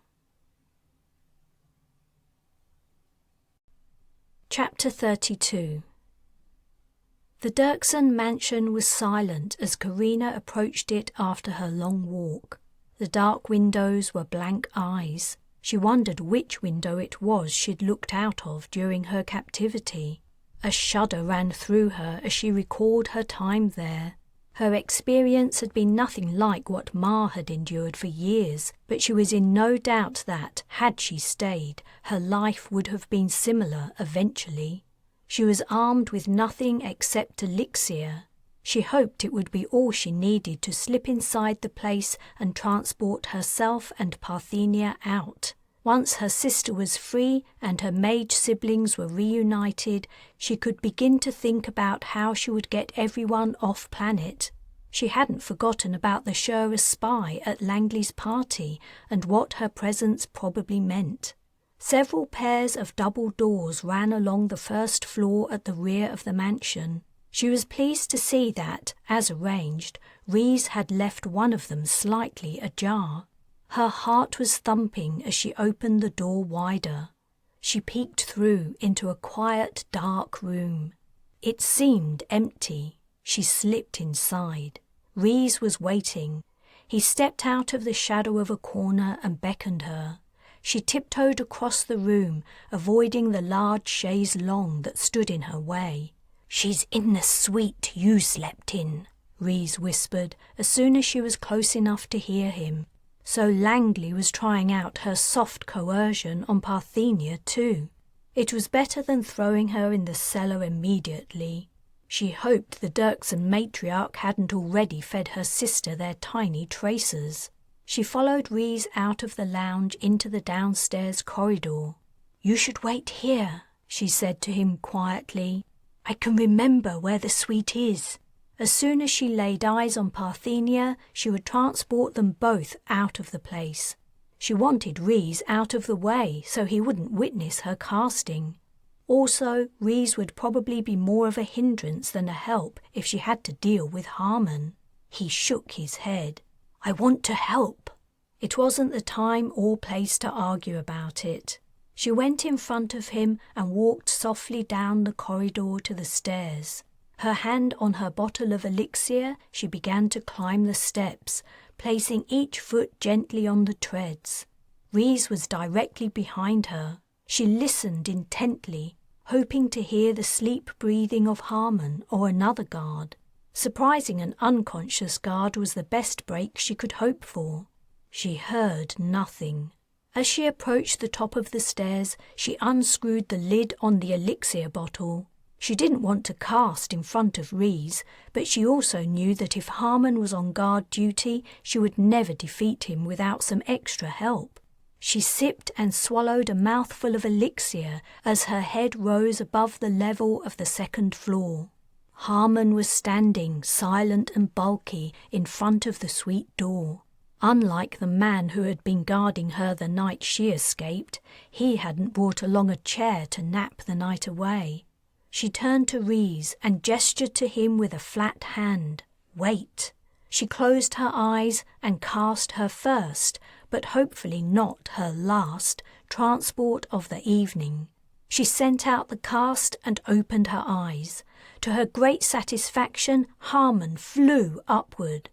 Chapter 32. The Dirksen mansion was silent as Carina approached it after her long walk. The dark windows were blank eyes. She wondered which window it was she'd looked out of during her captivity. A shudder ran through her as she recalled her time there. Her experience had been nothing like what Ma had endured for years, but she was in no doubt that, had she stayed, her life would have been similar eventually. She was armed with nothing except elixir. She hoped it would be all she needed to slip inside the place and transport herself and Parthenia out. Once her sister was free and her mage siblings were reunited, she could begin to think about how she would get everyone off planet. She hadn't forgotten about the Shurer spy at Langley's party and what her presence probably meant. Several pairs of double doors ran along the first floor at the rear of the mansion. She was pleased to see that, as arranged, Rhys had left one of them slightly ajar. Her heart was thumping as she opened the door wider. She peeked through into a quiet, dark room. It seemed empty. She slipped inside. Rhys was waiting. He stepped out of the shadow of a corner and beckoned her. She tiptoed across the room, avoiding the large chaise longue that stood in her way. "She's in the suite you slept in," Rhys whispered as soon as she was close enough to hear him. So Langley was trying out her soft coercion on Parthenia too. It was better than throwing her in the cellar immediately. She hoped the Dirksen matriarch hadn't already fed her sister their tiny tracers. She followed Rhys out of the lounge into the downstairs corridor. "You should wait here," she said to him quietly. "I can remember where the suite is." As soon as she laid eyes on Parthenia, she would transport them both out of the place. She wanted Rhys out of the way so he wouldn't witness her casting. Also, Rhys would probably be more of a hindrance than a help if she had to deal with Harmon. He shook his head. "I want to help." It wasn't the time or place to argue about it. She went in front of him and walked softly down the corridor to the stairs. Her hand on her bottle of elixir, she began to climb the steps, placing each foot gently on the treads. Rhys was directly behind her. She listened intently, hoping to hear the sleep breathing of Harmon or another guard. Surprising an unconscious guard was the best break she could hope for. She heard nothing. As she approached the top of the stairs, she unscrewed the lid on the elixir bottle. She didn't want to cast in front of Rhys, but she also knew that if Harmon was on guard duty, she would never defeat him without some extra help. She sipped and swallowed a mouthful of elixir as her head rose above the level of the second floor. Harmon was standing, silent and bulky, in front of the suite door. Unlike the man who had been guarding her the night she escaped, he hadn't brought along a chair to nap the night away. She turned to Rhys and gestured to him with a flat hand. "Wait." She closed her eyes and cast her first, but hopefully not her last, transport of the evening. She sent out the cast and opened her eyes. To her great satisfaction, Harmon flew upward.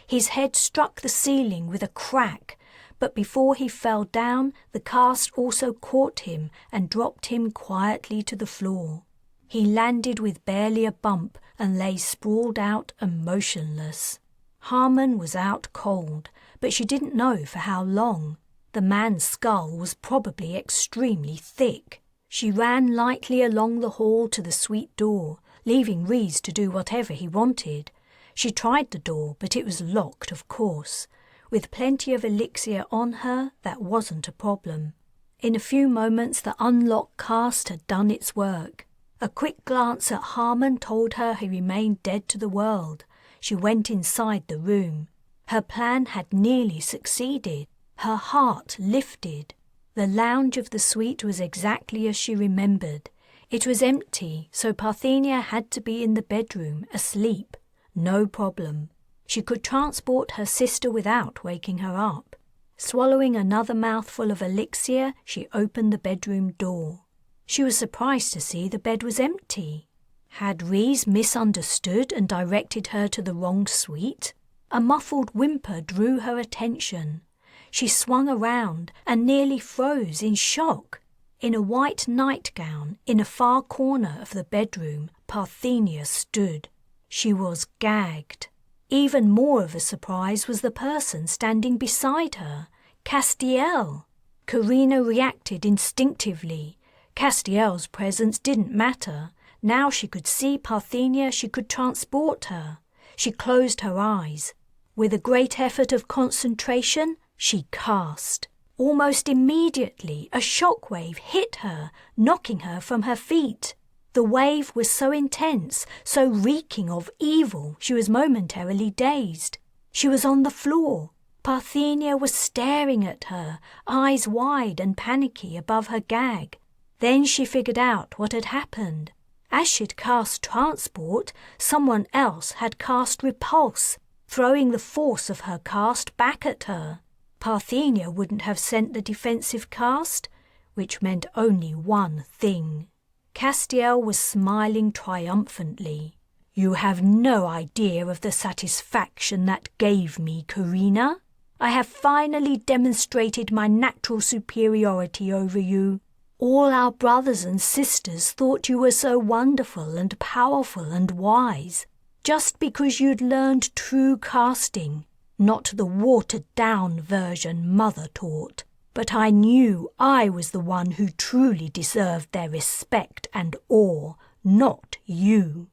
His head struck the ceiling with a crack, but before he fell down, the cast also caught him and dropped him quietly to the floor. He landed with barely a bump and lay sprawled out and motionless. Harmon was out cold, but she didn't know for how long. The man's skull was probably extremely thick. She ran lightly along the hall to the suite door, leaving Rhys to do whatever he wanted. She tried the door, but it was locked, of course. With plenty of elixir on her, that wasn't a problem. In a few moments, the unlocked cast had done its work. A quick glance at Harmon told her he remained dead to the world. She went inside the room. Her plan had nearly succeeded. Her heart lifted. The lounge of the suite was exactly as she remembered. It was empty, so Parthenia had to be in the bedroom, asleep. No problem. She could transport her sister without waking her up. Swallowing another mouthful of elixir, she opened the bedroom door. She was surprised to see the bed was empty. Had Rhys misunderstood and directed her to the wrong suite? A muffled whimper drew her attention. She swung around and nearly froze in shock. In a white nightgown, in a far corner of the bedroom, Parthenia stood. She was gagged. Even more of a surprise was the person standing beside her, Castiel. Carina reacted instinctively. Castiel's presence didn't matter. Now she could see Parthenia, she could transport her. She closed her eyes. With a great effort of concentration, she cast. Almost immediately, a shockwave hit her, knocking her from her feet. The wave was so intense, so reeking of evil, she was momentarily dazed. She was on the floor. Parthenia was staring at her, eyes wide and panicky above her gag. Then she figured out what had happened. As she'd cast transport, someone else had cast repulse, throwing the force of her cast back at her. Parthenia wouldn't have sent the defensive cast, which meant only one thing. Castiel was smiling triumphantly. "You have no idea of the satisfaction that gave me, Carina. I have finally demonstrated my natural superiority over you. All our brothers and sisters thought you were so wonderful and powerful and wise, just because you'd learned true casting, not the watered-down version Mother taught. But I knew I was the one who truly deserved their respect and awe, not you.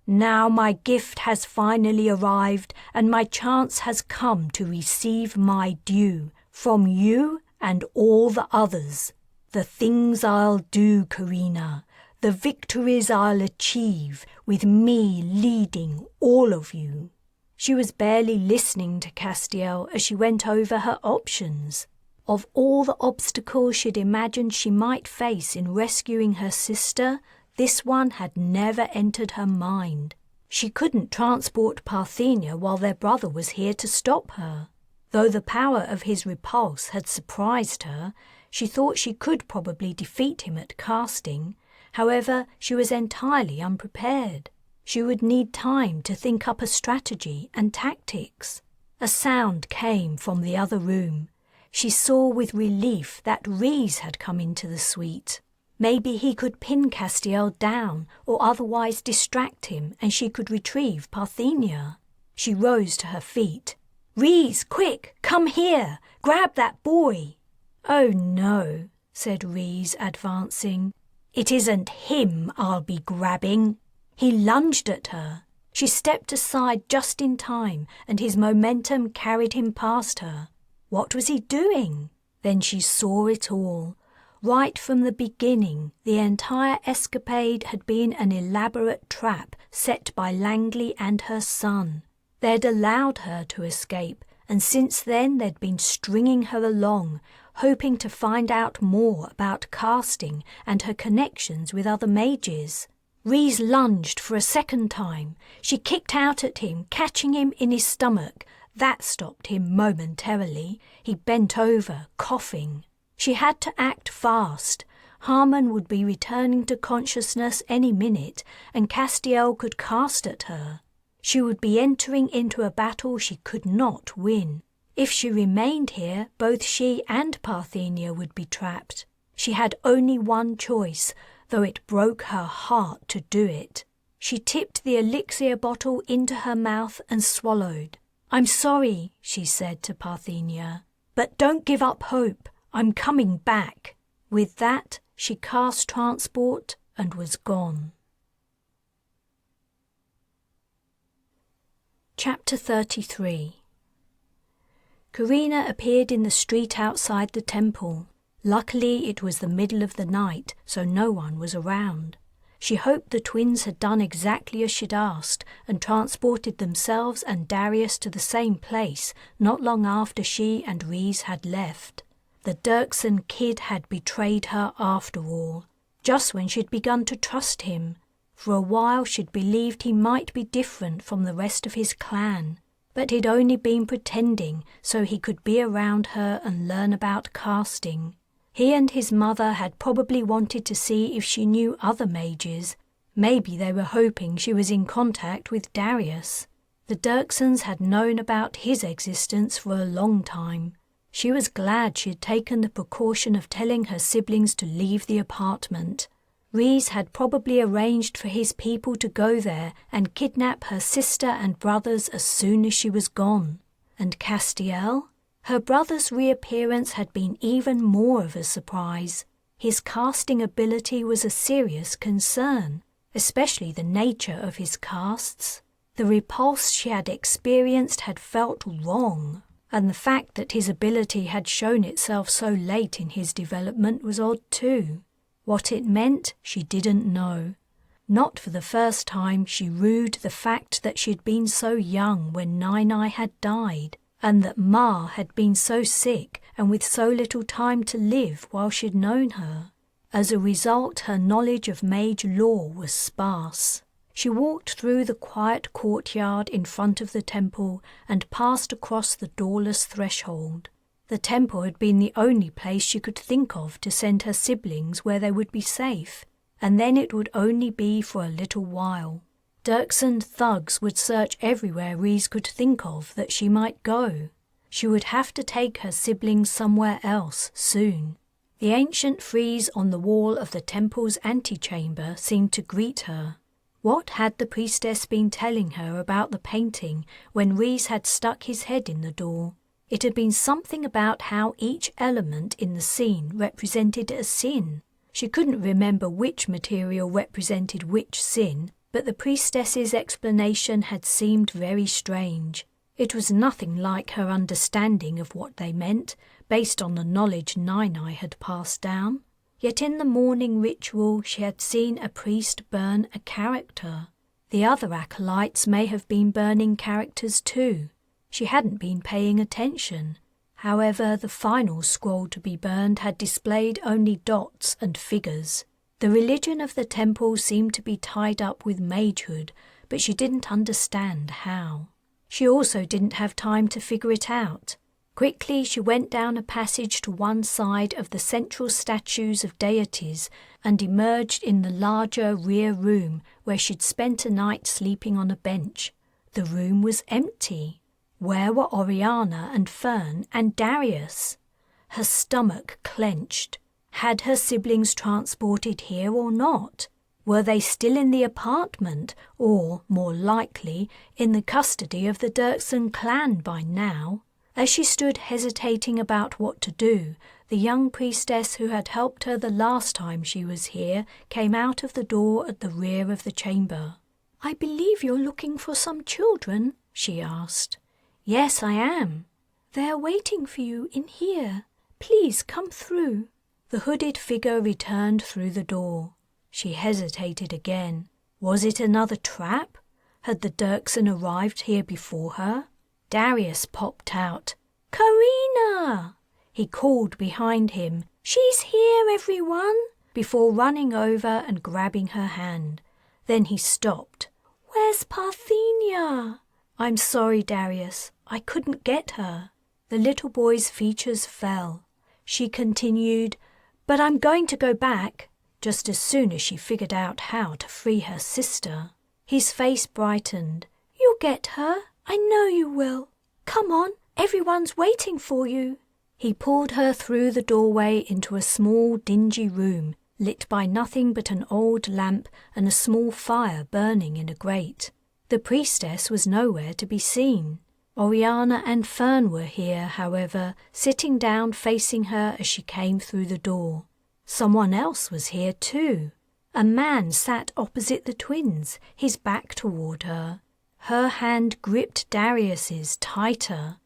Now my gift has finally arrived, and my chance has come to receive my due from you and all the others. The things I'll do, Carina, the victories I'll achieve, with me leading all of you." She was barely listening to Castiel as she went over her options. Of all the obstacles she'd imagined she might face in rescuing her sister, this one had never entered her mind. She couldn't transport Parthenia while their brother was here to stop her. Though the power of his repulse had surprised her, she thought she could probably defeat him at casting. However, she was entirely unprepared. She would need time to think up a strategy and tactics. A sound came from the other room. She saw with relief that Rhys had come into the suite. Maybe he could pin Castiel down or otherwise distract him and she could retrieve Parthenia. She rose to her feet. "Rhys, quick, come here! Grab that boy!" "Oh no," said Rhys, advancing. "It isn't him I'll be grabbing." He lunged at her. She stepped aside just in time and his momentum carried him past her. What was he doing? Then she saw it all. Right from the beginning, the entire escapade had been an elaborate trap set by Langley and her son. They'd allowed her to escape, and since then they'd been stringing her along, hoping to find out more about casting and her connections with other mages. Rhys lunged for a second time. She kicked out at him, catching him in his stomach. That stopped him momentarily. He bent over, coughing. She had to act fast. Harmon would be returning to consciousness any minute, and Castiel could cast at her. She would be entering into a battle she could not win. If she remained here, both she and Parthenia would be trapped. She had only one choice, though it broke her heart to do it. She tipped the elixir bottle into her mouth and swallowed. "I'm sorry," she said to Parthenia, "but don't give up hope. I'm coming back." With that, she cast transport and was gone. Chapter 33. Carina appeared in the street outside the temple. Luckily, it was the middle of the night, so no one was around. She hoped the twins had done exactly as she'd asked and transported themselves and Darius to the same place not long after she and Rhys had left. The Dirksen kid had betrayed her after all, just when she'd begun to trust him. For a while she'd believed he might be different from the rest of his clan, but he'd only been pretending so he could be around her and learn about casting. He and his mother had probably wanted to see if she knew other mages. Maybe they were hoping she was in contact with Darius. The Dirksens had known about his existence for a long time. She was glad she had taken the precaution of telling her siblings to leave the apartment. Rhys had probably arranged for his people to go there and kidnap her sister and brothers as soon as she was gone. And Castiel? Her brother's reappearance had been even more of a surprise. His casting ability was a serious concern, especially the nature of his casts. The repulse she had experienced had felt wrong, and the fact that his ability had shown itself so late in his development was odd too. What it meant, she didn't know. Not for the first time she rued the fact that she'd been so young when Nine-Eye had died, and that Ma had been so sick and with so little time to live while she'd known her. As a result, her knowledge of mage lore was sparse. She walked through the quiet courtyard in front of the temple and passed across the doorless threshold. The temple had been the only place she could think of to send her siblings where they would be safe, and then it would only be for a little while. Dirksen thugs would search everywhere Rhys could think of that she might go. She would have to take her siblings somewhere else soon. The ancient frieze on the wall of the temple's antechamber seemed to greet her. What had the priestess been telling her about the painting when Rhys had stuck his head in the door? It had been something about how each element in the scene represented a sin. She couldn't remember which material represented which sin, but the priestess's explanation had seemed very strange. It was nothing like her understanding of what they meant, based on the knowledge Nainai had passed down. Yet in the morning ritual she had seen a priest burn a character. The other acolytes may have been burning characters too. She hadn't been paying attention. However, the final scroll to be burned had displayed only dots and figures. The religion of the temple seemed to be tied up with magehood, but she didn't understand how. She also didn't have time to figure it out. Quickly she went down a passage to one side of the central statues of deities and emerged in the larger rear room where she'd spent a night sleeping on a bench. The room was empty. Where were Oriana and Fern and Darius? Her stomach clenched. Had her siblings transported here or not? Were they still in the apartment or, more likely, in the custody of the Dirksen clan by now? As she stood hesitating about what to do, the young priestess who had helped her the last time she was here came out of the door at the rear of the chamber. "I believe you're looking for some children?" she asked. "Yes, I am." "They are waiting for you in here. Please come through." The hooded figure returned through the door. She hesitated again. Was it another trap? Had the Dirksen arrived here before her? Darius popped out. "Carina!" He called behind him. "She's here, everyone!" before running over and grabbing her hand. Then he stopped. "Where's Parthenia?" "I'm sorry, Darius. I couldn't get her." The little boy's features fell. She continued, "But I'm going to go back," just as soon as she figured out how to free her sister. His face brightened. "You'll get her. I know you will. Come on, everyone's waiting for you." He pulled her through the doorway into a small, dingy room, lit by nothing but an old lamp and a small fire burning in a grate. The priestess was nowhere to be seen. Oriana and Fern were here, however, sitting down facing her as she came through the door. Someone else was here too. A man sat opposite the twins, his back toward her. Her hand gripped Darius's tighter.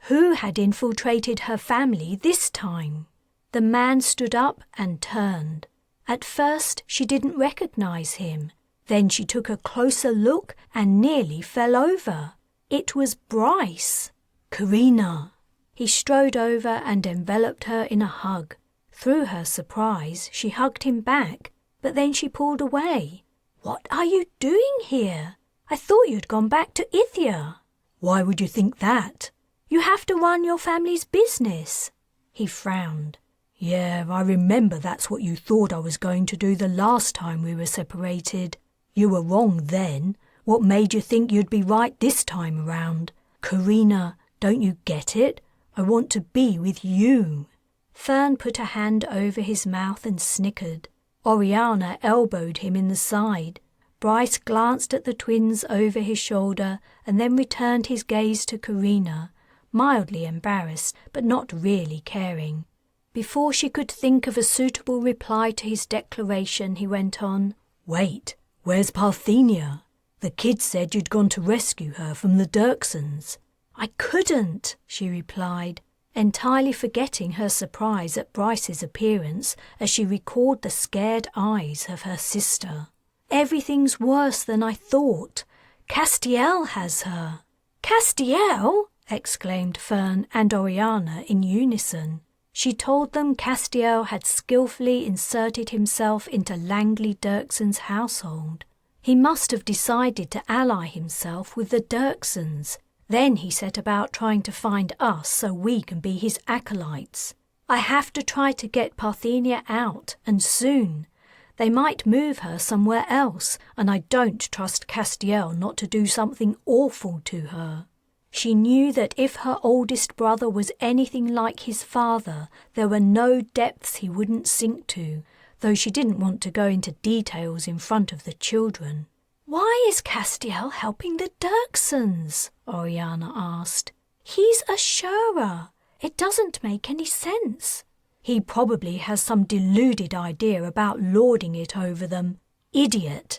Who had infiltrated her family this time? The man stood up and turned. At first she didn't recognize him. Then she took a closer look and nearly fell over. It was Bryce. "Carina!" He strode over and enveloped her in a hug. Through her surprise, she hugged him back, but then she pulled away. "What are you doing here? I thought you'd gone back to Ithia." "Why would you think that?" "You have to run your family's business." He frowned. "Yeah, I remember that's what you thought I was going to do the last time we were separated. You were wrong then. What made you think you'd be right this time around? Carina, don't you get it? I want to be with you." Fern put a hand over his mouth and snickered. Oriana elbowed him in the side. Bryce glanced at the twins over his shoulder and then returned his gaze to Carina, mildly embarrassed but not really caring. Before she could think of a suitable reply to his declaration, he went on, "Wait, where's Parthenia? The kid said you'd gone to rescue her from the Dirksens." "I couldn't," she replied, entirely forgetting her surprise at Bryce's appearance as she recalled the scared eyes of her sister. "Everything's worse than I thought. Castiel has her." "Castiel?" exclaimed Fern and Oriana in unison. She told them Castiel had skillfully inserted himself into Langley Dirksens' household. He must have decided to ally himself with the Dirksens. Then he set about trying to find us so we can be his acolytes. I have to try to get Parthenia out, and soon. They might move her somewhere else, and I don't trust Castiel not to do something awful to her. She knew that if her oldest brother was anything like his father, there were no depths he wouldn't sink to, though she didn't want to go into details in front of the children. "Why is Castiel helping the Dirksens?" Oriana asked. "He's a Shura. It doesn't make any sense." "He probably has some deluded idea about lording it over them. Idiot.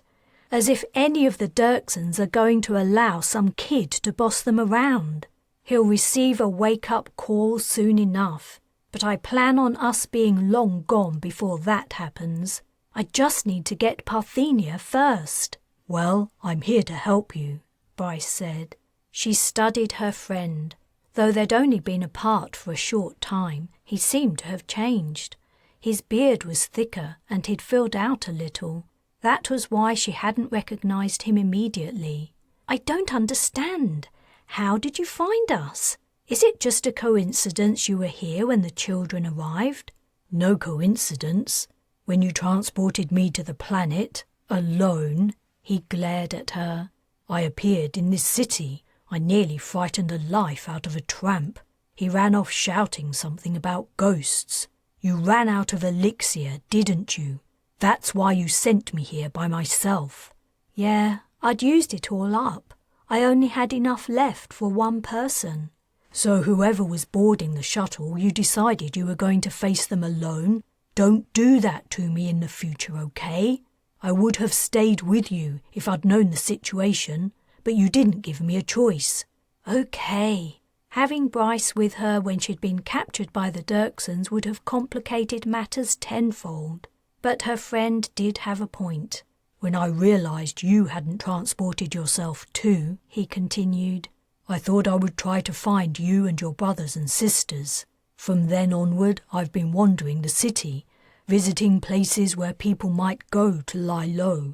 As if any of the Dirksens are going to allow some kid to boss them around. He'll receive a wake-up call soon enough, but I plan on us being long gone before that happens. I just need to get Parthenia first." "Well, I'm here to help you," Bryce said. She studied her friend. Though they'd only been apart for a short time, he seemed to have changed. His beard was thicker and he'd filled out a little. That was why she hadn't recognized him immediately. "I don't understand. How did you find us? Is it just a coincidence you were here when the children arrived?" "No coincidence. When you transported me to the planet, alone," he glared at her, "I appeared in this city. I nearly frightened the life out of a tramp. He ran off shouting something about ghosts. You ran out of elixir, didn't you? That's why you sent me here by myself." "Yeah, I'd used it all up. I only had enough left for one person." "So whoever was boarding the shuttle, you decided you were going to face them alone? Don't do that to me in the future, okay? I would have stayed with you if I'd known the situation, but you didn't give me a choice." "Okay." Having Bryce with her when she'd been captured by the Dirksens would have complicated matters tenfold. But her friend did have a point. "When I realized you hadn't transported yourself too," he continued, "I thought I would try to find you and your brothers and sisters. From then onward, I've been wandering the city, visiting places where people might go to lie low.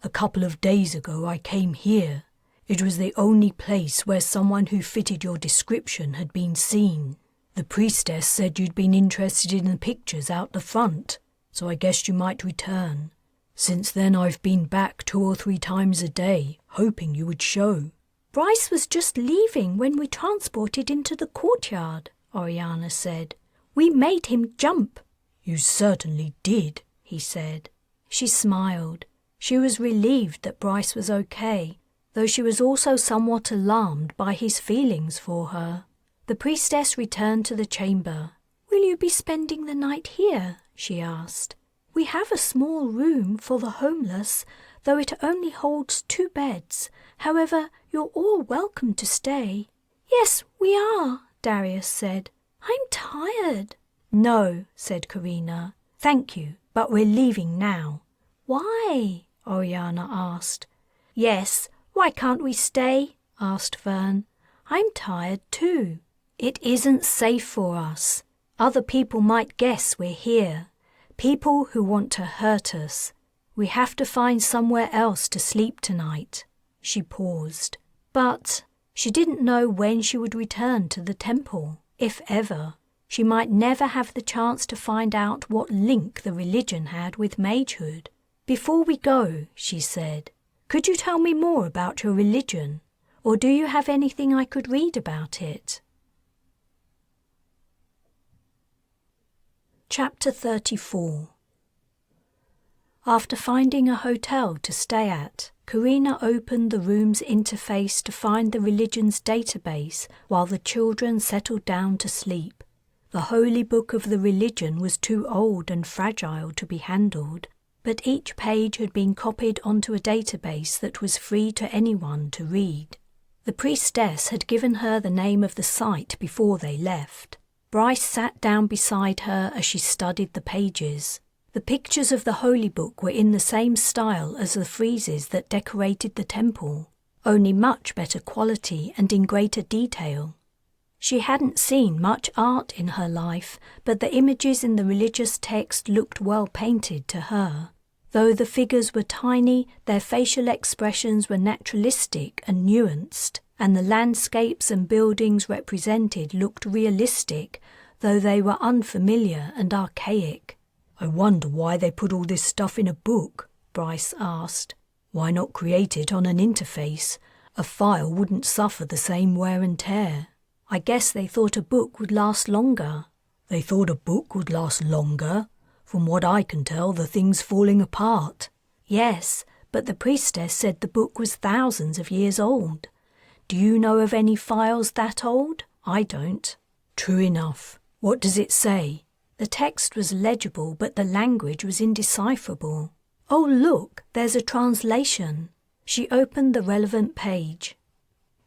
A couple of days ago I came here. It was the only place where someone who fitted your description had been seen. The priestess said you'd been interested in the pictures out the front, so I guessed you might return. Since then I've been back 2 or 3 times a day, hoping you would show." "Bryce was just leaving when we transported into the courtyard," Oriana said. "We made him jump." "You certainly did," he said. She smiled. She was relieved that Bryce was okay, though she was also somewhat alarmed by his feelings for her. The priestess returned to the chamber. "Will you be spending the night here?" she asked. "We have a small room for the homeless, though it only holds 2 beds. However, you're all welcome to stay." "Yes, we are," Darius said. "I'm tired." "No," said Carina. "Thank you, but we're leaving now." "Why?" Oriana asked. "Yes, why can't we stay?" asked Vern. "I'm tired too. It isn't safe for us. Other people might guess we're here. People who want to hurt us. We have to find somewhere else to sleep tonight." She paused. But she didn't know when she would return to the temple, if ever. She might never have the chance to find out what link the religion had with magehood. "Before we go," she said, "could you tell me more about your religion? Or do you have anything I could read about it?" Chapter 34. After finding a hotel to stay at, Carina opened the room's interface to find the religion's database while the children settled down to sleep. The holy book of the religion was too old and fragile to be handled, but each page had been copied onto a database that was free to anyone to read. The priestess had given her the name of the site before they left. Bryce sat down beside her as she studied the pages. The pictures of the holy book were in the same style as the friezes that decorated the temple, only much better quality and in greater detail. She hadn't seen much art in her life, but the images in the religious text looked well painted to her. Though the figures were tiny, their facial expressions were naturalistic and nuanced, and the landscapes and buildings represented looked realistic, though they were unfamiliar and archaic. "I wonder why they put all this stuff in a book," Bryce asked. "Why not create it on an interface? A file wouldn't suffer the same wear and tear." "I guess they thought a book would last longer." "They thought a book would last longer? From what I can tell, the thing's falling apart." "Yes, but the priestess said the book was thousands of years old. Do you know of any files that old? I don't." "True enough. What does it say?" The text was legible, but the language was indecipherable. "Oh, look, there's a translation." She opened the relevant page.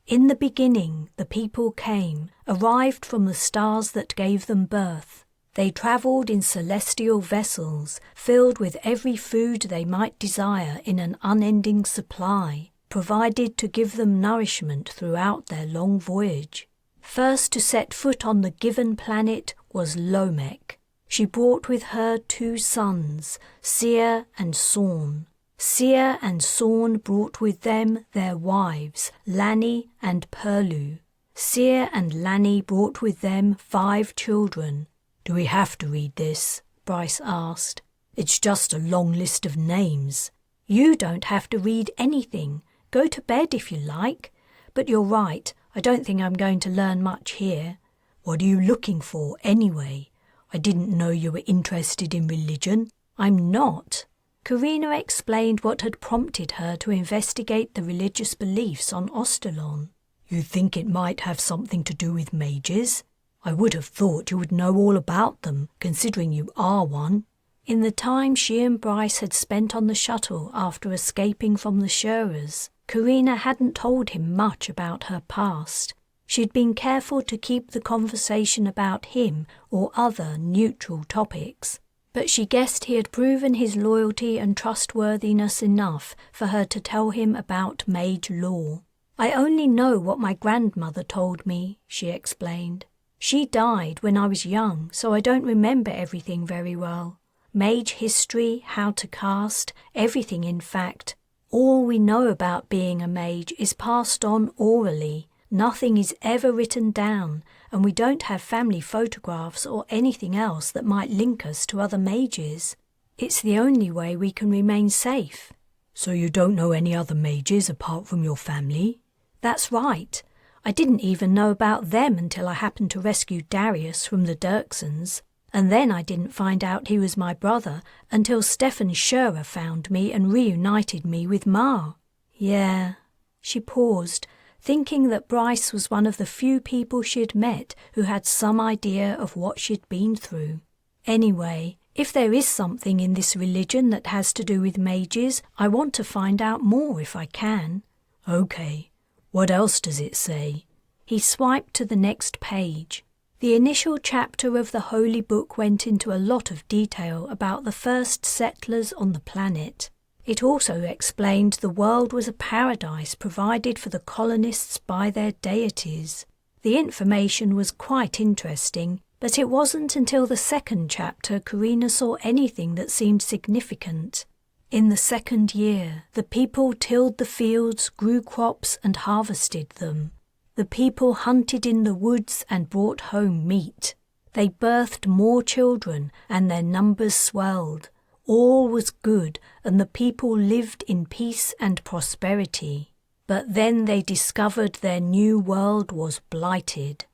"In the beginning, the people came, arrived from the stars that gave them birth. They travelled in celestial vessels, filled with every food they might desire in an unending supply, provided to give them nourishment throughout their long voyage. First to set foot on the given planet was Lomek. She brought with her 2 sons, Seer and Sorn. Seer and Sorn brought with them their wives, Lani and Perlu. Seer and Lani brought with them 5 children." "Do we have to read this?" Bryce asked. "It's just a long list of names." "You don't have to read anything. Go to bed if you like. But you're right, I don't think I'm going to learn much here." "What are you looking for, anyway? I didn't know you were interested in religion." "I'm not." Carina explained what had prompted her to investigate the religious beliefs on Ostalon. "You think it might have something to do with mages? I would have thought you would know all about them, considering you are one." In the time she and Bryce had spent on the shuttle after escaping from the Shurers, Carina hadn't told him much about her past. She'd been careful to keep the conversation about him or other neutral topics, but she guessed he had proven his loyalty and trustworthiness enough for her to tell him about mage lore. "I only know what my grandmother told me," she explained. "She died when I was young, so I don't remember everything very well. Mage history, how to cast, everything in fact. All we know about being a mage is passed on orally. Nothing is ever written down, and we don't have family photographs or anything else that might link us to other mages. It's the only way we can remain safe." "So you don't know any other mages apart from your family?" "That's right. I didn't even know about them until I happened to rescue Darius from the Dirksens, and then I didn't find out he was my brother until Stefan Schurer found me and reunited me with Ma." "Yeah." She paused, thinking that Bryce was one of the few people she'd met who had some idea of what she'd been through. "Anyway, if there is something in this religion that has to do with mages, I want to find out more if I can." "Okay. What else does it say?" He swiped to the next page. The initial chapter of the Holy Book went into a lot of detail about the first settlers on the planet. It also explained the world was a paradise provided for the colonists by their deities. The information was quite interesting, but it wasn't until the second chapter Carina saw anything that seemed significant. In the 2nd year, the people tilled the fields, grew crops, and harvested them. The people hunted in the woods and brought home meat. They birthed more children, and their numbers swelled. All was good, and the people lived in peace and prosperity. But then they discovered their new world was blighted.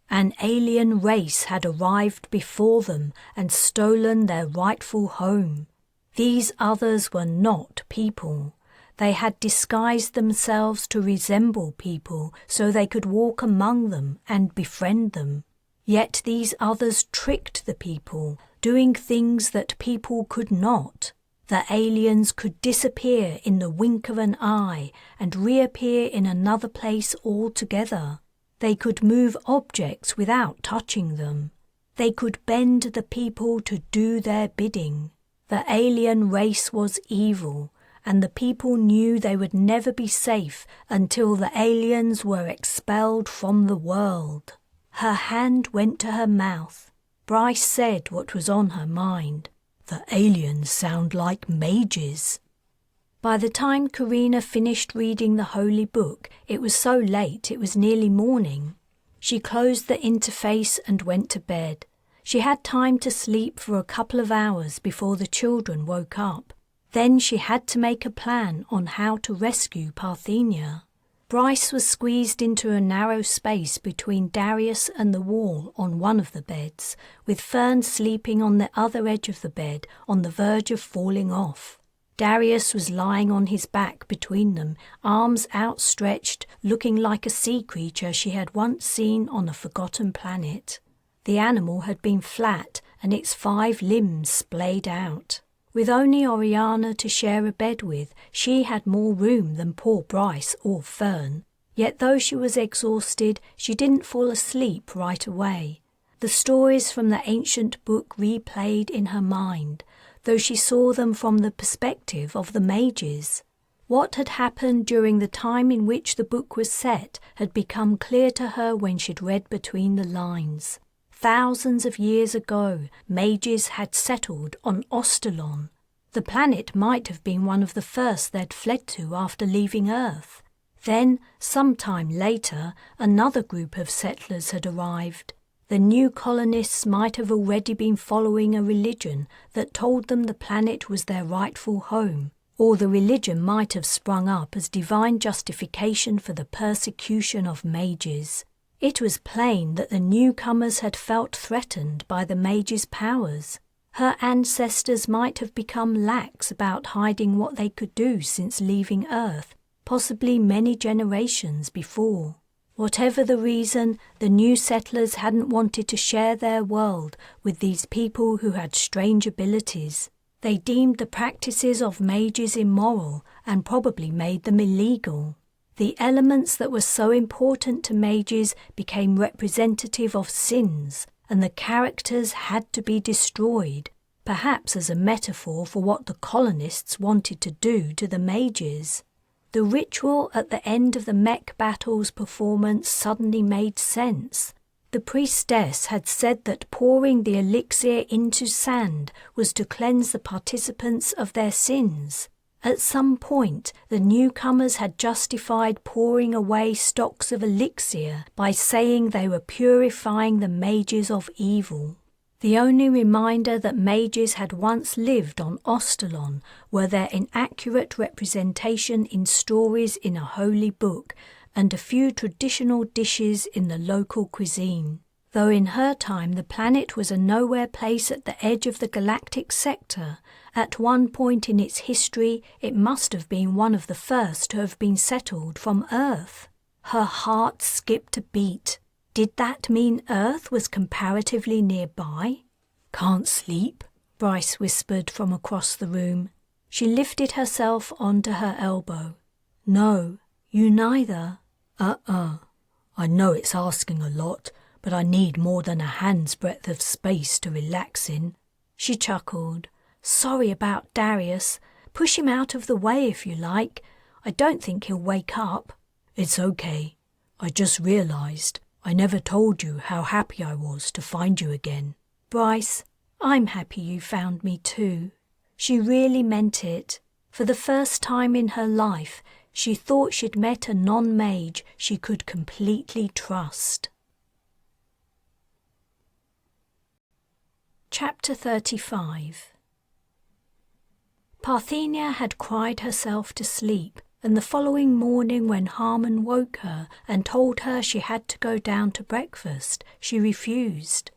An alien race had arrived before them and stolen their rightful home. These others were not people. They had disguised themselves to resemble people so they could walk among them and befriend them. Yet these others tricked the people, doing things that people could not. The aliens could disappear in the wink of an eye and reappear in another place altogether. They could move objects without touching them. They could bend the people to do their bidding. The alien race was evil, and the people knew they would never be safe until the aliens were expelled from the world. Her hand went to her mouth. Bryce said what was on her mind. The aliens sound like mages. By the time Carina finished reading the holy book, it was so late it was nearly morning. She closed the interface and went to bed. She had time to sleep for a couple of hours before the children woke up. Then she had to make a plan on how to rescue Parthenia. Bryce was squeezed into a narrow space between Darius and the wall on one of the beds, with Fern sleeping on the other edge of the bed on the verge of falling off. Darius was lying on his back between them, arms outstretched, looking like a sea creature she had once seen on a forgotten planet. The animal had been flat and its 5 limbs splayed out. With only Oriana to share a bed with, she had more room than poor Bryce or Fern. Yet though she was exhausted, she didn't fall asleep right away. The stories from the ancient book replayed in her mind, though she saw them from the perspective of the mages. What had happened during the time in which the book was set had become clear to her when she'd read between the lines. Thousands of years ago, mages had settled on Ostalon. The planet might have been one of the first they'd fled to after leaving Earth. Then, sometime later, another group of settlers had arrived. The new colonists might have already been following a religion that told them the planet was their rightful home, or the religion might have sprung up as divine justification for the persecution of mages. It was plain that the newcomers had felt threatened by the mage's powers. Her ancestors might have become lax about hiding what they could do since leaving Earth, possibly many generations before. Whatever the reason, the new settlers hadn't wanted to share their world with these people who had strange abilities. They deemed the practices of mages immoral and probably made them illegal. The elements that were so important to mages became representative of sins, and the characters had to be destroyed, perhaps as a metaphor for what the colonists wanted to do to the mages. The ritual at the end of the mech battle's performance suddenly made sense. The priestess had said that pouring the elixir into sand was to cleanse the participants of their sins. At some point, the newcomers had justified pouring away stocks of elixir by saying they were purifying the mages of evil. The only reminder that mages had once lived on Ostalon were their inaccurate representation in stories in a holy book and a few traditional dishes in the local cuisine. Though in her time the planet was a nowhere place at the edge of the galactic sector, at one point in its history it must have been one of the first to have been settled from Earth. Her heart skipped a beat. Did that mean Earth was comparatively nearby? "Can't sleep?" Bryce whispered from across the room. She lifted herself onto her elbow. "No, you neither." I know it's asking a lot, but I need more than a hand's breadth of space to relax in." She chuckled. "Sorry about Darius. Push him out of the way if you like. I don't think he'll wake up." "It's okay. I just realized I never told you how happy I was to find you again." "Bryce, I'm happy you found me too." She really meant it. For the first time in her life, she thought she'd met a non-mage she could completely trust. Chapter 35. Parthenia had cried herself to sleep, and the following morning when Harmon woke her and told her she had to go down to breakfast, she refused.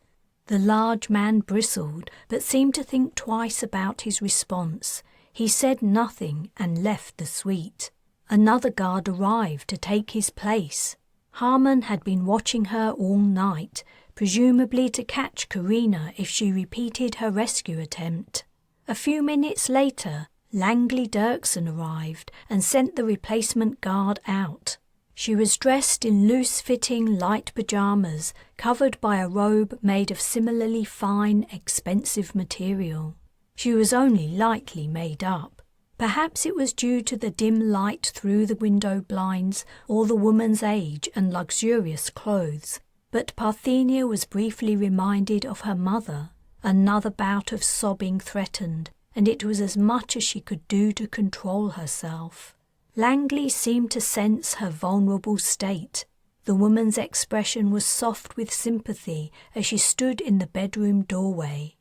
The large man bristled, but seemed to think twice about his response. He said nothing and left the suite. Another guard arrived to take his place. Harmon had been watching her all night, presumably to catch Carina if she repeated her rescue attempt. A few minutes later, Langley Dirksen arrived and sent the replacement guard out. She was dressed in loose-fitting light pyjamas, covered by a robe made of similarly fine, expensive material. She was only lightly made up. Perhaps it was due to the dim light through the window blinds or the woman's age and luxurious clothes. But Parthenia was briefly reminded of her mother. Another bout of sobbing threatened, and it was as much as she could do to control herself. Langley seemed to sense her vulnerable state. The woman's expression was soft with sympathy as she stood in the bedroom doorway.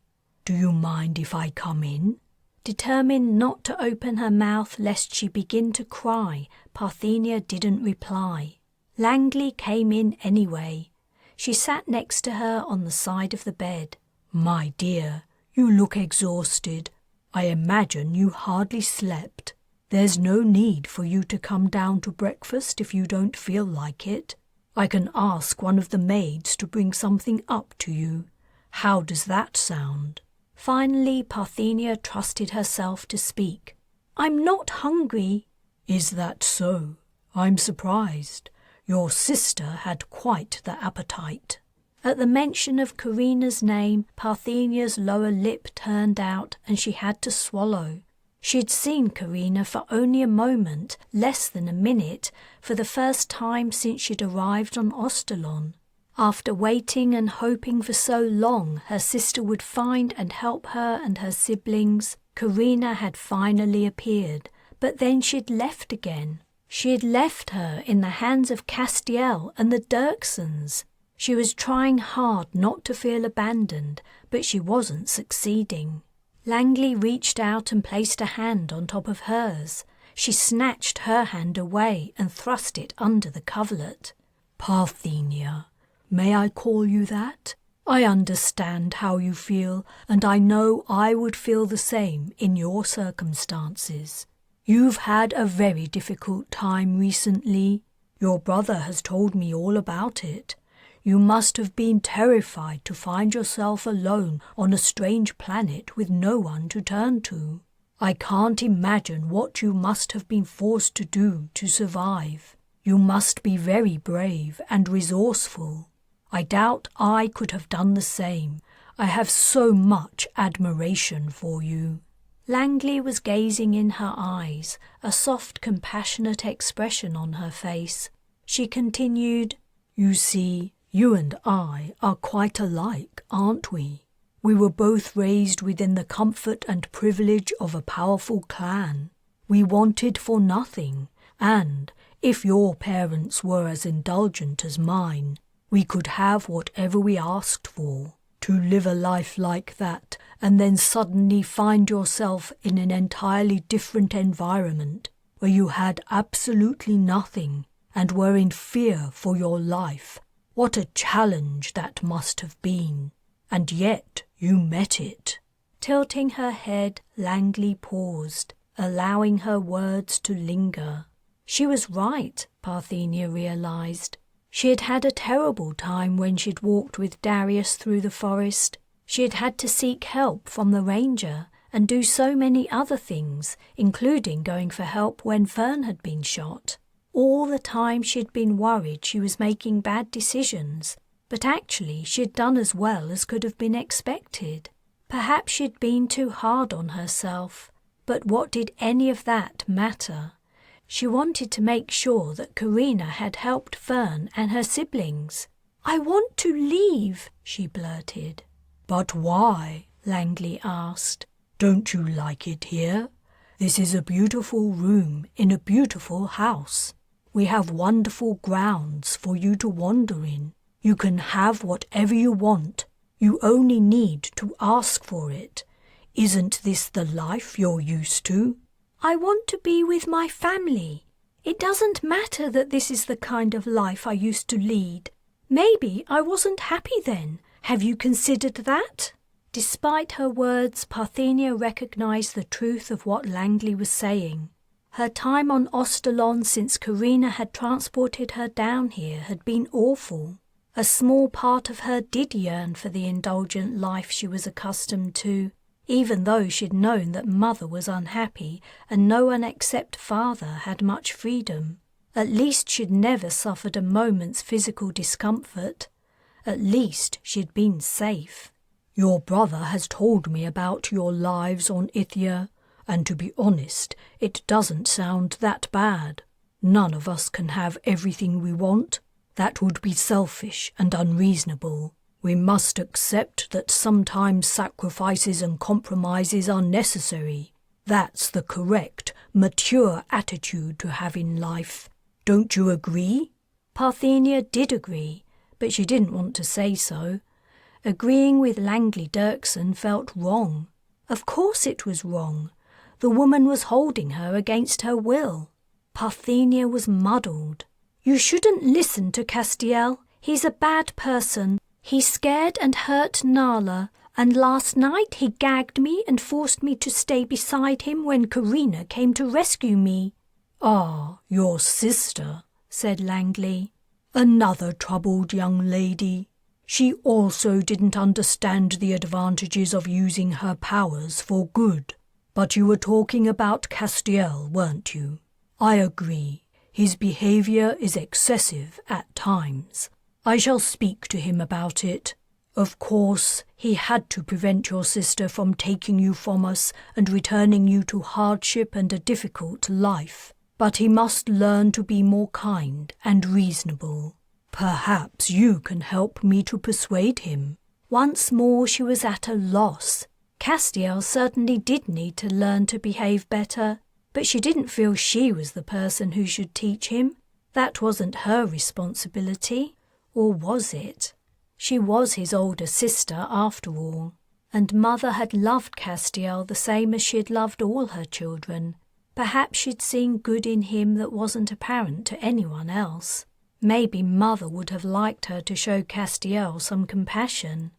"Do you mind if I come in?" Determined not to open her mouth lest she begin to cry, Parthenia didn't reply. Langley came in anyway. She sat next to her on the side of the bed. "My dear, you look exhausted. I imagine you hardly slept. There's no need for you to come down to breakfast if you don't feel like it. I can ask one of the maids to bring something up to you. How does that sound?" Finally, Parthenia trusted herself to speak. "I'm not hungry." "Is that so? I'm surprised. Your sister had quite the appetite." At the mention of Carina's name, Parthenia's lower lip turned out and she had to swallow. She'd seen Carina for only a moment, less than a minute, for the first time since she'd arrived on Ostalon. After waiting and hoping for so long her sister would find and help her and her siblings, Carina had finally appeared, but then she'd left again. She'd left her in the hands of Castiel and the Dirksens. She was trying hard not to feel abandoned, but she wasn't succeeding. Langley reached out and placed a hand on top of hers. She snatched her hand away and thrust it under the coverlet. "Parthenia, may I call you that? I understand how you feel, and I know I would feel the same in your circumstances. You've had a very difficult time recently. Your brother has told me all about it. You must have been terrified to find yourself alone on a strange planet with no one to turn to. I can't imagine what you must have been forced to do to survive. You must be very brave and resourceful. I doubt I could have done the same. I have so much admiration for you." Langley was gazing in her eyes, a soft, compassionate expression on her face. She continued, "You see, you and I are quite alike, aren't we? We were both raised within the comfort and privilege of a powerful clan. We wanted for nothing, and, if your parents were as indulgent as mine, we could have whatever we asked for. To live a life like that, and then suddenly find yourself in an entirely different environment, where you had absolutely nothing, and were in fear for your life. What a challenge that must have been. And yet you met it." Tilting her head, Langley paused, allowing her words to linger. She was right, Parthenia realized. She had had a terrible time when she'd walked with Darius through the forest. She had had to seek help from the ranger and do so many other things, including going for help when Fern had been shot. All the time she'd been worried she was making bad decisions, but actually she'd done as well as could have been expected. Perhaps she'd been too hard on herself, but what did any of that matter? She wanted to make sure that Carina had helped Fern and her siblings. "I want to leave," she blurted. "But why?" Langley asked. "Don't you like it here? This is a beautiful room in a beautiful house. We have wonderful grounds for you to wander in. You can have whatever you want. You only need to ask for it. Isn't this the life you're used to?" "I want to be with my family. It doesn't matter that this is the kind of life I used to lead. Maybe I wasn't happy then. Have you considered that?" Despite her words, Parthenia recognized the truth of what Langley was saying. Her time on Ostalon since Carina had transported her down here had been awful. A small part of her did yearn for the indulgent life she was accustomed to, even though she'd known that Mother was unhappy and no one except Father had much freedom. At least she'd never suffered a moment's physical discomfort. At least she'd been safe. "Your brother has told me about your lives on Ithia, and to be honest, it doesn't sound that bad. None of us can have everything we want. That would be selfish and unreasonable. We must accept that sometimes sacrifices and compromises are necessary. That's the correct, mature attitude to have in life. Don't you agree?" Parthenia did agree, but she didn't want to say so. Agreeing with Langley Dirksen felt wrong. Of course it was wrong. The woman was holding her against her will. Parthenia was muddled. "You shouldn't listen to Castiel. He's a bad person. He scared and hurt Nala, and last night he gagged me and forced me to stay beside him when Carina came to rescue me." "Ah, your sister," said Langley. "Another troubled young lady. She also didn't understand the advantages of using her powers for good. But you were talking about Castiel, weren't you? I agree. His behavior is excessive at times. I shall speak to him about it. Of course, he had to prevent your sister from taking you from us and returning you to hardship and a difficult life. But he must learn to be more kind and reasonable. Perhaps you can help me to persuade him." Once more she was at a loss. Castiel certainly did need to learn to behave better, but she didn't feel she was the person who should teach him. That wasn't her responsibility. Or was it? She was his older sister, after all, and Mother had loved Castiel the same as she'd loved all her children. Perhaps she'd seen good in him that wasn't apparent to anyone else. Maybe Mother would have liked her to show Castiel some compassion.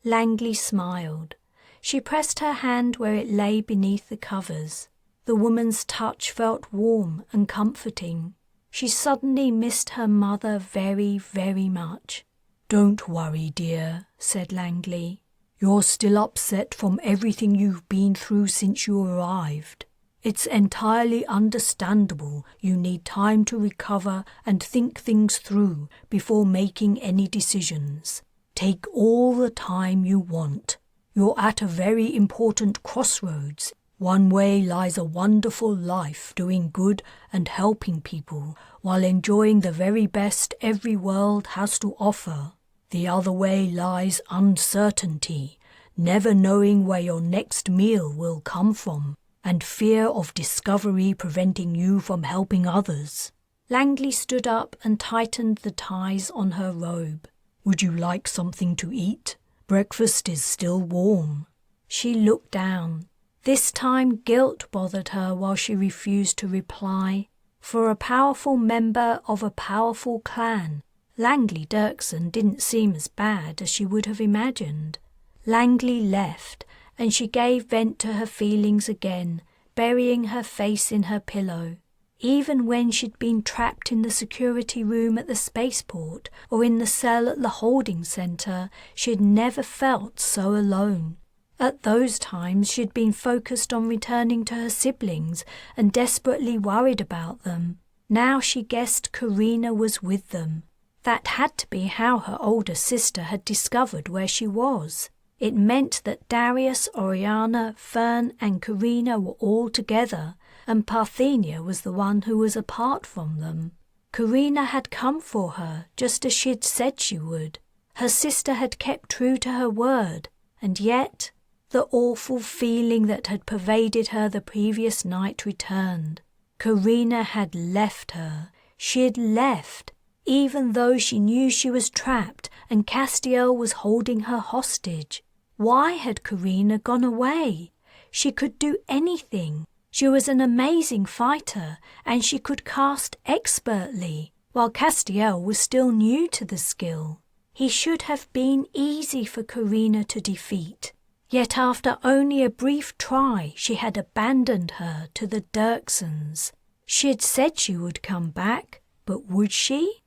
Langley smiled. She pressed her hand where it lay beneath the covers. The woman's touch felt warm and comforting. She suddenly missed her mother very, very much. "Don't worry, dear," said Langley. "You're still upset from everything you've been through since you arrived. It's entirely understandable you need time to recover and think things through before making any decisions. Take all the time you want. You're at a very important crossroads. One way lies a wonderful life doing good and helping people while enjoying the very best every world has to offer. The other way lies uncertainty, never knowing where your next meal will come from, and fear of discovery preventing you from helping others." Langley stood up and tightened the ties on her robe. "Would you like something to eat? Breakfast is still warm." She looked down. This time guilt bothered her while she refused to reply. For a powerful member of a powerful clan, Langley Dirksen didn't seem as bad as she would have imagined. Langley left, and she gave vent to her feelings again, burying her face in her pillow. Even when she'd been trapped in the security room at the spaceport or in the cell at the holding center, she'd never felt so alone. At those times she'd been focused on returning to her siblings and desperately worried about them. Now she guessed Carina was with them. That had to be how her older sister had discovered where she was. It meant that Darius, Oriana, Fern and Carina were all together, and Parthenia was the one who was apart from them. Carina had come for her, just as she'd said she would. Her sister had kept true to her word, and yet the awful feeling that had pervaded her the previous night returned. Carina had left her. She'd left, even though she knew she was trapped and Castiel was holding her hostage. Why had Carina gone away? She could do anything. She was an amazing fighter, and she could cast expertly, while Castiel was still new to the skill. He should have been easy for Carina to defeat. Yet after only a brief try, she had abandoned her to the Dirksens. She had said she would come back, but would she?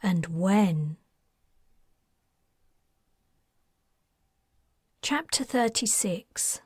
And when? Chapter 36.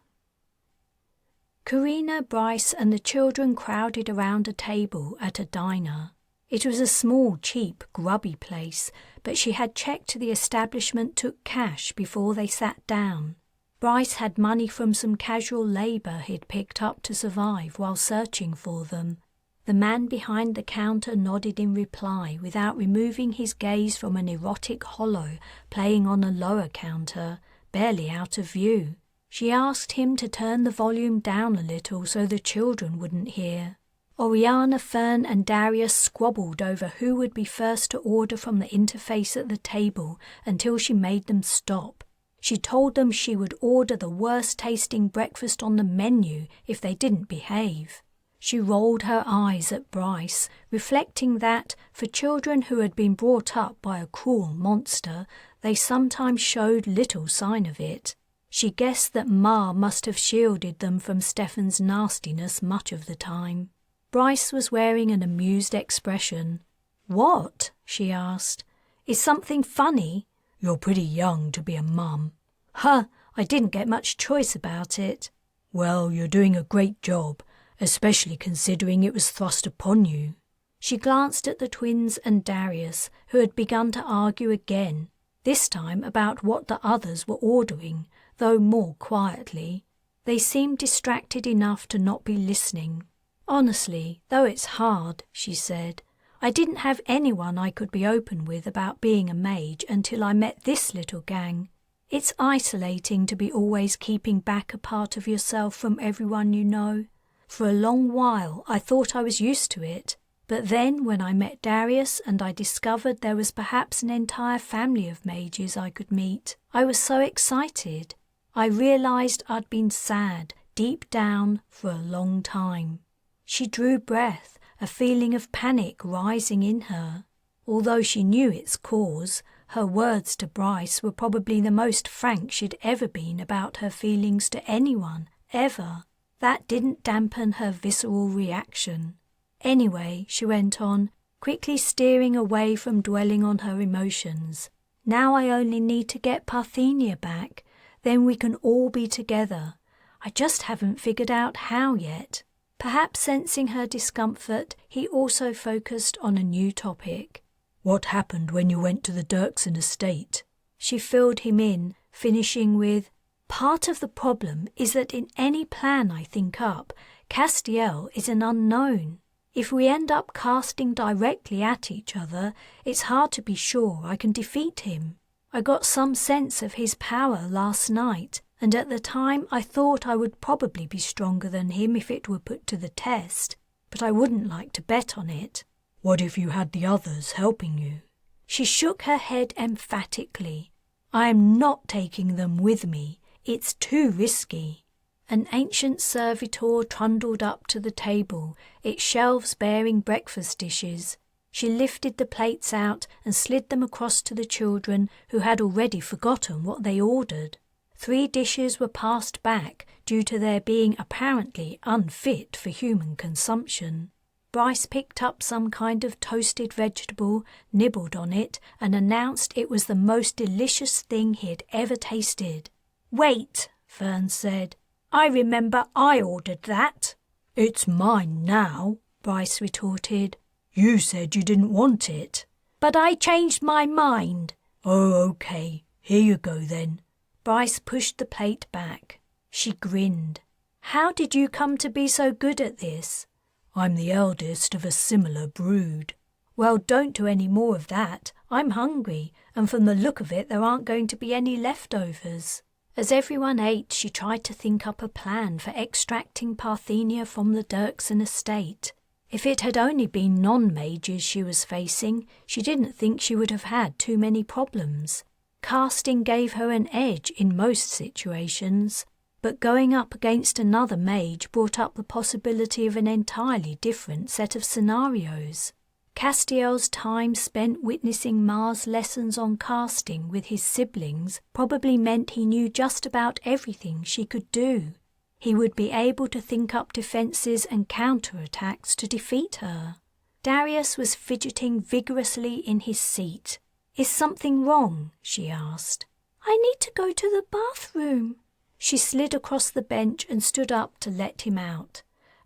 Carina, Bryce and the children crowded around a table at a diner. It was a small, cheap, grubby place, but she had checked the establishment took cash before they sat down. Bryce had money from some casual labour he'd picked up to survive while searching for them. The man behind the counter nodded in reply without removing his gaze from an erotic hollow playing on a lower counter, barely out of view. She asked him to turn the volume down a little so the children wouldn't hear. Oriana, Fern and Darius squabbled over who would be first to order from the interface at the table until she made them stop. She told them she would order the worst-tasting breakfast on the menu if they didn't behave. She rolled her eyes at Bryce, reflecting that, for children who had been brought up by a cruel monster, they sometimes showed little sign of it. She guessed that Ma must have shielded them from Stefan's nastiness much of the time. Bryce was wearing an amused expression. "What?" she asked. "Is something funny?" "You're pretty young to be a mum." "Huh, I didn't get much choice about it." "Well, you're doing a great job, especially considering it was thrust upon you." She glanced at the twins and Darius, who had begun to argue again, this time about what the others were ordering, though more quietly. They seemed distracted enough to not be listening. "Honestly, though it's hard," she said, "I didn't have anyone I could be open with about being a mage until I met this little gang. It's isolating to be always keeping back a part of yourself from everyone you know. For a long while I thought I was used to it, but then when I met Darius and I discovered there was perhaps an entire family of mages I could meet, I was so excited. I realized I'd been sad, deep down, for a long time." She drew breath, a feeling of panic rising in her. Although she knew its cause, her words to Bryce were probably the most frank she'd ever been about her feelings to anyone, ever. That didn't dampen her visceral reaction. "Anyway," she went on, quickly steering away from dwelling on her emotions, "now I only need to get Parthenia back, then we can all be together. I just haven't figured out how yet." Perhaps sensing her discomfort, he also focused on a new topic. "What happened when you went to the Dirksen estate?" She filled him in, finishing with, "Part of the problem is that in any plan I think up, Castiel is an unknown. If we end up casting directly at each other, it's hard to be sure I can defeat him. I got some sense of his power last night, and at the time I thought I would probably be stronger than him if it were put to the test, but I wouldn't like to bet on it." "What if you had the others helping you?" She shook her head emphatically. "I am not taking them with me. It's too risky." An ancient servitor trundled up to the table, its shelves bearing breakfast dishes. She lifted the plates out and slid them across to the children, who had already forgotten what they ordered. 3 dishes were passed back due to their being apparently unfit for human consumption. Bryce picked up some kind of toasted vegetable, nibbled on it, and announced it was the most delicious thing he had ever tasted. "Wait," Fern said. "I remember I ordered that." "It's mine now," Bryce retorted. "You said you didn't want it." "But I changed my mind." "Oh, okay. Here you go then." Bryce pushed the plate back. She grinned. "How did you come to be so good at this?" "I'm the eldest of a similar brood." "Well, don't do any more of that. I'm hungry, and from the look of it there aren't going to be any leftovers." As everyone ate, she tried to think up a plan for extracting Parthenia from the Dirksen estate. If it had only been non-mages she was facing, she didn't think she would have had too many problems. Casting gave her an edge in most situations, but going up against another mage brought up the possibility of an entirely different set of scenarios. Castiel's time spent witnessing Ma's lessons on casting with his siblings probably meant he knew just about everything she could do. He would be able to think up defenses and counterattacks to defeat her. Darius was fidgeting vigorously in his seat. "Is something wrong?" she asked. "I need to go to the bathroom." She slid across the bench and stood up to let him out.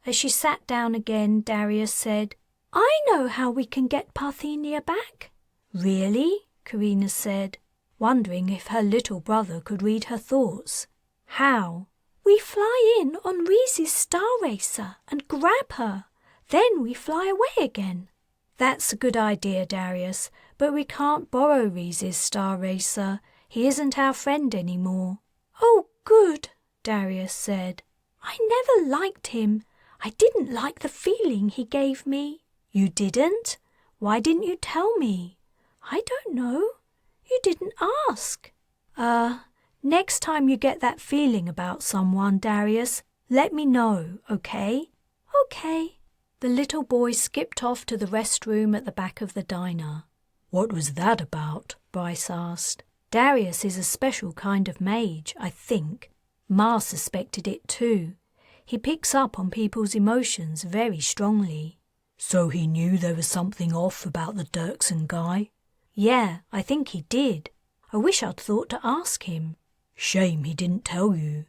As she sat down again, Darius said, "I know how we can get Parthenia back." "Really?" Carina said, wondering if her little brother could read her thoughts. "How?" "We fly in on Reese's Star Racer and grab her. Then we fly away again." "That's a good idea, Darius, but we can't borrow Reese's Star Racer. He isn't our friend anymore." "Oh, good," Darius said. "I never liked him. I didn't like the feeling he gave me." "You didn't? Why didn't you tell me?" "I don't know. You didn't ask." Next time you get that feeling about someone, Darius, let me know, okay?" "Okay." The little boy skipped off to the restroom at the back of the diner. "What was that about?" Bryce asked. "Darius is a special kind of mage, I think. Ma suspected it too. He picks up on people's emotions very strongly." "So he knew there was something off about the Dirksen guy?" "Yeah, I think he did. I wish I'd thought to ask him." "Shame he didn't tell you."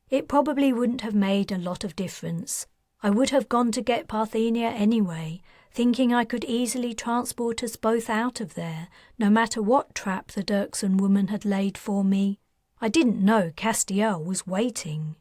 "It probably wouldn't have made a lot of difference. I would have gone to get Parthenia anyway, thinking I could easily transport us both out of there, no matter what trap the Dirksen woman had laid for me. I didn't know Castiel was waiting."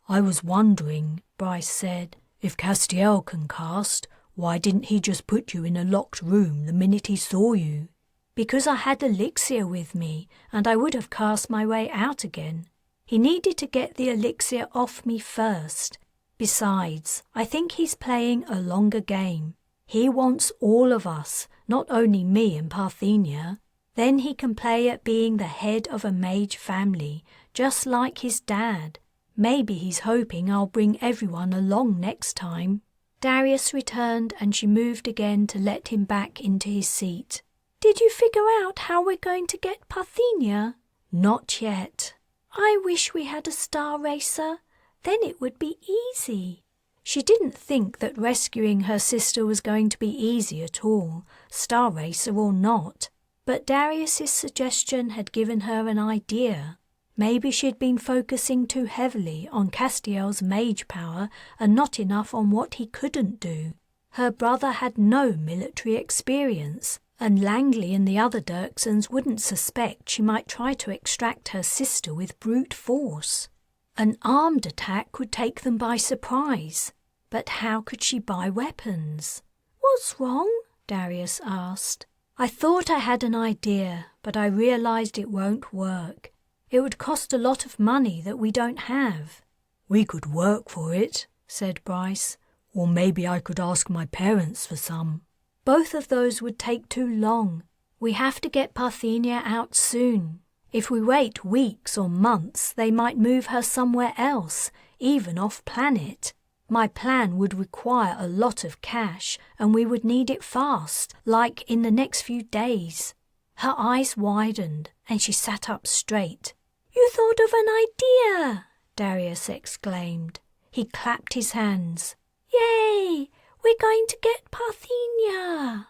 "I was wondering," Bryce said, "if Castiel can cast, why didn't he just put you in a locked room the minute he saw you?" "Because I had elixir with me, and I would have cast my way out again. He needed to get the elixir off me first. Besides, I think he's playing a longer game. He wants all of us, not only me and Parthenia. Then he can play at being the head of a mage family, just like his dad. Maybe he's hoping I'll bring everyone along next time." Darius returned and she moved again to let him back into his seat. "Did you figure out how we're going to get Parthenia?" "Not yet." "I wish we had a Star Racer. Then it would be easy." She didn't think that rescuing her sister was going to be easy at all, Star Racer or not. But Darius's suggestion had given her an idea. Maybe she'd been focusing too heavily on Castiel's mage power and not enough on what he couldn't do. Her brother had no military experience, and Langley and the other Dirksens wouldn't suspect she might try to extract her sister with brute force. An armed attack would take them by surprise. But how could she buy weapons? "What's wrong?" Darius asked. "I thought I had an idea, but I realized it won't work. It would cost a lot of money that we don't have." "We could work for it," said Bryce. "Or maybe I could ask my parents for some." "Both of those would take too long. We have to get Parthenia out soon. If we wait weeks or months, they might move her somewhere else, even off-planet. My plan would require a lot of cash, and we would need it fast, like in the next few days." Her eyes widened, and she sat up straight. "You thought of an idea!" Darius exclaimed. He clapped his hands. "Yay! We're going to get Parthenia!"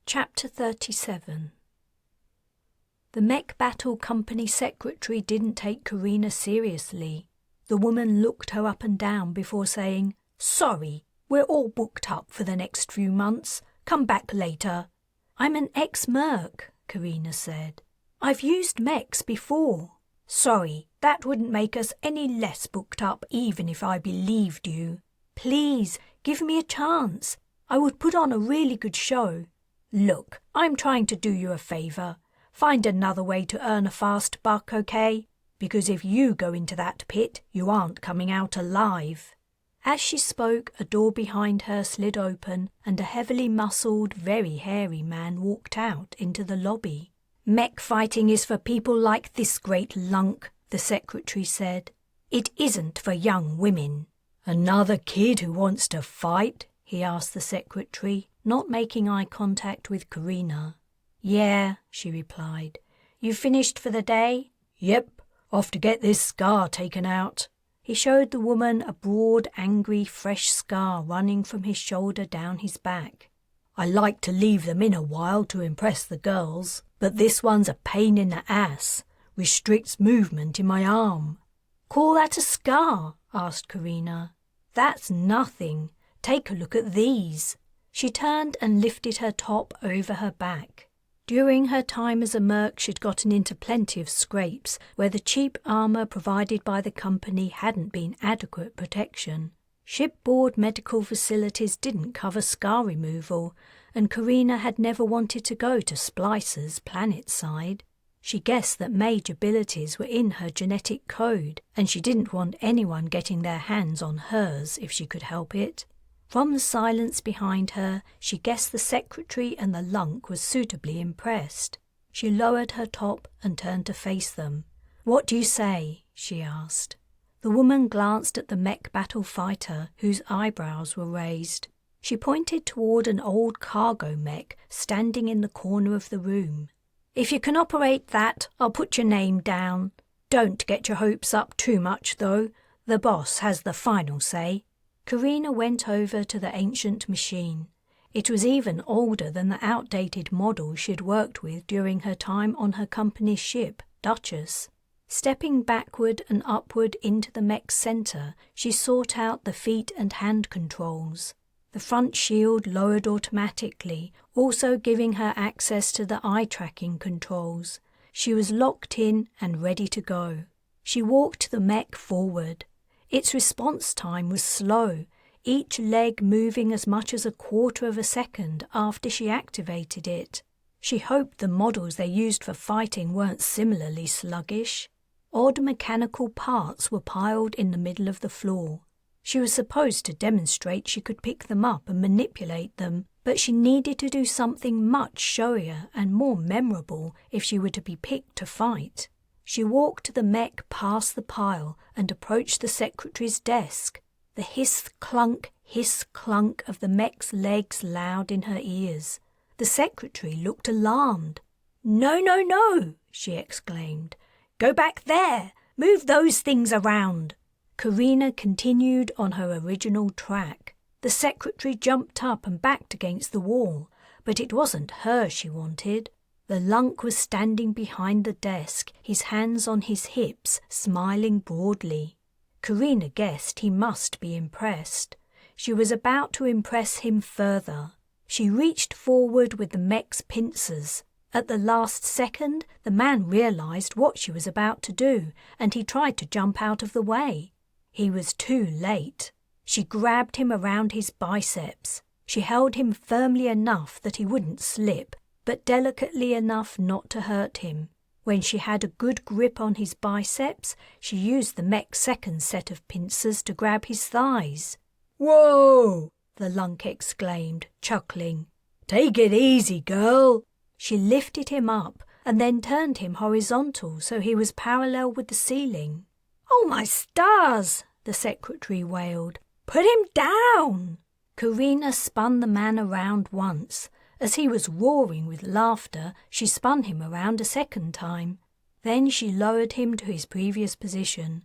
Chapter 37. The Mech Battle Company secretary didn't take Carina seriously. The woman looked her up and down before saying, "Sorry, we're all booked up for the next few months. Come back later." "I'm an ex-merc," Carina said. "I've used mechs before." "Sorry, that wouldn't make us any less booked up even if I believed you. Please, give me a chance. I would put on a really good show. Look, I'm trying to do you a favor. Find another way to earn a fast buck, okay? Because if you go into that pit, you aren't coming out alive." As she spoke, a door behind her slid open and a heavily muscled, very hairy man walked out into the lobby. "Mech fighting is for people like this great lunk," the secretary said. "It isn't for young women." "Another kid who wants to fight?" he asked the secretary, not making eye contact with Carina. "Yeah," she replied. "You finished for the day?" "Yep, off to get this scar taken out." He showed the woman a broad, angry, fresh scar running from his shoulder down his back. "I like to leave them in a while to impress the girls, but this one's a pain in the ass. Restricts movement in my arm." "Call that a scar?" asked Carina. "That's nothing. Take a look at these." She turned and lifted her top over her back. During her time as a merc, she'd gotten into plenty of scrapes where the cheap armour provided by the company hadn't been adequate protection. Shipboard medical facilities didn't cover scar removal, and Carina had never wanted to go to Splicer's planetside. She guessed that mage abilities were in her genetic code, and she didn't want anyone getting their hands on hers if she could help it. From the silence behind her, she guessed the secretary and the lunk was suitably impressed. She lowered her top and turned to face them. "What do you say?" she asked. The woman glanced at the mech battle fighter, whose eyebrows were raised. She pointed toward an old cargo mech standing in the corner of the room. "If you can operate that, I'll put your name down. Don't get your hopes up too much, though. The boss has the final say." Carina went over to the ancient machine. It was even older than the outdated model she'd worked with during her time on her company's ship, Duchess. Stepping backward and upward into the mech's center, she sought out the feet and hand controls. The front shield lowered automatically, also giving her access to the eye-tracking controls. She was locked in and ready to go. She walked the mech forward. Its response time was slow, each leg moving as much as a quarter of a second after she activated it. She hoped the models they used for fighting weren't similarly sluggish. Odd mechanical parts were piled in the middle of the floor. She was supposed to demonstrate she could pick them up and manipulate them, but she needed to do something much showier and more memorable if she were to be picked to fight. She walked the mech past the pile and approached the secretary's desk. The hiss-clunk of the mech's legs loud in her ears. The secretary looked alarmed. "No, no, no!" she exclaimed. "Go back there! Move those things around!" Carina continued on her original track. The secretary jumped up and backed against the wall, but it wasn't her she wanted. The lunk was standing behind the desk, his hands on his hips, smiling broadly. Carina guessed he must be impressed. She was about to impress him further. She reached forward with the mech's pincers. At the last second, the man realized what she was about to do, and he tried to jump out of the way. He was too late. She grabbed him around his biceps. She held him firmly enough that he wouldn't slip, but delicately enough not to hurt him. When she had a good grip on his biceps, she used the mech's second set of pincers to grab his thighs. "Whoa!" the lunk exclaimed, chuckling. "Take it easy, girl." She lifted him up and then turned him horizontal so he was parallel with the ceiling. "Oh, my stars!" the secretary wailed. "Put him down!" Carina spun the man around once. As he was roaring with laughter, she spun him around a second time. Then she lowered him to his previous position.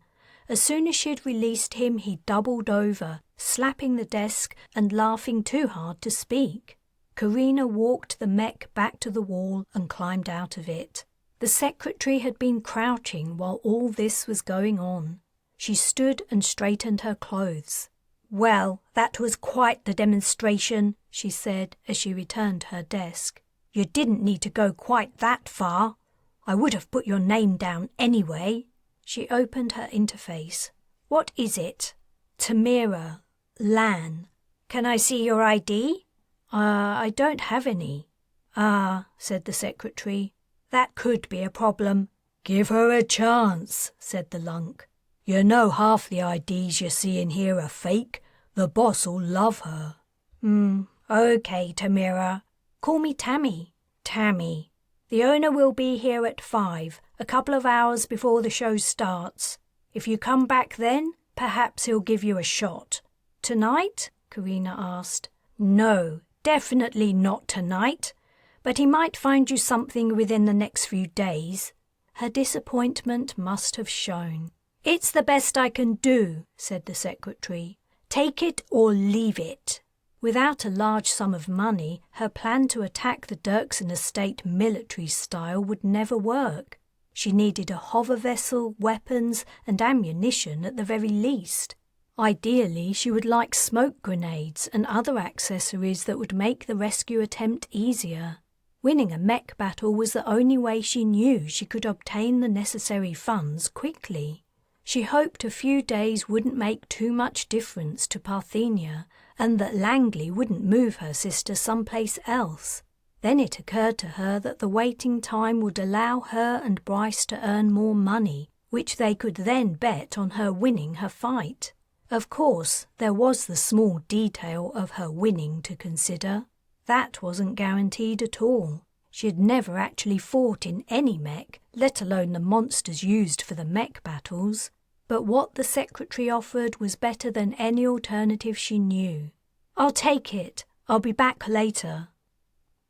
As soon as she'd released him, he doubled over, slapping the desk and laughing too hard to speak. Carina walked the mech back to the wall and climbed out of it. The secretary had been crouching while all this was going on. She stood and straightened her clothes. "Well, that was quite the demonstration," she said as she returned to her desk. "You didn't need to go quite that far. I would have put your name down anyway." She opened her interface. "What is it?" "Tamira. Lan. Can I see your ID?" I don't have any." "Ah," said the secretary. "That could be a problem." "Give her a chance," said the lunk. "You know half the IDs you see in here are fake. The boss'll love her." Okay, Tamira. Call me Tammy." "Tammy. The owner will be here at 5, a couple of hours before the show starts. If you come back then, perhaps he'll give you a shot." "Tonight?" Carina asked. "No, definitely not tonight. But he might find you something within the next few days." Her disappointment must have shown. "It's the best I can do," said the secretary. "Take it or leave it." Without a large sum of money, her plan to attack the Dirksen estate military style would never work. She needed a hover vessel, weapons, and ammunition at the very least. Ideally, she would like smoke grenades and other accessories that would make the rescue attempt easier. Winning a mech battle was the only way she knew she could obtain the necessary funds quickly. She hoped a few days wouldn't make too much difference to Parthenia, and that Langley wouldn't move her sister someplace else. Then it occurred to her that the waiting time would allow her and Bryce to earn more money, which they could then bet on her winning her fight. Of course, there was the small detail of her winning to consider. That wasn't guaranteed at all. She had never actually fought in any mech, let alone the monsters used for the mech battles. But what the secretary offered was better than any alternative she knew. "I'll take it. I'll be back later."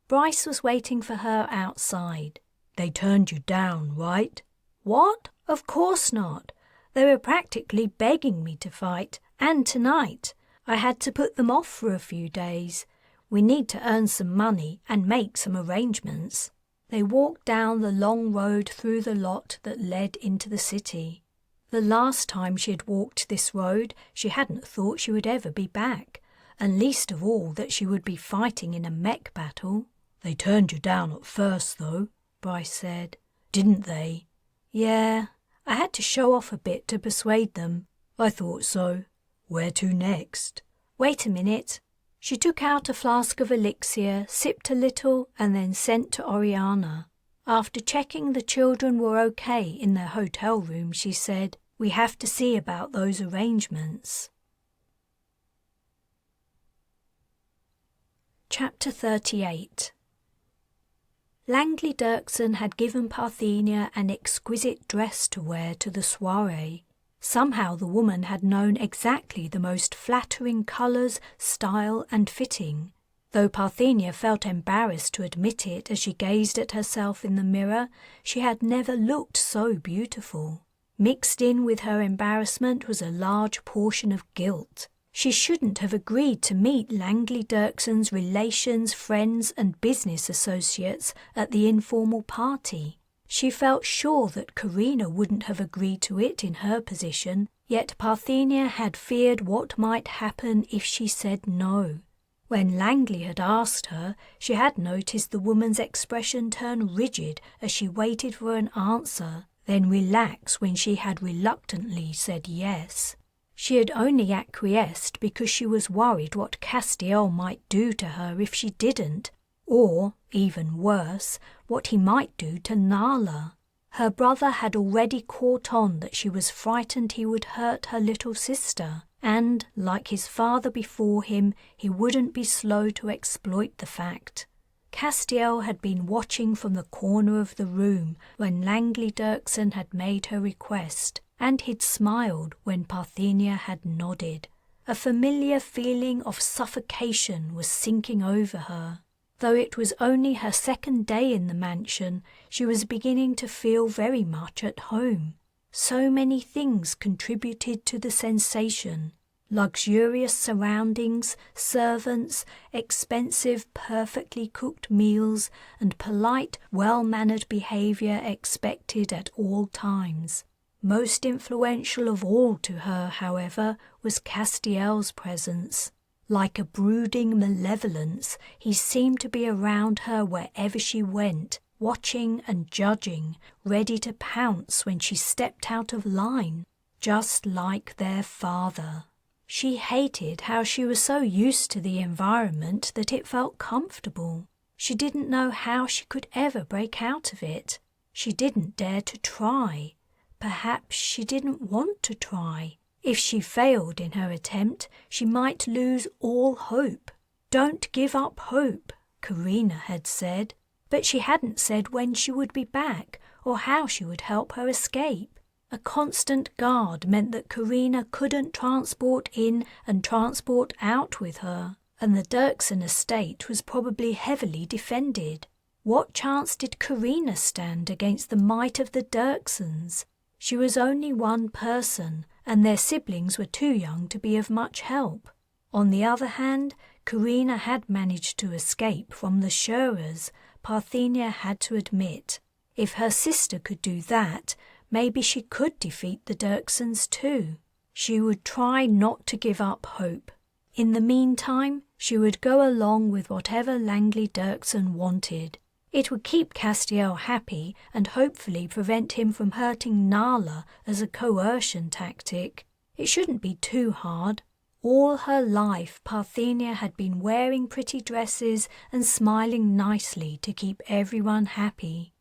Bryce was waiting for her outside. "They turned you down, right?" "What? Of course not. They were practically begging me to fight, and tonight. I had to put them off for a few days. We need to earn some money and make some arrangements." They walked down the long road through the lot that led into the city. The last time she had walked this road, she hadn't thought she would ever be back, and least of all that she would be fighting in a mech battle. "They turned you down at first, though," Bryce said. "Didn't they?" "Yeah, I had to show off a bit to persuade them." "I thought so. Where to next?" "Wait a minute." She took out a flask of elixir, sipped a little, and then sent to Oriana. After checking the children were okay in their hotel room, she said, "We have to see about those arrangements." Chapter 38. Langley Dirksen had given Parthenia an exquisite dress to wear to the soiree. Somehow the woman had known exactly the most flattering colours, style and fitting. Though Parthenia felt embarrassed to admit it as she gazed at herself in the mirror, she had never looked so beautiful. Mixed in with her embarrassment was a large portion of guilt. She shouldn't have agreed to meet Langley Dirksen's relations, friends and business associates at the informal party. She felt sure that Carina wouldn't have agreed to it in her position, yet Parthenia had feared what might happen if she said no. When Langley had asked her, she had noticed the woman's expression turn rigid as she waited for an answer, then relax when she had reluctantly said yes. She had only acquiesced because she was worried what Castiel might do to her if she didn't, or, even worse, what he might do to Nala. Her brother had already caught on that she was frightened he would hurt her little sister, and, like his father before him, he wouldn't be slow to exploit the fact. Castiel had been watching from the corner of the room when Langley Dirksen had made her request, and he'd smiled when Parthenia had nodded. A familiar feeling of suffocation was sinking over her. Though it was only her second day in the mansion, she was beginning to feel very much at home. So many things contributed to the sensation. Luxurious surroundings, servants, expensive, perfectly cooked meals, and polite, well-mannered behaviour expected at all times. Most influential of all to her, however, was Castiel's presence. Like a brooding malevolence, he seemed to be around her wherever she went, watching and judging, ready to pounce when she stepped out of line, just like their father. She hated how she was so used to the environment that it felt comfortable. She didn't know how she could ever break out of it. She didn't dare to try. Perhaps she didn't want to try. If she failed in her attempt, she might lose all hope. "Don't give up hope," Carina had said, but she hadn't said when she would be back or how she would help her escape. A constant guard meant that Carina couldn't transport in and transport out with her, and the Dirksen estate was probably heavily defended. What chance did Carina stand against the might of the Dirksens? She was only one person, and their siblings were too young to be of much help. On the other hand, Carina had managed to escape from the Shurers, Parthenia had to admit. If her sister could do that, maybe she could defeat the Dirksens too. She would try not to give up hope. In the meantime, she would go along with whatever Langley Dirksen wanted. It would keep Castiel happy and hopefully prevent him from hurting Nala as a coercion tactic. It shouldn't be too hard. All her life, Parthenia had been wearing pretty dresses and smiling nicely to keep everyone happy.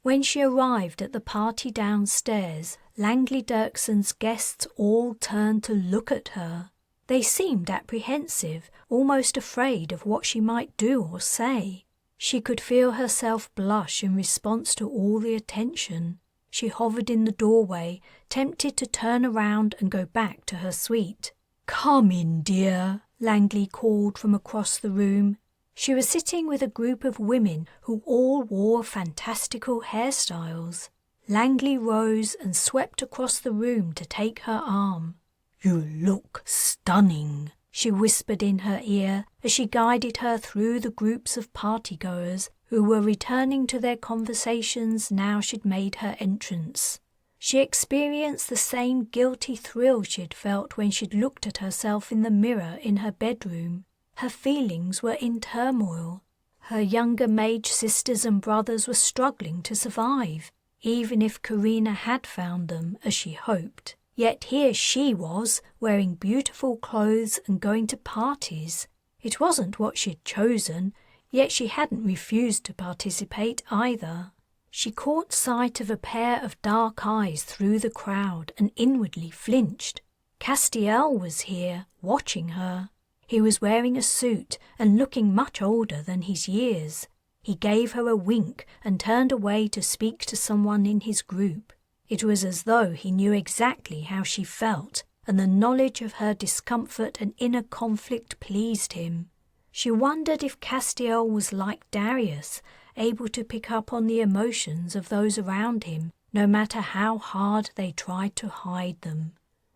When she arrived at the party downstairs, Langley Dirksens' guests all turned to look at her. They seemed apprehensive, almost afraid of what she might do or say. She could feel herself blush in response to all the attention. She hovered in the doorway, tempted to turn around and go back to her suite. "Come in, dear," Langley called from across the room. She was sitting with a group of women who all wore fantastical hairstyles. Langley rose and swept across the room to take her arm. "You look stunning," she whispered in her ear as she guided her through the groups of partygoers who were returning to their conversations now she'd made her entrance. She experienced the same guilty thrill she'd felt when she'd looked at herself in the mirror in her bedroom. Her feelings were in turmoil. Her younger mage sisters and brothers were struggling to survive, even if Carina had found them, as she hoped. Yet here she was, wearing beautiful clothes and going to parties. It wasn't what she'd chosen, yet she hadn't refused to participate either. She caught sight of a pair of dark eyes through the crowd and inwardly flinched. Castiel was here, watching her. He was wearing a suit and looking much older than his years. He gave her a wink and turned away to speak to someone in his group. It was as though he knew exactly how she felt, and the knowledge of her discomfort and inner conflict pleased him. She wondered if Castiel was like Darius, able to pick up on the emotions of those around him, no matter how hard they tried to hide them.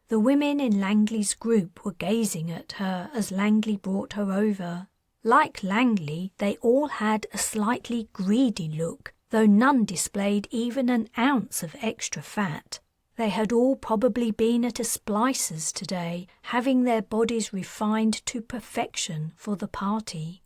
The women in Langley's group were gazing at her as Langley brought her over. Like Langley, they all had a slightly greedy look, though none displayed even an ounce of extra fat. They had all probably been at a splicer's today, having their bodies refined to perfection for the party.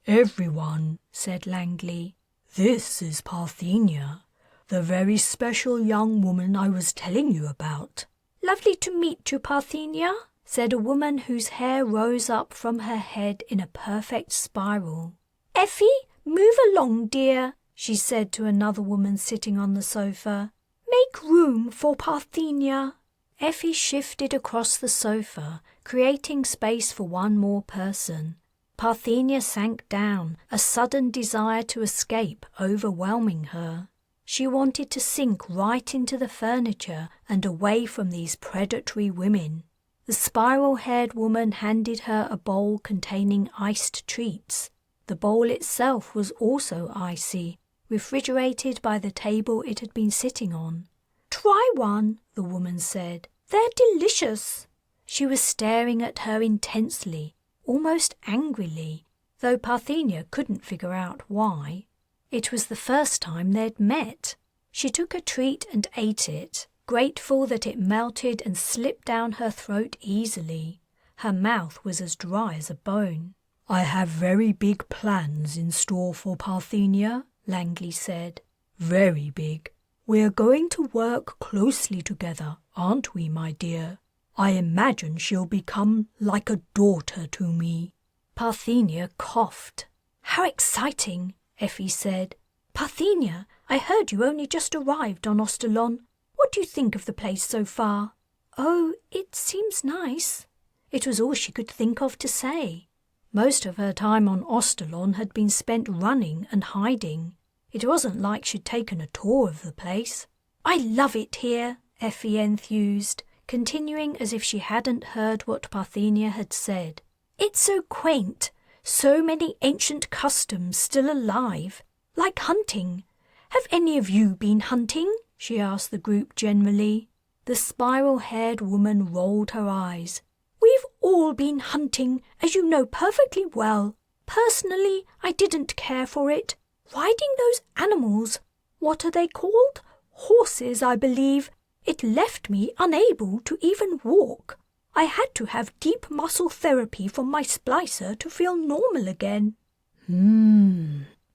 "Everyone," said Langley. "This is Parthenia, the very special young woman I was telling you about." "Lovely to meet you, Parthenia," said a woman whose hair rose up from her head in a perfect spiral. "Effie, move along, dear," she said to another woman sitting on the sofa. "Make room for Parthenia." Effie shifted across the sofa, creating space for one more person. Parthenia sank down, a sudden desire to escape overwhelming her. She wanted to sink right into the furniture and away from these predatory women. The spiral-haired woman handed her a bowl containing iced treats. The bowl itself was also icy, refrigerated by the table it had been sitting on. "Try one," the woman said. "They're delicious." She was staring at her intensely, almost angrily, though Parthenia couldn't figure out why. It was the first time they'd met. She took a treat and ate it, grateful that it melted and slipped down her throat easily. Her mouth was as dry as a bone. "I have very big plans in store for Parthenia," Langley said. "Very big. We're going to work closely together, aren't we, my dear? I imagine she'll become like a daughter to me." Parthenia coughed. "How exciting," Effie said. "Parthenia, I heard you only just arrived on Ostalon. What do you think of the place so far?" "Oh, it seems nice." It was all she could think of to say. Most of her time on Ostalon had been spent running and hiding. It wasn't like she'd taken a tour of the place. "I love it here," Effie enthused, continuing as if she hadn't heard what Parthenia had said. "It's so quaint. So many ancient customs still alive, like hunting. Have any of you been hunting?" she asked the group generally. The spiral-haired woman rolled her eyes. "We've all been hunting, as you know perfectly well. Personally, I didn't care for it. Riding those animals, what are they called? Horses, I believe. It left me unable to even walk. I had to have deep muscle therapy from my splicer to feel normal again."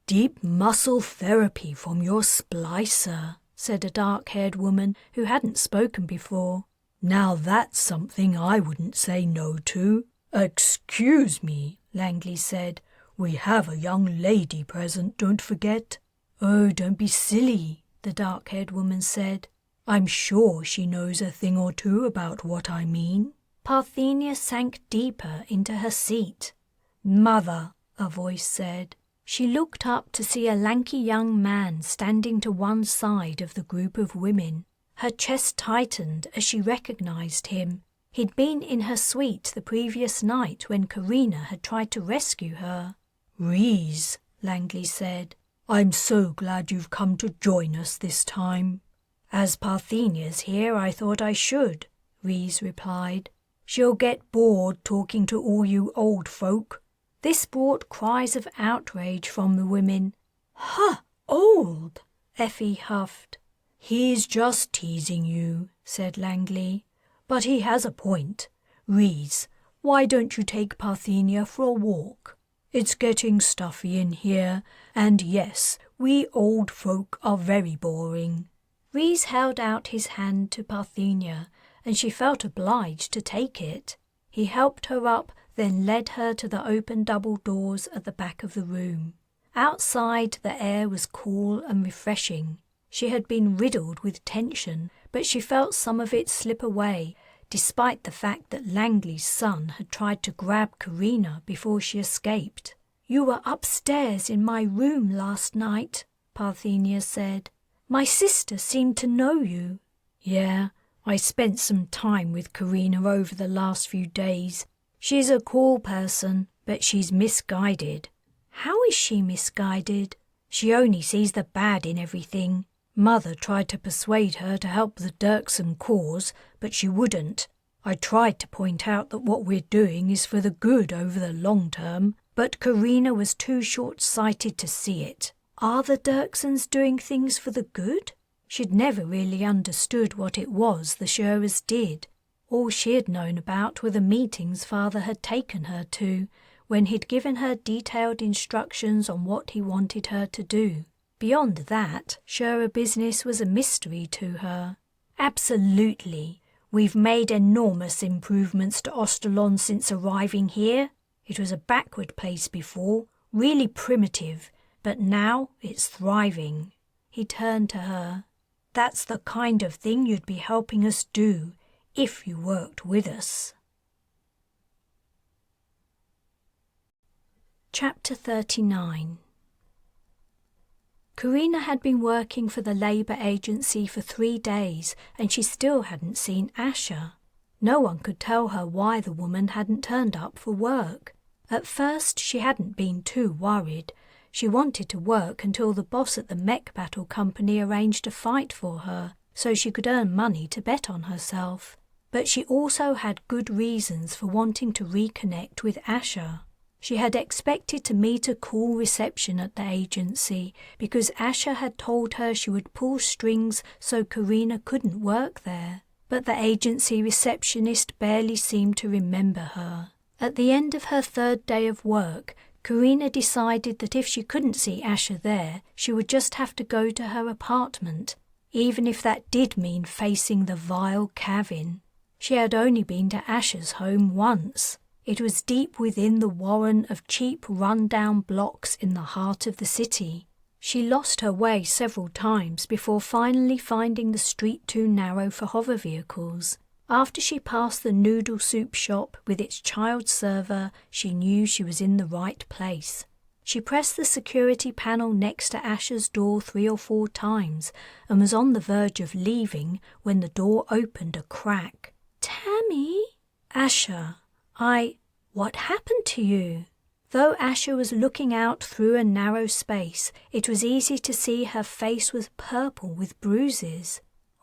Deep muscle therapy from your splicer, said a dark-haired woman who hadn't spoken before. Now that's something I wouldn't say no to. Excuse me, Langley said. We have a young lady present, don't forget. Oh, don't be silly, the dark-haired woman said. I'm sure she knows a thing or two about what I mean. Parthenia sank deeper into her seat. Mother, a voice said. She looked up to see a lanky young man standing to one side of the group of women. Her chest tightened as she recognized him. He'd been in her suite the previous night when Carina had tried to rescue her. Rees, Langley said. I'm so glad you've come to join us this time. As Parthenia's here, I thought I should, Rees replied. She'll get bored talking to all you old folk. This brought cries of outrage from the women. Huh, old, Effie huffed. He's just teasing you, said Langley. But he has a point. Rees, why don't you take Parthenia for a walk? It's getting stuffy in here, and yes, we old folk are very boring. Rees held out his hand to Parthenia, and she felt obliged to take it. He helped her up, then led her to the open double doors at the back of the room. Outside, the air was cool and refreshing. She had been riddled with tension, but she felt some of it slip away, despite the fact that Langley's son had tried to grab Carina before she escaped. You were upstairs in my room last night, Parthenia said. My sister seemed to know you. Yeah, I spent some time with Carina over the last few days. She's a cool person, but she's misguided. How is she misguided? She only sees the bad in everything. Mother tried to persuade her to help the Dirksen cause, but she wouldn't. I tried to point out that what we're doing is for the good over the long term, but Carina was too short-sighted to see it. Are the Dirksens doing things for the good? She'd never really understood what it was the Shurers did. All she had known about were the meetings Father had taken her to, when he'd given her detailed instructions on what he wanted her to do. Beyond that, Shurer business was a mystery to her. Absolutely. We've made enormous improvements to Ostalon since arriving here. It was a backward place before, really primitive, but now it's thriving. He turned to her. That's the kind of thing you'd be helping us do if you worked with us. Chapter 39. Carina had been working for the Labour Agency for 3 days, and she still hadn't seen Asher. No one could tell her why the woman hadn't turned up for work. At first, she hadn't been too worried. She wanted to work until the boss at the mech battle company arranged a fight for her, so she could earn money to bet on herself. But she also had good reasons for wanting to reconnect with Asher. She had expected to meet a cool reception at the agency because Asher had told her she would pull strings so Carina couldn't work there. But the agency receptionist barely seemed to remember her. At the end of her 3rd day of work, Carina decided that if she couldn't see Asher there, she would just have to go to her apartment, even if that did mean facing the vile Kavin. She had only been to Asher's home once. It was deep within the warren of cheap run-down blocks in the heart of the city. She lost her way several times before finally finding the street too narrow for hover vehicles. After she passed the noodle soup shop with its child server, she knew she was in the right place. She pressed the security panel next to Asher's door 3 or 4 times and was on the verge of leaving when the door opened a crack. Tammy? Asher, what happened to you? Though Asher was looking out through a narrow space, it was easy to see her face was purple with bruises.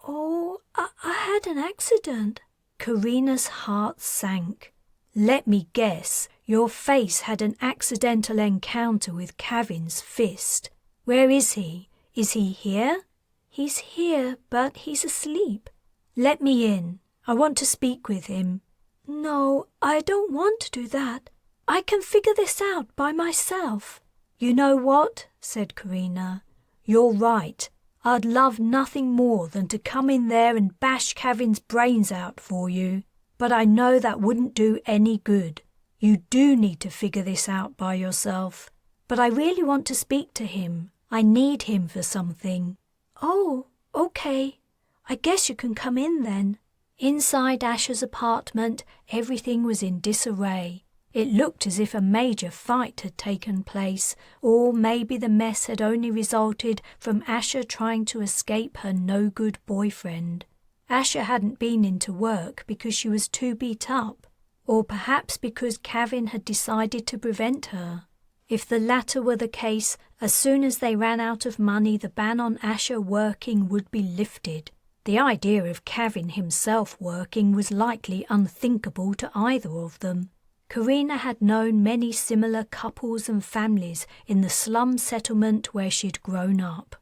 Oh, I had an accident. Carina's heart sank. Let me guess, your face had an accidental encounter with Kavin's fist. Where is he? Is he here? He's here, but he's asleep. Let me in. I want to speak with him. No, I don't want to do that. I can figure this out by myself. You know what? Said Carina. You're right. I'd love nothing more than to come in there and bash Cavin's brains out for you. But I know that wouldn't do any good. You do need to figure this out by yourself. But I really want to speak to him. I need him for something. Oh, okay. I guess you can come in then. Inside Asher's apartment, everything was in disarray. It looked as if a major fight had taken place, or maybe the mess had only resulted from Asher trying to escape her no-good boyfriend. Asher hadn't been into work because she was too beat up, or perhaps because Cavin had decided to prevent her. If the latter were the case, as soon as they ran out of money, the ban on Asher working would be lifted. The idea of Cavin himself working was likely unthinkable to either of them. Carina had known many similar couples and families in the slum settlement where she'd grown up.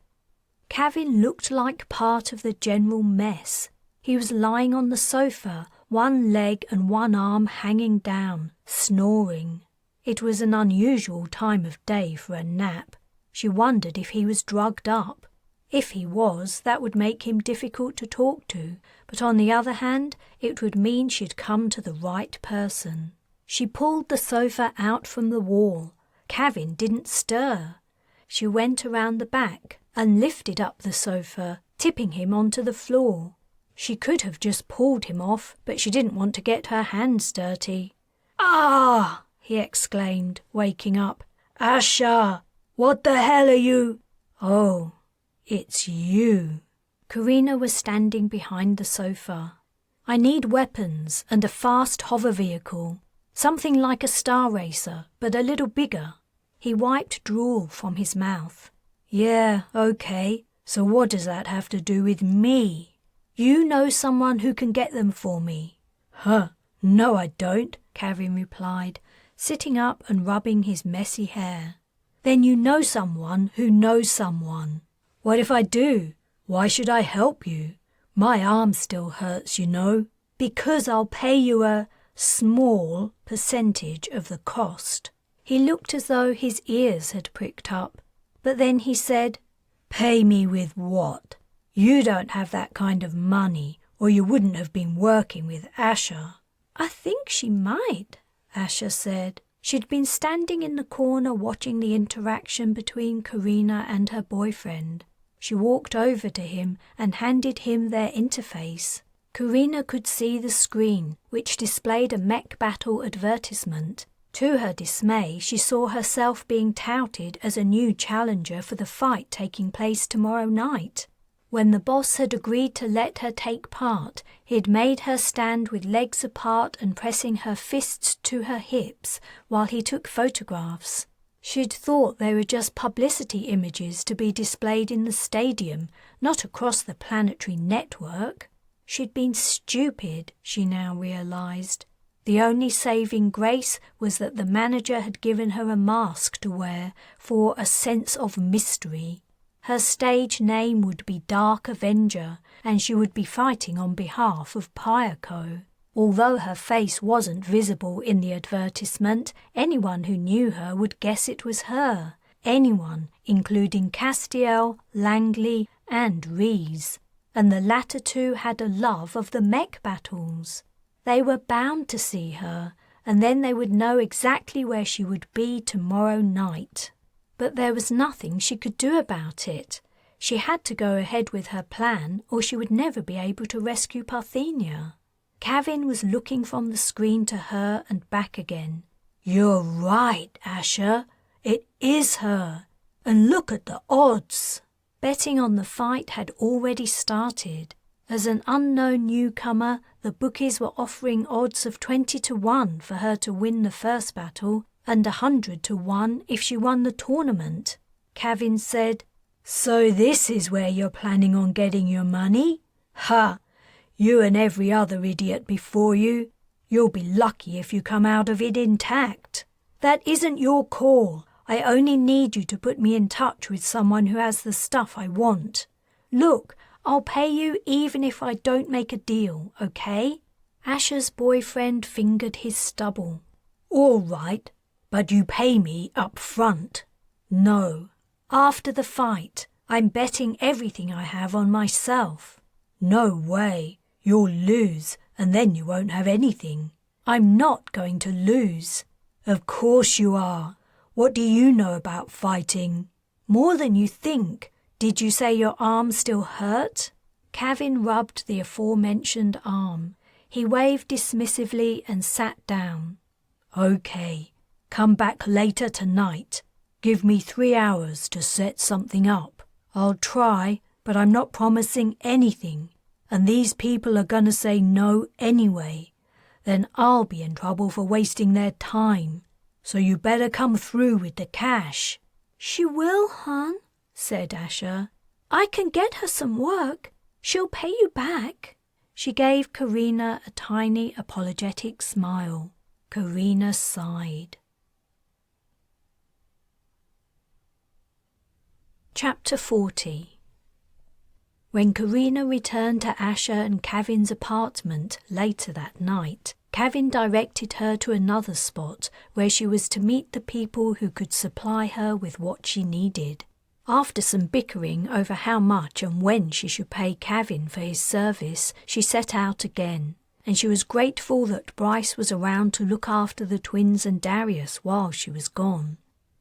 Cavin looked like part of the general mess. He was lying on the sofa, one leg and one arm hanging down, snoring. It was an unusual time of day for a nap. She wondered if he was drugged up. If he was, that would make him difficult to talk to, but on the other hand, it would mean she'd come to the right person. She pulled the sofa out from the wall. Cavin didn't stir. She went around the back and lifted up the sofa, tipping him onto the floor. She could have just pulled him off, but she didn't want to get her hands dirty. "Ah!" he exclaimed, waking up. "Asher, what the hell are you?" "Oh, it's you." Carina was standing behind the sofa. "I need weapons and a fast hover vehicle. Something like a star racer, but a little bigger." He wiped drool from his mouth. "Yeah, okay. So what does that have to do with me?" "You know someone who can get them for me." "Huh, no I don't," Cavin replied, sitting up and rubbing his messy hair. "Then you know someone who knows someone." "What if I do? Why should I help you? My arm still hurts, you know." "Because I'll pay you a small percentage of the cost." He looked as though his ears had pricked up, but then he said, "Pay me with what? You don't have that kind of money, or you wouldn't have been working with Asher." "I think she might," Asher said. She'd been standing in the corner watching the interaction between Carina and her boyfriend. She walked over to him and handed him their interface. Carina could see the screen, which displayed a mech battle advertisement. To her dismay, she saw herself being touted as a new challenger for the fight taking place tomorrow night. When the boss had agreed to let her take part, he'd made her stand with legs apart and pressing her fists to her hips while he took photographs. She'd thought they were just publicity images to be displayed in the stadium, not across the planetary network. She'd been stupid, she now realized. The only saving grace was that the manager had given her a mask to wear for a sense of mystery. Her stage name would be Dark Avenger, and she would be fighting on behalf of Pyreco. Although her face wasn't visible in the advertisement, anyone who knew her would guess it was her. Anyone, including Castiel, Langley, and Rees. And the latter two had a love of the mech battles. They were bound to see her, and then they would know exactly where she would be tomorrow night. But there was nothing she could do about it. She had to go ahead with her plan, or she would never be able to rescue Parthenia. Cavin was looking from the screen to her and back again. "You're right, Asher. It is her. And look at the odds." Betting on the fight had already started. As an unknown newcomer, the bookies were offering odds of 20-1 for her to win the first battle and 100-1 if she won the tournament. Cavin said, "So this is where you're planning on getting your money? Ha! You and every other idiot before you. You'll be lucky if you come out of it intact." "That isn't your call. I only need you to put me in touch with someone who has the stuff I want. Look, I'll pay you even if I don't make a deal, okay?" Asher's boyfriend fingered his stubble. "All right, but you pay me up front." No. After the fight, I'm betting everything I have on myself. No way. You'll lose, and then you won't have anything. I'm not going to lose. Of course you are. What do you know about fighting? More than you think. Did you say your arm still hurt? Kavin rubbed the aforementioned arm. He waved dismissively and sat down. Okay. Come back later tonight. Give me 3 hours to set something up. I'll try, but I'm not promising anything. And these people are gonna say no anyway. Then I'll be in trouble for wasting their time. So you better come through with the cash. She will, hon, said Asher. I can get her some work. She'll pay you back. She gave Carina a tiny apologetic smile. Carina sighed. Chapter 40. When Carina returned to Asher and Kavin's apartment later that night, Kavin directed her to another spot where she was to meet the people who could supply her with what she needed. After some bickering over how much and when she should pay Kavin for his service, she set out again, and she was grateful that Bryce was around to look after the twins and Darius while she was gone.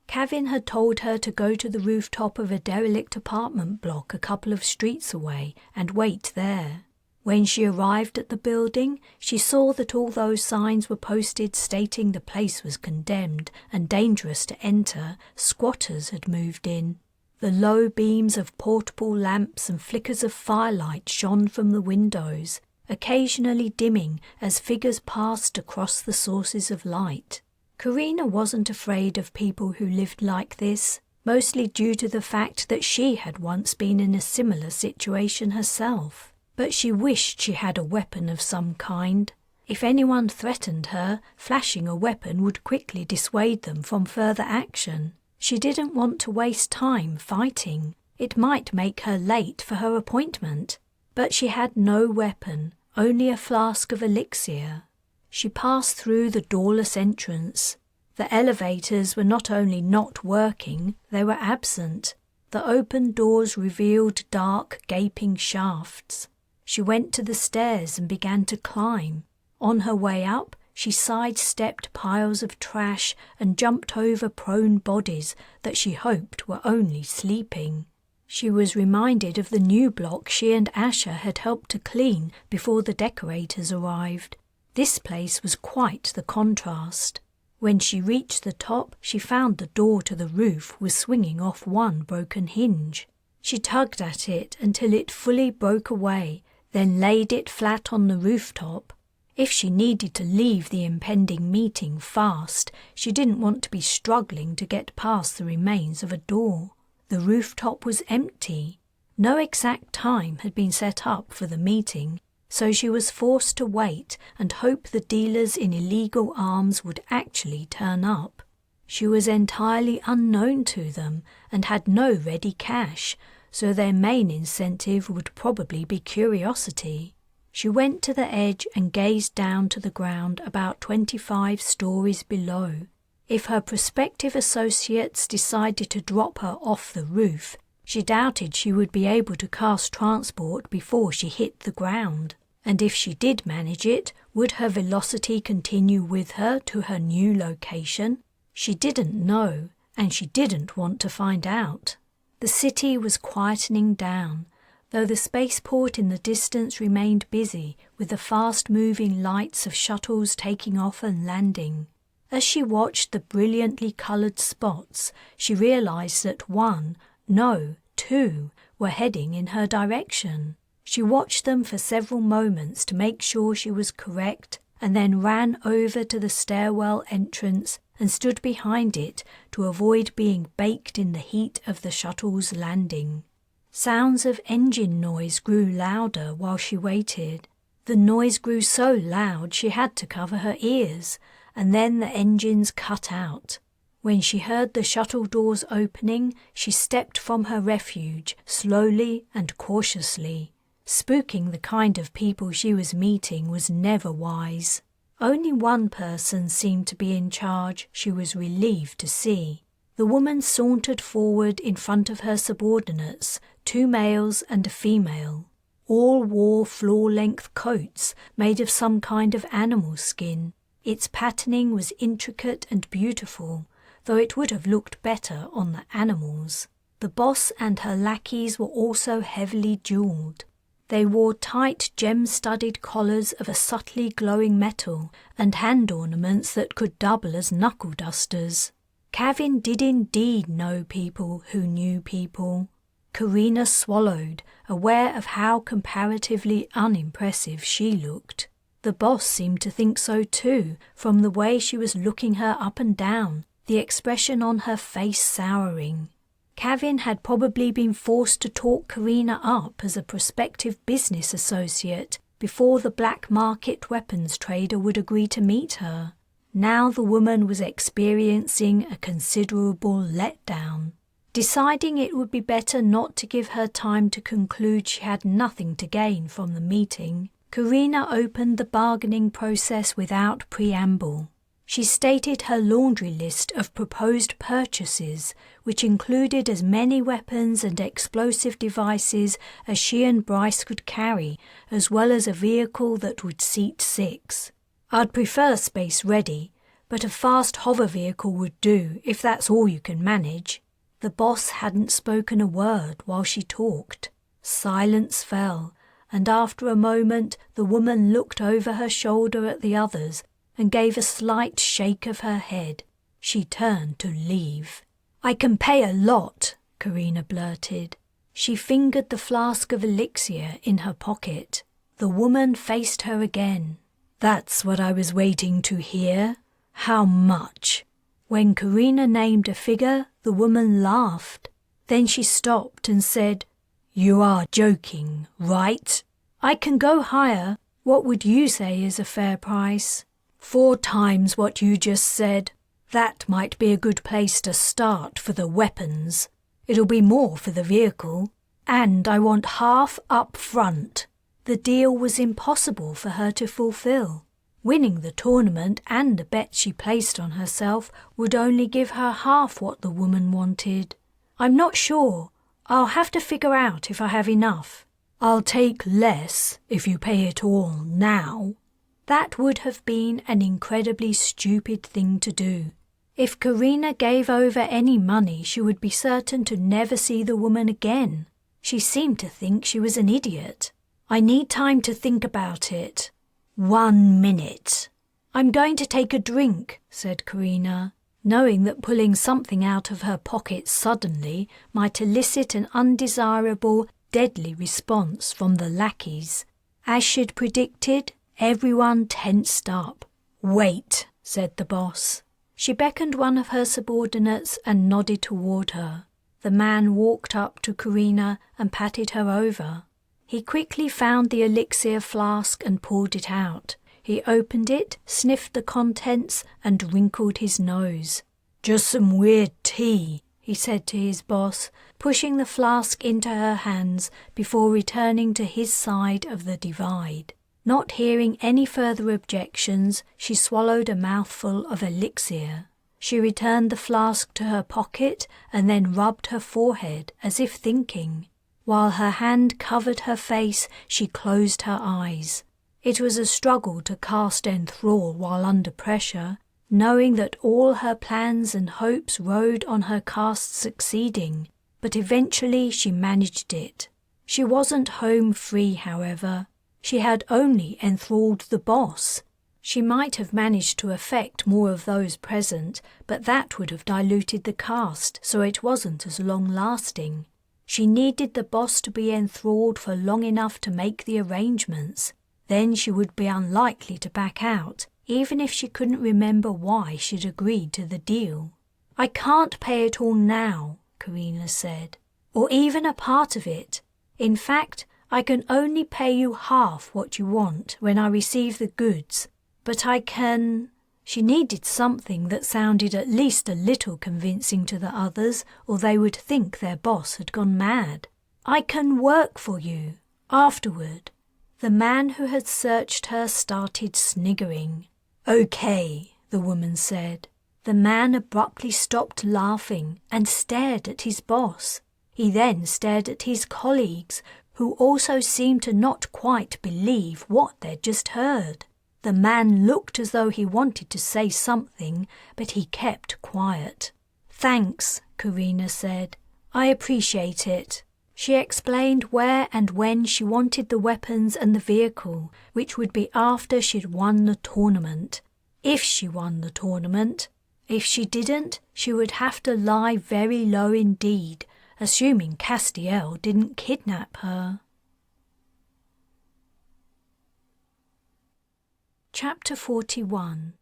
Kavin had told her to go to the rooftop of a derelict apartment block a couple of streets away and wait there. When she arrived at the building, she saw that although signs were posted stating the place was condemned and dangerous to enter, squatters had moved in. The low beams of portable lamps and flickers of firelight shone from the windows, occasionally dimming as figures passed across the sources of light. Carina wasn't afraid of people who lived like this, mostly due to the fact that she had once been in a similar situation herself. But she wished she had a weapon of some kind. If anyone threatened her, flashing a weapon would quickly dissuade them from further action. She didn't want to waste time fighting. It might make her late for her appointment. But she had no weapon, only a flask of elixir. She passed through the doorless entrance. The elevators were not only not working, they were absent. The open doors revealed dark, gaping shafts. She went to the stairs and began to climb. On her way up, she sidestepped piles of trash and jumped over prone bodies that she hoped were only sleeping. She was reminded of the new block she and Asher had helped to clean before the decorators arrived. This place was quite the contrast. When she reached the top, she found the door to the roof was swinging off one broken hinge. She tugged at it until it fully broke away, then laid it flat on the rooftop. If she needed to leave the impending meeting fast, she didn't want to be struggling to get past the remains of a door. The rooftop was empty. No exact time had been set up for the meeting, so she was forced to wait and hope the dealers in illegal arms would actually turn up. She was entirely unknown to them and had no ready cash, so their main incentive would probably be curiosity. She went to the edge and gazed down to the ground about 25 stories below. If her prospective associates decided to drop her off the roof, she doubted she would be able to cast transport before she hit the ground. And if she did manage it, would her velocity continue with her to her new location? She didn't know, and she didn't want to find out. The city was quietening down, though the spaceport in the distance remained busy with the fast-moving lights of shuttles taking off and landing. As she watched the brilliantly coloured spots, she realised that two were heading in her direction. She watched them for several moments to make sure she was correct, and then ran over to the stairwell entrance and stood behind it to avoid being baked in the heat of the shuttle's landing. Sounds of engine noise grew louder while she waited. The noise grew so loud she had to cover her ears, and then the engines cut out. When she heard the shuttle doors opening, she stepped from her refuge, slowly and cautiously. Spooking the kind of people she was meeting was never wise. Only one person seemed to be in charge, she was relieved to see. The woman sauntered forward in front of her subordinates, 2 males and a female. All wore floor-length coats made of some kind of animal skin. Its patterning was intricate and beautiful, though it would have looked better on the animals. The boss and her lackeys were also heavily jewelled. They wore tight gem-studded collars of a subtly glowing metal and hand ornaments that could double as knuckle dusters. Kavin did indeed know people who knew people. Carina swallowed, aware of how comparatively unimpressive she looked. The boss seemed to think so too, from the way she was looking her up and down, the expression on her face souring. Kavin had probably been forced to talk Carina up as a prospective business associate before the black market weapons trader would agree to meet her. Now the woman was experiencing a considerable letdown. Deciding it would be better not to give her time to conclude she had nothing to gain from the meeting, Carina opened the bargaining process without preamble. She stated her laundry list of proposed purchases, which included as many weapons and explosive devices as she and Bryce could carry, as well as a vehicle that would seat 6. I'd prefer space ready, but a fast hover vehicle would do if that's all you can manage. The boss hadn't spoken a word while she talked. Silence fell, and after a moment the woman looked over her shoulder at the others and gave a slight shake of her head. She turned to leave. "I can pay a lot," Carina blurted. She fingered the flask of elixir in her pocket. The woman faced her again. "That's what I was waiting to hear. How much?" When Carina named a figure, the woman laughed. Then she stopped and said, "You are joking, right?" "I can go higher. What would you say is a fair price?" 4 times what you just said. That might be a good place to start for the weapons. It'll be more for the vehicle. And I want half up front. The deal was impossible for her to fulfill. Winning the tournament and a bet she placed on herself would only give her half what the woman wanted. "I'm not sure. I'll have to figure out if I have enough." "I'll take less if you pay it all now." That would have been an incredibly stupid thing to do. If Carina gave over any money, she would be certain to never see the woman again. She seemed to think she was an idiot. "I need time to think about it." 1 minute. "I'm going to take a drink," said Carina, knowing that pulling something out of her pocket suddenly might elicit an undesirable, deadly response from the lackeys. As she'd predicted, everyone tensed up. "Wait," said the boss. She beckoned one of her subordinates and nodded toward her. The man walked up to Carina and patted her over. He quickly found the elixir flask and pulled it out. He opened it, sniffed the contents, and wrinkled his nose. "Just some weird tea," he said to his boss, pushing the flask into her hands before returning to his side of the divide. Not hearing any further objections, she swallowed a mouthful of elixir. She returned the flask to her pocket and then rubbed her forehead as if thinking. While her hand covered her face, she closed her eyes. It was a struggle to cast enthrall while under pressure, knowing that all her plans and hopes rode on her cast succeeding, but eventually she managed it. She wasn't home free, however. She had only enthralled the boss. She might have managed to affect more of those present, but that would have diluted the cast, so it wasn't as long-lasting. She needed the boss to be enthralled for long enough to make the arrangements. Then she would be unlikely to back out, even if she couldn't remember why she'd agreed to the deal. "I can't pay it all now," Carina said, "or even a part of it. In fact, I can only pay you half what you want when I receive the goods, but I can—" She needed something that sounded at least a little convincing to the others, or they would think their boss had gone mad. "I can work for you, afterward." The man who had searched her started sniggering. "Okay," the woman said. The man abruptly stopped laughing and stared at his boss. He then stared at his colleagues, who also seemed to not quite believe what they'd just heard. The man looked as though he wanted to say something, but he kept quiet. "Thanks," Carina said. "I appreciate it." She explained where and when she wanted the weapons and the vehicle, which would be after she'd won the tournament. If she won the tournament. If she didn't, she would have to lie very low indeed, assuming Castiel didn't kidnap her. Chapter 41.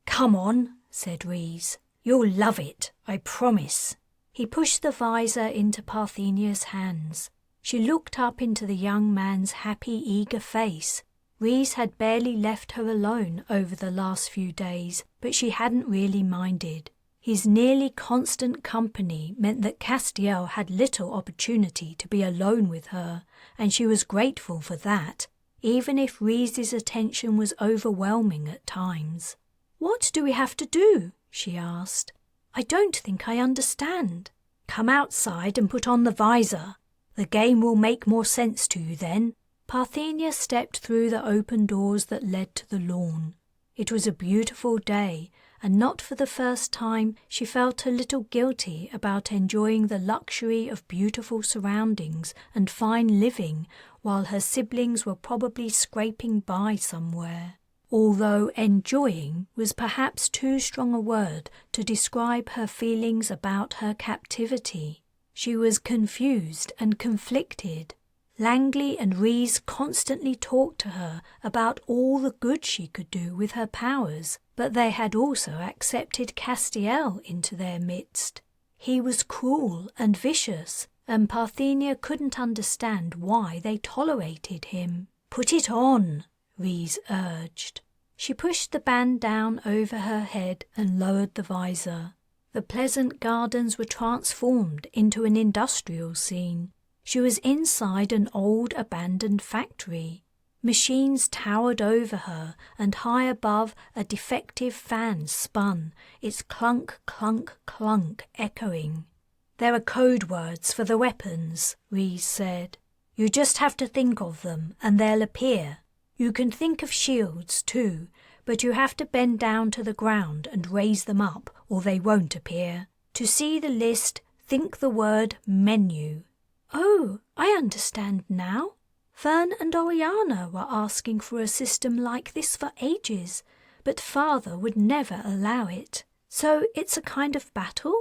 "Come on," said Rhys. "You'll love it, I promise." He pushed the visor into Parthenia's hands. She looked up into the young man's happy, eager face. Rhys had barely left her alone over the last few days, but she hadn't really minded. His nearly constant company meant that Castiel had little opportunity to be alone with her, and she was grateful for that, even if Rhys's attention was overwhelming at times. "What do we have to do?" she asked. "I don't think I understand." "Come outside and put on the visor. The game will make more sense to you then." Parthenia stepped through the open doors that led to the lawn. It was a beautiful day, and not for the first time she felt a little guilty about enjoying the luxury of beautiful surroundings and fine living while her siblings were probably scraping by somewhere. Although enjoying was perhaps too strong a word to describe her feelings about her captivity. She was confused and conflicted. Langley and Rhys constantly talked to her about all the good she could do with her powers, but they had also accepted Castiel into their midst. He was cruel and vicious, and Parthenia couldn't understand why they tolerated him. "Put it on," Rhys urged. She pushed the band down over her head and lowered the visor. The pleasant gardens were transformed into an industrial scene. She was inside an old abandoned factory. Machines towered over her, and high above a defective fan spun, its clunk, clunk, clunk echoing. "There are code words for the weapons," Rhys said. "You just have to think of them, and they'll appear. You can think of shields, too, but you have to bend down to the ground and raise them up, or they won't appear. To see the list, think the word menu." "Oh, I understand now. Fern and Oriana were asking for a system like this for ages, but Father would never allow it. So it's a kind of battle?"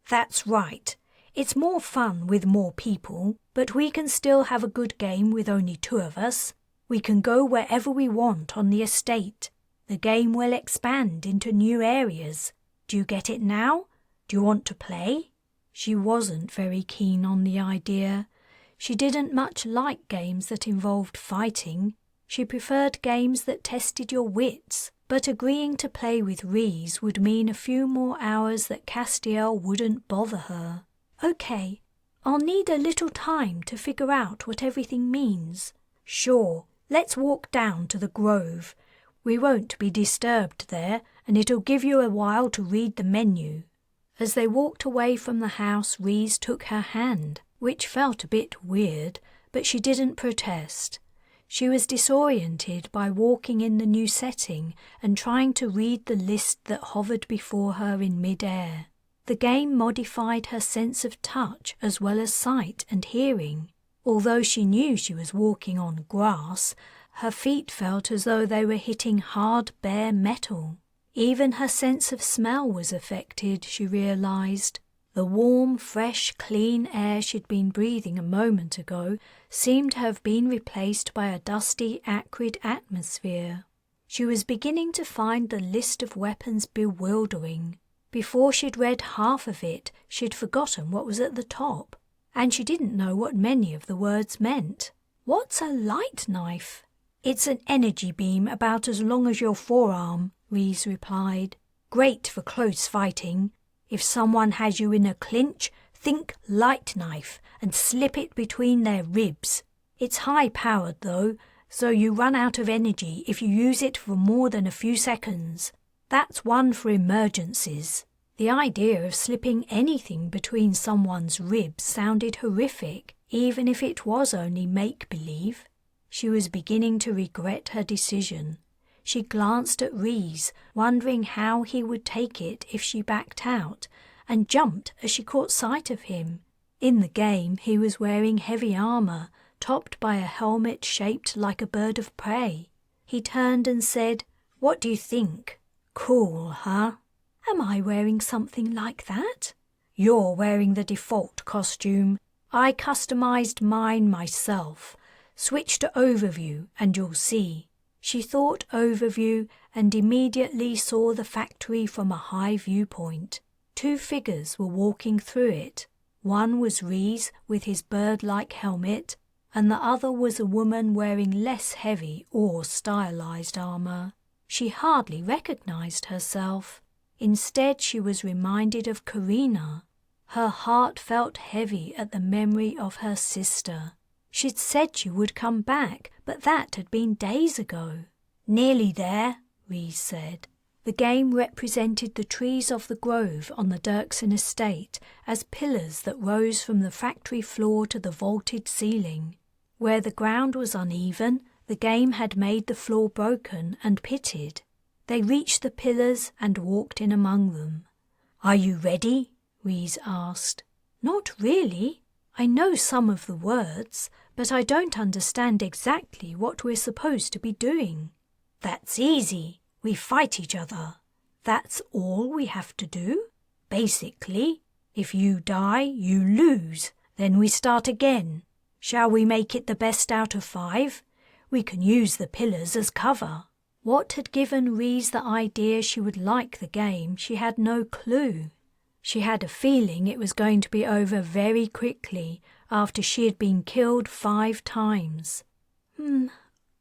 "That's right. It's more fun with more people, but we can still have a good game with only 2 of us. We can go wherever we want on the estate. The game will expand into new areas. Do you get it now? Do you want to play?" She wasn't very keen on the idea. She didn't much like games that involved fighting. She preferred games that tested your wits, but agreeing to play with Rhys would mean a few more hours that Castiel wouldn't bother her. "Okay, I'll need a little time to figure out what everything means." "Sure, let's walk down to the grove. We won't be disturbed there, and it'll give you a while to read the menu." As they walked away from the house, Rhys took her hand, which felt a bit weird, but she didn't protest. She was disoriented by walking in the new setting and trying to read the list that hovered before her in mid-air. The game modified her sense of touch as well as sight and hearing. Although she knew she was walking on grass, her feet felt as though they were hitting hard, bare metal. Even her sense of smell was affected, she realized. The warm, fresh, clean air she'd been breathing a moment ago seemed to have been replaced by a dusty, acrid atmosphere. She was beginning to find the list of weapons bewildering. Before she'd read half of it, she'd forgotten what was at the top, and she didn't know what many of the words meant. "What's a light knife?" "It's an energy beam about as long as your forearm," Rhys replied. "Great for close fighting. If someone has you in a clinch, think light knife and slip it between their ribs. It's high-powered though, so you run out of energy if you use it for more than a few seconds. That's one for emergencies. The idea of slipping anything between someone's ribs sounded horrific, even if it was only make-believe. She was beginning to regret her decision. She glanced at Rhys, wondering how he would take it if she backed out, and jumped as she caught sight of him. In the game, he was wearing heavy armor, topped by a helmet shaped like a bird of prey. He turned and said, "What do you think? Cool, huh?" "Am I wearing something like that?" "You're wearing the default costume. I customized mine myself. Switch to overview and you'll see." She thought overview and immediately saw the factory from a high viewpoint. 2 figures were walking through it. One was Rhys with his bird-like helmet, and the other was a woman wearing less heavy or stylized armor. She hardly recognized herself. Instead, she was reminded of Carina. Her heart felt heavy at the memory of her sister. She'd said she would come back, but that had been days ago. "Nearly there," Rhys said. The game represented the trees of the grove on the Dirksen estate as pillars that rose from the factory floor to the vaulted ceiling. Where the ground was uneven, the game had made the floor broken and pitted. They reached the pillars and walked in among them. "Are you ready?" Rhys asked. "Not really. I know some of the words, but I don't understand exactly what we're supposed to be doing." "That's easy. We fight each other." "That's all we have to do?" "Basically. If you die, you lose. Then we start again. Shall we make it the best out of 5? We can use the pillars as cover." What had given Rhys the idea she would like the game, she had no clue. She had a feeling it was going to be over very quickly after she had been killed 5 times.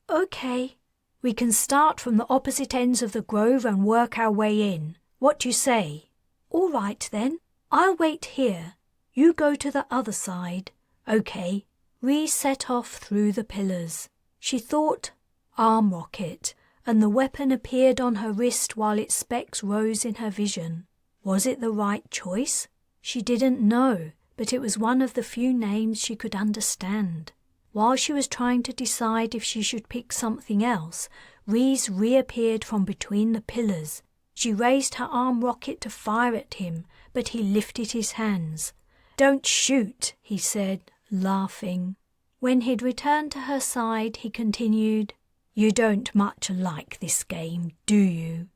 Okay. We can start from the opposite ends of the grove and work our way in. What do you say?" "All right then. I'll wait here. You go to the other side." "Okay." Rhys set off through the pillars. She thought, arm rocket, and the weapon appeared on her wrist while its specks rose in her vision. Was it the right choice? She didn't know, but it was one of the few names she could understand. While she was trying to decide if she should pick something else, Rhys reappeared from between the pillars. She raised her arm rocket to fire at him, but he lifted his hands. "Don't shoot," he said, laughing. When he'd returned to her side, he continued, "You don't much like this game, do you?"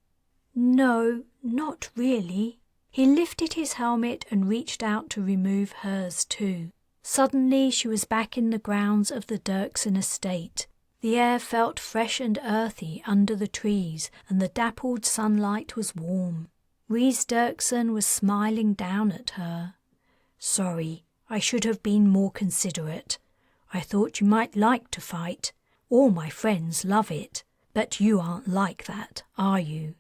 "No, not really." He lifted his helmet and reached out to remove hers too. Suddenly she was back in the grounds of the Dirksen estate. The air felt fresh and earthy under the trees, and the dappled sunlight was warm. Rhys Dirksen was smiling down at her. "Sorry, I should have been more considerate. I thought you might like to fight. All my friends love it. But you aren't like that, are you?"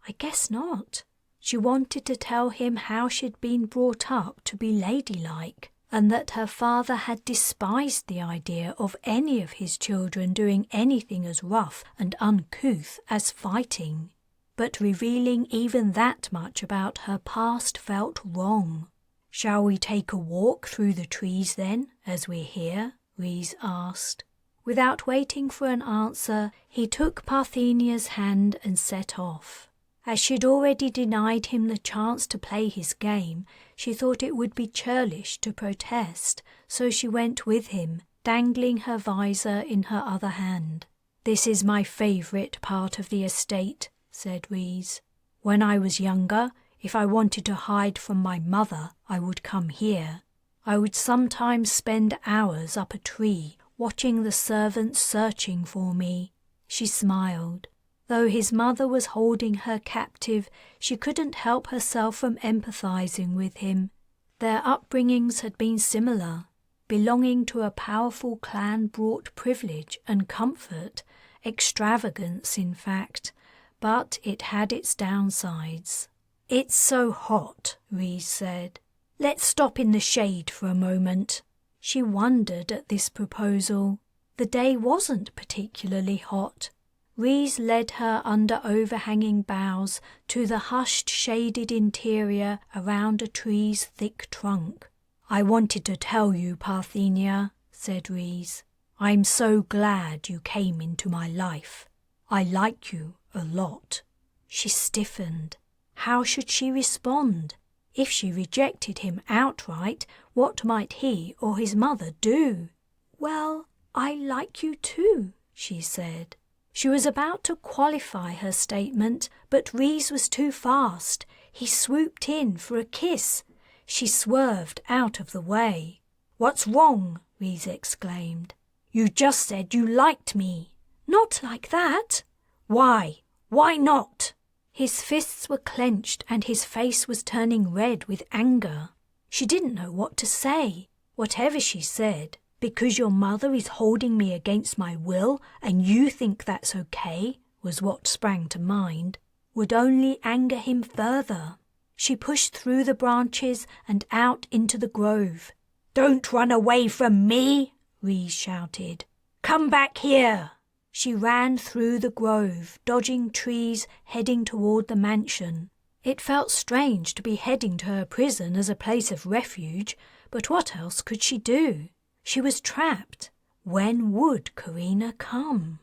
"I guess not." She wanted to tell him how she'd been brought up to be ladylike, and that her father had despised the idea of any of his children doing anything as rough and uncouth as fighting. But revealing even that much about her past felt wrong. "Shall we take a walk through the trees then, as we're here?" Rhys asked. Without waiting for an answer, he took Parthenia's hand and set off. As she'd already denied him the chance to play his game, she thought it would be churlish to protest, so she went with him, dangling her visor in her other hand. "This is my favourite part of the estate," said Rhys. "When I was younger, if I wanted to hide from my mother, I would come here. I would sometimes spend hours up a tree, watching the servants searching for me." She smiled. Though his mother was holding her captive, she couldn't help herself from empathizing with him. Their upbringings had been similar. Belonging to a powerful clan brought privilege and comfort, extravagance in fact, but it had its downsides. "It's so hot," Rhys said. "Let's stop in the shade for a moment." She wondered at this proposal. The day wasn't particularly hot. Rees led her under overhanging boughs to the hushed, shaded interior around a tree's thick trunk. "I wanted to tell you, Parthenia," said Rees. "I'm so glad you came into my life. I like you a lot." She stiffened. How should she respond? If she rejected him outright, what might he or his mother do? "Well, I like you too," she said. She was about to qualify her statement, but Rees was too fast. He swooped in for a kiss. She swerved out of the way. "What's wrong?" Rees exclaimed. "You just said you liked me." "Not like that." "Why? Why not?" His fists were clenched and his face was turning red with anger. She didn't know what to say. Whatever she said, "Because your mother is holding me against my will and you think that's okay," was what sprang to mind, would only anger him further. She pushed through the branches and out into the grove. "Don't run away from me," Rees shouted. "Come back here." She ran through the grove, dodging trees, heading toward the mansion. It felt strange to be heading to her prison as a place of refuge, but what else could she do? She was trapped. When would Carina come?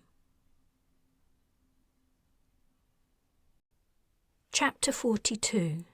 Chapter 42.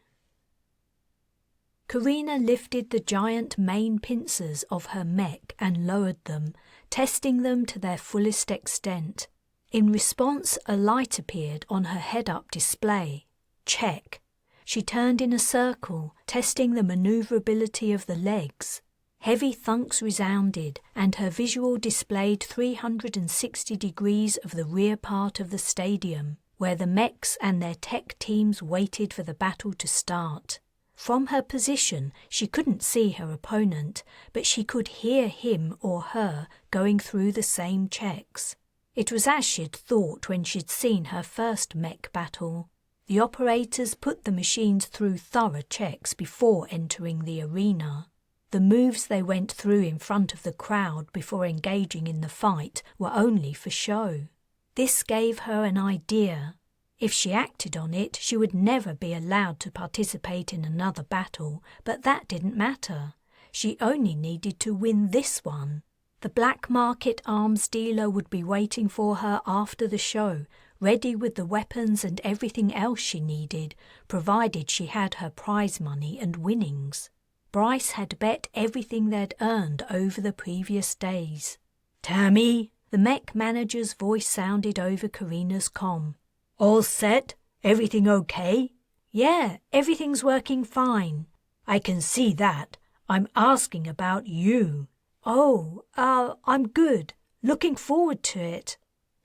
Carina lifted the giant main pincers of her mech and lowered them, testing them to their fullest extent. In response, a light appeared on her head-up display. Check. She turned in a circle, testing the maneuverability of the legs. Heavy thunks resounded, and her visual displayed 360 degrees of the rear part of the stadium, where the mechs and their tech teams waited for the battle to start. From her position, she couldn't see her opponent, but she could hear him or her going through the same checks. It was as she'd thought when she'd seen her first mech battle. The operators put the machines through thorough checks before entering the arena. The moves they went through in front of the crowd before engaging in the fight were only for show. This gave her an idea. If she acted on it, she would never be allowed to participate in another battle, but that didn't matter. She only needed to win this one. The black market arms dealer would be waiting for her after the show, ready with the weapons and everything else she needed, provided she had her prize money and winnings. Bryce had bet everything they'd earned over the previous days. "Tammy," the mech manager's voice sounded over Carina's comm. "All set? Everything okay?" "Yeah, everything's working fine." "I can see that. I'm asking about you." "Oh, I'm good. Looking forward to it."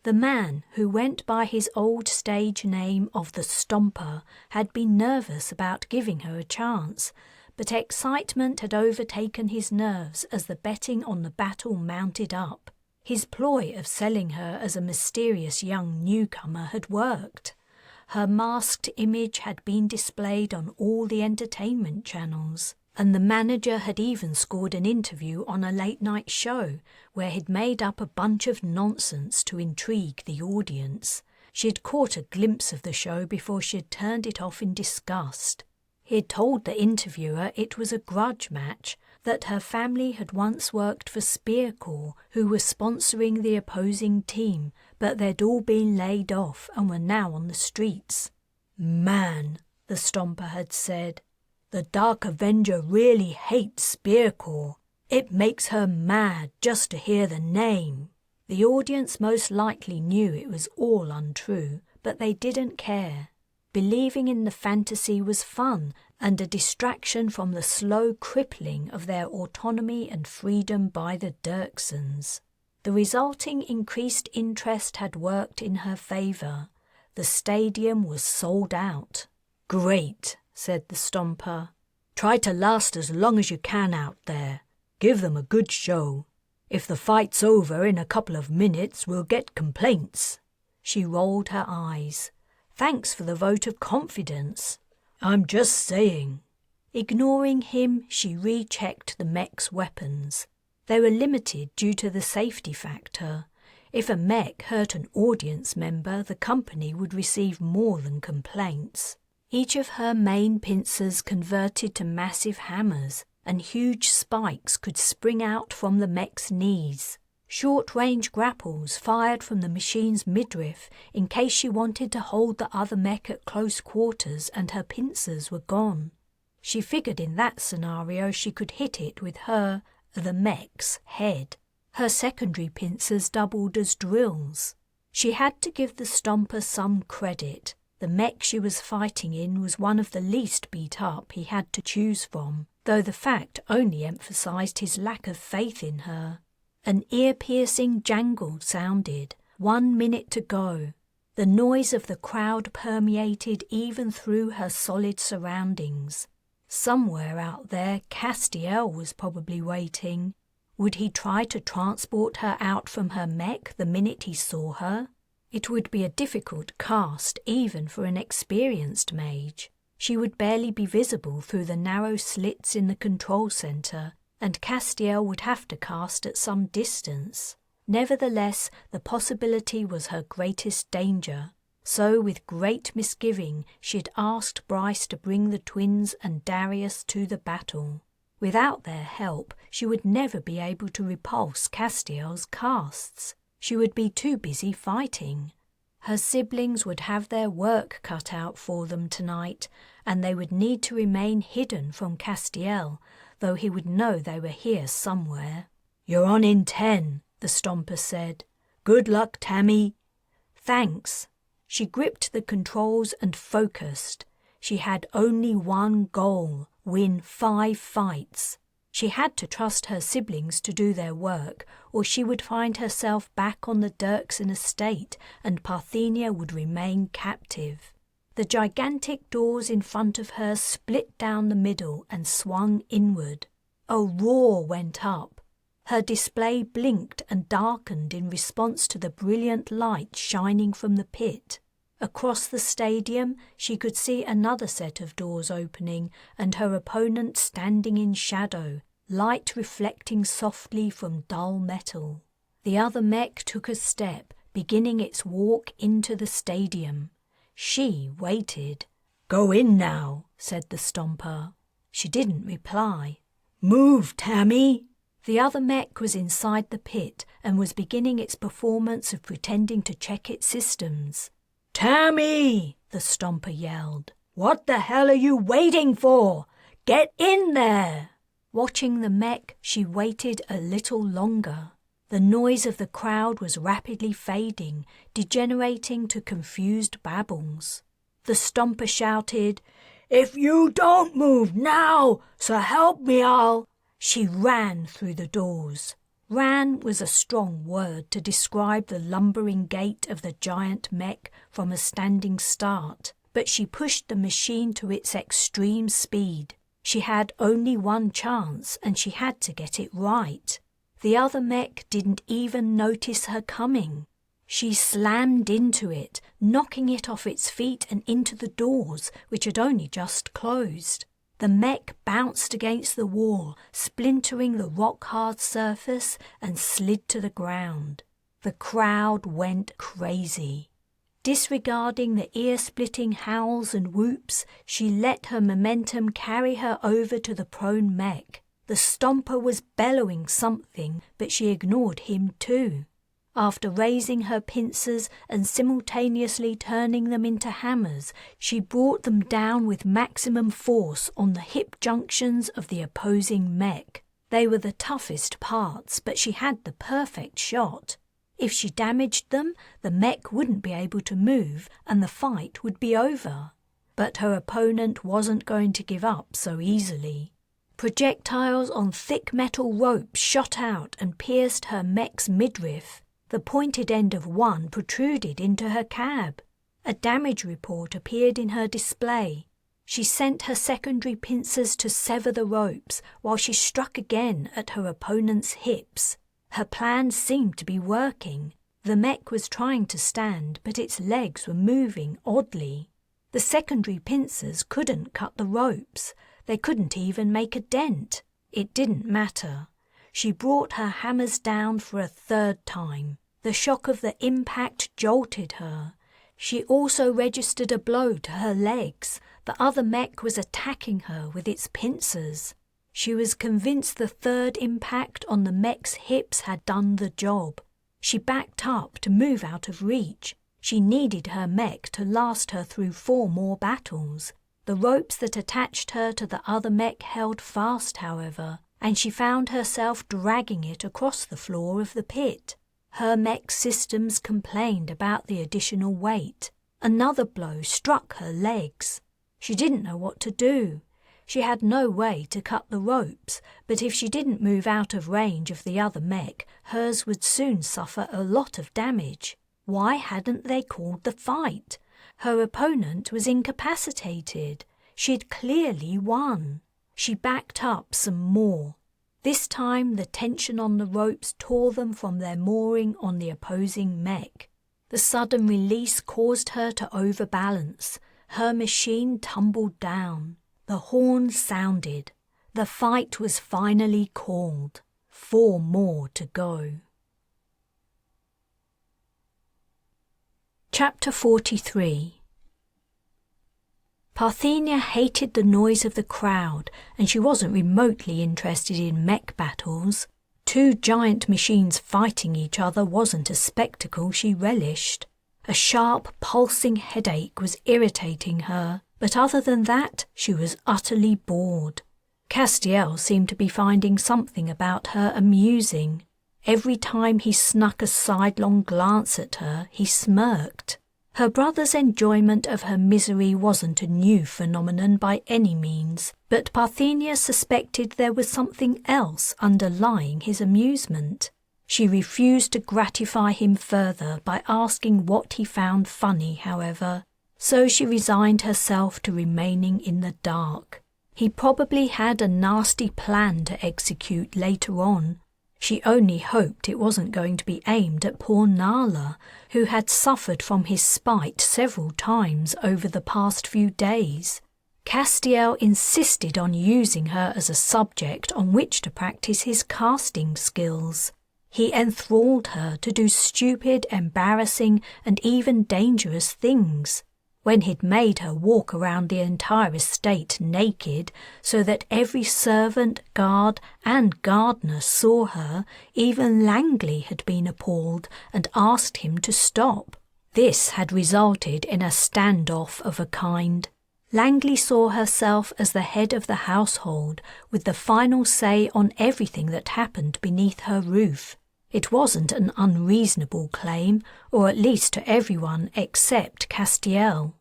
The man, who went by his old stage name of the Stomper, had been nervous about giving her a chance, but excitement had overtaken his nerves as the betting on the battle mounted up. His ploy of selling her as a mysterious young newcomer had worked. Her masked image had been displayed on all the entertainment channels, and the manager had even scored an interview on a late-night show where he'd made up a bunch of nonsense to intrigue the audience. She'd caught a glimpse of the show before she'd turned it off in disgust. He'd told the interviewer it was a grudge match, that her family had once worked for Spear Corps, who were sponsoring the opposing team, but they'd all been laid off and were now on the streets. "Man," the Stomper had said, "the Dark Avenger really hates Spear Corps. It makes her mad just to hear the name." The audience most likely knew it was all untrue, but they didn't care. Believing in the fantasy was fun and a distraction from the slow crippling of their autonomy and freedom by the Dirksens. The resulting increased interest had worked in her favour. The stadium was sold out. "Great," said the Stomper. "Try to last as long as you can out there. Give them a good show. If the fight's over in a couple of minutes, we'll get complaints." She rolled her eyes. "Thanks for the vote of confidence." "I'm just saying." Ignoring him, she rechecked the mech's weapons. They were limited due to the safety factor. If a mech hurt an audience member, the company would receive more than complaints. Each of her main pincers converted to massive hammers, and huge spikes could spring out from the mech's knees. Short-range grapples fired from the machine's midriff in case she wanted to hold the other mech at close quarters and her pincers were gone. She figured in that scenario she could hit it with the mech's head. Her secondary pincers doubled as drills. She had to give the Stomper some credit. The mech she was fighting in was one of the least beat up he had to choose from, though the fact only emphasized his lack of faith in her. An ear-piercing jangle sounded. 1 minute to go. The noise of the crowd permeated even through her solid surroundings. Somewhere out there, Castiel was probably waiting. Would he try to transport her out from her mech the minute he saw her? It would be a difficult cast even for an experienced mage. She would barely be visible through the narrow slits in the control center, and Castiel would have to cast at some distance. Nevertheless, the possibility was her greatest danger. So, with great misgiving, she'd asked Bryce to bring the twins and Darius to the battle. Without their help, she would never be able to repulse Castiel's casts. She would be too busy fighting. Her siblings would have their work cut out for them tonight, and they would need to remain hidden from Castiel, though he would know they were here somewhere. "You're on in 10, the Stomper said. "Good luck, Tammy." "Thanks." She gripped the controls and focused. She had only one goal: win 5 fights. She had to trust her siblings to do their work, or she would find herself back on the Dirksen estate and Parthenia would remain captive. The gigantic doors in front of her split down the middle and swung inward. A roar went up. Her display blinked and darkened in response to the brilliant light shining from the pit. Across the stadium, she could see another set of doors opening and her opponent standing in shadow, light reflecting softly from dull metal. The other mech took a step, beginning its walk into the stadium. She waited. "Go in now," said the Stomper. She didn't reply. "Move, Tammy." The other mech was inside the pit and was beginning its performance of pretending to check its systems. "Tammy!" the Stomper yelled. "What the hell are you waiting for? Get in there!" Watching the mech, she waited a little longer. The noise of the crowd was rapidly fading, degenerating to confused babbles. The Stomper shouted, "If you don't move now, so help me I'll—" She ran through the doors. Ran was a strong word to describe the lumbering gait of the giant mech from a standing start, but she pushed the machine to its extreme speed. She had only one chance, and she had to get it right. The other mech didn't even notice her coming. She slammed into it, knocking it off its feet and into the doors, which had only just closed. The mech bounced against the wall, splintering the rock-hard surface, and slid to the ground. The crowd went crazy. Disregarding the ear-splitting howls and whoops, she let her momentum carry her over to the prone mech. The Stomper was bellowing something, but she ignored him too. After raising her pincers and simultaneously turning them into hammers, she brought them down with maximum force on the hip junctions of the opposing mech. They were the toughest parts, but she had the perfect shot. If she damaged them, the mech wouldn't be able to move and the fight would be over. But her opponent wasn't going to give up so easily. Projectiles on thick metal ropes shot out and pierced her mech's midriff. The pointed end of one protruded into her cab. A damage report appeared in her display. She sent her secondary pincers to sever the ropes while she struck again at her opponent's hips. Her plan seemed to be working. The mech was trying to stand, but its legs were moving oddly. The secondary pincers couldn't cut the ropes. They couldn't even make a dent. It didn't matter. She brought her hammers down for a third time. The shock of the impact jolted her. She also registered a blow to her legs. The other mech was attacking her with its pincers. She was convinced the third impact on the mech's hips had done the job. She backed up to move out of reach. She needed her mech to last her through 4 more battles. The ropes that attached her to the other mech held fast, however, and she found herself dragging it across the floor of the pit. Her mech systems complained about the additional weight. Another blow struck her legs. She didn't know what to do. She had no way to cut the ropes, but if she didn't move out of range of the other mech, hers would soon suffer a lot of damage. Why hadn't they called the fight? Her opponent was incapacitated. She'd clearly won. She backed up some more. This time the tension on the ropes tore them from their mooring on the opposing mech. The sudden release caused her to overbalance. Her machine tumbled down. The horn sounded. The fight was finally called. 4 more to go. Chapter 43. Parthenia hated the noise of the crowd, and she wasn't remotely interested in mech battles. 2 giant machines fighting each other wasn't a spectacle she relished. A sharp, pulsing headache was irritating her, but other than that, she was utterly bored. Castiel seemed to be finding something about her amusing. Every time he snuck a sidelong glance at her, he smirked. Her brother's enjoyment of her misery wasn't a new phenomenon by any means, but Parthenia suspected there was something else underlying his amusement. She refused to gratify him further by asking what he found funny, however, so she resigned herself to remaining in the dark. He probably had a nasty plan to execute later on. She only hoped it wasn't going to be aimed at poor Nala, who had suffered from his spite several times over the past few days. Castiel insisted on using her as a subject on which to practice his casting skills. He enthralled her to do stupid, embarrassing, and even dangerous things. When he'd made her walk around the entire estate naked so that every servant, guard, and gardener saw her, even Langley had been appalled and asked him to stop. This had resulted in a standoff of a kind. Langley saw herself as the head of the household, with the final say on everything that happened beneath her roof. It wasn't an unreasonable claim, or at least to everyone except Castiel.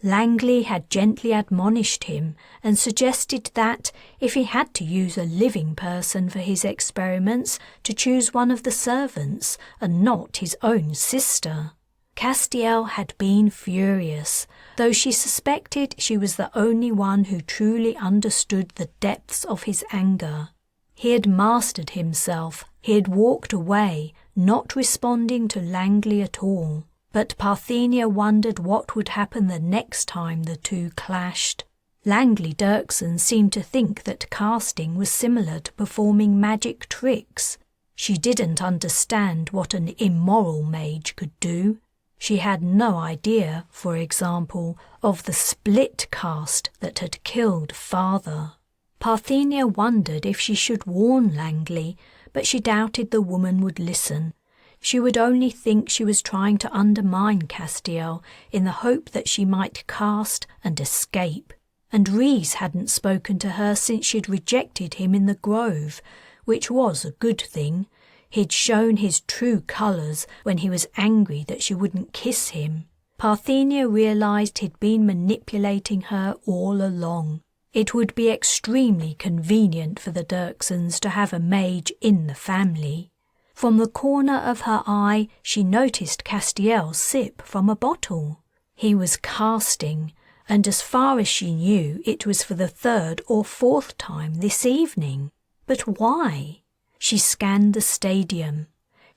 Langley had gently admonished him and suggested that, if he had to use a living person for his experiments, to choose one of the servants and not his own sister. Castiel had been furious, though she suspected she was the only one who truly understood the depths of his anger. He had mastered himself. He had walked away, not responding to Langley at all. But Parthenia wondered what would happen the next time the two clashed. Langley Dirksens seemed to think that casting was similar to performing magic tricks. She didn't understand what an immoral mage could do. She had no idea, for example, of the split cast that had killed Father. Parthenia wondered if she should warn Langley, but she doubted the woman would listen. She would only think she was trying to undermine Castiel in the hope that she might cast and escape. And Rhys hadn't spoken to her since she'd rejected him in the grove, which was a good thing. He'd shown his true colours when he was angry that she wouldn't kiss him. Parthenia realised he'd been manipulating her all along. It would be extremely convenient for the Dirksens to have a mage in the family. From the corner of her eye, she noticed Castiel sip from a bottle. He was casting, and as far as she knew, it was for the 3rd or 4th time this evening. But why? She scanned the stadium.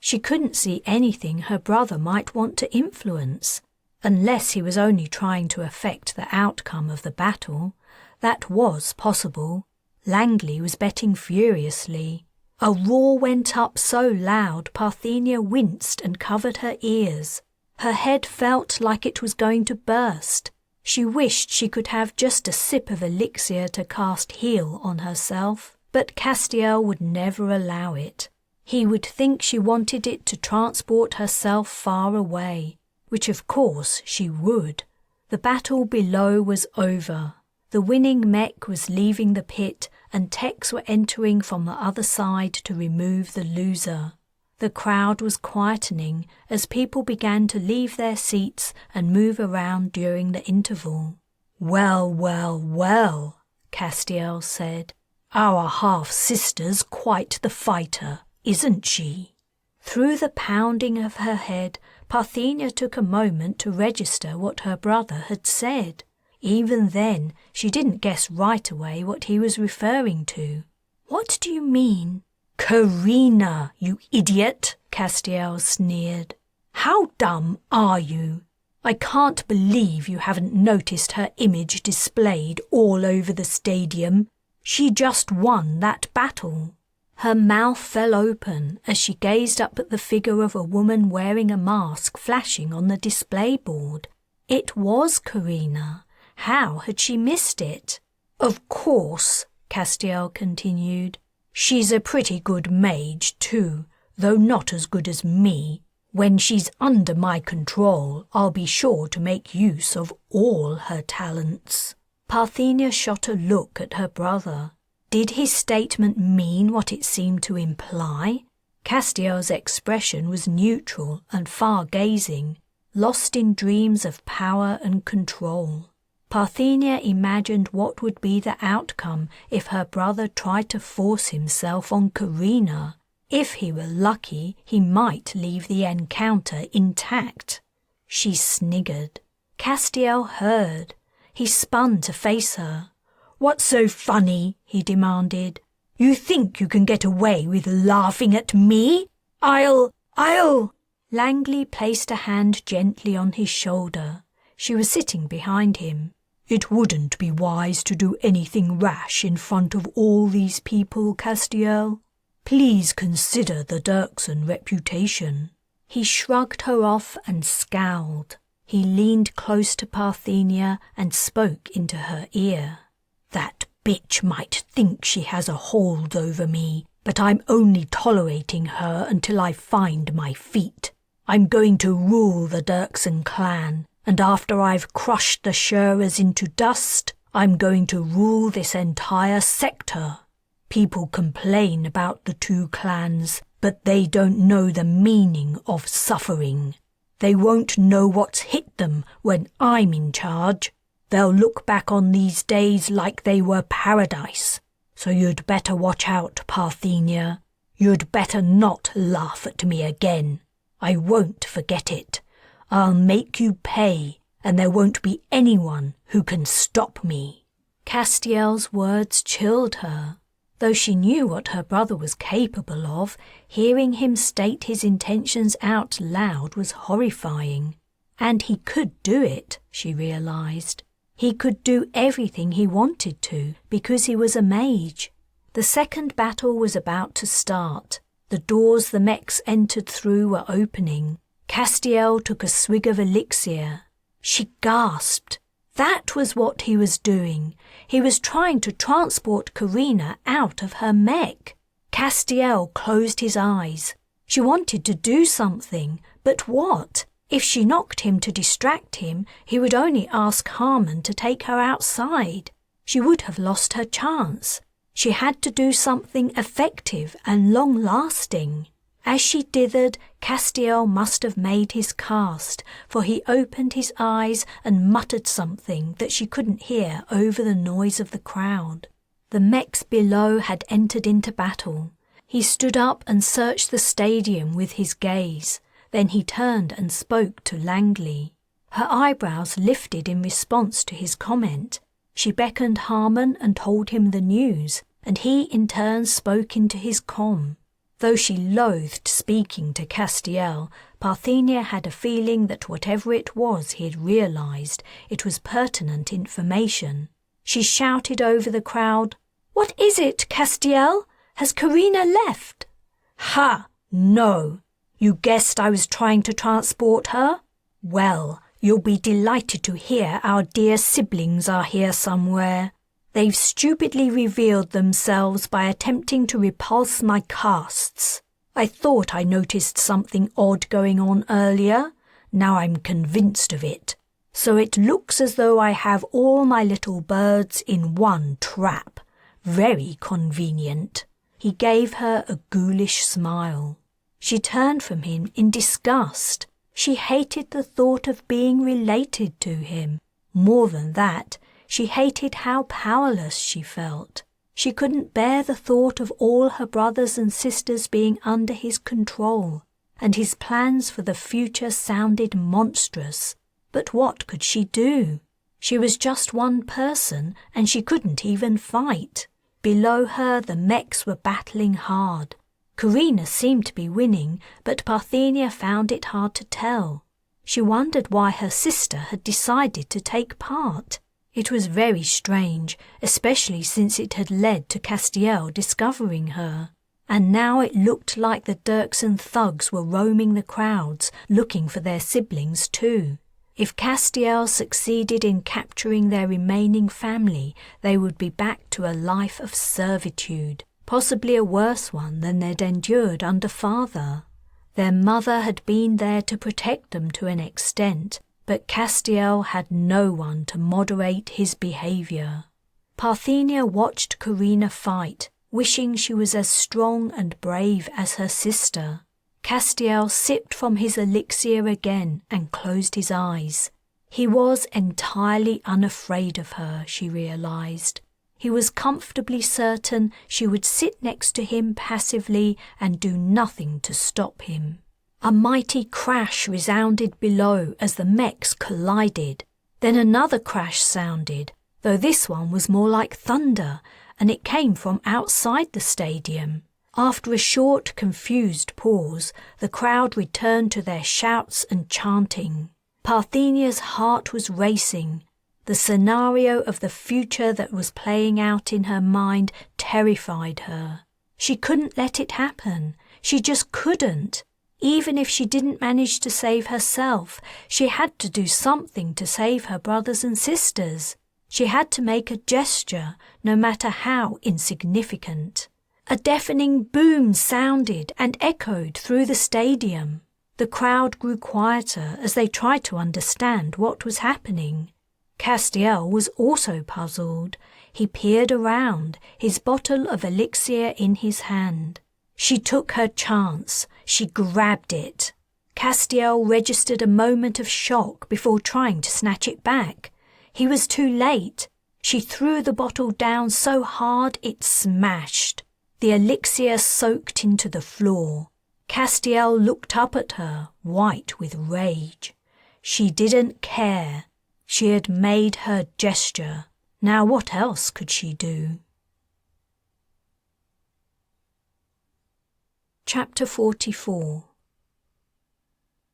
She couldn't see anything her brother might want to influence, unless he was only trying to affect the outcome of the battle. That was possible. Langley was betting furiously. A roar went up so loud Parthenia winced and covered her ears. Her head felt like it was going to burst. She wished she could have just a sip of elixir to cast heal on herself, but Castiel would never allow it. He would think she wanted it to transport herself far away, which of course she would. The battle below was over. The winning mech was leaving the pit and techs were entering from the other side to remove the loser. The crowd was quietening as people began to leave their seats and move around during the interval. "Well, well, well," Castiel said. "Our half-sister's quite the fighter, isn't she?" Through the pounding of her head, Parthenia took a moment to register what her brother had said. Even then, she didn't guess right away what he was referring to. "What do you mean?" "Carina, you idiot," Castiel sneered. "How dumb are you? I can't believe you haven't noticed her image displayed all over the stadium. She just won that battle." Her mouth fell open as she gazed up at the figure of a woman wearing a mask flashing on the display board. It was Carina. How had she missed it? "Of course," Castiel continued. "She's a pretty good mage too, though not as good as me. When she's under my control, I'll be sure to make use of all her talents." Parthenia shot a look at her brother. Did his statement mean what it seemed to imply? Castiel's expression was neutral and far-gazing, lost in dreams of power and control. Parthenia imagined what would be the outcome if her brother tried to force himself on Carina. If he were lucky, he might leave the encounter intact. She sniggered. Castiel heard. He spun to face her. "What's so funny?" he demanded. "You think you can get away with laughing at me? I'll... Langley placed a hand gently on his shoulder. She was sitting behind him. "It wouldn't be wise to do anything rash in front of all these people, Castiel. Please consider the Dirksen reputation." He shrugged her off and scowled. He leaned close to Parthenia and spoke into her ear. "That bitch might think she has a hold over me, but I'm only tolerating her until I find my feet. I'm going to rule the Dirksen clan, and after I've crushed the Shurers into dust, I'm going to rule this entire sector. People complain about the two clans, but they don't know the meaning of suffering. They won't know what's hit them when I'm in charge. They'll look back on these days like they were paradise. So you'd better watch out, Parthenia. You'd better not laugh at me again. I won't forget it. I'll make you pay, and there won't be anyone who can stop me." Castiel's words chilled her. Though she knew what her brother was capable of, hearing him state his intentions out loud was horrifying. And he could do it, she realized. He could do everything he wanted to because he was a mage. The second battle was about to start. The doors the mechs entered through were opening. Castiel took a swig of elixir. She gasped. That was what he was doing. He was trying to transport Carina out of her mech. Castiel closed his eyes. She wanted to do something, but what? If she knocked him to distract him, he would only ask Harmon to take her outside. She would have lost her chance. She had to do something effective and long-lasting. As she dithered, Castiel must have made his cast, for he opened his eyes and muttered something that she couldn't hear over the noise of the crowd. The mechs below had entered into battle. He stood up and searched the stadium with his gaze. Then he turned and spoke to Langley. Her eyebrows lifted in response to his comment. She beckoned Harmon and told him the news, and he in turn spoke into his comm. Though she loathed speaking to Castiel, Parthenia had a feeling that whatever it was he had realized, it was pertinent information. She shouted over the crowd, "What is it, Castiel? Has Carina left? Ha! No. You guessed I was trying to transport her? Well, you'll be delighted to hear our dear siblings are here somewhere. They've stupidly revealed themselves by attempting to repulse my casts. I thought I noticed something odd going on earlier. Now I'm convinced of it. So it looks as though I have all my little birds in one trap. Very convenient. He gave her a ghoulish smile. She turned from him in disgust. She hated the thought of being related to him. More than that, she hated how powerless she felt. She couldn't bear the thought of all her brothers and sisters being under his control, and his plans for the future sounded monstrous. But what could she do? She was just one person, and she couldn't even fight. Below her, the mechs were battling hard. Carina seemed to be winning, but Parthenia found it hard to tell. She wondered why her sister had decided to take part. It was very strange, especially since it had led to Castiel discovering her. And now it looked like the Dirksen thugs were roaming the crowds, looking for their siblings too. If Castiel succeeded in capturing their remaining family, they would be back to a life of servitude, possibly a worse one than they'd endured under father. Their mother had been there to protect them to an extent, but Castiel had no one to moderate his behaviour. Parthenia watched Carina fight, wishing she was as strong and brave as her sister. Castiel sipped from his elixir again and closed his eyes. He was entirely unafraid of her, she realized. He was comfortably certain she would sit next to him passively and do nothing to stop him. A mighty crash resounded below as the mechs collided. Then another crash sounded, though this one was more like thunder, and it came from outside the stadium. After a short, confused pause, the crowd returned to their shouts and chanting. Parthenia's heart was racing. The scenario of the future that was playing out in her mind terrified her. She couldn't let it happen. She just couldn't. Even if she didn't manage to save herself, she had to do something to save her brothers and sisters. She had to make a gesture, no matter how insignificant. A deafening boom sounded and echoed through the stadium. The crowd grew quieter as they tried to understand what was happening. Castiel was also puzzled. He peered around, his bottle of elixir in his hand. She took her chance. She grabbed it. Castiel registered a moment of shock before trying to snatch it back. He was too late. She threw the bottle down so hard it smashed. The elixir soaked into the floor. Castiel looked up at her, white with rage. She didn't care. She had made her gesture. Now what else could she do? Chapter 44.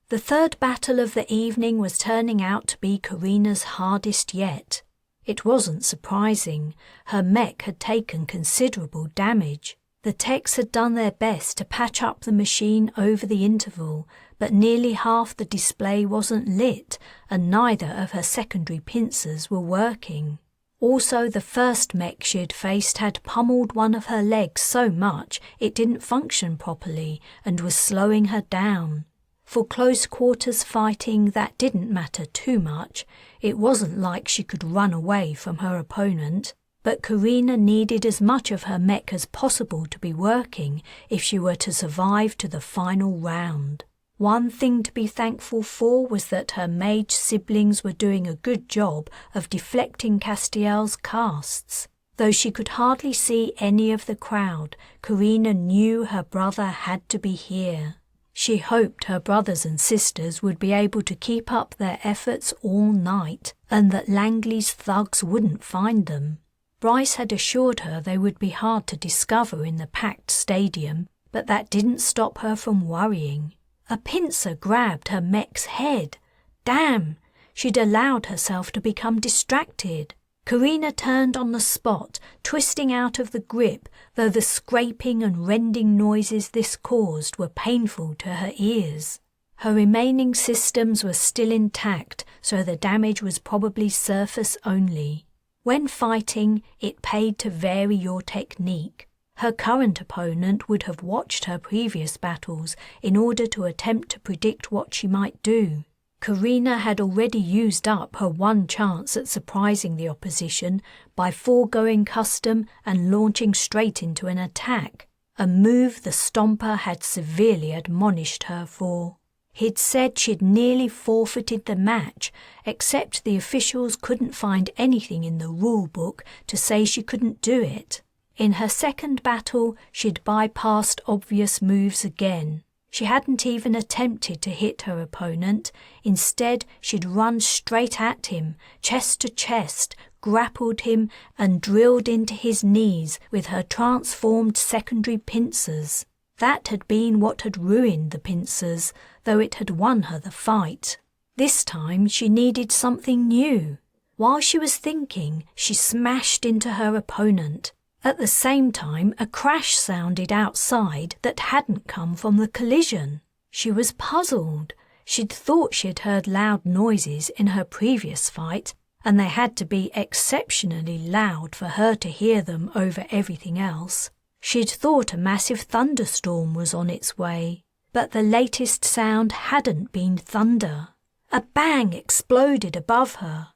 The third battle of the evening was turning out to be Carina's hardest yet. It wasn't surprising. Her mech had taken considerable damage. The techs had done their best to patch up the machine over the interval, but nearly half the display wasn't lit, and neither of her secondary pincers were working. Also, the first mech she had faced had pummeled one of her legs so much it didn't function properly and was slowing her down. For close quarters fighting, that didn't matter too much. It wasn't like she could run away from her opponent, but Carina needed as much of her mech as possible to be working if she were to survive to the final round. One thing to be thankful for was that her mage siblings were doing a good job of deflecting Castiel's casts. Though she could hardly see any of the crowd, Carina knew her brother had to be here. She hoped her brothers and sisters would be able to keep up their efforts all night, and that Langley's thugs wouldn't find them. Bryce had assured her they would be hard to discover in the packed stadium, but that didn't stop her from worrying. A pincer grabbed her mech's head. Damn! She'd allowed herself to become distracted. Carina turned on the spot, twisting out of the grip, though the scraping and rending noises this caused were painful to her ears. Her remaining systems were still intact, so the damage was probably surface only. When fighting, it paid to vary your technique. Her current opponent would have watched her previous battles in order to attempt to predict what she might do. Carina had already used up her one chance at surprising the opposition by foregoing custom and launching straight into an attack, a move the Stomper had severely admonished her for. He'd said she'd nearly forfeited the match, except the officials couldn't find anything in the rule book to say she couldn't do it. In her second battle, she'd bypassed obvious moves again. She hadn't even attempted to hit her opponent. Instead, she'd run straight at him, chest to chest, grappled him and drilled into his knees with her transformed secondary pincers. That had been what had ruined the pincers, though it had won her the fight. This time she needed something new. While she was thinking, she smashed into her opponent. At the same time, a crash sounded outside that hadn't come from the collision. She was puzzled. She'd thought she'd heard loud noises in her previous fight, and they had to be exceptionally loud for her to hear them over everything else. She'd thought a massive thunderstorm was on its way, but the latest sound hadn't been thunder. A bang exploded above her.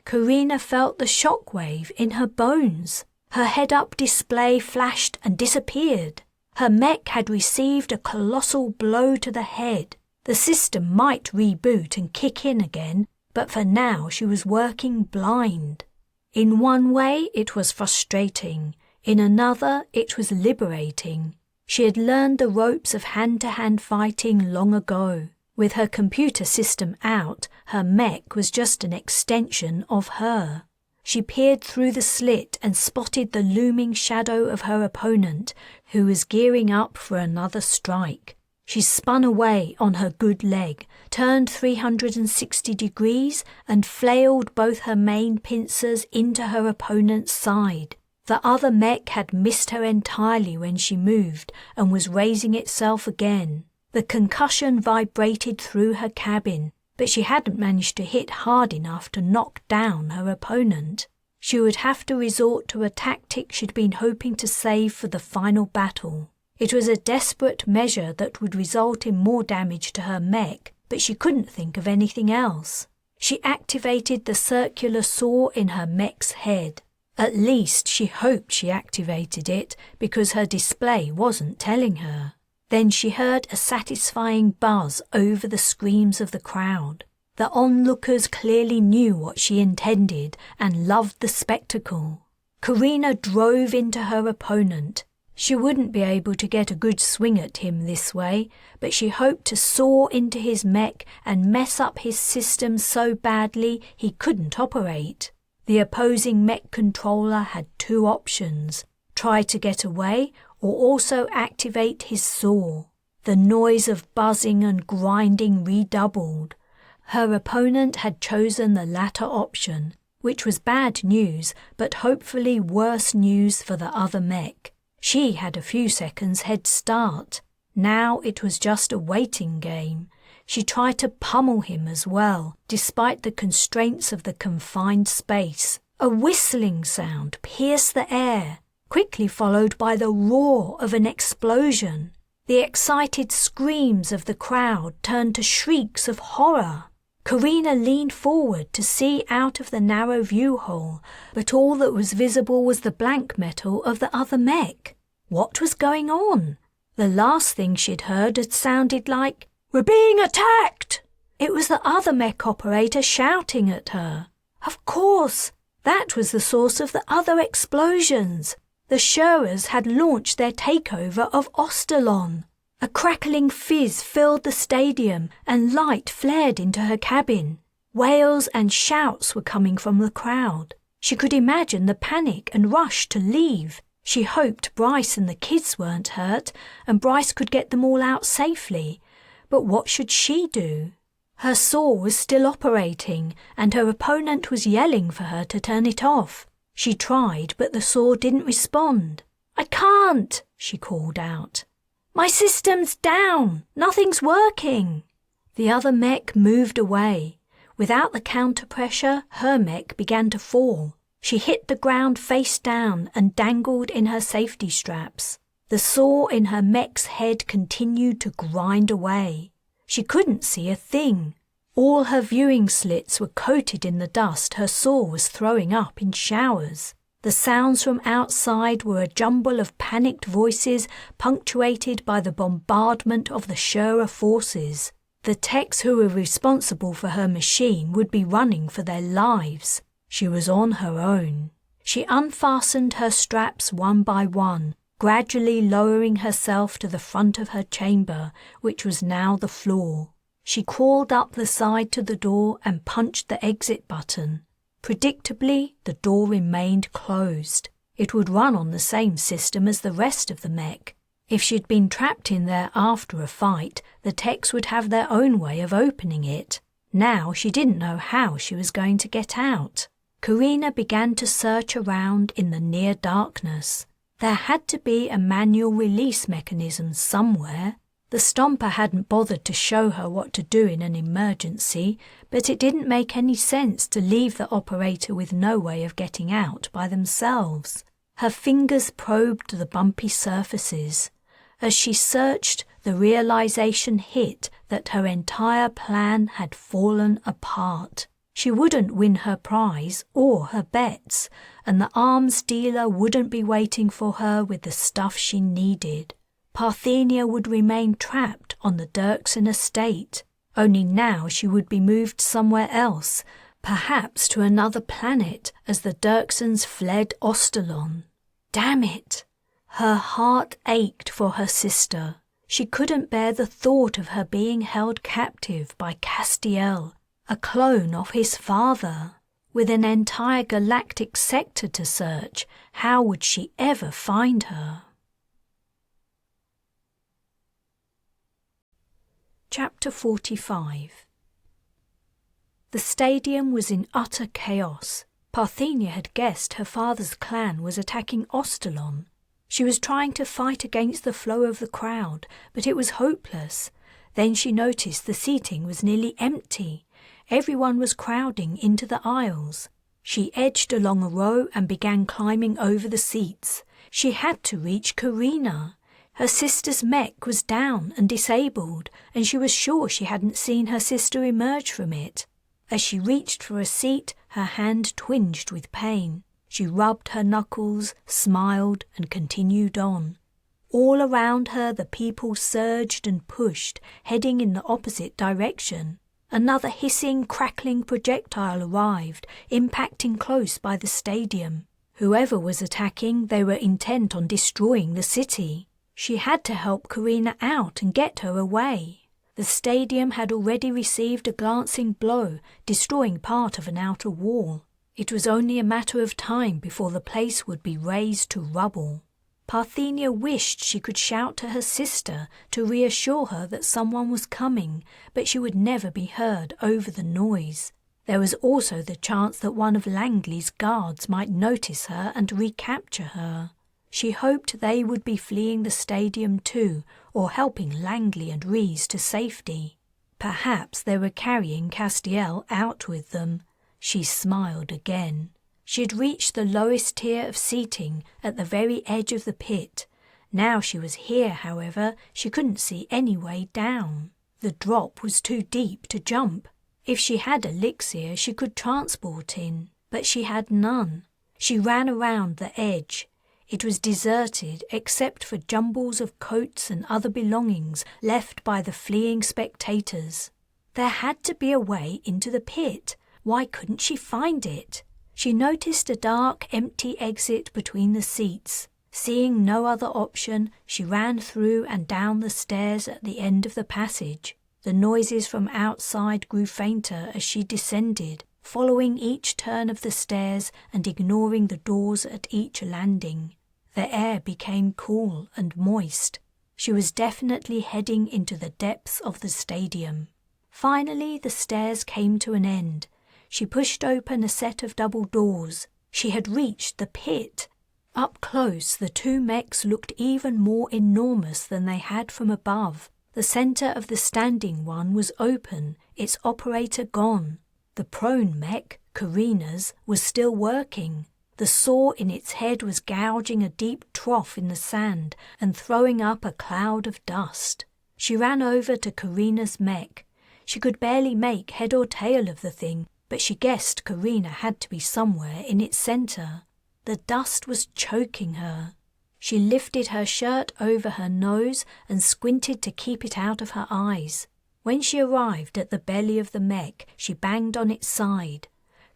Carina felt the shockwave in her bones. Her head-up display flashed and disappeared. Her mech had received a colossal blow to the head. The system might reboot and kick in again, but for now she was working blind. In one way, it was frustrating. In another, it was liberating. She had learned the ropes of hand-to-hand fighting long ago. With her computer system out, her mech was just an extension of her. She peered through the slit and spotted the looming shadow of her opponent, who was gearing up for another strike. She spun away on her good leg, turned 360 degrees and flailed both her main pincers into her opponent's side. The other mech had missed her entirely when she moved and was raising itself again. The concussion vibrated through her cabin, but she hadn't managed to hit hard enough to knock down her opponent. She would have to resort to a tactic she'd been hoping to save for the final battle. It was a desperate measure that would result in more damage to her mech, but she couldn't think of anything else. She activated the circular saw in her mech's head. At least she hoped she activated it, because her display wasn't telling her. Then she heard a satisfying buzz over the screams of the crowd. The onlookers clearly knew what she intended and loved the spectacle. Carina drove into her opponent. She wouldn't be able to get a good swing at him this way, but she hoped to soar into his mech and mess up his system so badly he couldn't operate. The opposing mech controller had two options: try to get away or also activate his saw. The noise of buzzing and grinding redoubled. Her opponent had chosen the latter option, which was bad news, but hopefully worse news for the other mech. She had a few seconds head start. Now it was just a waiting game. She tried to pummel him as well, despite the constraints of the confined space. A whistling sound pierced the air, quickly followed by the roar of an explosion. The excited screams of the crowd turned to shrieks of horror. Carina leaned forward to see out of the narrow view hole, but all that was visible was the blank metal of the other mech. What was going on? The last thing she'd heard had sounded like, "We're being attacked!" It was the other mech operator shouting at her. Of course, that was the source of the other explosions. The Shurers had launched their takeover of Ostalon. A crackling fizz filled the stadium and light flared into her cabin. Wails and shouts were coming from the crowd. She could imagine the panic and rush to leave. She hoped Bryce and the kids weren't hurt and Bryce could get them all out safely. But what should she do? Her saw was still operating, and her opponent was yelling for her to turn it off. She tried, but the saw didn't respond. "I can't," she called out. "My system's down. Nothing's working." The other mech moved away. Without the counter-pressure, her mech began to fall. She hit the ground face down and dangled in her safety straps. The saw in her mech's head continued to grind away. She couldn't see a thing. All her viewing slits were coated in the dust her saw was throwing up in showers. The sounds from outside were a jumble of panicked voices punctuated by the bombardment of the Shura forces. The techs who were responsible for her machine would be running for their lives. She was on her own. She unfastened her straps one by one, gradually lowering herself to the front of her chamber, which was now the floor. She crawled up the side to the door and punched the exit button. Predictably, the door remained closed. It would run on the same system as the rest of the mech. If she'd been trapped in there after a fight, the techs would have their own way of opening it. Now she didn't know how she was going to get out. Carina began to search around in the near darkness. There had to be a manual release mechanism somewhere. The Stomper hadn't bothered to show her what to do in an emergency, but it didn't make any sense to leave the operator with no way of getting out by themselves. Her fingers probed the bumpy surfaces. As she searched, the realization hit that her entire plan had fallen apart. She wouldn't win her prize or her bets, and the arms dealer wouldn't be waiting for her with the stuff she needed. Parthenia would remain trapped on the Dirksen estate, only now she would be moved somewhere else, perhaps to another planet as the Dirksens fled Ostalon. Damn it! Her heart ached for her sister. She couldn't bear the thought of her being held captive by Castiel, a clone of his father. With an entire galactic sector to search, how would she ever find her? Chapter 45. The stadium was in utter chaos. Parthenia had guessed her father's clan was attacking Ostalon. She was trying to fight against the flow of the crowd, but it was hopeless. Then she noticed the seating was nearly empty. Everyone was crowding into the aisles. She edged along a row and began climbing over the seats. She had to reach Carina. Her sister's mech was down and disabled, and she was sure she hadn't seen her sister emerge from it. As she reached for a seat, her hand twinged with pain. She rubbed her knuckles, smiled, and continued on. All around her the people surged and pushed, heading in the opposite direction. Another hissing, crackling projectile arrived, impacting close by the stadium. Whoever was attacking, they were intent on destroying the city. She had to help Carina out and get her away. The stadium had already received a glancing blow, destroying part of an outer wall. It was only a matter of time before the place would be razed to rubble. Parthenia wished she could shout to her sister to reassure her that someone was coming, but she would never be heard over the noise. There was also the chance that one of Langley's guards might notice her and recapture her. She hoped they would be fleeing the stadium too, or helping Langley and Rees to safety. Perhaps they were carrying Castiel out with them. She smiled again. She had reached the lowest tier of seating at the very edge of the pit. Now she was here, however, she couldn't see any way down. The drop was too deep to jump. If she had elixir, she could transport in, but she had none. She ran around the edge. It was deserted except for jumbles of coats and other belongings left by the fleeing spectators. There had to be a way into the pit. Why couldn't she find it? She noticed a dark, empty exit between the seats. Seeing no other option, she ran through and down the stairs at the end of the passage. The noises from outside grew fainter as she descended, following each turn of the stairs and ignoring the doors at each landing. The air became cool and moist. She was definitely heading into the depths of the stadium. Finally, the stairs came to an end. She pushed open a set of double doors. She had reached the pit. Up close, the two mechs looked even more enormous than they had from above. The center of the standing one was open, its operator gone. The prone mech, Carina's, was still working. The saw in its head was gouging a deep trough in the sand and throwing up a cloud of dust. She ran over to Carina's mech. She could barely make head or tail of the thing, but she guessed Carina had to be somewhere in its center. The dust was choking her. She lifted her shirt over her nose and squinted to keep it out of her eyes. When she arrived at the belly of the mech, she banged on its side.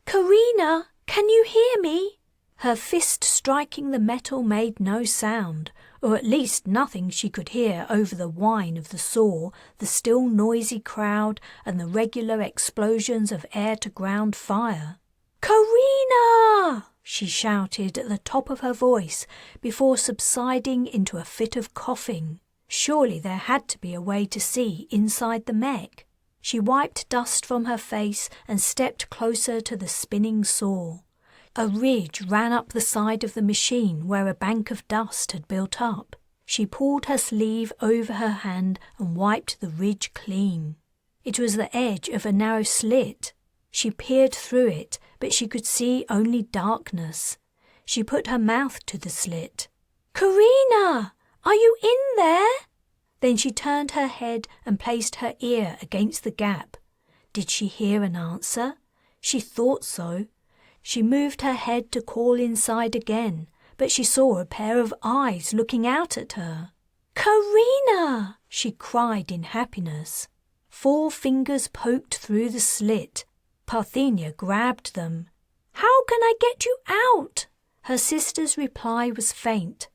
"Carina, can you hear me?" Her fist striking the metal made no sound, or at least nothing she could hear over the whine of the saw, the still noisy crowd, and the regular explosions of air-to-ground fire. "Carina!" she shouted at the top of her voice before subsiding into a fit of coughing. Surely there had to be a way to see inside the mech. She wiped dust from her face and stepped closer to the spinning saw. A ridge ran up the side of the machine where a bank of dust had built up. She pulled her sleeve over her hand and wiped the ridge clean. It was the edge of a narrow slit. She peered through it, but she could see only darkness. She put her mouth to the slit. "Carina, are you in there?" Then she turned her head and placed her ear against the gap. Did she hear an answer? She thought so. She moved her head to call inside again, but she saw a pair of eyes looking out at her. "Carina!" she cried in happiness. 4 fingers poked through the slit. Parthenia grabbed them. "How can I get you out?" Her sister's reply was faint.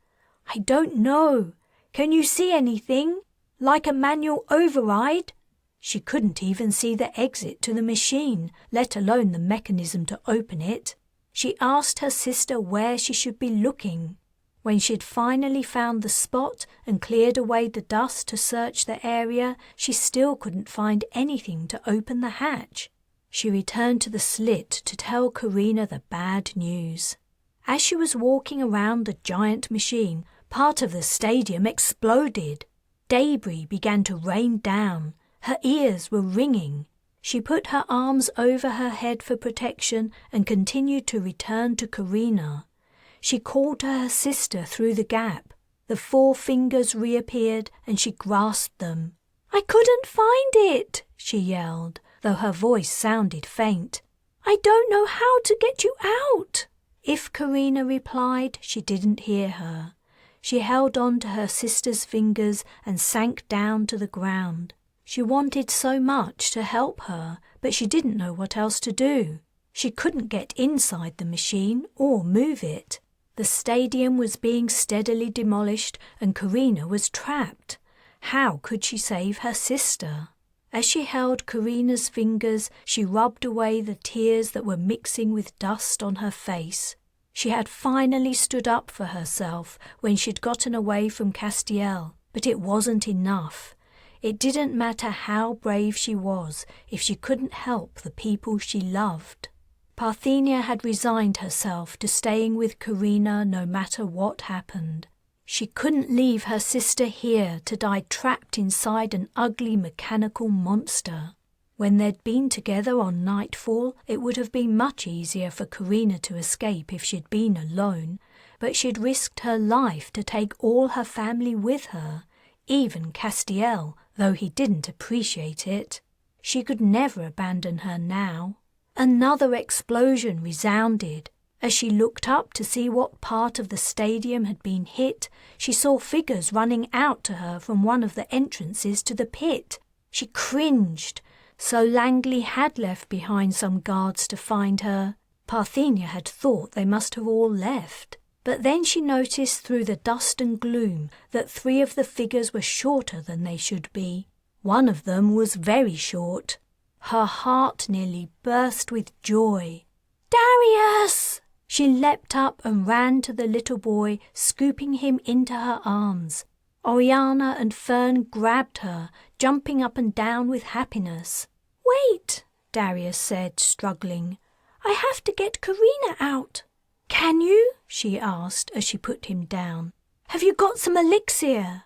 "I don't know. Can you see anything? Like a manual override?" She couldn't even see the exit to the machine, let alone the mechanism to open it. She asked her sister where she should be looking. When she'd finally found the spot and cleared away the dust to search the area, she still couldn't find anything to open the hatch. She returned to the slit to tell Carina the bad news. As she was walking around the giant machine, part of the stadium exploded. Debris began to rain down. Her ears were ringing. She put her arms over her head for protection and continued to return to Carina. She called to her sister through the gap. The 4 fingers reappeared and she grasped them. "I couldn't find it," she yelled, though her voice sounded faint. "I don't know how to get you out." If Carina replied, she didn't hear her. She held on to her sister's fingers and sank down to the ground. She wanted so much to help her, but she didn't know what else to do. She couldn't get inside the machine or move it. The stadium was being steadily demolished and Carina was trapped. How could she save her sister? As she held Carina's fingers, she rubbed away the tears that were mixing with dust on her face. She had finally stood up for herself when she'd gotten away from Castiel, but it wasn't enough. It didn't matter how brave she was if she couldn't help the people she loved. Parthenia had resigned herself to staying with Carina no matter what happened. She couldn't leave her sister here to die trapped inside an ugly mechanical monster. When they'd been together on Nightfall, it would have been much easier for Carina to escape if she'd been alone, but she'd risked her life to take all her family with her, even Castiel, though he didn't appreciate it. She could never abandon her now. Another explosion resounded. As she looked up to see what part of the stadium had been hit, she saw figures running out to her from one of the entrances to the pit. She cringed. So Langley had left behind some guards to find her. Parthenia had thought they must have all left. But then she noticed through the dust and gloom that 3 of the figures were shorter than they should be. One of them was very short. Her heart nearly burst with joy. "Darius!" She leapt up and ran to the little boy, scooping him into her arms. Oriana and Fern grabbed her, jumping up and down with happiness. "Wait," Darius said, struggling. "I have to get Carina out." "Can you?" she asked as she put him down. "Have you got some elixir?"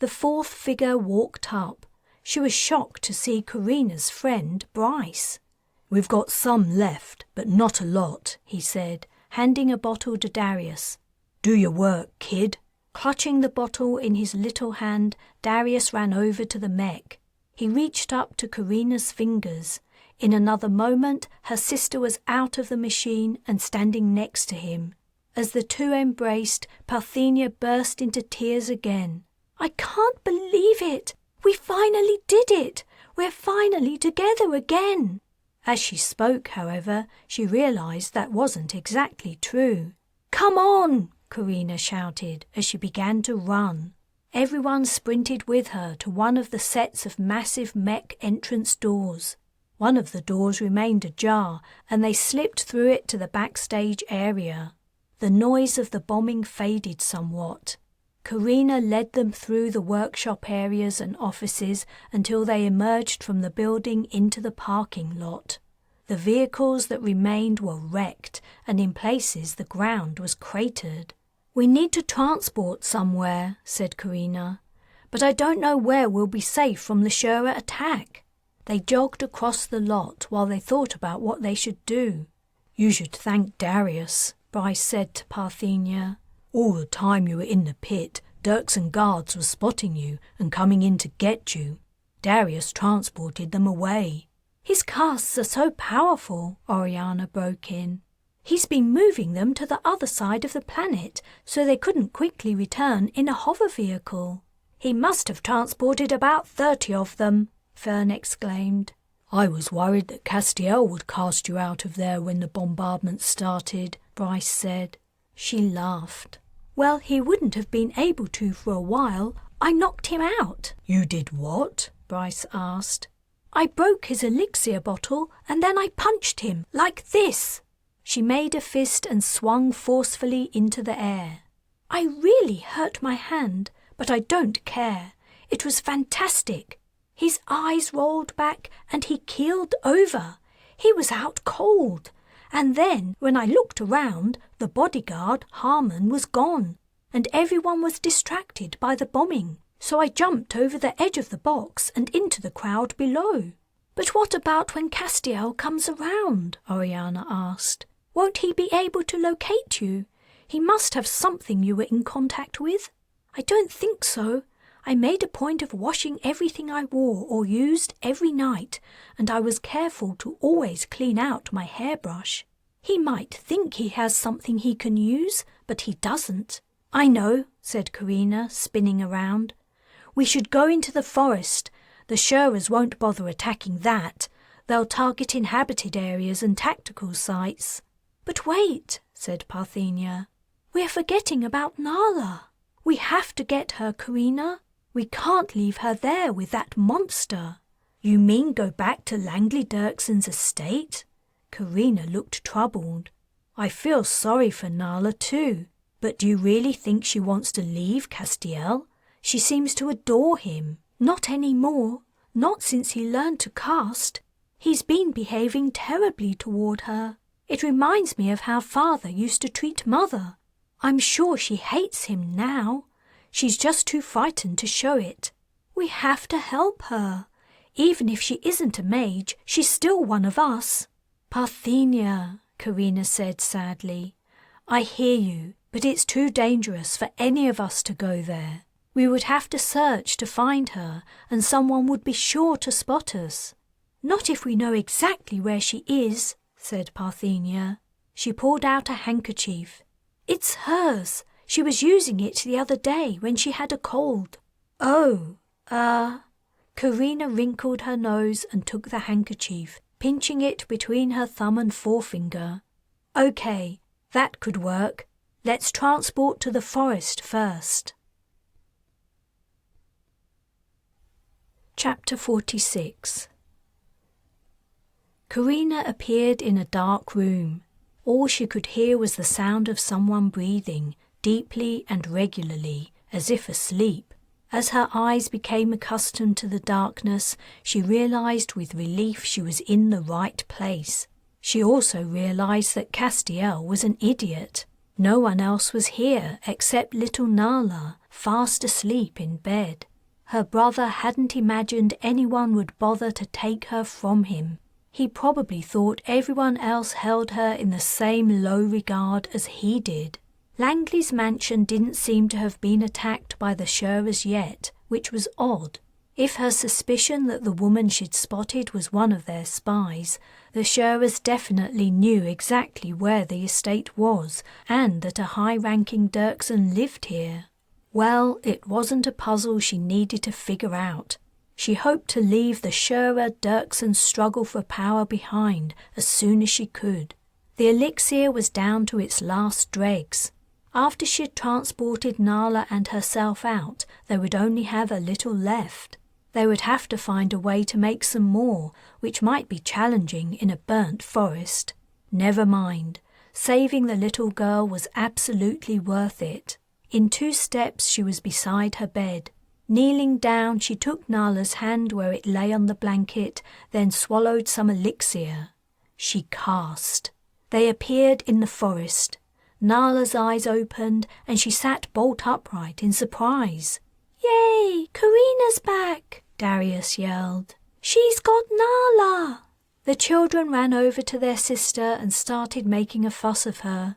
The fourth figure walked up. She was shocked to see Carina's friend, Bryce. "We've got some left, but not a lot," he said, handing a bottle to Darius. "Do your work, kid." Clutching the bottle in his little hand, Darius ran over to the mech. He reached up to Carina's fingers. In another moment, her sister was out of the machine and standing next to him. As the two embraced, Parthenia burst into tears again. "I can't believe it! We finally did it! We're finally together again!" As she spoke, however, she realized that wasn't exactly true. "Come on!" Carina shouted as she began to run. Everyone sprinted with her to one of the sets of massive mech entrance doors. One of the doors remained ajar, and they slipped through it to the backstage area. The noise of the bombing faded somewhat. Carina led them through the workshop areas and offices until they emerged from the building into the parking lot. The vehicles that remained were wrecked, and in places the ground was cratered. "We need to transport somewhere," said Carina, "but I don't know where we'll be safe from the Shura attack." They jogged across the lot while they thought about what they should do. "You should thank Darius," Bryce said to Parthenia. "All the time you were in the pit, Dirksen guards were spotting you and coming in to get you. Darius transported them away." "His casts are so powerful," Oriana broke in. "He's been moving them to the other side of the planet so they couldn't quickly return in a hover vehicle." "He must have transported about 30 of them," Fern exclaimed. "I was worried that Castiel would cast you out of there when the bombardment started," Bryce said. She laughed. "Well, he wouldn't have been able to for a while. I knocked him out." "You did what?" Bryce asked. "I broke his elixir bottle and then I punched him, like this." She made a fist and swung forcefully into the air. "I really hurt my hand, but I don't care. It was fantastic. His eyes rolled back and he keeled over. He was out cold. And then, when I looked around, the bodyguard, Harmon, was gone, and everyone was distracted by the bombing. So I jumped over the edge of the box and into the crowd below." "But what about when Castiel comes around?" Oriana asked. "Won't he be able to locate you? He must have something you were in contact with." "I don't think so. I made a point of washing everything I wore or used every night, and I was careful to always clean out my hairbrush. He might think he has something he can use, but he doesn't." "I know," said Carina, spinning around. "We should go into the forest. The Shuras won't bother attacking that. They'll target inhabited areas and tactical sites." "But wait," said Parthenia. "We're forgetting about Nala. We have to get her, Carina. We can't leave her there with that monster." "You mean go back to Langley Dirksen's estate?" Carina looked troubled. "I feel sorry for Nala too. But do you really think she wants to leave Castiel? She seems to adore him." "Not anymore. Not since he learned to cast. He's been behaving terribly toward her. It reminds me of how Father used to treat Mother. I'm sure she hates him now. She's just too frightened to show it. We have to help her. Even if she isn't a mage, she's still one of us." "Parthenia," Carina said sadly, "I hear you, but it's too dangerous for any of us to go there. We would have to search to find her, and someone would be sure to spot us." "Not if we know exactly where she is," said Parthenia. She pulled out a handkerchief. "It's hers. She was using it the other day when she had a cold." "Oh, Carina wrinkled her nose and took the handkerchief, pinching it between her thumb and forefinger. "Okay, that could work. Let's transport to the forest first." Chapter 46. Carina appeared in a dark room. All she could hear was the sound of someone breathing, deeply and regularly, as if asleep. As her eyes became accustomed to the darkness, she realized with relief she was in the right place. She also realized that Castiel was an idiot. No one else was here except little Nala, fast asleep in bed. Her brother hadn't imagined anyone would bother to take her from him. He probably thought everyone else held her in the same low regard as he did. Langley's mansion didn't seem to have been attacked by the Shurras yet, which was odd. If her suspicion that the woman she'd spotted was one of their spies, the Shurras definitely knew exactly where the estate was and that a high-ranking Dirksen lived here. Well, it wasn't a puzzle she needed to figure out. She hoped to leave the Shurra-Dirksen struggle for power behind as soon as she could. The elixir was down to its last dregs. After she'd transported Nala and herself out, they would only have a little left. They would have to find a way to make some more, which might be challenging in a burnt forest. Never mind. Saving the little girl was absolutely worth it. In 2 steps she was beside her bed. Kneeling down, she took Nala's hand where it lay on the blanket, then swallowed some elixir. She cast. They appeared in the forest. Nala's eyes opened, and she sat bolt upright in surprise. "Yay! Carina's back!" Darius yelled. "She's got Nala!" The children ran over to their sister and started making a fuss of her.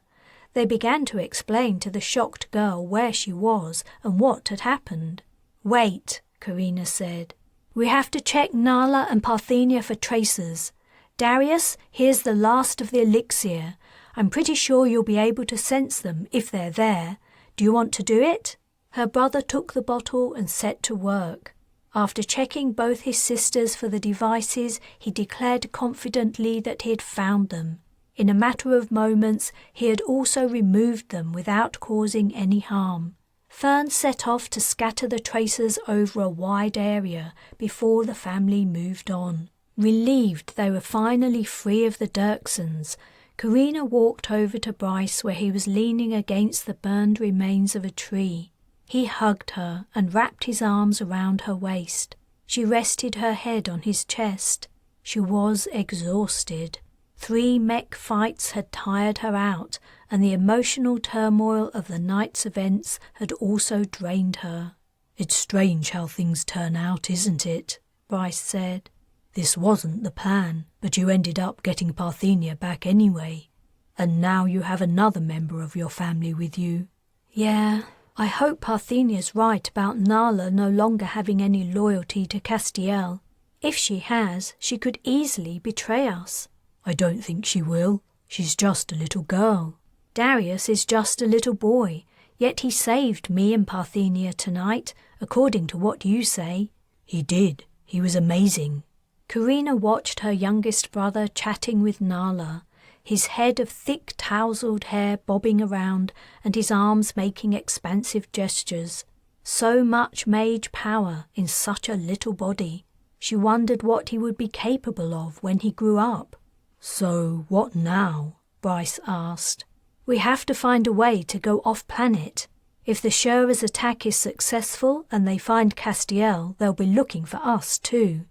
They began to explain to the shocked girl where she was and what had happened. "Wait," Carina said. "We have to check Nala and Parthenia for tracers. Darius, here's the last of the elixir. I'm pretty sure you'll be able to sense them if they're there. Do you want to do it?" Her brother took the bottle and set to work. After checking both his sisters for the devices, he declared confidently that he had found them. In a matter of moments, he had also removed them without causing any harm. Fern set off to scatter the tracers over a wide area before the family moved on. Relieved they were finally free of the Dirksens, Carina walked over to Bryce where he was leaning against the burned remains of a tree. He hugged her and wrapped his arms around her waist. She rested her head on his chest. She was exhausted. 3 mech fights had tired her out, and the emotional turmoil of the night's events had also drained her. "It's strange how things turn out, isn't it?" Bryce said. "This wasn't the plan, but you ended up getting Parthenia back anyway. And now you have another member of your family with you." "Yeah, I hope Parthenia's right about Nala no longer having any loyalty to Castiel. If she has, she could easily betray us." "I don't think she will. She's just a little girl." "Darius is just a little boy, yet he saved me and Parthenia tonight, according to what you say." "He did. He was amazing." Carina watched her youngest brother chatting with Nala, his head of thick tousled hair bobbing around and his arms making expansive gestures. So much mage power in such a little body. She wondered what he would be capable of when he grew up. "So what now?" Bryce asked. "We have to find a way to go off-planet. If the Shurra's attack is successful and they find Castiel, they'll be looking for us too.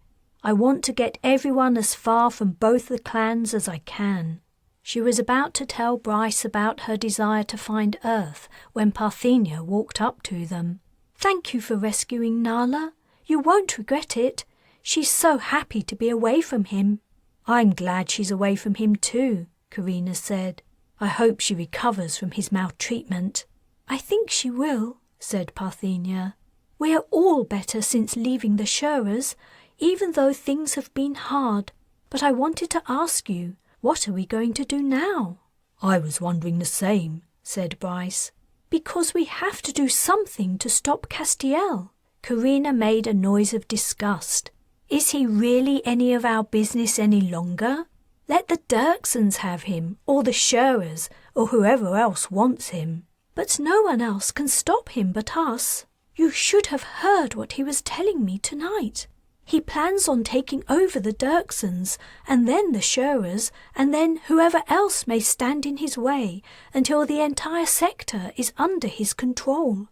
I want to get everyone as far from both the clans as I can." She was about to tell Bryce about her desire to find Earth when Parthenia walked up to them. "Thank you for rescuing Nala. You won't regret it. She's so happy to be away from him." "I'm glad she's away from him too," Carina said. "I hope she recovers from his maltreatment." "I think she will," said Parthenia. "We're all better since leaving the Shurras, even though things have been hard. But I wanted to ask you, what are we going to do now?" "I was wondering the same," said Bryce. "Because we have to do something to stop Castiel." Carina made a noise of disgust. "Is he really any of our business any longer? Let the Dirksens have him, or the Shurras, or whoever else wants him. But no one else can stop him but us. You should have heard what he was telling me tonight. He plans on taking over the Dirksens, and then the Shurras, and then whoever else may stand in his way until the entire sector is under his control."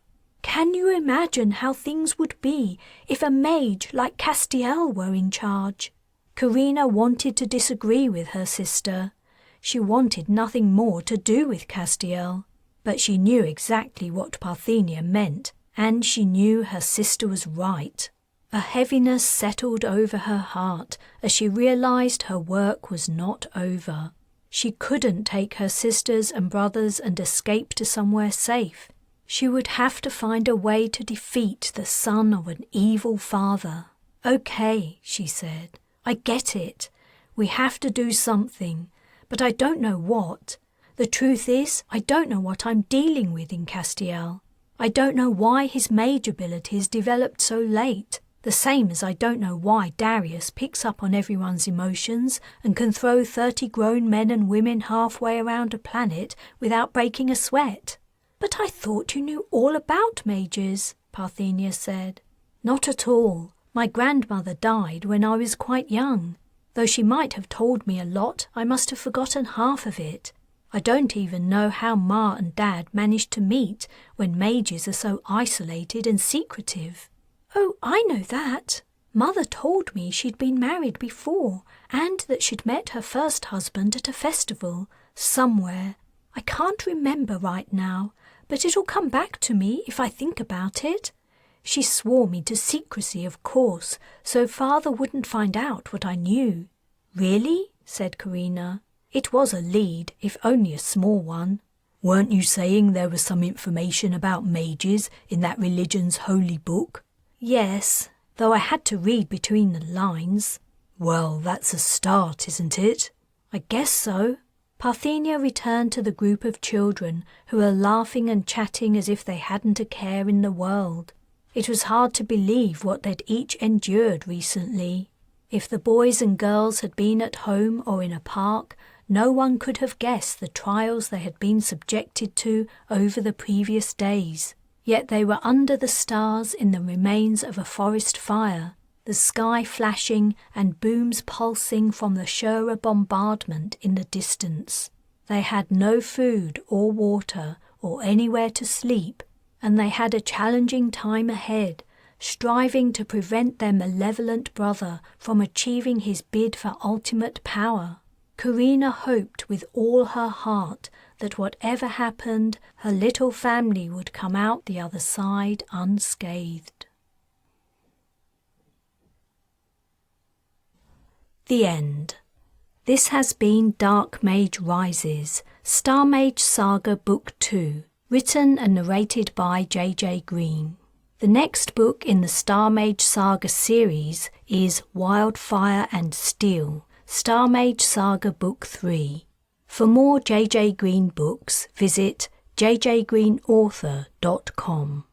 Can you imagine how things would be if a mage like Castiel were in charge? Carina wanted to disagree with her sister. She wanted nothing more to do with Castiel, but she knew exactly what Parthenia meant, and she knew her sister was right. A heaviness settled over her heart as she realized her work was not over. She couldn't take her sisters and brothers and escape to somewhere safe. She would have to find a way to defeat the son of an evil father. "Okay," she said, "I get it. We have to do something, but I don't know what. The truth is, I don't know what I'm dealing with in Castiel. I don't know why his mage abilities developed so late, the same as I don't know why Darius picks up on everyone's emotions and can throw 30 grown men and women halfway around a planet without breaking a sweat." "But I thought you knew all about mages," Parthenia said. "Not at all. My grandmother died when I was quite young. Though she might have told me a lot, I must have forgotten half of it. I don't even know how Ma and Dad managed to meet when mages are so isolated and secretive." "Oh, I know that. Mother told me she'd been married before and that she'd met her first husband at a festival, somewhere. I can't remember right now, but it'll come back to me if I think about it. She swore me to secrecy, of course, so Father wouldn't find out what I knew." "Really?" said Carina. It was a lead, if only a small one. "Weren't you saying there was some information about mages in that religion's holy book?" "Yes, though I had to read between the lines." "Well, that's a start, isn't it?" "I guess so." Parthenia returned to the group of children who were laughing and chatting as if they hadn't a care in the world. It was hard to believe what they'd each endured recently. If the boys and girls had been at home or in a park, no one could have guessed the trials they had been subjected to over the previous days. Yet they were under the stars in the remains of a forest fire, the sky flashing and booms pulsing from the Shura bombardment in the distance. They had no food or water or anywhere to sleep, and they had a challenging time ahead, striving to prevent their malevolent brother from achieving his bid for ultimate power. Carina hoped with all her heart that whatever happened, her little family would come out the other side unscathed. The end. This has been Dark Mage Rises, Mage Saga Book 2, written and narrated by J.J. Green. The next book in the Mage Saga series is Wildfire and Steel, Mage Saga Book 3. For more J.J. Green books, visit jjgreenauthor.com.